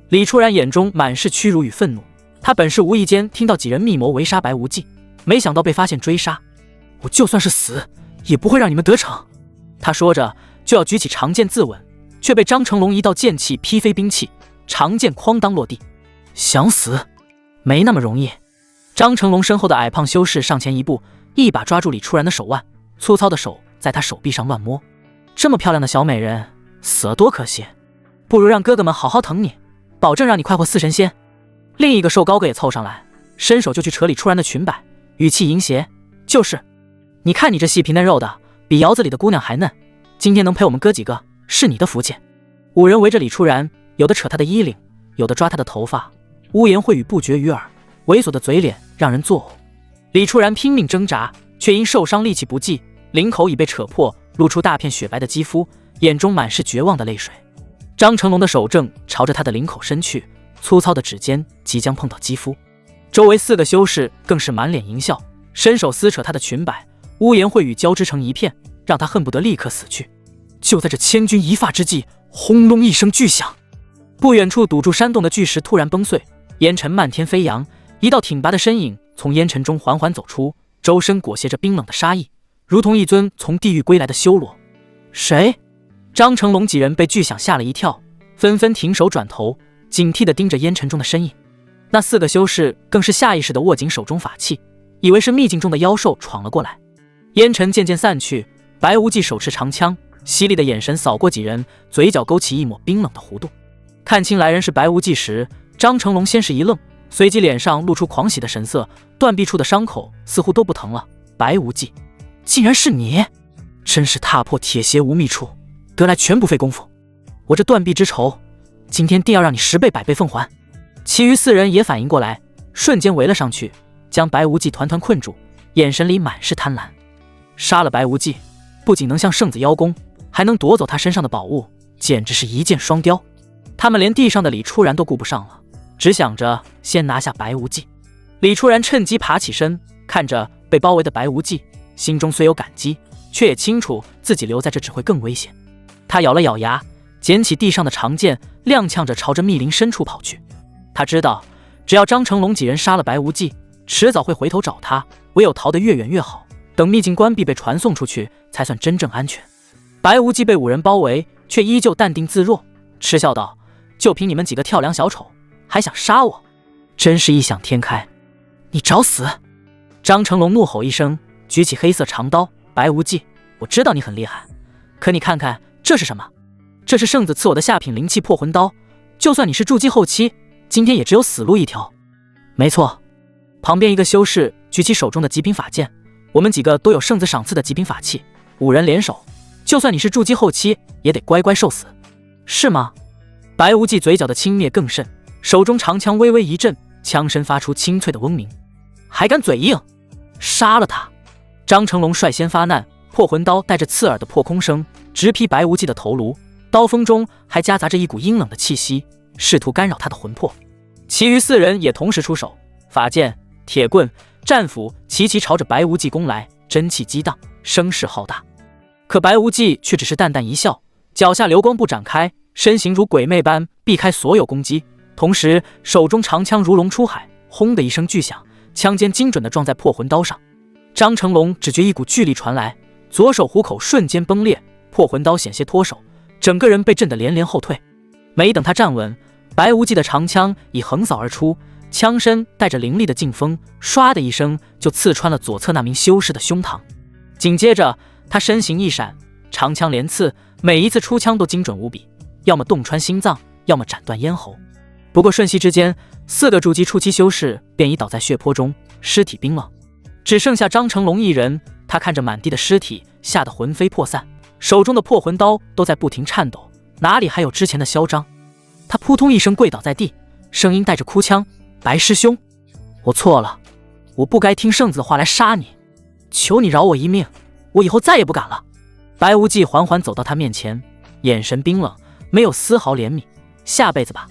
李初然眼中满是屈辱与愤怒，他本是无意间听到几人密谋围杀白无忌，没想到被发现追杀。我就算是死，也不会让你们得逞。他说着就要举起长剑自刎，却被张成龙一道剑气劈飞兵器，长剑哐当落地。想死？没那么容易。张成龙身后的矮胖修士上前一步，一把抓住李初然的手腕，粗糙的手在他手臂上乱摸。这么漂亮的小美人，死了多可惜，不如让哥哥们好好疼你，保证让你快活似神仙。另一个瘦高个也凑上来，伸手就去扯李初然的裙摆，语气淫邪：就是，你看你这细皮嫩肉的，比窑子里的姑娘还嫩，今天能陪我们哥几个是你的福气。5人围着李初然，有的扯他的衣领，有的抓他的头发，污言秽语不绝于耳，猥琐的嘴脸让人作呕。李初然拼命挣扎，却因受伤力气不济，领口已被扯破，露出大片雪白的肌肤，眼中满是绝望的泪水。张成龙的手正朝着他的领口伸去，粗糙的指尖即将碰到肌肤。周围4个修士更是满脸淫笑，伸手撕扯他的裙摆，污言秽语交织成一片，让他恨不得立刻死去。就在这千钧一发之际，轰隆一声巨响，不远处堵住山洞的巨石突然崩碎，烟尘漫天飞扬，一道挺拔的身影从烟尘中缓缓走出，周身裹挟着冰冷的杀意，如同一尊从地狱归来的修罗。谁？张成龙几人被巨响吓了一跳，纷纷停手转头，警惕地盯着烟尘中的身影。那4个修士更是下意识地握紧手中法器，以为是秘境中的妖兽闯了过来。烟尘渐渐散去，白无忌手持长枪，犀利的眼神扫过几人，嘴角勾起一抹冰冷的弧度。看清来人是白无忌时，张成龙先是一愣，随即脸上露出狂喜的神色，断臂处的伤口似乎都不疼了。白无忌，竟然是你！真是踏破铁鞋无觅处，得来全不费功夫。我这断臂之仇，今天定要让你10倍100倍奉还。其余4人也反应过来，瞬间围了上去，将白无忌团团困住，眼神里满是贪婪。杀了白无忌，不仅能向圣子邀功，还能夺走他身上的宝物，简直是一箭双雕。他们连地上的李初然都顾不上了，只想着先拿下白无忌。李初然趁机爬起身，看着被包围的白无忌，心中虽有感激，却也清楚自己留在这只会更危险。他咬了咬牙，捡起地上的长剑，踉跄着朝着密林深处跑去。他知道，只要张成龙几人杀了白无忌，迟早会回头找他，唯有逃得越远越好，等秘境关闭被传送出去，才算真正安全。白无忌被5人包围，却依旧淡定自若，嗤笑道：“就凭你们几个跳梁小丑，还想杀我？真是异想天开！你找死！”张成龙怒吼一声，举起黑色长刀：“白无忌，我知道你很厉害，可你看看这是什么？这是圣子赐我的下品灵气破魂刀，就算你是筑基后期，今天也只有死路一条。”没错。旁边一个修士举起手中的极品法剑：“我们几个都有圣子赏赐的极品法器，5人联手，就算你是筑基后期，也得乖乖受死，是吗？”白无忌嘴角的轻蔑更甚，手中长枪微微一震，枪身发出清脆的嗡鸣。“还敢嘴硬，杀了他！”张成龙率先发难，破魂刀带着刺耳的破空声直劈白无忌的头颅，刀锋中还夹杂着一股阴冷的气息，试图干扰他的魂魄。其余4人也同时出手，法剑、铁棍、战斧齐齐朝着白无忌攻来，真气激荡，声势浩大。可白无忌却只是淡淡一笑，脚下流光步展开，身形如鬼魅般避开所有攻击，同时手中长枪如龙出海，轰的一声巨响，枪尖精准地撞在破魂刀上。张成龙只觉一股巨力传来，左手虎口瞬间崩裂，破魂刀险些脱手，整个人被震得连连后退。没等他站稳，白无忌的长枪已横扫而出，枪身带着凌厉的劲风，唰的一声就刺穿了左侧那名修士的胸膛。紧接着他身形一闪，长枪连刺，每一次出枪都精准无比，要么洞穿心脏，要么斩断咽喉。不过瞬息之间，4个筑基初期修士便已倒在血泊中，尸体冰冷，只剩下张成龙一人。他看着满地的尸体，吓得魂飞魄散，手中的破魂刀都在不停颤抖，哪里还有之前的嚣张？他扑通一声跪倒在地，声音带着哭腔：“白师兄，我错了，我不该听圣子的话来杀你，求你饶我一命，我以后再也不敢了。”白无忌缓缓走到他面前，眼神冰冷，没有丝毫怜悯：“下辈子吧。”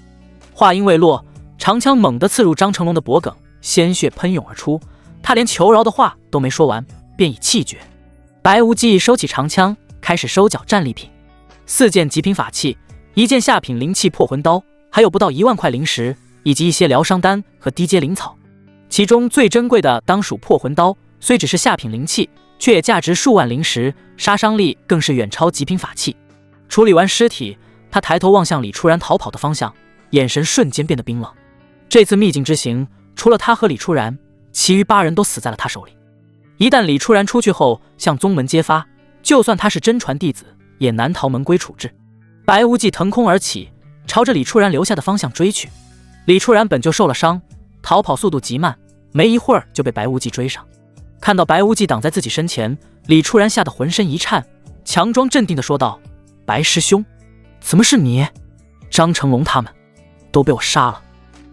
话音未落，长枪猛地刺入张成龙的脖颈，鲜血喷涌而出，他连求饶的话都没说完，便已气绝。白无忌收起长枪，开始收缴战利品：4件极品法器，1件下品灵气破魂刀，还有不到1万块灵石，以及一些疗伤丹和低阶灵草。其中最珍贵的当属破魂刀，虽只是下品灵气，却也价值数万灵石，杀伤力更是远超极品法器。处理完尸体，他抬头望向李初然逃跑的方向，眼神瞬间变得冰冷。这次秘境之行，除了他和李初然，其余8人都死在了他手里。一旦李初然出去后向宗门揭发，就算他是真传弟子，也难逃门规处置。白无忌腾空而起，朝着李初然留下的方向追去。李初然本就受了伤，逃跑速度极慢，没一会儿就被白无忌追上。看到白无忌挡在自己身前，李初然吓得浑身一颤，强装镇定地说道：“白师兄，怎么是你？张成龙他们都被我杀了。”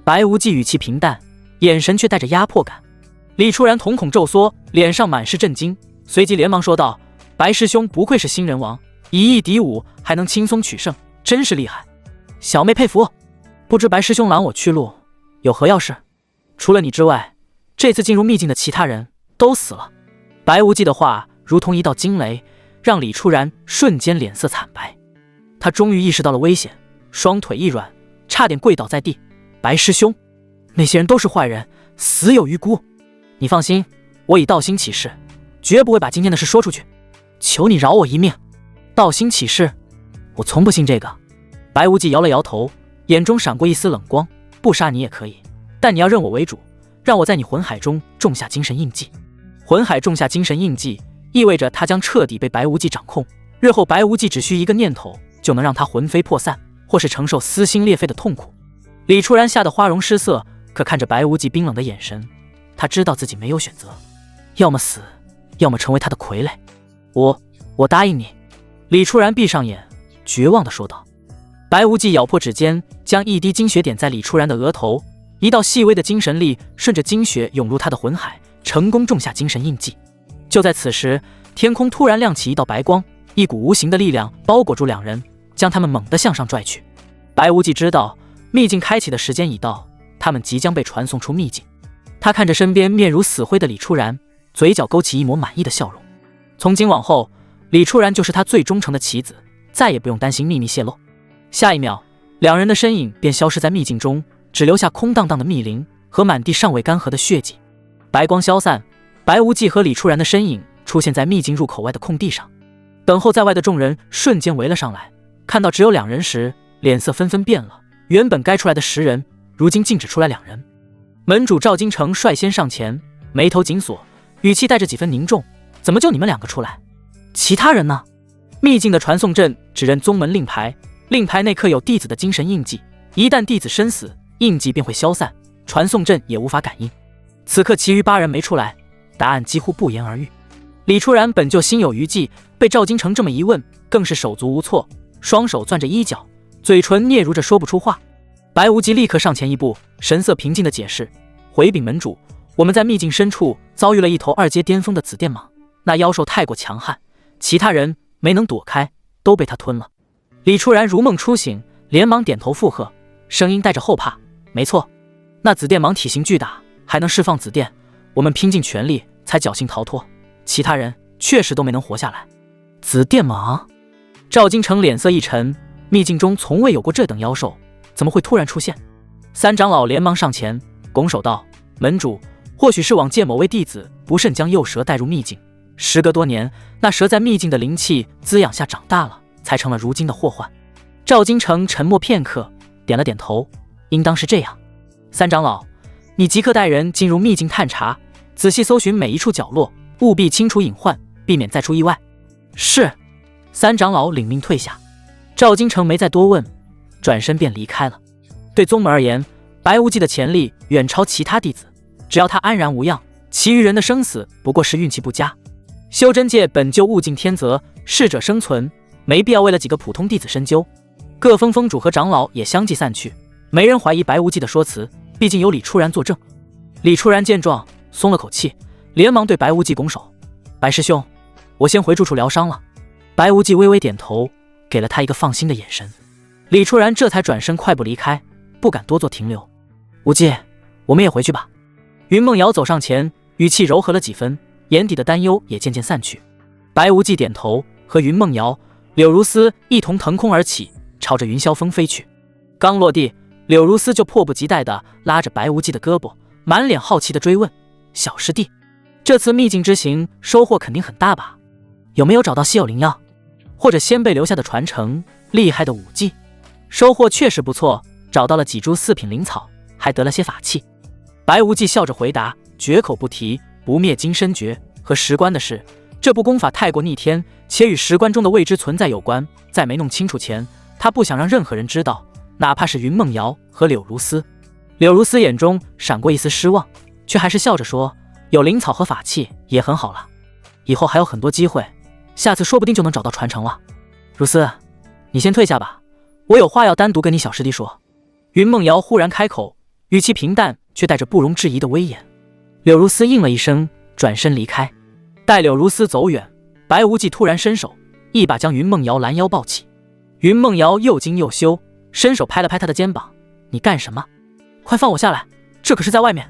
白无忌语气平淡，眼神却带着压迫感。李初然瞳孔骤缩，脸上满是震惊，随即连忙说道：“白师兄不愧是新人王，以一敌5还能轻松取胜，真是厉害，小妹佩服。不知白师兄拦我去路有何要事？除了你之外，这次进入秘境的其他人都死了。”白无忌的话如同一道惊雷，让李初然瞬间脸色惨白。他终于意识到了危险，双腿一软，差点跪倒在地：“白师兄，那些人都是坏人，死有余辜。你放心，我以道心起誓，绝不会把今天的事说出去，求你饶我一命。”“道心起誓？我从不信这个。”白无忌摇了摇头，眼中闪过一丝冷光：“不杀你也可以，但你要认我为主，让我在你魂海中种下精神印记。魂海种下精神印记，意味着他将彻底被白无忌掌控，日后白无忌只需一个念头，就能让他魂飞魄散，或是承受撕心裂肺的痛苦。”李初然吓得花容失色，可看着白无忌冰冷的眼神，他知道自己没有选择，要么死，要么成为他的傀儡。我答应你。”李初然闭上眼，绝望地说道。白无忌咬破指尖，将一滴精血点在李初然的额头，一道细微的精神力顺着精血涌入他的魂海，成功种下精神印记。就在此时，天空突然亮起一道白光，一股无形的力量包裹住2人，将他们猛地向上拽去。白无忌知道秘境开启的时间已到，他们即将被传送出秘境。他看着身边面如死灰的李初然，嘴角勾起一抹满意的笑容。从今往后，李初然就是他最忠诚的棋子，再也不用担心秘密泄露。下一秒，两人的身影便消失在秘境中，只留下空荡荡的密林和满地尚未干涸的血迹。白光消散，白无忌和李初然的身影出现在秘境入口外的空地上。等候在外的众人瞬间围了上来，看到只有两人时，脸色纷纷变了。原本该出来的10人，如今竟只出来2人。门主赵京城率先上前，眉头紧锁，语气带着几分凝重：“怎么就你们2个出来？其他人呢？”秘境的传送阵只认宗门令牌，令牌内刻有弟子的精神印记，一旦弟子身死，印记便会消散，传送阵也无法感应。此刻其余8人没出来，答案几乎不言而喻。李初然本就心有余悸，被赵京城这么一问，更是手足无措，双手攥着衣角，嘴唇嗫嚅着说不出话。白无忌立刻上前一步，神色平静地解释：“回禀门主，我们在秘境深处遭遇了一头2阶巅峰的紫电蟒，那妖兽太过强悍，其他人没能躲开，都被他吞了。”李初然如梦初醒，连忙点头附和，声音带着后怕：“没错，那紫电蟒体型巨大，还能释放紫电，我们拼尽全力才侥幸逃脱，其他人确实都没能活下来。”紫电蟒？赵京城脸色一沉，秘境中从未有过这等妖兽，怎么会突然出现？3长老连忙上前拱手道：“门主，或许是往届某位弟子不慎将幼蛇带入秘境，时隔多年，那蛇在秘境的灵气滋养下长大了，才成了如今的祸患。”赵京城沉默片刻，点了点头：“应当是这样。3长老，你即刻带人进入秘境探查，仔细搜寻每一处角落，务必清除隐患，避免再出意外。”是。3长老领命退下。赵京城没再多问，转身便离开了。对宗门而言，白无忌的潜力远超其他弟子，只要他安然无恙，其余人的生死不过是运气不佳。修真界本就物竞天择，适者生存，没必要为了几个普通弟子深究。各峰峰主和长老也相继散去，没人怀疑白无忌的说辞，毕竟有李初然作证。李初然见状松了口气，连忙对白无忌拱手：“白师兄，我先回住处疗伤了。”白无忌微微点头，给了他一个放心的眼神。李初然这才转身快步离开，不敢多做停留。“无忌，我们也回去吧。”云梦瑶走上前，语气柔和了几分，眼底的担忧也渐渐散去。白无忌点头，和云梦瑶、柳如丝一同腾空而起，朝着云霄峰飞去。刚落地，柳如丝就迫不及待地拉着白无忌的胳膊，满脸好奇地追问：“小师弟，这次秘境之行收获肯定很大吧？有没有找到稀有灵药，或者先辈留下的传承厉害的武技？”“收获确实不错，找到了几株4品灵草，还得了些法器。”白无忌笑着回答，绝口不提不灭金身诀和石棺的事。这部功法太过逆天，且与石棺中的未知存在有关，在没弄清楚前，他不想让任何人知道，哪怕是云梦瑶和柳如丝。柳如丝眼中闪过一丝失望，却还是笑着说：“有灵草和法器也很好了，以后还有很多机会，下次说不定就能找到传承了。如丝，你先退下吧，我有话要单独跟你小师弟说。”云梦瑶忽然开口，语气平淡，却带着不容置疑的威严。柳如丝应了一声，转身离开。待柳如丝走远，白无忌突然伸手，一把将云梦瑶拦腰抱起。云梦瑶又惊又羞，伸手拍了拍他的肩膀：“你干什么？快放我下来，这可是在外面。”“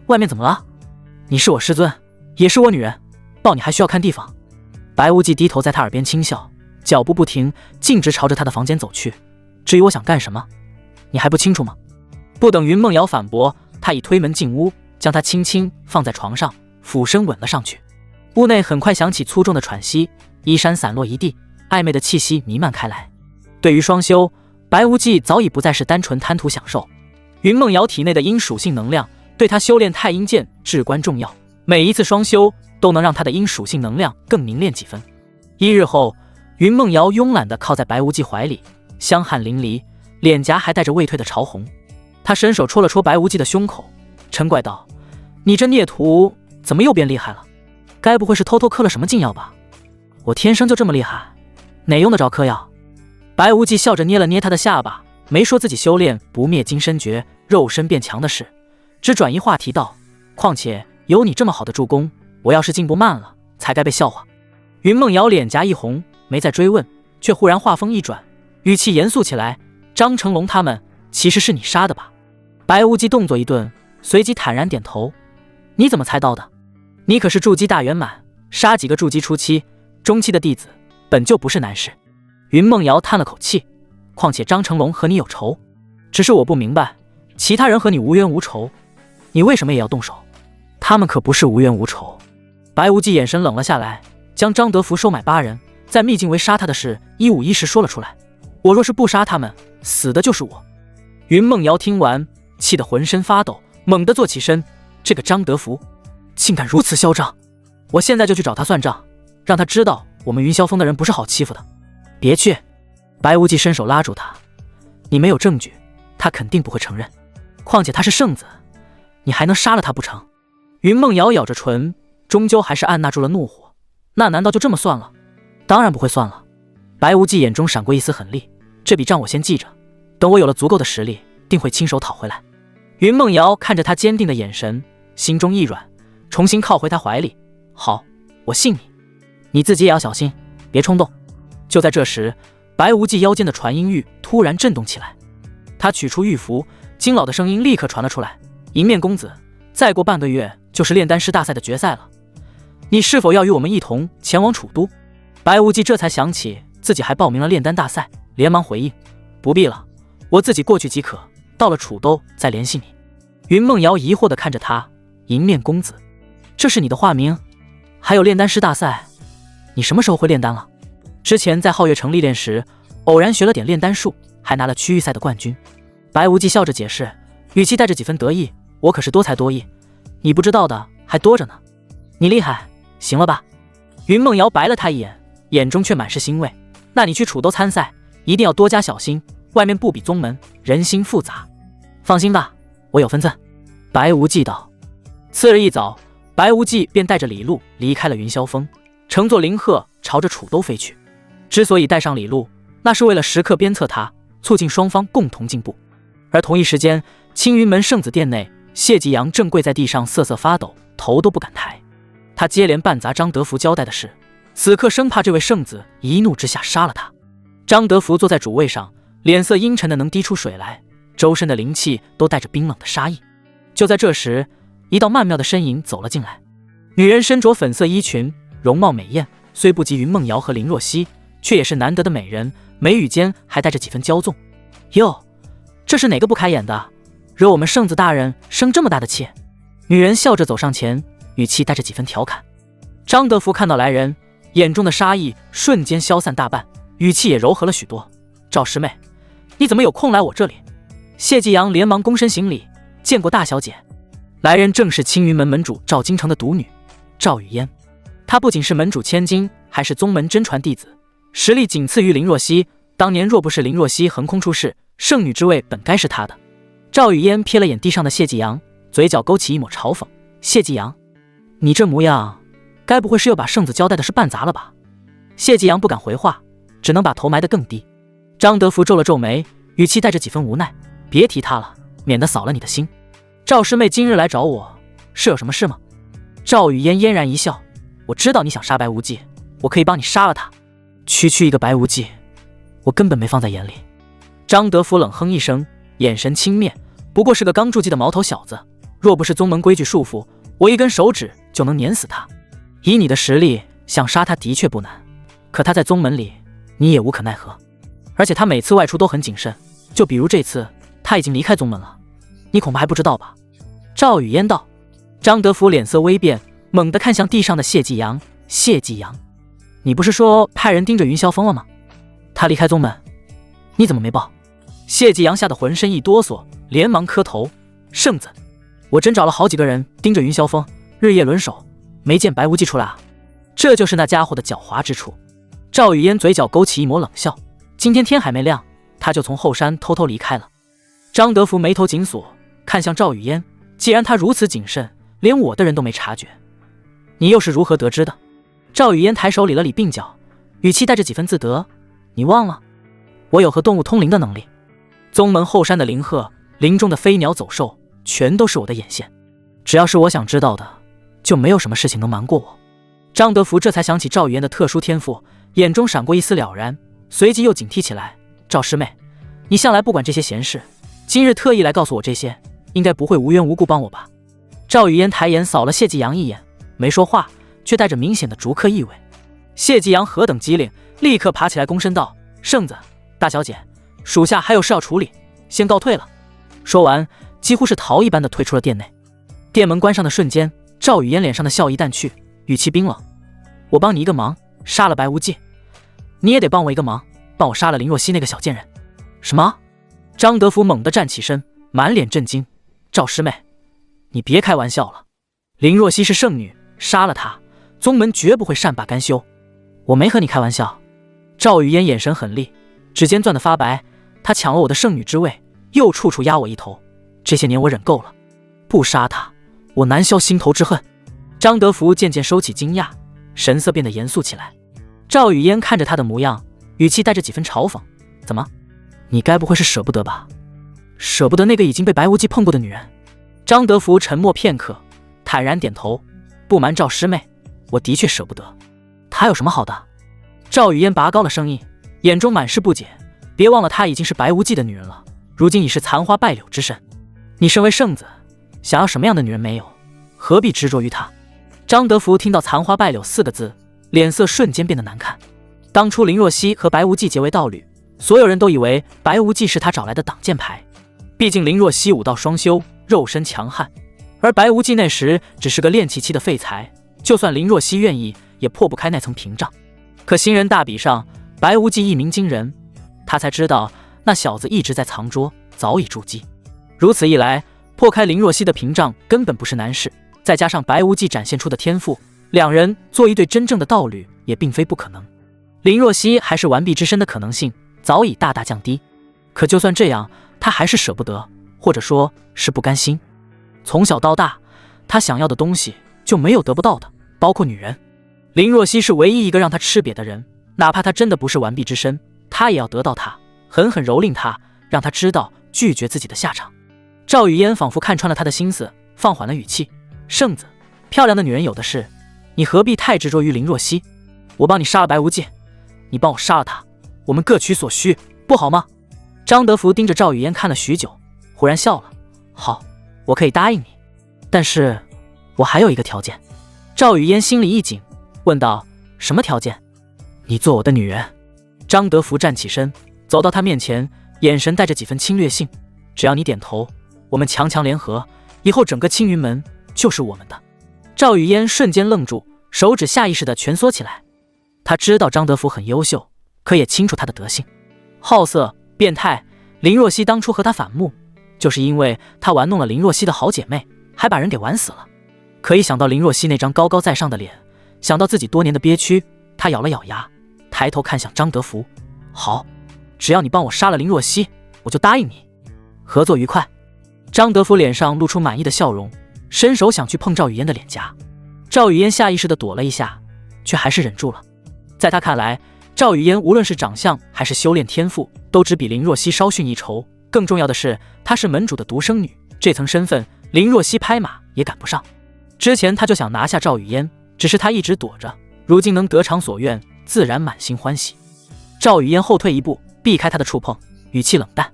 外面怎么了？你是我师尊，也是我女人，抱你还需要看地方。”白无忌低头在他耳边轻笑，脚步不停，径直朝着他的房间走去。“至于我想干什么，你还不清楚吗？”不等云梦瑶反驳，他已推门进屋，将她轻轻放在床上，俯身吻了上去。屋内很快响起粗重的喘息，衣衫散落一地，暧昧的气息弥漫开来。对于双修，白无忌早已不再是单纯贪图享受。云梦瑶体内的阴属性能量对他修炼太阴剑至关重要，每一次双修都能让他的阴属性能量更凝练几分。1日后，云梦瑶慵懒地靠在白无忌怀里，香汗淋漓，脸颊还带着未退的潮红。他伸手戳了戳白无忌的胸口，嗔怪道：“你这孽徒怎么又变厉害了？该不会是偷偷嗑了什么禁药吧？我天生就这么厉害，哪用得着嗑药？”白无忌笑着捏了捏他的下巴，没说自己修炼不灭金身诀肉身变强的事，只转移话题道：“况且有你这么好的助攻，我要是进步慢了，才该被笑话。”云梦瑶脸颊一红，没再追问，却忽然话锋一转，语气严肃起来：“张成龙他们其实是你杀的吧？白无忌动作一顿，随即坦然点头。你怎么猜到的？你可是筑基大圆满，杀几个筑基初期、中期的弟子，本就不是难事。云梦瑶叹了口气，况且张成龙和你有仇，只是我不明白，其他人和你无冤无仇，你为什么也要动手？他们可不是无冤无仇。白无忌眼神冷了下来，将张德福收买8人，在秘境围杀他的事一五一十说了出来。我若是不杀他们，死的就是我。云梦瑶听完，气得浑身发抖，猛地坐起身。这个张德福竟敢如此嚣张，我现在就去找他算账，让他知道我们云霄峰的人不是好欺负的。别去！白无忌伸手拉住他，你没有证据，他肯定不会承认。况且他是圣子，你还能杀了他不成？云梦瑶咬着唇，终究还是按捺住了怒火。那难道就这么算了？当然不会算了。白无忌眼中闪过一丝狠厉，这笔账我先记着，等我有了足够的实力，定会亲手讨回来。云梦瑶看着他坚定的眼神，心中一软，重新靠回他怀里。好，我信你，你自己也要小心，别冲动。就在这时，白无忌腰间的传音玉突然震动起来，他取出玉符，金老的声音立刻传了出来：迎面公子，再过半个月就是炼丹师大赛的决赛了，你是否要与我们一同前往楚都？白无忌这才想起自己还报名了炼丹大赛，连忙回应：不必了，我自己过去即可，到了楚都再联系你。云梦瑶疑惑地看着他：迎面公子，这是你的化名？还有炼丹师大赛，你什么时候会炼丹了？之前在皓月城历练时，偶然学了点炼丹术，还拿了区域赛的冠军。白无忌笑着解释，语气带着几分得意：我可是多才多艺，你不知道的还多着呢。你厉害，行了吧？云梦瑶白了他一眼，眼中却满是欣慰。那你去楚都参赛，一定要多加小心，外面不比宗门，人心复杂。放心吧，我有分寸。白无忌道。次日一早，白无忌便带着李路离开了云霄峰，乘坐灵鹤朝着楚都飞去。之所以带上李路，那是为了时刻鞭策他，促进双方共同进步。而同一时间，青云门圣子殿内，谢继阳正跪在地上瑟瑟发抖，头都不敢抬。他接连半砸张德福交代的事，此刻生怕这位圣子一怒之下杀了他。张德福坐在主位上，脸色阴沉的能滴出水来，周身的灵气都带着冰冷的杀意。就在这时，一道曼妙的身影走了进来。女人身着粉色衣裙，容貌美艳，虽不及云梦瑶和林若曦，却也是难得的美人，眉宇间还带着几分骄纵。哟，这是哪个不开眼的，惹我们圣子大人生这么大的气？女人笑着走上前，语气带着几分调侃。张德福看到来人，眼中的杀意瞬间消散大半，语气也柔和了许多。赵师妹，你怎么有空来我这里？谢继阳连忙躬身行礼，见过大小姐。来人正是青云门门主赵京城的独女赵雨嫣，她不仅是门主千金，还是宗门真传弟子，实力仅次于林若曦。当年若不是林若曦横空出世，圣女之位本该是她的。赵雨嫣瞥了眼地上的谢继阳，嘴角勾起一抹嘲讽：谢继阳，你这模样，该不会是又把圣子交代的事办砸了吧？谢继阳不敢回话，只能把头埋得更低。张德福皱了皱眉，语气带着几分无奈：别提他了，免得扫了你的心。赵师妹今日来找我，是有什么事吗？赵雨嫣嫣然一笑：我知道你想杀白无忌，我可以帮你杀了他。区一个白无忌，我根本没放在眼里。张德福冷哼一声，眼神轻蔑：不过是个刚筑基的毛头小子，若不是宗门规矩束缚，我一根手指就能碾死他。以你的实力，想杀他的确不难，可他在宗门里，你也无可奈何。而且他每次外出都很谨慎，就比如这次，他已经离开宗门了，你恐怕还不知道吧？赵雨嫣道。张德福脸色微变，猛地看向地上的谢继阳：谢继阳，你不是说派人盯着云霄峰了吗？他离开宗门，你怎么没报？谢继阳吓得浑身一哆嗦，连忙磕头：圣子，我真找了好几个人盯着云霄峰，日夜轮守，没见白无忌出来啊。这就是那家伙的狡猾之处。赵雨嫣嘴角勾起一抹冷笑：今天天还没亮，他就从后山偷偷离开了。张德福眉头紧锁，看向赵雨嫣：既然他如此谨慎，连我的人都没察觉，你又是如何得知的？赵雨嫣抬手理了理鬓角，语气带着几分自得：你忘了，我有和动物通灵的能力。宗门后山的灵鹤，林中的飞鸟走兽，全都是我的眼线。只要是我想知道的，就没有什么事情能瞒过我。张德福这才想起赵雨嫣的特殊天赋，眼中闪过一丝了然，随即又警惕起来：赵师妹，你向来不管这些闲事，今日特意来告诉我这些，应该不会无缘无故帮我吧？赵雨嫣抬眼扫了谢继阳一眼，没说话，却带着明显的逐客意味。谢继阳何等机灵，立刻爬起来躬身道：“圣子，大小姐，属下还有事要处理，先告退了。”说完，几乎是逃一般的退出了店内。店门关上的瞬间，赵雨嫣脸上的笑意淡去，语气冰冷：“我帮你一个忙，杀了白无忌，你也得帮我一个忙，帮我杀了林若曦那个小贱人。”什么？张德福猛地站起身，满脸震惊：“赵师妹，你别开玩笑了！林若曦是圣女，杀了她，宗门绝不会善罢甘休。我没和你开玩笑。”赵雨嫣眼神狠厉，指尖攥得发白。她抢了我的圣女之位，又处处压我一头，这些年我忍够了，不杀她，我难消心头之恨。张德福渐渐收起惊讶，神色变得严肃起来。赵雨嫣看着他的模样，语气带着几分嘲讽：“怎么？你该不会是舍不得吧？舍不得那个已经被白无忌碰过的女人？”张德福沉默片刻，坦然点头：“不瞒赵师妹，我的确舍不得。她有什么好的？”赵雨嫣拔高了声音，眼中满是不解：“别忘了，她已经是白无忌的女人了，如今已是残花败柳之身。你身为圣子，想要什么样的女人没有？何必执着于她？”张德福听到残花败柳4个字，脸色瞬间变得难看。当初林若曦和白无忌结为道侣，所有人都以为白无忌是他找来的挡箭牌。毕竟林若曦武道双修，肉身强悍，而白无忌那时只是个练气期的废材，就算林若曦愿意，也破不开那层屏障。可星人大比上，白无忌一鸣惊人，他才知道那小子一直在藏拙，早已筑基。如此一来，破开林若曦的屏障根本不是难事，再加上白无忌展现出的天赋，两人做一对真正的道侣也并非不可能。林若曦还是完璧之身的可能性早已大大降低，可就算这样，他还是舍不得，或者说是不甘心。从小到大，他想要的东西就没有得不到的，包括女人。林若曦是唯一一个让他吃瘪的人，哪怕他真的不是完璧之身，他也要得到她，狠狠蹂躏他，让他知道拒绝自己的下场。赵雨嫣仿佛看穿了他的心思，放缓了语气：“圣子，漂亮的女人有的是，你何必太执着于林若曦？我帮你杀了白无忌，你帮我杀了他，我们各取所需，不好吗？”张德福盯着赵雨嫣看了许久，忽然笑了：“好，我可以答应你，但是我还有一个条件。”赵雨嫣心里一紧，问道：“什么条件？”“你做我的女人。”张德福站起身，走到他面前，眼神带着几分侵略性：“只要你点头，我们强强联合，以后整个青云门就是我们的。”赵雨嫣瞬间愣住，手指下意识地蜷缩起来。他知道张德福很优秀，可也清楚他的德性：好色、变态。林若曦当初和他反目，就是因为他玩弄了林若曦的好姐妹，还把人给玩死了。可一想到林若曦那张高高在上的脸，想到自己多年的憋屈，他咬了咬牙，抬头看向张德福：“好，只要你帮我杀了林若曦，我就答应你，合作愉快。”张德福脸上露出满意的笑容，伸手想去碰赵雨嫣的脸颊。赵雨嫣下意识地躲了一下，却还是忍住了。在他看来，赵雨嫣无论是长相还是修炼天赋，都只比林若曦稍逊一筹。更重要的是，她是门主的独生女，这层身份，林若曦拍马也赶不上。之前他就想拿下赵雨嫣，只是他一直躲着，如今能得偿所愿，自然满心欢喜。赵雨嫣后退一步，避开他的触碰，语气冷淡：“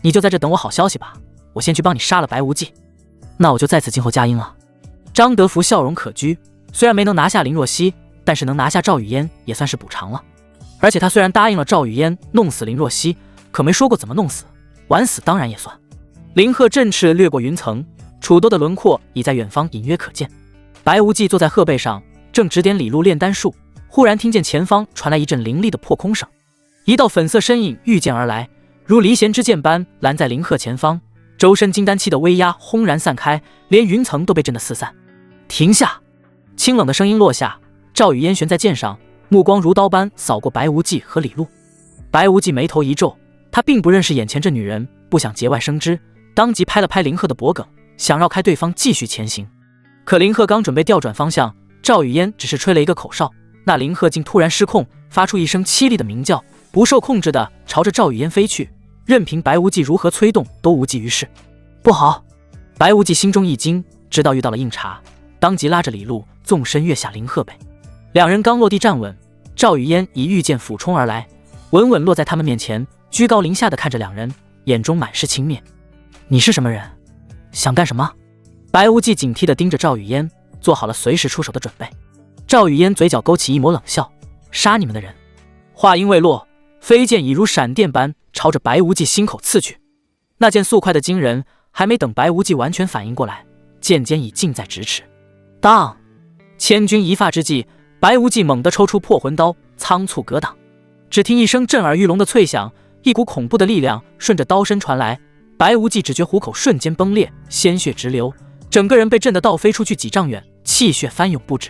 你就在这等我好消息吧，我先去帮你杀了白无忌。”“那我就在此静候佳音了。”张德福笑容可掬，虽然没能拿下林若曦，但是能拿下赵雨嫣也算是补偿了。而且他虽然答应了赵雨嫣弄死林若曦，可没说过怎么弄死，玩死当然也算。林鹤振翅掠过云层，楚多的轮廓已在远方隐约可见。白无忌坐在鹤背上，正指点李路炼丹术，忽然听见前方传来一阵凌厉的破空声，一道粉色身影御剑而来，如离弦之箭般拦在林鹤前方，周身金丹气的威压轰然散开，连云层都被震得四散。“停下！”清冷的声音落下，赵雨嫣悬在剑上，目光如刀般扫过白无忌和李路。白无忌眉头一皱，他并不认识眼前这女人，不想节外生枝，当即拍了拍林鹤的脖颈，想绕开对方继续前行。可林鹤刚准备调转方向，赵雨嫣只是吹了一个口哨，那林鹤竟突然失控，发出一声凄厉的鸣叫，不受控制地朝着赵雨嫣飞去，任凭白无忌如何催动都无济于事。“不好！”白无忌心中一惊，知道遇到了硬茬，当即拉着李路纵身跃下林鹤背。两人刚落地站稳，赵雨嫣以御剑俯冲而来，稳稳落在他们面前，居高临下的看着两人，眼中满是轻蔑。你是什么人？想干什么？白无忌警惕地盯着赵雨嫣，做好了随时出手的准备。赵雨嫣嘴角勾起一抹冷笑，杀你们的人。话音未落，飞剑已如闪电般朝着白无忌心口刺去。那剑速快的惊人，还没等白无忌完全反应过来，剑尖已近在咫尺。当！千钧一发之际，白无忌猛地抽出破魂刀，仓促格挡。只听一声震耳欲聋的脆响，一股恐怖的力量顺着刀身传来。白无忌只觉虎口瞬间崩裂，鲜血直流，整个人被震得倒飞出去几丈远，气血翻涌不止。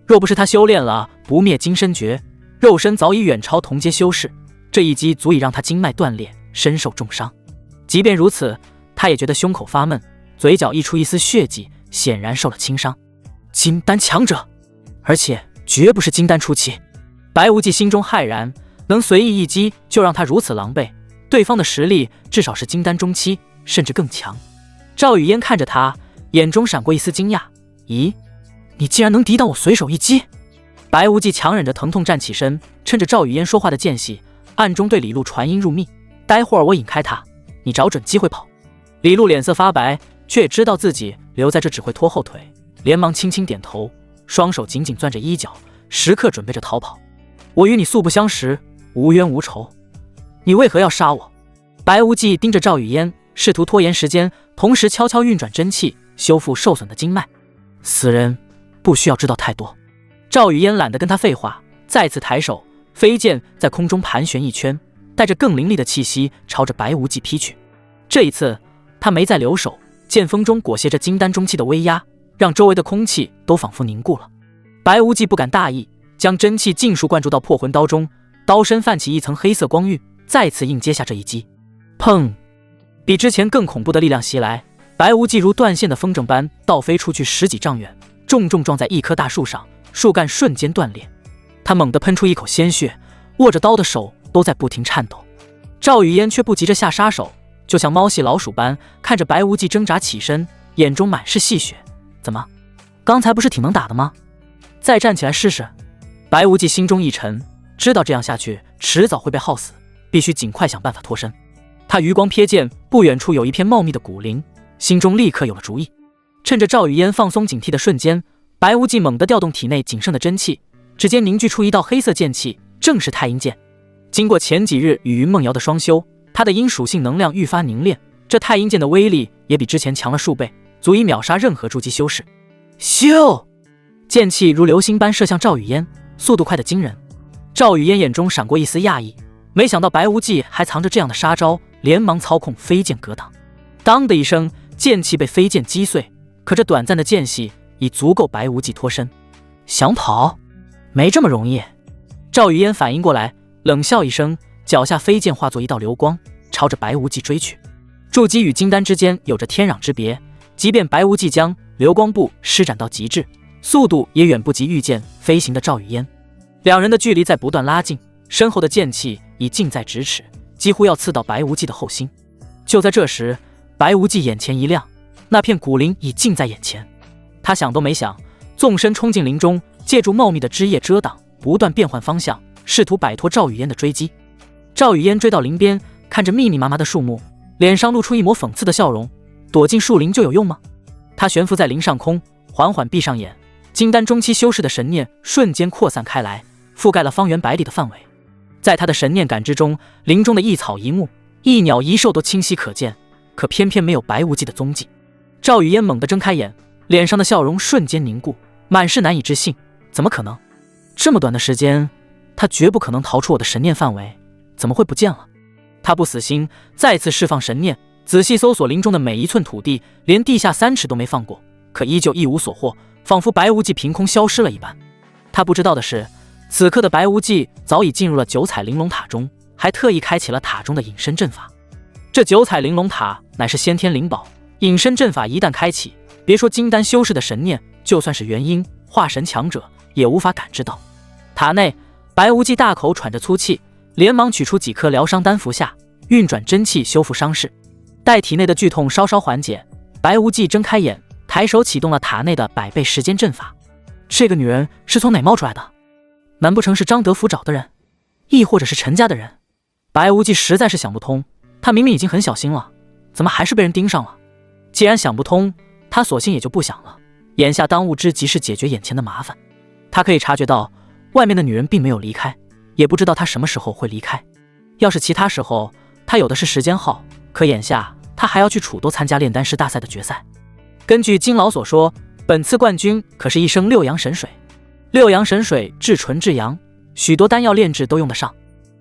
若不是他修炼了不灭金身诀，肉身早已远超同阶修士，这一击足以让他经脉断裂，身受重伤。即便如此，他也觉得胸口发闷，嘴角溢出一丝血迹，显然受了轻伤。金丹强者，而且绝不是金丹初期。白无忌心中骇然，能随意一击就让他如此狼狈，对方的实力至少是金丹中期，甚至更强。赵雨嫣看着他，眼中闪过一丝惊讶，咦，你竟然能抵挡我随手一击？白无忌强忍着疼痛站起身，趁着赵雨嫣说话的间隙，暗中对李璐传音入密，待会儿我引开他，你找准机会跑。李璐脸色发白，却也知道自己留在这只会拖后腿，连忙轻轻点头，双手紧紧攥着衣角，时刻准备着逃跑。我与你素不相识，无冤无仇，你为何要杀我？白无忌盯着赵雨嫣，试图拖延时间，同时悄悄运转真气，修复受损的经脉。死人不需要知道太多。赵雨嫣懒得跟他废话，再次抬手，飞剑在空中盘旋一圈，带着更凌厉的气息朝着白无忌劈去。这一次他没再留手，剑锋中裹挟着金丹中气的威压，让周围的空气都仿佛凝固了。白无忌不敢大意，将真气尽数灌注到破魂刀中，刀身泛起一层黑色光晕，再次应接下这一击。砰！比之前更恐怖的力量袭来，白无忌如断线的风筝般倒飞出去10几丈远，重重撞在一棵大树上，树干瞬间断裂。他猛地喷出一口鲜血，握着刀的手都在不停颤抖。赵雨嫣却不急着下杀手，就像猫戏老鼠般看着白无忌挣扎起身，眼中满是戏谑。怎么，刚才不是挺能打的吗？再站起来试试。白无忌心中一沉，知道这样下去迟早会被耗死，必须尽快想办法脱身。他余光瞥见不远处有一片茂密的古林，心中立刻有了主意。趁着赵雨嫣放松警惕的瞬间，白无忌猛地调动体内仅剩的真气，指尖凝聚出一道黑色剑气，正是太阴剑。经过前几日与云梦瑶的双修，他的阴属性能量愈发凝练，这太阴剑的威力也比之前强了数倍，足以秒杀任何筑基修士。咻！剑气如流星般射向赵雨嫣，速度快得惊人。赵雨嫣眼中闪过一丝讶异，没想到白无忌还藏着这样的杀招，连忙操控飞剑格挡。当的一声，剑气被飞剑击碎，可这短暂的间隙已足够白无忌脱身。想跑？没这么容易。赵雨嫣反应过来，冷笑一声，脚下飞剑化作一道流光，朝着白无忌追去。筑基与金丹之间有着天壤之别，即便白无忌将流光步施展到极致，速度也远不及御剑飞行的赵雨嫣。两人的距离在不断拉近，身后的剑气已近在咫尺，几乎要刺到白无忌的后心。就在这时，白无忌眼前一亮，那片古林已近在眼前。他想都没想，纵身冲进林中，借助茂密的枝叶遮挡，不断变换方向，试图摆脱赵雨嫣的追击。赵雨嫣追到林边，看着密密麻麻的树木，脸上露出一抹讽刺的笑容。躲进树林就有用吗？他悬浮在林上空，缓缓闭上眼，金丹中期修士的神念瞬间扩散开来，覆盖了方圆百里的范围。在他的神念感知中，林中的一草一木、一鸟一兽都清晰可见，可偏偏没有白无忌的踪迹。赵雨嫣猛地睁开眼，脸上的笑容瞬间凝固，满是难以置信。怎么可能？这么短的时间，他绝不可能逃出我的神念范围，怎么会不见了？他不死心，再次释放神念，仔细搜索林中的每一寸土地，连地下3尺都没放过，可依旧一无所获，仿佛白无忌凭空消失了一般。他不知道的是，此刻的白无忌早已进入了9彩玲珑塔中，还特意开启了塔中的隐身阵法。这9彩玲珑塔乃是先天灵宝，隐身阵法一旦开启，别说金丹修士的神念，就算是元婴、化神强者也无法感知到。塔内，白无忌大口喘着粗气，连忙取出几颗疗伤丹服下，运转真气修复伤势。待体内的剧痛稍稍缓解，白无忌睁开眼，抬手启动了塔内的100倍时间阵法。这个女人是从哪冒出来的？难不成是张德福找的人，亦或者是陈家的人？白无忌实在是想不通，他明明已经很小心了，怎么还是被人盯上了？既然想不通，他索性也就不想了。眼下当务之急是解决眼前的麻烦。他可以察觉到外面的女人并没有离开，也不知道他什么时候会离开。要是其他时候，他有的是时间耗，可眼下他还要去楚都参加炼丹师大赛的决赛。根据金老所说，本次冠军可是一升六阳神水。六阳神水至纯至阳，许多丹药炼制都用得上，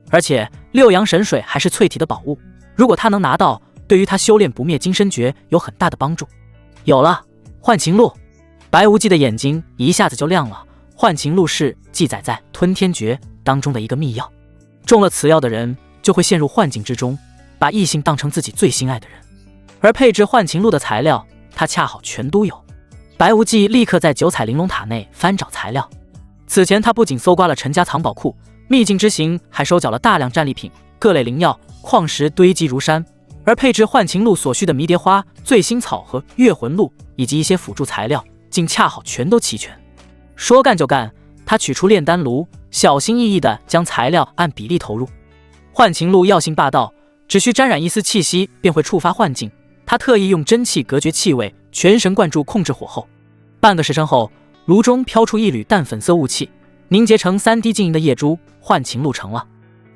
而且六阳神水还是淬体的宝物，如果他能拿到，对于他修炼不灭金身诀有很大的帮助。有了，幻情录。白无忌的眼睛一下子就亮了。幻情录是记载在吞天诀当中的一个秘药，中了此药的人就会陷入幻境之中，把异性当成自己最心爱的人。而配置幻情录的材料，他恰好全都有。白无忌立刻在九彩玲珑塔内翻找材料。此前他不仅搜刮了陈家藏宝库，秘境之行还收缴了大量战利品，各类灵药、矿石堆积如山。而配置幻情录所需的迷迭花、醉心草和月魂露，以及一些辅助材料，竟恰好全都齐全。说干就干，他取出炼丹炉，小心翼翼地将材料按比例投入。幻情露药性霸道，只需沾染一丝气息便会触发幻境。他特意用真气隔绝气味，全神贯注控制火候。半个时辰后，炉中飘出一缕淡粉色雾气，凝结成3滴晶莹的液珠，幻情露成了。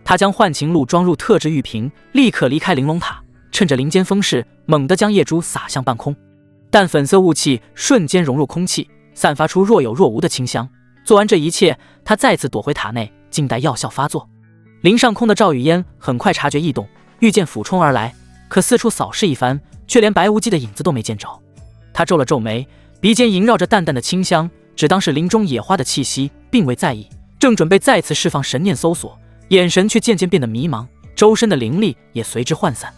他将幻情露装入特制玉瓶，立刻离开玲珑塔，趁着林间风势，猛地将液珠洒向半空。淡粉色雾气瞬间融入空气，散发出若有若无的清香。做完这一切，他再次躲回塔内，静待药效发作。林上空的赵雨嫣很快察觉异动，遇见俯冲而来，可四处扫视一番，却连白无忌的影子都没见着。他皱了皱眉，鼻尖萦绕着淡淡的清香，只当是林中野花的气息，并未在意，正准备再次释放神念搜索，眼神却渐渐变得迷茫，周身的灵力也随之涣散。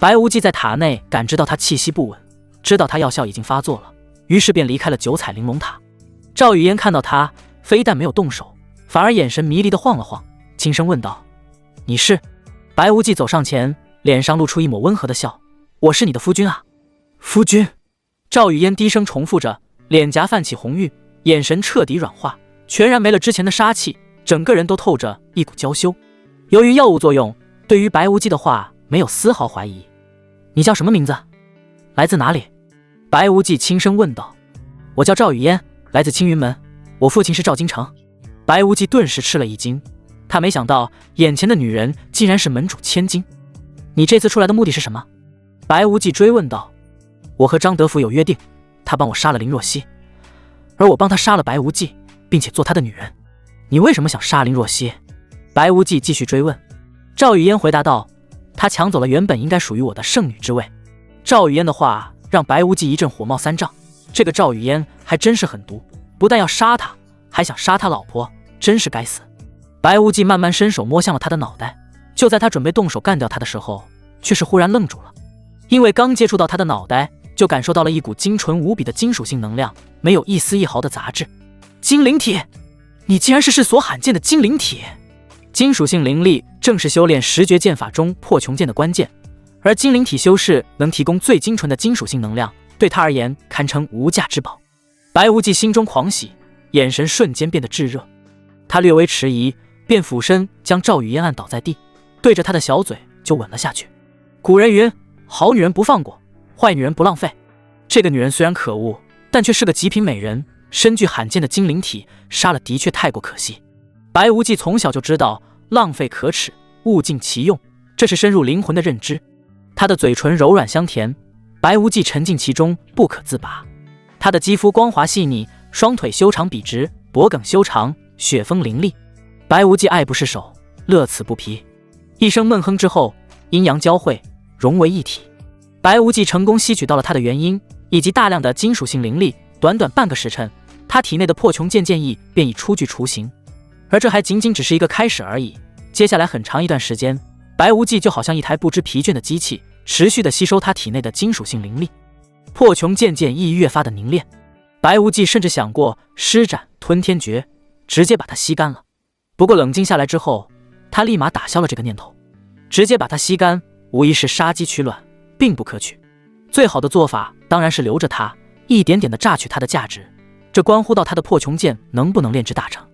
白无忌在塔内感知到他气息不稳，知道他药效已经发作了，于是便离开了九彩玲珑塔。赵雨嫣看到他，非但没有动手，反而眼神迷离地晃了晃，轻声问道：“你是？”白无忌走上前，脸上露出一抹温和的笑：“我是你的夫君啊。”夫君。赵雨嫣低声重复着，脸颊泛起红晕，眼神彻底软化，全然没了之前的杀气，整个人都透着一股娇羞。由于药物作用，对于白无忌的话没有丝毫怀疑。“你叫什么名字？来自哪里？”白无忌轻声问道。“我叫赵雨嫣，来自青云门，我父亲是赵京城。”白无忌顿时吃了一惊，他没想到眼前的女人竟然是门主千金。“你这次出来的目的是什么？”白无忌追问道。“我和张德福有约定，他帮我杀了林若曦，而我帮他杀了白无忌，并且做他的女人。你为什么想杀林若曦？”白无忌继续追问。赵雨嫣回答道：“他抢走了原本应该属于我的圣女之位。”赵雨嫣的话让白无忌一阵火冒三丈，这个赵雨嫣还真是狠毒，不但要杀他，还想杀他老婆，真是该死。白无忌慢慢伸手摸向了他的脑袋，就在他准备动手干掉他的时候，却是忽然愣住了，因为刚接触到他的脑袋，就感受到了一股精纯无比的金属性能量，没有一丝一毫的杂质。精灵体，你竟然是世所罕见的精灵体！金属性灵力正是修炼十绝剑法中破穷剑的关键，而精灵体修士能提供最精纯的金属性能量，对他而言堪称无价之宝。白无忌心中狂喜，眼神瞬间变得炙热。他略微迟疑，便俯身将赵雨嫣按倒在地，对着他的小嘴就吻了下去。古人云：好女人不放过，坏女人不浪费。这个女人虽然可恶，但却是个极品美人，身具罕见的精灵体，杀了的确太过可惜。白无忌从小就知道浪费可耻，物尽其用，这是深入灵魂的认知。他的嘴唇柔软香甜，白无忌沉浸其中不可自拔。他的肌肤光滑细腻，双腿修长笔直，脖颈修长，雪峰凌厉。白无忌爱不释手，乐此不疲。一声闷哼之后，阴阳交汇，融为一体。白无忌成功吸取到了他的元婴以及大量的金属性灵力，短短半个时辰，他体内的破穷剑剑意便已初具雏形。而这还仅仅只是一个开始而已，接下来很长一段时间，白无忌就好像一台不知疲倦的机器，持续地吸收他体内的金属性灵力。破穷剑剑意越发的凝练，白无忌甚至想过施展吞天诀，直接把它吸干了。不过冷静下来之后，他立马打消了这个念头。直接把它吸干，无疑是杀鸡取卵，并不可取。最好的做法当然是留着它，一点点地榨取它的价值，这关乎到他的破穷剑能不能炼制大成。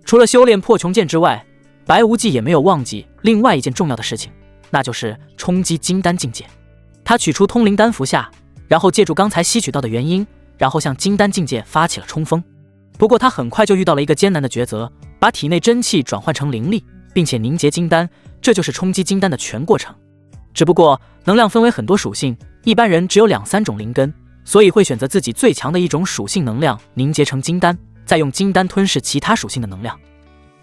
除了修炼破穷剑之外，白无忌也没有忘记另外一件重要的事情，那就是冲击金丹境界。他取出通灵丹服下，然后借助刚才吸取到的元婴，然后向金丹境界发起了冲锋。不过他很快就遇到了一个艰难的抉择，把体内真气转换成灵力，并且凝结金丹，这就是冲击金丹的全过程。只不过能量分为很多属性，一般人只有2-3种灵根，所以会选择自己最强的一种属性能量凝结成金丹，再用金丹吞噬其他属性的能量。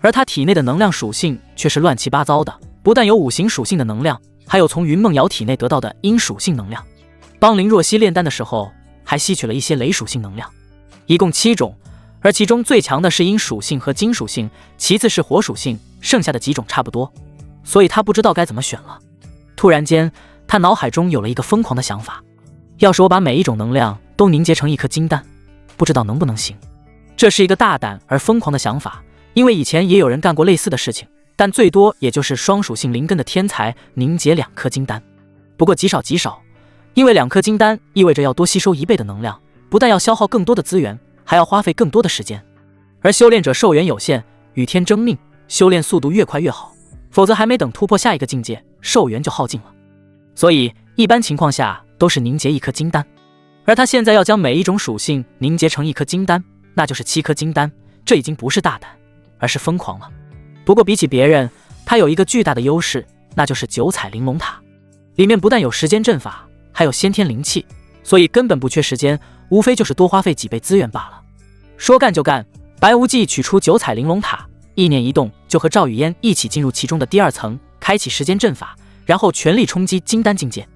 而他体内的能量属性却是乱七八糟的，不但有5行属性的能量，还有从云梦瑶体内得到的阴属性能量。帮林若曦炼丹的时候还吸取了一些雷属性能量，一共7种，而其中最强的是阴属性和金属性，其次是火属性，剩下的几种差不多，所以他不知道该怎么选了。突然间他脑海中有了一个疯狂的想法，要是我把每一种能量都凝结成一颗金丹，不知道能不能行。这是一个大胆而疯狂的想法，因为以前也有人干过类似的事情，但最多也就是双属性灵根的天才凝结2颗金丹，不过极少，因为2颗金丹意味着要多吸收1倍的能量，不但要消耗更多的资源，还要花费更多的时间。而修炼者寿元有限，与天争命，修炼速度越快越好，否则还没等突破下一个境界，寿元就耗尽了。所以一般情况下都是凝结1颗金丹，而他现在要将每一种属性凝结成1颗金丹，那就是7颗金丹，这已经不是大胆，而是疯狂了。不过比起别人，他有一个巨大的优势，那就是九彩玲珑塔，里面不但有时间阵法，还有先天灵气，所以根本不缺时间，无非就是多花费几倍资源罢了。说干就干，白无忌取出九彩玲珑塔，意念一动，就和赵雨嫣一起进入其中的第2层，开启时间阵法，然后全力冲击金丹境界。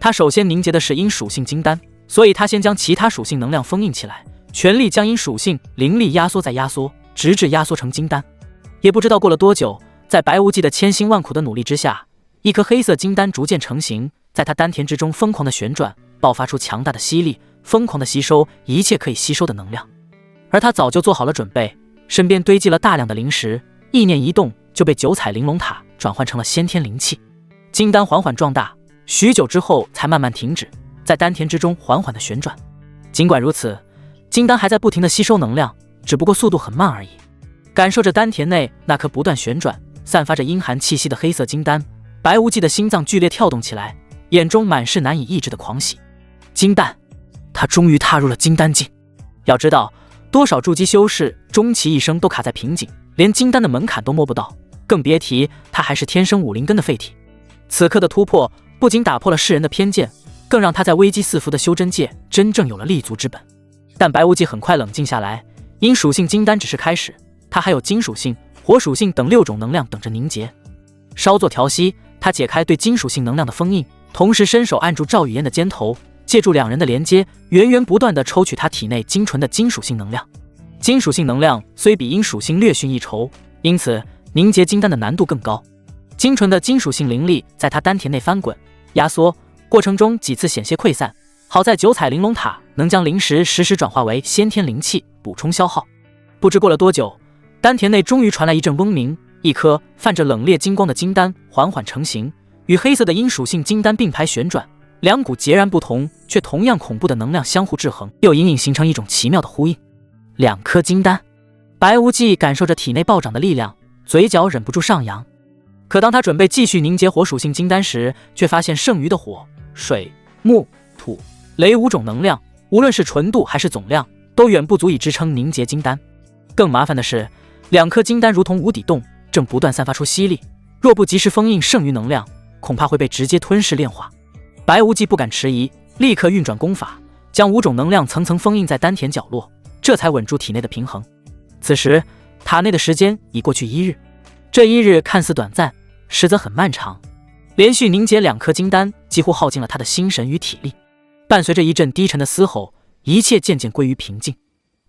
他首先凝结的是阴属性金丹，所以他先将其他属性能量封印起来，全力将阴属性灵力压缩再压缩，直至压缩成金丹。也不知道过了多久，在白无忌的千辛万苦的努力之下，一颗黑色金丹逐渐成型，在他丹田之中疯狂的旋转，爆发出强大的吸力，疯狂的吸收一切可以吸收的能量。而他早就做好了准备，身边堆积了大量的灵石，意念一动就被九彩玲珑塔转换成了先天灵气。金丹缓缓壮大，许久之后才慢慢停止，在丹田之中缓缓的旋转。尽管如此，金丹还在不停的吸收能量，只不过速度很慢而已。感受着丹田内那颗不断旋转、散发着阴寒气息的黑色金丹，白无忌的心脏剧烈跳动起来，眼中满是难以抑制的狂喜。金丹，他终于踏入了金丹境。要知道，多少筑基修士终其一生都卡在瓶颈，连金丹的门槛都摸不到，更别提他还是天生武灵根的废体。此刻的突破不仅打破了世人的偏见，更让他在危机四伏的修真界真正有了立足之本。但白无忌很快冷静下来，阴属性金丹只是开始，他还有金属性、火属性等6种能量等着凝结。稍作调息，他解开对金属性能量的封印，同时伸手按住赵雨嫣的肩头，借助2人的连接，源源不断地抽取他体内精纯的金属性能量。金属性能量虽比阴属性略逊一筹，因此凝结金丹的难度更高。精纯的金属性灵力在他丹田内翻滚、压缩，过程中几次险些溃散，好在九彩玲珑塔能将灵石实时转化为先天灵气，补充消耗。不知过了多久，丹田内终于传来一阵嗡鸣，一颗泛着冷冽金光的金丹缓缓成型，与黑色的阴属性金丹并排旋转，2股截然不同却同样恐怖的能量相互制衡，又隐隐形成一种奇妙的呼应。2颗金丹，白无忌感受着体内暴涨的力量，嘴角忍不住上扬。可当他准备继续凝结火属性金丹时，却发现剩余的火、水、木、土、雷5种能量，无论是纯度还是总量，都远不足以支撑凝结金丹。更麻烦的是，2颗金丹如同无底洞，正不断散发出吸力，若不及时封印剩余能量，恐怕会被直接吞噬炼化。白无忌不敢迟疑，立刻运转功法，将5种能量层层封印在丹田角落，这才稳住体内的平衡。此时塔内的时间已过去1日，这1日看似短暂，实则很漫长。连续凝结2颗金丹，几乎耗尽了他的心神与体力。伴随着一阵低沉的嘶吼，一切渐渐归于平静。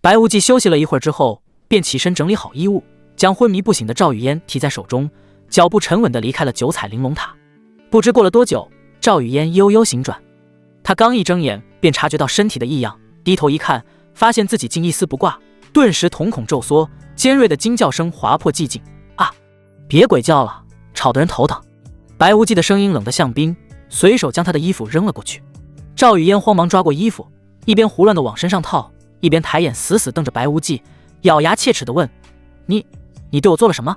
白无忌休息了一会儿之后，便起身整理好衣物，将昏迷不醒的赵雨嫣提在手中，脚步沉稳地离开了九彩玲珑塔。不知过了多久，赵雨嫣悠悠醒转，她刚一睁眼便察觉到身体的异样，低头一看，发现自己竟一丝不挂，顿时瞳孔骤缩，尖锐的惊叫声划破寂静：“啊，别鬼叫了，吵得人头疼！”白无忌的声音冷得像冰，随手将他的衣服扔了过去。赵雨嫣慌忙抓过衣服，一边胡乱地往身上套，一边抬眼死死瞪着白无忌，咬牙切齿地问：“你对我做了什么？”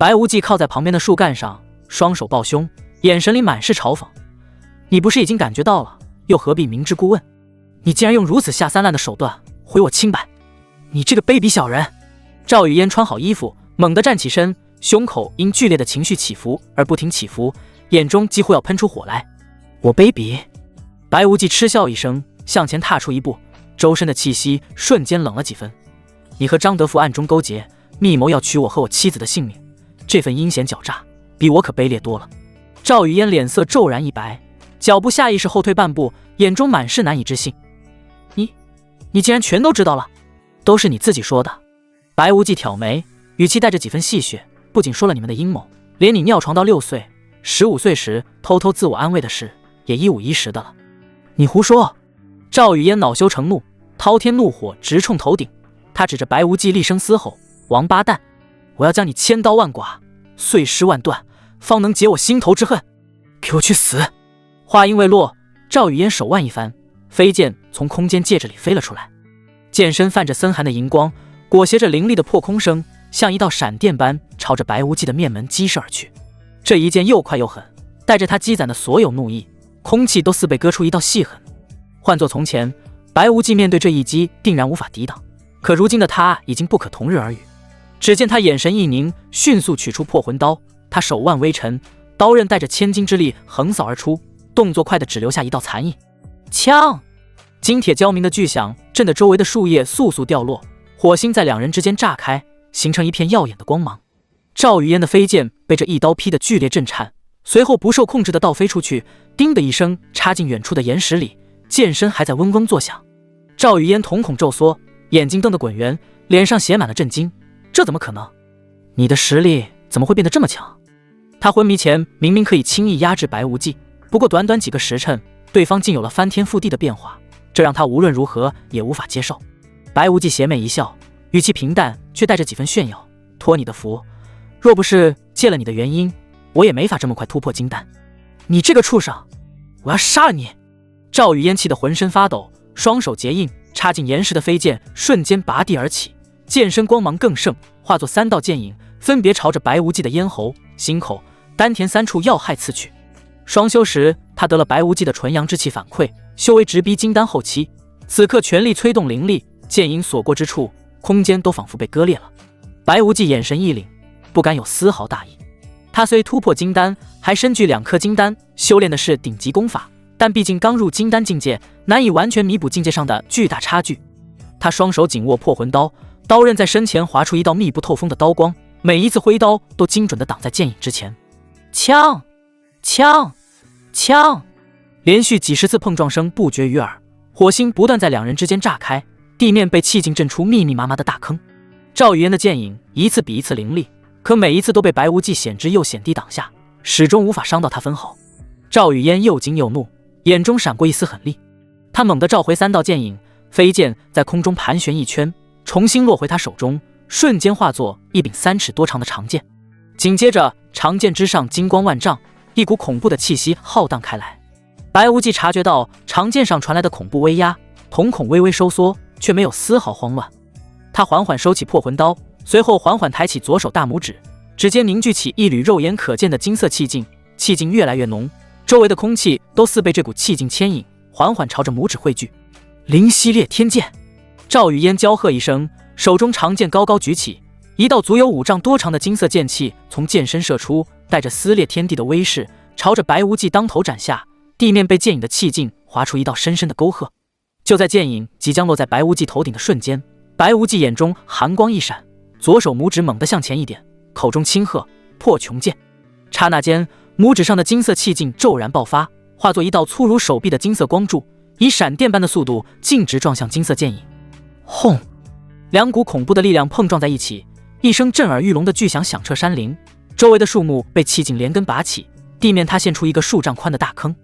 白无忌靠在旁边的树干上，双手抱胸，眼神里满是嘲讽：“你不是已经感觉到了，又何必明知故问？你竟然用如此下三滥的手段毁我清白！你这个卑鄙小人！”赵雨嫣穿好衣服，猛地站起身，胸口因剧烈的情绪起伏而不停起伏，眼中几乎要喷出火来。我卑鄙！白无忌嗤笑一声，向前踏出一步，周身的气息瞬间冷了几分。你和张德福暗中勾结，密谋要取我和我妻子的性命，这份阴险狡诈比我可卑劣多了。赵雨嫣脸色骤然一白，脚步下意识后退半步，眼中满是难以置信。你竟然全都知道了？都是你自己说的。白无忌挑眉，语气带着几分戏谑，不仅说了你们的阴谋，连你尿床到6岁、15岁时偷偷自我安慰的事也一五一十的了。你胡说！赵雨嫣恼羞成怒，滔天怒火直冲头顶，他指着白无忌厉声嘶吼：王八蛋，我要将你千刀万剐，碎尸万段，方能解我心头之恨！给我去死！话音未落，赵雨嫣手腕一翻，飞剑从空间戒指里飞了出来，剑身泛着森寒的荧光，裹挟着凌厉的破空声，像一道闪电般朝着白无忌的面门击射而去。这一剑又快又狠，带着他积攒的所有怒意，空气都似被割出一道细痕。换作从前，白无忌面对这一击定然无法抵挡，可如今的他已经不可同日而语。只见他眼神一凝，迅速取出破魂刀，他手腕微沉，刀刃带着千斤之力横扫而出，动作快得只留下一道残影。枪！金铁交鸣的巨响震得周围的树叶簌簌掉落，火星在两人之间炸开，形成一片耀眼的光芒。赵雨嫣的飞剑被这一刀劈得剧烈震颤，随后不受控制的倒飞出去，叮的一声插进远处的岩石里，剑身还在嗡嗡作响。赵雨嫣瞳孔骤缩，眼睛瞪得滚圆，脸上写满了震惊。这怎么可能？你的实力怎么会变得这么强？他昏迷前明明可以轻易压制白无忌，不过短短几个时辰，对方竟有了翻天覆地的变化，这让他无论如何也无法接受。白无忌邪魅一笑，语气平淡却带着几分炫耀：托你的福，若不是借了你的原因，我也没法这么快突破金丹。你这个畜生，我要杀了你！赵雨嫣气得浑身发抖，双手结印，插进岩石的飞剑瞬间拔地而起，剑身光芒更盛，化作3道剑影，分别朝着白无忌的咽喉、心口、丹田3处要害刺去。双修时，他得了白无忌的纯阳之气反馈，修为直逼金丹后期，此刻全力催动灵力，剑影所过之处，空间都仿佛被割裂了。白无忌眼神一凛，不敢有丝毫大意。他虽突破金丹，还身具2颗金丹，修炼的是顶级功法，但毕竟刚入金丹境界，难以完全弥补境界上的巨大差距。他双手紧握破魂刀，刀刃在身前划出一道密不透风的刀光，每一次挥刀都精准地挡在剑影之前。枪！枪！枪！连续几十次碰撞声不绝于耳，火星不断在两人之间炸开，地面被气劲震出密密麻麻的大坑。赵雨嫣的剑影一次比一次凌厉，可每一次都被白无忌险之又险地挡下，始终无法伤到他分毫。赵雨嫣又惊又怒，眼中闪过一丝狠厉，他猛地召回3道剑影，飞剑在空中盘旋一圈，重新落回他手中，瞬间化作一柄3尺多长的长剑。紧接着，长剑之上金光万丈，一股恐怖的气息浩荡开来。白无忌察觉到长剑上传来的恐怖威压，瞳孔微微收缩，却没有丝毫慌乱。他缓缓收起破魂刀，随后缓缓抬起左手大拇指，指尖凝聚起一缕肉眼可见的金色气劲，气劲越来越浓，周围的空气都似被这股气劲牵引，缓缓朝着拇指汇聚。灵犀裂天剑！赵雨嫣娇喝一声，手中长剑高高举起，一道足有5丈多长的金色剑气从剑身射出，带着撕裂天地的威势，朝着白无忌当头斩下。地面被剑影的气劲划出一道深深的沟壑。就在剑影即将落在白无忌头顶的瞬间，白无忌眼中寒光一闪，左手拇指猛地向前一点，口中轻喝：破穹剑！刹那间，拇指上的金色气劲骤然爆发，化作一道粗如手臂的金色光柱，以闪电般的速度径直撞向金色剑影。轰！2股恐怖的力量碰撞在一起，一声震耳欲聋的巨响响彻山林，周围的树木被气劲连根拔起，地面塌陷出一个数丈宽的大坑。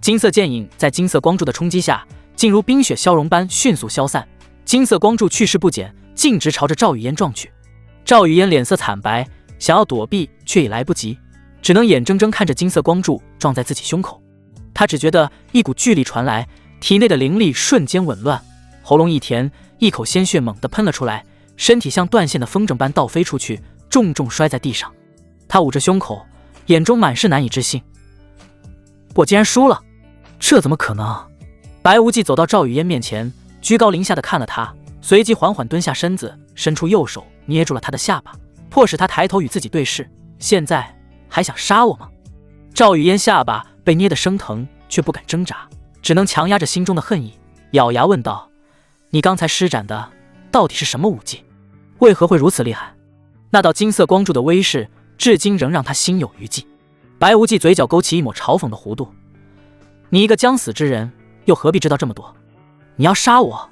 金色剑影在金色光柱的冲击下，竟如冰雪消融般迅速消散，金色光柱去势不减，径直朝着赵雨嫣撞去。赵雨嫣脸色惨白，想要躲避却已来不及，只能眼睁睁看着金色光柱撞在自己胸口。他只觉得一股巨力传来，体内的灵力瞬间紊乱，喉咙一甜，一口鲜血猛地喷了出来，身体像断线的风筝般倒飞出去，重重摔在地上。他捂着胸口，眼中满是难以置信。我竟然输了，这怎么可能？白无忌走到赵雨嫣面前，居高临下的看了他，随即缓缓蹲下身子，伸出右手捏住了他的下巴，迫使他抬头与自己对视。现在还想杀我吗？赵雨嫣下巴被捏得生疼，却不敢挣扎，只能强压着心中的恨意，咬牙问道：你刚才施展的到底是什么武技？为何会如此厉害？那道金色光柱的威势至今仍让他心有余悸。白无忌嘴角勾起一抹嘲讽的弧度：你一个将死之人，又何必知道这么多？你要杀我？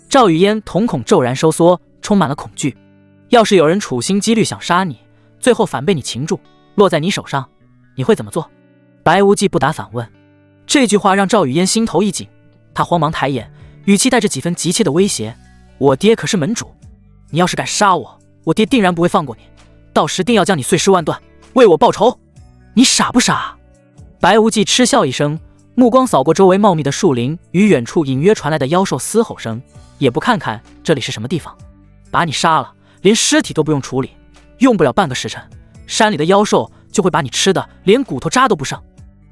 赵雨嫣瞳孔骤然收缩，充满了恐惧。要是有人处心积虑想杀你，最后反被你擒住，落在你手上，你会怎么做？白无忌不答反问。这句话让赵雨嫣心头一紧，她慌忙抬眼，语气带着几分急切的威胁：我爹可是门主，你要是敢杀我，我爹定然不会放过你，到时定要将你碎尸万段，为我报仇。你傻不傻？白无忌嗤笑一声，目光扫过周围茂密的树林与远处隐约传来的妖兽嘶吼声，也不看看这里是什么地方，把你杀了，连尸体都不用处理，用不了半个时辰，山里的妖兽就会把你吃的连骨头渣都不剩，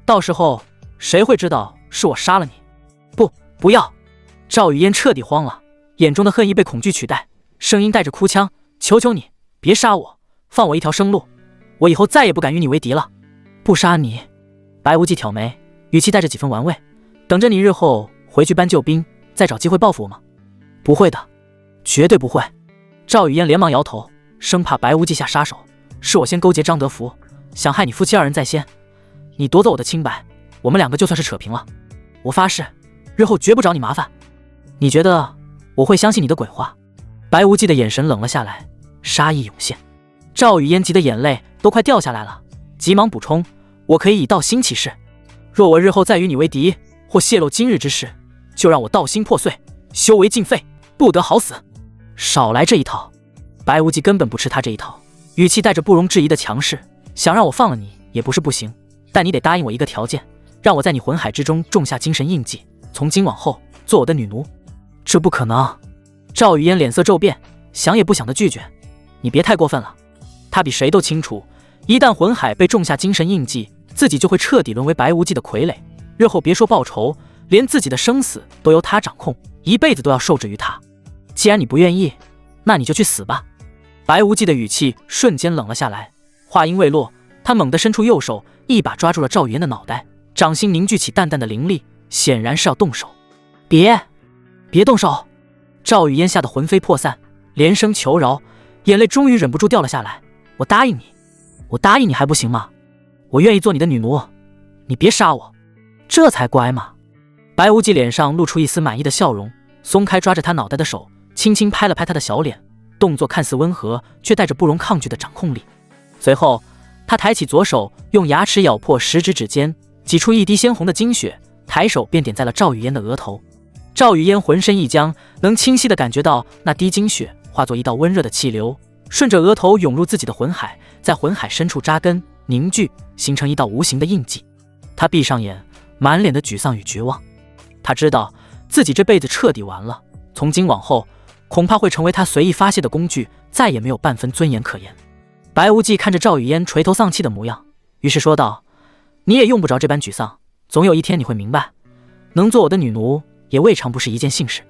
到时候谁会知道是我杀了你？不要！赵雨嫣彻底慌了，眼中的恨意被恐惧取代，声音带着哭腔：求求你别杀我，放我一条生路，我以后再也不敢与你为敌了。不杀你？白无忌挑眉，语气带着几分玩味：等着你日后回去搬救兵，再找机会报复我吗？不会的，绝对不会。赵雨嫣连忙摇头，生怕白无忌下杀手。是我先勾结张德福，想害你夫妻二人在先，你夺走我的清白，我们两个就算是扯平了。我发誓日后绝不找你麻烦。你觉得我会相信你的鬼话？白无忌的眼神冷了下来，杀意涌现。赵雨嫣急得眼泪都快掉下来了，急忙补充：我可以以道心起誓，若我日后再与你为敌，或泄露今日之事，就让我道心破碎，修为尽废，不得好死。少来这一套！白无忌根本不吃他这一套，语气带着不容置疑的强势：想让我放了你也不是不行，但你得答应我一个条件，让我在你魂海之中种下精神印记，从今往后做我的女奴。这不可能！赵雨嫣脸色骤变，想也不想的拒绝：你别太过分了。他比谁都清楚，一旦魂海被种下精神印记，自己就会彻底沦为白无忌的傀儡，日后别说报仇，连自己的生死都由他掌控，一辈子都要受制于他。既然你不愿意，那你就去死吧。白无忌的语气瞬间冷了下来，话音未落，他猛地伸出右手，一把抓住了赵雨嫣的脑袋，掌心凝聚起淡淡的灵力，显然是要动手。别动手！赵雨嫣吓得魂飞魄散，连声求饶，眼泪终于忍不住掉了下来。我答应你还不行吗？我愿意做你的女奴，你别杀我，这才乖嘛。白无忌脸上露出一丝满意的笑容，松开抓着他脑袋的手，轻轻拍了拍他的小脸，动作看似温和，却带着不容抗拒的掌控力。随后他抬起左手，用牙齿咬破食指指尖，挤出一滴鲜红的精血，抬手便点在了赵雨嫣的额头。赵雨嫣浑身一僵，能清晰地感觉到那滴精血化作一道温热的气流，顺着额头涌入自己的魂海，在魂海深处扎根凝聚，形成一道无形的印记。他闭上眼，满脸的沮丧与绝望。他知道自己这辈子彻底完了，从今往后恐怕会成为他随意发泄的工具，再也没有半分尊严可言。白无忌看着赵雨嫣垂头丧气的模样，于是说道：你也用不着这般沮丧，总有一天你会明白，能做我的女奴也未尝不是一件幸事。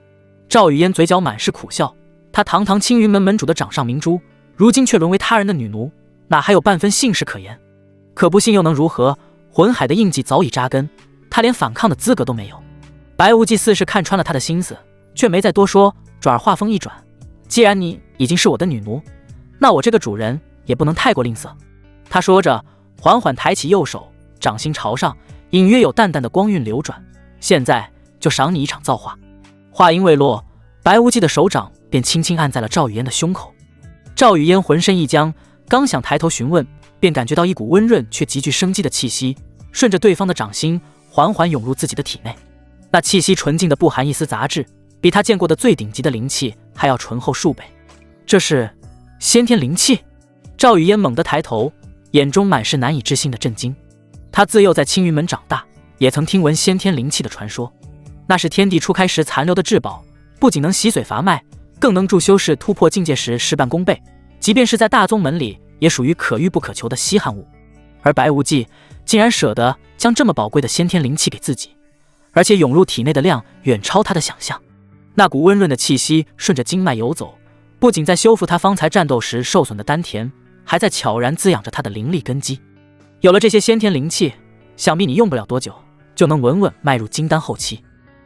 赵雨嫣嘴角满是苦笑，她堂堂青云门门主的掌上明珠，如今却沦为他人的女奴，哪还有半分幸事可言？可不信又能如何？魂海的印记早已扎根，她连反抗的资格都没有。白无忌似是看穿了她的心思，却没再多说，转而话锋一转：既然你已经是我的女奴，那我这个主人也不能太过吝啬。他说着，缓缓抬起右手，掌心朝上，隐约有淡淡的光晕流转。现在就赏你一场造化。话音未落，白无忌的手掌便轻轻按在了赵雨嫣的胸口。赵雨嫣浑身一僵，刚想抬头询问，便感觉到一股温润却极具生机的气息，顺着对方的掌心缓缓涌入自己的体内。那气息纯净的不含一丝杂质，比他见过的最顶级的灵气还要醇厚数倍。这是先天灵气？赵雨嫣猛地抬头，眼中满是难以置信的震惊。他自幼在青云门长大，也曾听闻先天灵气的传说，那是天地初开时残留的至宝，不仅能洗髓伐脉，更能助修士突破境界时事半功倍。即便是在大宗门里，也属于可遇不可求的稀罕物。而白无忌竟然舍得将这么宝贵的先天灵气给自己，而且涌入体内的量远超他的想象。那股温润的气息顺着经脉游走，不仅在修复他方才战斗时受损的丹田，还在悄然滋养着他的灵力根基。有了这些先天灵气，想必你用不了多久就能稳稳迈入金丹后期。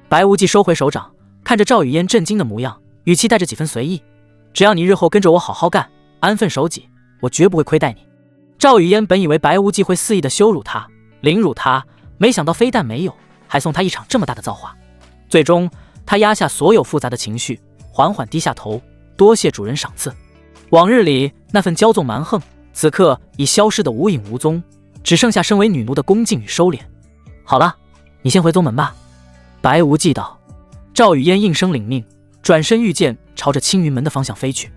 白无忌收回手掌，看着赵雨嫣震惊的模样，语气带着几分随意：只要你日后跟着我好好干，安分守己，我绝不会亏待你。赵雨嫣本以为白无忌会肆意的羞辱他、凌辱他，没想到非但没有，还送他一场这么大的造化。最终他压下所有复杂的情绪，缓缓低下头，多谢主人赏赐。往日里那份骄纵蛮横，此刻已消失得无影无踪，只剩下身为女奴的恭敬与收敛。好了，你先回宗门吧。白无忌道。赵雨嫣应声领命，转身御剑朝着青云门的方向飞去。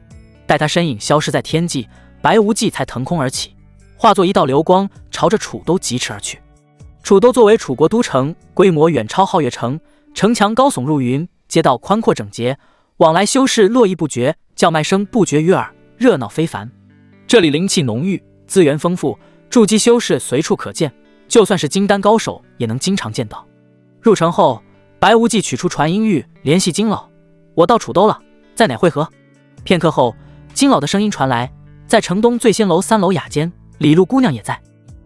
待他身影消失在天际，白无忌才腾空而起，化作一道流光，朝着楚都疾驰而去。楚都作为楚国都城，规模远超皓月城，城墙高耸入云，街道宽阔整洁，往来修士络绎不绝，叫卖声不绝于耳，热闹非凡。这里灵气浓郁，资源丰富，筑基修士随处可见，就算是金丹高手也能经常见到。入城后，白无忌取出传音玉，联系金老：我到楚都了，在哪会合？片刻后，金老的声音传来：在城东醉仙楼3楼雅间，李路姑娘也在。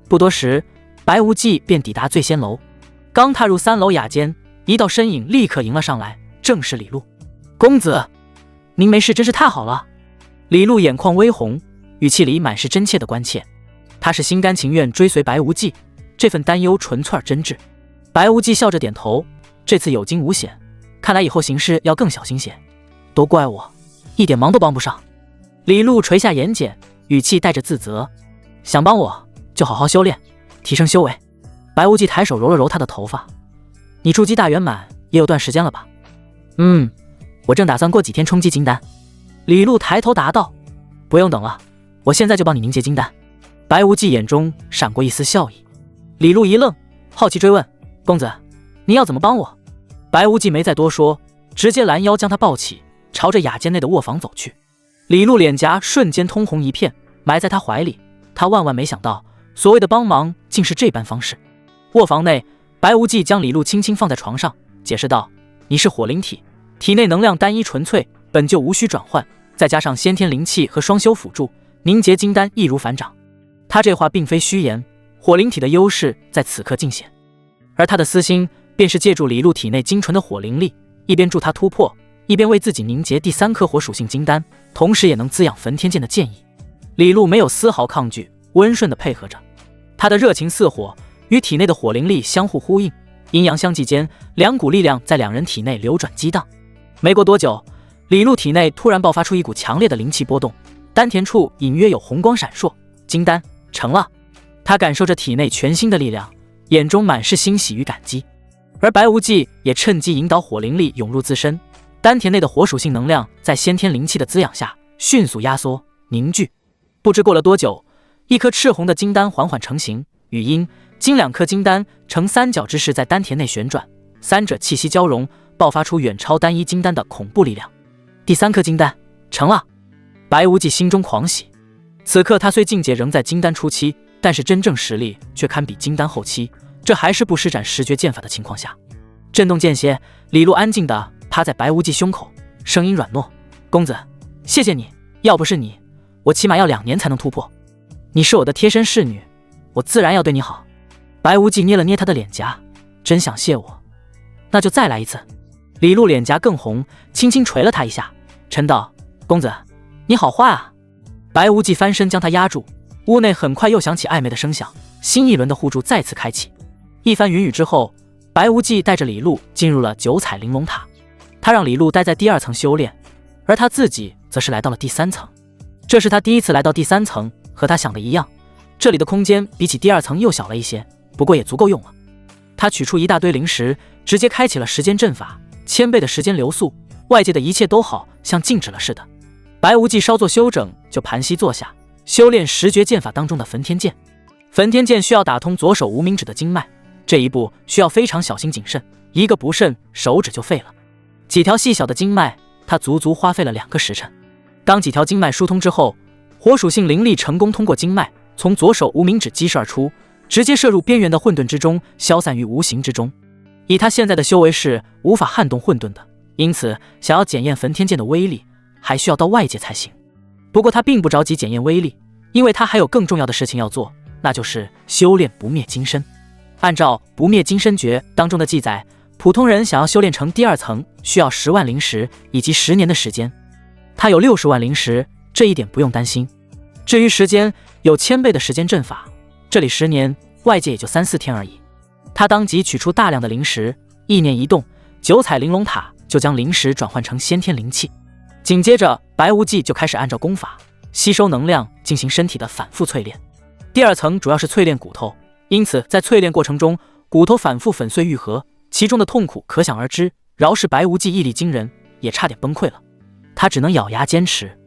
不多时，白无忌便抵达醉仙楼。刚踏入3楼雅间，一道身影立刻迎了上来，正是李路。公子，您没事真是太好了。李路眼眶微红，语气里满是真切的关切。他是心甘情愿追随白无忌，这份担忧纯粹而真挚。白无忌笑着点头，这次有惊无险，看来以后行事要更小心些。都怪我，一点忙都帮不上。李路垂下眼睑，语气带着自责。想帮我就好好修炼，提升修为。白无忌抬手揉了揉他的头发。你筑基大圆满也有段时间了吧？我正打算过几天冲击金丹。李路抬头答道。不用等了，我现在就帮你凝结金丹。白无忌眼中闪过一丝笑意。李路一愣，好奇追问：公子，你要怎么帮我？白无忌没再多说，直接拦腰将他抱起，朝着雅间内的卧房走去。李路脸颊瞬间通红一片，埋在他怀里。他万万没想到，所谓的帮忙竟是这般方式。卧房内，白无忌将李路轻轻放在床上，解释道：你是火灵体，体内能量单一纯粹，本就无需转换，再加上先天灵气和双修辅助，凝结金丹易如反掌。他这话并非虚言，火灵体的优势在此刻尽显。而他的私心便是借助李路体内精纯的火灵力，一边助他突破，一边为自己凝结第3颗火属性金丹，同时也能滋养焚天剑的剑意。李路没有丝毫抗拒，温顺地配合着。他的热情似火，与体内的火灵力相互呼应，阴阳相济间，两股力量在两人体内流转激荡。没过多久，李路体内突然爆发出一股强烈的灵气波动，丹田处隐约有红光闪烁。金丹成了。他感受着体内全新的力量，眼中满是欣喜与感激。而白无忌也趁机引导火灵力涌入自身，丹田内的火属性能量在先天灵气的滋养下迅速压缩凝聚。不知过了多久，一颗赤红的金丹缓缓成型，语音金2颗金丹呈3角之势在丹田内旋转，三者气息交融，爆发出远超单一金丹的恐怖力量。第3颗金丹成了。白无忌心中狂喜。此刻他虽境界仍在金丹初期，但是真正实力却堪比金丹后期，这还是不施展十绝剑法的情况下。震动间歇，李路安静地趴在白无忌胸口，声音软糯：公子，谢谢你，要不是你，我起码要2年才能突破。你是我的贴身侍女，我自然要对你好。白无忌捏了捏他的脸颊，真想谢我，那就再来一次。李路脸颊更红，轻轻捶了他一下，嗔道：公子，你好坏啊。白无忌翻身将他压住，屋内很快又响起暧昧的声响，新一轮的互助再次开启。一番云雨之后，白无忌带着李路进入了9彩玲珑塔。他让李路待在第2层修炼，而他自己则是来到了第3层。这是他第一次来到第3层，和他想的一样，这里的空间比起第2层又小了一些，不过也足够用了。他取出一大堆灵石，直接开启了时间阵法，1000倍的时间流速，外界的一切都好像静止了似的。白无忌稍作休整，就盘膝坐下，修炼十绝剑法当中的焚天剑。焚天剑需要打通左手无名指的经脉，这一步需要非常小心谨慎，一个不慎手指就废了。几条细小的经脉，他足足花费了2个时辰。当几条经脉疏通之后，火属性灵力成功通过经脉，从左手无名指激射而出，直接射入边缘的混沌之中，消散于无形之中。以他现在的修为是无法撼动混沌的，因此想要检验焚天剑的威力，还需要到外界才行。不过他并不着急检验威力，因为他还有更重要的事情要做，那就是修炼不灭金身。按照不灭金身诀当中的记载，普通人想要修炼成第2层，需要10万灵石以及10年的时间。他有60万灵石，这一点不用担心。至于时间，有1000倍的时间阵法，这里10年，外界也就3、4天而已。他当即取出大量的灵石，意念一动，9彩玲珑塔就将灵石转换成先天灵气。紧接着，白无忌就开始按照功法吸收能量，进行身体的反复淬炼。第2层主要是淬炼骨头，因此在淬炼过程中，骨头反复粉碎愈合，其中的痛苦可想而知。饶是白无忌毅力惊人，也差点崩溃了。他只能咬牙坚持。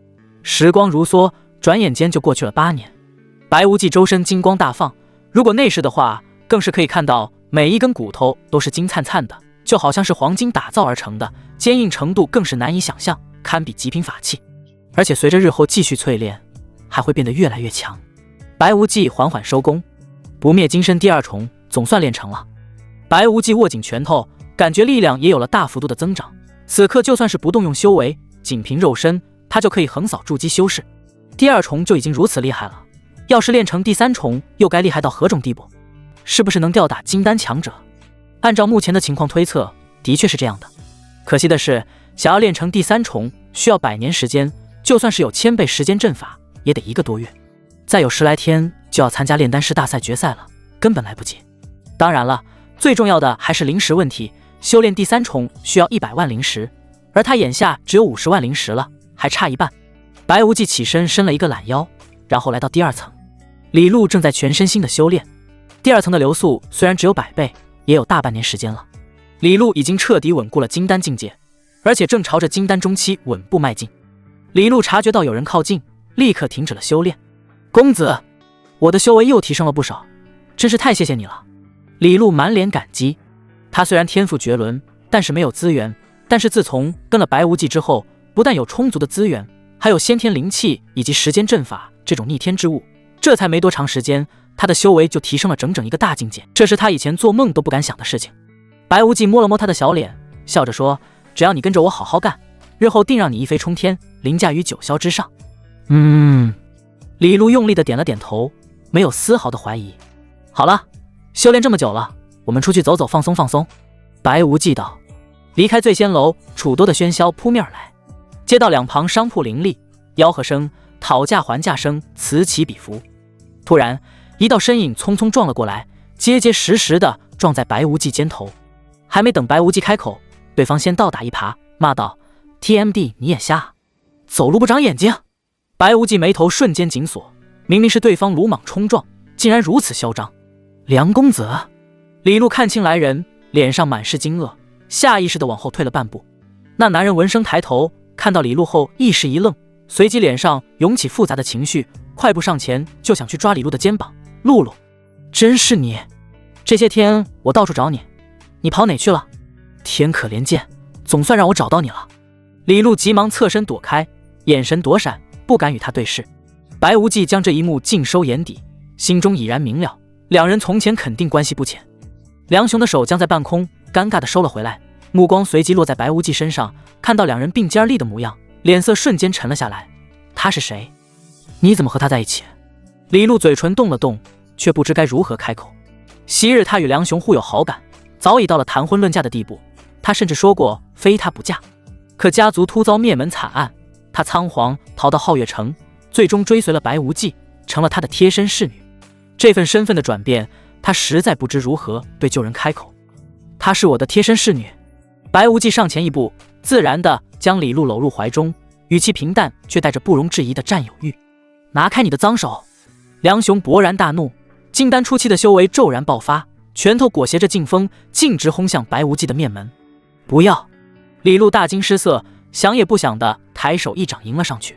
时光如梭，转眼间就过去了8年。白无忌周身金光大放，如果内视的话，更是可以看到每一根骨头都是金灿灿的，就好像是黄金打造而成的，坚硬程度更是难以想象，堪比极品法器。而且随着日后继续淬炼，还会变得越来越强。白无忌缓缓收工，不灭金身第2重总算练成了。白无忌握紧拳头，感觉力量也有了大幅度的增长。此刻就算是不动用修为，仅凭肉身，他就可以横扫筑基修士。第2重就已经如此厉害了，要是练成第3重，又该厉害到何种地步？是不是能吊打金丹强者？按照目前的情况推测，的确是这样的。可惜的是，想要练成第3重，需要100年时间，就算是有1000倍时间阵法，也得1个多月。再有10来天就要参加炼丹师大赛决赛了，根本来不及。当然了，最重要的还是灵石问题，修炼第3重需要100万灵石，而他眼下只有50万灵石了，还差一半。白无忌起身伸了一个懒腰，然后来到第2层。李璐正在全身心的修炼。第2层的流速虽然只有100倍，也有大半年时间了。李璐已经彻底稳固了金丹境界，而且正朝着金丹中期稳步迈进。李璐察觉到有人靠近，立刻停止了修炼。公子，我的修为又提升了不少，真是太谢谢你了。李璐满脸感激。他虽然天赋绝伦，但是没有资源，但是自从跟了白无忌之后，不但有充足的资源，还有先天灵气以及时间阵法这种逆天之物，这才没多长时间，他的修为就提升了整整1个大境界，这是他以前做梦都不敢想的事情。白无忌摸了摸他的小脸，笑着说，只要你跟着我好好干，日后定让你一飞冲天，凌驾于9霄之上。李璐用力的点了点头，没有丝毫的怀疑。好了，修炼这么久了，我们出去走走，放松放松。白无忌道。离开醉仙楼，楚多的喧嚣扑面而来，街道两旁商铺林立，吆喝声、讨价还价声此起彼伏。突然，一道身影匆匆撞了过来，结结实实的撞在白无忌肩头。还没等白无忌开口，对方先倒打一耙，骂道 ：“TMD， 你眼瞎，走路不长眼睛！”白无忌眉头瞬间紧锁，明明是对方鲁莽冲撞，竟然如此嚣张。梁公子，李璐看清来人，脸上满是惊愕，下意识地往后退了半步。那男人闻声抬头，看到李璐后一时一愣，随即脸上涌起复杂的情绪，快步上前就想去抓李璐的肩膀。露露，真是你！这些天我到处找你，你跑哪去了？天可怜见，总算让我找到你了。李璐急忙侧身躲开，眼神躲闪，不敢与他对视。白无忌将这一幕尽收眼底，心中已然明了，两人从前肯定关系不浅。梁雄的手僵在半空，尴尬地收了回来，目光随即落在白无忌身上，看到两人并肩立的模样，脸色瞬间沉了下来。他是谁？你怎么和他在一起？李璐嘴唇动了动，却不知该如何开口。昔日他与梁雄互有好感，早已到了谈婚论嫁的地步，他甚至说过非他不嫁。可家族突遭灭门惨案，他仓皇逃到皓月城，最终追随了白无忌，成了他的贴身侍女。这份身份的转变，他实在不知如何对旧人开口。她是我的贴身侍女。白无忌上前一步，自然地将李璐搂入怀中，语气平淡却带着不容置疑的占有欲。拿开你的脏手！梁雄勃然大怒，金丹初期的修为骤然爆发，拳头裹挟着劲风，径直轰向白无忌的面门。不要！李璐大惊失色，想也不想地抬手一掌迎了上去。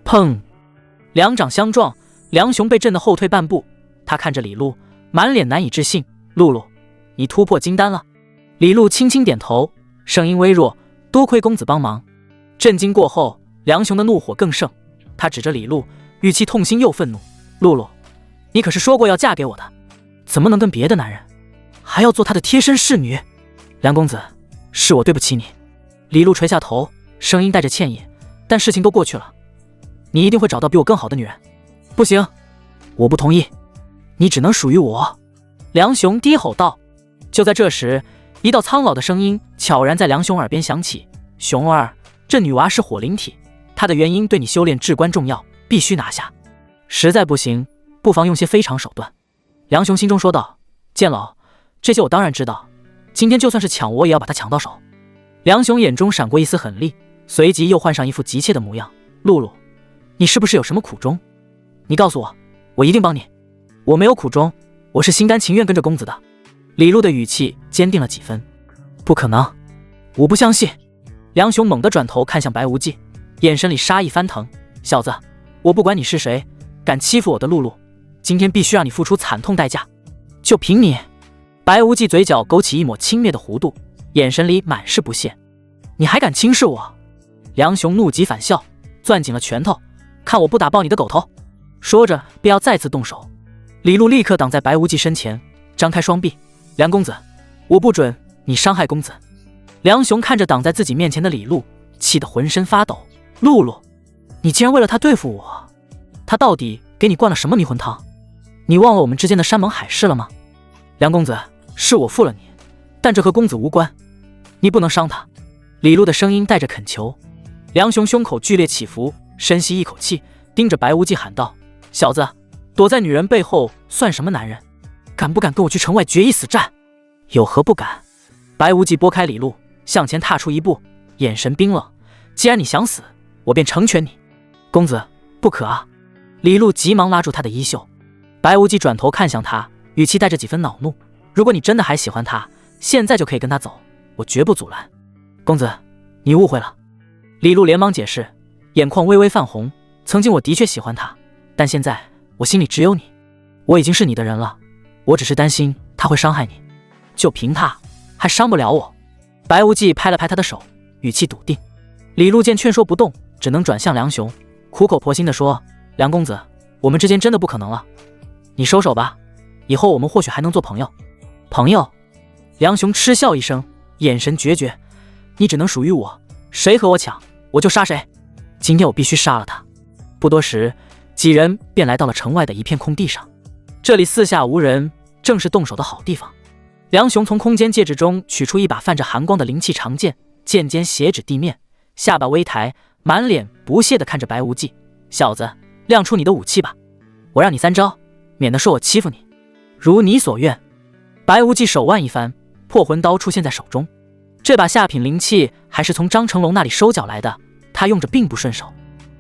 砰！两掌相撞，梁雄被震得后退半步。他看着李璐，满脸难以置信：“露露，你突破金丹了？”李璐轻轻点头，声音微弱：“多亏公子帮忙。”震惊过后，梁雄的怒火更盛，他指着李璐，语气痛心又愤怒。露露，你可是说过要嫁给我的，怎么能跟别的男人，还要做他的贴身侍女？梁公子，是我对不起你。李璐垂下头，声音带着歉意，但事情都过去了，你一定会找到比我更好的女人。不行，我不同意，你只能属于我。梁雄低吼道。就在这时，一道苍老的声音悄然在梁雄耳边响起：雄儿，这女娃是火灵体，她的元婴对你修炼至关重要，必须拿下。实在不行，不妨用些非常手段。梁雄心中说道：剑老，这些我当然知道，今天就算是抢我也要把她抢到手。梁雄眼中闪过一丝狠厉，随即又换上一副急切的模样。露露，你是不是有什么苦衷？你告诉我，我一定帮你。我没有苦衷，我是心甘情愿跟着公子的。李璐的语气坚定了几分。不可能，我不相信。梁雄猛地转头看向白无忌，眼神里杀意翻腾。小子，我不管你是谁，敢欺负我的露露，今天必须让你付出惨痛代价。就凭你！白无忌嘴角勾起一抹轻蔑的弧度，眼神里满是不屑。你还敢轻视我？梁雄怒极反笑，攥紧了拳头，看我不打爆你的狗头！说着便要再次动手。李璐立刻挡在白无忌身前，张开双臂。梁公子，我不准你伤害公子。梁雄看着挡在自己面前的李璐，气得浑身发抖。露露，你竟然为了他对付我，他到底给你灌了什么迷魂汤？你忘了我们之间的山盟海誓了吗？梁公子，是我负了你，但这和公子无关，你不能伤他。李璐的声音带着恳求。梁雄胸口剧烈起伏，深吸一口气，盯着白无忌喊道：小子，躲在女人背后算什么男人？敢不敢跟我去城外决一死战？有何不敢？白无忌拨开李璐，向前踏出一步，眼神冰冷。既然你想死，我便成全你。公子，不可啊！李璐急忙拉住他的衣袖。白无忌转头看向他，语气带着几分恼怒。如果你真的还喜欢他，现在就可以跟他走，我绝不阻拦。公子，你误会了。李璐连忙解释，眼眶微微泛红。曾经我的确喜欢他，但现在我心里只有你，我已经是你的人了。我只是担心他会伤害你，就凭他还伤不了我。白无忌拍了拍他的手，语气笃定。李璐见劝说不动，只能转向梁雄，苦口婆心地说：梁公子，我们之间真的不可能了，你收手吧，以后我们或许还能做朋友。朋友？梁雄嗤笑一声，眼神决绝。你只能属于我，谁和我抢，我就杀谁。今天我必须杀了他。不多时，几人便来到了城外的一片空地上。这里四下无人，正是动手的好地方。梁雄从空间戒指中取出一把泛着寒光的灵气长剑，剑尖斜指地面，下巴微抬，满脸不屑地看着白无忌：小子，亮出你的武器吧，我让你3招，免得说我欺负你。如你所愿。白无忌手腕一翻，破魂刀出现在手中。这把下品灵器还是从张成龙那里收缴来的，他用着并不顺手，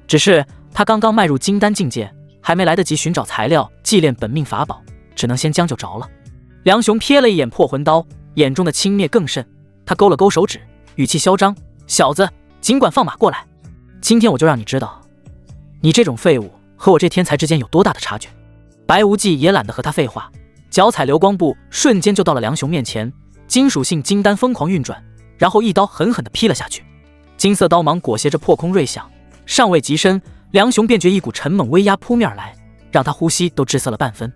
只是他刚刚迈入金丹境界，还没来得及寻找材料祭炼本命法宝，只能先将就着了。梁雄瞥了一眼破魂刀，眼中的轻蔑更甚，他勾了勾手指，语气嚣张：小子，尽管放马过来，今天我就让你知道，你这种废物和我这天才之间有多大的差距。白无忌也懒得和他废话，脚踩流光步，瞬间就到了梁雄面前，金属性金丹疯狂运转，然后一刀狠狠地劈了下去。金色刀芒裹挟着破空锐响，尚未及身，梁雄便觉一股沉猛威压扑面而来，让他呼吸都滞涩了半分。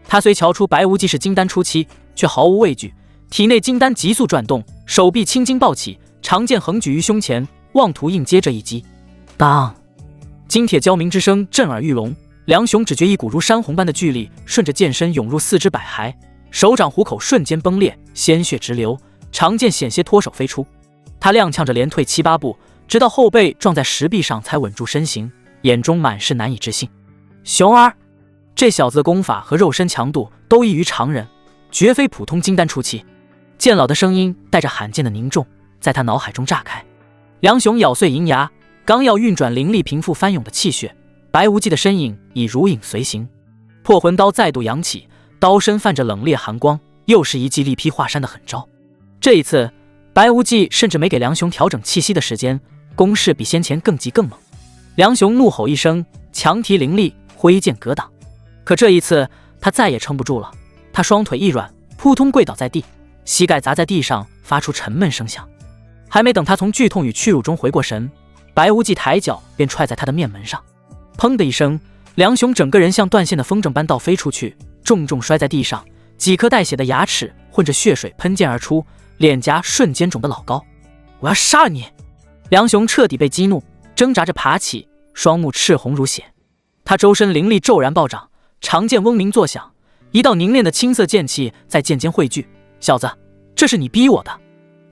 他虽瞧出白无忌是金丹初期，却毫无畏惧，体内金丹急速转动，手臂青筋暴起，长剑横举于胸前，妄图应接这一击。当，金铁交鸣之声震耳欲聋，梁雄只觉一股如山洪般的巨力顺着剑身涌入四肢百骸，手掌虎口瞬间崩裂，鲜血直流，长剑险些脱手飞出。他踉跄着连退7、8步，直到后背撞在石壁上才稳住身形，眼中满是难以置信。熊儿，这小子的功法和肉身强度都异于常人，绝非普通金丹初期。剑老的声音带着罕见的凝重，在他脑海中炸开。梁雄咬碎银牙，刚要运转灵力平复翻涌的气血，白无忌的身影已如影随形。破魂刀再度扬起，刀身泛着冷冽寒光，又是一记力劈华山的狠招。这一次，白无忌甚至没给梁雄调整气息的时间，攻势比先前更急更猛。梁雄怒吼一声，强提灵力，挥剑格挡。可这一次，他再也撑不住了，他双腿一软，扑通跪倒在地，膝盖砸在地上，发出沉闷声响。还没等他从剧痛与屈辱中回过神，白无忌抬脚便踹在他的面门上。砰的一声，梁雄整个人像断线的风筝般倒飞出去，重重摔在地上，几颗带血的牙齿混着血水喷溅而出，脸颊瞬间肿得老高。我要杀了你！梁雄彻底被激怒，挣扎着爬起，双目赤红如血。他周身灵力骤然暴涨，长剑嗡鸣作响，一道凝练的青色剑气在剑间汇聚。小子，这是你逼我的！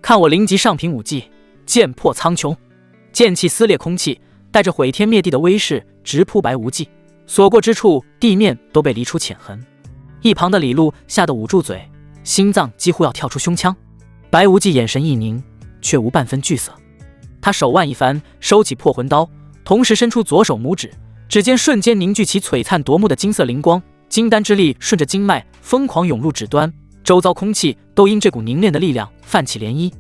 看我灵级上品武技，剑破苍穹！剑气撕裂空气，带着毁天灭地的威势直扑白无忌，所过之处地面都被离出浅痕。一旁的李璐吓得捂住嘴，心脏几乎要跳出胸腔。白无忌眼神一凝，却无半分惧色。他手腕一翻，收起破魂刀，同时伸出左手拇指，指尖瞬间凝聚起璀璨夺目的金色灵光，金丹之力顺着经脉疯狂涌入指端，周遭空气都因这股凝练的力量泛起涟漪。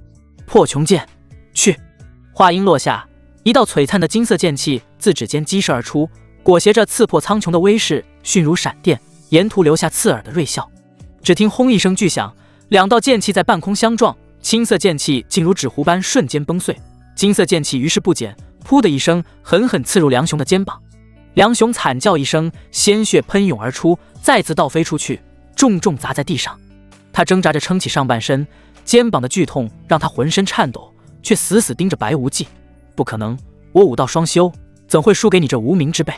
破穹剑，去！话音落下，一道璀璨的金色剑气自指尖激射而出，裹挟着刺破苍穹的威势，迅如闪电，沿途留下刺耳的锐啸。只听轰一声巨响，两道剑气在半空相撞，青色剑气竟如纸糊般瞬间崩碎，金色剑气于是不减，噗的一声狠狠刺入梁雄的肩膀。梁雄惨叫一声，鲜血喷涌而出，再次倒飞出去，重重砸在地上。他挣扎着撑起上半身，肩膀的剧痛让他浑身颤抖，却死死盯着白无忌。不可能，我武道双修，怎会输给你这无名之辈？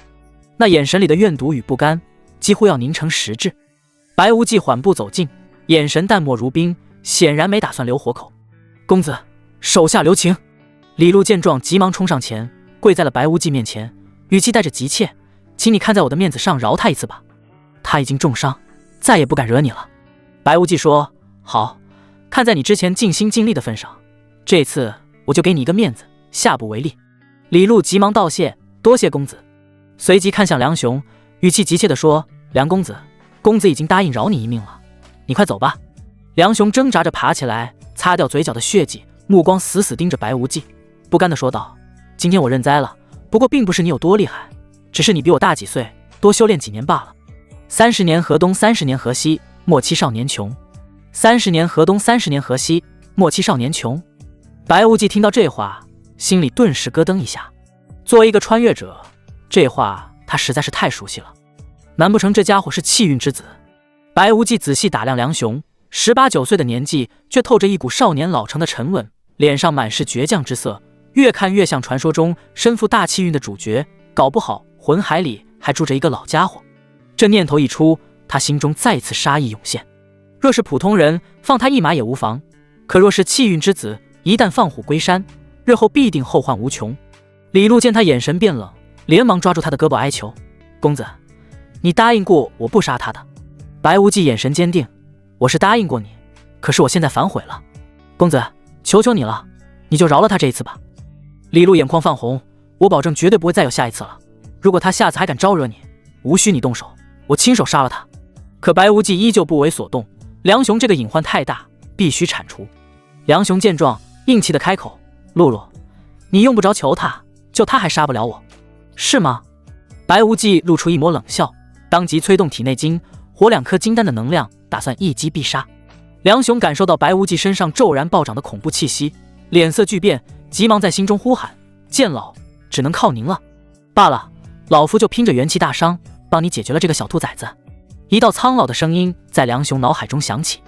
那眼神里的怨毒与不甘几乎要凝成实质。白无忌缓步走近，眼神淡漠如冰，显然没打算留活口。公子，手下留情！李璐见状急忙冲上前，跪在了白无忌面前，语气带着急切，请你看在我的面子上饶他一次吧，他已经重伤，再也不敢惹你了。白无忌说，好，看在你之前尽心尽力的份上，这次我就给你一个面子，下不为例。李璐急忙道谢，多谢公子。随即看向梁雄，语气急切地说，梁公子，公子已经答应饶你一命了，你快走吧。梁雄挣扎着爬起来，擦掉嘴角的血迹，目光死死盯着白无忌，不甘地说道，今天我认栽了，不过并不是你有多厉害，只是你比我大几岁，多修炼几年罢了。30年河东30年河西，莫欺少年穷。30年河东30年河西，莫欺少年穷。白无忌听到这话，心里顿时咯噔一下。作为一个穿越者，这话他实在是太熟悉了。难不成这家伙是气运之子？白无忌仔细打量梁雄，18、19岁的年纪，却透着一股少年老成的沉稳，脸上满是倔强之色，越看越像传说中身负大气运的主角，搞不好魂海里还住着一个老家伙。这念头一出，他心中再次杀意涌现。若是普通人，放他一马也无妨，可若是气运之子，一旦放虎归山，日后必定后患无穷。李璐见他眼神变冷，连忙抓住他的胳膊哀求，公子，你答应过我不杀他的。白无忌眼神坚定，我是答应过你，可是我现在反悔了。公子，求求你了，你就饶了他这一次吧。李璐眼眶泛红，我保证绝对不会再有下一次了。如果他下次还敢招惹你，无需你动手，我亲手杀了他。可白无忌依旧不为所动，梁雄这个隐患太大，必须铲除。梁雄见状，硬气的开口，露露，你用不着求他，就他还杀不了我，是吗？白无忌露出一抹冷笑，当即催动体内金火2颗金丹的能量，打算一击必杀。梁雄感受到白无忌身上骤然暴涨的恐怖气息，脸色巨变，急忙在心中呼喊，剑老，只能靠您了。罢了，老夫就拼着元气大伤，帮你解决了这个小兔崽子。一道苍老的声音在梁雄脑海中响起。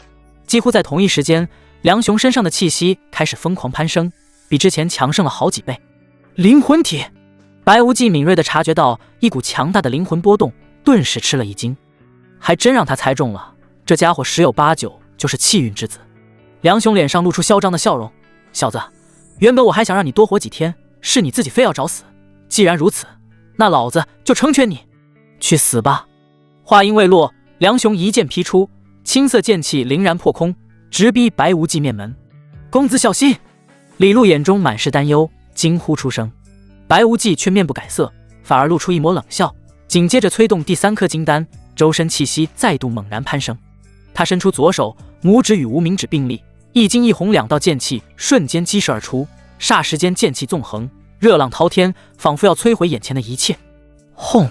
几乎在同一时间，梁雄身上的气息开始疯狂攀升，比之前强盛了好几倍。灵魂体！白无忌敏锐地察觉到一股强大的灵魂波动，顿时吃了一惊。还真让他猜中了，这家伙10有8九就是气运之子。梁雄脸上露出嚣张的笑容，小子，原本我还想让你多活几天，是你自己非要找死。既然如此，那老子就成全你，去死吧！话音未落，梁雄一剑劈出，青色剑气凌然破空，直逼白无忌面门。公子小心！李璐眼中满是担忧，惊呼出声。白无忌却面不改色，反而露出一抹冷笑，紧接着催动第3颗金丹，周身气息再度猛然攀升。他伸出左手，拇指与无名指并立，一金一红2道剑气瞬间激射而出，霎时间剑气纵横，热浪滔天，仿佛要摧毁眼前的一切。轰！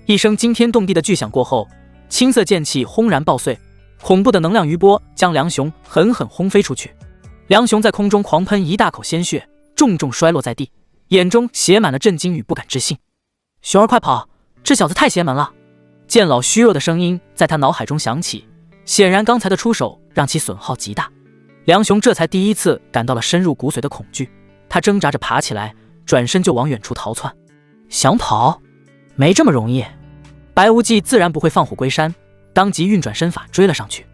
一声惊天动地的巨响过后，青色剑气轰然爆碎，恐怖的能量余波将梁雄狠狠轰飞出去。梁雄在空中狂喷一大口鲜血，重重摔落在地，眼中写满了震惊与不敢置信。雄儿快跑，这小子太邪门了。剑老虚弱的声音在他脑海中响起，显然刚才的出手让其损耗极大。梁雄这才第一次感到了深入骨髓的恐惧，他挣扎着爬起来，转身就往远处逃窜。想跑？没这么容易。白无忌自然不会放虎归山，当即运转身法追了上去。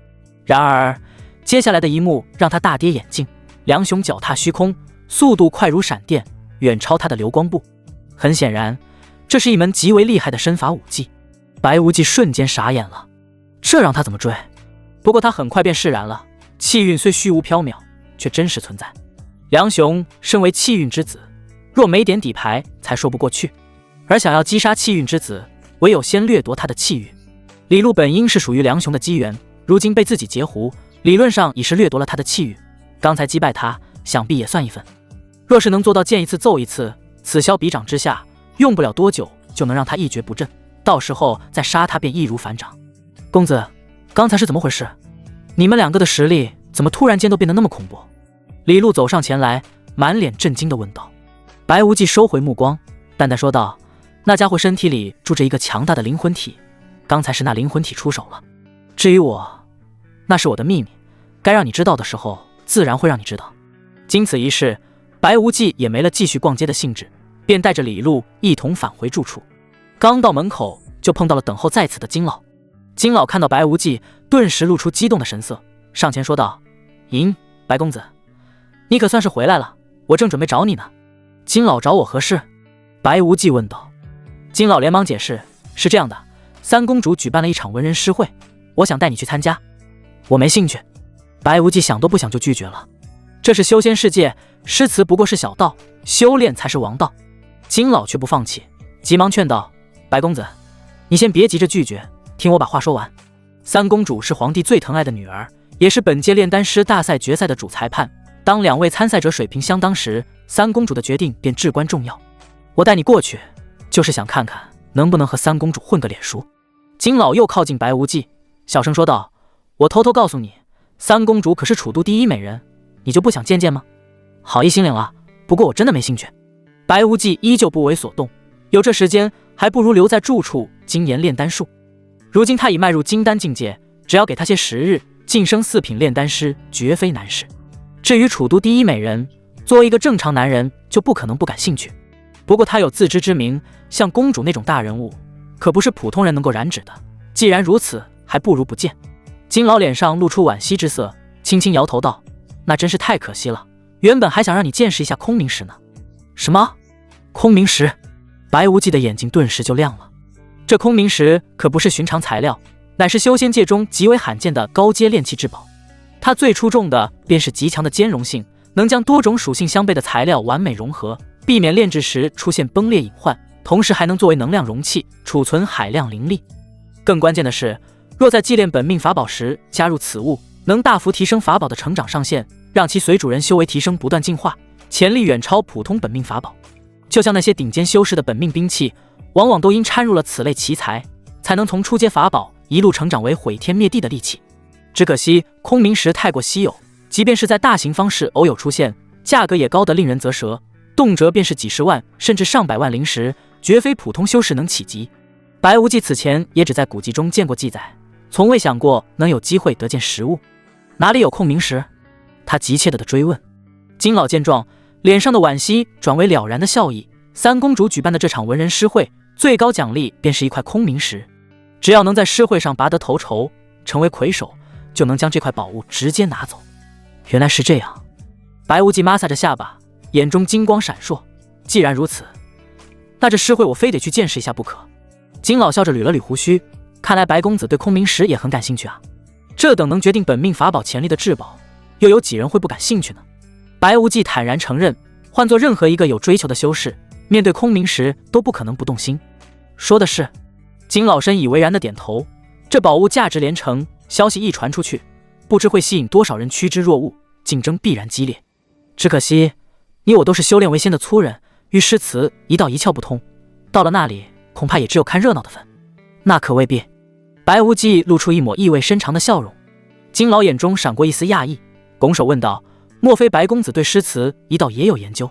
然而接下来的一幕让他大跌眼镜，梁雄脚踏虚空，速度快如闪电，远超他的流光步。很显然，这是一门极为厉害的身法武技。白无忌瞬间傻眼了，这让他怎么追？不过他很快便释然了，气运虽虚无缥缈，却真实存在。梁雄身为气运之子，若没点底牌才说不过去，而想要击杀气运之子，唯有先掠夺他的气运。李路本应是属于梁雄的机缘，如今被自己截胡，理论上已是掠夺了他的气运。刚才击败他，想必也算一份。若是能做到见一次揍一次，此消彼长之下，用不了多久就能让他一蹶不振，到时候再杀他便易如反掌。公子，刚才是怎么回事？你们两个的实力怎么突然间都变得那么恐怖？李路走上前来，满脸震惊地问道。白无忌收回目光，淡淡说道：那家伙身体里住着一个强大的灵魂体，刚才是那灵魂体出手了。至于我，那是我的秘密，该让你知道的时候自然会让你知道。经此一事，白无忌也没了继续逛街的兴致，便带着李路一同返回住处。刚到门口就碰到了等候在此的金老。金老看到白无忌，顿时露出激动的神色，上前说道：咦，白公子，你可算是回来了，我正准备找你呢。金老找我何事？白无忌问道。金老连忙解释，是这样的，三公主举办了一场文人诗会，我想带你去参加。我没兴趣。白无忌想都不想就拒绝了。这是修仙世界，诗词不过是小道，修炼才是王道。金老却不放弃，急忙劝道：白公子，你先别急着拒绝，听我把话说完。三公主是皇帝最疼爱的女儿，也是本届炼丹师大赛决赛的主裁判。当两位参赛者水平相当时，三公主的决定便至关重要。我带你过去，就是想看看能不能和三公主混个脸熟。金老又靠近白无忌，小声说道：我偷偷告诉你，三公主可是楚都第一美人，你就不想见见吗？好意心领了，不过我真的没兴趣。白无忌依旧不为所动，有这时间还不如留在住处精研炼丹术。如今他已迈入金丹境界，只要给他些时日，晋升4品炼丹师绝非难事。至于楚都第一美人，作为一个正常男人就不可能不感兴趣。不过他有自知之明，像公主那种大人物可不是普通人能够染指的，既然如此，还不如不见。金老脸上露出惋惜之色，轻轻摇头道：那真是太可惜了，原本还想让你见识一下空明石呢。什么？空明石？白无忌的眼睛顿时就亮了。这空明石可不是寻常材料，乃是修仙界中极为罕见的高阶炼器之宝。它最出众的便是极强的兼容性，能将多种属性相悖的材料完美融合，避免炼制时出现崩裂隐患，同时还能作为能量容器，储存海量灵力。更关键的是，若在祭炼本命法宝时加入此物，能大幅提升法宝的成长上限，让其随主人修为提升不断进化，潜力远超普通本命法宝。就像那些顶尖修士的本命兵器，往往都因掺入了此类奇材，才能从初阶法宝一路成长为毁天灭地的利器。只可惜空明石太过稀有，即便是在大型方式偶有出现，价格也高得令人啧舌，动辄便是几十万甚至上百万灵石，绝非普通修士能企及。白无忌此前也只在古籍中见过记载，从未想过能有机会得见实物。哪里有空明石？他急切地追问。金老见状，脸上的惋惜转为了然的笑意。三公主举办的这场文人诗会，最高奖励便是一块空明石，只要能在诗会上拔得头筹，成为魁首，就能将这块宝物直接拿走。原来是这样。白无忌抹擦着下巴，眼中金光闪烁。既然如此，那这诗会我非得去见识一下不可。金老笑着捋了捋胡须，看来白公子对空明石也很感兴趣啊。这等能决定本命法宝潜力的至宝，又有几人会不感兴趣呢？白无忌坦然承认，换做任何一个有追求的修士，面对空明石都不可能不动心。说的是。金老深以为然的点头。这宝物价值连城，消息一传出去，不知会吸引多少人趋之若鹜，竞争必然激烈。只可惜你我都是修炼为仙的粗人，与诗词一道一窍不通，到了那里恐怕也只有看热闹的份。那可未必。白无忌露出一抹意味深长的笑容。金老眼中闪过一丝讶异，拱手问道：莫非白公子对诗词一道也有研究？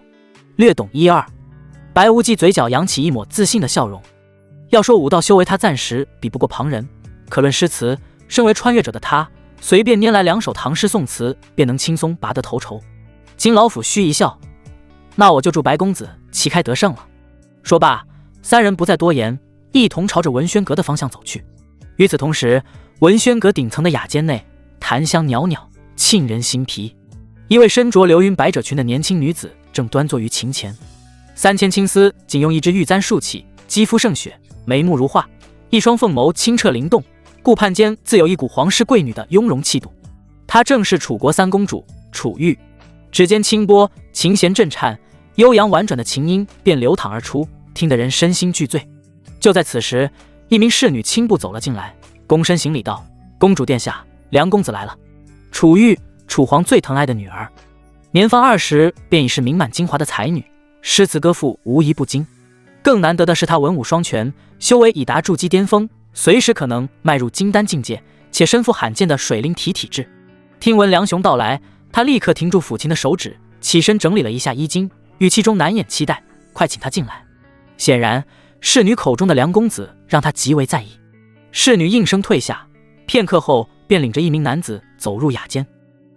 略懂一二。白无忌嘴角扬起一抹自信的笑容。要说武道修为，他暂时比不过旁人，可论诗词，身为穿越者的他，随便拈来2首唐诗宋词，便能轻松拔得头筹。金老府虚一笑，那我就祝白公子旗开得胜了。说罢，3人不再多言，一同朝着文轩阁的方向走去。与此同时，文轩阁顶层的雅间内，檀香袅袅，沁人心脾。一位身着流云百褶裙的年轻女子正端坐于琴前，3千青丝仅用一支玉簪束起，肌肤胜雪，眉目如画，一双凤眸清澈灵动，顾盼间自有一股皇室贵女的雍容气度。她正是楚国3公主楚玉。指尖轻拨，琴弦震颤，悠扬婉转的琴音便流淌而出，听得人身心俱醉。就在此时，一名侍女轻步走了进来，躬身行礼道：“公主殿下，梁公子来了。”楚玉，楚皇最疼爱的女儿，年方20便已是名满京华的才女，诗词歌赋无一不精。更难得的是她文武双全，修为已达筑基巅峰，随时可能迈入金丹境界，且身负罕见的水灵体体质。听闻梁雄到来，他立刻停住抚琴的手指，起身整理了一下衣襟，语气中难掩期待：“快请他进来。”显然，侍女口中的梁公子让他极为在意。侍女应声退下，片刻后便领着一名男子走入雅间。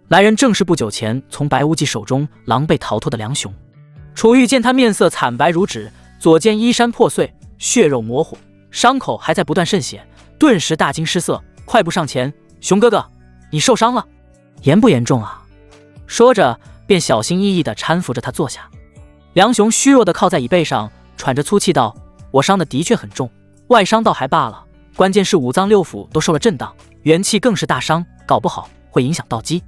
来人正是不久前从白无忌手中狼狈逃脱的梁雄。楚玉见他面色惨白如纸，左肩衣衫破碎，血肉模糊，伤口还在不断渗血，顿时大惊失色，快步上前：“熊哥哥，你受伤了？严不严重啊？”说着便小心翼翼地搀扶着他坐下。梁雄虚弱地靠在椅背上，喘着粗气道：“我伤的的确很重，外伤倒还罢了，关键是五脏六腑都受了震荡，元气更是大伤，搞不好会影响道基。”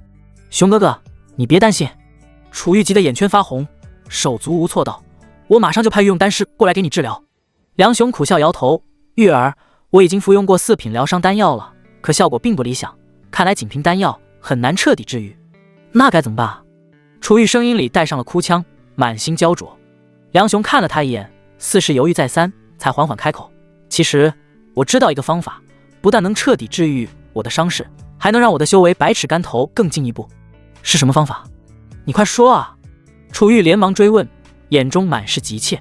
熊哥哥，你别担心。楚玉急得眼圈发红，手足无措道：“我马上就派御用丹师过来给你治疗。”梁雄苦笑摇头：“玉儿，我已经服用过4品疗伤丹药了，可效果并不理想，看来仅凭丹药很难彻底治愈。那该怎么办？”楚玉声音里带上了哭腔，满心焦灼。梁雄看了他一眼，似是犹豫再三，才缓缓开口：“其实我知道一个方法，不但能彻底治愈我的伤势，还能让我的修为百尺竿头更进一步。是什么方法？你快说啊！”楚玉连忙追问，眼中满是急切。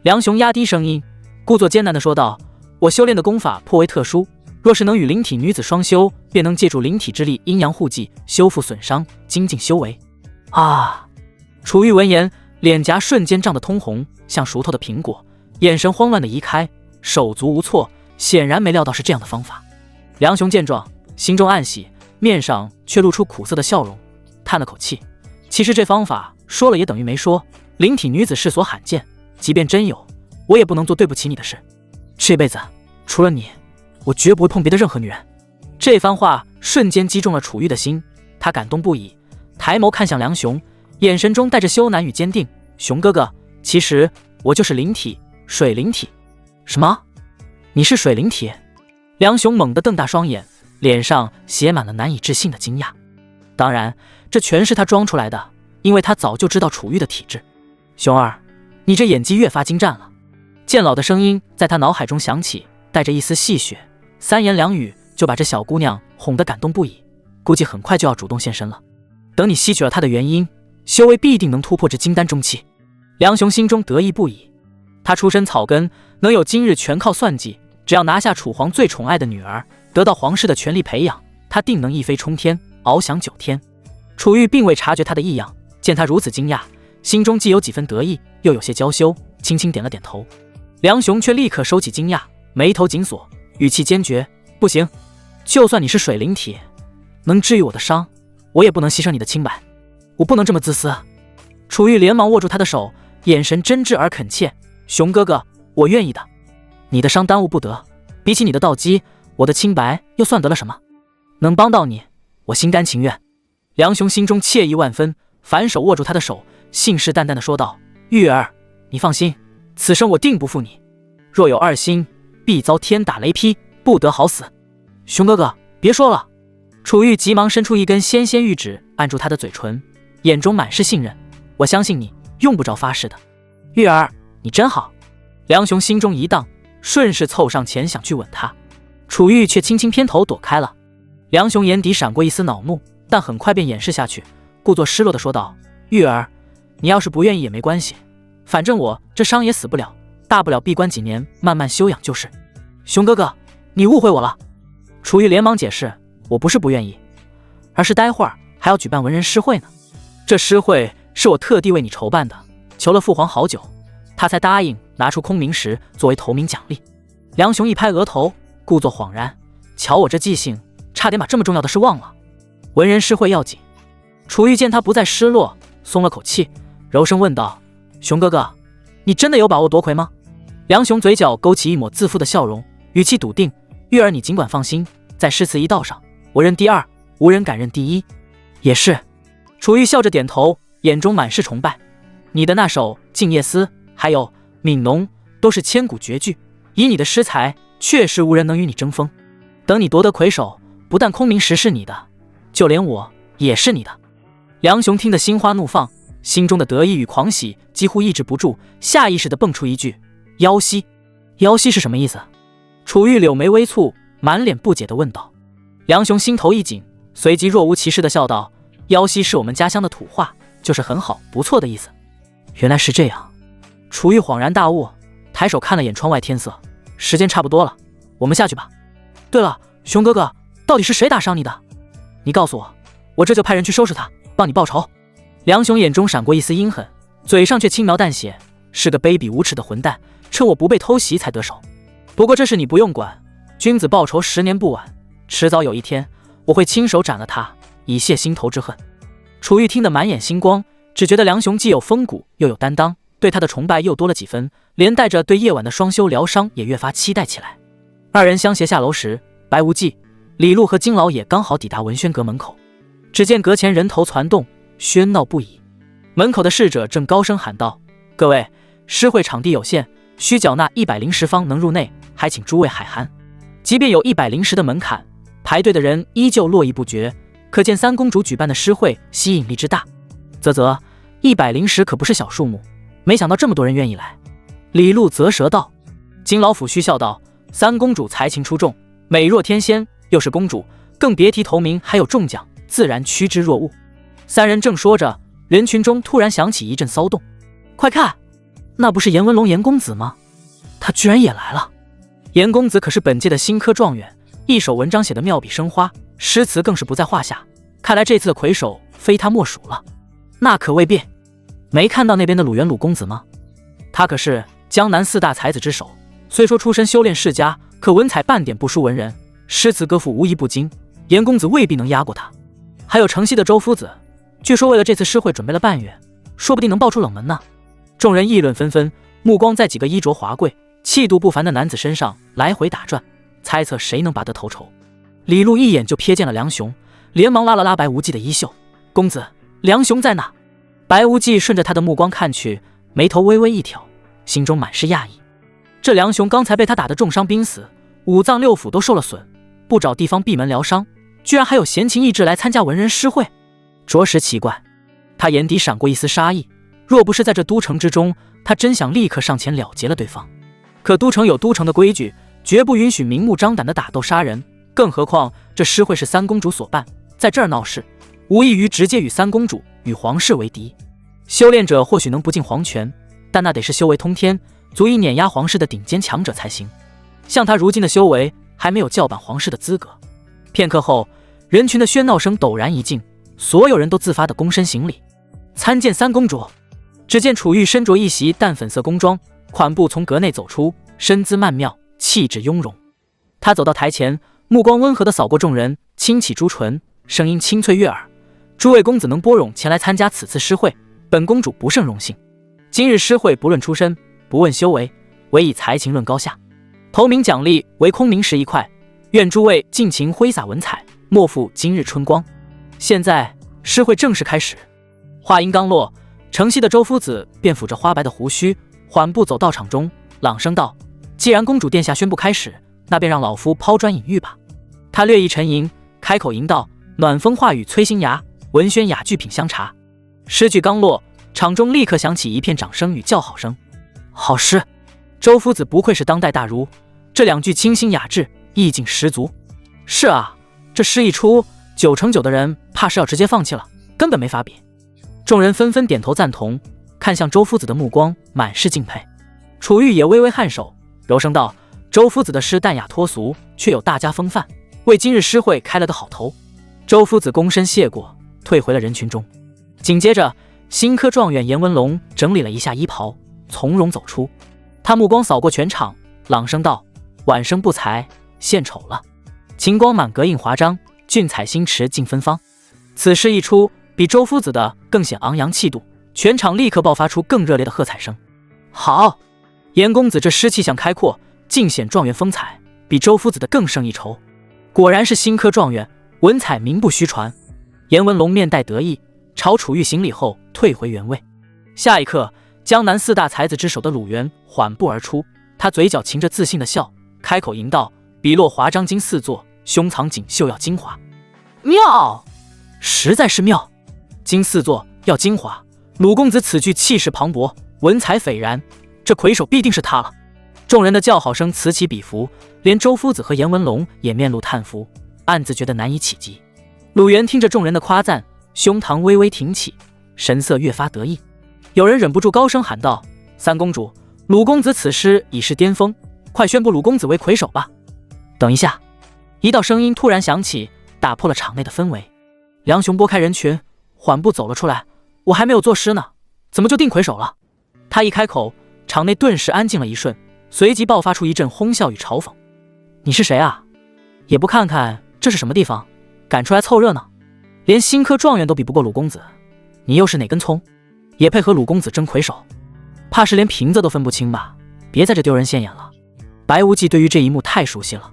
梁雄压低声音，故作艰难地说道：“我修炼的功法颇为特殊，若是能与灵体女子双修，便能借助灵体之力阴阳互济，修复损伤，精进修为。”啊！楚玉闻言，脸颊瞬间涨得通红，像熟透的苹果，眼神慌乱地移开，手足无措，显然没料到是这样的方法。梁雄见状，心中暗喜，面上却露出苦涩的笑容，叹了口气：“其实这方法说了也等于没说，灵体女子世所罕见，即便真有，我也不能做对不起你的事。这辈子除了你，我绝不会碰别的任何女人。”这番话瞬间击中了楚玉的心，他感动不已，抬眸看向梁雄，眼神中带着羞赧与坚定：“熊哥哥，其实我就是灵体，水灵体。”“什么？你是水灵体？”梁雄猛地瞪大双眼，脸上写满了难以置信的惊讶。当然，这全是他装出来的，因为他早就知道楚玉的体质。“熊儿，你这演技越发精湛了。”渐老的声音在他脑海中响起，带着一丝戏谑，3言2语就把这小姑娘哄得感动不已，估计很快就要主动现身了。等你吸取了他的原因，修为必定能突破至金丹中期。梁雄心中得意不已，他出身草根，能有今日全靠算计，只要拿下楚皇最宠爱的女儿，得到皇室的全力培养，他定能一飞冲天，翱翔9天。楚玉并未察觉他的异样，见他如此惊讶，心中既有几分得意，又有些娇羞，轻轻点了点头。梁雄却立刻收起惊讶，眉头紧锁，语气坚决：“不行，就算你是水灵体，能治愈我的伤，我也不能牺牲你的清白，我不能这么自私。”楚玉连忙握住他的手，眼神真挚而恳切：“熊哥哥，我愿意的。你的伤耽误不得，比起你的道基，我的清白又算得了什么？能帮到你，我心甘情愿。”梁雄心中惬意万分，反手握住他的手，信誓旦旦地说道：“玉儿，你放心，此生我定不负你。若有二心，必遭天打雷劈，不得好死。”“熊哥哥，别说了。”楚玉急忙伸出一根纤纤玉指，按住他的嘴唇，眼中满是信任：“我相信你，用不着发誓的。玉儿，你真好。”梁雄心中一荡，顺势凑上前想去吻她，楚玉却轻轻偏头躲开了。梁雄眼底闪过一丝恼怒，但很快便掩饰下去，故作失落地说道：“玉儿，你要是不愿意也没关系，反正我这伤也死不了，大不了闭关几年，慢慢休养就是。熊哥哥，你误会我了。楚玉连忙解释，我不是不愿意，而是待会儿还要举办文人诗会呢。这诗会是我特地为你筹办的，求了父皇好久，他才答应拿出空明石作为头名奖励。梁雄一拍额头，故作恍然，瞧我这记性，差点把这么重要的事忘了。文人诗会要紧。楚玉见他不再失落，松了口气，柔声问道，熊哥哥，你真的有把握夺魁吗？梁雄嘴角勾起一抹自负的笑容，语气笃定，玉儿你尽管放心，在诗词一道上，我认第二，无人敢认第一。也是。楚玉笑着点头，眼中满是崇拜。你的那首《静夜思》还有《悯农》都是千古绝句，以你的诗才，确实无人能与你争锋。等你夺得魁首，不但空明石是你的，就连我也是你的。梁雄听得心花怒放，心中的得意与狂喜几乎抑制不住，下意识地蹦出一句，妖兮。妖兮是什么意思？楚玉柳眉微蹙，满脸不解地问道。梁雄心头一紧，随即若无其事地笑道，妖兮是我们家乡的土话，就是很好不错的意思。原来是这样。楚玉恍然大悟，抬手看了眼窗外天色，时间差不多了，我们下去吧。对了，熊哥哥，到底是谁打伤你的？你告诉我，我这就派人去收拾他，帮你报仇。梁雄眼中闪过一丝阴狠，嘴上却轻描淡写，是个卑鄙无耻的混蛋，趁我不备偷袭才得手。不过这事你不用管，君子报仇10年不晚，迟早有一天我会亲手斩了他，以泄心头之恨。楚玉听得满眼星光，只觉得梁雄既有风骨又有担当，对他的崇拜又多了几分，连带着对夜晚的双修疗伤也越发期待起来。二人相携下楼时，白无忌、李禄和金老也刚好抵达文轩阁门口。只见阁前人头攒动，喧闹不已。门口的侍者正高声喊道，各位，诗会场地有限，需缴纳100方能入内，还请诸位海涵。即便有100的门槛，排队的人依旧络绎不绝，可见三公主举办的诗会吸引力之大。100可不是小数目，没想到这么多人愿意来。李禄啧舌道。金老抚须笑道，三公主才情出众，美若天仙，又是公主，更别提头名还有中奖，自然趋之若鹜。三人正说着，人群中突然响起一阵骚动。快看，那不是严文龙严公子吗？他居然也来了。严公子可是本届的新科状元，一手文章写得妙笔生花，诗词更是不在话下，看来这次的魁首非他莫属了。那可未必，没看到那边的鲁元鲁公子吗？他可是江南4大才子之首，虽说出身修炼世家，可文采半点不输文人，诗词歌赋无一不精，严公子未必能压过他。还有城西的周夫子，据说为了这次诗会准备了半月，说不定能爆出冷门呢。众人议论纷纷，目光在几个衣着华贵、气度不凡的男子身上来回打转，猜测谁能拔得头筹。李禄一眼就瞥见了梁雄，连忙拉了拉白无忌的衣袖，公子，梁雄在哪？白无忌顺着他的目光看去，眉头微微一挑，心中满是讶异。这梁雄刚才被他打得重伤濒死，五脏六腑都受了损，不找地方闭门疗伤，居然还有闲情逸致来参加文人诗会，着实奇怪。他眼底闪过一丝杀意，若不是在这都城之中，他真想立刻上前了结了对方。可都城有都城的规矩，绝不允许明目张胆的打斗杀人，更何况这诗会是三公主所办，在这儿闹事，无异于直接与三公主与皇室为敌。修炼者或许能不进黄泉，但那得是修为通天，足以碾压皇室的顶尖强者才行。像他如今的修为，还没有叫板皇室的资格。片刻后，人群的喧闹声陡然一静，所有人都自发地躬身行礼，参见三公主。只见楚玉身着一袭淡粉色宫装，款步从阁内走出，身姿曼妙，气质雍容。他走到台前，目光温和地扫过众人，轻启朱唇，声音清脆悦耳，诸位公子能拨冗前来参加此次诗会，本公主不胜荣幸。今日诗会不论出身，不问修为，唯以才情论高下。头名奖励为空明石1块，愿诸位尽情挥洒文采，莫负今日春光。现在诗会正式开始。话音刚落，城西的周夫子便抚着花白的胡须，缓步走到场中，朗声道：既然公主殿下宣布开始，那便让老夫抛砖引玉吧。他略一沉吟，开口吟道：暖风化雨催新芽，文轩雅句品香茶。诗句刚落，场中立刻响起一片掌声与叫好声。好诗！周夫子不愧是当代大儒，这2句清新雅致，意境十足。是啊，这诗一出，9成9的人怕是要直接放弃了，根本没法比。众人纷纷点头赞同，看向周夫子的目光满是敬佩。楚玉也微微颔首，柔声道：“周夫子的诗淡雅脱俗，却有大家风范，为今日诗会开了个好头。”周夫子躬身谢过，退回了人群中。紧接着，新科状元严文龙整理了一下衣袍，从容走出。他目光扫过全场，朗声道：“晚生不才，献丑了。晴光满格印华章，俊采星驰尽芬芳。”此诗一出，比周夫子的更显昂扬气度，全场立刻爆发出更热烈的喝彩声。好，严公子这诗气象开阔，尽显状元风采，比周夫子的更胜一筹。果然是新科状元，文采名不虚传。严文龙面带得意，朝楚玉行礼后退回原位。下一刻，江南四大才子之首的鲁元缓步而出，他嘴角噙着自信的笑，开口吟道：“笔落华章金四座，胸藏锦绣要精华。”妙，实在是妙。金四座要精华，鲁公子此句气势磅礴，文采斐然，这魁首必定是他了。众人的叫好声此起彼伏，连周夫子和严文龙也面露叹服，暗自觉得难以企及。鲁元听着众人的夸赞，胸膛微微挺起，神色越发得意。有人忍不住高声喊道：“三公主，鲁公子此诗已是巅峰，快宣布鲁公子为魁首吧！”等一下，一道声音突然响起，打破了场内的氛围。梁雄拨开人群，缓步走了出来：“我还没有作诗呢，怎么就定魁首了？”他一开口，场内顿时安静了一瞬，随即爆发出一阵哄笑与嘲讽：“你是谁啊？也不看看这是什么地方，赶出来凑热闹？连新科状元都比不过鲁公子，你又是哪根葱？也配和鲁公子争魁首？怕是连瓶子都分不清吧？别在这丢人现眼了。”白无忌对于这一幕太熟悉了，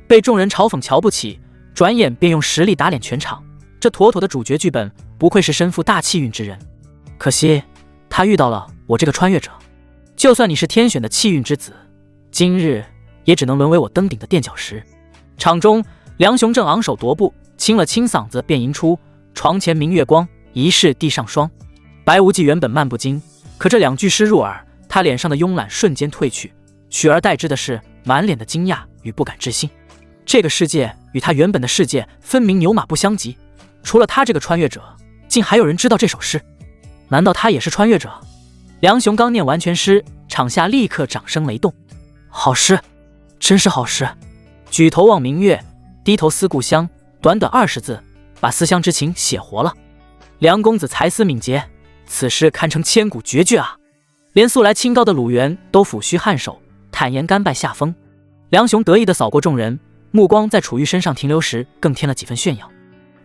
被众人嘲讽瞧不起，转眼便用实力打脸全场。这妥妥的主角剧本，不愧是身负大气运之人。可惜他遇到了我这个穿越者，就算你是天选的气运之子，今日也只能沦为我登顶的垫脚石。场中，梁雄正昂首踱步，清了清嗓子便吟出：“床前明月光，疑是地上霜。”白无忌原本漫不经，可这两句诗入耳，他脸上的慵懒瞬间褪去，取而代之的是满脸的惊讶与不敢置信。这个世界与他原本的世界分明牛马不相及，除了他这个穿越者，竟还有人知道这首诗。难道他也是穿越者？梁雄刚念完全诗，场下立刻掌声雷动。好诗，真是好诗！举头望明月，低头思故乡，短短20字，把思乡之情写活了。梁公子才思敏捷，此诗堪称千古绝句啊！连素来清高的鲁元都抚须颔首，坦言甘拜下风。梁雄得意地扫过众人，目光在楚玉身上停留时，更添了几分炫耀。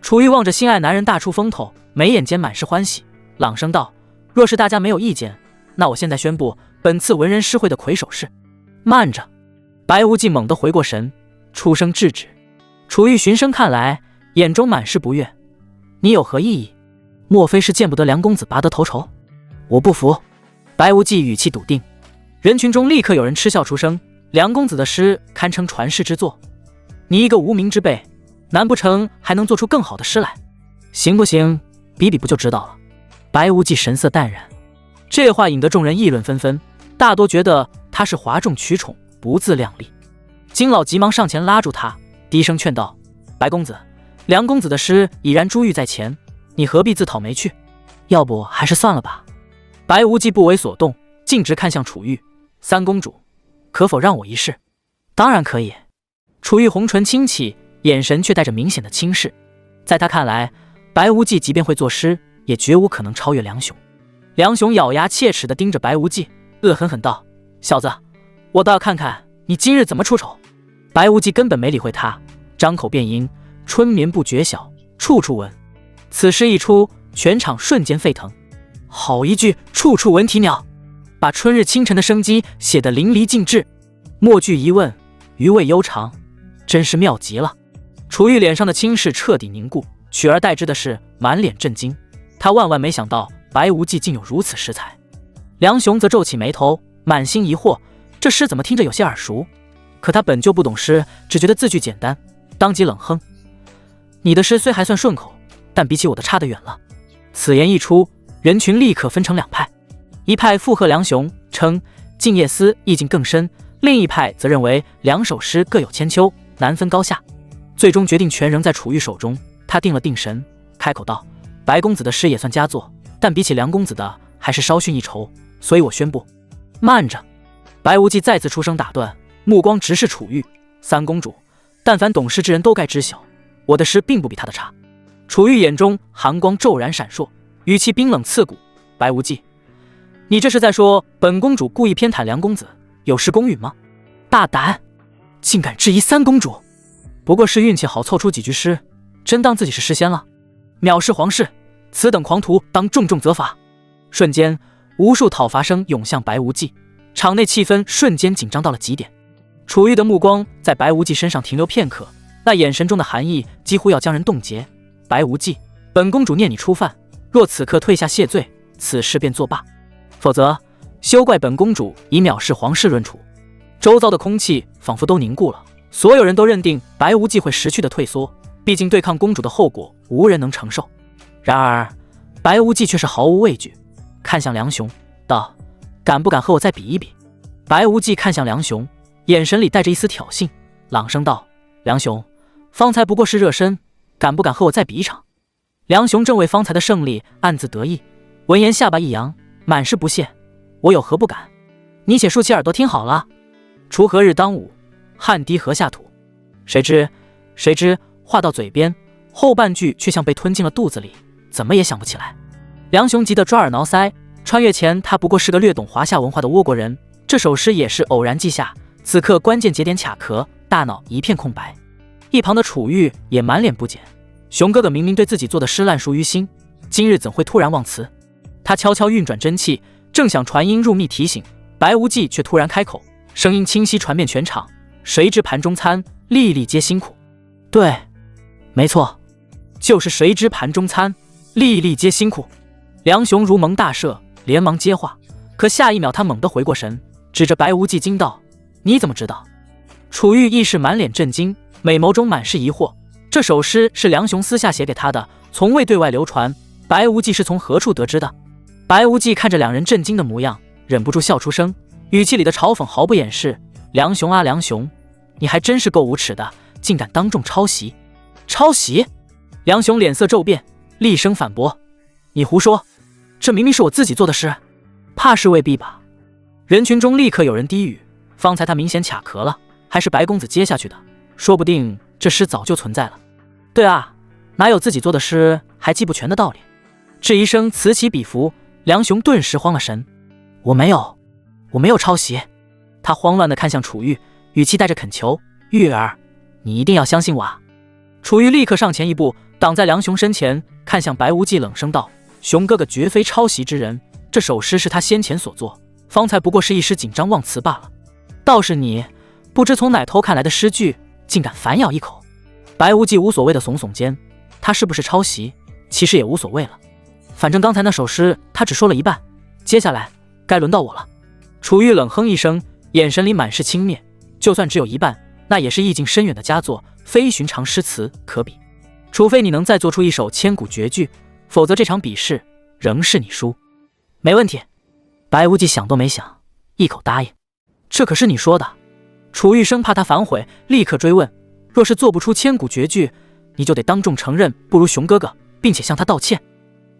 楚玉望着心爱男人大出风头，眉眼间满是欢喜，朗声道：“若是大家没有意见，那我现在宣布本次文人诗会的魁首是……”慢着！白无忌猛地回过神，出声制止。楚玉循声看来，眼中满是不悦：“你有何异议？莫非是见不得梁公子拔得头筹？我不服！”白无忌语气笃定。人群中立刻有人嗤笑出声：“梁公子的诗堪称传世之作，你一个无名之辈，难不成还能做出更好的诗来？行不行？比比不就知道了。”白无忌神色淡然，这话引得众人议论纷纷，大多觉得他是哗众取宠，不自量力。金老急忙上前拉住他，低声劝道：“白公子，梁公子的诗已然珠玉在前，你何必自讨没趣？要不还是算了吧。”白无忌不为所动，径直看向楚玉：“三公主，可否让我一试？”“当然可以。”楚玉红唇轻启，眼神却带着明显的轻视。在他看来，白无忌即便会作诗，也绝无可能超越梁雄。梁雄咬牙切齿地盯着白无忌，恶狠狠道：“小子，我倒要看看你今日怎么出丑！”白无忌根本没理会他，张口便吟：“春眠不觉晓，处处闻。”此诗一出，全场瞬间沸腾。好一句处处闻啼鸟，把春日清晨的生机写得淋漓尽致。末句一问，余味悠长，真是妙极了。楚玉脸上的轻视彻底凝固，取而代之的是满脸震惊。他万万没想到白无忌竟有如此诗才。梁雄则皱起眉头，满心疑惑，这诗怎么听着有些耳熟？可他本就不懂诗，只觉得字句简单，当即冷哼：“你的诗虽还算顺口，但比起我的差得远了。”此言一出，人群立刻分成两派，一派附和梁雄，称静夜思意境更深；另一派则认为两首诗各有千秋，难分高下。最终决定权仍在楚玉手中，他定了定神，开口道：“白公子的诗也算佳作，但比起梁公子的还是稍逊一筹，所以我宣布。”慢着！白无忌再次出声打断，目光直视楚玉。三公主，但凡懂事之人都该知晓，我的诗并不比他的差。楚玉眼中寒光骤然闪烁，语气冰冷刺骨。白无忌，你这是在说本公主故意偏袒梁公子，有失公允吗？大胆，竟敢质疑三公主！不过是运气好凑出几句诗，真当自己是诗仙了？藐视皇室，此等狂徒当重重责罚！瞬间，无数讨伐声涌向白无忌，场内气氛瞬间紧张到了极点。楚玉的目光在白无忌身上停留片刻，那眼神中的寒意几乎要将人冻结。白无忌，本公主念你初犯，若此刻退下谢罪，此事便作罢；否则，休怪本公主以藐视皇室论处。周遭的空气仿佛都凝固了，所有人都认定白无忌会识趣的退缩，毕竟对抗公主的后果无人能承受。然而，白无忌却是毫无畏惧，看向梁雄，道：“敢不敢和我再比一比？”白无忌看向梁雄，眼神里带着一丝挑衅，朗声道：“梁雄，方才不过是热身，敢不敢和我再比一场？”梁雄正为方才的胜利暗自得意，闻言下巴一扬，满是不屑：“我有何不敢？你且竖起耳朵听好了。锄禾日当午，汗滴禾下土。”谁知话到嘴边，后半句却像被吞进了肚子里，怎么也想不起来。梁雄急得抓耳挠腮，穿越前他不过是个略懂华夏文化的倭国人，这首诗也是偶然记下，此刻关键节点卡壳，大脑一片空白。一旁的楚玉也满脸不解，熊哥哥明明对自己做的诗烂熟于心，今日怎会突然忘词？他悄悄运转真气，正想传音入密提醒，白无忌却突然开口，声音清晰传遍全场：“谁知盘中餐，粒粒皆辛苦。”对，没错，就是谁知盘中餐，粒粒皆辛苦。梁雄如蒙大赦，连忙接话，可下一秒他猛地回过神，指着白无忌惊道：“你怎么知道？”楚玉亦是满脸震惊，美眸中满是疑惑。这首诗是梁雄私下写给他的，从未对外流传。白无忌是从何处得知的？白无忌看着两人震惊的模样，忍不住笑出声，语气里的嘲讽毫不掩饰：“梁雄啊梁雄，你还真是够无耻的，竟敢当众抄袭！”抄袭？梁雄脸色骤变，厉声反驳：“你胡说，这明明是我自己做的诗。”怕是未必吧。人群中立刻有人低语：“方才他明显卡壳了，还是白公子接下去的，说不定这诗早就存在了。”对啊，哪有自己做的诗还记不全的道理？质疑声此起彼伏，梁雄顿时慌了神：“我没有抄袭。”他慌乱地看向楚玉，语气带着恳求：“玉儿，你一定要相信我啊！”楚玉立刻上前一步，挡在梁雄身前，看向白无忌冷声道：“熊哥哥绝非抄袭之人，这首诗是他先前所作，方才不过是一时紧张忘词罢了。倒是你，不知从哪偷看来的诗句，竟敢反咬一口。”白无忌无所谓的耸耸肩，他是不是抄袭，其实也无所谓了。反正刚才那首诗他只说了一半，接下来该轮到我了。楚玉冷哼一声，眼神里满是轻蔑，就算只有一半，那也是意境深远的佳作，非寻常诗词可比。除非你能再做出一首千古绝句，否则这场比试仍是你输。没问题。白无忌想都没想，一口答应。这可是你说的。楚玉生怕他反悔，立刻追问：若是做不出千古绝句，你就得当众承认不如熊哥哥，并且向他道歉。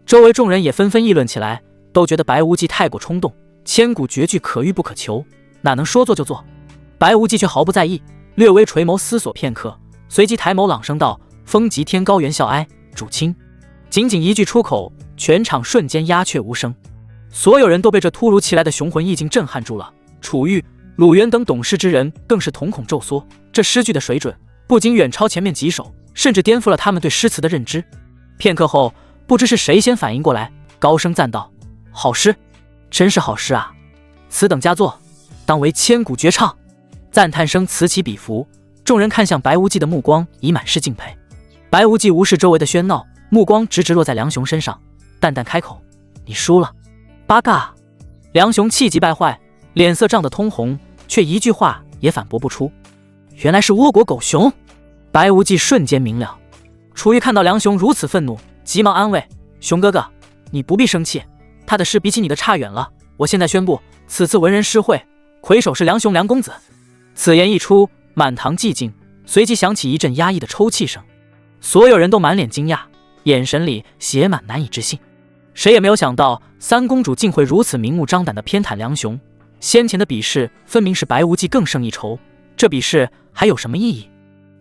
周围众人也纷纷议论起来，都觉得白无忌太过冲动，千古绝句可遇不可求，哪能说做就做？白无忌却毫不在意，略微垂眸思索片刻，随即抬眸朗声道：“风急天高猿啸哀，主卿。”仅仅一句出口，全场瞬间鸦雀无声，所有人都被这突如其来的雄浑意境震撼住了。楚玉、鲁渊等懂事之人更是瞳孔骤缩，这诗句的水准不仅远超前面几首，甚至颠覆了他们对诗词的认知。片刻后，不知是谁先反应过来，高声赞道：“好诗，真是好诗啊！此等佳作，当为千古绝唱。”赞叹声此起彼伏，众人看向白无忌的目光已满是敬佩。白无忌无视周围的喧闹，目光直直落在梁雄身上，淡淡开口：“你输了。”八嘎！梁雄气急败坏，脸色涨得通红，却一句话也反驳不出。原来是倭国狗熊！白无忌瞬间明了。楚玉看到梁雄如此愤怒，急忙安慰：“熊哥哥，你不必生气，他的诗比起你的差远了。我现在宣布，此次文人诗会魁首是梁雄梁公子。”此言一出，满堂寂静，随即响起一阵压抑的抽泣声。所有人都满脸惊讶，眼神里写满难以置信。谁也没有想到三公主竟会如此明目张胆地偏袒梁雄，先前的比试分明是白无忌更胜一筹，这比试还有什么意义？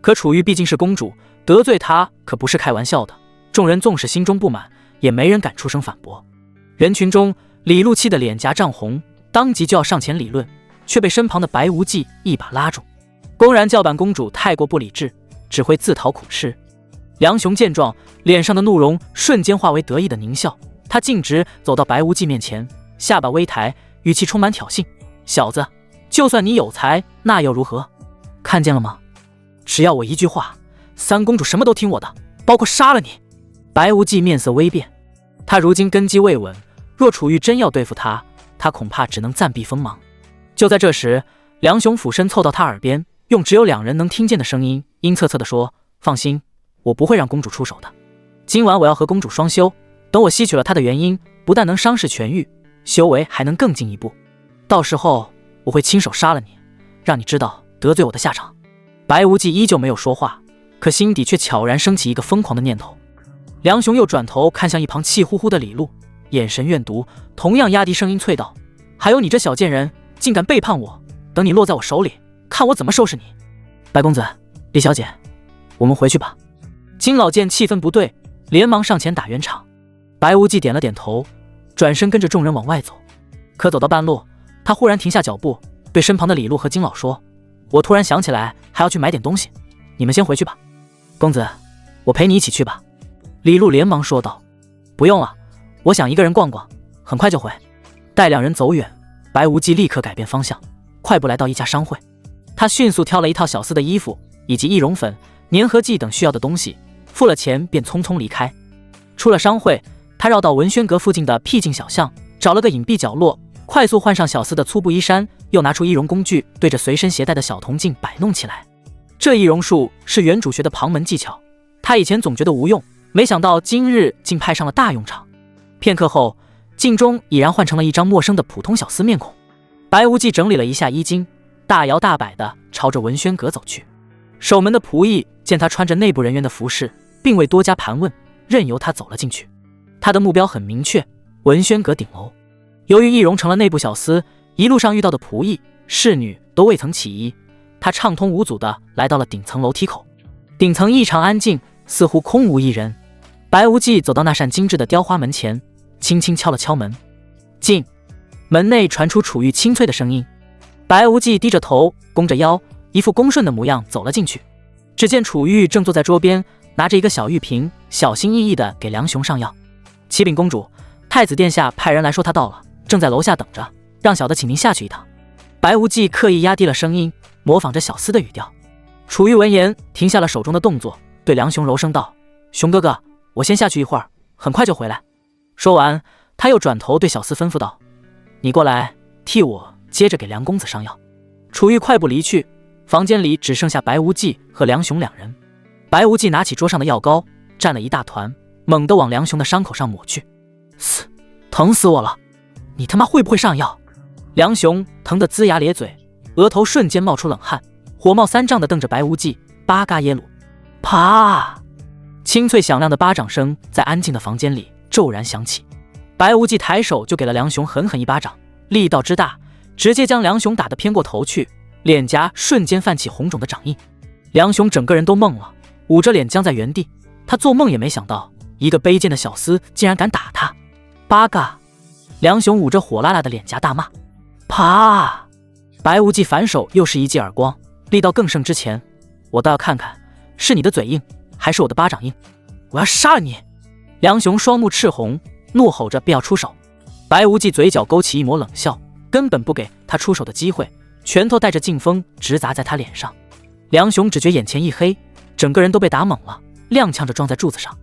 可楚玉毕竟是公主，得罪她可不是开玩笑的。众人纵使心中不满，也没人敢出声反驳。人群中，李璐气得脸颊涨红，当即就要上前理论，却被身旁的白无忌一把拉住，公然叫板公主太过不理智，只会自讨苦吃。梁雄见状，脸上的怒容瞬间化为得意的狞笑，他径直走到白无忌面前，下巴微抬，语气充满挑衅：“小子，就算你有才，那又如何？看见了吗？只要我一句话，三公主什么都听我的，包括杀了你。”白无忌面色微变，他如今根基未稳，若楚玉真要对付他，他恐怕只能暂避锋芒。就在这时，梁雄俯身凑到他耳边，用只有两人能听见的声音，阴恻恻地说：“放心，我不会让公主出手的。今晚我要和公主双修，等我吸取了她的元婴，不但能伤势痊愈，修为还能更进一步。到时候我会亲手杀了你，让你知道得罪我的下场。”白无忌依旧没有说话，可心底却悄然升起一个疯狂的念头。梁雄又转头看向一旁气呼呼的李璐，眼神怨毒，同样压低声音啐道：“还有你这小贱人，竟敢背叛我！等你落在我手里，看我怎么收拾你！”白公子，李小姐，我们回去吧。金老见气氛不对，连忙上前打圆场。白无忌点了点头，转身跟着众人往外走。可走到半路，他忽然停下脚步，对身旁的李璐和金老说：“我突然想起来还要去买点东西，你们先回去吧。”公子，我陪你一起去吧。李璐连忙说道：“不用了，我想一个人逛逛，很快就回。”待两人走远，白无忌立刻改变方向，快步来到一家商会。他迅速挑了一套小厮的衣服以及易容粉、粘合剂等需要的东西，付了钱便匆匆离开。出了商会，他绕到文轩阁附近的僻静小巷，找了个隐蔽角落，快速换上小厮的粗布衣衫，又拿出易容工具，对着随身携带的小铜镜摆弄起来。这易容术是原主学的旁门技巧，他以前总觉得无用，没想到今日竟派上了大用场。片刻后，镜中已然换成了一张陌生的普通小厮面孔。白无忌整理了一下衣襟，大摇大摆地朝着文轩阁走去。守门的仆役见他穿着内部人员的服饰，并未多加盘问，任由他走了进去。他的目标很明确，文轩阁顶楼。由于易容成了内部小厮，一路上遇到的仆役、侍女都未曾起疑，他畅通无阻地来到了顶层楼梯口。顶层异常安静，似乎空无一人。白无忌走到那扇精致的雕花门前，轻轻敲了敲门。进。门内传出楚玉清脆的声音。白无忌低着头，弓着腰，一副恭顺的模样走了进去。只见楚玉正坐在桌边，拿着一个小玉瓶，小心翼翼地给梁雄上药。启禀公主，太子殿下派人来说他到了，正在楼下等着，让小的请您下去一趟。白无忌刻意压低了声音，模仿着小厮的语调。楚玉闻言停下了手中的动作，对梁雄柔声道：“雄哥哥，我先下去一会儿，很快就回来。”说完，他又转头对小厮吩咐道：“你过来替我接着给梁公子上药。”楚玉快步离去，房间里只剩下白无忌和梁雄两人。白无忌拿起桌上的药膏，蘸了一大团，猛地往梁雄的伤口上抹去。疼死我了！你他妈会不会上药？梁雄疼得龇牙咧嘴，额头瞬间冒出冷汗，火冒三丈地瞪着白无忌，八嘎耶鲁！啪！清脆响亮的巴掌声在安静的房间里骤然响起。白无忌抬手就给了梁雄狠狠一巴掌，力道之大，直接将梁雄打得偏过头去，脸颊瞬间泛起红肿的掌印。梁雄整个人都懵了，捂着脸僵在原地。他做梦也没想到，一个卑贱的小厮竟然敢打他。八嘎！梁雄捂着火辣辣的脸颊大骂。啪！白无忌反手又是一记耳光，力道更胜之前。我倒要看看，是你的嘴硬，还是我的巴掌硬？我要杀了你！梁雄双目赤红，怒吼着便要出手。白无忌嘴角勾起一抹冷笑，根本不给他出手的机会，拳头带着劲风直砸在他脸上。梁雄只觉眼前一黑，整个人都被打懵了，踉跄着撞在柱子上。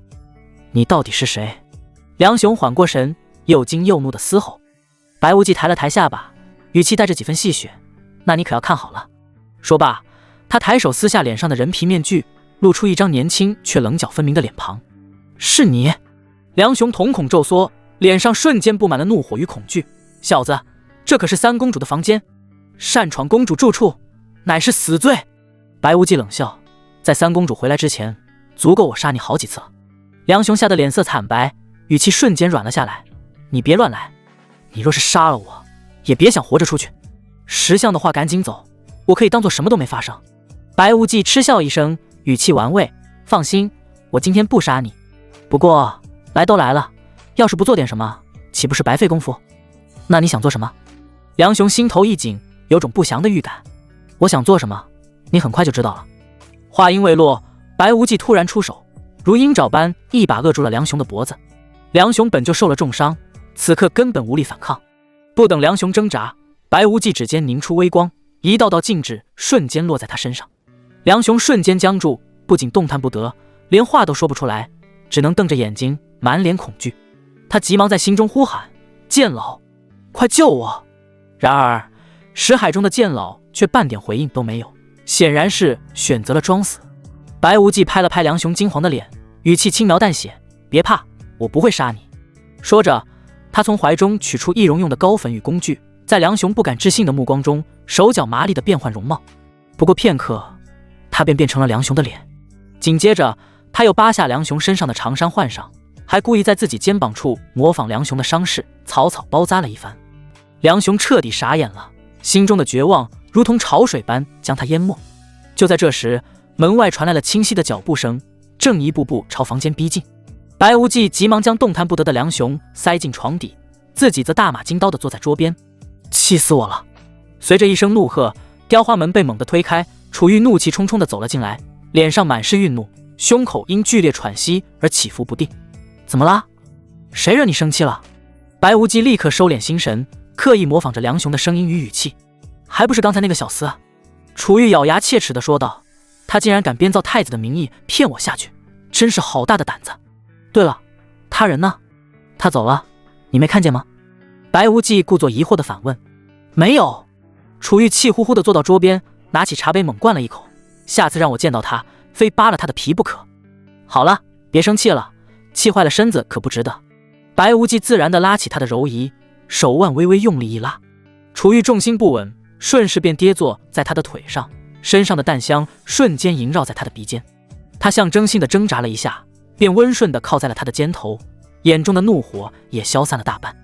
你到底是谁？梁雄缓过神，又惊又怒的嘶吼。白无忌抬了抬下巴，语气带着几分戏谑：“那你可要看好了。”说罢，他抬手撕下脸上的人皮面具，露出一张年轻却棱角分明的脸庞。是你？梁雄瞳孔骤缩，脸上瞬间布满了怒火与恐惧。小子，这可是三公主的房间，擅闯公主住处，乃是死罪！白无忌冷笑，在三公主回来之前，足够我杀你好几次了。梁雄吓得脸色惨白，语气瞬间软了下来：“你别乱来，你若是杀了我，也别想活着出去。”识相的话赶紧走，我可以当做什么都没发生。白无忌嗤笑一声，语气玩味，放心，我今天不杀你。不过来都来了，要是不做点什么，岂不是白费功夫？那你想做什么？梁雄心头一紧，有种不祥的预感。我想做什么，你很快就知道了。话音未落，白无忌突然出手，如鹰爪般一把扼住了梁雄的脖子。梁雄本就受了重伤，此刻根本无力反抗。不等梁雄挣扎，白无忌指尖凝出微光，一道道禁制瞬间落在他身上。梁雄瞬间僵住，不仅动弹不得，连话都说不出来，只能瞪着眼睛，满脸恐惧。他急忙在心中呼喊：剑老，快救我！然而识海中的剑老却半点回应都没有，显然是选择了装死。白无忌拍了拍梁雄金黄的脸，语气轻描淡写：别怕，我不会杀你。说着，他从怀中取出易容用的膏粉与工具，在梁雄不敢置信的目光中，手脚麻利地变换容貌。不过片刻，他便变成了梁雄的脸。紧接着，他又扒下梁雄身上的长衫换上，还故意在自己肩膀处模仿梁雄的伤势，草草包扎了一番。梁雄彻底傻眼了，心中的绝望如同潮水般将他淹没。就在这时，门外传来了清晰的脚步声，正一步步朝房间逼近。白无忌急忙将动弹不得的梁雄塞进床底，自己则大马金刀地坐在桌边。气死我了！随着一声怒喝，雕花门被猛地推开，楚玉怒气冲冲地走了进来，脸上满是愠怒，胸口因剧烈喘息而起伏不定。怎么啦？谁惹你生气了？白无忌立刻收敛心神，刻意模仿着梁雄的声音与语气。还不是刚才那个小厮啊！楚玉咬牙切齿地说道，他竟然敢编造太子的名义骗我下去，真是好大的胆子。对了，他人呢？他走了，你没看见吗？白无忌故作疑惑地反问。没有。楚玉气呼呼地坐到桌边，拿起茶杯猛灌了一口。下次让我见到他，非扒了他的皮不可。好了，别生气了，气坏了身子可不值得。白无忌自然地拉起他的柔仪，手腕微微用力一拉，楚玉重心不稳，顺势便跌坐在他的腿上，身上的淡香瞬间萦绕在他的鼻尖。他象征性地挣扎了一下，便温顺地靠在了他的肩头，眼中的怒火也消散了大半。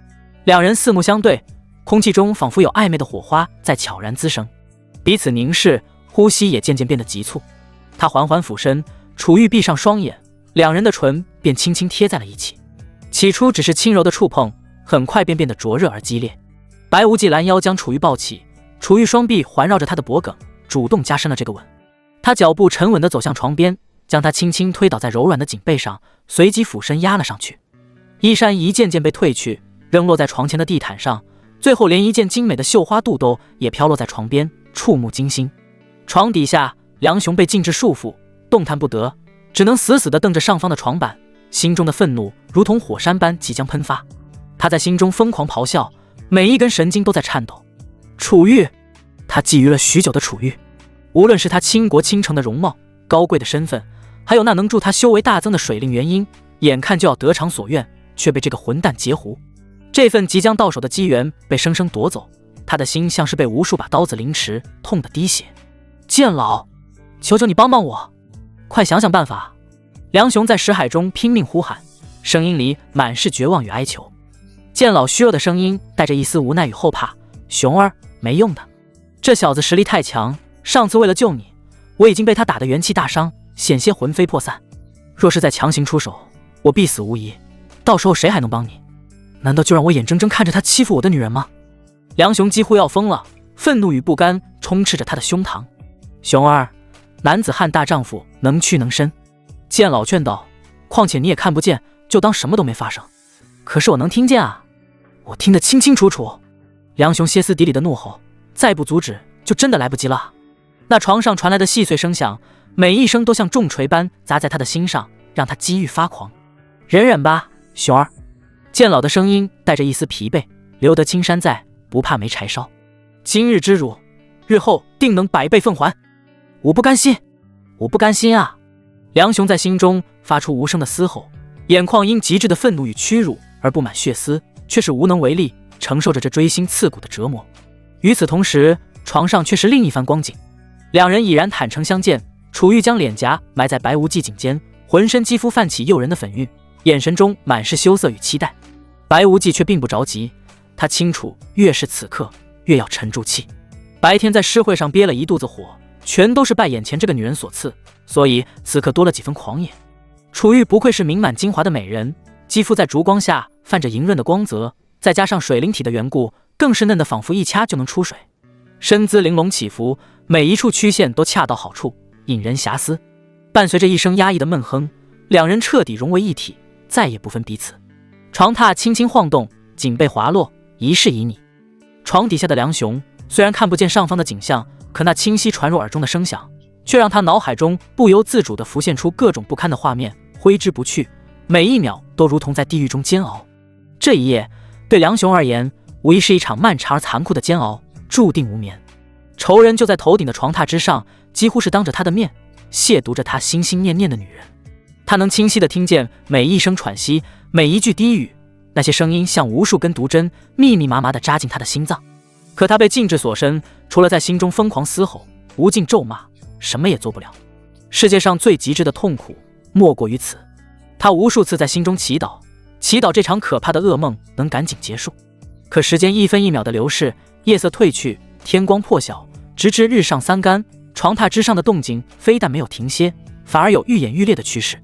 两人四目相对，空气中仿佛有暧昧的火花在悄然滋生，彼此凝视，呼吸也渐渐变得急促。他缓缓俯身，楚玉闭上双眼，两人的唇便轻轻贴在了一起。起初只是轻柔的触碰，很快便变得灼热而激烈。白无忌拦腰将楚玉抱起，楚玉双臂环绕着他的脖颈，主动加深了这个吻。他脚步沉稳地走向床边，将他轻轻推倒在柔软的颈背上，随即俯身压了上去。衣衫一件件被褪去，扔落在床前的地毯上，最后连一件精美的绣花肚兜也飘落在床边，触目惊心。床底下，梁雄被禁制束缚，动弹不得，只能死死地瞪着上方的床板，心中的愤怒如同火山般即将喷发。他在心中疯狂咆哮，每一根神经都在颤抖。楚玉，他觊觎了许久的楚玉，无论是他倾国倾城的容貌、高贵的身份，还有那能助他修为大增的水令元婴，眼看就要得偿所愿，却被这个混蛋截胡。这份即将到手的机缘被生生夺走，他的心像是被无数把刀子凌迟，痛得滴血。剑老，求求你帮帮我，快想想办法！梁雄在识海中拼命呼喊，声音里满是绝望与哀求。剑老虚弱的声音带着一丝无奈与后怕：雄儿，没用的，这小子实力太强，上次为了救你，我已经被他打得元气大伤，险些魂飞魄散。若是再强行出手，我必死无疑，到时候谁还能帮你？难道就让我眼睁睁看着他欺负我的女人吗？梁雄几乎要疯了，愤怒与不甘充斥着他的胸膛。雄儿，男子汉大丈夫，能屈能伸。剑老劝道，况且你也看不见，就当什么都没发生。可是我能听见啊，我听得清清楚楚。梁雄歇斯底里的怒吼，再不阻止就真的来不及了。那床上传来的细碎声响，每一声都像重锤般砸在他的心上，让他激欲发狂。忍忍吧，雄儿。剑老的声音带着一丝疲惫，留得青山在，不怕没柴烧。今日之辱，日后定能百倍奉还。我不甘心，我不甘心啊！梁雄在心中发出无声的嘶吼，眼眶因极致的愤怒与屈辱而布满血丝，却是无能为力，承受着这锥心刺骨的折磨。与此同时，床上却是另一番光景。两人已然坦诚相见，楚玉将脸颊埋在白无忌颈间，浑身肌肤泛起诱人的粉晕，眼神中满是羞涩与期待。白无忌却并不着急，他清楚越是此刻越要沉住气。白天在诗会上憋了一肚子火，全都是拜眼前这个女人所赐，所以此刻多了几分狂野。楚玉不愧是名满京华的美人，肌肤在烛光下泛着莹润的光泽，再加上水灵体的缘故，更是嫩得仿佛一掐就能出水。身姿玲珑起伏，每一处曲线都恰到好处，引人遐思。伴随着一声压抑的闷哼，两人彻底融为一体，再也不分彼此。床榻轻轻晃动，锦被滑落，一世旖旎。床底下的梁雄虽然看不见上方的景象，可那清晰传入耳中的声响，却让他脑海中不由自主地浮现出各种不堪的画面，挥之不去，每一秒都如同在地狱中煎熬。这一夜对梁雄而言，无疑是一场漫长而残酷的煎熬，注定无眠。仇人就在头顶的床榻之上，几乎是当着他的面亵渎着他心心念念的女人。他能清晰地听见每一声喘息，每一句低语，那些声音像无数根毒针，密密麻麻地扎进他的心脏。可他被禁制所身，除了在心中疯狂嘶吼，无尽咒骂，什么也做不了。世界上最极致的痛苦莫过于此。他无数次在心中祈祷，祈祷这场可怕的噩梦能赶紧结束。可时间一分一秒的流逝，夜色褪去，天光破晓，直至日上三竿，床榻之上的动静非但没有停歇，反而有愈演愈烈的趋势。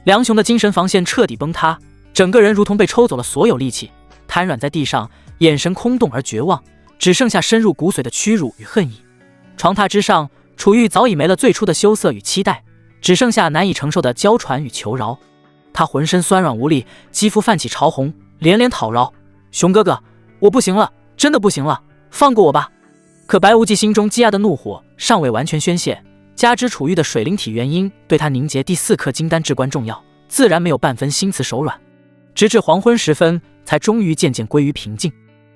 梁雄的精神防线彻底崩塌，整个人如同被抽走了所有力气，瘫软在地上，眼神空洞而绝望，只剩下深入骨髓的屈辱与恨意。床榻之上，楚玉早已没了最初的羞涩与期待，只剩下难以承受的娇喘与求饶。他浑身酸软无力，肌肤泛起潮红，连连讨饶：“熊哥哥，我不行了，真的不行了，放过我吧！”可白无忌心中积压的怒火尚未完全宣泄，加之楚玉的水灵体元婴对他凝结第4颗金丹至关重要，自然没有半分心慈手软。直至黄昏时分，才终于渐渐归于平静。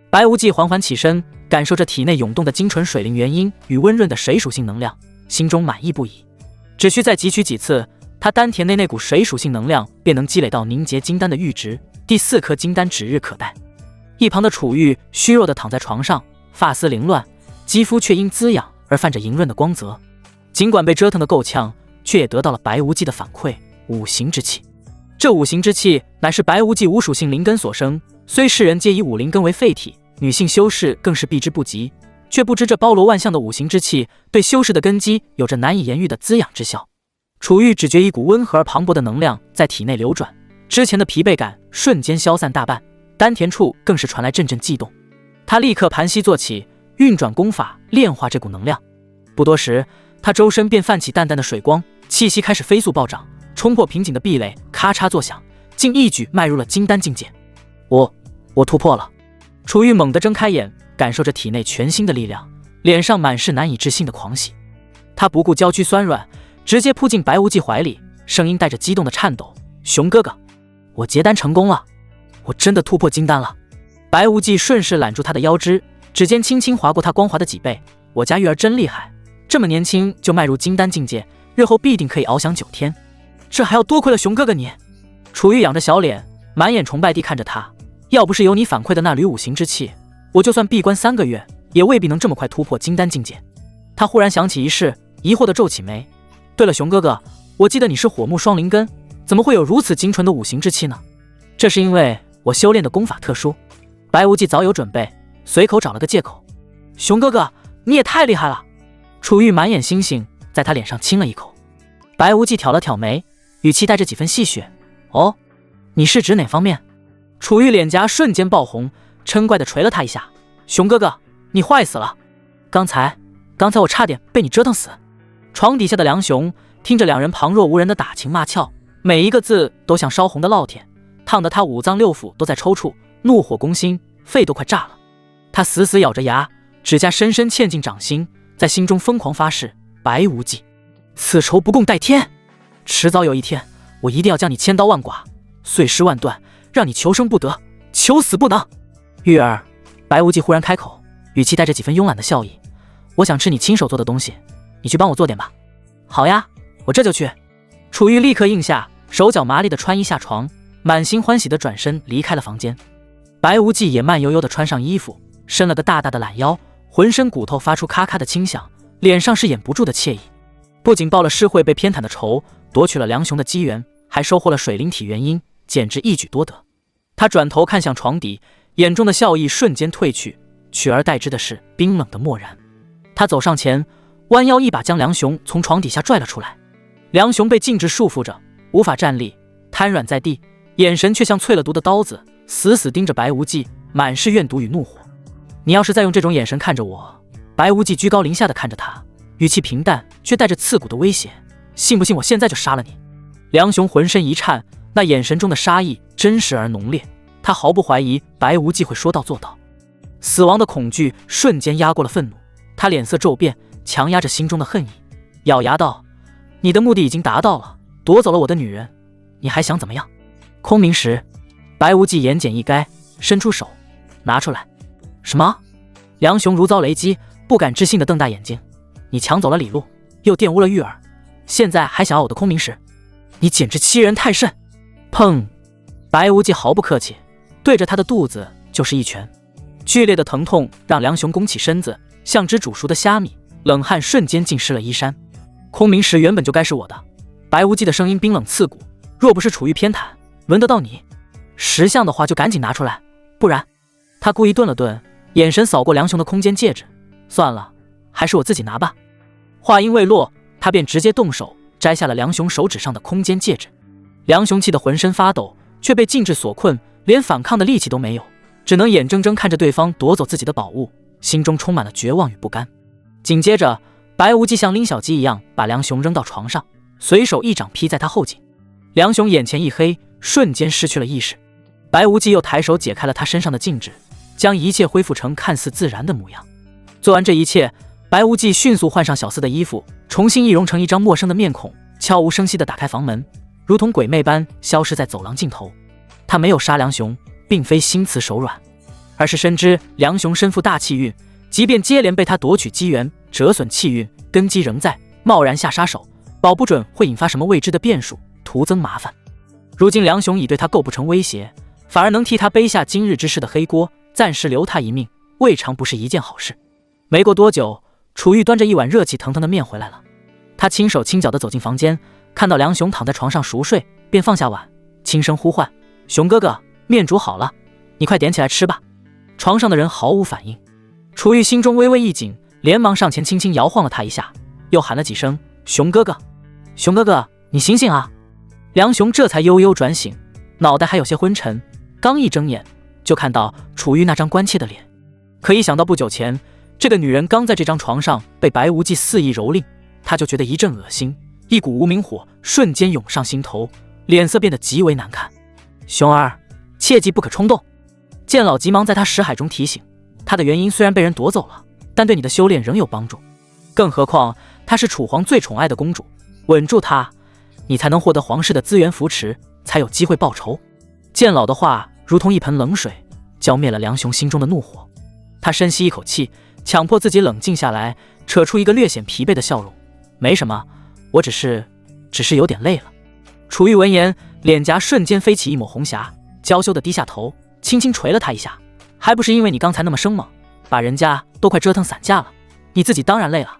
白无忌缓缓起身，感受着体内涌动的精纯水灵元婴与温润的水属性能量，心中满意不已。只需再汲取几次，他丹田内那股水属性能量便能积累到凝结金丹的阈值，第4颗金丹指日可待。一旁的楚玉虚弱地躺在床上，发丝凌乱，肌肤却因滋养而泛着莹润的光泽。尽管被折腾得够呛，却也得到了白无忌的反馈——五行之气。这五行之气乃是白无忌五属性灵根所生，虽世人皆以五灵根为废体，女性修士更是避之不及，却不知这包罗万象的五行之气对修士的根基有着难以言喻的滋养之效。楚玉只觉一股温和而磅礴的能量在体内流转，之前的疲惫感瞬间消散大半，丹田处更是传来阵阵悸动。他立刻盘膝坐起，运转功法炼化这股能量。不多时，他周身便泛起淡淡的水光，气息开始飞速暴涨，冲破瓶颈的壁垒咔嚓作响，竟一举迈入了金丹境界。我突破了！楚玉猛地睁开眼，感受着体内全新的力量，脸上满是难以置信的狂喜。他不顾娇躯酸软，直接扑进白无忌怀里，声音带着激动的颤抖：“熊哥哥，我结丹成功了，我真的突破金丹了！”白无忌顺势揽住他的腰肢，指尖轻轻划过他光滑的脊背：“我家玉儿真厉害，这么年轻就迈入金丹境界，日后必定可以翱翔9天。这还要多亏了熊哥哥你。”楚玉仰着小脸，满眼崇拜地看着他：“要不是有你反馈的那缕五行之气，我就算闭关3个月，也未必能这么快突破金丹境界。”他忽然想起一事，疑惑地皱起眉：“对了，熊哥哥，我记得你是火木双灵根，怎么会有如此精纯的五行之气呢？”“这是因为我修炼的功法特殊。”白无忌早有准备，随口找了个借口：“熊哥哥，你也太厉害了！”楚玉满眼星星，在他脸上亲了一口。白无忌挑了挑眉，语气带着几分戏谑：“哦，你是指哪方面？”楚玉脸颊瞬间爆红，嗔怪地捶了他一下：“熊哥哥，你坏死了！刚才我差点被你折腾死。”床底下的梁雄听着两人旁若无人的打情骂俏，每一个字都像烧红的烙铁，烫得他五脏六腑都在抽搐，怒火攻心，肺都快炸了。他死死咬着牙，指甲深深嵌进掌心，在心中疯狂发誓：“白无忌，此仇不共戴天！迟早有一天，我一定要将你千刀万剐，碎尸万段，让你求生不得，求死不能！”玉儿，白无忌忽然开口，语气带着几分慵懒的笑意：“我想吃你亲手做的东西，你去帮我做点吧。”“好呀，我这就去。”楚玉立刻应下，手脚麻利地穿衣下床，满心欢喜地转身离开了房间。白无忌也慢悠悠地穿上衣服，伸了个大大的懒腰，浑身骨头发出咔咔的轻响，脸上是掩不住的惬意。不仅报了诗会被偏袒的仇，夺取了梁雄的机缘，还收获了水灵体元婴，简直一举多得。他转头看向床底，眼中的笑意瞬间褪去，取而代之的是冰冷的漠然。他走上前，弯腰一把将梁雄从床底下拽了出来。梁雄被静止束缚着，无法站立，瘫软在地，眼神却像淬了毒的刀子，死死盯着白无忌，满是怨毒与怒火。你要是再用这种眼神看着我，白无忌居高临下的看着他，语气平淡却带着刺骨的威胁，信不信我现在就杀了你？梁雄浑身一颤，那眼神中的杀意真实而浓烈，他毫不怀疑白无忌会说到做到。死亡的恐惧瞬间压过了愤怒，他脸色骤变，强压着心中的恨意，咬牙道：你的目的已经达到了，夺走了我的女人，你还想怎么样？空明石。白无忌言简意赅，伸出手拿出来。什么？梁雄如遭雷击，不敢置信地瞪大眼睛。你抢走了李禄，又玷污了玉儿，现在还想要我的空明石？你简直欺人太甚！砰！白无忌毫不客气，对着他的肚子就是一拳。剧烈的疼痛让梁雄弓起身子，像只煮熟的虾米，冷汗瞬间浸湿了衣衫。空明石原本就该是我的。白无忌的声音冰冷刺骨，若不是楚玉偏袒，轮得到你？识相的话就赶紧拿出来，不然……他故意顿了顿，眼神扫过梁雄的空间戒指。算了，还是我自己拿吧。话音未落，他便直接动手摘下了梁雄手指上的空间戒指。梁雄气得浑身发抖，却被禁制所困，连反抗的力气都没有，只能眼睁睁看着对方夺走自己的宝物，心中充满了绝望与不甘。紧接着，白无忌像拎小鸡一样把梁雄扔到床上，随手一掌劈在他后颈。梁雄眼前一黑，瞬间失去了意识。白无忌又抬手解开了他身上的禁制，将一切恢复成看似自然的模样。做完这一切，白无忌迅速换上小厮的衣服，重新易容成一张陌生的面孔，悄无声息地打开房门，如同鬼魅般消失在走廊尽头。他没有杀梁雄，并非心慈手软，而是深知梁雄身负大气运，即便接连被他夺取机缘，折损气运，根基仍在，贸然下杀手，保不准会引发什么未知的变数，徒增麻烦。如今梁雄已对他构不成威胁，反而能替他背下今日之事的黑锅，暂时留他一命，未尝不是一件好事。没过多久，楚玉端着一碗热气腾腾的面回来了。他轻手轻脚地走进房间，看到梁雄躺在床上熟睡，便放下碗，轻声呼唤：雄哥哥，面煮好了，你快点起来吃吧。床上的人毫无反应。楚玉心中微微一紧，连忙上前轻轻摇晃了他一下，又喊了几声：雄哥哥，雄哥哥，你醒醒啊！梁雄这才悠悠转醒，脑袋还有些昏沉，刚一睁眼就看到楚玉那张关切的脸。可一想到不久前这个女人刚在这张床上被白无忌肆意蹂躏，他就觉得一阵恶心，一股无名火瞬间涌上心头，脸色变得极为难看。雄儿，切记不可冲动。剑老急忙在他识海中提醒，他的元婴虽然被人夺走了，但对你的修炼仍有帮助，更何况她是楚皇最宠爱的公主，稳住她，你才能获得皇室的资源扶持，才有机会报仇。剑老的话如同一盆冷水，浇灭了梁雄心中的怒火。他深吸一口气，强迫自己冷静下来，扯出一个略显疲惫的笑容：没什么，我只是有点累了。楚玉闻言，脸颊瞬间飞起一抹红霞，娇羞地低下头，轻轻捶了他一下：还不是因为你刚才那么生猛，把人家都快折腾散架了，你自己当然累了。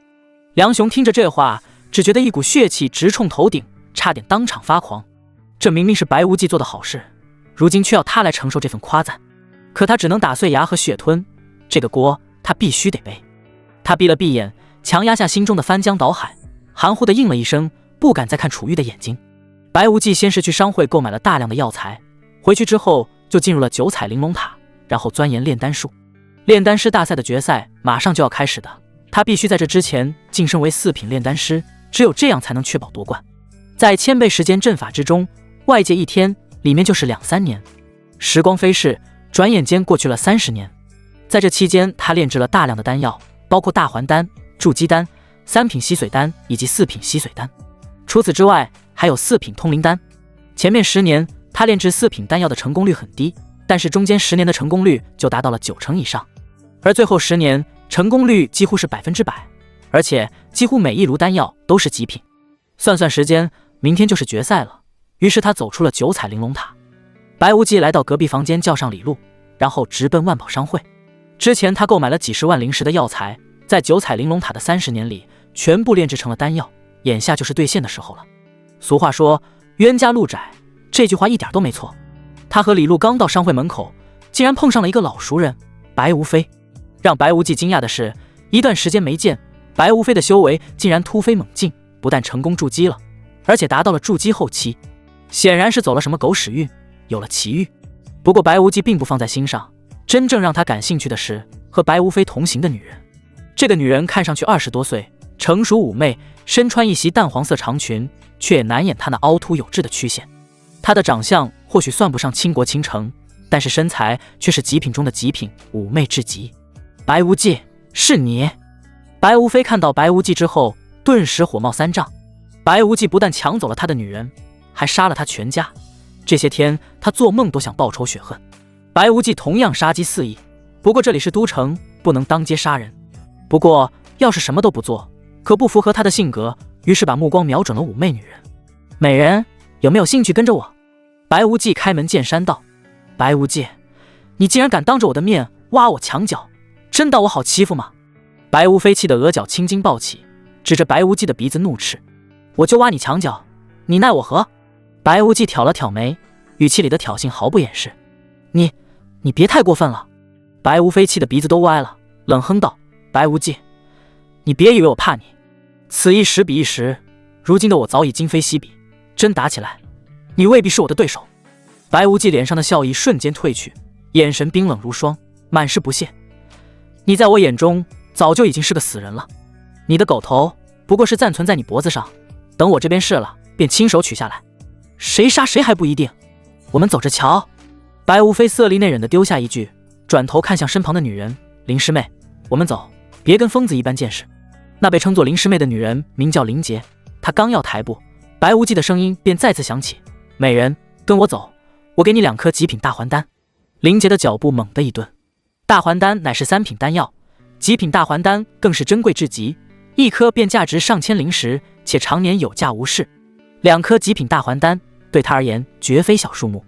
梁雄听着这话，只觉得一股血气直冲头顶，差点当场发狂。这明明是白无忌做的好事，如今却要他来承受这份夸赞，可他只能打碎牙和血吞，这个锅他必须得背。他闭了闭眼，强压下心中的翻江倒海，含糊地应了一声，不敢再看楚玉的眼睛。白无忌先是去商会购买了大量的药材，回去之后就进入了九彩玲珑塔，然后钻研炼丹术。炼丹师大赛的决赛马上就要开始的，他必须在这之前晋升为4品炼丹师，只有这样才能确保夺冠。在千倍时间阵法之中，外界一天，里面就是2-3年。时光飞逝，转眼间过去了30年。在这期间，他炼制了大量的丹药，包括大还丹、筑基丹、3品吸髓丹以及4品吸髓丹。除此之外，还有4品通灵丹。前面10年，他炼制4品丹药的成功率很低，但是中间10年的成功率就达到了90%以上，而最后10年成功率几乎是100%，而且几乎每一炉丹药都是极品。算算时间，明天就是决赛了。于是他走出了九彩玲珑塔。白无忌来到隔壁房间叫上李禄，然后直奔万宝商会。之前他购买了几十万灵石的药材，在九彩玲珑塔的30年里全部炼制成了丹药，眼下就是兑现的时候了。俗话说冤家路窄，这句话一点都没错。他和李禄刚到商会门口，竟然碰上了一个老熟人白无非。让白无忌惊讶的是，一段时间没见，白无非的修为竟然突飞猛进，不但成功筑基了，而且达到了筑基后期，显然是走了什么狗屎运，有了奇遇。不过白无忌并不放在心上，真正让他感兴趣的是和白无非同行的女人。这个女人看上去20多岁，成熟妩媚，身穿一袭淡黄色长裙，却也难掩她那凹凸有致的曲线。她的长相或许算不上倾国倾城，但是身材却是极品中的极品，妩媚至极。白无忌，是你？白无非看到白无忌之后，顿时火冒三丈。白无忌不但抢走了他的女人，还杀了他全家。这些天他做梦都想报仇雪恨。白无忌同样杀机四溢，不过这里是都城，不能当街杀人。不过要是什么都不做，可不符合他的性格，于是把目光瞄准了妩媚女人。美人，有没有兴趣跟着我？白无忌开门见山道。白无忌，你竟然敢当着我的面挖我墙角，真当我好欺负吗？白无非气得额角青筋暴起，指着白无忌的鼻子怒斥：我就挖你墙角，你奈我何？白无忌挑了挑眉，语气里的挑衅毫不掩饰。你别太过分了。白无非气得鼻子都歪了，冷哼道：白无忌，你别以为我怕你，此一时彼一时，如今的我早已今非昔比，真打起来你未必是我的对手。白无忌脸上的笑意瞬间褪去，眼神冰冷如霜，满是不屑。你在我眼中早就已经是个死人了，你的狗头不过是暂存在你脖子上，等我这边试了便亲手取下来，谁杀谁还不一定，我们走着瞧。白无非色厉内荏地丢下一句，转头看向身旁的女人：林师妹，我们走，别跟疯子一般见识。那被称作林师妹的女人名叫林杰，她刚要抬步，白无忌的声音便再次响起：美人，跟我走，我给你2颗极品大还丹。林杰的脚步猛地一顿，大还丹乃是3品丹药，极品大还丹更是珍贵至极，一颗便价值上千灵石，且常年有价无市。2颗极品大还丹对他而言绝非小数目。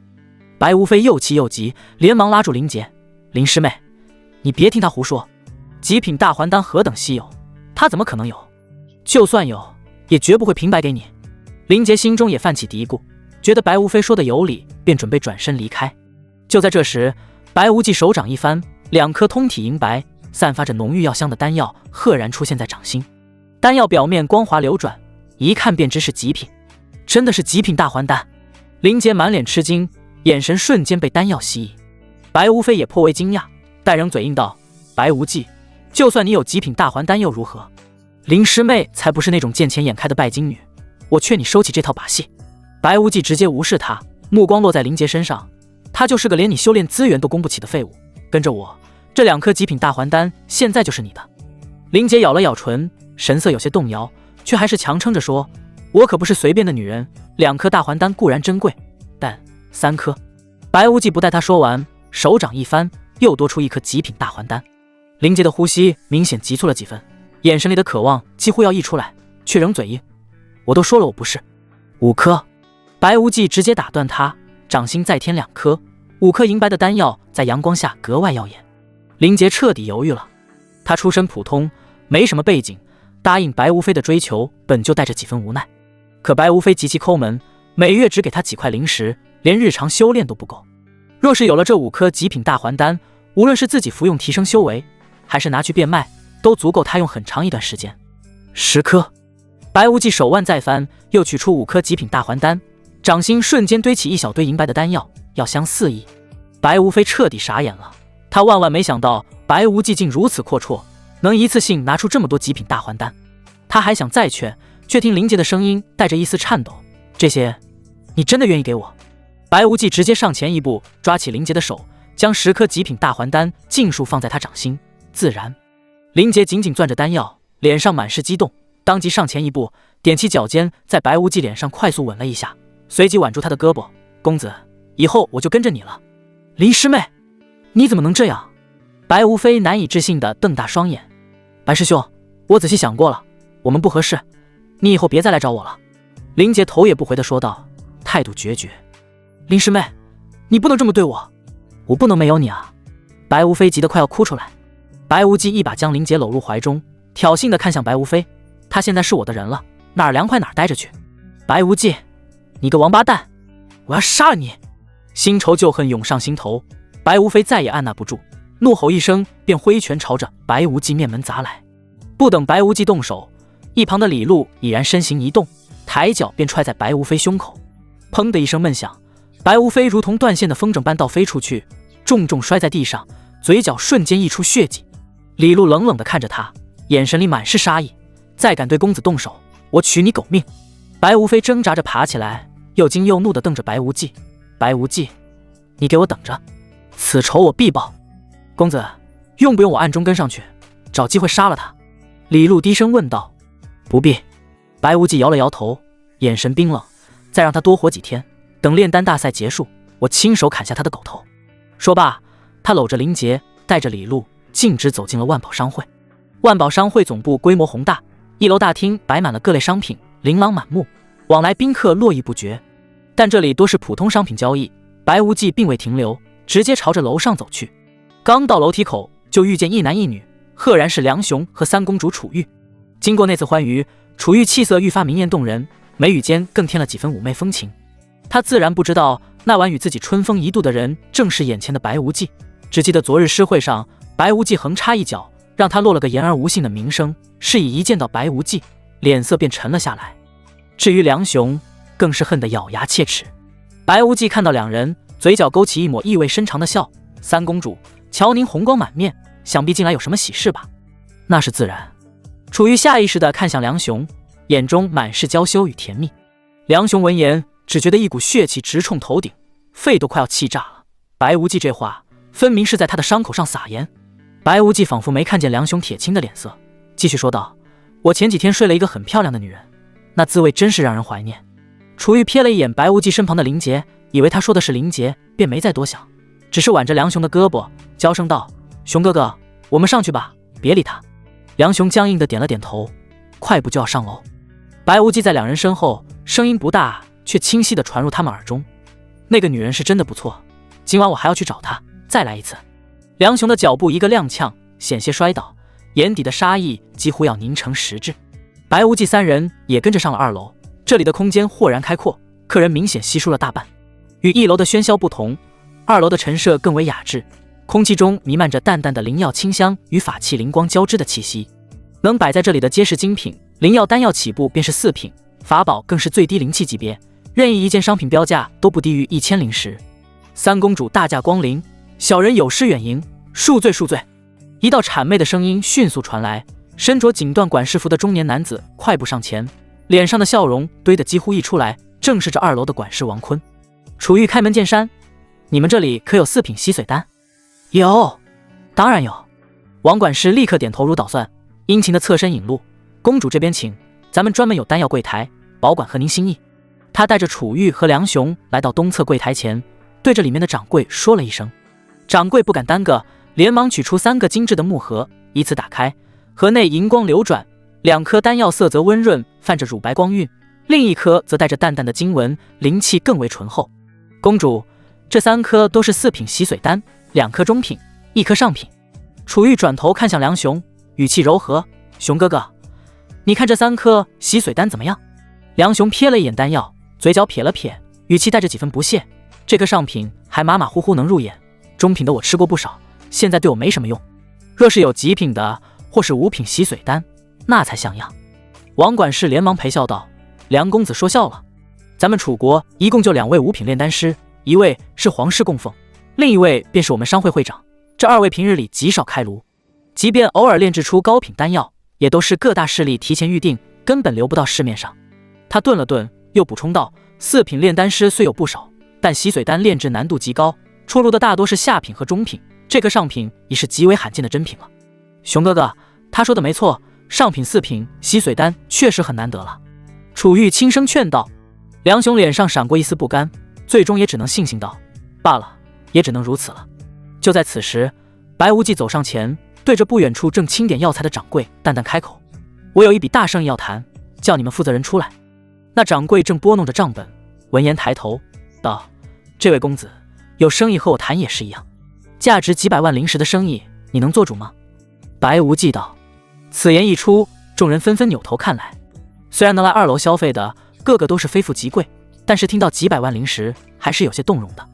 白无非又气又急，连忙拉住林杰：林师妹，你别听他胡说，极品大还丹何等稀有，他怎么可能有？就算有，也绝不会平白给你。林杰心中也泛起嘀咕，觉得白无非说的有理，便准备转身离开。就在这时，白无忌手掌一翻，2颗通体银白、散发着浓郁药香的丹药赫然出现在掌心。丹药表面光滑流转，一看便知是极品，真的是极品大还丹。林杰满脸吃惊，眼神瞬间被丹药吸引。白无非也颇为惊讶，但仍嘴硬道：白无忌，就算你有极品大还丹又如何？林师妹才不是那种见钱眼开的拜金女，我劝你收起这套把戏。白无忌直接无视他，目光落在林杰身上，他就是个连你修炼资源都供不起的废物，跟着我，这2颗极品大还丹现在就是你的。林杰咬了咬唇，神色有些动摇，却还是强撑着说：我可不是随便的女人，2颗大还丹固然珍贵，但3颗。白无忌不待他说完，手掌一翻，又多出1颗极品大还丹。林杰的呼吸明显急促了几分，眼神里的渴望几乎要溢出来，却仍嘴硬：我都说了我不是。5颗。白无忌直接打断他，掌心再添2颗，5颗银白的丹药在阳光下格外耀眼。林杰彻底犹豫了，他出身普通，没什么背景，答应白无非的追求本就带着几分无奈。可白无非极其抠门，每月只给他几块灵石，连日常修炼都不够。若是有了这5颗极品大还丹，无论是自己服用提升修为，还是拿去变卖，都足够他用很长一段时间。10颗。白无忌手腕再翻，又取出5颗极品大还丹，掌心瞬间堆起一小堆银白的丹药，药香四溢。白无非彻底傻眼了，他万万没想到白无忌竟如此阔绰，能一次性拿出这么多极品大还丹。他还想再劝，却听林杰的声音带着一丝颤抖：这些你真的愿意给我？白无忌直接上前一步，抓起林杰的手，将10颗极品大还丹尽数放在他掌心。自然。林杰紧紧攥着丹药，脸上满是激动，当即上前一步，踮起脚尖，在白无忌脸上快速吻了一下，随即挽住他的胳膊：公子，以后我就跟着你了。林师妹，你怎么能这样？白无非难以置信地瞪大双眼：白师兄，我仔细想过了，我们不合适，你以后别再来找我了。林杰头也不回地说道，态度决绝。林师妹，你不能这么对我，我不能没有你啊！白无非急得快要哭出来。白无忌一把将林杰搂入怀中，挑衅地看向白无非：他现在是我的人了，哪儿凉快哪儿待着去。白无忌，你个王八蛋，我要杀了你！新仇旧恨涌上心头，白无非再也按捺不住，怒吼一声便挥拳朝着白无忌面门砸来。不等白无忌动手，一旁的李璐已然身形一动，抬脚便踹在白无非胸口。砰的一声闷响，白无非如同断线的风筝般倒飞出去，重重摔在地上，嘴角瞬间溢出血迹。李璐冷冷地看着他，眼神里满是杀意，再敢对公子动手，我取你狗命！白无非挣扎着爬起来，又惊又怒地瞪着白无忌。白无忌，你给我等着，此仇我必报。公子，用不用我暗中跟上去，找机会杀了他？李璐低声问道。不必。白无忌摇了摇头，眼神冰冷。再让他多活几天，等炼丹大赛结束，我亲手砍下他的狗头。说罢，他搂着林杰，带着李璐径直走进了万宝商会。万宝商会总部规模宏大，一楼大厅摆满了各类商品，琳琅满目，往来宾客络绎不绝。但这里多是普通商品交易，白无忌并未停留，直接朝着楼上走去。刚到楼梯口，就遇见一男一女，赫然是梁雄和三公主楚玉。经过那次欢愉，楚玉气色愈发明艳动人，眉宇间更添了几分妩媚风情。他自然不知道那晚与自己春风一度的人正是眼前的白无忌，只记得昨日诗会上白无忌横插一脚，让他落了个言而无信的名声，是以一见到白无忌脸色便沉了下来。至于梁雄，更是恨得咬牙切齿。白无忌看到两人，嘴角勾起一抹意味深长的笑。三公主，瞧您红光满面，想必近来有什么喜事吧？那是自然。楚玉下意识地看向梁雄，眼中满是娇羞与甜蜜。梁雄闻言，只觉得一股血气直冲头顶，肺都快要气炸了。白无忌这话分明是在他的伤口上撒盐。白无忌仿佛没看见梁雄铁青的脸色，继续说道：我前几天睡了一个很漂亮的女人，那滋味真是让人怀念。楚玉瞥了一眼白无忌身旁的林杰，以为他说的是林杰，便没再多想，只是挽着梁雄的胳膊，娇声道：雄哥哥，我们上去吧，别理他。梁雄僵硬地点了点头，快步就要上楼。白无忌在两人身后，声音不大，却清晰地传入他们耳中：那个女人是真的不错，今晚我还要去找她，再来一次。梁雄的脚步一个踉跄，险些摔倒，眼底的杀意几乎要凝成实质。白无忌三人也跟着上了二楼，这里的空间豁然开阔，客人明显稀疏了大半。与一楼的喧嚣不同，二楼的陈设更为雅致，空气中弥漫着淡淡的灵药清香与法器灵光交织的气息。能摆在这里的皆是精品，灵药丹药起步便是4品，法宝更是最低灵气级别，任意一件商品标价都不低于1000灵石。三公主大驾光临，小人有失远迎，恕罪恕罪。一道谄媚的声音迅速传来，身着锦缎管事服的中年男子快步上前，脸上的笑容堆得几乎溢出来，正是这2楼的管事王坤。楚玉开门见山：你们这里可有4品吸髓丹？有，当然有。王管事立刻点头如捣蒜，殷勤的侧身引路：公主这边请，咱们专门有丹药柜台，保管合您心意。他带着楚玉和梁雄来到东侧柜台前，对着里面的掌柜说了一声。掌柜不敢耽搁，连忙取出3个精致的木盒，依次打开，盒内银光流转，2颗丹药色泽温润，泛着乳白光晕，另一颗则带着淡淡的金纹，灵气更为醇厚。公主，这3颗都是4品吸髓丹，2颗中品，1颗上品。楚玉转头看向梁雄，语气柔和：熊哥哥，你看这3颗吸髓丹怎么样？梁雄瞥了一眼丹药，嘴角撇了撇，语气带着几分不屑：这颗上品还马马虎虎能入眼，中品的我吃过不少，现在对我没什么用。若是有极品的或是5品吸髓丹，那才像样。王管事连忙陪笑道：梁公子说笑了，咱们楚国一共就2位5品炼丹师，一位是皇室供奉，另一位便是我们商会会长，这2位平日里极少开炉，即便偶尔炼制出高品丹药，也都是各大势力提前预定，根本流不到市面上。他顿了顿，又补充道：4品炼丹师虽有不少，但吸髓丹炼制难度极高，出炉的大多是下品和中品，这颗上品已是极为罕见的珍品了。熊哥哥，他说的没错，上品4品吸髓丹确实很难得了。楚玉轻声劝道。梁雄脸上闪过一丝不甘，最终也只能悻悻道：罢了，也只能如此了。就在此时，白无忌走上前，对着不远处正清点药材的掌柜淡淡开口：我有一笔大生意要谈，叫你们负责人出来。那掌柜正拨弄着账本，闻言抬头道：这位公子，有生意和我谈也是一样，价值几百万灵石的生意，你能做主吗？白无忌道。此言一出，众人纷纷扭头看来。虽然能来2楼消费的个个都是非富即贵，但是听到几百万灵石还是有些动容的。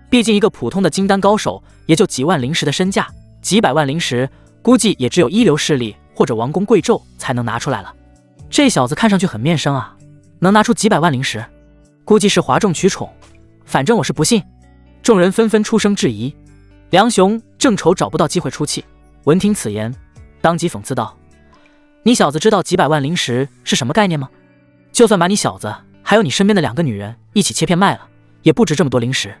毕竟一个普通的金丹高手也就几万灵石的身价，几百万灵石估计也只有一流势力或者王公贵胄才能拿出来了。这小子看上去很面生啊，能拿出几百万灵石，估计是哗众取宠，反正我是不信。众人纷纷出声质疑。梁雄正愁找不到机会出气，闻听此言，当即讽刺道：你小子知道几百万灵石是什么概念吗？就算把你小子还有你身边的2个女人一起切片卖了，也不值这么多灵石。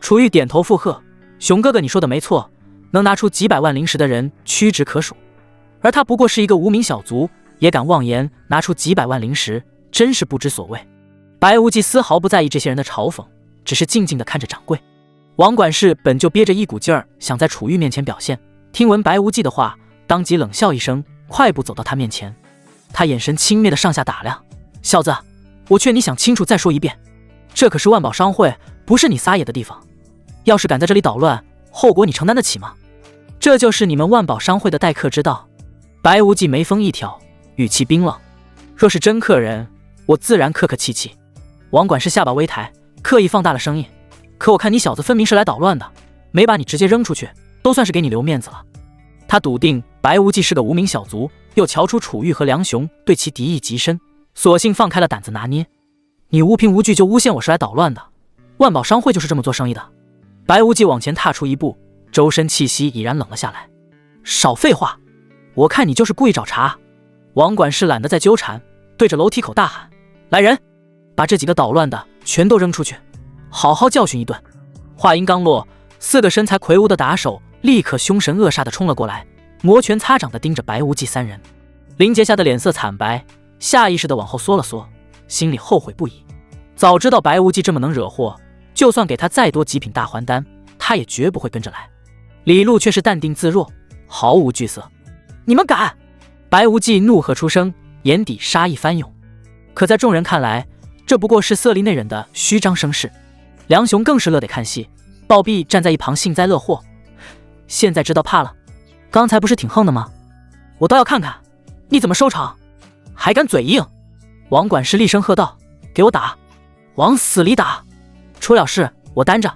楚玉点头附和：熊哥哥你说的没错，能拿出几百万灵石的人屈指可数，而他不过是一个无名小卒，也敢妄言拿出几百万灵石，真是不知所谓。白无忌丝毫不在意这些人的嘲讽，只是静静地看着掌柜。王管事本就憋着一股劲儿想在楚玉面前表现，听闻白无忌的话，当即冷笑一声，快步走到他面前。他眼神轻蔑地上下打量：小子，我劝你想清楚再说一遍，这可是万宝商会，不是你撒野的地方，要是敢在这里捣乱，后果你承担得起吗？这就是你们万宝商会的待客之道。白无忌眉峰一挑，语气冰冷：若是真客人，我自然客客气气。王管事下巴微抬，刻意放大了声音：可我看你小子分明是来捣乱的，没把你直接扔出去，都算是给你留面子了。他笃定白无忌是个无名小卒，又瞧出楚玉和梁雄对其敌意极深，索性放开了胆子拿捏。你无凭无据就诬陷我是来捣乱的，万宝商会就是这么做生意的。白无忌往前踏出一步，周身气息已然冷了下来。少废话，我看你就是故意找茬。王管事懒得再纠缠，对着楼梯口大喊：来人，把这几个捣乱的全都扔出去，好好教训一顿。话音刚落，4个身材魁梧的打手立刻凶神恶煞地冲了过来，摩拳擦掌地盯着白无忌3人。林杰吓得脸色惨白，下意识地往后缩了缩，心里后悔不已。早知道白无忌这么能惹祸，就算给他再多极品大还丹，他也绝不会跟着来。李璐却是淡定自若，毫无惧色。你们敢！白无忌怒喝出声，眼底杀意翻涌。可在众人看来，这不过是色厉内荏的虚张声势。梁雄更是乐得看戏，暴毙站在一旁幸灾乐祸。现在知道怕了，刚才不是挺横的吗？我倒要看看你怎么收场，还敢嘴硬！王管事厉声喝道：给我打，往死里打，出了事我担着。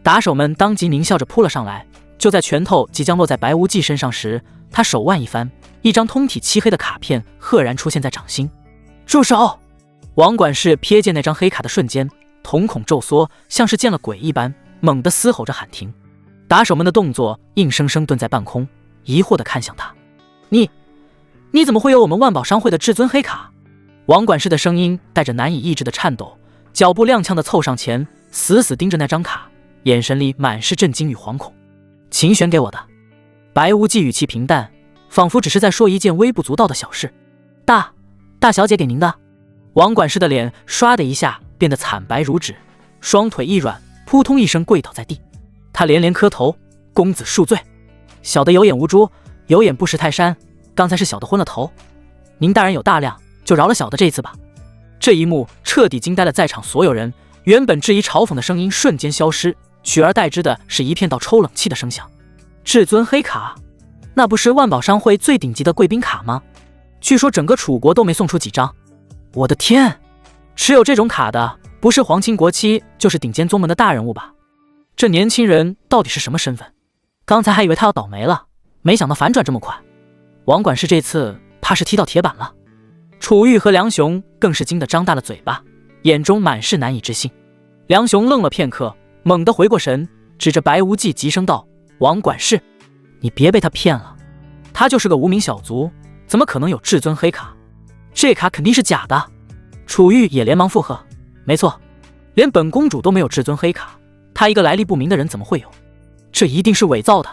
打手们当即狞笑着扑了上来，就在拳头即将落在白无忌身上时，他手腕一翻，一张通体漆黑的卡片赫然出现在掌心。住手！王管事瞥见那张黑卡的瞬间，瞳孔骤缩，像是见了鬼一般，猛地嘶吼着喊停。打手们的动作硬生生顿在半空，疑惑地看向他：你怎么会有我们万宝商会的至尊黑卡？王管事的声音带着难以抑制的颤抖，脚步踉跄地凑上前，死死盯着那张卡，眼神里满是震惊与惶恐。秦玄给我的。白无忌语气平淡，仿佛只是在说一件微不足道的小事。大小姐给您的。王管事的脸唰的一下变得惨白如纸，双腿一软，扑通一声跪倒在地。他连连磕头：公子恕罪，小的有眼无珠，有眼不识泰山，刚才是小的昏了头，您大人有大量，就饶了小的这一次吧。这一幕彻底惊呆了在场所有人，原本质疑嘲讽的声音瞬间消失，取而代之的是一片道抽冷气的声响。至尊黑卡，那不是万宝商会最顶级的贵宾卡吗？据说整个楚国都没送出几张。我的天，持有这种卡的不是皇亲国戚，就是顶尖宗门的大人物吧？这年轻人到底是什么身份？刚才还以为他要倒霉了，没想到反转这么快。王管事这次怕是踢到铁板了。楚玉和梁雄更是惊得张大了嘴巴，眼中满是难以置信。梁雄愣了片刻，猛地回过神，指着白无忌急声道：王管事，你别被他骗了，他就是个无名小卒，怎么可能有至尊黑卡？这卡肯定是假的。楚玉也连忙附和：没错，连本公主都没有至尊黑卡，他一个来历不明的人怎么会有？这一定是伪造的。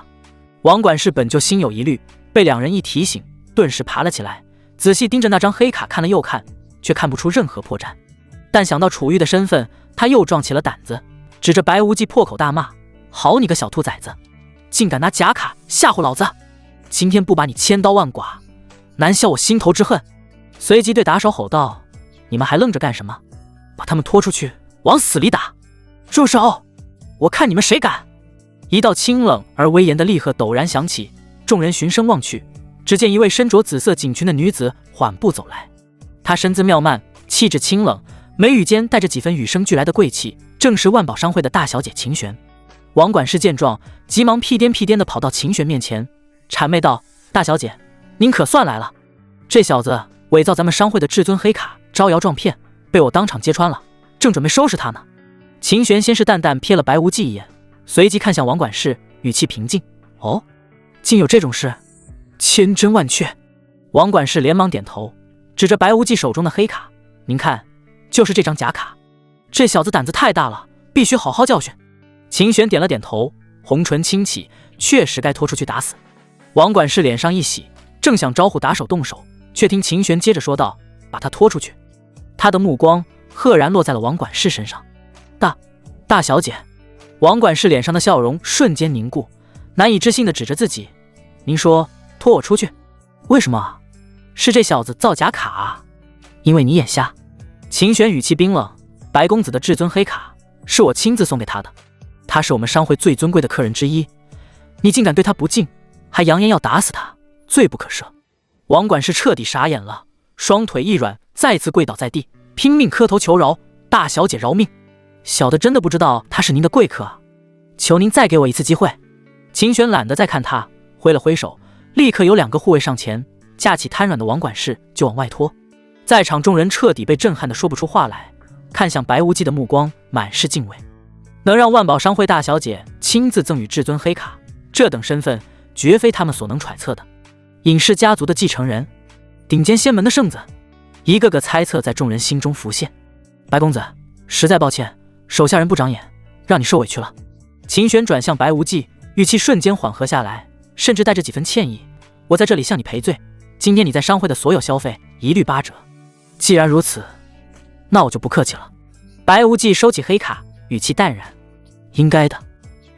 王管事本就心有疑虑，被两人一提醒，顿时爬了起来，仔细盯着那张黑卡看了又看，却看不出任何破绽。但想到楚玉的身份，他又壮起了胆子，指着白无忌破口大骂：好你个小兔崽子，竟敢拿假卡吓唬老子！今天不把你千刀万剐，难消我心头之恨！随即对打手吼道：你们还愣着干什么？把他们拖出去，往死里打！住手！我看你们谁敢！一道清冷而威严的厉喝陡然响起，众人循声望去，只见一位身着紫色锦裙的女子缓步走来。她身姿妙曼，气质清冷，眉宇间带着几分与生俱来的贵气，正是万宝商会的大小姐秦玄。王管事见状，急忙屁颠屁颠地跑到秦玄面前，谄媚道：大小姐，您可算来了！这小子伪造咱们商会的至尊黑卡，招摇撞骗，被我当场揭穿了，正准备收拾他呢。秦玄先是淡淡瞥了白无忌一眼，随即看向王管事，语气平静：“哦，竟有这种事，千真万确。”王管事连忙点头，指着白无忌手中的黑卡：“您看，就是这张假卡。这小子胆子太大了，必须好好教训。”秦玄点了点头，红唇轻启，确实该拖出去打死。王管事脸上一喜，正想招呼打手动手，却听秦玄接着说道：“把他拖出去。”他的目光赫然落在了王管事身上。大小姐。王管事脸上的笑容瞬间凝固，难以置信地指着自己：“您说拖我出去？为什么啊？是这小子造假卡啊？因为你眼瞎。”秦玄语气冰冷：“白公子的至尊黑卡是我亲自送给他的，他是我们商会最尊贵的客人之一，你竟敢对他不敬，还扬言要打死他，罪不可赦。”王管事彻底傻眼了，双腿一软，再次跪倒在地，拼命磕头求饶：“大小姐饶命！小的真的不知道他是您的贵客啊，求您再给我一次机会。”秦玄懒得再看他，挥了挥手，立刻有2个护卫上前，架起瘫软的王管事就往外拖。在场众人彻底被震撼的说不出话来，看向白无忌的目光满是敬畏。能让万宝商会大小姐亲自赠予至尊黑卡，这等身份绝非他们所能揣测的。尹氏家族的继承人，顶尖仙门的圣子，一个个猜测在众人心中浮现。白公子，实在抱歉，手下人不长眼，让你受委屈了。秦玄转向白无忌，语气瞬间缓和下来，甚至带着几分歉意：“我在这里向你赔罪，今天你在商会的所有消费一律8折。既然如此，那我就不客气了。”白无忌收起黑卡，语气淡然：“应该的。”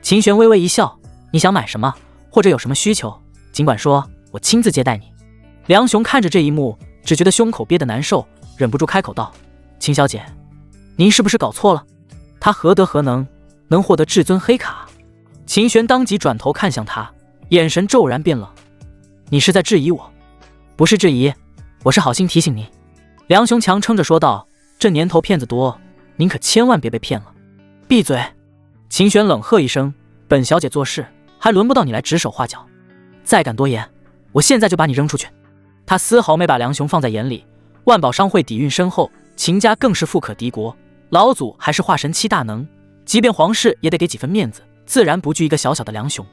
秦玄微微一笑：“你想买什么，或者有什么需求，尽管说，我亲自接待你。”梁雄看着这一幕，只觉得胸口憋得难受，忍不住开口道：“秦小姐，您是不是搞错了？他何德何能，能获得至尊黑卡？”秦玄当即转头看向他，眼神骤然变冷：“你是在质疑我？”“不是质疑，我是好心提醒您。”梁雄强撑着说道：“这年头骗子多，您可千万别被骗了。”“闭嘴！”秦玄冷喝一声：“本小姐做事还轮不到你来指手画脚，再敢多言，我现在就把你扔出去。”他丝毫没把梁雄放在眼里。万宝商会底蕴深厚，秦家更是富可敌国，老祖还是化神期大能，即便皇室也得给几分面子，自然不惧一个小小的梁雄。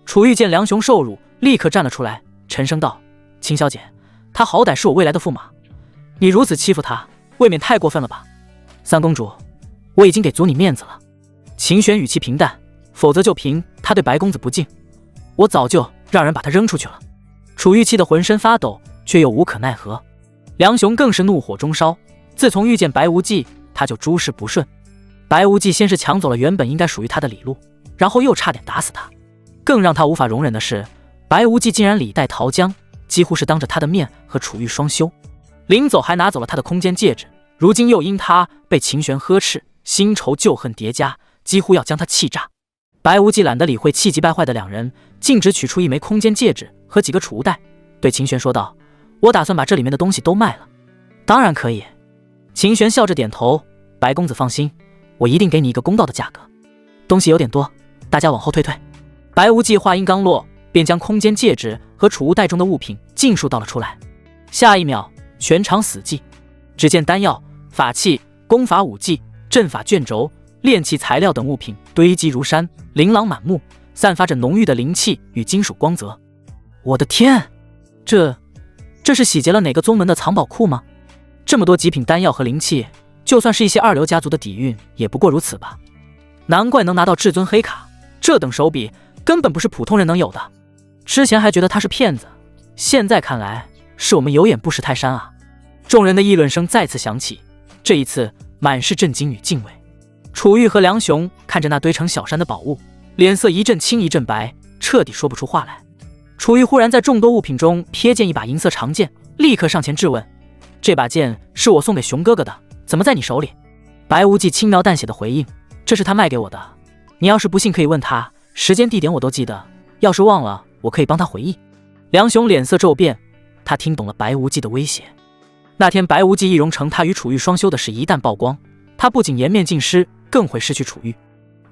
楚玉见梁雄受辱，立刻站了出来，沉声道：“秦小姐，他好歹是我未来的驸马，你如此欺负他，未免太过分了吧？”“三公主，我已经给足你面子了。”秦玄语气平淡：“否则就凭他对白公子不敬，我早就让人把他扔出去了。”楚玉气得浑身发抖，却又无可奈何。梁雄更是怒火中烧，自从遇见白无忌，他就诸事不顺。白无忌先是抢走了原本应该属于他的礼物，然后又差点打死他。更让他无法容忍的是，白无忌竟然礼带桃僵，几乎是当着他的面和楚玉双休，临走还拿走了他的空间戒指。如今又因他被秦玄呵斥，新仇旧恨叠加，几乎要将他气炸。白无忌懒得理会气急败坏的两人，径直取出一枚空间戒指和几个储物袋，对秦玄说道：“我打算把这里面的东西都卖了。”“当然可以。”秦玄笑着点头：“白公子放心，我一定给你一个公道的价格。东西有点多，大家往后退退。”白无忌话音刚落，便将空间戒指和储物袋中的物品尽数倒了出来。下一秒，全场死寂。只见丹药、法器、功法武技、阵法卷轴、炼器材料等物品堆积如山，琳琅满目，散发着浓郁的灵气与金属光泽。我的天，这是洗劫了哪个宗门的藏宝库吗？这么多极品丹药和灵器，就算是一些二流家族的底蕴，也不过如此吧。难怪能拿到至尊黑卡，这等手笔根本不是普通人能有的。之前还觉得他是骗子，现在看来是我们有眼不识泰山啊！众人的议论声再次响起，这一次满是震惊与敬畏。楚玉和梁雄看着那堆成小山的宝物，脸色一阵青一阵白，彻底说不出话来。楚玉忽然在众多物品中瞥见一把银色长剑，立刻上前质问：“这把剑是我送给熊哥哥的，怎么在你手里？”白无忌轻描淡写的回应：“这是他卖给我的，你要是不信可以问他，时间地点我都记得，要是忘了我可以帮他回忆。”梁雄脸色骤变，他听懂了白无忌的威胁。那天白无忌易容成他与楚玉双修的事一旦曝光，他不仅颜面尽失，更会失去楚玉。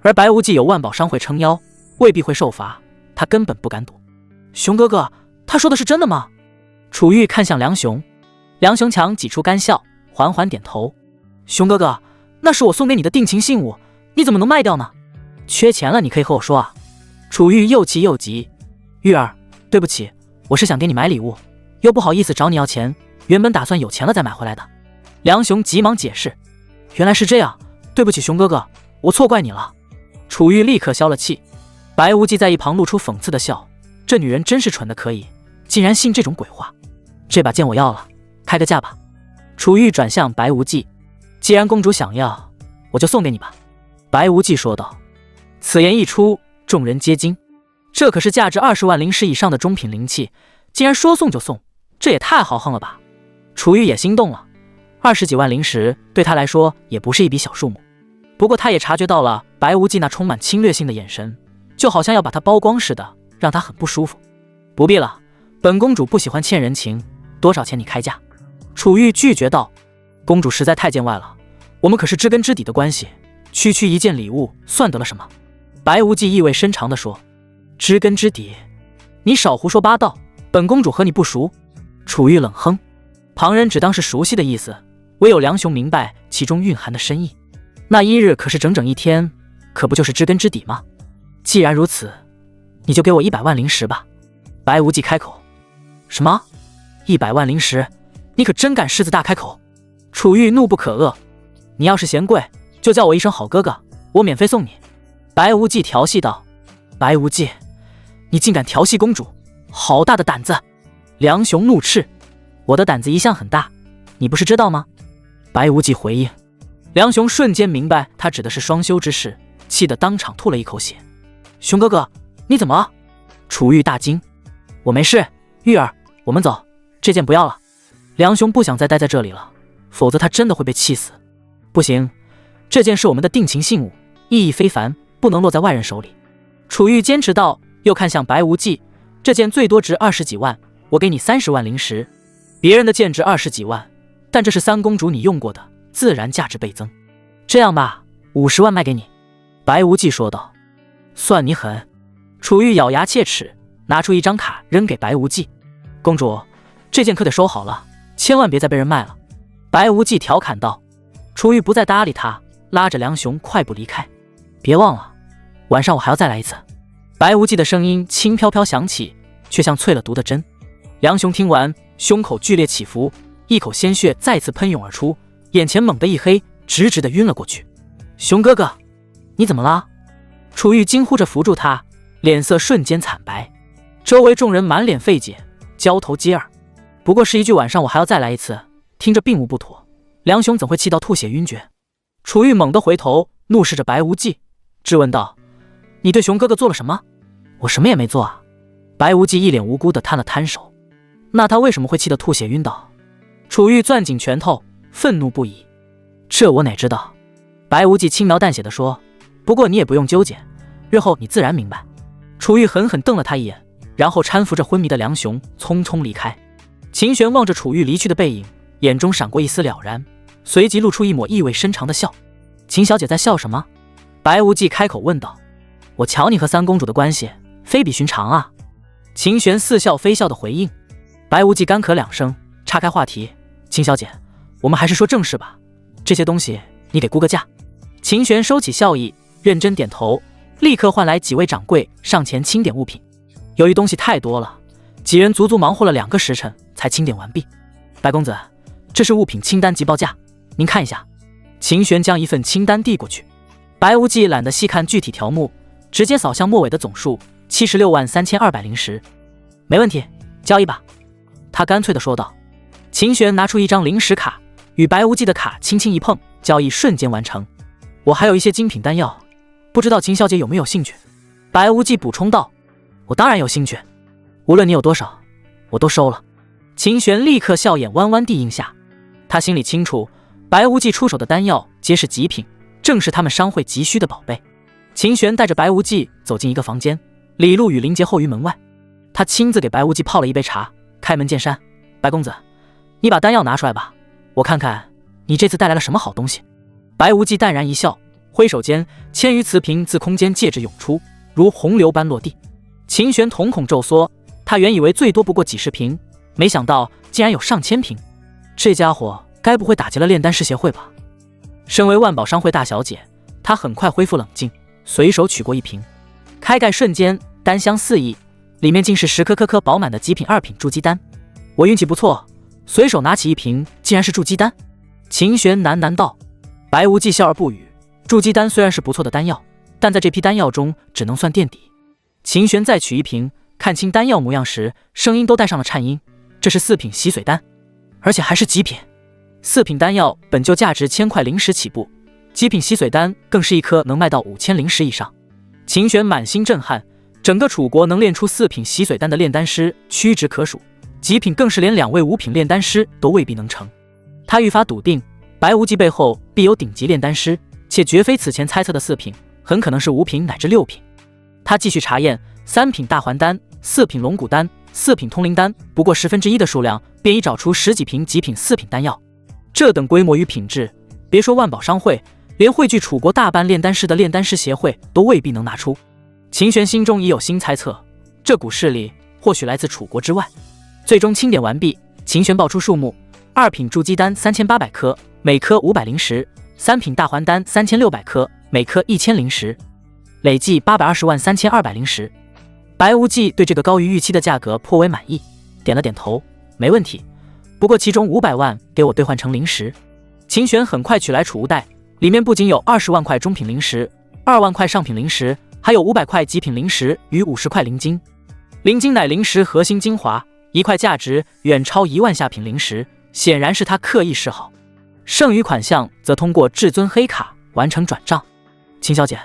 而白无忌有万宝商会撑腰，未必会受罚，他根本不敢赌。“熊哥哥，他说的是真的吗？”楚玉看向梁雄，梁雄强挤出干笑，缓缓点头。熊哥哥，那是我送给你的定情信物，你怎么能卖掉呢？缺钱了你可以和我说啊。楚玉又气又急，玉儿，对不起，我是想给你买礼物，又不好意思找你要钱，原本打算有钱了再买回来的。梁雄急忙解释，原来是这样，对不起熊哥哥，我错怪你了。楚玉立刻消了气。白无忌在一旁露出讽刺的笑，这女人真是蠢的可以，竟然信这种鬼话。这把剑我要了，开个价吧。楚玉转向白无忌，既然公主想要，我就送给你吧。白无忌说道。此言一出，众人皆惊，这可是价值20万灵石以上的中品灵器，竟然说送就送，这也太豪横了吧。楚玉也心动了，20几万灵石对他来说也不是一笔小数目。不过他也察觉到了白无忌那充满侵略性的眼神，就好像要把他剥光似的，让他很不舒服。不必了，本公主不喜欢欠人情，多少钱你开价？楚玉拒绝道。公主实在太见外了，我们可是知根知底的关系，区区一件礼物算得了什么？白无忌意味深长地说。知根知底？你少胡说八道，本公主和你不熟。楚玉冷哼，旁人只当是熟悉的意思，唯有梁雄明白其中蕴含的深意。那一日可是整整一天，可不就是知根知底吗？既然如此，你就给我100万灵石吧。白无忌开口。什么？100万灵石？你可真敢狮子大开口！楚玉怒不可遏。你要是嫌贵，就叫我一声好哥哥，我免费送你。白无忌调戏道。白无忌，你竟敢调戏公主，好大的胆子！梁雄怒斥。我的胆子一向很大，你不是知道吗？白无忌回应。梁雄瞬间明白他指的是双修之事，气得当场吐了一口血。熊哥哥，你怎么了？楚玉大惊。我没事，玉儿，我们走，这件不要了。梁雄不想再待在这里了，否则他真的会被气死。不行，这件是我们的定情信物，意义非凡，不能落在外人手里。楚玉坚持道，又看向白无忌，这件最多值20几万，我给你30万灵石。别人的剑值20几万，但这是三公主你用过的，自然价值倍增。这样吧，50万卖给你。白无忌说道。算你狠。楚玉咬牙切齿，拿出一张卡扔给白无忌。公主，这件可得收好了，千万别再被人卖了。白无忌调侃道。楚玉不再搭理他，拉着梁雄快步离开。别忘了，晚上我还要再来一次。白无忌的声音轻飘飘响起，却像淬了毒的针。梁雄听完，胸口剧烈起伏，一口鲜血再次喷涌而出，眼前猛地一黑，直直地晕了过去。熊哥哥，你怎么了？楚玉惊呼着扶住他，脸色瞬间惨白。周围众人满脸费解，交头接耳。不过是一句晚上我还要再来一次，听着并无不妥。梁雄怎会气到吐血晕厥？楚玉猛地回头，怒视着白无忌，质问道：你对熊哥哥做了什么？我什么也没做啊。白无忌一脸无辜地摊了摊手。那他为什么会气得吐血晕倒？楚玉攥紧拳头，愤怒不已。这我哪知道？白无忌轻描淡写地说，不过你也不用纠结，日后你自然明白。楚玉狠狠瞪了他一眼，然后搀扶着昏迷的梁雄匆匆离开。秦玄望着楚玉离去的背影，眼中闪过一丝了然，随即露出一抹意味深长的笑。秦小姐在笑什么？白无忌开口问道。我瞧你和三公主的关系非比寻常啊。秦玄似笑非笑的回应。白无忌干咳2声，岔开话题。秦小姐，我们还是说正事吧，这些东西你给估个价。秦玄收起笑意，认真点头，立刻唤来几位掌柜上前清点物品。由于东西太多了，几人足足忙活了2个时辰才清点完毕。白公子，这是物品清单及报价，您看一下。秦玄将一份清单递过去。白无忌懒得细看具体条目，直接扫向末尾的总数76万3200灵石。没问题，交易吧。他干脆地说道。秦玄拿出一张灵石卡，与白无忌的卡轻轻一碰，交易瞬间完成。我还有一些精品丹药，不知道秦小姐有没有兴趣？白无忌补充道。我当然有兴趣，无论你有多少，我都收了。秦玄立刻笑眼弯弯地应下。他心里清楚，白无忌出手的丹药皆是极品，正是他们商会急需的宝贝。秦玄带着白无忌走进一个房间，李璐与林杰候于门外。他亲自给白无忌泡了一杯茶，开门见山：白公子，你把丹药拿出来吧，我看看你这次带来了什么好东西。白无忌淡然一笑，挥手间千余瓷瓶自空间戒指涌出，如洪流般落地。秦玄瞳孔骤缩，他原以为最多不过几十瓶，没想到竟然有上千瓶，这家伙该不会打劫了炼丹师协会吧？身为万宝商会大小姐，她很快恢复冷静，随手取过一瓶，开盖瞬间丹香四溢，里面竟是10颗饱满的极品2品筑基丹。我运气不错，随手拿起一瓶，竟然是筑基丹。秦玄喃喃道。白无忌笑而不语。筑基丹虽然是不错的丹药，但在这批丹药中只能算垫底。秦玄再取一瓶，看清丹药模样时，声音都带上了颤音。这是4品洗髓丹，而且还是极品。4品丹药本就价值1000块灵石起步，极品洗髓丹更是一颗能卖到5000灵石以上。秦玄满心震撼，整个楚国能炼出4品洗髓丹的炼丹师屈指可数，极品更是连2位5品炼丹师都未必能成。他愈发笃定，白无忌背后必有顶级炼丹师，且绝非此前猜测的4品，很可能是5品乃至6品。他继续查验3品大还丹、4品龙骨丹、4品通灵丹，不过1/10的数量，便已找出10几瓶极品4品丹药。这等规模与品质，别说万宝商会，连汇聚楚国大半炼丹师的炼丹师协会都未必能拿出。秦玄心中已有新猜测，这股势力或许来自楚国之外。最终清点完毕，秦玄报出数目：2品筑基丹3800颗，每颗500灵石；3品大还丹3600颗，每颗1000灵石，累计8203200灵石。白无忌对这个高于预期的价格颇为满意，点了点头，没问题。不过其中500万给我兑换成灵石。秦玄很快取来储物袋，里面不仅有20万块中品灵石、2万块上品灵石，还有500块极品灵石与50块灵晶。灵晶乃灵石核心精华，一块价值远超1万下品灵石，显然是他刻意示好。剩余款项则通过至尊黑卡完成转账。秦小姐，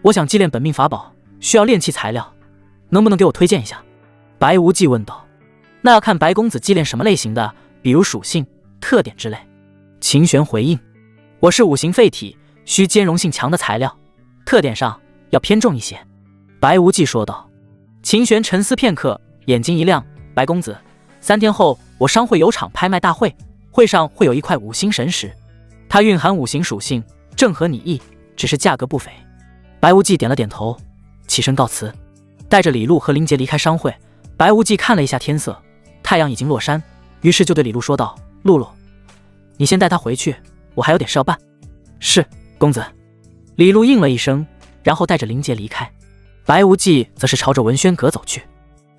我想祭炼本命法宝，需要炼器材料，能不能给我推荐一下？白无忌问道。那要看白公子祭炼什么类型的，比如属性、特点之类。秦玄回应，我是5行废体，需兼容性强的材料，特点上要偏重一些。白无忌说道。秦玄沉思片刻，眼睛一亮，白公子，3天后我商会有场拍卖大会，会上会有一块5星神石，它蕴含5行属性，正合你意，只是价格不菲。白无忌点了点头，起身告辞，带着李璐和林杰离开商会。白无忌看了一下天色，太阳已经落山，于是就对李璐说道：露露，你先带他回去，我还有点事要办。是，公子。李璐应了一声，然后带着林杰离开。白无忌则是朝着文轩阁走去。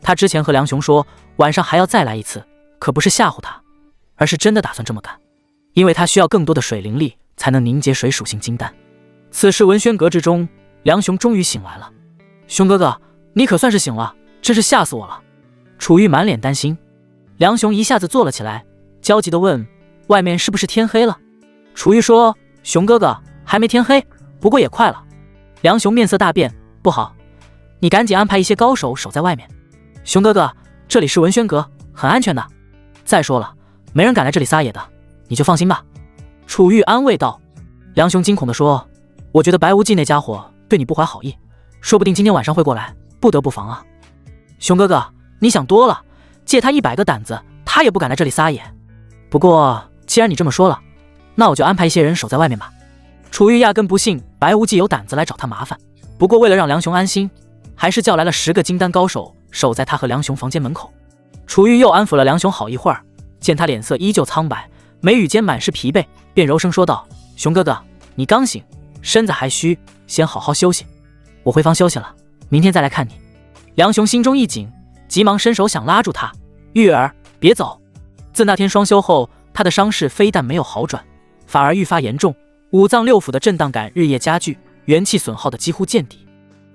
他之前和梁雄说晚上还要再来一次，可不是吓唬他，而是真的打算这么干，因为他需要更多的水灵力才能凝结水属性金丹。此时文轩阁之中，梁雄终于醒来了。熊哥哥，你可算是醒了，真是吓死我了。楚玉满脸担心。梁雄一下子坐了起来，焦急地问：外面是不是天黑了？楚玉说：熊哥哥，还没天黑，不过也快了。梁雄面色大变，不好，你赶紧安排一些高手守在外面。熊哥哥，这里是文轩阁，很安全的。再说了，没人敢来这里撒野的，你就放心吧。楚玉安慰道。梁雄惊恐地说：我觉得白无忌那家伙对你不怀好意，说不定今天晚上会过来，不得不防啊。熊哥哥，你想多了，借他100个胆子，他也不敢来这里撒野。不过既然你这么说了，那我就安排一些人守在外面吧。楚玉压根不信白无忌有胆子来找他麻烦，不过为了让梁雄安心，还是叫来了10个金丹高手守在他和梁雄房间门口。楚玉又安抚了梁雄好一会儿，见他脸色依旧苍白，眉宇间满是疲惫，便柔声说道：熊哥哥，你刚醒，身子还虚，先好好休息。我回房休息了，明天再来看你。梁雄心中一紧，急忙伸手想拉住他：玉儿，别走。自那天双休后，他的伤势非但没有好转，反而愈发严重，5脏6腑的震荡感日夜加剧，元气损耗的几乎见底。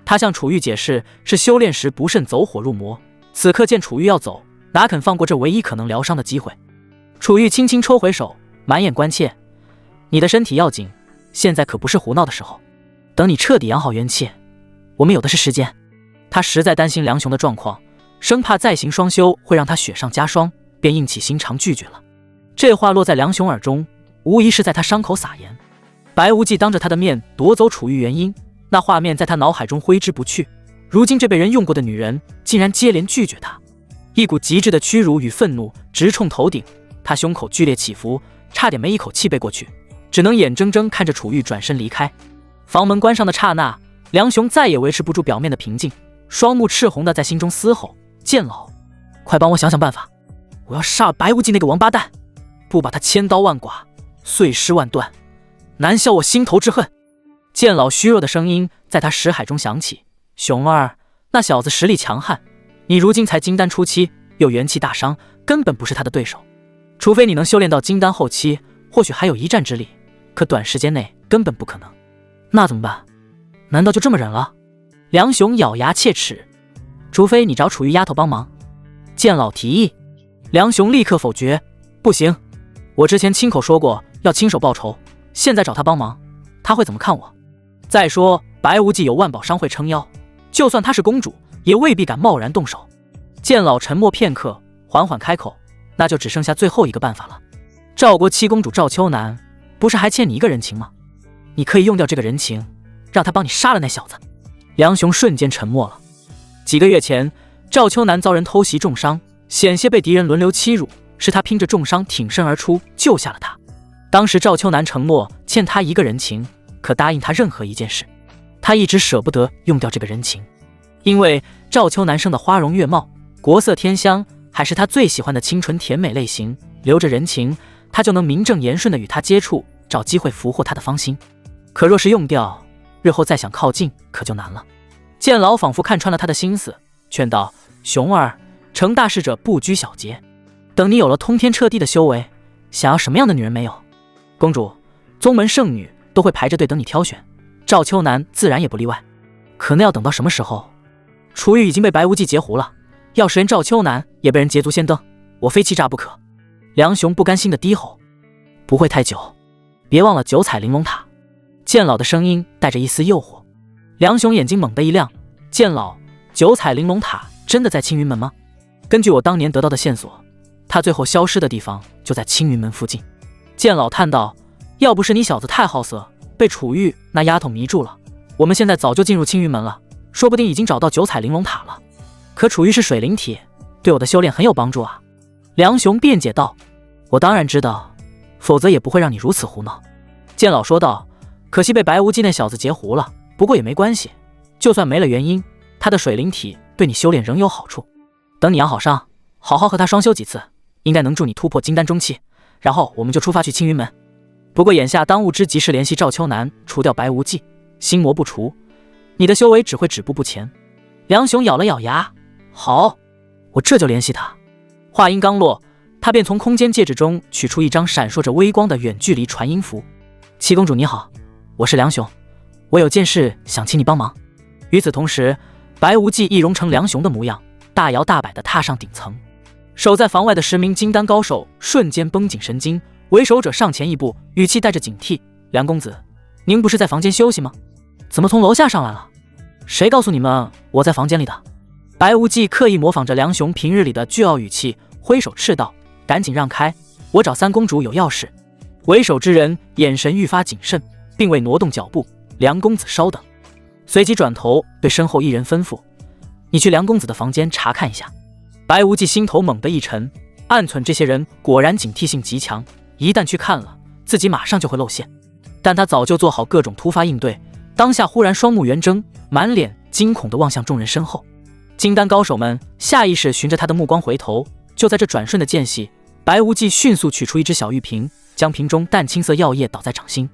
他向楚玉解释是修炼时不慎走火入魔，此刻见楚玉要走，哪肯放过这唯一可能疗伤的机会。楚玉轻轻抽回手，满眼关切：你的身体要紧，现在可不是胡闹的时候，等你彻底养好元气，我们有的是时间。他实在担心梁雄的状况，生怕再行双修会让他雪上加霜，便硬起心肠拒绝了。这话落在梁雄耳中，无疑是在他伤口撒盐。白无忌当着他的面夺走楚玉原因，那画面在他脑海中挥之不去。如今这被人用过的女人竟然接连拒绝他，一股极致的屈辱与愤怒直冲头顶，他胸口剧烈起伏，差点没一口气背过去，只能眼睁睁看着楚玉转身离开。房门关上的刹那，梁雄再也维持不住表面的平静，双目赤红的在心中嘶吼：剑老，快帮我想想办法。我要杀了白无忌那个王八蛋，不把他千刀万剐，碎尸万段，难消我心头之恨。剑老虚弱的声音在他识海中响起：熊儿，那小子实力强悍，你如今才金丹初期，又元气大伤，根本不是他的对手。除非你能修炼到金丹后期，或许还有一战之力，可短时间内根本不可能。那怎么办？难道就这么忍了？梁雄咬牙切齿：除非你找楚玉丫头帮忙。剑老提议。梁雄立刻否决：不行，我之前亲口说过要亲手报仇，现在找他帮忙，他会怎么看我？再说白无忌有万宝商会撑腰，就算她是公主，也未必敢贸然动手。剑老沉默片刻，缓缓开口：那就只剩下最后一个办法了。赵国七公主赵秋楠不是还欠你一个人情吗？你可以用掉这个人情，让他帮你杀了那小子。梁雄瞬间沉默了。几个月前，赵秋楠遭人偷袭重伤，险些被敌人轮流欺辱，是他拼着重伤挺身而出救下了他。当时赵秋楠承诺欠他一个人情，可答应他任何一件事。他一直舍不得用掉这个人情，因为赵秋楠生的花容月貌，国色天香，还是他最喜欢的清纯甜美类型，留着人情，他就能名正言顺地与他接触，找机会俘获他的芳心。可若是用掉，日后再想靠近可就难了。剑老仿佛看穿了他的心思，劝道：熊儿，成大事者不拘小节，等你有了通天彻地的修为，想要什么样的女人没有？公主、宗门圣女都会排着队等你挑选，赵秋楠自然也不例外。可那要等到什么时候？楚玉已经被白无忌截胡了，要是连赵秋楠也被人捷足先登，我非气炸不可。梁雄不甘心地低吼：不会太久，别忘了九彩玲珑塔。剑老的声音带着一丝诱惑。梁雄眼睛猛地一亮：剑老，九彩玲珑塔真的在青云门吗？根据我当年得到的线索，他最后消失的地方就在青云门附近。剑老叹道：要不是你小子太好色，被楚玉那丫头迷住了，我们现在早就进入青云门了，说不定已经找到九彩玲珑塔了。可楚玉是水灵体，对我的修炼很有帮助啊。梁雄辩解道：我当然知道，否则也不会让你如此胡闹。剑老说道：可惜被白无忌那小子截胡了，不过也没关系，就算没了元婴，他的水灵体对你修炼仍有好处。等你养好伤，好好和他双修几次，应该能助你突破金丹中期，然后我们就出发去青云门。不过眼下当务之急是联系赵秋楠，除掉白无忌，心魔不除，你的修为只会止步不前。梁雄咬了咬牙：好，我这就联系他。话音刚落，他便从空间戒指中取出一张闪烁着微光的远距离传音符。七公主你好，我是梁雄，我有件事想请你帮忙。与此同时，白无忌亦融成梁雄的模样，大摇大摆地踏上顶层。守在房外的10名金丹高手瞬间绷紧神经，为首者上前一步，语气带着警惕：梁公子，您不是在房间休息吗？怎么从楼下上来了？谁告诉你们我在房间里的？白无忌刻意模仿着梁雄平日里的倨傲语气，挥手斥道：赶紧让开，我找三公主有要事。为首之人眼神愈发谨慎，并未挪动脚步：梁公子稍等。随即转头对身后一人吩咐：你去梁公子的房间查看一下。白无忌心头猛地一沉，暗忖这些人果然警惕性极强，一旦去看了，自己马上就会露馅。但他早就做好各种突发应对，当下忽然双目圆睁，满脸惊恐地望向众人身后。金丹高手们下意识循着他的目光回头，就在这转瞬的间隙，白无忌迅速取出一只小玉瓶，将瓶中淡青色药液倒在掌心。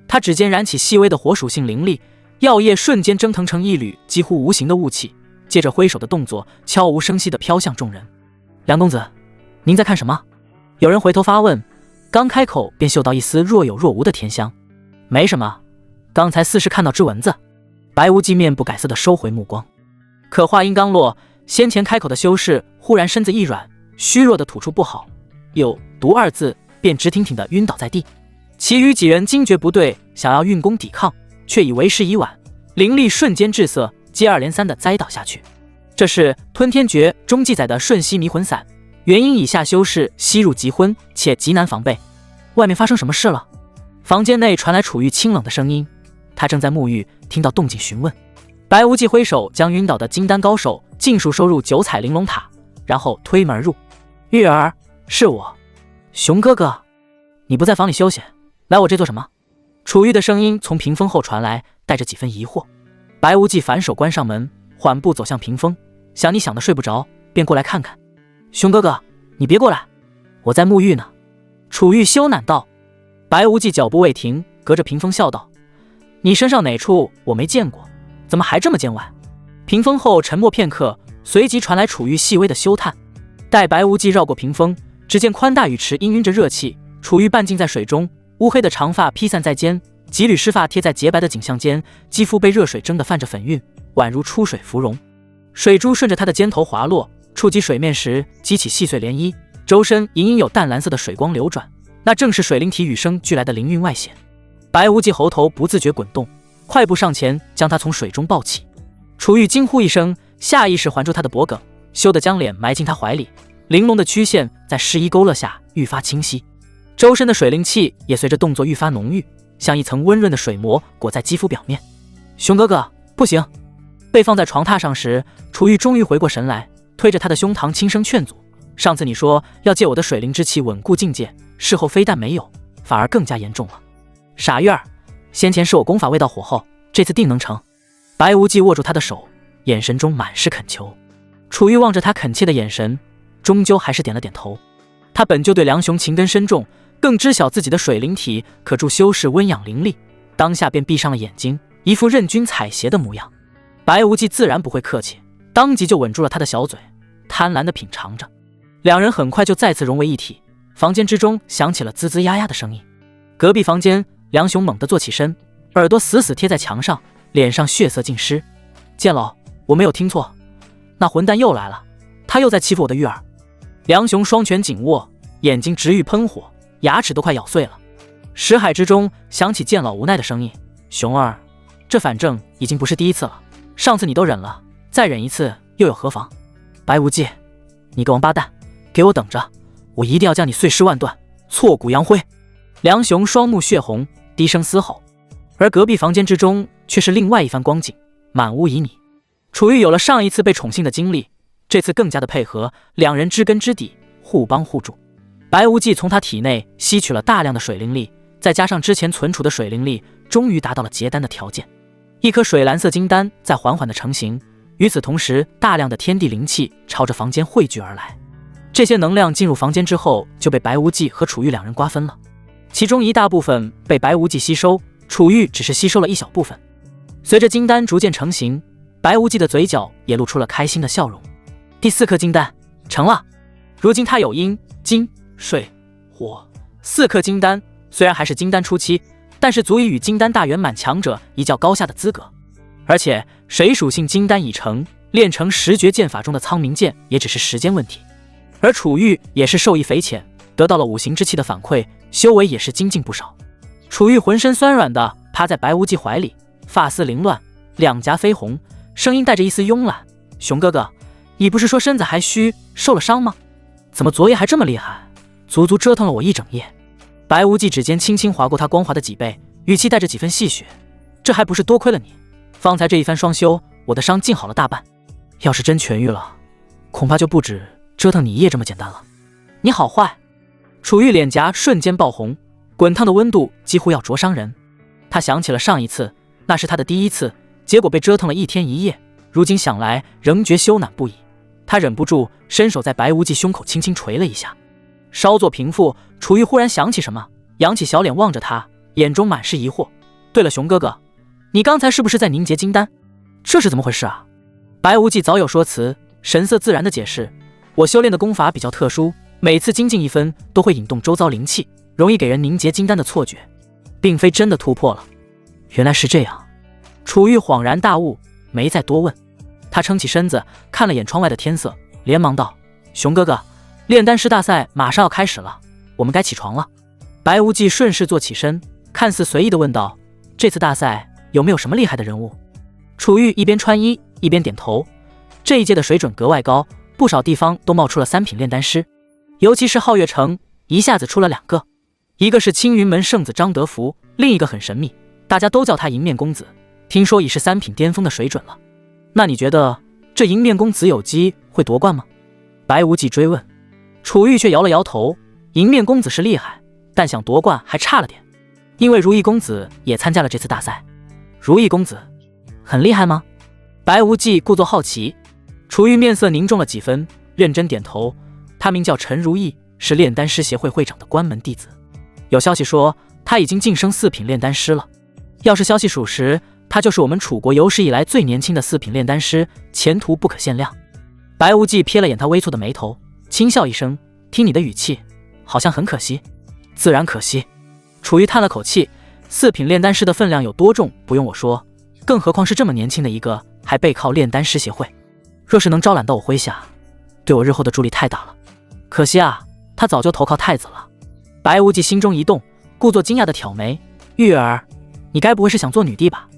他指尖燃起细微的火属性灵力，药液瞬间蒸腾成一缕几乎无形的雾气，接着挥手的动作悄无声息地飘向众人。梁公子，您在看什么？有人回头发问，刚开口便嗅到一丝若有若无的甜香。没什么，刚才似是看到只蚊子。白无忌面不改色地收回目光。可话音刚落，先前开口的修士忽然身子一软，虚弱地吐出不好有毒2字，便直挺挺地晕倒在地。其余几人惊觉不对，想要运功抵抗，却已为时已晚，灵力瞬间滞涩，接二连三地栽倒下去。这是吞天诀中记载的瞬息迷魂散，原因以下修士吸入即昏，且极难防备。外面发生什么事了？房间内传来楚玉清冷的声音，他正在沐浴，听到动静询问。白无忌挥手将晕倒的金丹高手尽数收入九彩玲珑塔，然后推门而入。玉儿，是我。熊哥哥，你不在房里休息，来我这做什么？楚玉的声音从屏风后传来，带着几分疑惑。白无忌反手关上门，缓步走向屏风，想你想的睡不着，便过来看看。熊哥哥，你别过来，我在沐浴呢。楚玉羞赧道。白无忌脚步未停，隔着屏风笑道：你身上哪处我没见过，怎么还这么见外？屏风后沉默片刻，随即传来楚玉细微的羞叹。待白无忌绕过屏风，只见宽大浴池氤氲着热气，楚玉半浸在水中，乌黑的长发披散在肩，几缕湿发贴在洁白的颈项间，肌肤被热水蒸得泛着粉晕，宛如出水芙蓉。水珠顺着他的肩头滑落，触及水面时激起细碎涟漪，周身隐隐有淡蓝色的水光流转，那正是水灵体与生俱来的灵韵外显。白无忌喉头不自觉滚动，快步上前将他从水中抱起。楚玉惊呼一声，下意识环住他的脖颈，羞得将脸埋进他怀里，玲珑的曲线在湿衣勾勒下愈发清晰，周身的水灵气也随着动作愈发浓郁，像一层温润的水膜裹在肌肤表面。熊哥哥，不行！被放在床榻上时，楚玉终于回过神来，推着他的胸膛轻声劝阻：上次你说要借我的水灵之气稳固境界，事后非但没有，反而更加严重了。傻玉儿，先前是我功法未到火候，这次定能成。白无忌握住他的手，眼神中满是恳求。楚玉望着他恳切的眼神，终究还是点了点头。他本就对梁雄情根深重，更知晓自己的水灵体可助修士温养灵力，当下便闭上了眼睛，一副任君采撷的模样。白无忌自然不会客气，当即就吻住了他的小嘴，贪婪地品尝着。两人很快就再次融为一体，房间之中响起了吱吱呀呀的声音。隔壁房间，梁雄猛地坐起身，耳朵死死贴在墙上，脸上血色尽失。剑老，我没有听错，那混蛋又来了，他又在欺负我的玉儿。梁雄双拳紧握，眼睛直欲喷火，牙齿都快咬碎了。识海之中响起剑老无奈的声音：雄儿，这反正已经不是第一次了，上次你都忍了，再忍一次又有何妨？白无忌，你个王八蛋，给我等着，我一定要将你碎尸万段，挫骨扬灰！梁雄双目血红，低声嘶吼。而隔壁房间之中却是另外一番光景，满屋旖旎。楚玉有了上一次被宠幸的经历，这次更加的配合，两人知根知底，互帮互助。白无忌从他体内吸取了大量的水灵力，再加上之前存储的水灵力，终于达到了结丹的条件。一颗水蓝色金丹在缓缓的成型，与此同时，大量的天地灵气朝着房间汇聚而来。这些能量进入房间之后，就被白无忌和楚玉两人瓜分了，其中一大部分被白无忌吸收，楚玉只是吸收了一小部分。随着金丹逐渐成型，白无忌的嘴角也露出了开心的笑容。第4颗金丹成了，如今他有阴、金、水、火4颗金丹，虽然还是金丹初期，但是足以与金丹大圆满强者一较高下的资格。而且水属性金丹已成，练成十绝剑法中的苍冥剑也只是时间问题。而楚玉也是受益匪浅，得到了五行之气的反馈，修为也是精进不少。楚玉浑身酸软的趴在白无忌怀里，发丝凌乱，两颊绯红，声音带着一丝慵懒：熊哥哥，你不是说身子还虚，受了伤吗？怎么昨夜还这么厉害，足足折腾了我一整夜。白无忌指尖轻轻划过他光滑的脊背，语气带着几分戏谑：这还不是多亏了你，方才这一番双修，我的伤竟好了大半，要是真痊愈了，恐怕就不止折腾你一夜这么简单了。你好坏！楚玉脸颊瞬间爆红，滚烫的温度几乎要灼伤人。他想起了上一次，那是他的第一次，结果被折腾了一天一夜，如今想来仍觉羞赧不已。他忍不住伸手在白无忌胸口轻轻捶了一下。稍作平复，楚玉忽然想起什么，扬起小脸望着他，眼中满是疑惑：对了，熊哥哥，你刚才是不是在凝结金丹？这是怎么回事啊？白无忌早有说辞，神色自然的解释：我修炼的功法比较特殊，每次精进一分都会引动周遭灵气，容易给人凝结金丹的错觉，并非真的突破了。原来是这样。楚玉恍然大悟，没再多问。他撑起身子，看了眼窗外的天色，连忙道：熊哥哥，炼丹师大赛马上要开始了，我们该起床了。白无忌顺势坐起身，看似随意地问道：这次大赛有没有什么厉害的人物？楚玉一边穿衣一边点头。这一届的水准格外高，不少地方都冒出了3品炼丹师，尤其是皓月城一下子出了2个，一个是青云门圣子张德福，另一个很神秘，大家都叫他迎面公子，听说已是3品巅峰的水准了。那你觉得这迎面公子有机会夺冠吗？白无忌追问。楚玉却摇了摇头，迎面公子是厉害，但想夺冠还差了点，因为如意公子也参加了这次大赛。如意公子很厉害吗？白无忌故作好奇。楚玉面色凝重了几分，认真点头：他名叫陈如意，是炼丹师协会会长的关门弟子。有消息说他已经晋升4品炼丹师了。要是消息属实，他就是我们楚国有史以来最年轻的4品炼丹师，前途不可限量。白无忌瞥了眼他微蹙的眉头，轻笑一声，听你的语气，好像很可惜。自然可惜。楚玉叹了口气，4品炼丹师的分量有多重，不用我说，更何况是这么年轻的一个，还背靠炼丹师协会。若是能招揽到我麾下，对我日后的助力太大了。可惜啊，他早就投靠太子了。白无忌心中一动，故作惊讶地挑眉：玉儿，你该不会是想做女帝吧？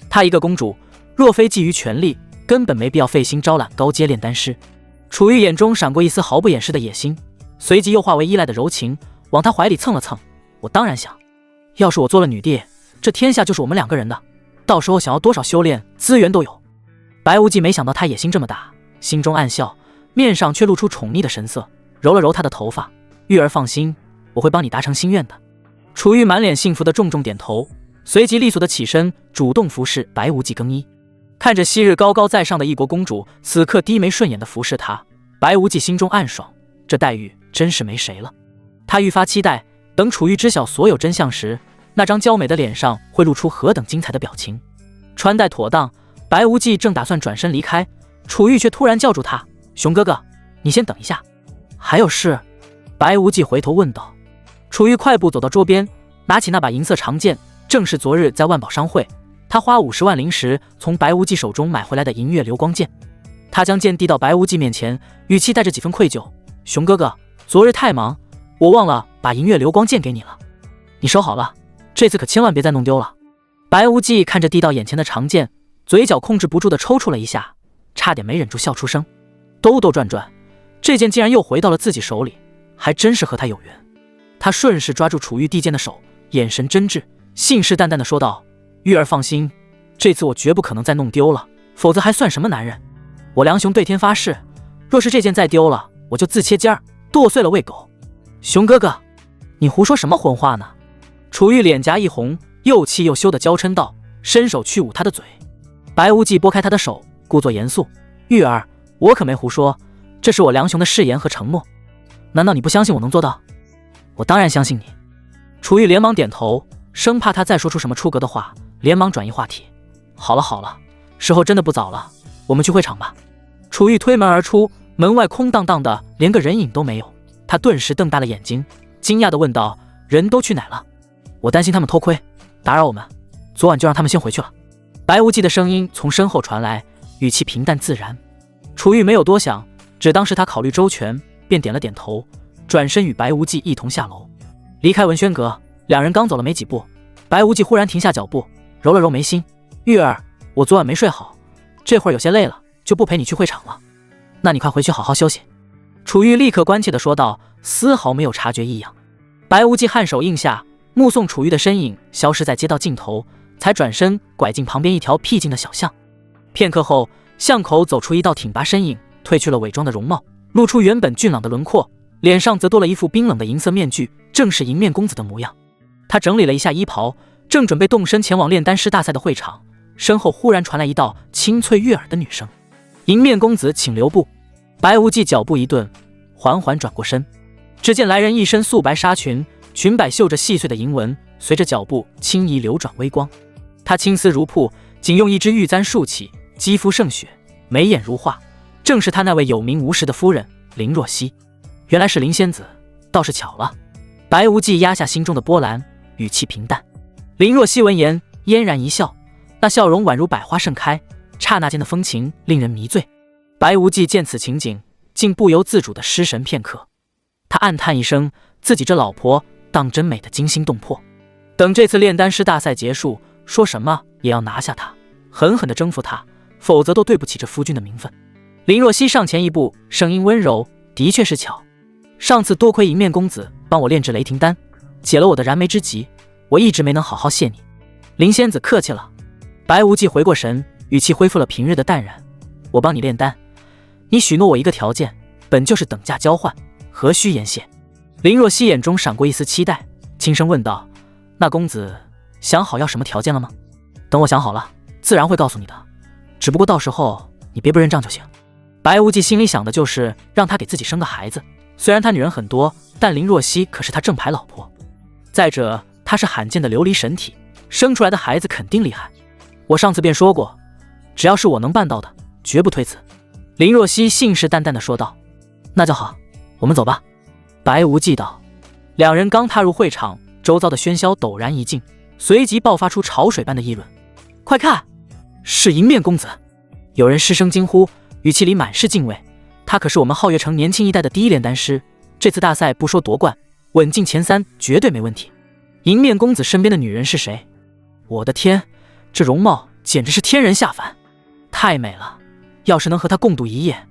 她一个公主，若非觊觎权力，根本没必要费心招揽高阶炼丹师。楚玉眼中闪过一丝毫不掩饰的野心，随即又化为依赖的柔情，往他怀里蹭了蹭。我当然想，要是我做了女帝，这天下就是我们2个人的，到时候想要多少修炼资源都有。白无忌没想到他野心这么大，心中暗笑，面上却露出宠溺的神色，揉了揉他的头发：玉儿放心，我会帮你达成心愿的。楚玉满脸幸福的重重点头，随即利索的起身，主动服侍白无忌更衣。看着昔日高高在上的一国公主，此刻低眉顺眼的服侍他，白无忌心中暗爽，这待遇真是没谁了。他愈发期待，等楚玉知晓所有真相时，那张娇美的脸上会露出何等精彩的表情。穿戴妥当，白无忌正打算转身离开，楚玉却突然叫住他：熊哥哥，你先等一下。还有事？白无忌回头问道。楚玉快步走到桌边，拿起那把银色长剑，正是昨日在万宝商会他花50万灵石从白无忌手中买回来的银月流光剑。他将剑递到白无忌面前，语气带着几分愧疚：熊哥哥，昨日太忙，我忘了把银月流光剑给你了，你收好了，这次可千万别再弄丢了。白无忌看着递到眼前的长剑，嘴角控制不住的抽搐了一下，差点没忍住笑出声。兜兜转转，这剑竟然又回到了自己手里，还真是和他有缘。他顺势抓住楚玉递剑的手，眼神真挚，信誓旦旦地说道：玉儿放心，这次我绝不可能再弄丢了，否则还算什么男人？我梁雄对天发誓，若是这件再丢了，我就自切尖儿，剁碎了喂狗。熊哥哥，你胡说什么混话呢？楚玉脸颊一红，又气又羞地娇嗔道，伸手去捂他的嘴。白无忌拨开他的手，故作严肃：玉儿，我可没胡说，这是我梁雄的誓言和承诺。难道你不相信我能做到？我当然相信你。楚玉连忙点头，生怕他再说出什么出格的话，连忙转移话题：好了好了，时候真的不早了，我们去会场吧。楚玉推门而出，门外空荡荡的，连个人影都没有。他顿时瞪大了眼睛，惊讶地问道：人都去哪了？我担心他们偷窥，打扰我们，昨晚就让他们先回去了。白无忌的声音从身后传来，语气平淡自然。楚玉没有多想，只当是他考虑周全，便点了点头，转身与白无忌一同下楼。离开文轩阁，2人刚走了没几步，白无忌忽然停下脚步，揉了揉眉心：玉儿，我昨晚没睡好，这会儿有些累了，就不陪你去会场了。那你快回去好好休息。楚玉立刻关切地说道，丝毫没有察觉异样。白无忌颔首应下，目送楚玉的身影消失在街道尽头，才转身拐进旁边一条僻静的小巷。片刻后，巷口走出一道挺拔身影，褪去了伪装的容貌，露出原本俊朗的轮廓，脸上则多了一副冰冷的银色面具，正是迎面公子的模样。他整理了一下衣袍，正准备动身前往炼丹师大赛的会场，身后忽然传来一道清脆悦耳的女声：迎面公子请留步。白无忌脚步一顿，缓缓转过身，只见来人一身素白纱裙，裙摆绣着细碎的银纹，随着脚步轻移流转微光。她青丝如瀑，仅用一支玉簪束起，肌肤胜雪，眉眼如画，正是他那位有名无实的夫人林若曦。原来是林仙子，倒是巧了。白无忌压下心中的波澜，语气平淡。林若曦闻言嫣然一笑，那笑容宛如百花盛开，刹那间的风情令人迷醉。白无忌见此情景，竟不由自主地失神片刻。他暗叹一声，自己这老婆当真美得惊心动魄。等这次炼丹师大赛结束，说什么也要拿下他，狠狠地征服他，否则都对不起这夫君的名分。林若曦上前一步，声音温柔：的确是巧，上次多亏迎面公子帮我炼制雷霆丹，解了我的燃眉之急，我一直没能好好谢你。林仙子客气了。白无忌回过神，语气恢复了平日的淡然：我帮你炼丹，你许诺我一个条件，本就是等价交换，何须言谢？林若曦眼中闪过一丝期待，轻声问道：那公子想好要什么条件了吗？等我想好了，自然会告诉你的，只不过到时候你别不认账就行。白无忌心里想的就是让他给自己生个孩子，虽然他女人很多，但林若曦可是他正牌老婆。再者，她是罕见的琉璃神体，生出来的孩子肯定厉害。我上次便说过，只要是我能办到的，绝不推辞。林若曦信誓旦旦地说道。那就好，我们走吧。白无忌道。两人刚踏入会场，周遭的喧嚣陡然一静，随即爆发出潮水般的议论。快看，是迎面公子！有人失声惊呼，语气里满是敬畏。他可是我们皓月城年轻一代的第一炼丹师，这次大赛不说夺冠，稳进前3绝对没问题。迎面公子身边的女人是谁？我的天，这容貌简直是天人下凡，太美了！要是能和她共度一夜，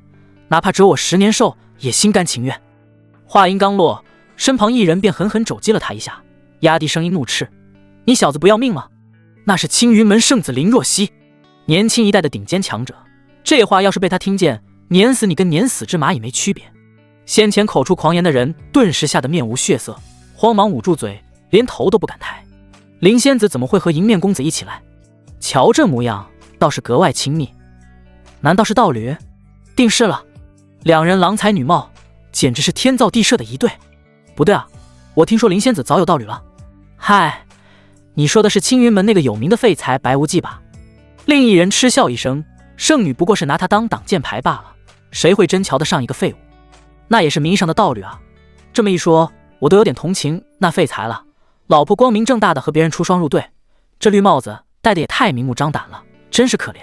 哪怕只有我10年寿也心甘情愿。话音刚落，身旁一人便狠狠肘击了他一下，压低声音怒斥：你小子不要命吗？那是青云门圣子林若曦，年轻一代的顶尖强者，这话要是被他听见，碾死你跟碾死只蚂蚁没区别。先前口出狂言的人顿时吓得面无血色，慌忙捂住嘴，连头都不敢抬。林仙子怎么会和迎面公子一起来？瞧这模样，倒是格外亲密。难道是道侣？定是了，两人郎才女貌，简直是天造地设的一对。不对啊，我听说林仙子早有道侣了。嗨，你说的是青云门那个有名的废材白无忌吧？另一人嗤笑一声，圣女不过是拿他当挡箭牌罢了，谁会真瞧得上一个废物？那也是名义上的道侣啊。这么一说，我都有点同情那废材了。老婆光明正大的和别人出双入对，这绿帽子戴的也太明目张胆了，真是可怜。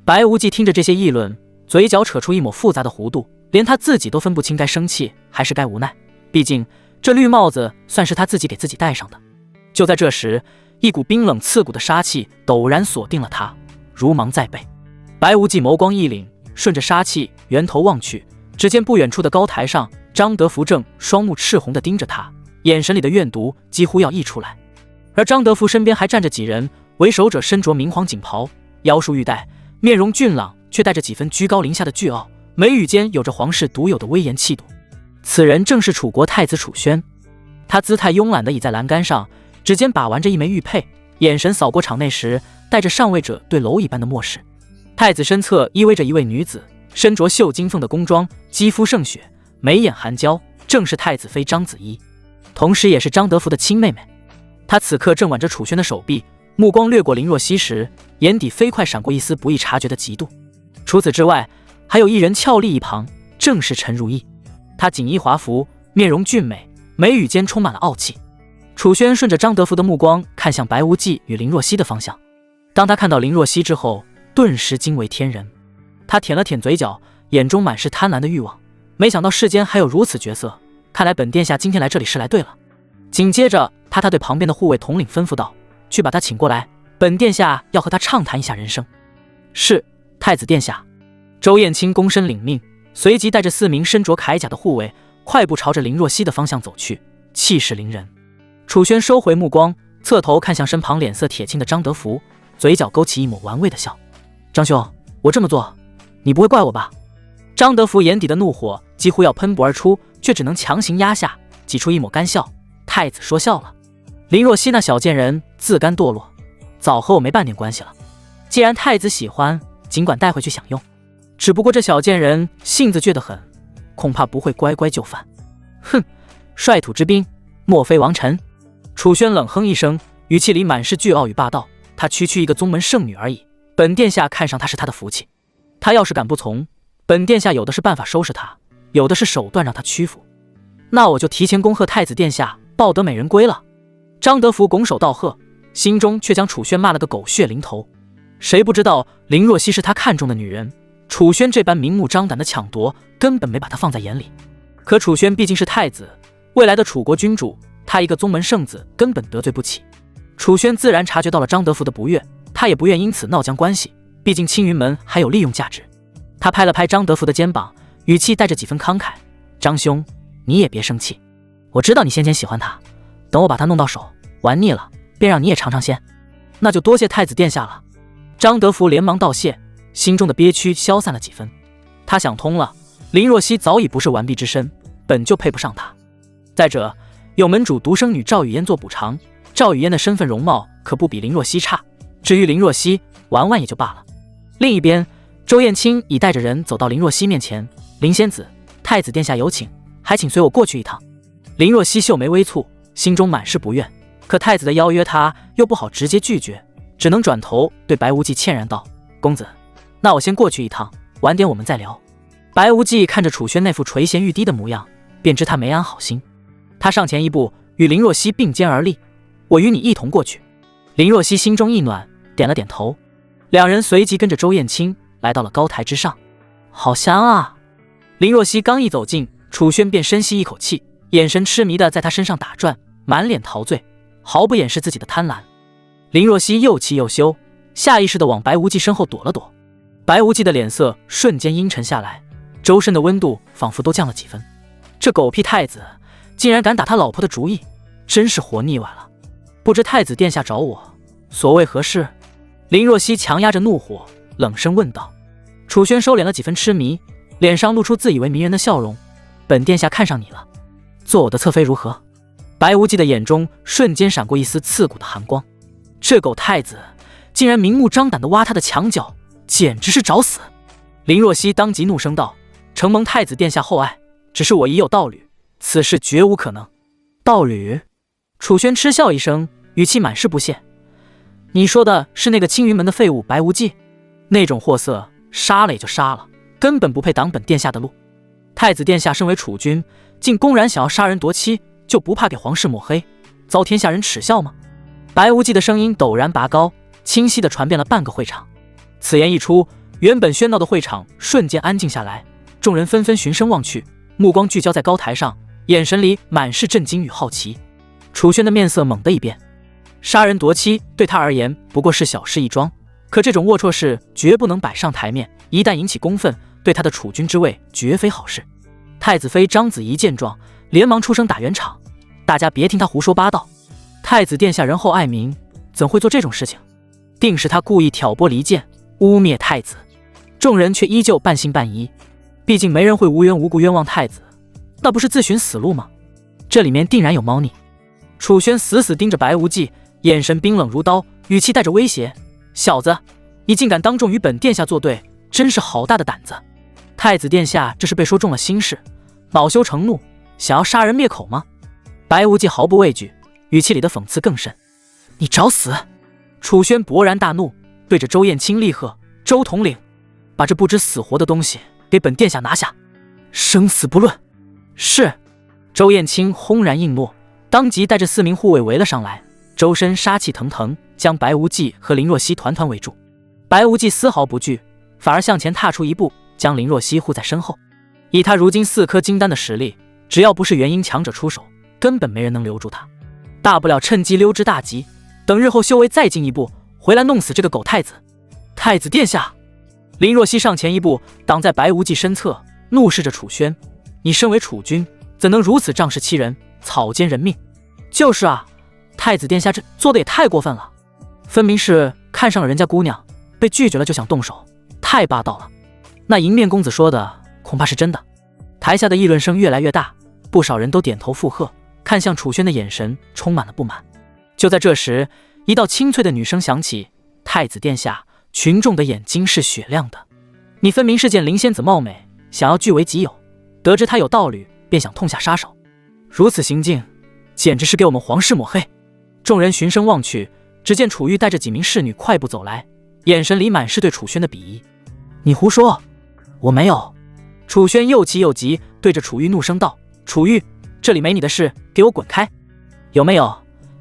白无忌听着这些议论，嘴角扯出一抹复杂的弧度，连他自己都分不清该生气还是该无奈。毕竟这绿帽子算是他自己给自己戴上的。就在这时，一股冰冷刺骨的杀气陡然锁定了他，如芒在背。白无忌眸光一凛，顺着杀气源头望去，只见不远处的高台上，张德福正双目赤红地盯着他，眼神里的怨毒几乎要溢出来。而张德福身边还站着几人，为首者身着明黄锦袍，腰束玉带，面容俊朗，却带着几分居高临下的倨傲，眉宇间有着皇室独有的威严气度。此人正是楚国太子楚宣，他姿态慵懒地倚在栏杆上，指尖把玩着一枚玉佩，眼神扫过场内时，带着上位者对蝼蚁般的漠视。太子身侧依偎着一位女子，身着绣金凤的宫装，肌肤胜雪，眉眼含娇，正是太子妃张子怡，同时也是张德福的亲妹妹。她此刻正挽着楚宣的手臂，目光掠过林若曦时，眼底飞快闪过一丝不易察觉的嫉妒。除此之外，还有一人俏立一旁，正是陈如意。她锦衣华服，面容俊美，眉宇间充满了傲气。楚宣顺着张德福的目光看向白无忌与林若曦的方向，当他看到林若曦之后，顿时惊为天人。他舔了舔嘴角，眼中满是贪婪的欲望。没想到世间还有如此绝色，看来本殿下今天来这里是来对了。紧接着，他对旁边的护卫统领吩咐道：“去把他请过来，本殿下要和他畅谈一下人生。”是，太子殿下。周燕青躬身领命，随即带着4名身着铠甲的护卫，快步朝着林若曦的方向走去，气势凌人。楚宣收回目光，侧头看向身旁脸色铁青的张德福，嘴角勾起一抹玩味的笑。张兄，我这么做，你不会怪我吧？张德福眼底的怒火几乎要喷薄而出，却只能强行压下，挤出一抹干笑。太子说笑了，林若曦那小贱人自甘堕落，早和我没半点关系了。既然太子喜欢，尽管带回去享用。只不过这小贱人性子倔得很，恐怕不会乖乖就范。哼，率土之滨，莫非王臣？楚宣冷哼一声，语气里满是倨傲与霸道。他区一个宗门圣女而已，本殿下看上她是他的福气。他要是敢不从，本殿下有的是办法收拾他，有的是手段让他屈服。那我就提前恭贺太子殿下抱得美人归了。张德福拱手道贺，心中却将楚宣骂了个狗血淋头。谁不知道林若曦是他看中的女人，楚宣这般明目张胆的抢夺，根本没把他放在眼里。可楚宣毕竟是太子，未来的楚国君主，他一个宗门圣子根本得罪不起。楚宣自然察觉到了张德福的不悦，他也不愿因此闹僵关系，毕竟青云门还有利用价值。他拍了拍张德福的肩膀，语气带着几分慷慨：“张兄，你也别生气，我知道你先前喜欢他，等我把他弄到手，玩腻了，便让你也尝尝鲜。那就多谢太子殿下了。”张德福连忙道谢，心中的憋屈消散了几分。他想通了，林若曦早已不是完璧之身，本就配不上他。再者，有门主独生女赵雨嫣做补偿，赵雨嫣的身份容貌可不比林若曦差。至于林若曦，玩玩也就罢了。另一边，周燕青已带着人走到林若曦面前：“林仙子，太子殿下有请，还请随我过去一趟。林若曦秀眉微蹙，心中满是不愿，可太子的邀约她又不好直接拒绝，只能转头对白无忌歉然道：公子，那我先过去一趟，晚点我们再聊。白无忌看着楚轩那副垂涎欲滴的模样，便知他没安好心。他上前一步，与林若曦并肩而立：我与你一同过去。林若曦心中一暖，点了点头。两人随即跟着周燕青来到了高台之上。好香啊！林若曦刚一走近，楚轩便深吸一口气，眼神痴迷地在他身上打转，满脸陶醉，毫不掩饰自己的贪婪。林若曦又气又羞，下意识地往白无忌身后躲了躲。白无忌的脸色瞬间阴沉下来，周身的温度仿佛都降了几分。这狗屁太子竟然敢打他老婆的主意，真是活腻歪了。不知太子殿下找我，所谓何事？林若曦强压着怒火，冷声问道。楚轩收敛了几分痴迷，脸上露出自以为迷人的笑容。本殿下看上你了，做我的侧妃如何？白无忌的眼中瞬间闪过一丝刺骨的寒光。这狗太子竟然明目张胆地挖他的墙角，简直是找死！林若曦当即怒声道：承蒙太子殿下厚爱，只是我已有道侣，此事绝无可能。道侣？楚轩嗤笑一声，语气满是不屑：你说的是那个青云门的废物白无忌？那种货色杀了也就杀了，根本不配挡本殿下的路。太子殿下身为储君，竟公然想要杀人夺妻，就不怕给皇室抹黑，遭天下人耻笑吗？白无忌的声音陡然拔高，清晰地传遍了半个会场。此言一出，原本喧闹的会场瞬间安静下来，众人纷纷循声望去，目光聚焦在高台上，眼神里满是震惊与好奇。楚轩的面色猛地一变，杀人夺妻对他而言不过是小事一桩，可这种龌龊事绝不能摆上台面，一旦引起公愤，对他的储君之位绝非好事。太子妃章子怡见状，连忙出声打圆场：大家别听他胡说八道，太子殿下仁厚爱民，怎会做这种事情？定是他故意挑拨离间，污蔑太子。众人却依旧半信半疑，毕竟没人会无缘无故冤枉太子，那不是自寻死路吗？这里面定然有猫腻。楚轩死死盯着白无忌，眼神冰冷如刀，语气带着威胁：小子，你竟敢当众与本殿下作对，真是好大的胆子！太子殿下这是被说中了心事，恼羞成怒，想要杀人灭口吗？白无忌毫不畏惧，语气里的讽刺更甚：你找死！楚轩勃然大怒，对着周燕青厉喝：周统领，把这不知死活的东西给本殿下拿下，生死不论。是。周燕青轰然应诺，当即带着4名护卫围了上来，周身杀气腾腾，将白无忌和林若曦团团围住。白无忌丝毫不惧，反而向前踏出一步，将林若曦护在身后。以他如今4颗金丹的实力，只要不是元婴强者出手，根本没人能留住他。大不了趁机溜之大吉，等日后修为再进一步，回来弄死这个狗太子。太子殿下！林若曦上前一步，挡在白无忌身侧，怒视着楚轩：你身为储君，怎能如此仗势欺人，草菅人命？就是啊，太子殿下这做的也太过分了，分明是看上了人家姑娘，被拒绝了就想动手，太霸道了。那迎面公子说的恐怕是真的。台下的议论声越来越大，不少人都点头附和，看向楚轩的眼神充满了不满。就在这时，一道清脆的女声响起：太子殿下，群众的眼睛是雪亮的，你分明是见林仙子貌美，想要据为己有，得知她有道侣，便想痛下杀手，如此行径简直是给我们皇室抹黑。众人循声望去，只见楚玉带着几名侍女快步走来，眼神里满是对楚轩的鄙夷。你胡说，我没有。楚轩又气又急，对着楚玉怒声道：楚玉，这里没你的事，给我滚开！有没有？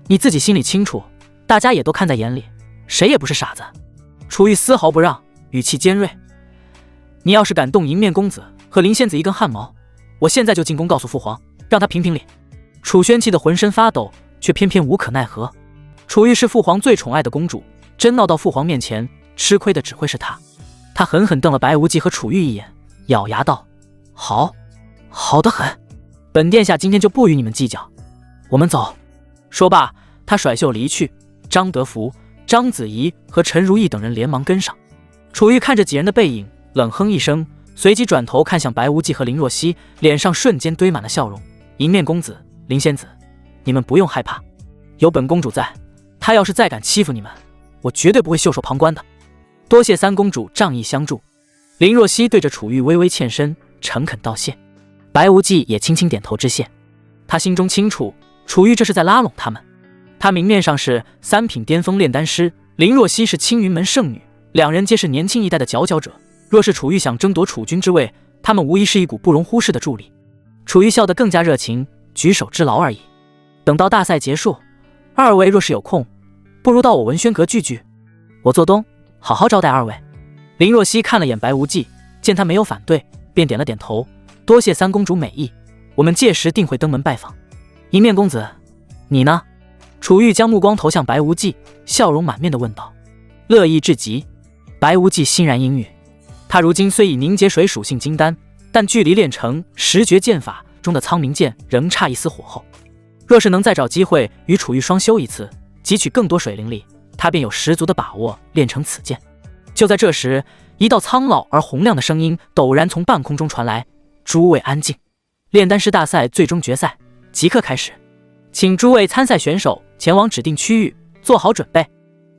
你自己心里清楚，大家也都看在眼里，谁也不是傻子。楚玉丝毫不让，语气尖锐：你要是敢动迎面公子和林仙子一根汗毛，我现在就进宫告诉父皇，让他评评理。楚轩气得浑身发抖，却偏偏无可奈何。楚玉是父皇最宠爱的公主，真闹到父皇面前，吃亏的只会是他。他狠狠瞪了白无忌和楚玉一眼，咬牙道：好，好得很，本殿下今天就不与你们计较，我们走。说罢，他甩袖离去。张德福、章子怡和陈如意等人连忙跟上。楚玉看着几人的背影，冷哼一声，随即转头看向白无忌和林若曦，脸上瞬间堆满了笑容：迎面公子、林仙子，你们不用害怕，有本公主在，她要是再敢欺负你们，我绝对不会袖手旁观的。多谢三公主仗义相助。林若曦对着楚玉微微欠身，诚恳道谢。白无忌也轻轻点头致谢。他心中清楚，楚玉这是在拉拢他们。他明面上是3品巅峰炼丹师，林若曦是青云门圣女，两人皆是年轻一代的佼佼者。若是楚玉想争夺储君之位，他们无疑是一股不容忽视的助力。楚玉笑得更加热情，举手之劳而已。等到大赛结束，二位若是有空，不如到我文轩阁聚聚，我做东，好好招待二位。林若曦看了眼白无忌，见他没有反对，便点了点头，多谢三公主美意，我们届时定会登门拜访。迎面公子，你呢？楚玉将目光投向白无忌，笑容满面地问道。乐意至极。白无忌欣然应允。他如今虽以凝结水属性金丹，但距离练成十绝剑法中的苍冥剑仍差一丝火候。若是能再找机会与楚玉双修一次，汲取更多水灵力，他便有十足的把握练成此剑。就在这时，一道苍老而洪亮的声音陡然从半空中传来：诸位安静，炼丹师大赛最终决赛即刻开始，请诸位参赛选手前往指定区域做好准备。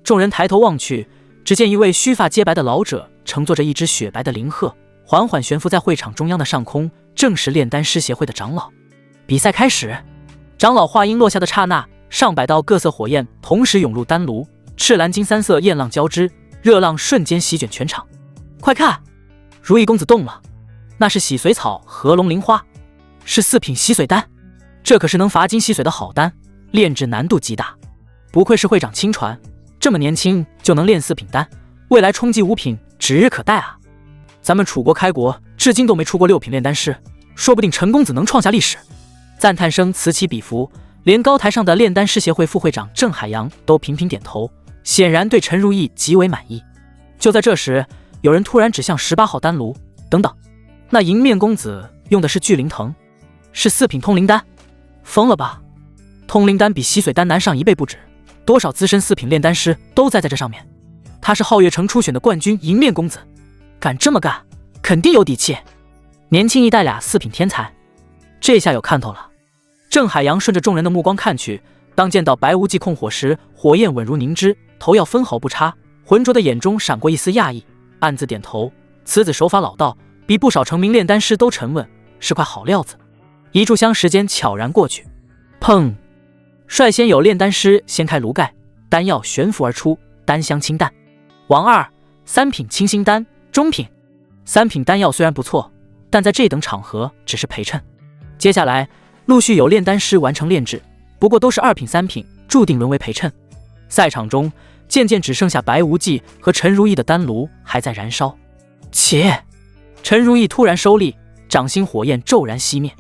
众人抬头望去，只见一位须发皆白的老者乘坐着一只雪白的灵鹤，缓缓悬浮在会场中央的上空，正是炼丹师协会的长老。比赛开始。长老话音落下的刹那，上百道各色火焰同时涌入丹炉，赤蓝金三色焰浪交织，热浪瞬间席卷全场。快看，如意公子动了，那是洗髓草和龙鳞花，是4品洗髓丹，这可是能伐金洗髓的好丹，炼制难度极大，不愧是会长亲传，这么年轻就能炼4品丹，未来冲击5品指日可待啊！咱们楚国开国至今都没出过6品炼丹师，说不定陈公子能创下历史。赞叹声此起彼伏，连高台上的炼丹师协会副会长郑海洋都频频点头，显然对陈如意极为满意。就在这时，有人突然指向18号丹炉，等等，那迎面公子用的是聚灵藤，是4品通灵丹，疯了吧？通灵丹比洗髓丹难上1倍不止，多少资深4品炼丹师都在这上面。他是皓月城初选的冠军迎面公子，敢这么干，肯定有底气。年轻一代俩4品天才，这下有看头了。郑海洋顺着众人的目光看去，当见到白无忌控火时，火焰稳如凝脂，头要分毫不差，浑浊的眼中闪过一丝讶异，暗自点头，此子手法老道，比不少成名炼丹师都沉稳，是块好料子。一炷香时间悄然过去，砰！率先有炼丹师掀开炉盖，丹药悬浮而出，丹香清淡。王二，3品清心丹，中品。3品丹药虽然不错，但在这等场合只是陪衬。接下来陆续有炼丹师完成炼制，不过都是2品3品，注定沦为陪衬。赛场中渐渐只剩下白无忌和陈如意的丹炉还在燃烧。切！陈如意突然收力，掌心火焰骤然熄灭，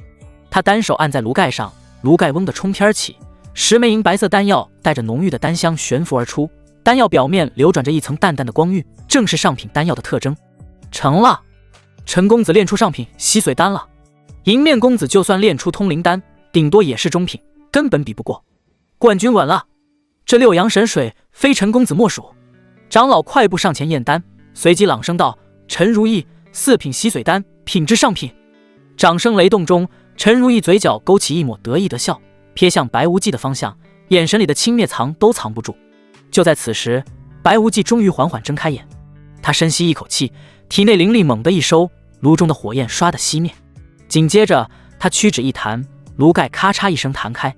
他单手按在炉盖上，炉盖嗡地冲天起，10枚银白色丹药带着浓郁的丹香悬浮而出，丹药表面流转着一层淡淡的光晕，正是上品丹药的特征。成了，陈公子炼出上品洗髓丹了。迎面公子就算炼出通灵丹，顶多也是中品，根本比不过。冠军稳了，这6阳神水非陈公子莫属。长老快步上前验丹，随即朗声道：陈如意4品洗髓丹，品质上品。掌声雷动中，陈如意嘴角勾起一抹得意的笑，瞥向白无忌的方向，眼神里的轻蔑藏都藏不住。就在此时，白无忌终于缓缓睁开眼，他深吸一口气，体内灵力猛地一收，炉中的火焰唰地熄灭。紧接着他屈指一弹，炉盖咔嚓一声弹开，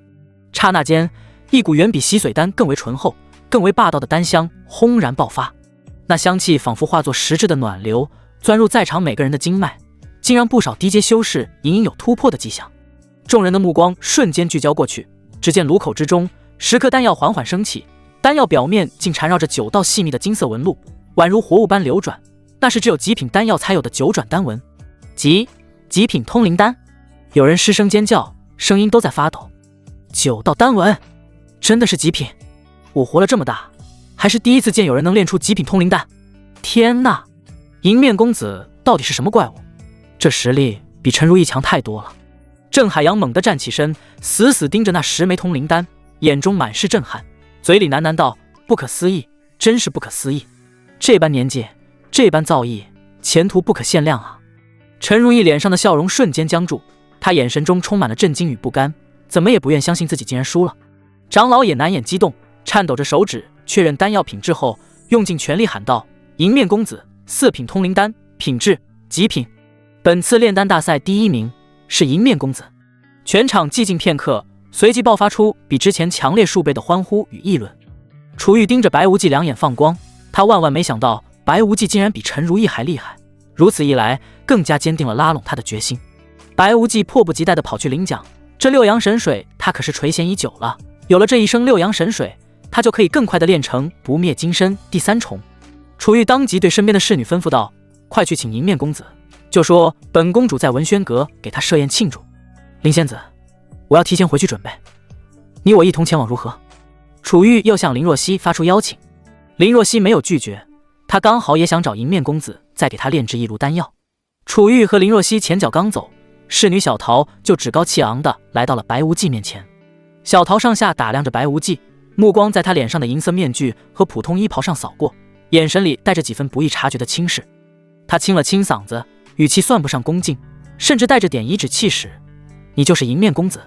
刹那间一股远比洗髓丹更为醇厚、更为霸道的丹香轰然爆发。那香气仿佛化作实质的暖流，钻入在场每个人的经脉，竟让不少低阶修士隐隐有突破的迹象。众人的目光瞬间聚焦过去，只见炉口之中10颗丹药缓缓升起，丹药表面竟缠绕着9道细密的金色纹路，宛如活物般流转，那是只有极品丹药才有的9转丹纹。极品通灵丹！有人失声尖叫，声音都在发抖。9道丹纹，真的是极品！我活了这么大，还是第一次见有人能炼出极品通灵丹。天哪，迎面公子到底是什么怪物？这实力比陈如意强太多了。郑海洋猛地站起身，死死盯着那10枚通灵丹，眼中满是震撼，嘴里喃喃道：不可思议，真是不可思议！这般年纪，这般造诣，前途不可限量啊！陈如意脸上的笑容瞬间僵住，她眼神中充满了震惊与不甘，怎么也不愿相信自己竟然输了。长老也难掩激动，颤抖着手指确认丹药品质后，用尽全力喊道：迎面公子，4品通灵丹，品质极品。本次炼丹大赛第1名，是迎面公子。全场寂静片刻，随即爆发出比之前强烈数倍的欢呼与议论。楚玉盯着白无忌，两眼放光，他万万没想到白无忌竟然比陈如意还厉害，如此一来，更加坚定了拉拢他的决心。白无忌迫不及待地跑去领奖，这六阳神水他可是垂涎已久了，有了这一生六阳神水，他就可以更快地练成不灭金身第3重。楚玉当即对身边的侍女吩咐道：“快去请迎面公子，就说本公主在文轩阁给他设宴庆祝。林仙子，我要提前回去准备，你我一同前往如何？”楚玉又向林若曦发出邀请，林若曦没有拒绝，她刚好也想找迎面公子再给她炼制一炉丹药。楚玉和林若曦前脚刚走，侍女小桃就趾高气昂地来到了白无忌面前。小桃上下打量着白无忌，目光在他脸上的银色面具和普通衣袍上扫过，眼神里带着几分不易察觉的轻视。他清了清嗓子，语气算不上恭敬，甚至带着点颐指气使：“你就是迎面公子？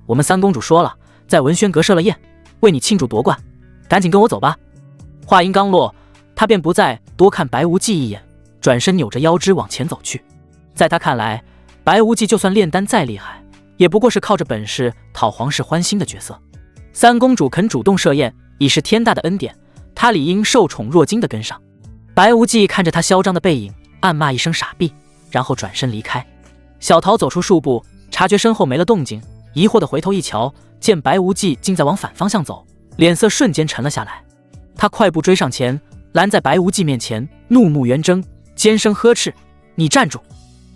我们三公主说了，在文轩阁设了宴，为你庆祝夺冠，赶紧跟我走吧。”话音刚落，他便不再多看白无忌一眼，转身扭着腰肢往前走去。在他看来，白无忌就算炼丹再厉害，也不过是靠着本事讨皇室欢心的角色。三公主肯主动设宴，已是天大的恩典，他理应受宠若惊地跟上。白无忌看着他嚣张的背影，暗骂一声傻逼，然后转身离开。小桃走出数步，察觉身后没了动静，疑惑地回头一瞧，见白无忌竟在往反方向走，脸色瞬间沉了下来。他快步追上前，拦在白无忌面前，怒目圆睁，尖声呵斥：“你站住！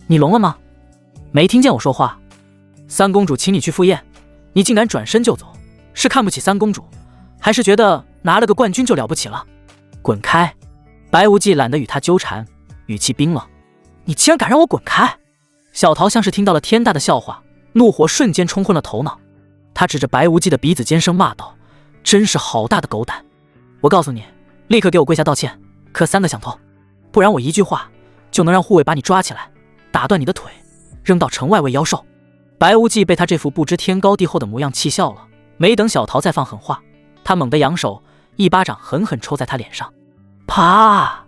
你聋了吗？没听见我说话？三公主请你去赴宴，你竟敢转身就走，是看不起三公主，还是觉得拿了个冠军就了不起了？滚开！”白无忌懒得与他纠缠，语气冰冷：“你竟然敢让我滚开！”小桃像是听到了天大的笑话，怒火瞬间冲昏了头脑。他指着白无忌的鼻子尖声骂道：“真是好大的狗胆！我告诉你，立刻给我跪下道歉，磕3个响头，不然我一句话就能让护卫把你抓起来，打断你的腿，扔到城外喂妖兽。”白无忌被他这副不知天高地厚的模样气笑了，没等小桃再放狠话，他猛地扬手，一巴掌狠狠抽在他脸上。啪！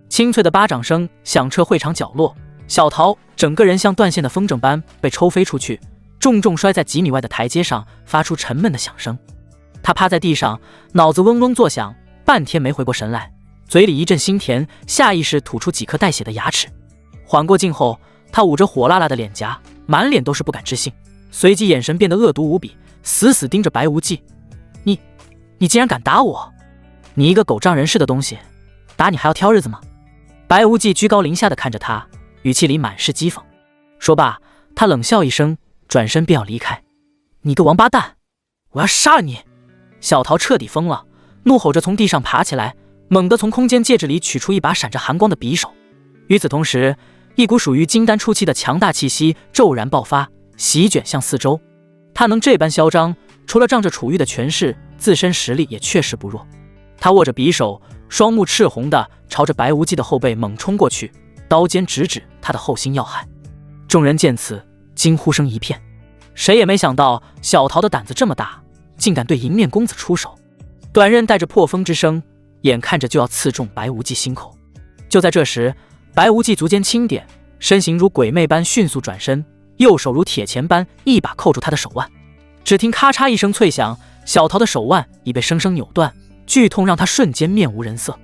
清脆的巴掌声响彻会场角落，小桃整个人像断线的风筝般被抽飞出去，重重摔在几米外的台阶上，发出沉闷的响声。他趴在地上，脑子嗡嗡作响，半天没回过神来，嘴里一阵腥甜，下意识吐出几颗带血的牙齿。缓过劲后，他捂着火辣辣的脸颊，满脸都是不敢置信，随即眼神变得恶毒无比，死死盯着白无忌：“你竟然敢打我！你一个狗仗人势的东西，打你还要挑日子吗？”白无忌居高临下地看着他，语气里满是讥讽。说罢，他冷笑一声，转身便要离开。“你个王八蛋，我要杀了你！”小桃彻底疯了，怒吼着从地上爬起来，猛地从空间戒指里取出一把闪着寒光的匕首。与此同时，一股属于金丹初期的强大气息骤然爆发，席卷向四周。他能这般嚣张，除了仗着楚玉的权势，自身实力也确实不弱。他握着匕首，双目赤红的朝着白无忌的后背猛冲过去，刀尖直指他的后心要害。众人见此，惊呼声一片。谁也没想到小桃的胆子这么大，竟敢对迎面公子出手。短刃带着破风之声，眼看着就要刺中白无忌心口。就在这时，白无忌足尖轻点，身形如鬼魅般迅速转身，右手如铁钳般一把扣住他的手腕。只听咔嚓一声脆响，小桃的手腕已被生生扭断，剧痛让他瞬间面无人色。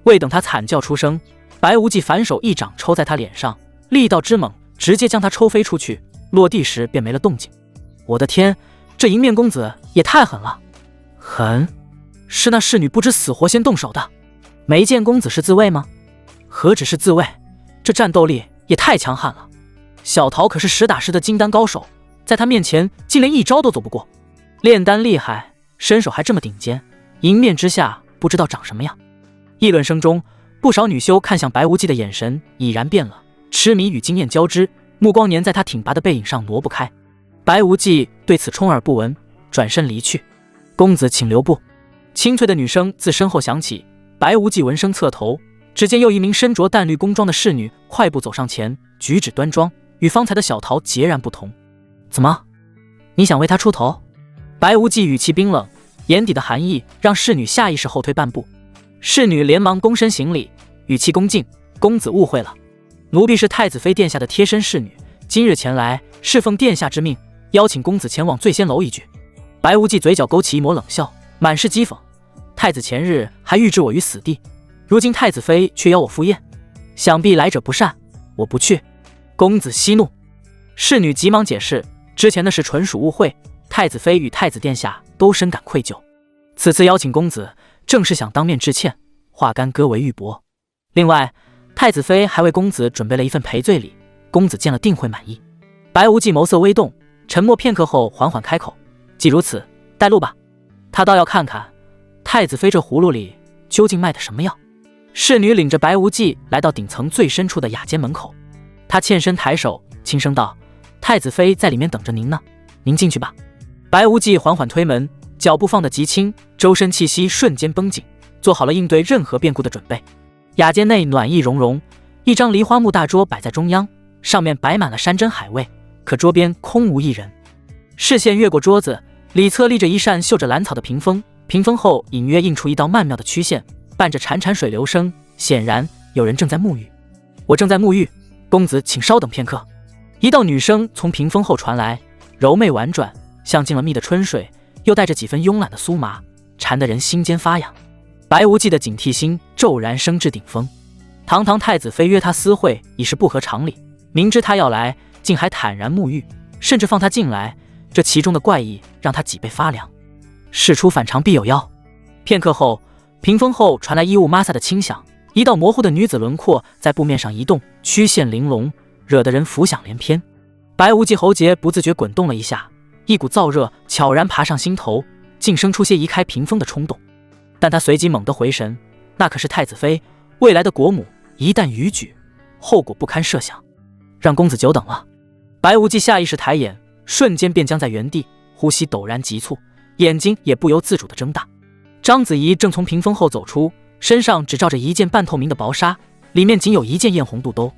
未等他惨叫出声，白无忌反手一掌抽在他脸上，力道之猛，直接将他抽飞出去，落地时便没了动静。我的天，这迎面公子也太狠了！狠？是那侍女不知死活先动手的。没见公子是自卫吗？何止是自卫，这战斗力也太强悍了。小桃可是实打实的金丹高手，在他面前竟连一招都走不过。炼丹厉害，身手还这么顶尖，迎面之下不知道长什么样。议论声中，不少女修看向白无忌的眼神已然变了，痴迷与惊艳交织，目光粘在他挺拔的背影上挪不开。白无忌对此充耳不闻，转身离去。公子请留步。清脆的女声自身后响起，白无忌闻声侧头，只见又一名身着淡绿宫装的侍女快步走上前，举止端庄，与方才的小桃截然不同。怎么，你想为他出头？白无忌语气冰冷，眼底的寒意让侍女下意识后退半步。侍女连忙躬身行礼，语气恭敬：“公子误会了，奴婢是太子妃殿下的贴身侍女，今日前来侍奉殿下之命，邀请公子前往醉仙楼一聚。白无忌嘴角勾起一抹冷笑，满是讥讽。太子前日还欲置我于死地，如今太子妃却邀我赴宴，想必来者不善，我不去。公子息怒。侍女急忙解释，之前的事纯属误会，太子妃与太子殿下都深感愧疚。此次邀请公子，正是想当面致歉，化干戈为玉帛。另外，太子妃还为公子准备了一份赔罪礼，公子见了定会满意。白无忌眸色微动，沉默片刻后缓缓开口：既如此，带路吧。他倒要看看太子妃这葫芦里究竟卖的什么药。侍女领着白无忌来到顶层最深处的雅间门口，她欠身抬手轻声道：太子妃在里面等着您呢，您进去吧。白无忌缓缓推门，脚步放得极轻，周身气息瞬间绷紧，做好了应对任何变故的准备。雅间内暖意融融，一张梨花木大桌摆在中央，上面摆满了山珍海味，可桌边空无一人。视线越过桌子，里侧立着一扇绣着兰草的屏风，屏风后隐约映出一道曼妙的曲线，伴着潺潺水流声，显然有人正在沐浴。我正在沐浴，公子请稍等片刻。一道女声从屏风后传来，柔媚婉转，像进了蜜的春水，又带着几分慵懒的酥麻，缠得人心间发痒。白无忌的警惕心骤然升至顶峰。堂堂太子妃约他私会已是不合常理，明知他要来，竟还坦然沐浴，甚至放他进来，这其中的怪异让他脊背发凉。事出反常必有妖。片刻后，屏风后传来衣物摩挲的轻响，一道模糊的女子轮廓在布面上移动，曲线玲珑，惹得人浮想联翩。白无忌喉结不自觉滚动了一下，一股燥热悄然爬上心头，竟生出些移开屏风的冲动。但他随即猛地回神，那可是太子妃，未来的国母，一旦逾矩，后果不堪设想。让公子久等了。白无忌下意识抬眼，瞬间便僵在原地，呼吸陡然急促，眼睛也不由自主地睁大。章子怡正从屏风后走出，身上只罩着一件半透明的薄纱，里面仅有一件艳红肚兜，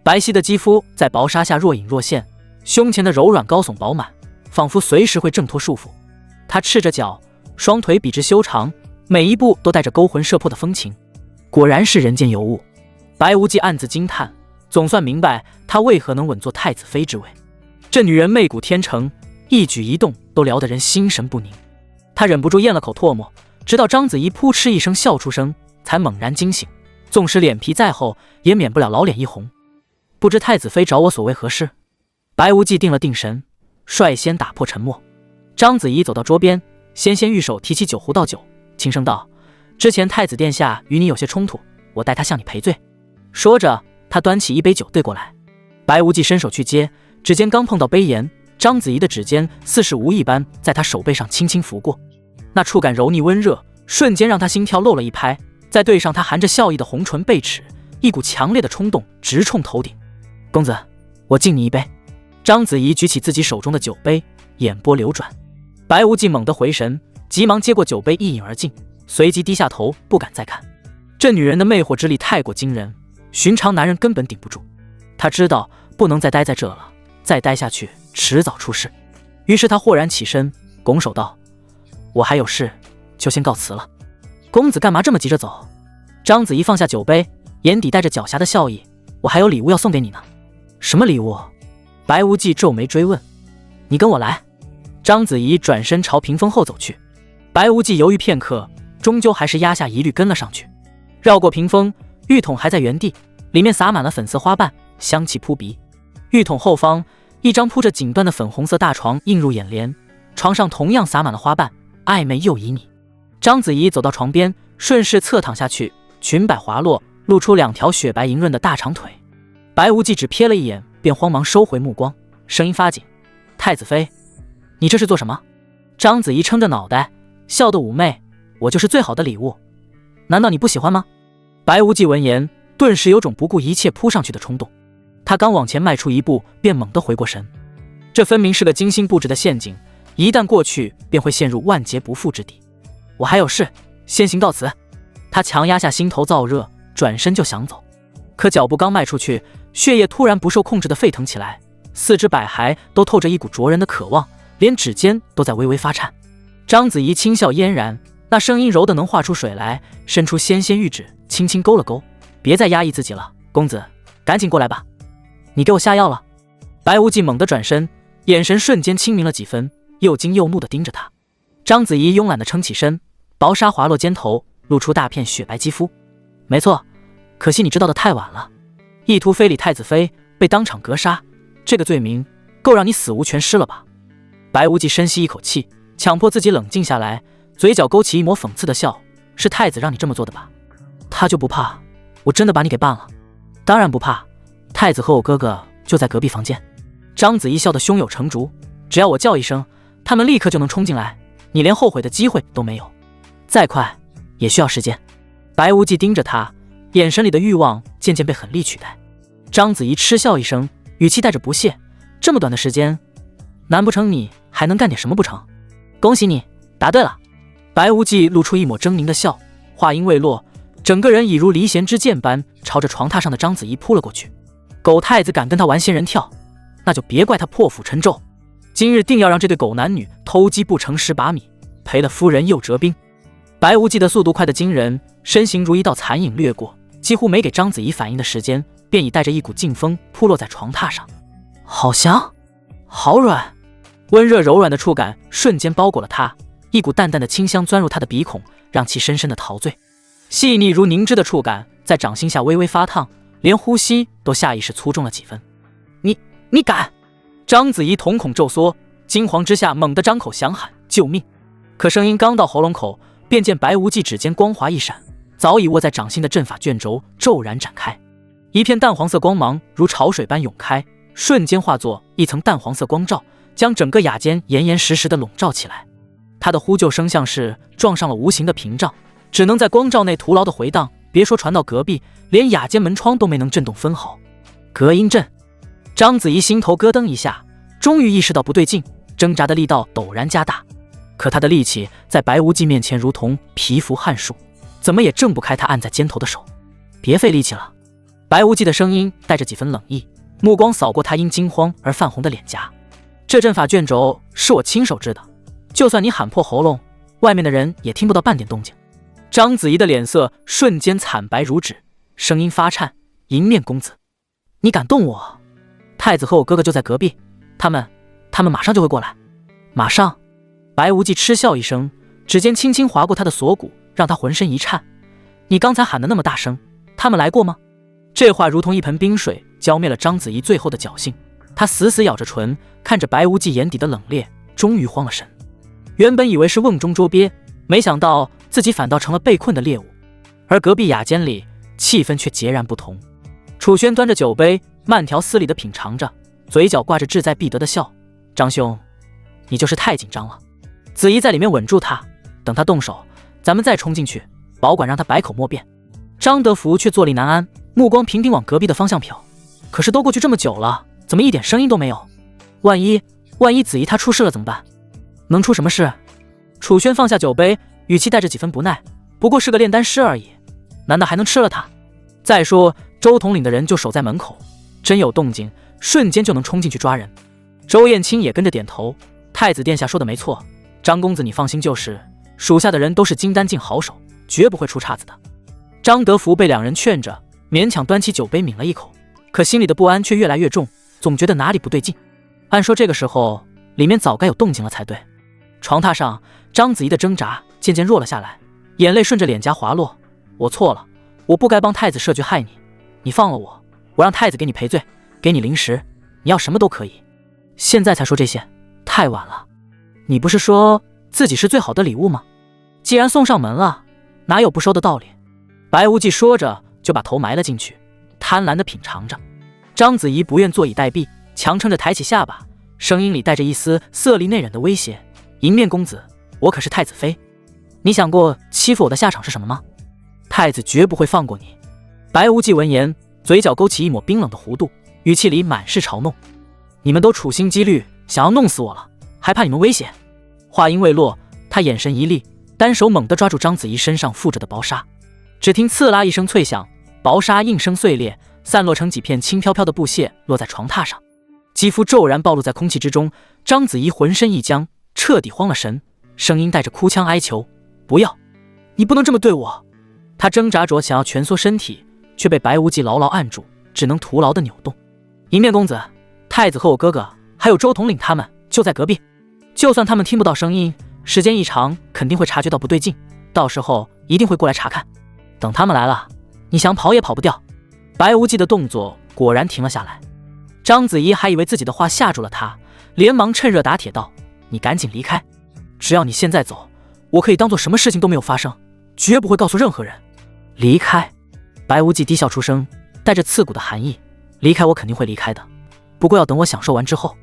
白皙的肌肤在薄纱下若隐若现，胸前的柔软高耸饱满，仿佛随时会挣脱束缚。她赤着脚，双腿笔直修长，每一步都带着勾魂摄魄的风情，果然是人间尤物。白无忌暗自惊叹，总算明白她为何能稳坐太子妃之位。这女人媚骨天成，一举一动都撩得人心神不宁。他忍不住咽了口唾沫，直到章子怡扑哧一声笑出声，才猛然惊醒。纵使脸皮再厚，也免不了老脸一红。不知太子妃找我所为何事？白无忌定了定神，率先打破沉默。章子怡走到桌边，纤纤玉手提起酒壶倒酒，轻声道：之前太子殿下与你有些冲突，我代他向你赔罪。说着，他端起一杯酒兑过来。白无忌伸手去接，指尖刚碰到杯沿，章子怡的指尖似是无意般在他手背上轻轻拂过，那触感柔腻温热，瞬间让他心跳漏了一拍。再对上他含着笑意的红唇贝齿，一股强烈的冲动直冲头顶。公子，我敬你一杯。章子怡举起自己手中的酒杯，眼波流转。白无忌猛地回神，急忙接过酒杯一饮而尽，随即低下头不敢再看。这女人的魅惑之力太过惊人，寻常男人根本顶不住。他知道不能再待在这了，再待下去迟早出事。于是他豁然起身，拱手道：我还有事，就先告辞了。公子干嘛这么急着走？章子怡放下酒杯，眼底带着狡黠的笑意：我还有礼物要送给你呢。什么礼物？白无忌皱眉追问。你跟我来。章子怡转身朝屏风后走去。白无忌犹豫片刻，终究还是压下疑虑跟了上去。绕过屏风，浴桶还在原地，里面洒满了粉色花瓣，香气扑鼻。浴桶后方，一张铺着锦缎的粉红色大床映入眼帘，床上同样洒满了花瓣，暧昧又旖旎。章子怡走到床边，顺势侧躺下去，裙摆滑落，露出两条雪白莹润的大长腿。白无忌只瞥了一眼，便慌忙收回目光，声音发紧：太子妃，你这是做什么？章子怡撑着脑袋，笑得妩媚：我就是最好的礼物，难道你不喜欢吗？白无忌闻言，顿时有种不顾一切扑上去的冲动。他刚往前迈出一步，便猛地回过神。这分明是个精心布置的陷阱，一旦过去，便会陷入万劫不复之地。我还有事，先行到此。他强压下心头燥热，转身就想走，可脚步刚迈出去，血液突然不受控制地沸腾起来，四肢百骸都透着一股灼人的渴望，连指尖都在微微发颤。章子怡轻笑嫣然，那声音柔得能画出水来，伸出纤纤玉指，轻轻勾了勾：别再压抑自己了，公子，赶紧过来吧。你给我下药了。白无忌猛地转身，眼神瞬间清明了几分，又惊又怒地盯着他。章子怡慵懒地撑起身，薄纱滑落肩头，露出大片雪白肌肤。没错，可惜你知道的太晚了。意图非礼太子妃，被当场格杀，这个罪名够让你死无全尸了吧？白无忌深吸一口气，强迫自己冷静下来，嘴角勾起一抹讽刺的笑。是太子让你这么做的吧？他就不怕我真的把你给办了？当然不怕，太子和我哥哥就在隔壁房间。章子怡笑得胸有成竹，只要我叫一声，他们立刻就能冲进来，你连后悔的机会都没有。再快也需要时间。白无忌盯着他，眼神里的欲望渐渐被狠厉取代。章子怡嗤笑一声，语气带着不屑，这么短的时间，难不成你还能干点什么不成？恭喜你，答对了。白无忌露出一抹狰狞的笑，话音未落，整个人已如离弦之箭般朝着床榻上的章子怡扑了过去。狗太子敢跟他玩仙人跳，那就别怪他破釜沉舟。今日定要让这对狗男女偷鸡不成蚀把米，赔了夫人又折兵。白无忌的速度快得惊人，身形如一道残影掠过，几乎没给章子怡反应的时间，便已带着一股劲风扑落在床榻上。好香，好软，温热柔软的触感瞬间包裹了他，一股淡淡的清香钻入他的鼻孔，让其深深的陶醉。细腻如凝脂的触感在掌心下微微发烫，连呼吸都下意识粗重了几分。你敢！章子怡瞳孔骤缩，惊惶之下猛地张口想喊救命，可声音刚到喉咙口，便见白无忌指尖光华一闪，早已握在掌心的阵法卷轴骤然展开，一片淡黄色光芒如潮水般涌开，瞬间化作一层淡黄色光罩，将整个雅间严严实实地笼罩起来。他的呼救声像是撞上了无形的屏障，只能在光罩内徒劳的回荡，别说传到隔壁，连雅间门窗都没能震动分毫。隔音阵！章子怡心头咯噔一下，终于意识到不对劲，挣扎的力道陡然加大。可他的力气在白无忌面前如同蚍蜉撼树，怎么也挣不开他按在肩头的手。别费力气了。白无忌的声音带着几分冷意，目光扫过他因惊慌而泛红的脸颊。这阵法卷轴是我亲手制的，就算你喊破喉咙，外面的人也听不到半点动静。章子怡的脸色瞬间惨白如纸，声音发颤：迎面公子，你敢动我？太子和我哥哥就在隔壁，他们马上就会过来。马上！白无忌嗤笑一声，指尖轻轻划过他的锁骨，让他浑身一颤。你刚才喊得那么大声，他们来过吗？这话如同一盆冰水，浇灭了章子怡最后的侥幸。他死死咬着唇，看着白无忌眼底的冷冽，终于慌了神。原本以为是瓮中捉鳖，没想到自己反倒成了被困的猎物。而隔壁雅间里气氛却截然不同。楚轩端着酒杯，慢条斯理地品尝着，嘴角挂着志在必得的笑。张兄，你就是太紧张了。子怡在里面稳住他，等他动手，咱们再冲进去，保管让他百口莫辩。张德福却坐立难安，目光频频往隔壁的方向瞟。可是都过去这么久了，怎么一点声音都没有？万一子怡她出事了怎么办？能出什么事？楚轩放下酒杯，语气带着几分不耐。不过是个炼丹师而已，难道还能吃了他？再说周统领的人就守在门口，真有动静，瞬间就能冲进去抓人。周燕青也跟着点头，太子殿下说的没错，张公子你放心就是，属下的人都是金丹境好手，绝不会出岔子的。张德福被两人劝着，勉强端起酒杯抿了一口，可心里的不安却越来越重，总觉得哪里不对劲。按说这个时候里面早该有动静了才对。床榻上，章子怡的挣扎渐渐弱了下来，眼泪顺着脸颊滑落。我错了，我不该帮太子设局害你，你放了我，我让太子给你赔罪，给你零食，你要什么都可以。现在才说这些，太晚了。你不是说自己是最好的礼物吗？既然送上门了，哪有不收的道理？白无忌说着就把头埋了进去，贪婪地品尝着。章子怡不愿坐以待毙，强撑着抬起下巴，声音里带着一丝色厉内荏的威胁：迎面公子，我可是太子妃，你想过欺负我的下场是什么吗？太子绝不会放过你。白无忌闻言，嘴角勾起一抹冰冷的弧度，语气里满是嘲弄：你们都处心积虑想要弄死我了，还怕你们威胁？话音未落，他眼神一厉，单手猛地抓住章子怡身上附着的薄纱。只听刺啦一声脆响，薄纱应声碎裂，散落成几片轻飘飘的布屑，落在床榻上，肌肤骤然暴露在空气之中。章子怡浑身一僵，彻底慌了神，声音带着哭腔哀求：不要，你不能这么对我。他挣扎着想要蜷缩身体，却被白无忌牢牢按住，只能徒劳的扭动。迎面公子，太子和我哥哥还有周统领他们就在隔壁，就算他们听不到声音，时间一长肯定会察觉到不对劲，到时候一定会过来查看。等他们来了，你想跑也跑不掉。白无忌的动作果然停了下来。章子怡还以为自己的话吓住了他，连忙趁热打铁道：你赶紧离开，只要你现在走，我可以当做什么事情都没有发生，绝不会告诉任何人。离开？白无忌低笑出声，带着刺骨的寒意。离开我肯定会离开的，不过要等我享受完之后。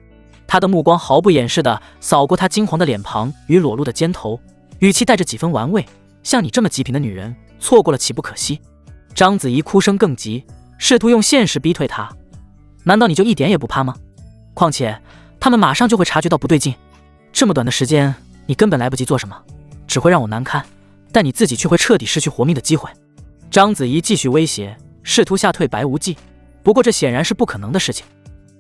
他的目光毫不掩饰地扫过他金黄的脸庞与裸露的肩头，语气带着几分玩味：像你这么极品的女人，错过了岂不可惜？章子怡哭声更急，试图用现实逼退他。难道你就一点也不怕吗？况且他们马上就会察觉到不对劲，这么短的时间你根本来不及做什么，只会让我难堪，但你自己却会彻底失去活命的机会。章子怡继续威胁，试图吓退白无忌，不过这显然是不可能的事情。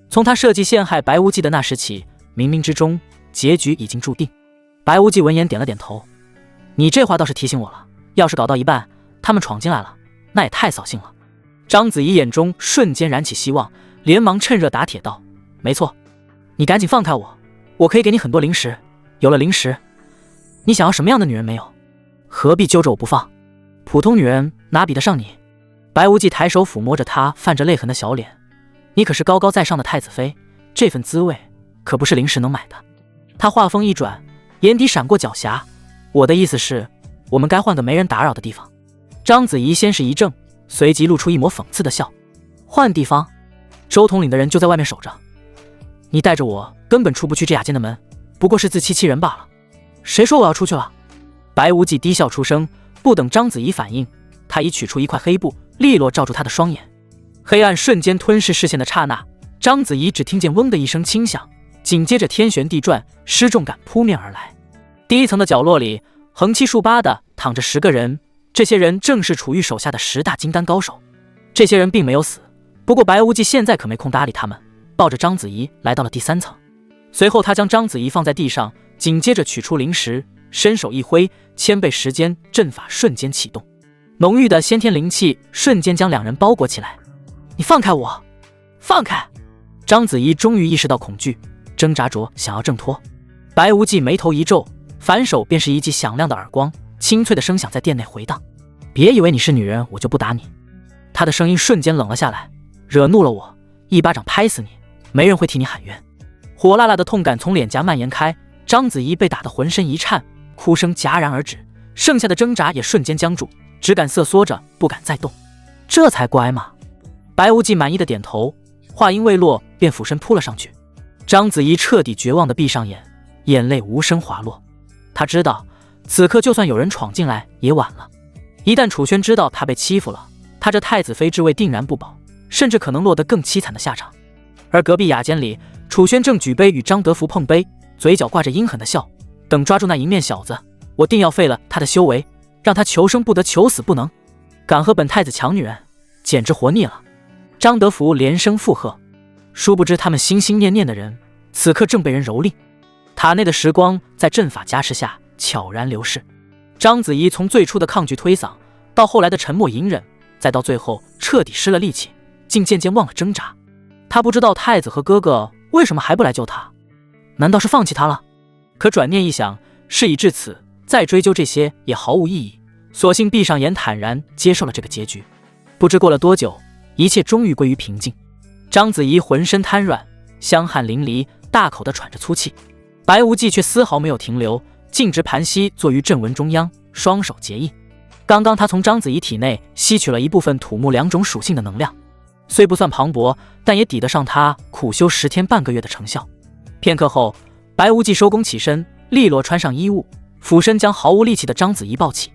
从他设计陷害白无忌的那时起，冥冥之中结局已经注定。白无忌闻言点了点头，你这话倒是提醒我了，要是搞到一半他们闯进来了，那也太扫兴了。章子怡眼中瞬间燃起希望，连忙趁热打铁道：没错，你赶紧放开我，我可以给你很多零食，有了零食，你想要什么样的女人没有？何必揪着我不放？普通女人哪比得上你？白无忌抬手抚摸着她泛着泪痕的小脸，你可是高高在上的太子妃，这份滋味可不是零食能买的。他话锋一转，眼底闪过狡黠，我的意思是，我们该换个没人打扰的地方。章子怡先是一怔，随即露出一抹讽刺的笑。换地方？周统领的人就在外面守着，你带着我根本出不去这雅间的门，不过是自欺欺人罢了。谁说我要出去了？白无忌低笑出声，不等章子怡反应，他已取出一块黑布，利落罩住她的双眼。黑暗瞬间吞噬视线的刹那，章子怡只听见嗡的一声轻响，紧接着天旋地转，失重感扑面而来。第一层的角落里横七竖八的躺着10个人，这些人正是楚玉手下的10大金丹高手。这些人并没有死，不过白无忌现在可没空搭理他们，抱着章子怡来到了第3层。随后他将章子怡放在地上，紧接着取出灵石，伸手一挥，1000倍时间阵法瞬间启动，浓郁的先天灵气瞬间将2人包裹起来。你放开我！放开！章子怡终于意识到恐惧，挣扎着想要挣脱。白无忌眉头一皱，反手便是一记响亮的耳光，清脆的声响在店内回荡。别以为你是女人我就不打你。他的声音瞬间冷了下来，惹怒了我，一巴掌拍死你，没人会替你喊冤。火辣辣的痛感从脸颊蔓延开，章子怡被打得浑身一颤，哭声戛然而止，剩下的挣扎也瞬间僵住，只敢瑟缩着不敢再动。这才乖嘛。白无忌满意的点头，话音未落便俯身扑了上去。章子怡彻底绝望的闭上眼，眼泪无声滑落。她知道此刻就算有人闯进来也晚了，一旦楚轩知道她被欺负了，她这太子妃之位定然不保，甚至可能落得更凄惨的下场。而隔壁雅间里，楚轩正举杯与张德福碰杯，嘴角挂着阴狠的笑，等抓住那迎面小子，我定要废了他的修为，让他求生不得求死不能，敢和本太子抢女人，简直活腻了。张德福连声附和，殊不知他们心心念念的人此刻正被人蹂躏。塔内的时光在阵法加持下悄然流逝，章子怡从最初的抗拒推搡，到后来的沉默隐忍，再到最后彻底失了力气，竟渐渐忘了挣扎。她不知道太子和哥哥为什么还不来救她，难道是放弃她了？可转念一想，事已至此，再追究这些也毫无意义，索性闭上眼坦然接受了这个结局。不知过了多久，一切终于归于平静。章子怡浑身瘫软，香汗淋漓，大口地喘着粗气。白无忌却丝毫没有停留，径直盘膝坐于阵纹中央，双手结印。刚刚他从章子怡体内吸取了一部分土木2种属性的能量，虽不算磅礴，但也抵得上他苦修10天半个月的成效。片刻后，白无忌收工起身，利落穿上衣物，俯身将毫无力气的章子怡抱起。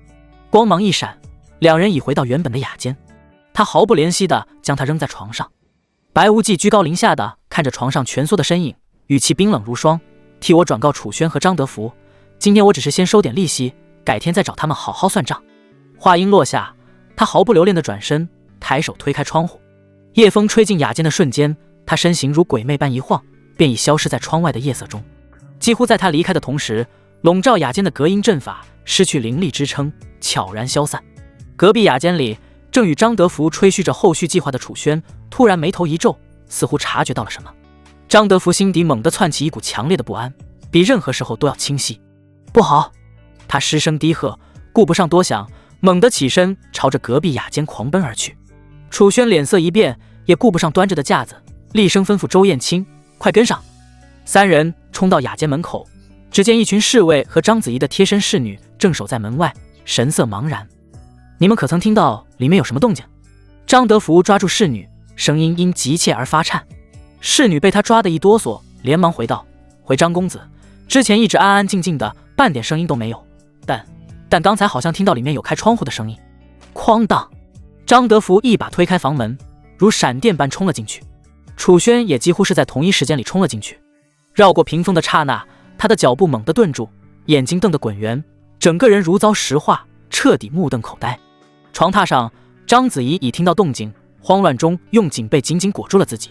光芒一闪，2人已回到原本的雅间。他毫不怜惜地将她扔在床上。白无忌居高临下地看着床上蜷缩的身影，语气冰冷如霜：替我转告楚轩和张德福，今天我只是先收点利息，改天再找他们好好算账。话音落下，他毫不留恋地转身，抬手推开窗户。夜风吹进雅间的瞬间，他身形如鬼魅般一晃，便已消失在窗外的夜色中。几乎在他离开的同时，笼罩雅间的隔音阵法失去灵力支撑，悄然消散。隔壁雅间里，正与张德福吹嘘着后续计划的楚轩突然眉头一皱，似乎察觉到了什么。张德福心底猛地窜起一股强烈的不安，比任何时候都要清晰。不好！他失声低喝，顾不上多想，猛地起身朝着隔壁雅间狂奔而去。楚轩脸色一变，也顾不上端着的架子，厉声吩咐周燕青：“快跟上！”三人冲到雅间门口，只见一群侍卫和章子怡的贴身侍女正守在门外，神色茫然。你们可曾听到里面有什么动静？张德福抓住侍女，声音因急切而发颤。侍女被他抓得一哆嗦，连忙回道：“回张公子，之前一直安安静静的，半点声音都没有，但刚才好像听到里面有开窗户的声音。”哐当！张德福一把推开房门，如闪电般冲了进去。楚轩也几乎是在同一时间里冲了进去。绕过屏风的刹那，他的脚步猛地顿住，眼睛瞪得滚圆，整个人如遭石化，彻底目瞪口呆。床榻上，章子怡已听到动静，慌乱中用锦被紧紧裹住了自己。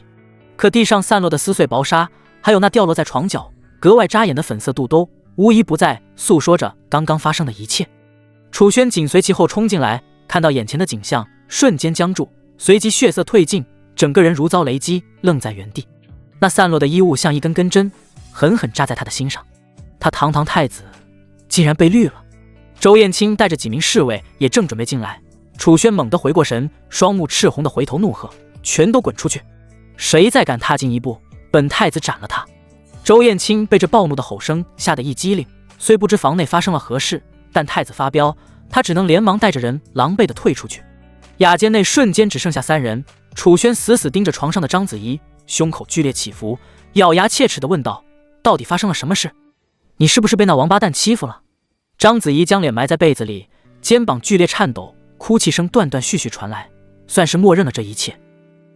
可地上散落的撕碎薄纱，还有那掉落在床角格外扎眼的粉色肚兜，无一不在诉说着刚刚发生的一切。楚轩紧随其后冲进来，看到眼前的景象，瞬间僵住，随即血色褪尽，整个人如遭雷击，愣在原地。那散落的衣物像一根根针，狠狠扎在他的心上。他堂堂太子竟然被绿了。周燕青带着几名侍卫也正准备进来，楚轩猛地回过神，双目赤红的回头怒喝：“全都滚出去！谁再敢踏进一步，本太子斩了他！”周燕青被这暴怒的吼声吓得一激灵，虽不知房内发生了何事，但太子发飙，他只能连忙带着人狼狈地退出去。雅间内瞬间只剩下三人，楚轩死死盯着床上的章子怡，胸口剧烈起伏，咬牙切齿地问道：“到底发生了什么事？你是不是被那王八蛋欺负了？”章子怡将脸埋在被子里，肩膀剧烈颤抖，哭泣声断断续续传来，算是默认了这一切。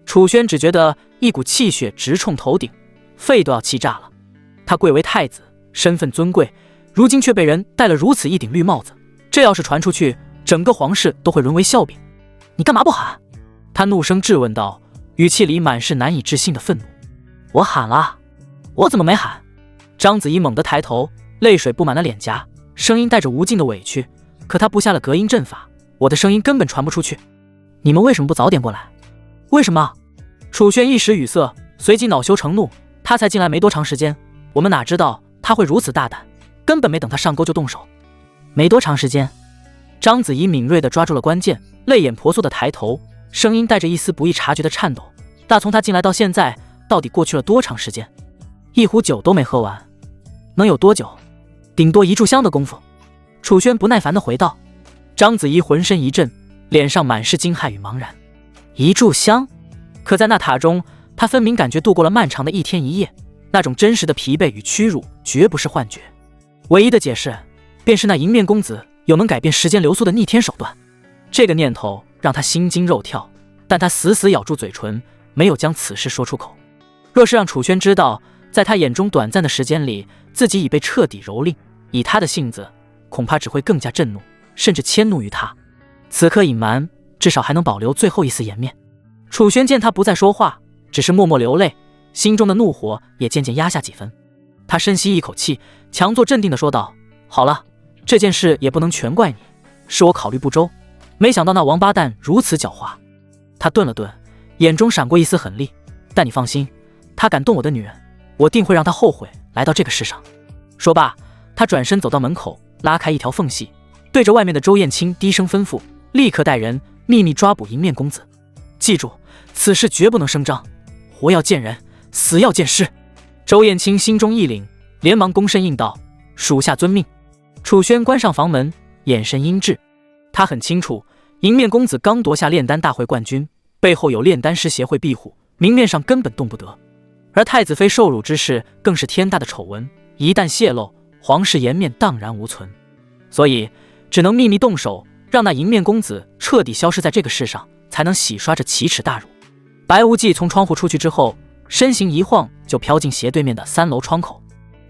楚轩只觉得一股气血直冲头顶，肺都要气炸了。他贵为太子，身份尊贵，如今却被人戴了如此一顶绿帽子，这要是传出去，整个皇室都会沦为笑柄。你干嘛不喊？他怒声质问道，语气里满是难以置信的愤怒。我喊了，我怎么没喊？章子怡猛地抬头，泪水布满了脸颊，声音带着无尽的委屈。可他布下了隔音阵法，我的声音根本传不出去。你们为什么不早点过来？为什么？楚轩一时语塞，随即恼羞成怒。他才进来没多长时间，我们哪知道他会如此大胆，根本没等他上钩就动手。没多长时间，章子怡敏锐地抓住了关键，泪眼婆娑地抬头，声音带着一丝不易察觉的颤抖。大从他进来到现在，到底过去了多长时间？一壶酒都没喝完，能有多久？顶多一炷香的功夫。楚轩不耐烦地回道。章子怡浑身一震，脸上满是惊骇与茫然。一炷香？可在那塔中，他分明感觉度过了漫长的一天一夜，那种真实的疲惫与屈辱绝不是幻觉。唯一的解释便是那迎面公子有能改变时间流速的逆天手段。这个念头让他心惊肉跳，但他死死咬住嘴唇，没有将此事说出口。若是让楚轩知道，在他眼中短暂的时间里，自己已被彻底蹂躏，以他的性子，恐怕只会更加震怒，甚至迁怒于他。此刻隐瞒，至少还能保留最后一丝颜面。楚轩见他不再说话，只是默默流泪，心中的怒火也渐渐压下几分。他深吸一口气，强作镇定地说道：“好了，这件事也不能全怪你，是我考虑不周，没想到那王八蛋如此狡猾。”他顿了顿，眼中闪过一丝狠厉，但你放心，他敢动我的女人，我定会让他后悔来到这个世上。说罢，他转身走到门口，拉开一条缝隙，对着外面的周燕青低声吩咐：“立刻带人秘密抓捕迎面公子，记住，此事绝不能声张，活要见人，死要见尸。”周燕青心中一凛，连忙躬身应道：“属下遵命。”楚轩关上房门，眼神阴鸷。他很清楚，迎面公子刚夺下炼丹大会冠军，背后有炼丹师协会庇护，明面上根本动不得。而太子妃受辱之事更是天大的丑闻，一旦泄露，皇室颜面荡然无存。所以只能秘密动手，让那迎面公子彻底消失在这个世上，才能洗刷这奇耻大辱。白无忌从窗户出去之后，身形一晃就飘进斜对面的3楼窗口，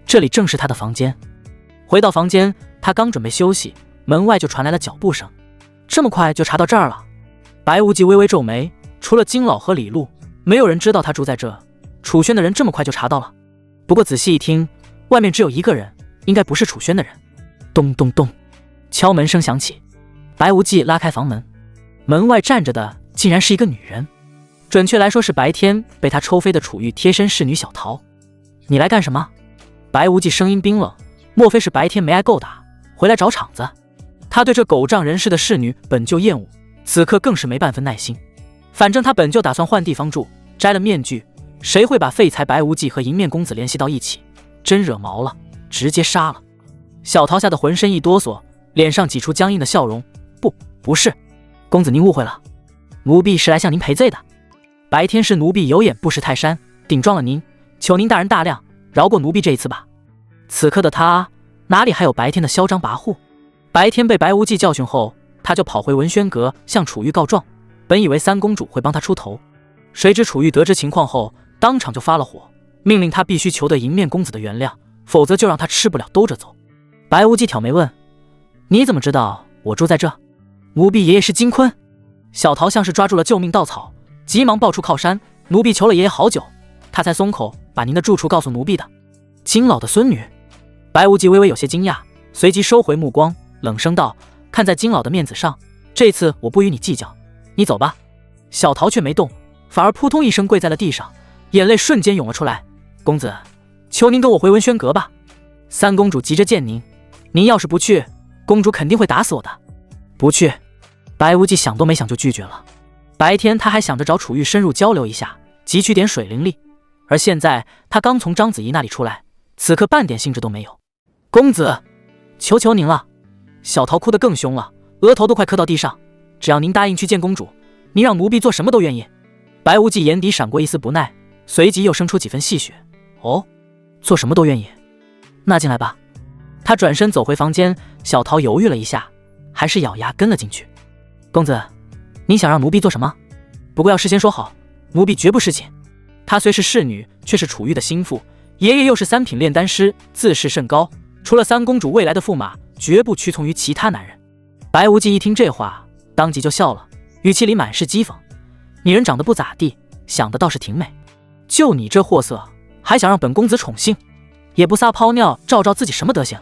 这里正是他的房间。回到房间，他刚准备休息，门外就传来了脚步声。这么快就查到这儿了？白无忌微微皱眉，除了金老和李璐，没有人知道他住在这。楚轩的人这么快就查到了？不过仔细一听，外面只有一个人，应该不是楚轩的人。咚咚咚，敲门声响起。白无忌拉开房门，门外站着的竟然是一个女人。准确来说是白天被他抽飞的楚玉贴身侍女小桃。你来干什么？白无忌声音冰冷，莫非是白天没挨够打，回来找场子？他对这狗仗人势的侍女本就厌恶，此刻更是没半分耐心。反正他本就打算换地方住，摘了面具，谁会把废材白无忌和迎面公子联系到一起？真惹毛了，直接杀了。小桃吓得浑身一哆嗦，脸上挤出僵硬的笑容。不是，公子您误会了，奴婢是来向您赔罪的。白天是奴婢有眼不识泰山，顶撞了您，求您大人大量，饶过奴婢这一次吧。此刻的他哪里还有白天的嚣张跋扈？白天被白无忌教训后，他就跑回文轩阁向楚玉告状，本以为三公主会帮他出头，谁知楚玉得知情况后，当场就发了火，命令他必须求得迎面公子的原谅，否则就让他吃不了兜着走。白无忌挑眉问：你怎么知道我住在这？奴婢爷爷是金坤。小桃像是抓住了救命稻草，急忙抱出靠山，奴婢求了爷爷好久，他才松口把您的住处告诉奴婢的。金老的孙女？白无忌微微有些惊讶，随即收回目光，冷声道：看在金老的面子上，这次我不与你计较，你走吧。小桃却没动，反而扑通一声跪在了地上，眼泪瞬间涌了出来。公子，求您跟我回文轩阁吧，三公主急着见您，您要是不去，公主肯定会打死我的。不去。白无忌想都没想就拒绝了。白天他还想着找楚玉深入交流一下，汲取点水灵力，而现在他刚从章子怡那里出来，此刻半点兴致都没有。公子，求求您了。小桃哭得更凶了，额头都快磕到地上。只要您答应去见公主，您让奴婢做什么都愿意。白无忌眼底闪过一丝不耐，随即又生出几分戏谑。哦，做什么都愿意，那进来吧。他转身走回房间，小桃犹豫了一下，还是咬牙跟了进去。公子，您想让奴婢做什么？不过要事先说好，奴婢绝不侍寝。她虽是侍女，却是楚玉的心腹，爷爷又是三品炼丹师，自视甚高，除了三公主未来的驸马，绝不屈从于其他男人。白无忌一听这话，当即就笑了，语气里满是讥讽。你人长得不咋地，想的倒是挺美，就你这货色，还想让本公子宠幸，也不撒泡尿照照自己什么德行？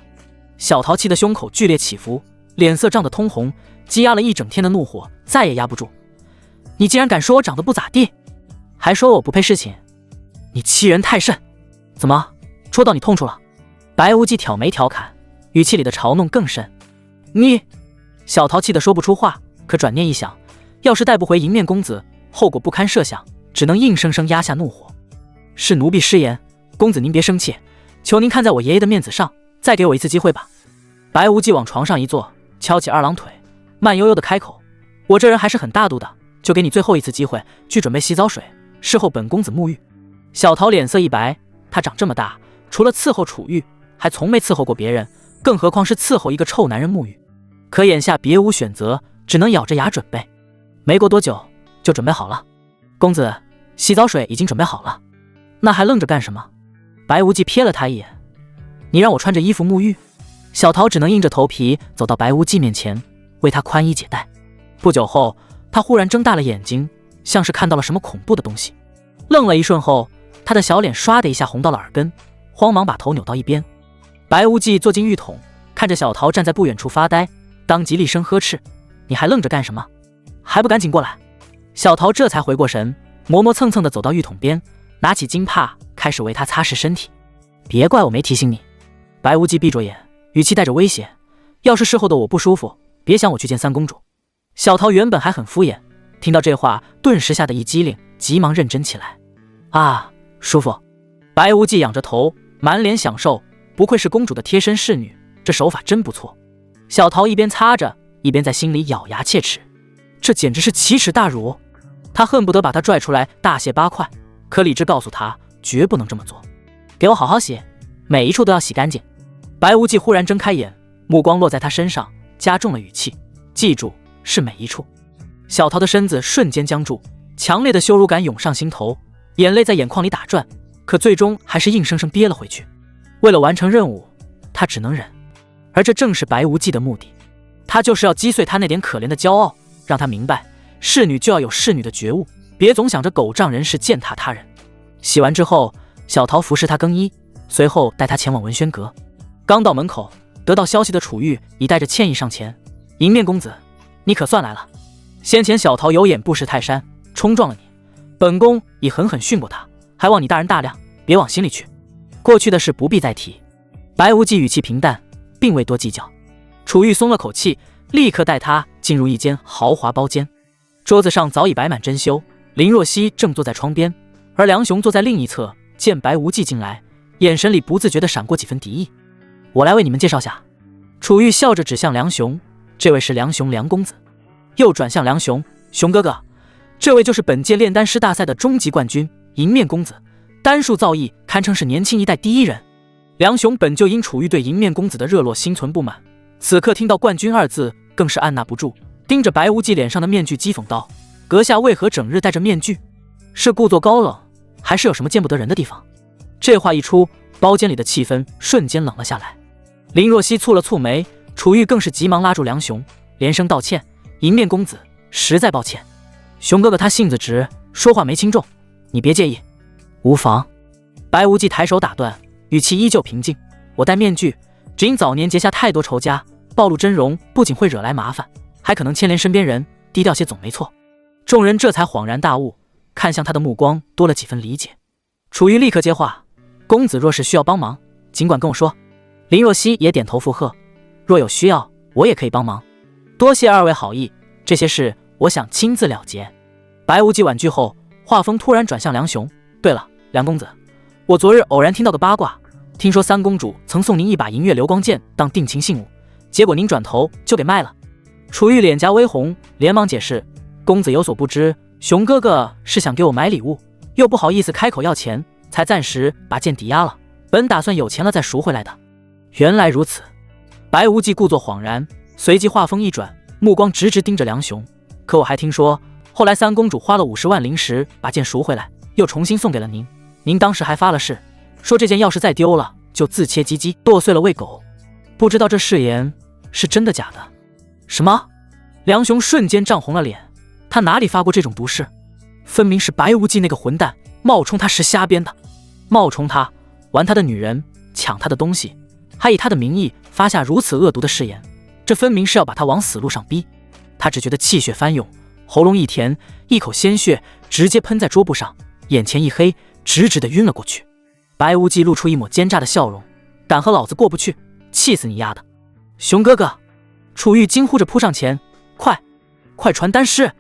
小桃气得胸口剧烈起伏，脸色涨得通红，积压了一整天的怒火再也压不住。你竟然敢说我长得不咋地，还说我不配侍寝，你欺人太甚！怎么戳到你痛处了？白无忌挑眉调侃，语气里的嘲弄更甚。你……小桃气得说不出话，可转念一想，要是带不回迎面公子，后果不堪设想，只能硬生生压下怒火。是奴婢失言，公子您别生气，求您看在我爷爷的面子上，再给我一次机会吧。白无忌往床上一坐，翘起二郎腿，慢悠悠的开口：我这人还是很大度的，就给你最后一次机会，去准备洗澡水，事后本公子沐浴。小桃脸色一白，她长这么大，除了伺候楚玉，还从没伺候过别人，更何况是伺候一个臭男人沐浴。可眼下别无选择，只能咬着牙准备。没过多久就准备好了。公子，洗澡水已经准备好了，那还愣着干什么？白无忌瞥了他一眼，你让我穿着衣服沐浴？小桃只能硬着头皮走到白无忌面前，为他宽衣解带。不久后，他忽然睁大了眼睛，像是看到了什么恐怖的东西。愣了一瞬后，他的小脸唰的一下红到了耳根，慌忙把头扭到一边。白无忌坐进浴桶，看着小桃站在不远处发呆，当即厉声呵斥：你还愣着干什么？还不赶紧过来！小桃这才回过神，磨磨蹭蹭地走到浴桶边，拿起巾帕开始为他擦拭身体。别怪我没提醒你。白无忌闭着眼，语气带着威胁：要是事后的我不舒服，别想我去见三公主。小桃原本还很敷衍，听到这话顿时吓得一激灵，急忙认真起来。啊，舒服。白无忌仰着头，满脸享受，不愧是公主的贴身侍女，这手法真不错。小桃一边擦着，一边在心里咬牙切齿，这简直是奇耻大辱。他恨不得把她拽出来大卸八块，可理智告诉他绝不能这么做。给我好好洗，每一处都要洗干净。白无忌忽然睁开眼，目光落在他身上，加重了语气：记住，是每一处。小桃的身子瞬间僵住，强烈的羞辱感涌上心头，眼泪在眼眶里打转，可最终还是硬生生憋了回去。为了完成任务，他只能忍，而这正是白无忌的目的。他就是要击碎他那点可怜的骄傲，让他明白侍女就要有侍女的觉悟，别总想着狗仗人势践踏他人。洗完之后，小桃服侍他更衣，随后带他前往文轩阁。刚到门口，得到消息的楚玉已带着歉意上前：迎面公子，你可算来了。先前小桃有眼不识泰山，冲撞了你，本宫已狠狠训过他，还望你大人大量，别往心里去。过去的事不必再提。白无忌语气平淡，并未多计较。楚玉松了口气，立刻带他进入一间豪华包间。桌子上早已摆满珍馐，林若曦正坐在窗边，而梁雄坐在另一侧。见白无忌进来，眼神里不自觉地闪过几分敌意。我来为你们介绍下。楚玉笑着指向梁雄，这位是梁雄，梁公子。又转向梁雄，雄哥哥，这位就是本届炼丹师大赛的终极冠军银面公子，丹术造诣堪称是年轻一代第一人。梁雄本就因楚玉对银面公子的热络心存不满，此刻听到冠军二字，更是按捺不住，盯着白无忌脸上的面具讥讽道：阁下为何整日戴着面具？是故作高冷，还是有什么见不得人的地方？这话一出，包间里的气氛瞬间冷了下来。林若曦蹙了蹙眉，楚玉更是急忙拉住梁雄，连声道歉：银面公子，实在抱歉。熊哥哥他性子直，说话没轻重，你别介意。无妨。白无忌抬手打断，语气依旧平静：我戴面具，只因早年结下太多仇家，暴露真容不仅会惹来麻烦，还可能牵连身边人，低调些总没错。众人这才恍然大悟，看向他的目光多了几分理解。楚玉立刻接话：公子若是需要帮忙，尽管跟我说。林若曦也点头附和：若有需要，我也可以帮忙。多谢二位好意，这些事我想亲自了结。白无忌婉拒后，话锋突然转向梁雄：对了，梁公子，我昨日偶然听到个八卦，听说三公主曾送您一把银月流光剑当定情信物，结果您转头就给卖了。楚玉脸颊微红，连忙解释：公子有所不知，熊哥哥是想给我买礼物，又不好意思开口要钱，才暂时把剑抵押了，本打算有钱了再赎回来的。原来如此。白无忌故作恍然，随即话锋一转，目光直直盯着梁雄：可我还听说，后来三公主花了50万灵石把剑赎回来，又重新送给了您，您当时还发了誓，说这件要是再丢了，就自切鸡鸡剁碎了喂狗。不知道这誓言是真的假的？什么？梁雄瞬间涨红了脸，他哪里发过这种毒誓？分明是白无忌那个混蛋冒充他时瞎编的，冒充他，玩他的女人，抢他的东西，还以他的名义发下如此恶毒的誓言，这分明是要把他往死路上逼。他只觉得气血翻涌，喉咙一甜，一口鲜血直接喷在桌布上，眼前一黑，直直的晕了过去。白无忌露出一抹奸诈的笑容：敢和老子过不去，气死你丫的！熊哥哥！楚玉惊呼着扑上前：快传丹师！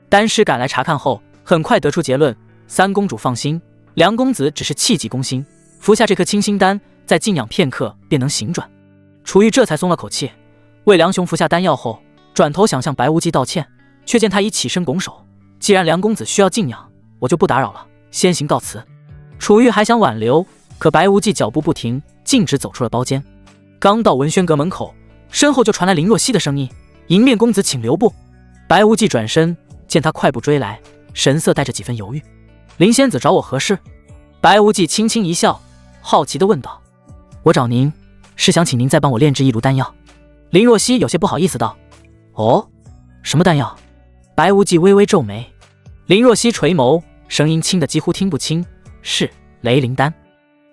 丹师赶来查看后，很快得出结论：三公主放心，梁公子只是气急攻心，服下这颗清心丹，再静养片刻便能醒转。楚玉这才松了口气，为梁雄服下丹药后，转头想向白无忌道歉，却见他已起身拱手：既然梁公子需要静养，我就不打扰了，先行告辞。楚玉还想挽留，可白无忌脚步不停，径直走出了包间。刚到文轩阁门口，身后就传来林若曦的声音：迎面公子请留步。白无忌转身，见他快步追来，神色带着几分犹豫：林仙子找我何事？白无忌轻轻一笑，好奇地问道：我找您是想请您再帮我炼制一炉丹药。林若曦有些不好意思道：哦，什么丹药？白无忌微微皱眉。林若曦垂眸，声音轻得几乎听不清：是雷灵丹。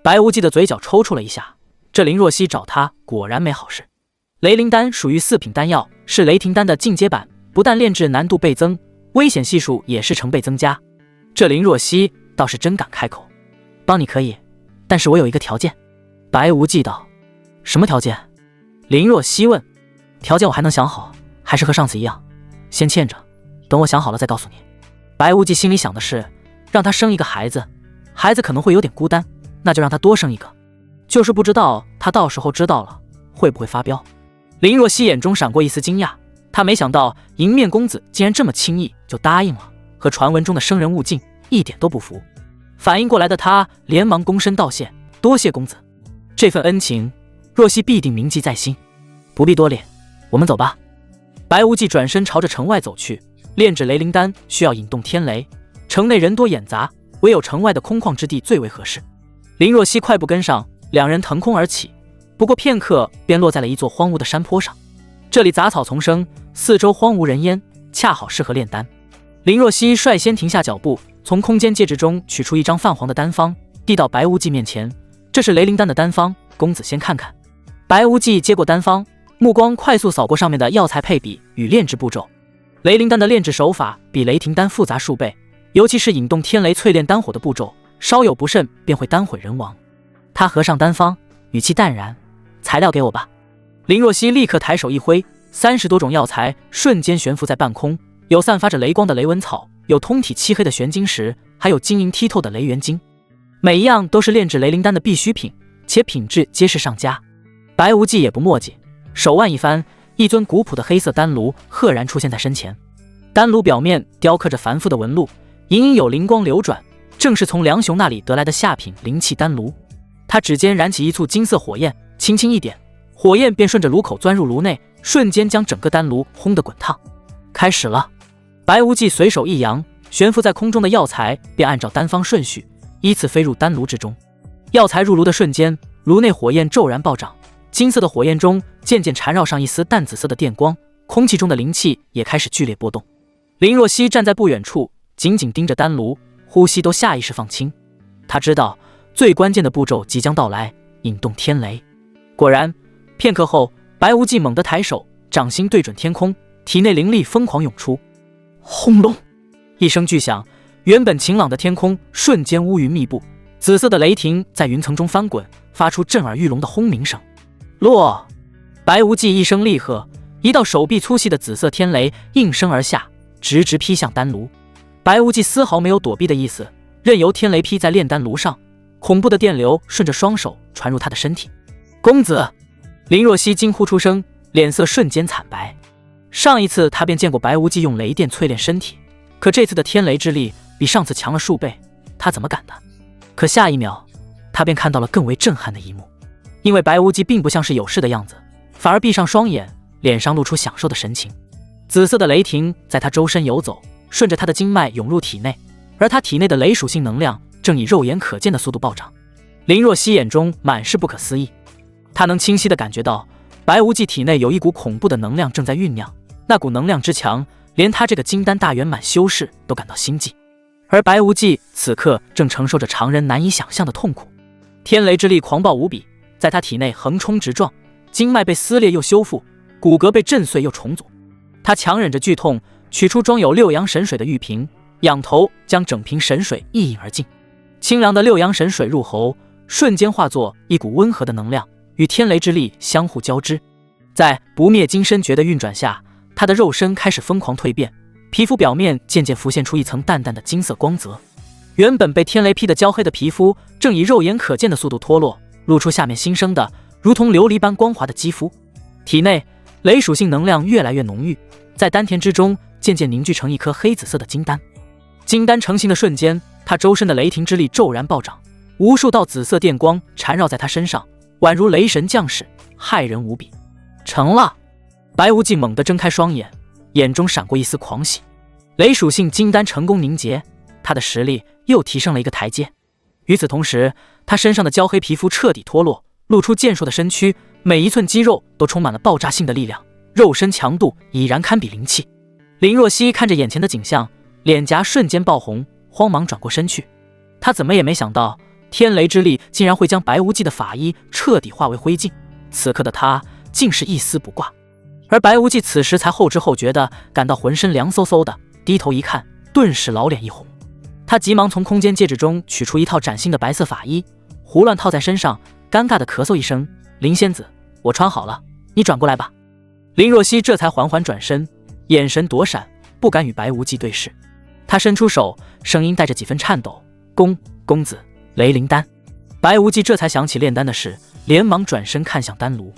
白无忌的嘴角抽搐了一下，这林若曦找他果然没好事。雷灵丹属于4品丹药，是雷霆丹的进阶版，不但炼制难度倍增，危险系数也是成倍增加。这林若曦倒是真敢开口：帮你可以，但是我有一个条件。白无忌道：什么条件？林若曦问。条件我还能想好，还是和上次一样，先欠着，等我想好了再告诉你。白无忌心里想的是，让他生一个孩子，孩子可能会有点孤单，那就让他多生一个，就是不知道他到时候知道了会不会发飙。林若曦眼中闪过一丝惊讶，他没想到迎面公子竟然这么轻易就答应了，和传闻中的生人勿近一点都不符。反应过来的他连忙躬身道谢：多谢公子，这份恩情若曦必定铭记在心。不必多礼，我们走吧。白无忌转身朝着城外走去，炼制雷灵丹需要引动天雷，城内人多眼杂，唯有城外的空旷之地最为合适。林若曦快步跟上，两人腾空而起，不过片刻便落在了一座荒芜的山坡上。这里杂草丛生，四周荒无人烟，恰好适合炼丹。林若曦率先停下脚步，从空间戒指中取出一张泛黄的丹方，递到白无忌面前：这是雷灵丹的丹方，公子先看看。白无忌接过丹方，目光快速扫过上面的药材配比与炼制步骤。雷灵丹的炼制手法比雷霆丹复杂数倍，尤其是引动天雷淬炼丹火的步骤，稍有不慎便会丹毁人亡。他合上丹方，语气淡然：“材料给我吧。”林若曦立刻抬手一挥，30多种药材瞬间悬浮在半空，有散发着雷光的雷纹草，有通体漆黑的玄晶石，还有晶莹剔透的雷元晶，每一样都是炼制雷灵丹的必需品，且品质皆是上佳。白无忌也不墨迹，手腕一翻，一尊古朴的黑色丹炉赫然出现在身前。丹炉表面雕刻着繁复的纹路，隐隐有灵光流转，正是从梁雄那里得来的下品灵气丹炉。他指尖燃起一簇金色火焰，轻轻一点，火焰便顺着炉口钻入炉内，瞬间将整个丹炉轰得滚烫。开始了。白无忌随手一扬，悬浮在空中的药材便按照丹方顺序依次飞入丹炉之中。药材入炉的瞬间，炉内火焰骤然暴涨，金色的火焰中渐渐缠绕上一丝淡紫色的电光，空气中的灵气也开始剧烈波动。林若曦站在不远处，紧紧盯着丹炉，呼吸都下意识放轻。他知道最关键的步骤即将到来，引动天雷。果然，片刻后，白无忌猛地抬手，掌心对准天空，体内灵力疯狂涌出。轰隆一声巨响，原本晴朗的天空瞬间乌云密布，紫色的雷霆在云层中翻滚，发出震耳欲聋的轰鸣声。落！白无忌一声厉喝，一道手臂粗细的紫色天雷应声而下，直直劈向丹炉。白无忌丝毫没有躲避的意思，任由天雷劈在炼丹炉上，恐怖的电流顺着双手传入他的身体。公子！林若曦惊呼出声，脸色瞬间惨白。上一次他便见过白无忌用雷电淬炼身体，可这次的天雷之力比上次强了数倍，他怎么敢的？可下一秒，他便看到了更为震撼的一幕，因为白无忌并不像是有事的样子，反而闭上双眼，脸上露出享受的神情。紫色的雷霆在他周身游走，顺着他的经脉涌入体内，而他体内的雷属性能量正以肉眼可见的速度暴涨。林若曦眼中满是不可思议，他能清晰地感觉到白无忌体内有一股恐怖的能量正在酝酿，那股能量之强，连他这个金丹大圆满修士都感到心悸。而白无忌此刻正承受着常人难以想象的痛苦，天雷之力狂暴无比，在他体内横冲直撞，经脉被撕裂又修复，骨骼被震碎又重组。他强忍着剧痛，取出装有6阳神水的玉瓶，仰头将整瓶神水一饮而尽。清凉的6阳神水入喉，瞬间化作一股温和的能量，与天雷之力相互交织。在不灭金身诀的运转下，他的肉身开始疯狂蜕变，皮肤表面渐渐浮现出一层淡淡的金色光泽。原本被天雷劈得焦黑的皮肤，正以肉眼可见的速度脱落，露出下面新生的如同琉璃般光滑的肌肤。体内雷属性能量越来越浓郁，在丹田之中渐渐凝聚成一颗黑紫色的金丹。金丹成型的瞬间，他周身的雷霆之力骤然暴涨，无数道紫色电光缠绕在他身上，宛如雷神降世，骇人无比。成了！白无忌猛地睁开双眼，眼中闪过一丝狂喜。雷属性金丹成功凝结，他的实力又提升了一个台阶。与此同时，他身上的焦黑皮肤彻底脱落，露出健硕的身躯，每一寸肌肉都充满了爆炸性的力量，肉身强度已然堪比灵气。林若曦看着眼前的景象，脸颊瞬间爆红，慌忙转过身去。他怎么也没想到，天雷之力竟然会将白无忌的法衣彻底化为灰烬，此刻的他竟是一丝不挂。而白无忌此时才后知后觉的感到浑身凉飕飕的，低头一看，顿时老脸一红。他急忙从空间戒指中取出一套崭新的白色法衣，胡乱套在身上，尴尬的咳嗽一声：“林仙子，我穿好了，你转过来吧。”林若曦这才缓缓转身，眼神躲闪，不敢与白无忌对视。他伸出手，声音带着几分颤抖：“公子，雷灵丹。”白无忌这才想起炼丹的事，连忙转身看向丹炉。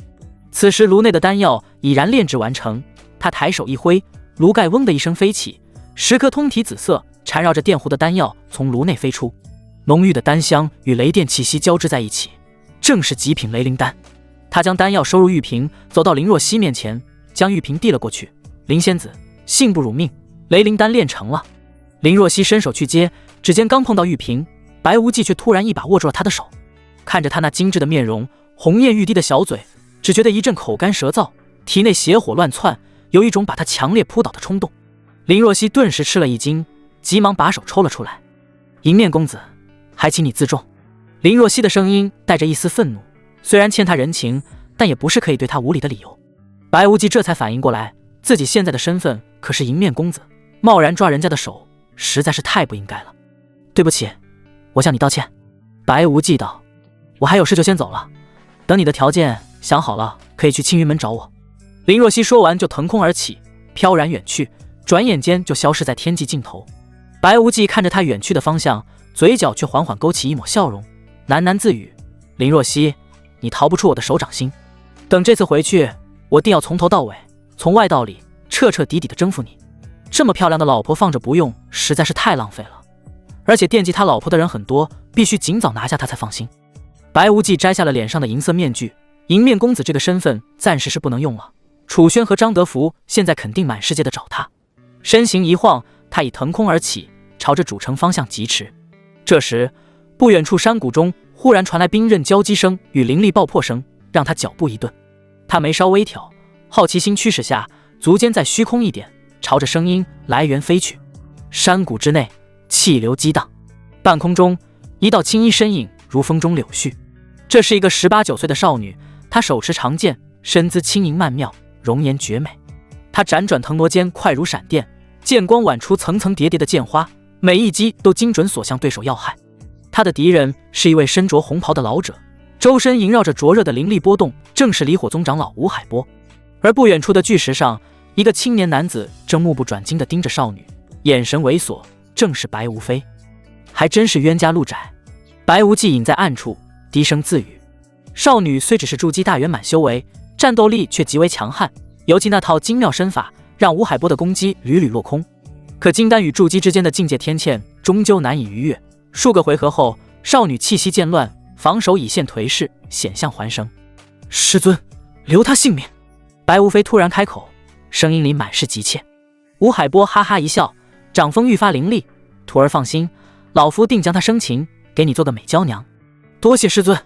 此时炉内的丹药已然炼制完成，他抬手一挥，炉盖嗡的一声飞起，10颗通体紫色缠绕着电弧的丹药从炉内飞出，浓郁的丹香与雷电气息交织在一起，正是极品雷灵丹。他将丹药收入玉瓶，走到林若曦面前，将玉瓶递了过去：“林仙子，幸不辱命，雷灵丹炼成了。”林若曦伸手去接，指尖刚碰到玉瓶，白无忌却突然一把握住了他的手。看着他那精致的面容，红艳欲滴的小嘴，只觉得一阵口干舌燥，体内邪火乱窜，有一种把他强烈扑倒的冲动。林若曦顿时吃了一惊，急忙把手抽了出来：“迎面公子，还请你自重。”林若曦的声音带着一丝愤怒，虽然欠他人情，但也不是可以对他无礼的理由。白无忌这才反应过来，自己现在的身份可是迎面公子，贸然抓人家的手，实在是太不应该了。对不起，我向你道歉。白无忌道。我还有事就先走了，等你的条件想好了，可以去青云门找我。林若曦说完就腾空而起，飘然远去，转眼间就消失在天际尽头。白无忌看着他远去的方向，嘴角却缓缓勾起一抹笑容，喃喃自语：林若曦，你逃不出我的手掌心。等这次回去，我定要从头到尾，从外到里，彻彻底底的征服你。这么漂亮的老婆放着不用，实在是太浪费了。而且惦记他老婆的人很多，必须尽早拿下他才放心。白无忌摘下了脸上的银色面具，迎面公子这个身份暂时是不能用了。楚轩和张德福现在肯定满世界的找他。身形一晃，他已腾空而起，朝着主城方向疾驰。这时，不远处山谷中忽然传来兵刃交击声与凌厉爆破声，让他脚步一顿。他眉梢微挑，好奇心驱使下，足尖在虚空一点，朝着声音来源飞去。山谷之内，气流激荡，半空中一道青衣身影如风中柳絮。这是一个18、19岁的少女，她手持长剑，身姿轻盈曼妙，容颜绝美。她辗转腾挪间快如闪电，剑光挽出层层叠叠的剑花，每一击都精准所向对手要害。她的敌人是一位身着红袍的老者，周身萦绕着灼热的灵力波动，正是离火宗长老吴海波。而不远处的巨石上，一个青年男子正目不转睛地盯着少女，眼神猥琐，正是白无非。还真是冤家路窄。白无忌隐在暗处低声自语。少女虽只是筑基大圆满修为，战斗力却极为强悍，尤其那套精妙身法让吴海波的攻击屡屡落空。可金丹与筑基之间的境界天堑终究难以逾越，数个回合后，少女气息渐乱，防守已现颓势，险象环生。师尊，留他性命！白无非突然开口，声音里满是急切。吴海波哈哈一笑，掌风愈发凌厉，徒儿放心，老夫定将他生擒，给你做个美娇娘。多谢师尊。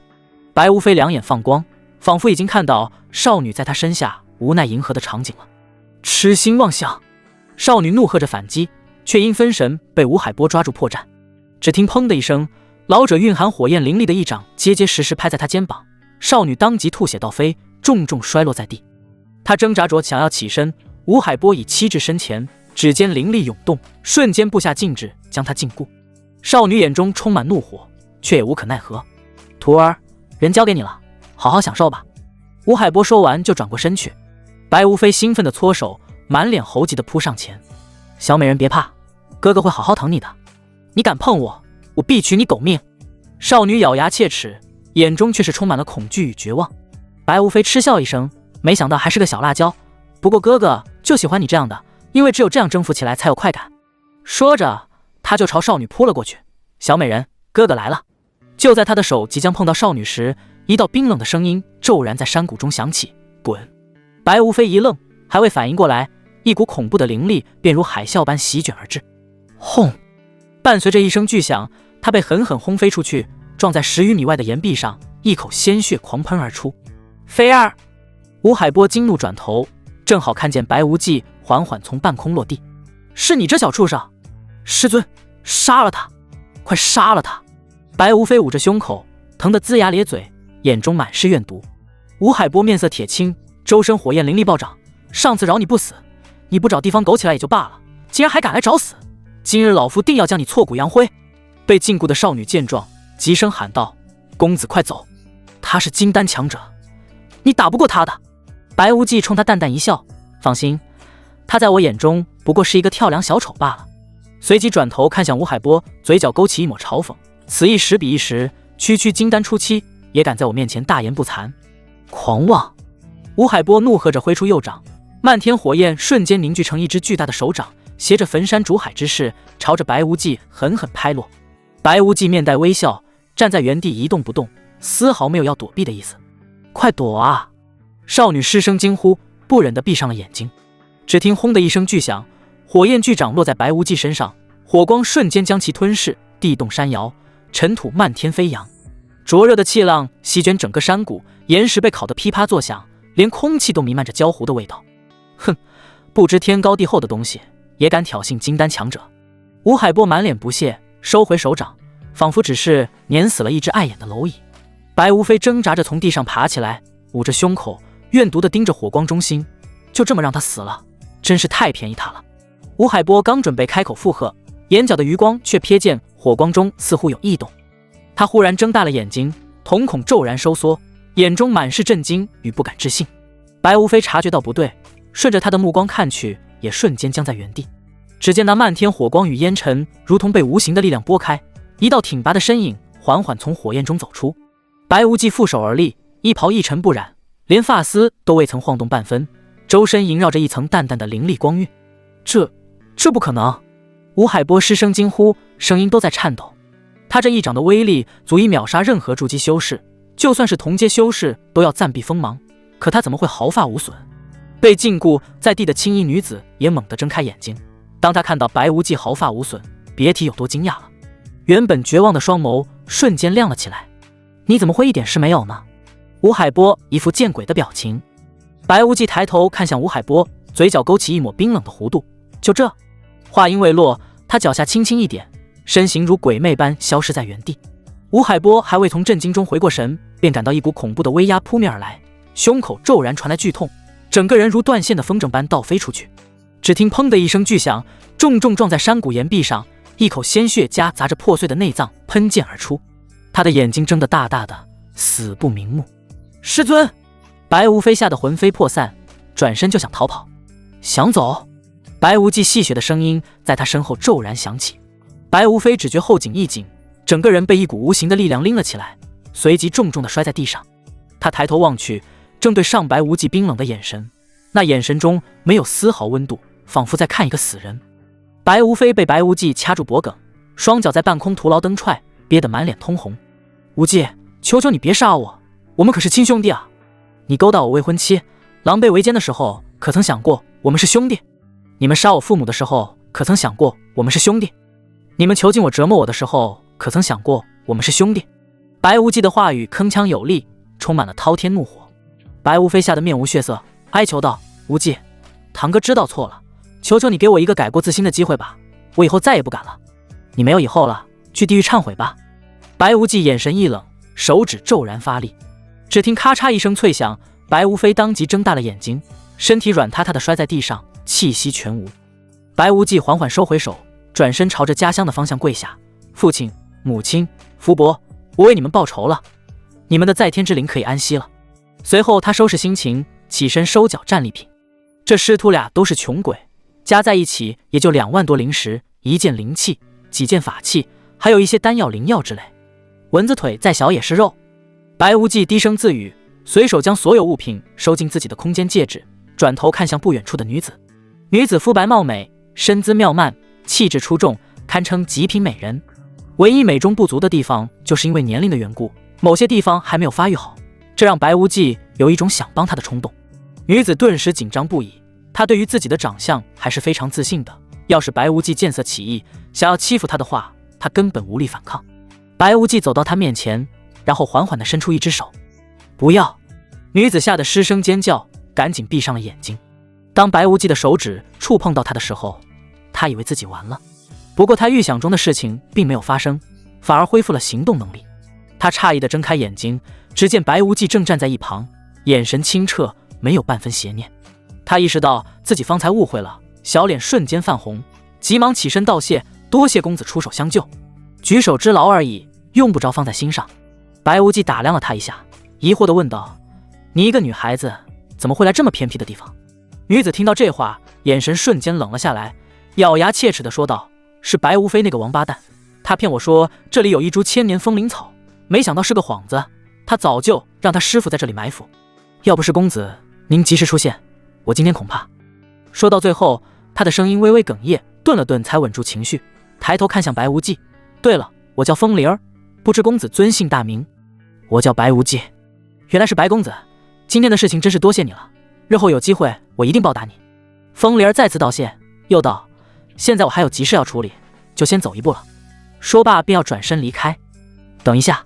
白无非两眼放光，仿佛已经看到少女在他身下无奈迎合的场景了。痴心妄想！少女怒喝着反击，却因分神被吴海波抓住破绽。只听砰的一声，老者蕴含火焰凌厉的一掌结结实实拍在她肩膀，少女当即吐血倒飞，重重摔落在地。她挣扎着想要起身，吴海波已欺至身前，指尖灵力涌动，瞬间布下禁制，将她禁锢。少女眼中充满怒火，却也无可奈何。徒儿，人交给你了，好好享受吧。吴海波说完就转过身去。白无非兴奋地搓手，满脸猴急地扑上前。小美人别怕，哥哥会好好疼你的。你敢碰我，我必取你狗命！少女咬牙切齿，眼中却是充满了恐惧与绝望。白无非嗤笑一声，没想到还是个小辣椒，不过哥哥就喜欢你这样的，因为只有这样征服起来才有快感。说着，他就朝少女扑了过去。小美人，哥哥来了！就在他的手即将碰到少女时，一道冰冷的声音骤然在山谷中响起：滚！白无非一愣，还未反应过来，一股恐怖的灵力便如海啸般席卷而至。轰！伴随着一声巨响，他被狠狠轰飞出去，撞在10余米外的岩壁上，一口鲜血狂喷而出。菲儿！吴海波惊怒转头，正好看见白无忌缓缓从半空落地。是你这小畜生！师尊，杀了他！快杀了他！白无非捂着胸口，疼得龇牙咧嘴，眼中满是怨毒。吴海波面色铁青，周身火焰灵力暴涨。上次饶你不死，你不找地方苟起来也就罢了，竟然还敢来找死！今日老夫定要将你挫骨扬灰！被禁锢的少女见状，急声喊道：公子快走，他是金丹强者，你打不过他的。白无忌冲他淡淡一笑，放心，他在我眼中不过是一个跳梁小丑罢了。随即转头看向吴海波，嘴角勾起一抹嘲讽：此一时彼一时，区区金丹初期也敢在我面前大言不惭，狂妄！吴海波怒喝着挥出右掌，漫天火焰瞬间凝聚成一只巨大的手掌，携着焚山逐海之势，朝着白无忌狠狠拍落。白无忌面带微笑，站在原地一动不动，丝毫没有要躲避的意思。快躲啊！少女失声惊呼，不忍地闭上了眼睛。只听轰的一声巨响，火焰巨掌落在白无忌身上，火光瞬间将其吞噬，地动山摇，尘土漫天飞扬，灼热的气浪席卷整个山谷，岩石被烤得噼啪作响，连空气都弥漫着焦糊的味道。哼，不知天高地厚的东西也敢挑衅金丹强者！吴海波满脸不屑，收回手掌，仿佛只是碾死了一只碍眼的蝼蚁。白无非挣扎着从地上爬起来，捂着胸口，怨毒地盯着火光中心，就这么让他死了，真是太便宜他了。吴海波刚准备开口附和，眼角的余光却瞥见火光中似乎有异动。他忽然睁大了眼睛，瞳孔骤然收缩，眼中满是震惊与不敢置信。白无非察觉到不对，顺着他的目光看去，也瞬间僵在原地。只见那漫天火光与烟尘如同被无形的力量拨开，一道挺拔的身影缓缓从火焰中走出。白无忌负手而立，衣袍一尘不染，连发丝都未曾晃动半分，周身萦绕着一层淡淡的灵力光晕。这不可能！吴海波失声惊呼，声音都在颤抖。他这一掌的威力足以秒杀任何筑基修士，就算是同阶修士都要暂避锋芒，可他怎么会毫发无损？被禁锢在地的青衣女子也猛地睁开眼睛，当她看到白无忌毫发无损，别提有多惊讶了。原本绝望的双眸瞬间亮了起来。你怎么会一点事没有呢？吴海波一副见鬼的表情。白无忌抬头看向吴海波，嘴角勾起一抹冰冷的弧度。就这？话音未落，他脚下轻轻一点，身形如鬼魅般消失在原地。吴海波还未从震惊中回过神，便感到一股恐怖的威压扑面而来，胸口骤然传来剧痛，整个人如断线的风筝般倒飞出去。只听砰的一声巨响，重重撞在山谷岩壁上，一口鲜血夹杂着破碎的内脏喷溅而出。他的眼睛睁得大大的，死不瞑目。师尊！白无非吓得魂飞魄散，转身就想逃跑。想走？白无忌戏谑的声音在他身后骤然响起。白无非只觉后颈一紧，整个人被一股无形的力量拎了起来，随即重重地摔在地上。他抬头望去，正对上白无忌冰冷的眼神，那眼神中没有丝毫温度，仿佛在看一个死人。白无非被白无忌掐住脖颈，双脚在半空徒劳蹬踹，憋得满脸通红。无忌，求求你别杀我，我们可是亲兄弟啊！你勾搭我未婚妻，狼狈为奸的时候，可曾想过我们是兄弟？你们杀我父母的时候，可曾想过我们是兄弟？你们囚禁我折磨我的时候，可曾想过我们是兄弟？白无忌的话语铿锵有力，充满了滔天怒火。白无非吓得面无血色，哀求道：无忌，堂哥知道错了，求求你给我一个改过自新的机会吧，我以后再也不敢了。你没有以后了，去地狱忏悔吧。白无忌眼神一冷，手指骤然发力，只听咔嚓一声脆响，白无非当即睁大了眼睛，身体软塌塌地摔在地上，气息全无。白无忌缓缓收回手，转身朝着家乡的方向跪下：父亲、母亲、福伯，我为你们报仇了，你们的在天之灵可以安息了。随后他收拾心情，起身收缴战利品。这师徒俩都是穷鬼，加在一起也就2万多灵石，一件灵器，几件法器，还有一些丹药灵药之类。蚊子腿再小也是肉。白无忌低声自语，随手将所有物品收进自己的空间戒指，转头看向不远处的女子。女子肤白貌美，身姿妙曼，气质出众，堪称极品美人。唯一美中不足的地方，就是因为年龄的缘故，某些地方还没有发育好，这让白无忌有一种想帮她的冲动。女子顿时紧张不已，她对于自己的长相还是非常自信的，要是白无忌见色起意，想要欺负她的话，她根本无力反抗。白无忌走到她面前，然后缓缓地伸出一只手。不要！女子吓得失声尖叫，赶紧闭上了眼睛。当白无忌的手指触碰到她的时候，她以为自己完了。不过她预想中的事情并没有发生，反而恢复了行动能力。她诧异地睁开眼睛，只见白无忌正站在一旁，眼神清澈，没有半分邪念。她意识到自己方才误会了，小脸瞬间泛红，急忙起身道谢：多谢公子出手相救，举手之劳而已，用不着放在心上。白无忌打量了她一下，疑惑地问道：你一个女孩子怎么会来这么偏僻的地方？女子听到这话，眼神瞬间冷了下来，咬牙切齿地说道：是白无非那个王八蛋，他骗我说这里有一株千年风铃草，没想到是个幌子，他早就让他师傅在这里埋伏。要不是公子您及时出现，我今天恐怕……说到最后，他的声音微微哽咽，顿了顿才稳住情绪，抬头看向白无忌：对了，我叫风铃儿，不知公子尊姓大名？我叫白无忌。原来是白公子，今天的事情真是多谢你了，日后有机会我一定报答你。风铃儿再次道谢，又道：现在我还有急事要处理，就先走一步了。说罢便要转身离开。等一下！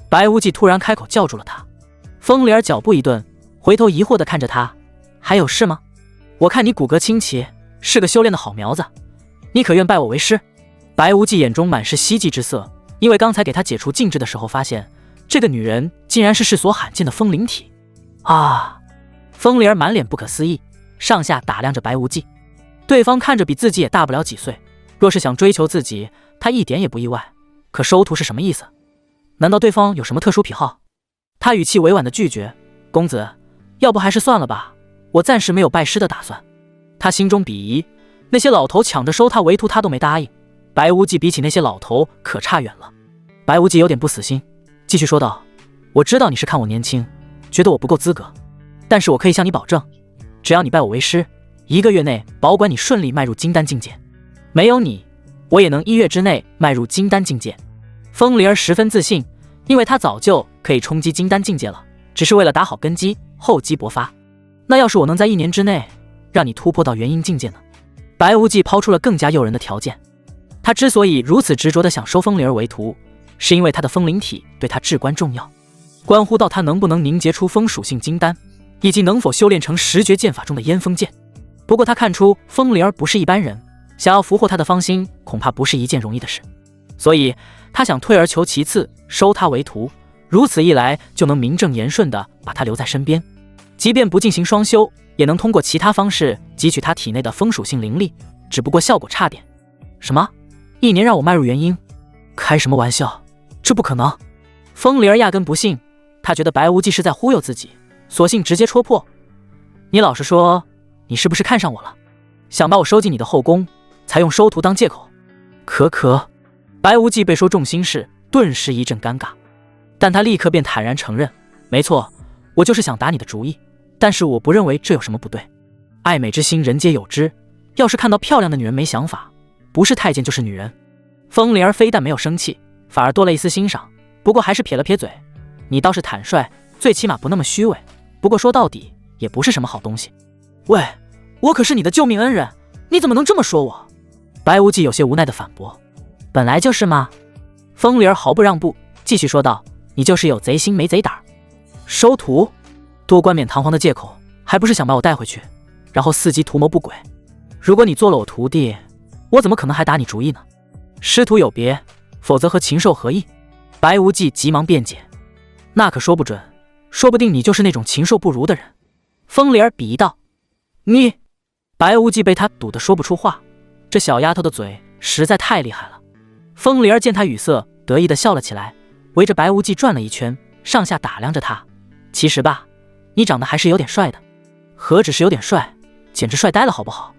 白无忌突然开口叫住了他。风铃儿脚步一顿，回头疑惑地看着他：还有事吗？我看你骨骼清奇，是个修炼的好苗子，你可愿拜我为师？白无忌眼中满是希冀之色，因为刚才给他解除禁制的时候发现，这个女人竟然是世所罕见的风灵体啊！风铃儿满脸不可思议，上下打量着白无忌。对方看着比自己也大不了几岁，若是想追求自己，他一点也不意外。可收徒是什么意思？难道对方有什么特殊癖好？他语气委婉地拒绝：公子，要不还是算了吧，我暂时没有拜师的打算。他心中鄙夷，那些老头抢着收他为徒，他都没答应。白无忌比起那些老头可差远了。白无忌有点不死心，继续说道：我知道你是看我年轻，觉得我不够资格，但是我可以向你保证，只要你拜我为师，1个月内保管你顺利迈入金丹境界。没有你，我也能1月之内迈入金丹境界。风铃儿十分自信，因为他早就可以冲击金丹境界了，只是为了打好根基，厚积薄发。那要是我能在1年之内让你突破到元婴境界呢？白无忌抛出了更加诱人的条件。他之所以如此执着地想收风铃儿为徒，是因为他的风灵体对他至关重要，关乎到他能不能凝结出风属性金丹，以及能否修炼成10绝剑法中的烟风剑。不过他看出风铃儿不是一般人，想要俘获他的芳心恐怕不是一件容易的事，所以他想退而求其次，收他为徒，如此一来就能名正言顺地把他留在身边，即便不进行双修，也能通过其他方式汲取他体内的风属性灵力，只不过效果差点。什么？1年让我迈入元婴？开什么玩笑，这不可能。风铃儿压根不信，他觉得白无忌是在忽悠自己，索性直接戳破：你老实说，你是不是看上我了，想把我收进你的后宫，才用收徒当借口？可白无忌被说中心事，顿时一阵尴尬，但他立刻便坦然承认：没错，我就是想打你的主意，但是我不认为这有什么不对。爱美之心人皆有之，要是看到漂亮的女人没想法，不是太监就是女人。风铃儿非但没有生气，反而多了一丝欣赏，不过还是撇了撇嘴：你倒是坦率，最起码不那么虚伪，不过说到底也不是什么好东西。喂，我可是你的救命恩人，你怎么能这么说我？白无忌有些无奈地反驳：本来就是嘛。风铃儿毫不让步，继续说道：你就是有贼心没贼胆。收徒？多冠冕堂皇的借口，还不是想把我带回去，然后伺机图谋不轨？如果你做了我徒弟，我怎么可能还打你主意呢？师徒有别，否则和禽兽何异？白无忌急忙辩解：那可说不准，说不定你就是那种禽兽不如的人。风铃儿鄙夷道：你……白无忌被他堵得说不出话，这小丫头的嘴实在太厉害了。风铃儿见他语塞，得意地笑了起来，围着白无忌转了一圈，上下打量着他：其实吧，你长得还是有点帅的。何止是有点帅，简直帅呆了好不好？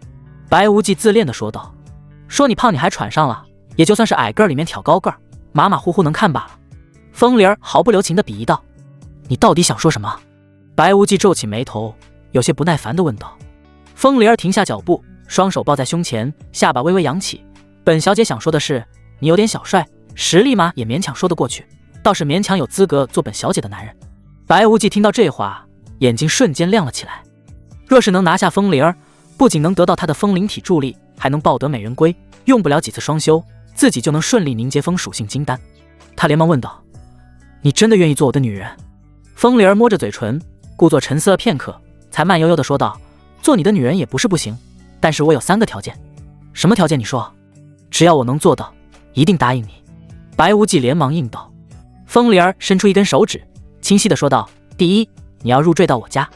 白无忌自恋地说道：说你胖你还喘上了，也就算是矮个儿里面挑高个儿，马马虎虎能看罢了。风铃儿毫不留情地鄙夷道：你到底想说什么？白无忌皱起眉头，有些不耐烦地问道。风铃儿停下脚步，双手抱在胸前，下巴微微扬起：本小姐想说的是，你有点小帅，实力嘛也勉强说得过去，倒是勉强有资格做本小姐的男人。白无忌听到这话，眼睛瞬间亮了起来。若是能拿下风铃儿，不仅能得到她的风灵体助力，还能抱得美人归，用不了几次双修，自己就能顺利凝结风属性金丹。他连忙问道：你真的愿意做我的女人？风铃儿摸着嘴唇，故作沉思了片刻，才慢悠悠地说道：做你的女人也不是不行，但是我有3个条件。什么条件？你说。只要我能做到，一定答应你。白无忌连忙应道。风铃儿伸出一根手指，清晰地说道：第一，你要入赘到我家。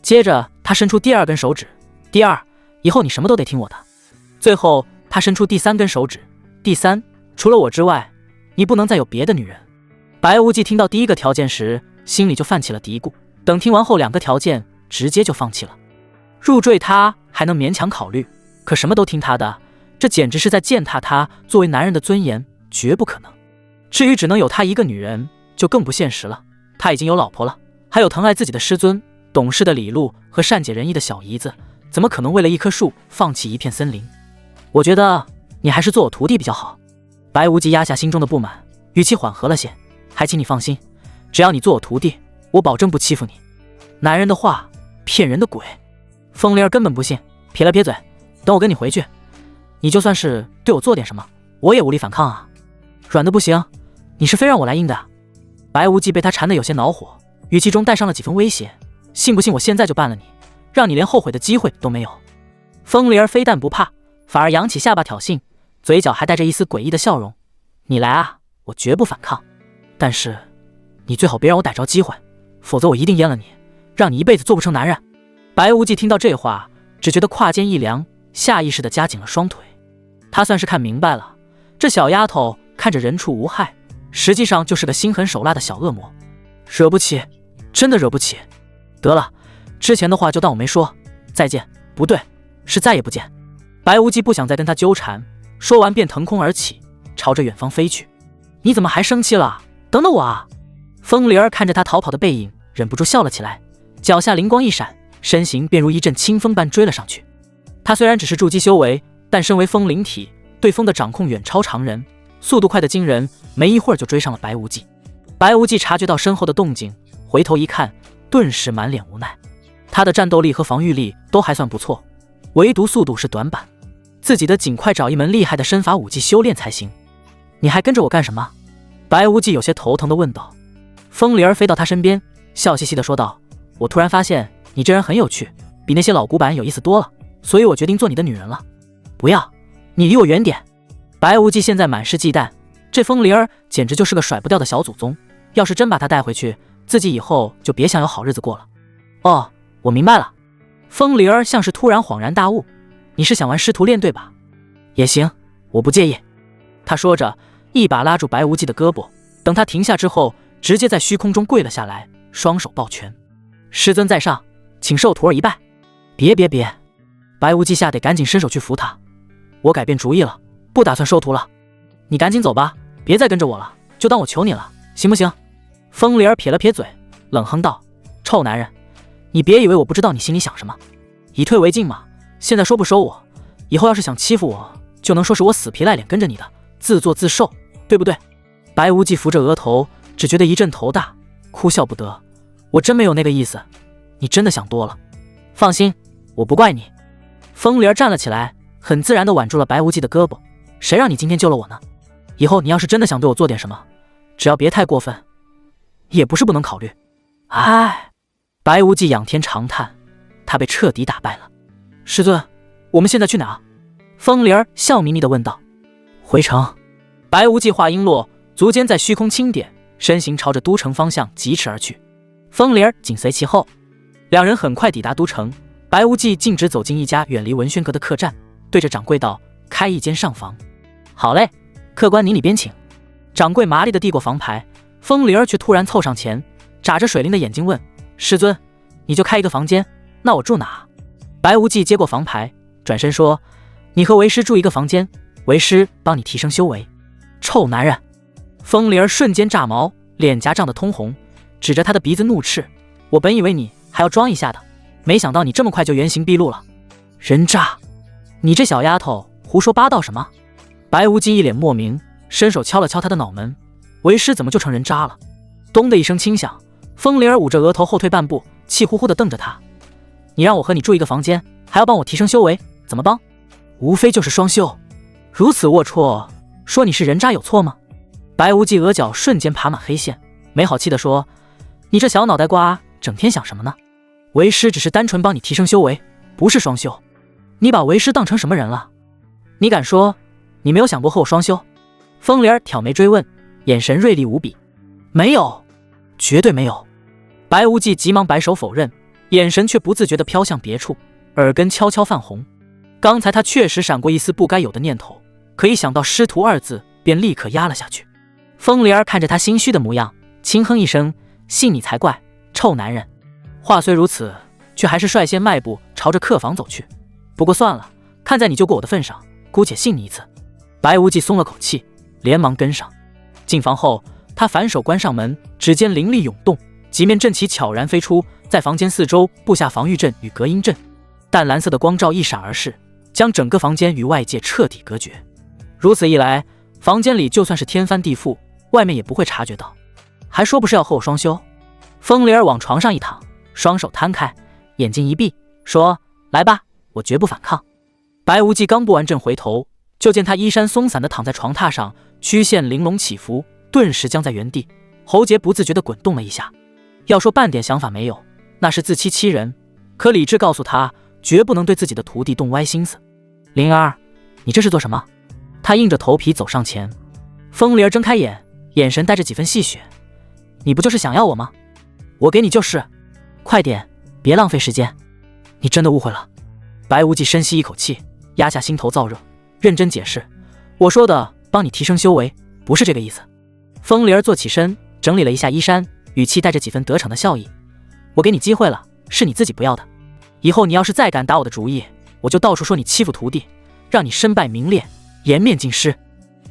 接着他伸出第2根手指：第2，以后你什么都得听我的。最后他伸出第3根手指：第3，除了我之外，你不能再有别的女人。白无忌听到第1个条件时，心里就泛起了嘀咕，等听完后2个条件，直接就放弃了。入赘他还能勉强考虑，可什么都听他的，这简直是在践踏他作为男人的尊严，绝不可能。至于只能有他一个女人，就更不现实了。他已经有老婆了，还有疼爱自己的师尊、懂事的李璐和善解人意的小姨子，怎么可能为了一棵树放弃一片森林？我觉得你还是做我徒弟比较好。白无忌压下心中的不满，语气缓和了些：还请你放心，只要你做我徒弟，我保证不欺负你。男人的话，骗人的鬼。风铃儿根本不信，撇了撇嘴：等我跟你回去，你就算是对我做点什么，我也无力反抗啊。软的不行，你是非让我来硬的。白无忌被他缠得有些恼火，语气中带上了几分威胁：信不信我现在就办了你，让你连后悔的机会都没有？风铃儿非但不怕，反而扬起下巴挑衅，嘴角还带着一丝诡异的笑容：你来啊，我绝不反抗，但是你最好别让我逮着机会，否则我一定阉了你，让你一辈子做不成男人。白无忌听到这话，只觉得胯间一凉，下意识地夹紧了双腿。他算是看明白了，这小丫头看着人畜无害，实际上就是个心狠手辣的小恶魔。惹不起，真的惹不起。得了，之前的话就当我没说，再见。不对，是再也不见。白无忌不想再跟他纠缠，说完便腾空而起，朝着远方飞去。你怎么还生气了？等等我啊！风铃儿看着他逃跑的背影，忍不住笑了起来，脚下灵光一闪，身形便如一阵清风般追了上去。他虽然只是筑基修为，但身为风灵体，对风的掌控远超常人，速度快得惊人，没一会儿就追上了白无忌。白无忌察觉到身后的动静，回头一看，顿时满脸无奈。他的战斗力和防御力都还算不错，唯独速度是短板，自己得尽快找一门厉害的身法武技修炼才行。你还跟着我干什么？白无忌有些头疼地问道。风铃儿飞到他身边，笑嘻嘻地说道：我突然发现你这人很有趣，比那些老古板有意思多了，所以我决定做你的女人了。不要，你离我远点。白无忌现在满是忌惮，这风铃儿简直就是个甩不掉的小祖宗，要是真把他带回去，自己以后就别想有好日子过了。哦，我明白了。风铃儿像是突然恍然大悟，你是想玩师徒恋对吧？也行，我不介意。他说着，一把拉住白无忌的胳膊，等他停下之后，直接在虚空中跪了下来，双手抱拳：师尊在上，请受徒儿一拜。别，白无忌吓得赶紧伸手去扶他。我改变主意了，不打算收徒了。你赶紧走吧，别再跟着我了，就当我求你了，行不行？风铃儿撇了撇嘴，冷哼道：臭男人，你别以为我不知道你心里想什么。以退为进嘛，现在说不收我，以后要是想欺负我，就能说是我死皮赖脸跟着你的，自作自受，对不对？白无忌扶着额头，只觉得一阵头大，哭笑不得。我真没有那个意思，你真的想多了。放心，我不怪你。风铃站了起来，很自然地挽住了白无忌的胳膊。谁让你今天救了我呢？以后你要是真的想对我做点什么，只要别太过分，也不是不能考虑。唉，白无忌仰天长叹，他被彻底打败了。师尊，我们现在去哪？风铃笑眯眯地问道。回城。白无忌话音落，足尖在虚空轻点，身形朝着都城方向疾驰而去。风铃紧随其后。两人很快抵达都城，白无忌径直走进一家远离文轩阁的客栈，对着掌柜道：开一间上房。好嘞，客官您里边请。掌柜麻利地递过房牌，风铃却突然凑上前，眨着水灵的眼睛问：师尊，你就开一个房间，那我住哪？白无忌接过房牌，转身说：你和为师住一个房间，为师帮你提升修为。臭男人！风铃瞬间炸毛，脸颊涨得通红，指着他的鼻子怒斥：我本以为你还要装一下的，没想到你这么快就原形毕露了。人渣！你这小丫头胡说八道什么？白无忌一脸莫名，伸手敲了敲他的脑门：为师怎么就成人渣了？咚的一声轻响，风铃捂着额头后退半步，气呼呼地瞪着他：你让我和你住一个房间，还要帮我提升修为，怎么帮？无非就是双修，如此龌龊，说你是人渣有错吗？白无忌额角瞬间爬满黑线，没好气地说：你这小脑袋瓜整天想什么呢？为师只是单纯帮你提升修为，不是双修。你把为师当成什么人了？你敢说你没有想过和我双修？风铃挑眉追问，眼神锐利无比。没有，绝对没有。白无忌急忙摆手否认，眼神却不自觉地飘向别处，耳根悄悄泛红。刚才他确实闪过一丝不该有的念头，可一想到师徒二字，便立刻压了下去。风铃看着他心虚的模样，轻哼一声：信你才怪，臭男人。话虽如此，却还是率先迈步朝着客房走去。不过算了，看在你救过我的份上，姑且信你一次。白无忌松了口气，连忙跟上。进房后，他反手关上门，指尖灵力涌动，几面阵旗悄然飞出，在房间四周布下防御阵与隔音阵。淡蓝色的光照一闪而逝，将整个房间与外界彻底隔绝。如此一来，房间里就算是天翻地覆，外面也不会察觉到。还说不是要和我双修？风铃往床上一躺，双手摊开，眼睛一闭，说：来吧，我绝不反抗。白无忌刚布完阵回头，就见他衣衫松散地躺在床榻上，曲线玲珑起伏，顿时僵在原地，喉结不自觉地滚动了一下。要说半点想法没有，那是自欺欺人，可理智告诉他，绝不能对自己的徒弟动歪心思。灵儿，你这是做什么？他硬着头皮走上前。风铃睁开眼，眼神带着几分戏谑：你不就是想要我吗？我给你就是，快点，别浪费时间。你真的误会了。白无忌深吸一口气，压下心头燥热，认真解释，我说的帮你提升修为，不是这个意思。风铃儿坐起身，整理了一下衣衫，语气带着几分得逞的笑意。我给你机会了，是你自己不要的。以后你要是再敢打我的主意，我就到处说你欺负徒弟，让你身败名裂，颜面尽失。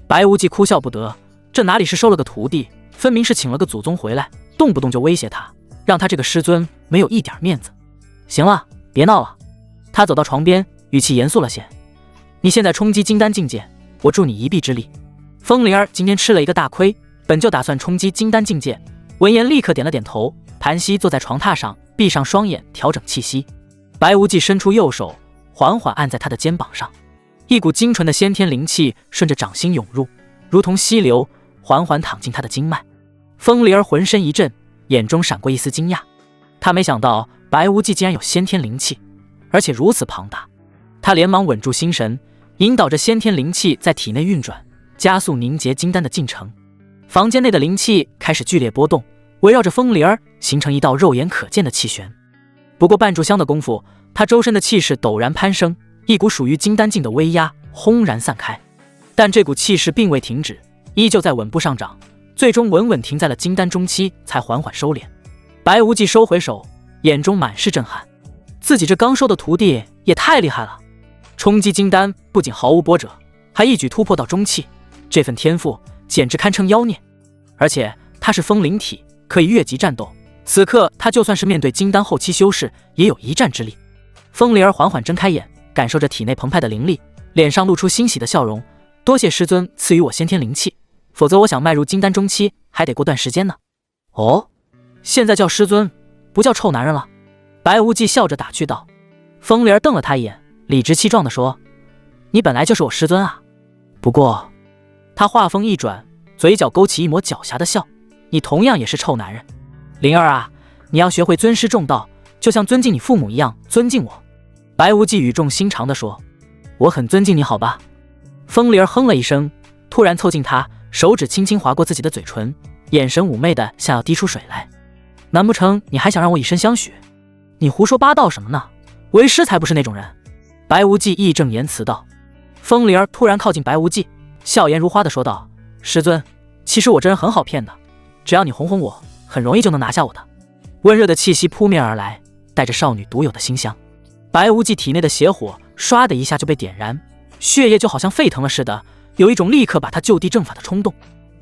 白无忌哭笑不得，这哪里是收了个徒弟，分明是请了个祖宗回来，动不动就威胁他，让他这个师尊没有一点面子。行了，别闹了。他走到床边，语气严肃了些。你现在冲击金丹境界，我助你一臂之力。风铃儿今天吃了一个大亏，本就打算冲击金丹境界，闻言立刻点了点头，盘膝坐在床榻上，闭上双眼，调整气息。白无忌伸出右手，缓缓按在他的肩膀上，一股精纯的先天灵气顺着掌心涌入，如同溪流，缓缓淌进他的经脉。风铃儿浑身一震，眼中闪过一丝惊讶，他没想到白无忌竟然有先天灵气，而且如此庞大。他连忙稳住心神，引导着先天灵气在体内运转，加速凝结金丹的进程。房间内的灵气开始剧烈波动，围绕着风铃儿形成一道肉眼可见的气旋。不过半炷香的功夫，他周身的气势陡然攀升，一股属于金丹境的威压轰然散开。但这股气势并未停止，依旧在稳步上涨，最终稳稳停在了金丹中期，才缓缓收敛。白无忌收回手，眼中满是震撼，自己这刚收的徒弟也太厉害了，冲击金丹不仅毫无波折，还一举突破到中期，这份天赋简直堪称妖孽。而且他是风灵体，可以越级战斗，此刻他就算是面对金丹后期修士，也有一战之力。风铃儿缓缓睁开眼，感受着体内澎湃的灵力，脸上露出欣喜的笑容。多谢师尊赐予我先天灵气，否则我想迈入金丹中期还得过段时间呢。哦，现在叫师尊，不叫臭男人了。白无忌笑着打趣道。风铃儿瞪了他一眼，理直气壮地说，你本来就是我师尊啊。不过他话锋一转，嘴角勾起一抹狡黠的笑，你同样也是臭男人。灵儿啊，你要学会尊师重道，就像尊敬你父母一样尊敬我。白无忌语重心长地说，我很尊敬你好吧。风铃儿哼了一声，突然凑近他，手指轻轻划过自己的嘴唇，眼神妩媚的像要滴出水来。难不成你还想让我以身相许？你胡说八道什么呢？为师才不是那种人。白无忌义正言辞道。风铃儿突然靠近白无忌，笑颜如花的说道，师尊，其实我这人很好骗的，只要你哄哄我，很容易就能拿下我的。温热的气息扑面而来，带着少女独有的馨香。白无忌体内的邪火唰的一下就被点燃，血液就好像沸腾了似的，有一种立刻把他就地正法的冲动。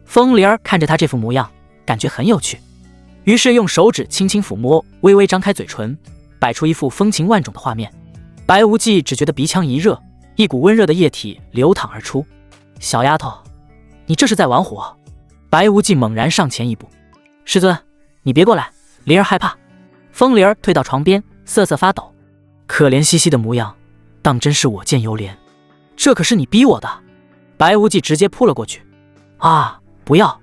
风铃儿看着他这副模样，感觉很有趣，于是用手指轻轻抚摸，微微张开嘴唇，摆出一副风情万种的画面。白无忌只觉得鼻腔一热，一股温热的液体流淌而出。小丫头，你这是在玩火？白无忌猛然上前一步，师尊，你别过来，灵儿害怕。风铃儿退到床边，瑟瑟发抖，可怜兮兮的模样，当真是我见犹怜。这可是你逼我的。白无忌直接扑了过去。啊，不要，